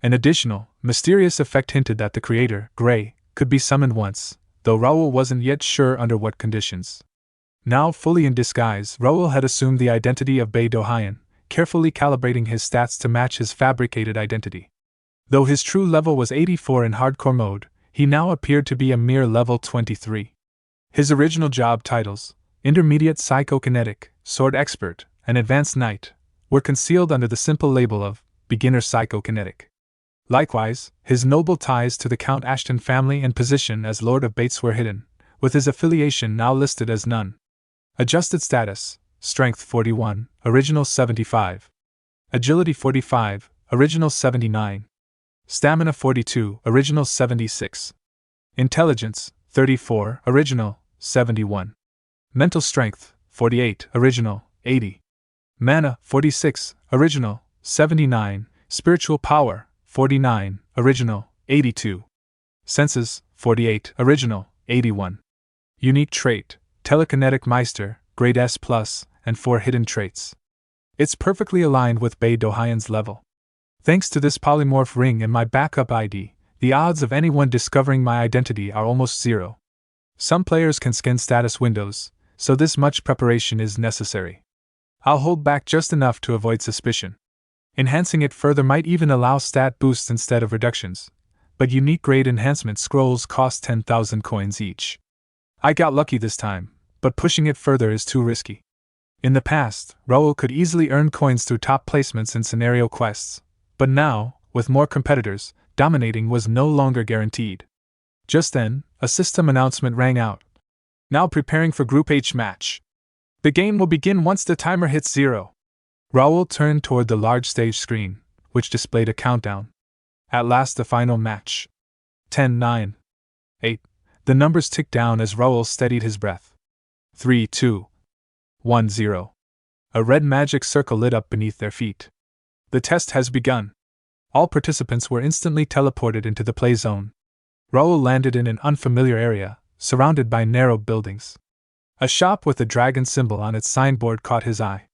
An additional, mysterious effect hinted that the creator, Gray, could be summoned once, though Raul wasn't yet sure under what conditions. Now fully in disguise, Raul had assumed the identity of Bae DoHyun, carefully calibrating his stats to match his fabricated identity. Though his true level was 84 in hardcore mode, he now appeared to be a mere level 23. His original job titles, Intermediate Psychokinetic, Sword Expert, and Advanced Knight, were concealed under the simple label of Beginner Psychokinetic. Likewise, his noble ties to the Count Ashton family and position as Lord of Bates were hidden, with his affiliation now listed as none. Adjusted status, Strength 41, Original 75. Agility 45, Original 79. Stamina 42, Original 76. Intelligence 34, Original 71. Mental Strength 48, Original 80. Mana 46, Original 79. Spiritual Power 49, Original 82. Senses 48, Original 81. Unique Trait, Telekinetic Meister, Grade S+, and 4 hidden traits. It's perfectly aligned with Bae DoHyun's level. Thanks to this polymorph ring and my backup ID, the odds of anyone discovering my identity are almost 0. Some players can scan status windows, so this much preparation is necessary. I'll hold back just enough to avoid suspicion. Enhancing it further might even allow stat boosts instead of reductions, but unique grade enhancement scrolls cost 10,000 coins each. I got lucky this time, but pushing it further is too risky. In the past, Raul could easily earn coins through top placements in scenario quests, but now, with more competitors, dominating was no longer guaranteed. Just then, a system announcement rang out. Now preparing for Group H match. The game will begin once the timer hits 0. Raul turned toward the large stage screen, which displayed a countdown. At last the final match. 10, 9, 8. The numbers ticked down as Raul steadied his breath. 3, 2, 1, 0. A red magic circle lit up beneath their feet. The test has begun. All participants were instantly teleported into the play zone. Raul landed in an unfamiliar area, surrounded by narrow buildings. A shop with a dragon symbol on its signboard caught his eye.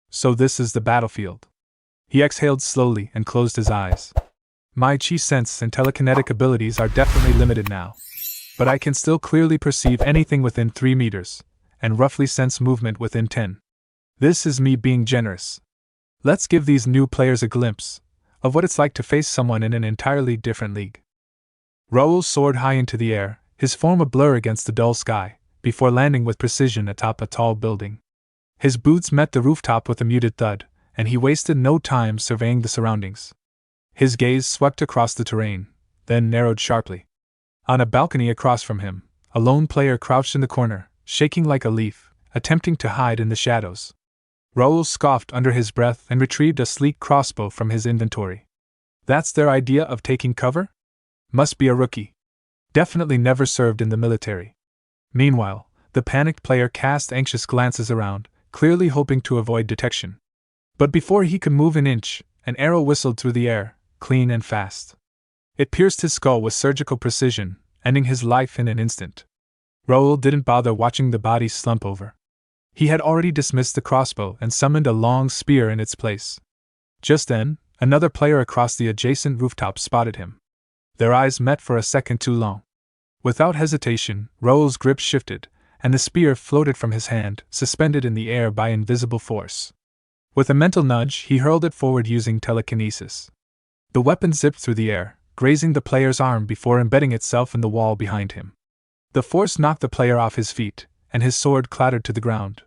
So this is the battlefield. He exhaled slowly and closed his eyes. My chi sense and telekinetic abilities are definitely limited now, but I can still clearly perceive anything within 3 meters, and roughly sense movement within 10. This is me being generous. Let's give these new players a glimpse of what it's like to face someone in an entirely different league. Raul soared high into the air, his form a blur against the dull sky, before landing with precision atop a tall building. His boots met the rooftop with a muted thud, and he wasted no time surveying the surroundings. His gaze swept across the terrain, then narrowed sharply. On a balcony across from him, a lone player crouched in the corner, shaking like a leaf, attempting to hide in the shadows. Raul scoffed under his breath and retrieved a sleek crossbow from his inventory. That's their idea of taking cover? Must be a rookie. Definitely never served in the military. Meanwhile, the panicked player cast anxious glances around, clearly hoping to avoid detection. But before he could move an inch, an arrow whistled through the air, clean and fast. It pierced his skull with surgical precision, ending his life in an instant. Raul didn't bother watching the body slump over. He had already dismissed the crossbow and summoned a long spear in its place. Just then, another player across the adjacent rooftop spotted him. Their eyes met for a second too long. Without hesitation, Raul's grip shifted, and the spear floated from his hand, suspended in the air by invisible force. With a mental nudge, he hurled it forward using telekinesis. The weapon zipped through the air, grazing the player's arm before embedding itself in the wall behind him. The force knocked the player off his feet, and his sword clattered to the ground.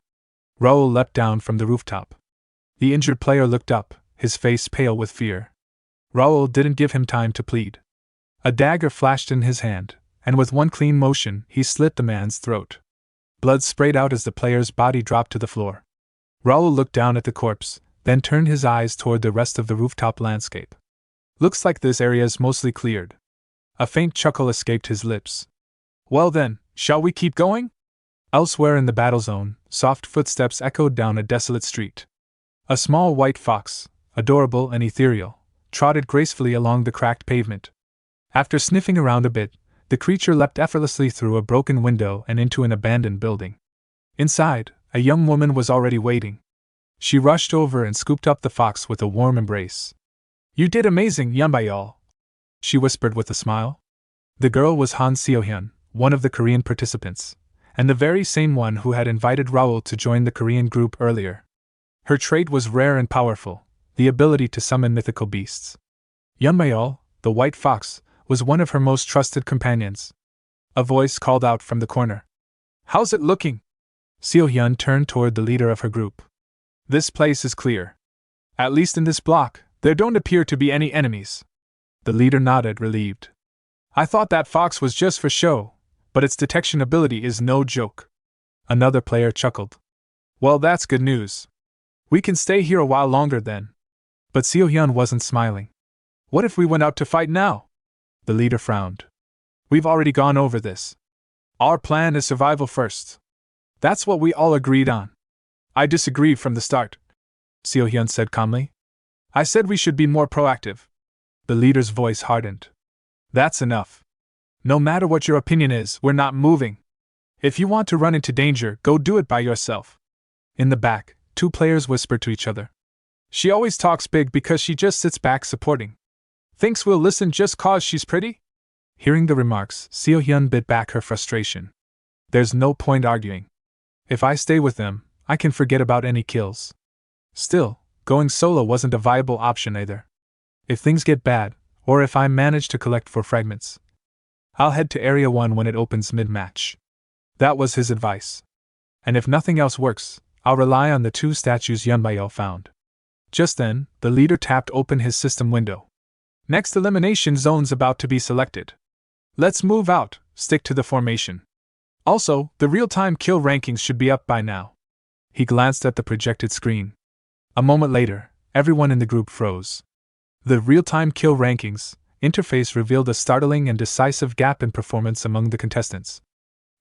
Raul leapt down from the rooftop. The injured player looked up, his face pale with fear. Raul didn't give him time to plead. A dagger flashed in his hand, and with one clean motion, he slit the man's throat. Blood sprayed out as the player's body dropped to the floor. Raul looked down at the corpse, then turned his eyes toward the rest of the rooftop landscape. Looks like this area's mostly cleared. A faint chuckle escaped his lips. Well then, shall we keep going? Elsewhere in the battle zone, soft footsteps echoed down a desolate street. A small white fox, adorable and ethereal, trotted gracefully along the cracked pavement. After sniffing around a bit, the creature leapt effortlessly through a broken window and into an abandoned building. Inside, a young woman was already waiting. She rushed over and scooped up the fox with a warm embrace. "You did amazing, Yunbayal," she whispered with a smile. The girl was Han Seo-hyun, one of the Korean participants, and the very same one who had invited Raul to join the Korean group earlier. Her trait was rare and powerful, the ability to summon mythical beasts. Yunbayal, the white fox, was one of her most trusted companions. A voice called out from the corner. "How's it looking?" Seo-hyun turned toward the leader of her group. "This place is clear. At least in this block, there don't appear to be any enemies." The leader nodded, relieved. "I thought that fox was just for show, but its detection ability is no joke." Another player chuckled. "Well, that's good news. We can stay here a while longer then." But Seo-hyun wasn't smiling. "What if we went out to fight now?" The leader frowned. "We've already gone over this. Our plan is survival first. That's what we all agreed on." "I disagree from the start," Seo-hyun said calmly. "I said we should be more proactive." The leader's voice hardened. "That's enough. No matter what your opinion is, we're not moving. If you want to run into danger, go do it by yourself." In the back, two players whispered to each other. "She always talks big because she just sits back supporting. Thinks we'll listen just 'cause she's pretty?" Hearing the remarks, Seo-hyun bit back her frustration. "There's no point arguing. If I stay with them, I can forget about any kills. Still, going solo wasn't a viable option either. If things get bad, or if I manage to collect 4 fragments, I'll head to Area 1 when it opens mid-match." That was his advice. "And if nothing else works, I'll rely on the 2 statues Yunbayal found." Just then, the leader tapped open his system window. "Next elimination zone's about to be selected. Let's move out, stick to the formation. Also, the real-time kill rankings should be up by now." He glanced at the projected screen. A moment later, everyone in the group froze. The real-time kill rankings interface revealed a startling and decisive gap in performance among the contestants.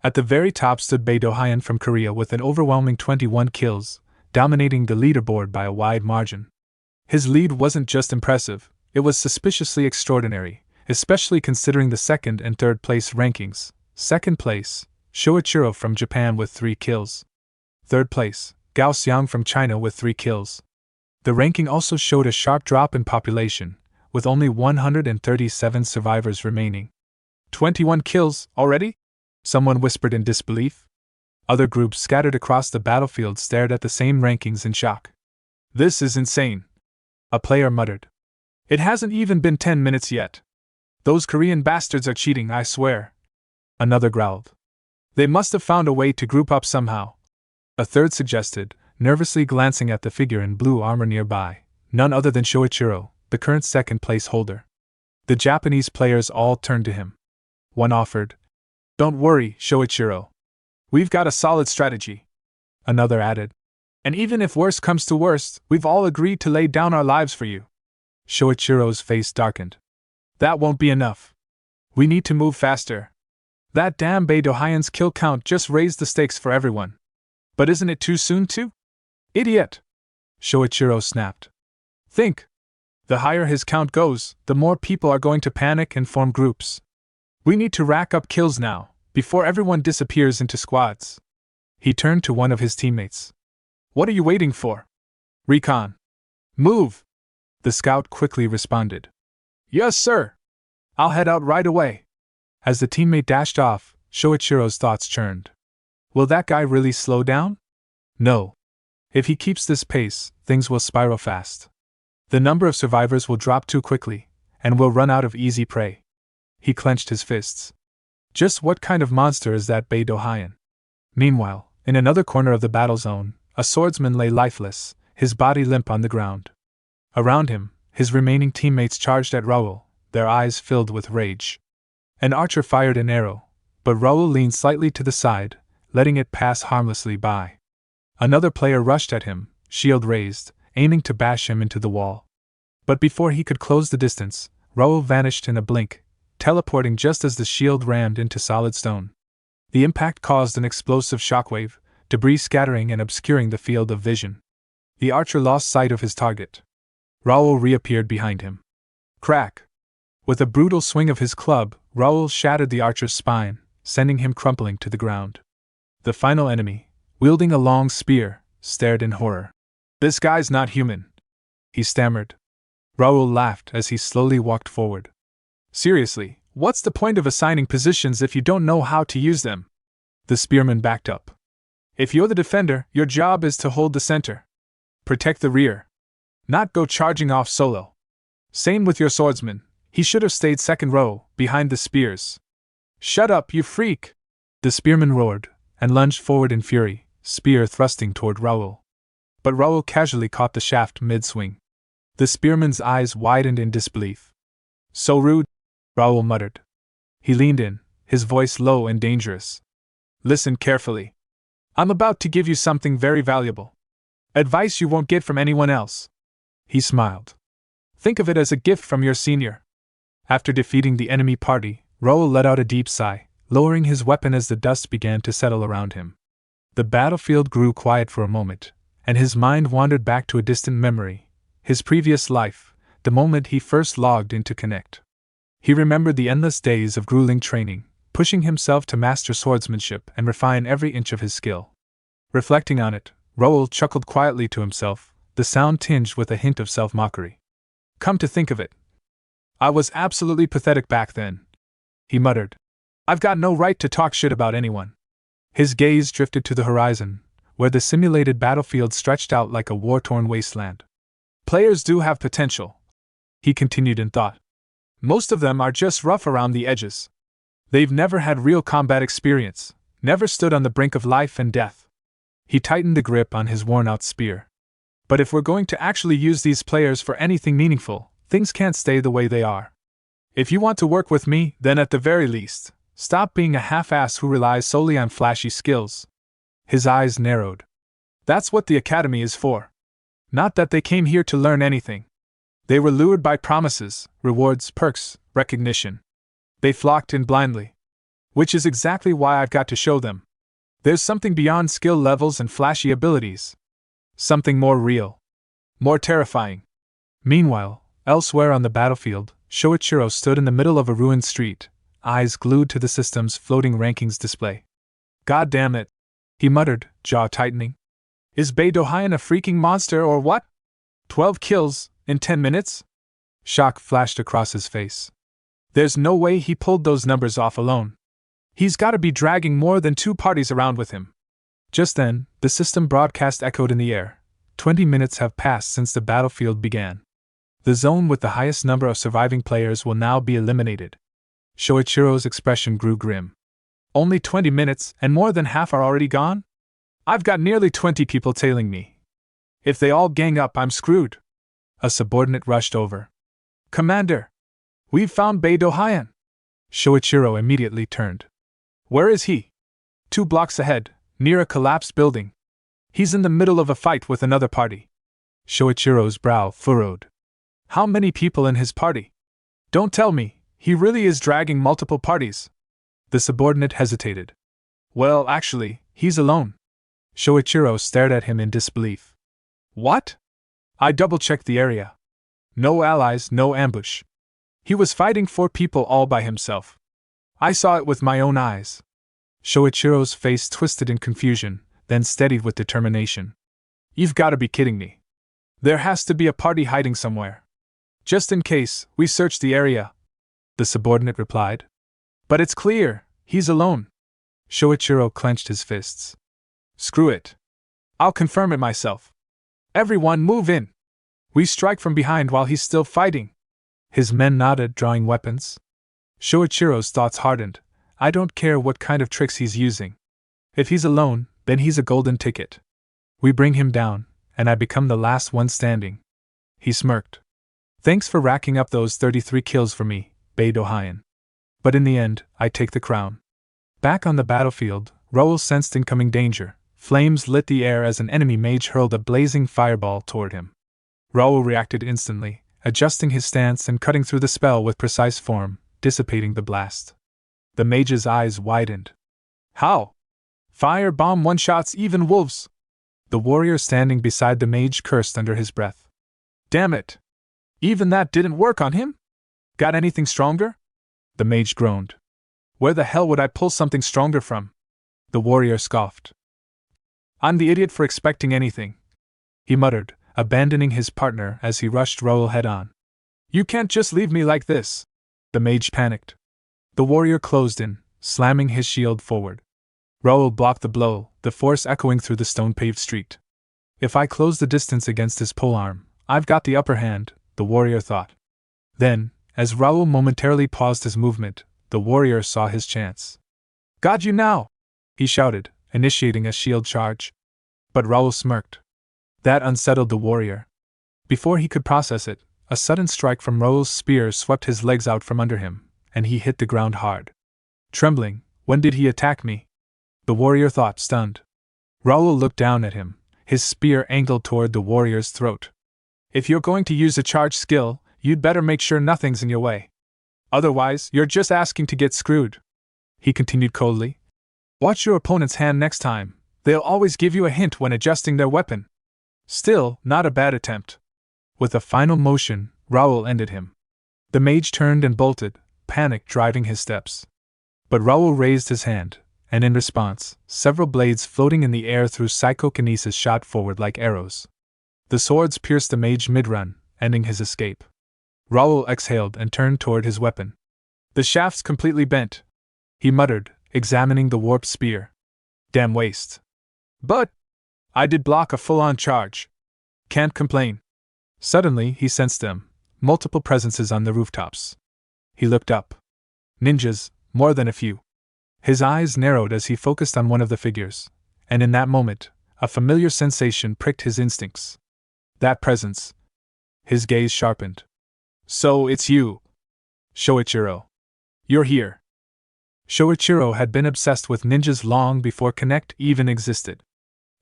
At the very top stood Bae DoHyun from Korea with an overwhelming 21 kills, dominating the leaderboard by a wide margin. His lead wasn't just impressive, it was suspiciously extraordinary, especially considering the second and third place rankings. Second place, Shoichiro from Japan with 3 kills. Third place, Gao Xiang from China with 3 kills. The ranking also showed a sharp drop in population, with only 137 survivors remaining. 21 kills, already? Someone whispered in disbelief. Other groups scattered across the battlefield stared at the same rankings in shock. "This is insane," a player muttered. "It hasn't even been 10 minutes yet. Those Korean bastards are cheating, I swear." Another growled. "They must have found a way to group up somehow." A third suggested, nervously glancing at the figure in blue armor nearby, none other than Shoichiro, the current second-place holder. The Japanese players all turned to him. One offered, "Don't worry, Shoichiro. We've got a solid strategy." Another added, "And even if worst comes to worst, we've all agreed to lay down our lives for you." Shoichiro's face darkened. That won't be enough. We need to move faster. That damn Bae DoHyun's kill count just raised the stakes for everyone. But isn't it too soon too? Idiot! Shoichiro snapped. Think. The higher his count goes, the more people are going to panic and form groups. We need to rack up kills now, before everyone disappears into squads. He turned to one of his teammates. What are you waiting for? Recon. Move! The scout quickly responded. Yes, sir! I'll head out right away. As the teammate dashed off, Shoichiro's thoughts churned. Will that guy really slow down? No. If he keeps this pace, things will spiral fast. The number of survivors will drop too quickly, and we'll run out of easy prey. He clenched his fists. Just what kind of monster is that Bae DoHyun? Meanwhile, in another corner of the battle zone, a swordsman lay lifeless, his body limp on the ground. Around him, his remaining teammates charged at Raul, their eyes filled with rage. An archer fired an arrow, but Raul leaned slightly to the side, letting it pass harmlessly by. Another player rushed at him, shield raised, aiming to bash him into the wall. But before he could close the distance, Raul vanished in a blink, teleporting just as the shield rammed into solid stone. The impact caused an explosive shockwave, debris scattering and obscuring the field of vision. The archer lost sight of his target. Raul reappeared behind him. Crack! With a brutal swing of his club, Raul shattered the archer's spine, sending him crumpling to the ground. The final enemy, wielding a long spear, stared in horror. This guy's not human, he stammered. Raul laughed as he slowly walked forward. Seriously, what's the point of assigning positions if you don't know how to use them? The spearman backed up. If you're the defender, your job is to hold the center. Protect the rear. Not go charging off solo. Same with your swordsman, he should have stayed second row, behind the spears. Shut up, you freak! The spearman roared, and lunged forward in fury, spear thrusting toward Raul. But Raul casually caught the shaft mid-swing. The spearman's eyes widened in disbelief. So rude, Raul muttered. He leaned in, his voice low and dangerous. Listen carefully. I'm about to give you something very valuable. Advice you won't get from anyone else. He smiled. Think of it as a gift from your senior. After defeating the enemy party, Raul let out a deep sigh, lowering his weapon as the dust began to settle around him. The battlefield grew quiet for a moment, and his mind wandered back to a distant memory, his previous life, the moment he first logged into Connect. He remembered the endless days of grueling training, pushing himself to master swordsmanship and refine every inch of his skill. Reflecting on it, Raul chuckled quietly to himself, the sound tinged with a hint of self-mockery. Come to think of it, I was absolutely pathetic back then, he muttered. I've got no right to talk shit about anyone. His gaze drifted to the horizon, where the simulated battlefield stretched out like a war-torn wasteland. Players do have potential, he continued in thought. Most of them are just rough around the edges. They've never had real combat experience, never stood on the brink of life and death. He tightened the grip on his worn-out spear. But if we're going to actually use these players for anything meaningful, things can't stay the way they are. If you want to work with me, then at the very least, stop being a half-ass who relies solely on flashy skills. His eyes narrowed. That's what the academy is for. Not that they came here to learn anything. They were lured by promises, rewards, perks, recognition. They flocked in blindly. Which is exactly why I've got to show them. There's something beyond skill levels and flashy abilities. Something more real. More terrifying. Meanwhile, elsewhere on the battlefield, Shoichiro stood in the middle of a ruined street, eyes glued to the system's floating rankings display. God damn it, he muttered, jaw tightening. Is Bae DoHyun a freaking monster or what? 12 kills, in 10 minutes? Shock flashed across his face. There's no way he pulled those numbers off alone. He's gotta be dragging more than 2 parties around with him. Just then, the system broadcast echoed in the air. 20 minutes have passed since the battlefield began. The zone with the highest number of surviving players will now be eliminated. Shoichiro's expression grew grim. Only 20 minutes, and more than half are already gone? I've got nearly 20 people tailing me. If they all gang up, I'm screwed. A subordinate rushed over. Commander! We've found Bae DoHyun! Shoichiro immediately turned. Where is he? 2 blocks ahead, near a collapsed building. He's in the middle of a fight with another party. Shoichiro's brow furrowed. How many people in his party? Don't tell me, he really is dragging multiple parties. The subordinate hesitated. Well, actually, he's alone. Shoichiro stared at him in disbelief. What? I double-checked the area. No allies, no ambush. He was fighting 4 people all by himself. I saw it with my own eyes. Shoichiro's face twisted in confusion, then steadied with determination. You've got to be kidding me. There has to be a party hiding somewhere. Just in case, we searched the area, the subordinate replied. But it's clear, he's alone. Shoichiro clenched his fists. Screw it. I'll confirm it myself. Everyone move in. We strike from behind while he's still fighting. His men nodded, drawing weapons. Shoichiro's thoughts hardened. I don't care what kind of tricks he's using. If he's alone, then he's a golden ticket. We bring him down, and I become the last one standing. He smirked. Thanks for racking up those 33 kills for me, Bae DoHyun. But in the end, I take the crown. Back on the battlefield, Raul sensed incoming danger. Flames lit the air as an enemy mage hurled a blazing fireball toward him. Raul reacted instantly, adjusting his stance and cutting through the spell with precise form, dissipating the blast. The mage's eyes widened. How? Fire bomb one-shots even wolves! The warrior standing beside the mage cursed under his breath. Damn it! Even that didn't work on him? Got anything stronger? The mage groaned. Where the hell would I pull something stronger from? The warrior scoffed. I'm the idiot for expecting anything, he muttered, abandoning his partner as he rushed Raul head-on. You can't just leave me like this. The mage panicked. The warrior closed in, slamming his shield forward. Raul blocked the blow, the force echoing through the stone-paved street. If I close the distance against his polearm, I've got the upper hand, the warrior thought. Then, as Raul momentarily paused his movement, the warrior saw his chance. Got you now! He shouted, initiating a shield charge. But Raul smirked. That unsettled the warrior. Before he could process it, a sudden strike from Raul's spear swept his legs out from under him, and he hit the ground hard. Trembling, when did he attack me? The warrior thought, stunned. Raul looked down at him, his spear angled toward the warrior's throat. If you're going to use a charge skill, you'd better make sure nothing's in your way. Otherwise, you're just asking to get screwed. He continued coldly. Watch your opponent's hand next time. They'll always give you a hint when adjusting their weapon. Still, not a bad attempt. With a final motion, Raul ended him. The mage turned and bolted, panic driving his steps. But Raul raised his hand, and in response, several blades floating in the air through psychokinesis shot forward like arrows. The swords pierced the mage mid-run, ending his escape. Raul exhaled and turned toward his weapon. The shaft's completely bent, he muttered, examining the warped spear. Damn waste. But I did block a full-on charge. Can't complain. Suddenly he sensed them, multiple presences on the rooftops. He looked up. Ninjas, more than a few. His eyes narrowed as he focused on one of the figures, and in that moment, a familiar sensation pricked his instincts. That presence. His gaze sharpened. So it's you, Shoichiro. You're here. Shoichiro had been obsessed with ninjas long before Connect even existed.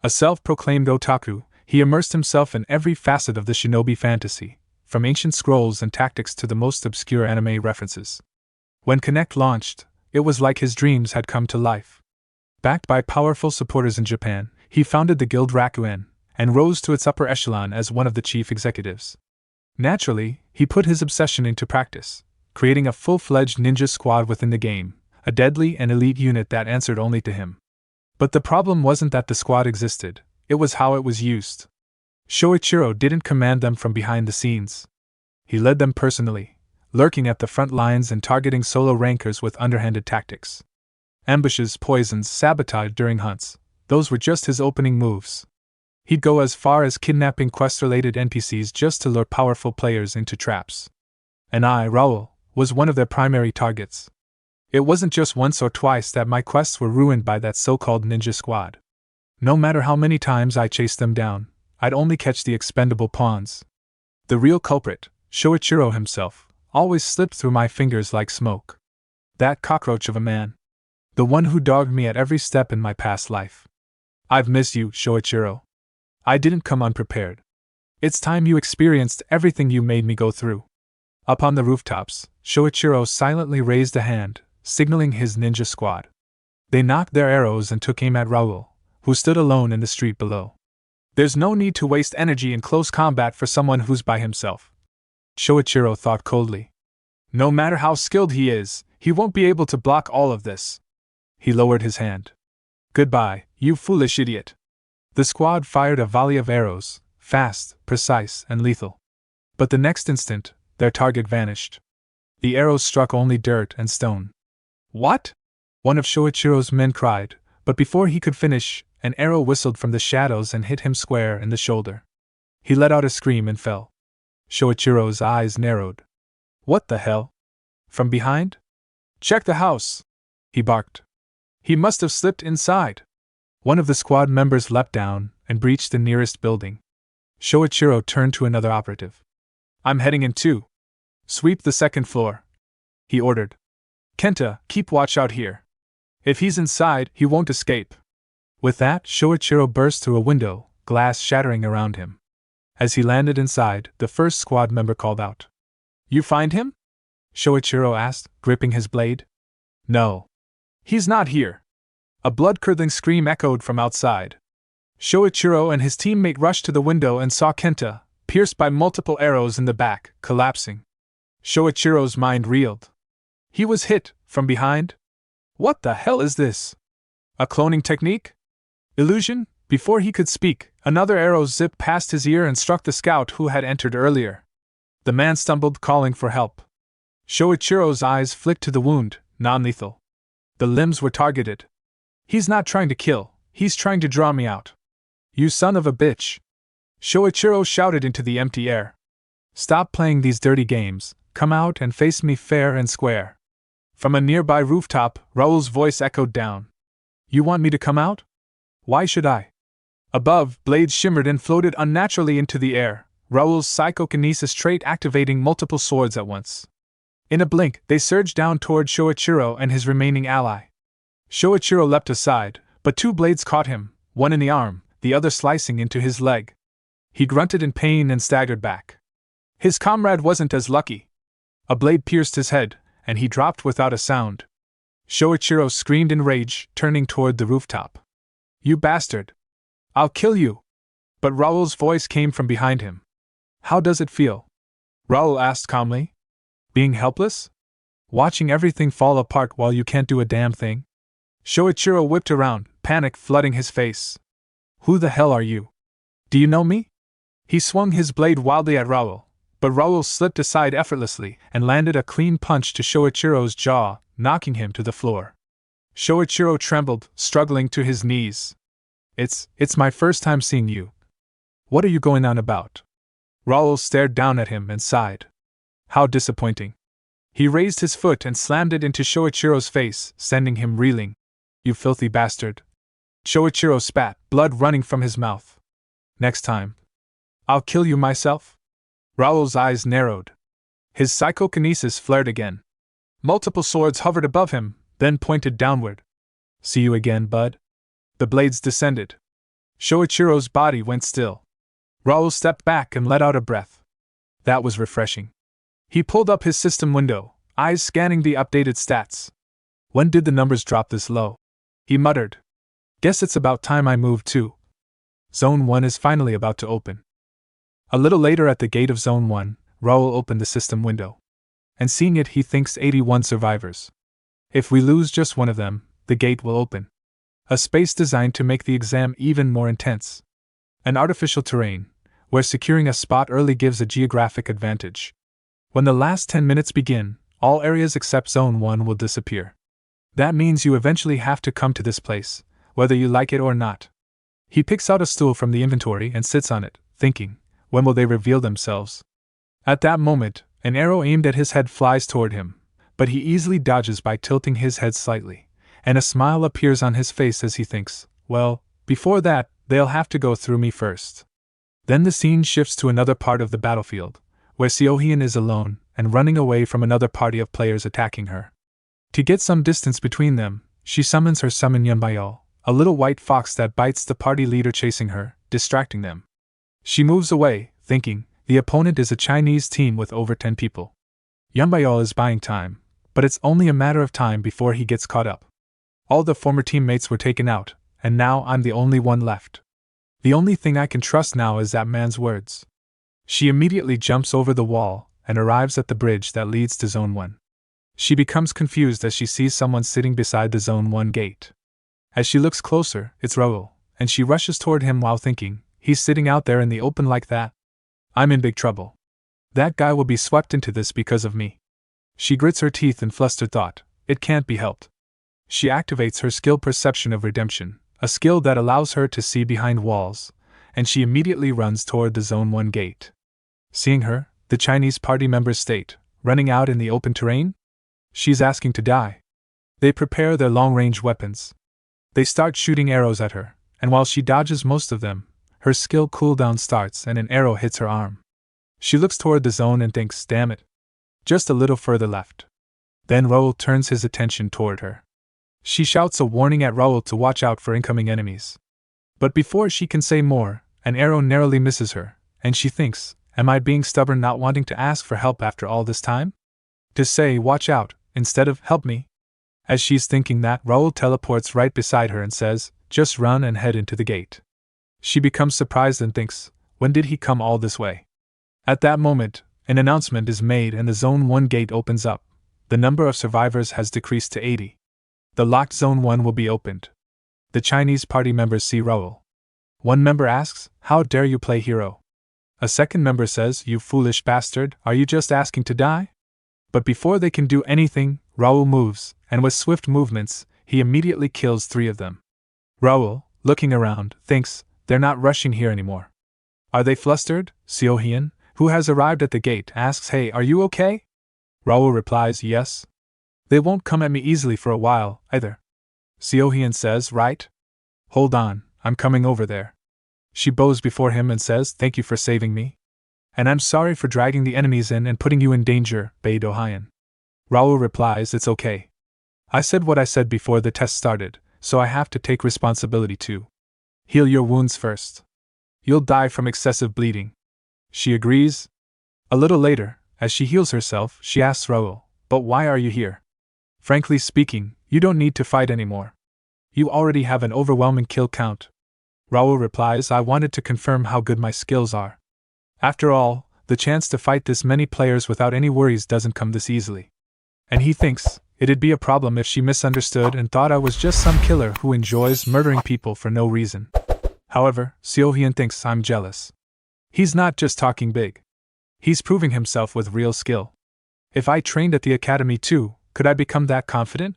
A self-proclaimed otaku, he immersed himself in every facet of the shinobi fantasy, from ancient scrolls and tactics to the most obscure anime references. When Connect launched, it was like his dreams had come to life. Backed by powerful supporters in Japan, he founded the guild Rakuen, and rose to its upper echelon as one of the chief executives. Naturally, he put his obsession into practice, creating a full-fledged ninja squad within the game, a deadly and elite unit that answered only to him. But the problem wasn't that the squad existed, it was how it was used. Shoichiro didn't command them from behind the scenes. He led them personally, lurking at the front lines and targeting solo rankers with underhanded tactics. Ambushes, poisons, sabotage during hunts, those were just his opening moves. He'd go as far as kidnapping quest-related NPCs just to lure powerful players into traps. And I, Raul, was one of their primary targets. It wasn't just once or twice that my quests were ruined by that so-called ninja squad. No matter how many times I chased them down, I'd only catch the expendable pawns. The real culprit, Shoichiro himself, always slipped through my fingers like smoke. That cockroach of a man. The one who dogged me at every step in my past life. I've missed you, Shoichiro. I didn't come unprepared. It's time you experienced everything you made me go through. Up on the rooftops, Shoichiro silently raised a hand, signaling his ninja squad. They knocked their arrows and took aim at Raul, who stood alone in the street below. There's no need to waste energy in close combat for someone who's by himself, Shoichiro thought coldly. No matter how skilled he is, he won't be able to block all of this. He lowered his hand. Goodbye, you foolish idiot. The squad fired a volley of arrows, fast, precise, and lethal. But the next instant, their target vanished. The arrows struck only dirt and stone. What? One of Shoichiro's men cried, but before he could finish, an arrow whistled from the shadows and hit him square in the shoulder. He let out a scream and fell. Shoichiro's eyes narrowed. What the hell? From behind? Check the house! He barked. He must have slipped inside. One of the squad members leapt down and breached the nearest building. Shoichiro turned to another operative. I'm heading in too. Sweep the second floor, he ordered. Kenta, keep watch out here. If he's inside, he won't escape. With that, Shoichiro burst through a window, glass shattering around him. As he landed inside, the first squad member called out. You find him? Shoichiro asked, gripping his blade. No. He's not here. A blood-curdling scream echoed from outside. Shoichiro and his teammate rushed to the window and saw Kenta, pierced by multiple arrows in the back, collapsing. Shoichiro's mind reeled. He was hit, from behind? What the hell is this? A cloning technique? Illusion? Before he could speak, another arrow zipped past his ear and struck the scout who had entered earlier. The man stumbled, calling for help. Shoichiro's eyes flicked to the wound, non-lethal. The limbs were targeted. He's not trying to kill, he's trying to draw me out. You son of a bitch! Shoichiro shouted into the empty air. Stop playing these dirty games, come out and face me fair and square. From a nearby rooftop, Raul's voice echoed down. You want me to come out? Why should I? Above, blades shimmered and floated unnaturally into the air, Raul's psychokinesis trait activating multiple swords at once. In a blink, they surged down toward Shoichiro and his remaining ally. Shoichiro leapt aside, but two blades caught him, one in the arm, the other slicing into his leg. He grunted in pain and staggered back. His comrade wasn't as lucky. A blade pierced his head, and he dropped without a sound. Shoichiro screamed in rage, turning toward the rooftop. You bastard! I'll kill you! But Raul's voice came from behind him. How does it feel? Raul asked calmly. Being helpless? Watching everything fall apart while you can't do a damn thing? Shoichiro whipped around, panic flooding his face. Who the hell are you? Do you know me? He swung his blade wildly at Raul, but Raul slipped aside effortlessly and landed a clean punch to Shoichiro's jaw, knocking him to the floor. Shoichiro trembled, struggling to his knees. It's my first time seeing you. What are you going on about? Raul stared down at him and sighed. How disappointing. He raised his foot and slammed it into Shoichiro's face, sending him reeling. You filthy bastard. Shoichiro spat, blood running from his mouth. Next time. I'll kill you myself? Raul's eyes narrowed. His psychokinesis flared again. Multiple swords hovered above him, then pointed downward. See you again, bud? The blades descended. Shoichiro's body went still. Raul stepped back and let out a breath. That was refreshing. He pulled up his system window, eyes scanning the updated stats. When did the numbers drop this low? He muttered. Guess it's about time I moved too. Zone 1 is finally about to open. A little later at the gate of Zone 1, Raul opened the system window. And seeing it, he thinks 81 survivors. If we lose just one of them, the gate will open. A space designed to make the exam even more intense. An artificial terrain, where securing a spot early gives a geographic advantage. When the last 10 minutes begin, all areas except Zone 1 will disappear. That means you eventually have to come to this place, whether you like it or not. He picks out a stool from the inventory and sits on it, thinking, when will they reveal themselves? At that moment, an arrow aimed at his head flies toward him, but he easily dodges by tilting his head slightly, and a smile appears on his face as he thinks, well, before that, they'll have to go through me first. Then the scene shifts to another part of the battlefield, where DoHyun is alone and running away from another party of players attacking her. To get some distance between them, she summons her summon Yunbayal, a little white fox that bites the party leader chasing her, distracting them. She moves away, thinking, the opponent is a Chinese team with over 10 people. Yumbayol is buying time, but it's only a matter of time before he gets caught up. All the former teammates were taken out, and now I'm the only one left. The only thing I can trust now is that man's words. She immediately jumps over the wall and arrives at the bridge that leads to Zone 1. She becomes confused as she sees someone sitting beside the Zone 1 gate. As she looks closer, it's Raul, and she rushes toward him while thinking, he's sitting out there in the open like that. I'm in big trouble. That guy will be swept into this because of me. She grits her teeth in flustered thought, it can't be helped. She activates her skill Perception of Redemption, a skill that allows her to see behind walls, and she immediately runs toward the Zone 1 gate. Seeing her, the Chinese party members state, running out in the open terrain? She's asking to die. They prepare their long-range weapons. They start shooting arrows at her, and while she dodges most of them, her skill cooldown starts and an arrow hits her arm. She looks toward the zone and thinks, damn it. Just a little further left. Then Raul turns his attention toward her. She shouts a warning at Raul to watch out for incoming enemies. But before she can say more, an arrow narrowly misses her, and she thinks, am I being stubborn not wanting to ask for help after all this time? To say, watch out, instead of, help me. As she's thinking that, Raul teleports right beside her and says, just run and head into the gate. She becomes surprised and thinks, when did he come all this way? At that moment, an announcement is made and the Zone 1 gate opens up. The number of survivors has decreased to 80. The locked Zone 1 will be opened. The Chinese party members see Raul. One member asks, how dare you play hero? A second member says, you foolish bastard, are you just asking to die? But before they can do anything, Raul moves, and with swift movements, he immediately kills 3 of them. Raul, looking around, thinks, they're not rushing here anymore. Are they flustered? DoHyun, who has arrived at the gate, asks, hey, are you okay? Raul replies, yes. They won't come at me easily for a while, either. DoHyun says, right? Hold on, I'm coming over there. She bows before him and says, thank you for saving me. And I'm sorry for dragging the enemies in and putting you in danger, Bae DoHyun. Raul replies, it's okay. I said what I said before the test started, so I have to take responsibility too. Heal your wounds first. You'll die from excessive bleeding. She agrees. A little later, as she heals herself, she asks Raul, but why are you here? Frankly speaking, you don't need to fight anymore. You already have an overwhelming kill count. Raul replies, I wanted to confirm how good my skills are. After all, the chance to fight this many players without any worries doesn't come this easily. And he thinks, it'd be a problem if she misunderstood and thought I was just some killer who enjoys murdering people for no reason. However, DoHyun thinks I'm jealous. He's not just talking big. He's proving himself with real skill. If I trained at the academy too, could I become that confident?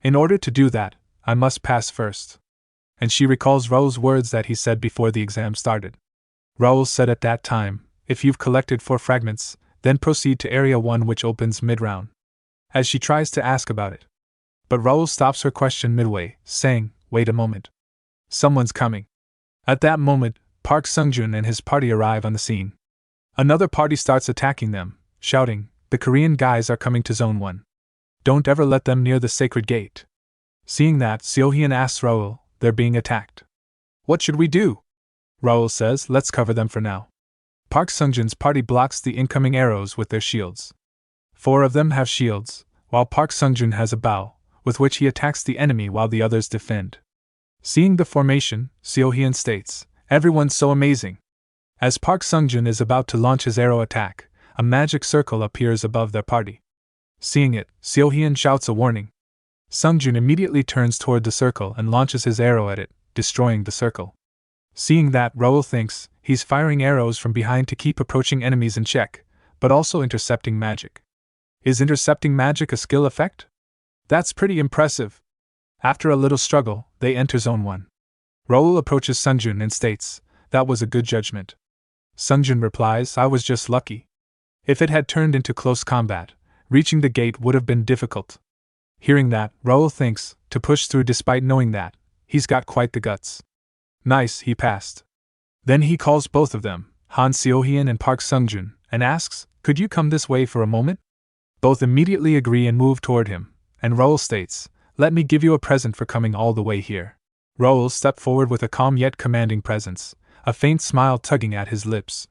In order to do that, I must pass first. And she recalls Raul's words that he said before the exam started. Raul said at that time, if you've collected 4 fragments, then proceed to Area 1 which opens mid-round. As she tries to ask about it. But Raul stops her question midway, saying, wait a moment. Someone's coming. At that moment, Park Sungjun and his party arrive on the scene. Another party starts attacking them, shouting, the Korean guys are coming to Zone 1. Don't ever let them near the sacred gate. Seeing that, DoHyun asks Raul, they're being attacked. What should we do? Raul says, let's cover them for now. Park Sungjun's party blocks the incoming arrows with their shields. 4 of them have shields, while Park Sungjun has a bow, with which he attacks the enemy while the others defend. Seeing the formation, DoHyun states, everyone's so amazing. As Park Sungjun is about to launch his arrow attack, a magic circle appears above their party. Seeing it, DoHyun shouts a warning. Sungjun immediately turns toward the circle and launches his arrow at it, destroying the circle. Seeing that, Raul thinks, he's firing arrows from behind to keep approaching enemies in check, but also intercepting magic. Is intercepting magic a skill effect? That's pretty impressive. After a little struggle, they enter Zone 1. Raul approaches Sungjun and states, that was a good judgment. Sungjun replies, I was just lucky. If it had turned into close combat, reaching the gate would have been difficult. Hearing that, Raul thinks, to push through despite knowing that, he's got quite the guts. Nice, he passed. Then he calls both of them, Han DoHyun and Park Sungjun, and asks, could you come this way for a moment? Both immediately agree and move toward him, and Raul states, let me give you a present for coming all the way here. Raul stepped forward with a calm yet commanding presence, a faint smile tugging at his lips.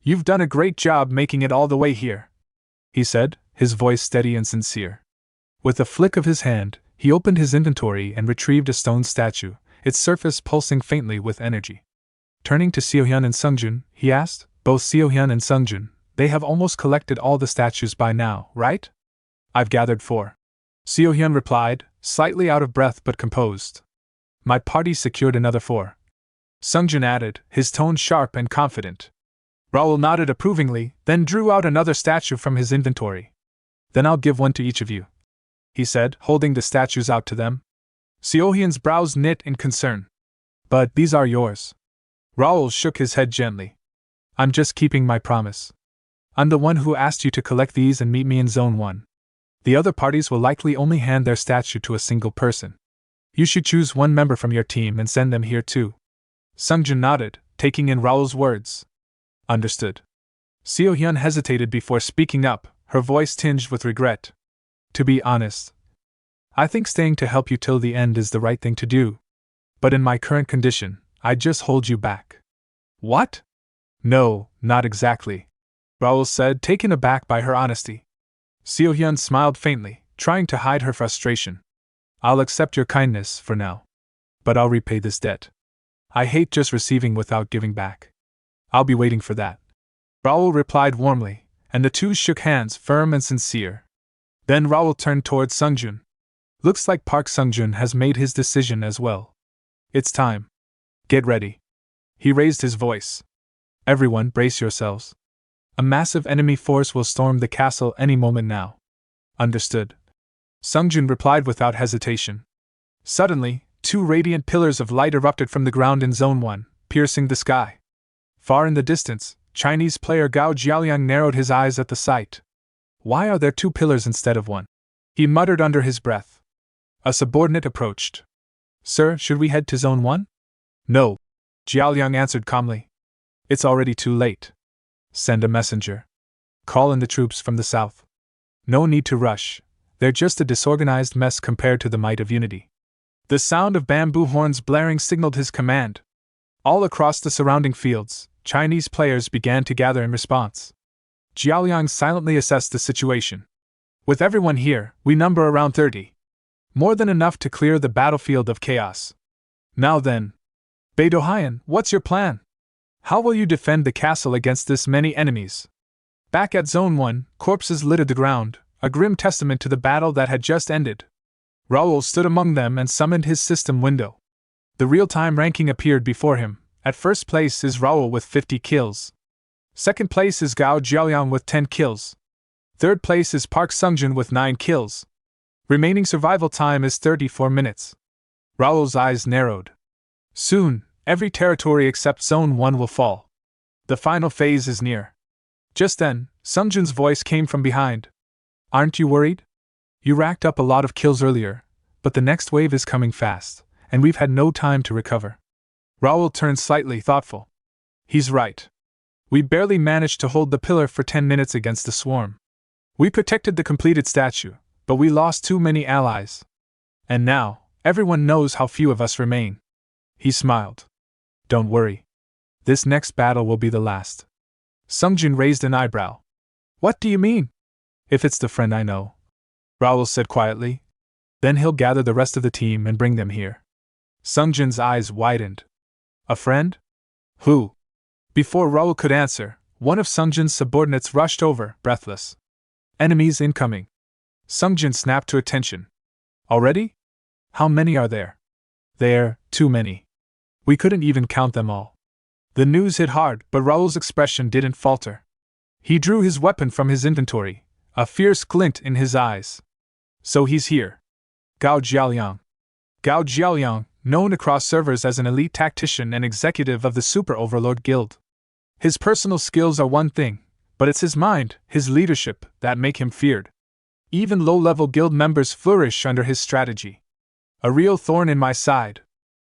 You've done a great job making it all the way here, he said, his voice steady and sincere. With a flick of his hand, he opened his inventory and retrieved a stone statue, its surface pulsing faintly with energy. Turning to Seo-hyun and Sungjun, he asked, both Seo-hyun and Sungjun, they have almost collected all the statues by now, right? I've gathered 4. Seo-hyun replied, slightly out of breath but composed. My party secured another 4. Sungjun added, his tone sharp and confident. Raul nodded approvingly, then drew out another statue from his inventory. Then I'll give one to each of you, he said, holding the statues out to them. Seo-hyun's brows knit in concern. But these are yours. Raul shook his head gently. I'm just keeping my promise. I'm the one who asked you to collect these and meet me in Zone 1. The other parties will likely only hand their statue to a single person. You should choose one member from your team and send them here too. Sungjun nodded, taking in Raul's words. Understood. Seo-hyun hesitated before speaking up, her voice tinged with regret. To be honest, I think staying to help you till the end is the right thing to do. But in my current condition, I'd just hold you back. What? No, not exactly, Raul said, taken aback by her honesty. Seo-hyun smiled faintly, trying to hide her frustration. I'll accept your kindness for now. But I'll repay this debt. I hate just receiving without giving back. I'll be waiting for that. Raul replied warmly, and the two shook hands, firm and sincere. Then Raul turned towards Sungjun. Looks like Park Sungjun has made his decision as well. It's time. Get ready. He raised his voice. Everyone, brace yourselves. A massive enemy force will storm the castle any moment now. Understood. Sungjun replied without hesitation. Suddenly, 2 radiant pillars of light erupted from the ground in Zone 1, piercing the sky. Far in the distance, Chinese player Gao Jiaoliang narrowed his eyes at the sight. Why are there 2 pillars instead of 1? He muttered under his breath. A subordinate approached. Sir, should we head to Zone 1? No, Jiaoliang answered calmly. It's already too late. Send a messenger. Call in the troops from the south. No need to rush. They're just a disorganized mess compared to the might of unity. The sound of bamboo horns blaring signaled his command. All across the surrounding fields, Chinese players began to gather in response. Jiaoliang silently assessed the situation. With everyone here, we number around 30. More than enough to clear the battlefield of chaos. Now then, Bae DoHyun, what's your plan? How will you defend the castle against this many enemies? Back at Zone 1, corpses littered the ground, a grim testament to the battle that had just ended. Raul stood among them and summoned his system window. The real-time ranking appeared before him. At first place is Raul with 50 kills. Second place is Gao Jiaoliang with 10 kills. Third place is Park Sungjun with 9 kills. Remaining survival time is 34 minutes. Raul's eyes narrowed. Soon, every territory except Zone 1 will fall. The final phase is near. Just then, Sungjun's voice came from behind. Aren't you worried? You racked up a lot of kills earlier, but the next wave is coming fast, and we've had no time to recover. Raul turned slightly thoughtful. He's right. We barely managed to hold the pillar for 10 minutes against the swarm. We protected the completed statue, but we lost too many allies. And now, everyone knows how few of us remain. He smiled. Don't worry. This next battle will be the last. Sungjun raised an eyebrow. What do you mean? If it's the friend I know, Raul said quietly. Then he'll gather the rest of the team and bring them here. Sungjun's eyes widened. A friend? Who? Before Raul could answer, one of Sungjun's subordinates rushed over, breathless. Enemies incoming. Sungjun snapped to attention. Already? How many are there? There, too many. We couldn't even count them all. The news hit hard, but Raul's expression didn't falter. He drew his weapon from his inventory, a fierce glint in his eyes. So he's here. Gao Jiaoliang. Gao Jiaoliang, known across servers as an elite tactician and executive of the Super Overlord Guild. His personal skills are one thing, but it's his mind, his leadership, that make him feared. Even low-level guild members flourish under his strategy. A real thorn in my side.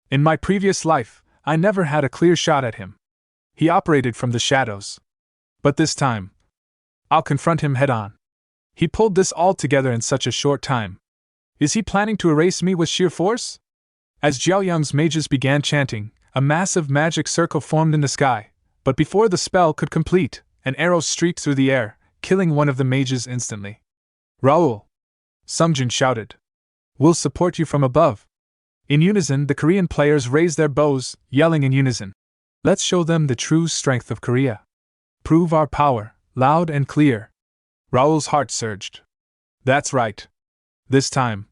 In my previous life, I never had a clear shot at him. He operated from the shadows. But this time, I'll confront him head-on. He pulled this all together in such a short time. Is he planning to erase me with sheer force? As Jiaoliang's mages began chanting, a massive magic circle formed in the sky, But before the spell could complete, an arrow streaked through the air, killing one of the mages instantly. "Raul!" Sungjin shouted. "We'll support you from above." In unison, the Korean players raised their bows, yelling in unison. "Let's show them the true strength of Korea. Prove our power, loud and clear." Raul's heart surged. "That's right. This time,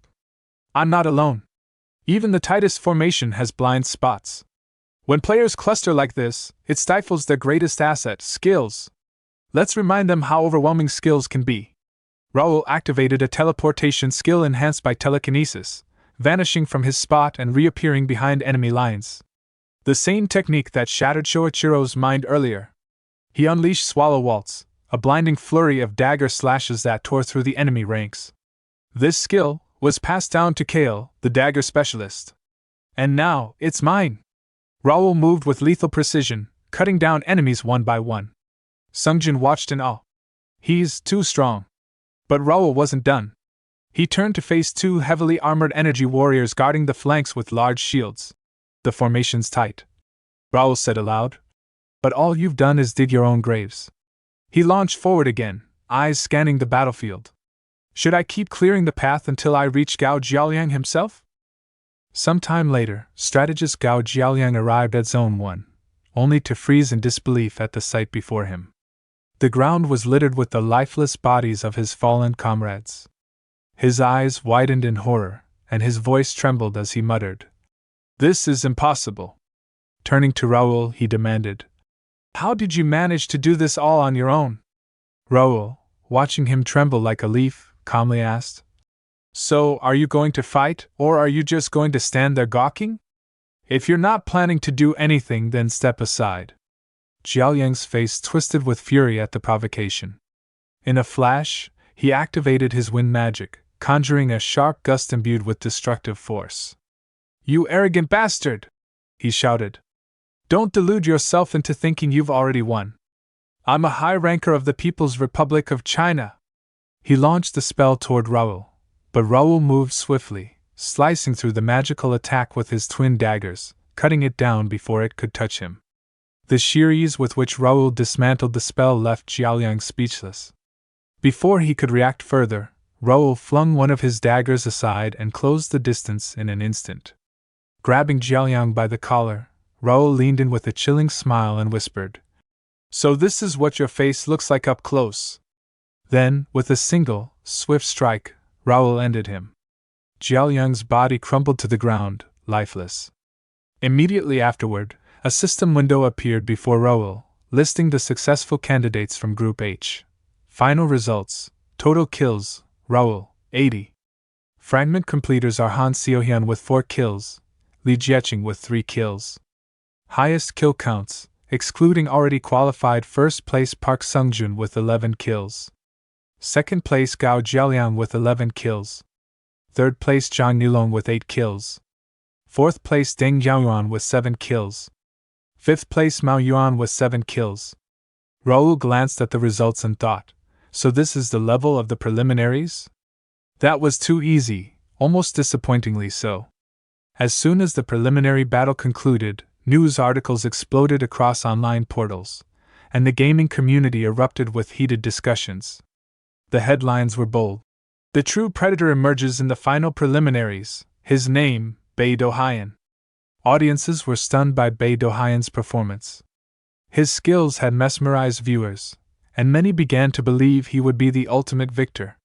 I'm not alone. Even the tightest formation has blind spots. When players cluster like this, it stifles their greatest asset, skills. Let's remind them how overwhelming skills can be." Raul activated a teleportation skill enhanced by telekinesis, vanishing from his spot and reappearing behind enemy lines. The same technique that shattered Shoichiro's mind earlier. He unleashed Swallow Waltz, a blinding flurry of dagger slashes that tore through the enemy ranks. This skill was passed down to Kale, the dagger specialist. And now, it's mine! Raul moved with lethal precision, cutting down enemies one by one. Sungjin watched in awe. He's too strong. But Raul wasn't done. He turned to face two heavily armored energy warriors guarding the flanks with large shields. "The formation's tight," Raul said aloud. "But all you've done is dig your own graves." He launched forward again, eyes scanning the battlefield. "Should I keep clearing the path until I reach Gao Jiaoliang himself?" Some time later, strategist Gao Jiaoliang arrived at Zone 1, only to freeze in disbelief at the sight before him. The ground was littered with the lifeless bodies of his fallen comrades. His eyes widened in horror, and his voice trembled as he muttered, "This is impossible." Turning to Raul, he demanded, "How did you manage to do this all on your own?" Raul, watching him tremble like a leaf, calmly asked, "So, are you going to fight, or are you just going to stand there gawking? If you're not planning to do anything, then step aside." Jiaoliang's face twisted with fury at the provocation. In a flash, he activated his wind magic, conjuring a sharp gust imbued with destructive force. "You arrogant bastard!" he shouted. "Don't delude yourself into thinking you've already won. I'm a high ranker of the People's Republic of China." He launched the spell toward Raul, but Raul moved swiftly, slicing through the magical attack with his twin daggers, cutting it down before it could touch him. The sheer ease with which Raul dismantled the spell left Jiaoliang speechless. Before he could react further, Raul flung one of his daggers aside and closed the distance in an instant. Grabbing Jiaoliang by the collar, Raul leaned in with a chilling smile and whispered, "So this is what your face looks like up close." Then, with a single, swift strike, Raul ended him. Jiaoliang's body crumpled to the ground, lifeless. Immediately afterward, a system window appeared before Raul, listing the successful candidates from Group H. Final results: total kills, Raul, 80. Fragment completers are Han Seohyun with 4 kills, Li Jieching with 3 kills. Highest kill counts, excluding already qualified first place Park Sungjun with 11 kills. Second place Gao Jiaoliang with 11 kills. Third place Zhang Nilong with 8 kills. Fourth place Deng Yaoyuan with 7 kills. Fifth place Mao Yuan with 7 kills. Raul glanced at the results and thought, so this is the level of the preliminaries? That was too easy, almost disappointingly so. As soon as the preliminary battle concluded, news articles exploded across online portals, and the gaming community erupted with heated discussions. The headlines were bold. "The true predator emerges in the final preliminaries, his name, Bae DoHyun." Audiences were stunned by Bae DoHyun's performance. His skills had mesmerized viewers, and many began to believe he would be the ultimate victor.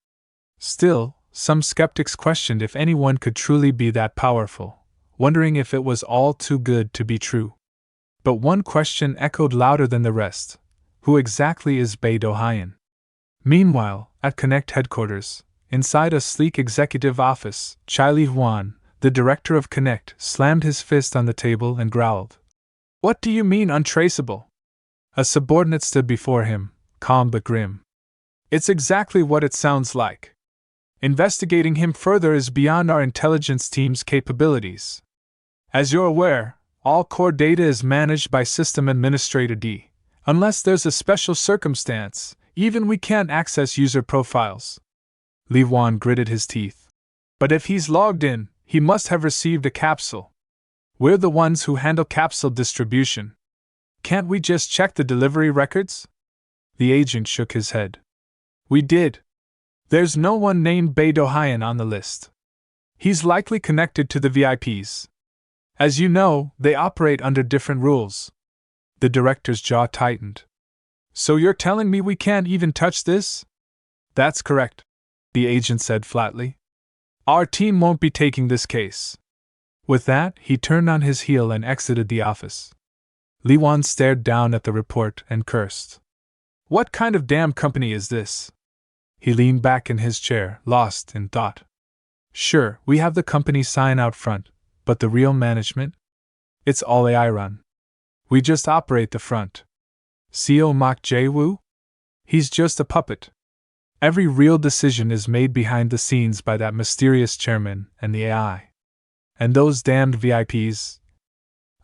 Still, some skeptics questioned if anyone could truly be that powerful, wondering if it was all too good to be true. But one question echoed louder than the rest: who exactly is Bae DoHyun? Meanwhile, at Connect headquarters, inside a sleek executive office, Chai Li Huan, the director of Connect, slammed his fist on the table and growled. "What do you mean untraceable?" A subordinate stood before him, calm but grim. "It's exactly what it sounds like. Investigating him further is beyond our intelligence team's capabilities. As you're aware, all core data is managed by System Administrator D. Unless there's a special circumstance, even we can't access user profiles." Li Huan gritted his teeth. "But if he's logged in, he must have received a capsule. We're the ones who handle capsule distribution." Can't we just check the delivery records? The agent shook his head. We did. There's no one named Bae DoHyun on the list. He's likely connected to the VIPs. As you know, they operate under different rules. The director's jaw tightened. So you're telling me we can't even touch this? That's correct, the agent said flatly. Our team won't be taking this case. With that, he turned on his heel and exited the office. Lee Won stared down at the report and cursed. What kind of damn company is this? He leaned back in his chair, lost in thought. Sure, we have the company sign out front, but the real management? It's all AI run. We just operate the front. CEO Mak Jae-woo? He's just a puppet. Every real decision is made behind the scenes by that mysterious chairman and the AI. And those damned VIPs?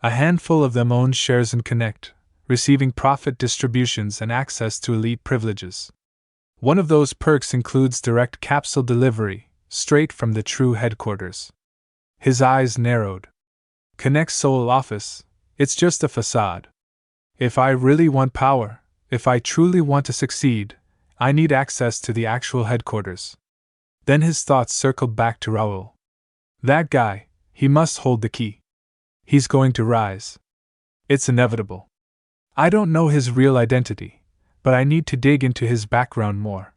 A handful of them own shares in Connect, receiving profit distributions and access to elite privileges. One of those perks includes direct capsule delivery, straight from the true headquarters. His eyes narrowed. Connect's sole office, it's just a facade. If I really want power, if I truly want to succeed, I need access to the actual headquarters. Then his thoughts circled back to Raul. That guy, he must hold the key. He's going to rise. It's inevitable. I don't know his real identity, but I need to dig into his background more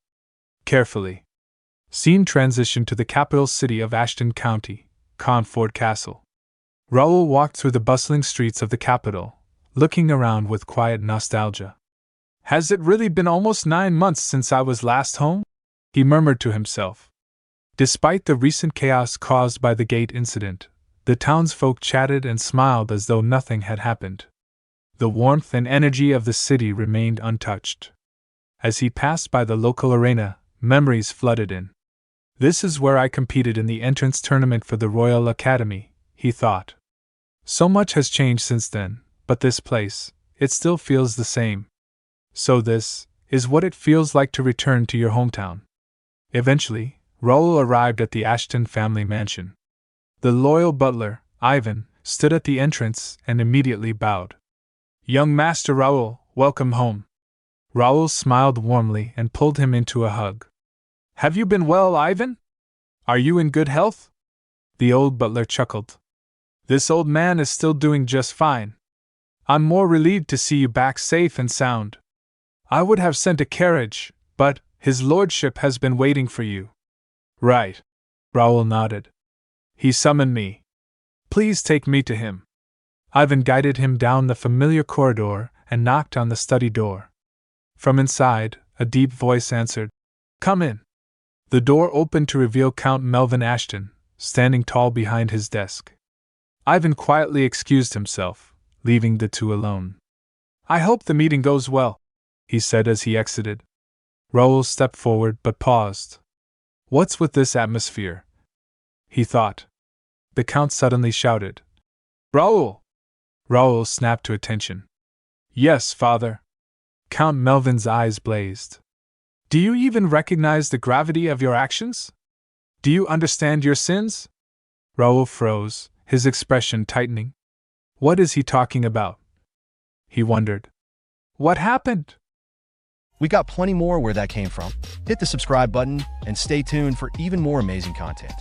carefully. Scene transition to the capital city of Ashton County, Conford Castle. Raul walked through the bustling streets of the capital, looking around with quiet nostalgia. Has it really been almost 9 months since I was last home? He murmured to himself. Despite the recent chaos caused by the gate incident, the townsfolk chatted and smiled as though nothing had happened. The warmth and energy of the city remained untouched. As he passed by the local arena, memories flooded in. This is where I competed in the entrance tournament for the Royal Academy, he thought. So much has changed since then, but this place, it still feels the same. So this is what it feels like to return to your hometown. Eventually, Raul arrived at the Ashton family mansion. The loyal butler, Ivan, stood at the entrance and immediately bowed. Young Master Raul, welcome home. Raul smiled warmly and pulled him into a hug. Have you been well, Ivan? Are you in good health? The old butler chuckled. This old man is still doing just fine. I'm more relieved to see you back safe and sound. I would have sent a carriage, but his lordship has been waiting for you. Right. Raul nodded. He summoned me. Please take me to him. Ivan guided him down the familiar corridor and knocked on the study door. From inside, a deep voice answered, Come in. The door opened to reveal Count Melvin Ashton, standing tall behind his desk. Ivan quietly excused himself, leaving the two alone. I hope the meeting goes well, he said as he exited. Raul stepped forward but paused. What's with this atmosphere? He thought. The Count suddenly shouted. Raul! Raul snapped to attention. Yes, father. Count Melvin's eyes blazed. Do you even recognize the gravity of your actions? Do you understand your sins? Raul froze, his expression tightening. What is he talking about? He wondered. What happened? We got plenty more where that came from. Hit the subscribe button and stay tuned for even more amazing content.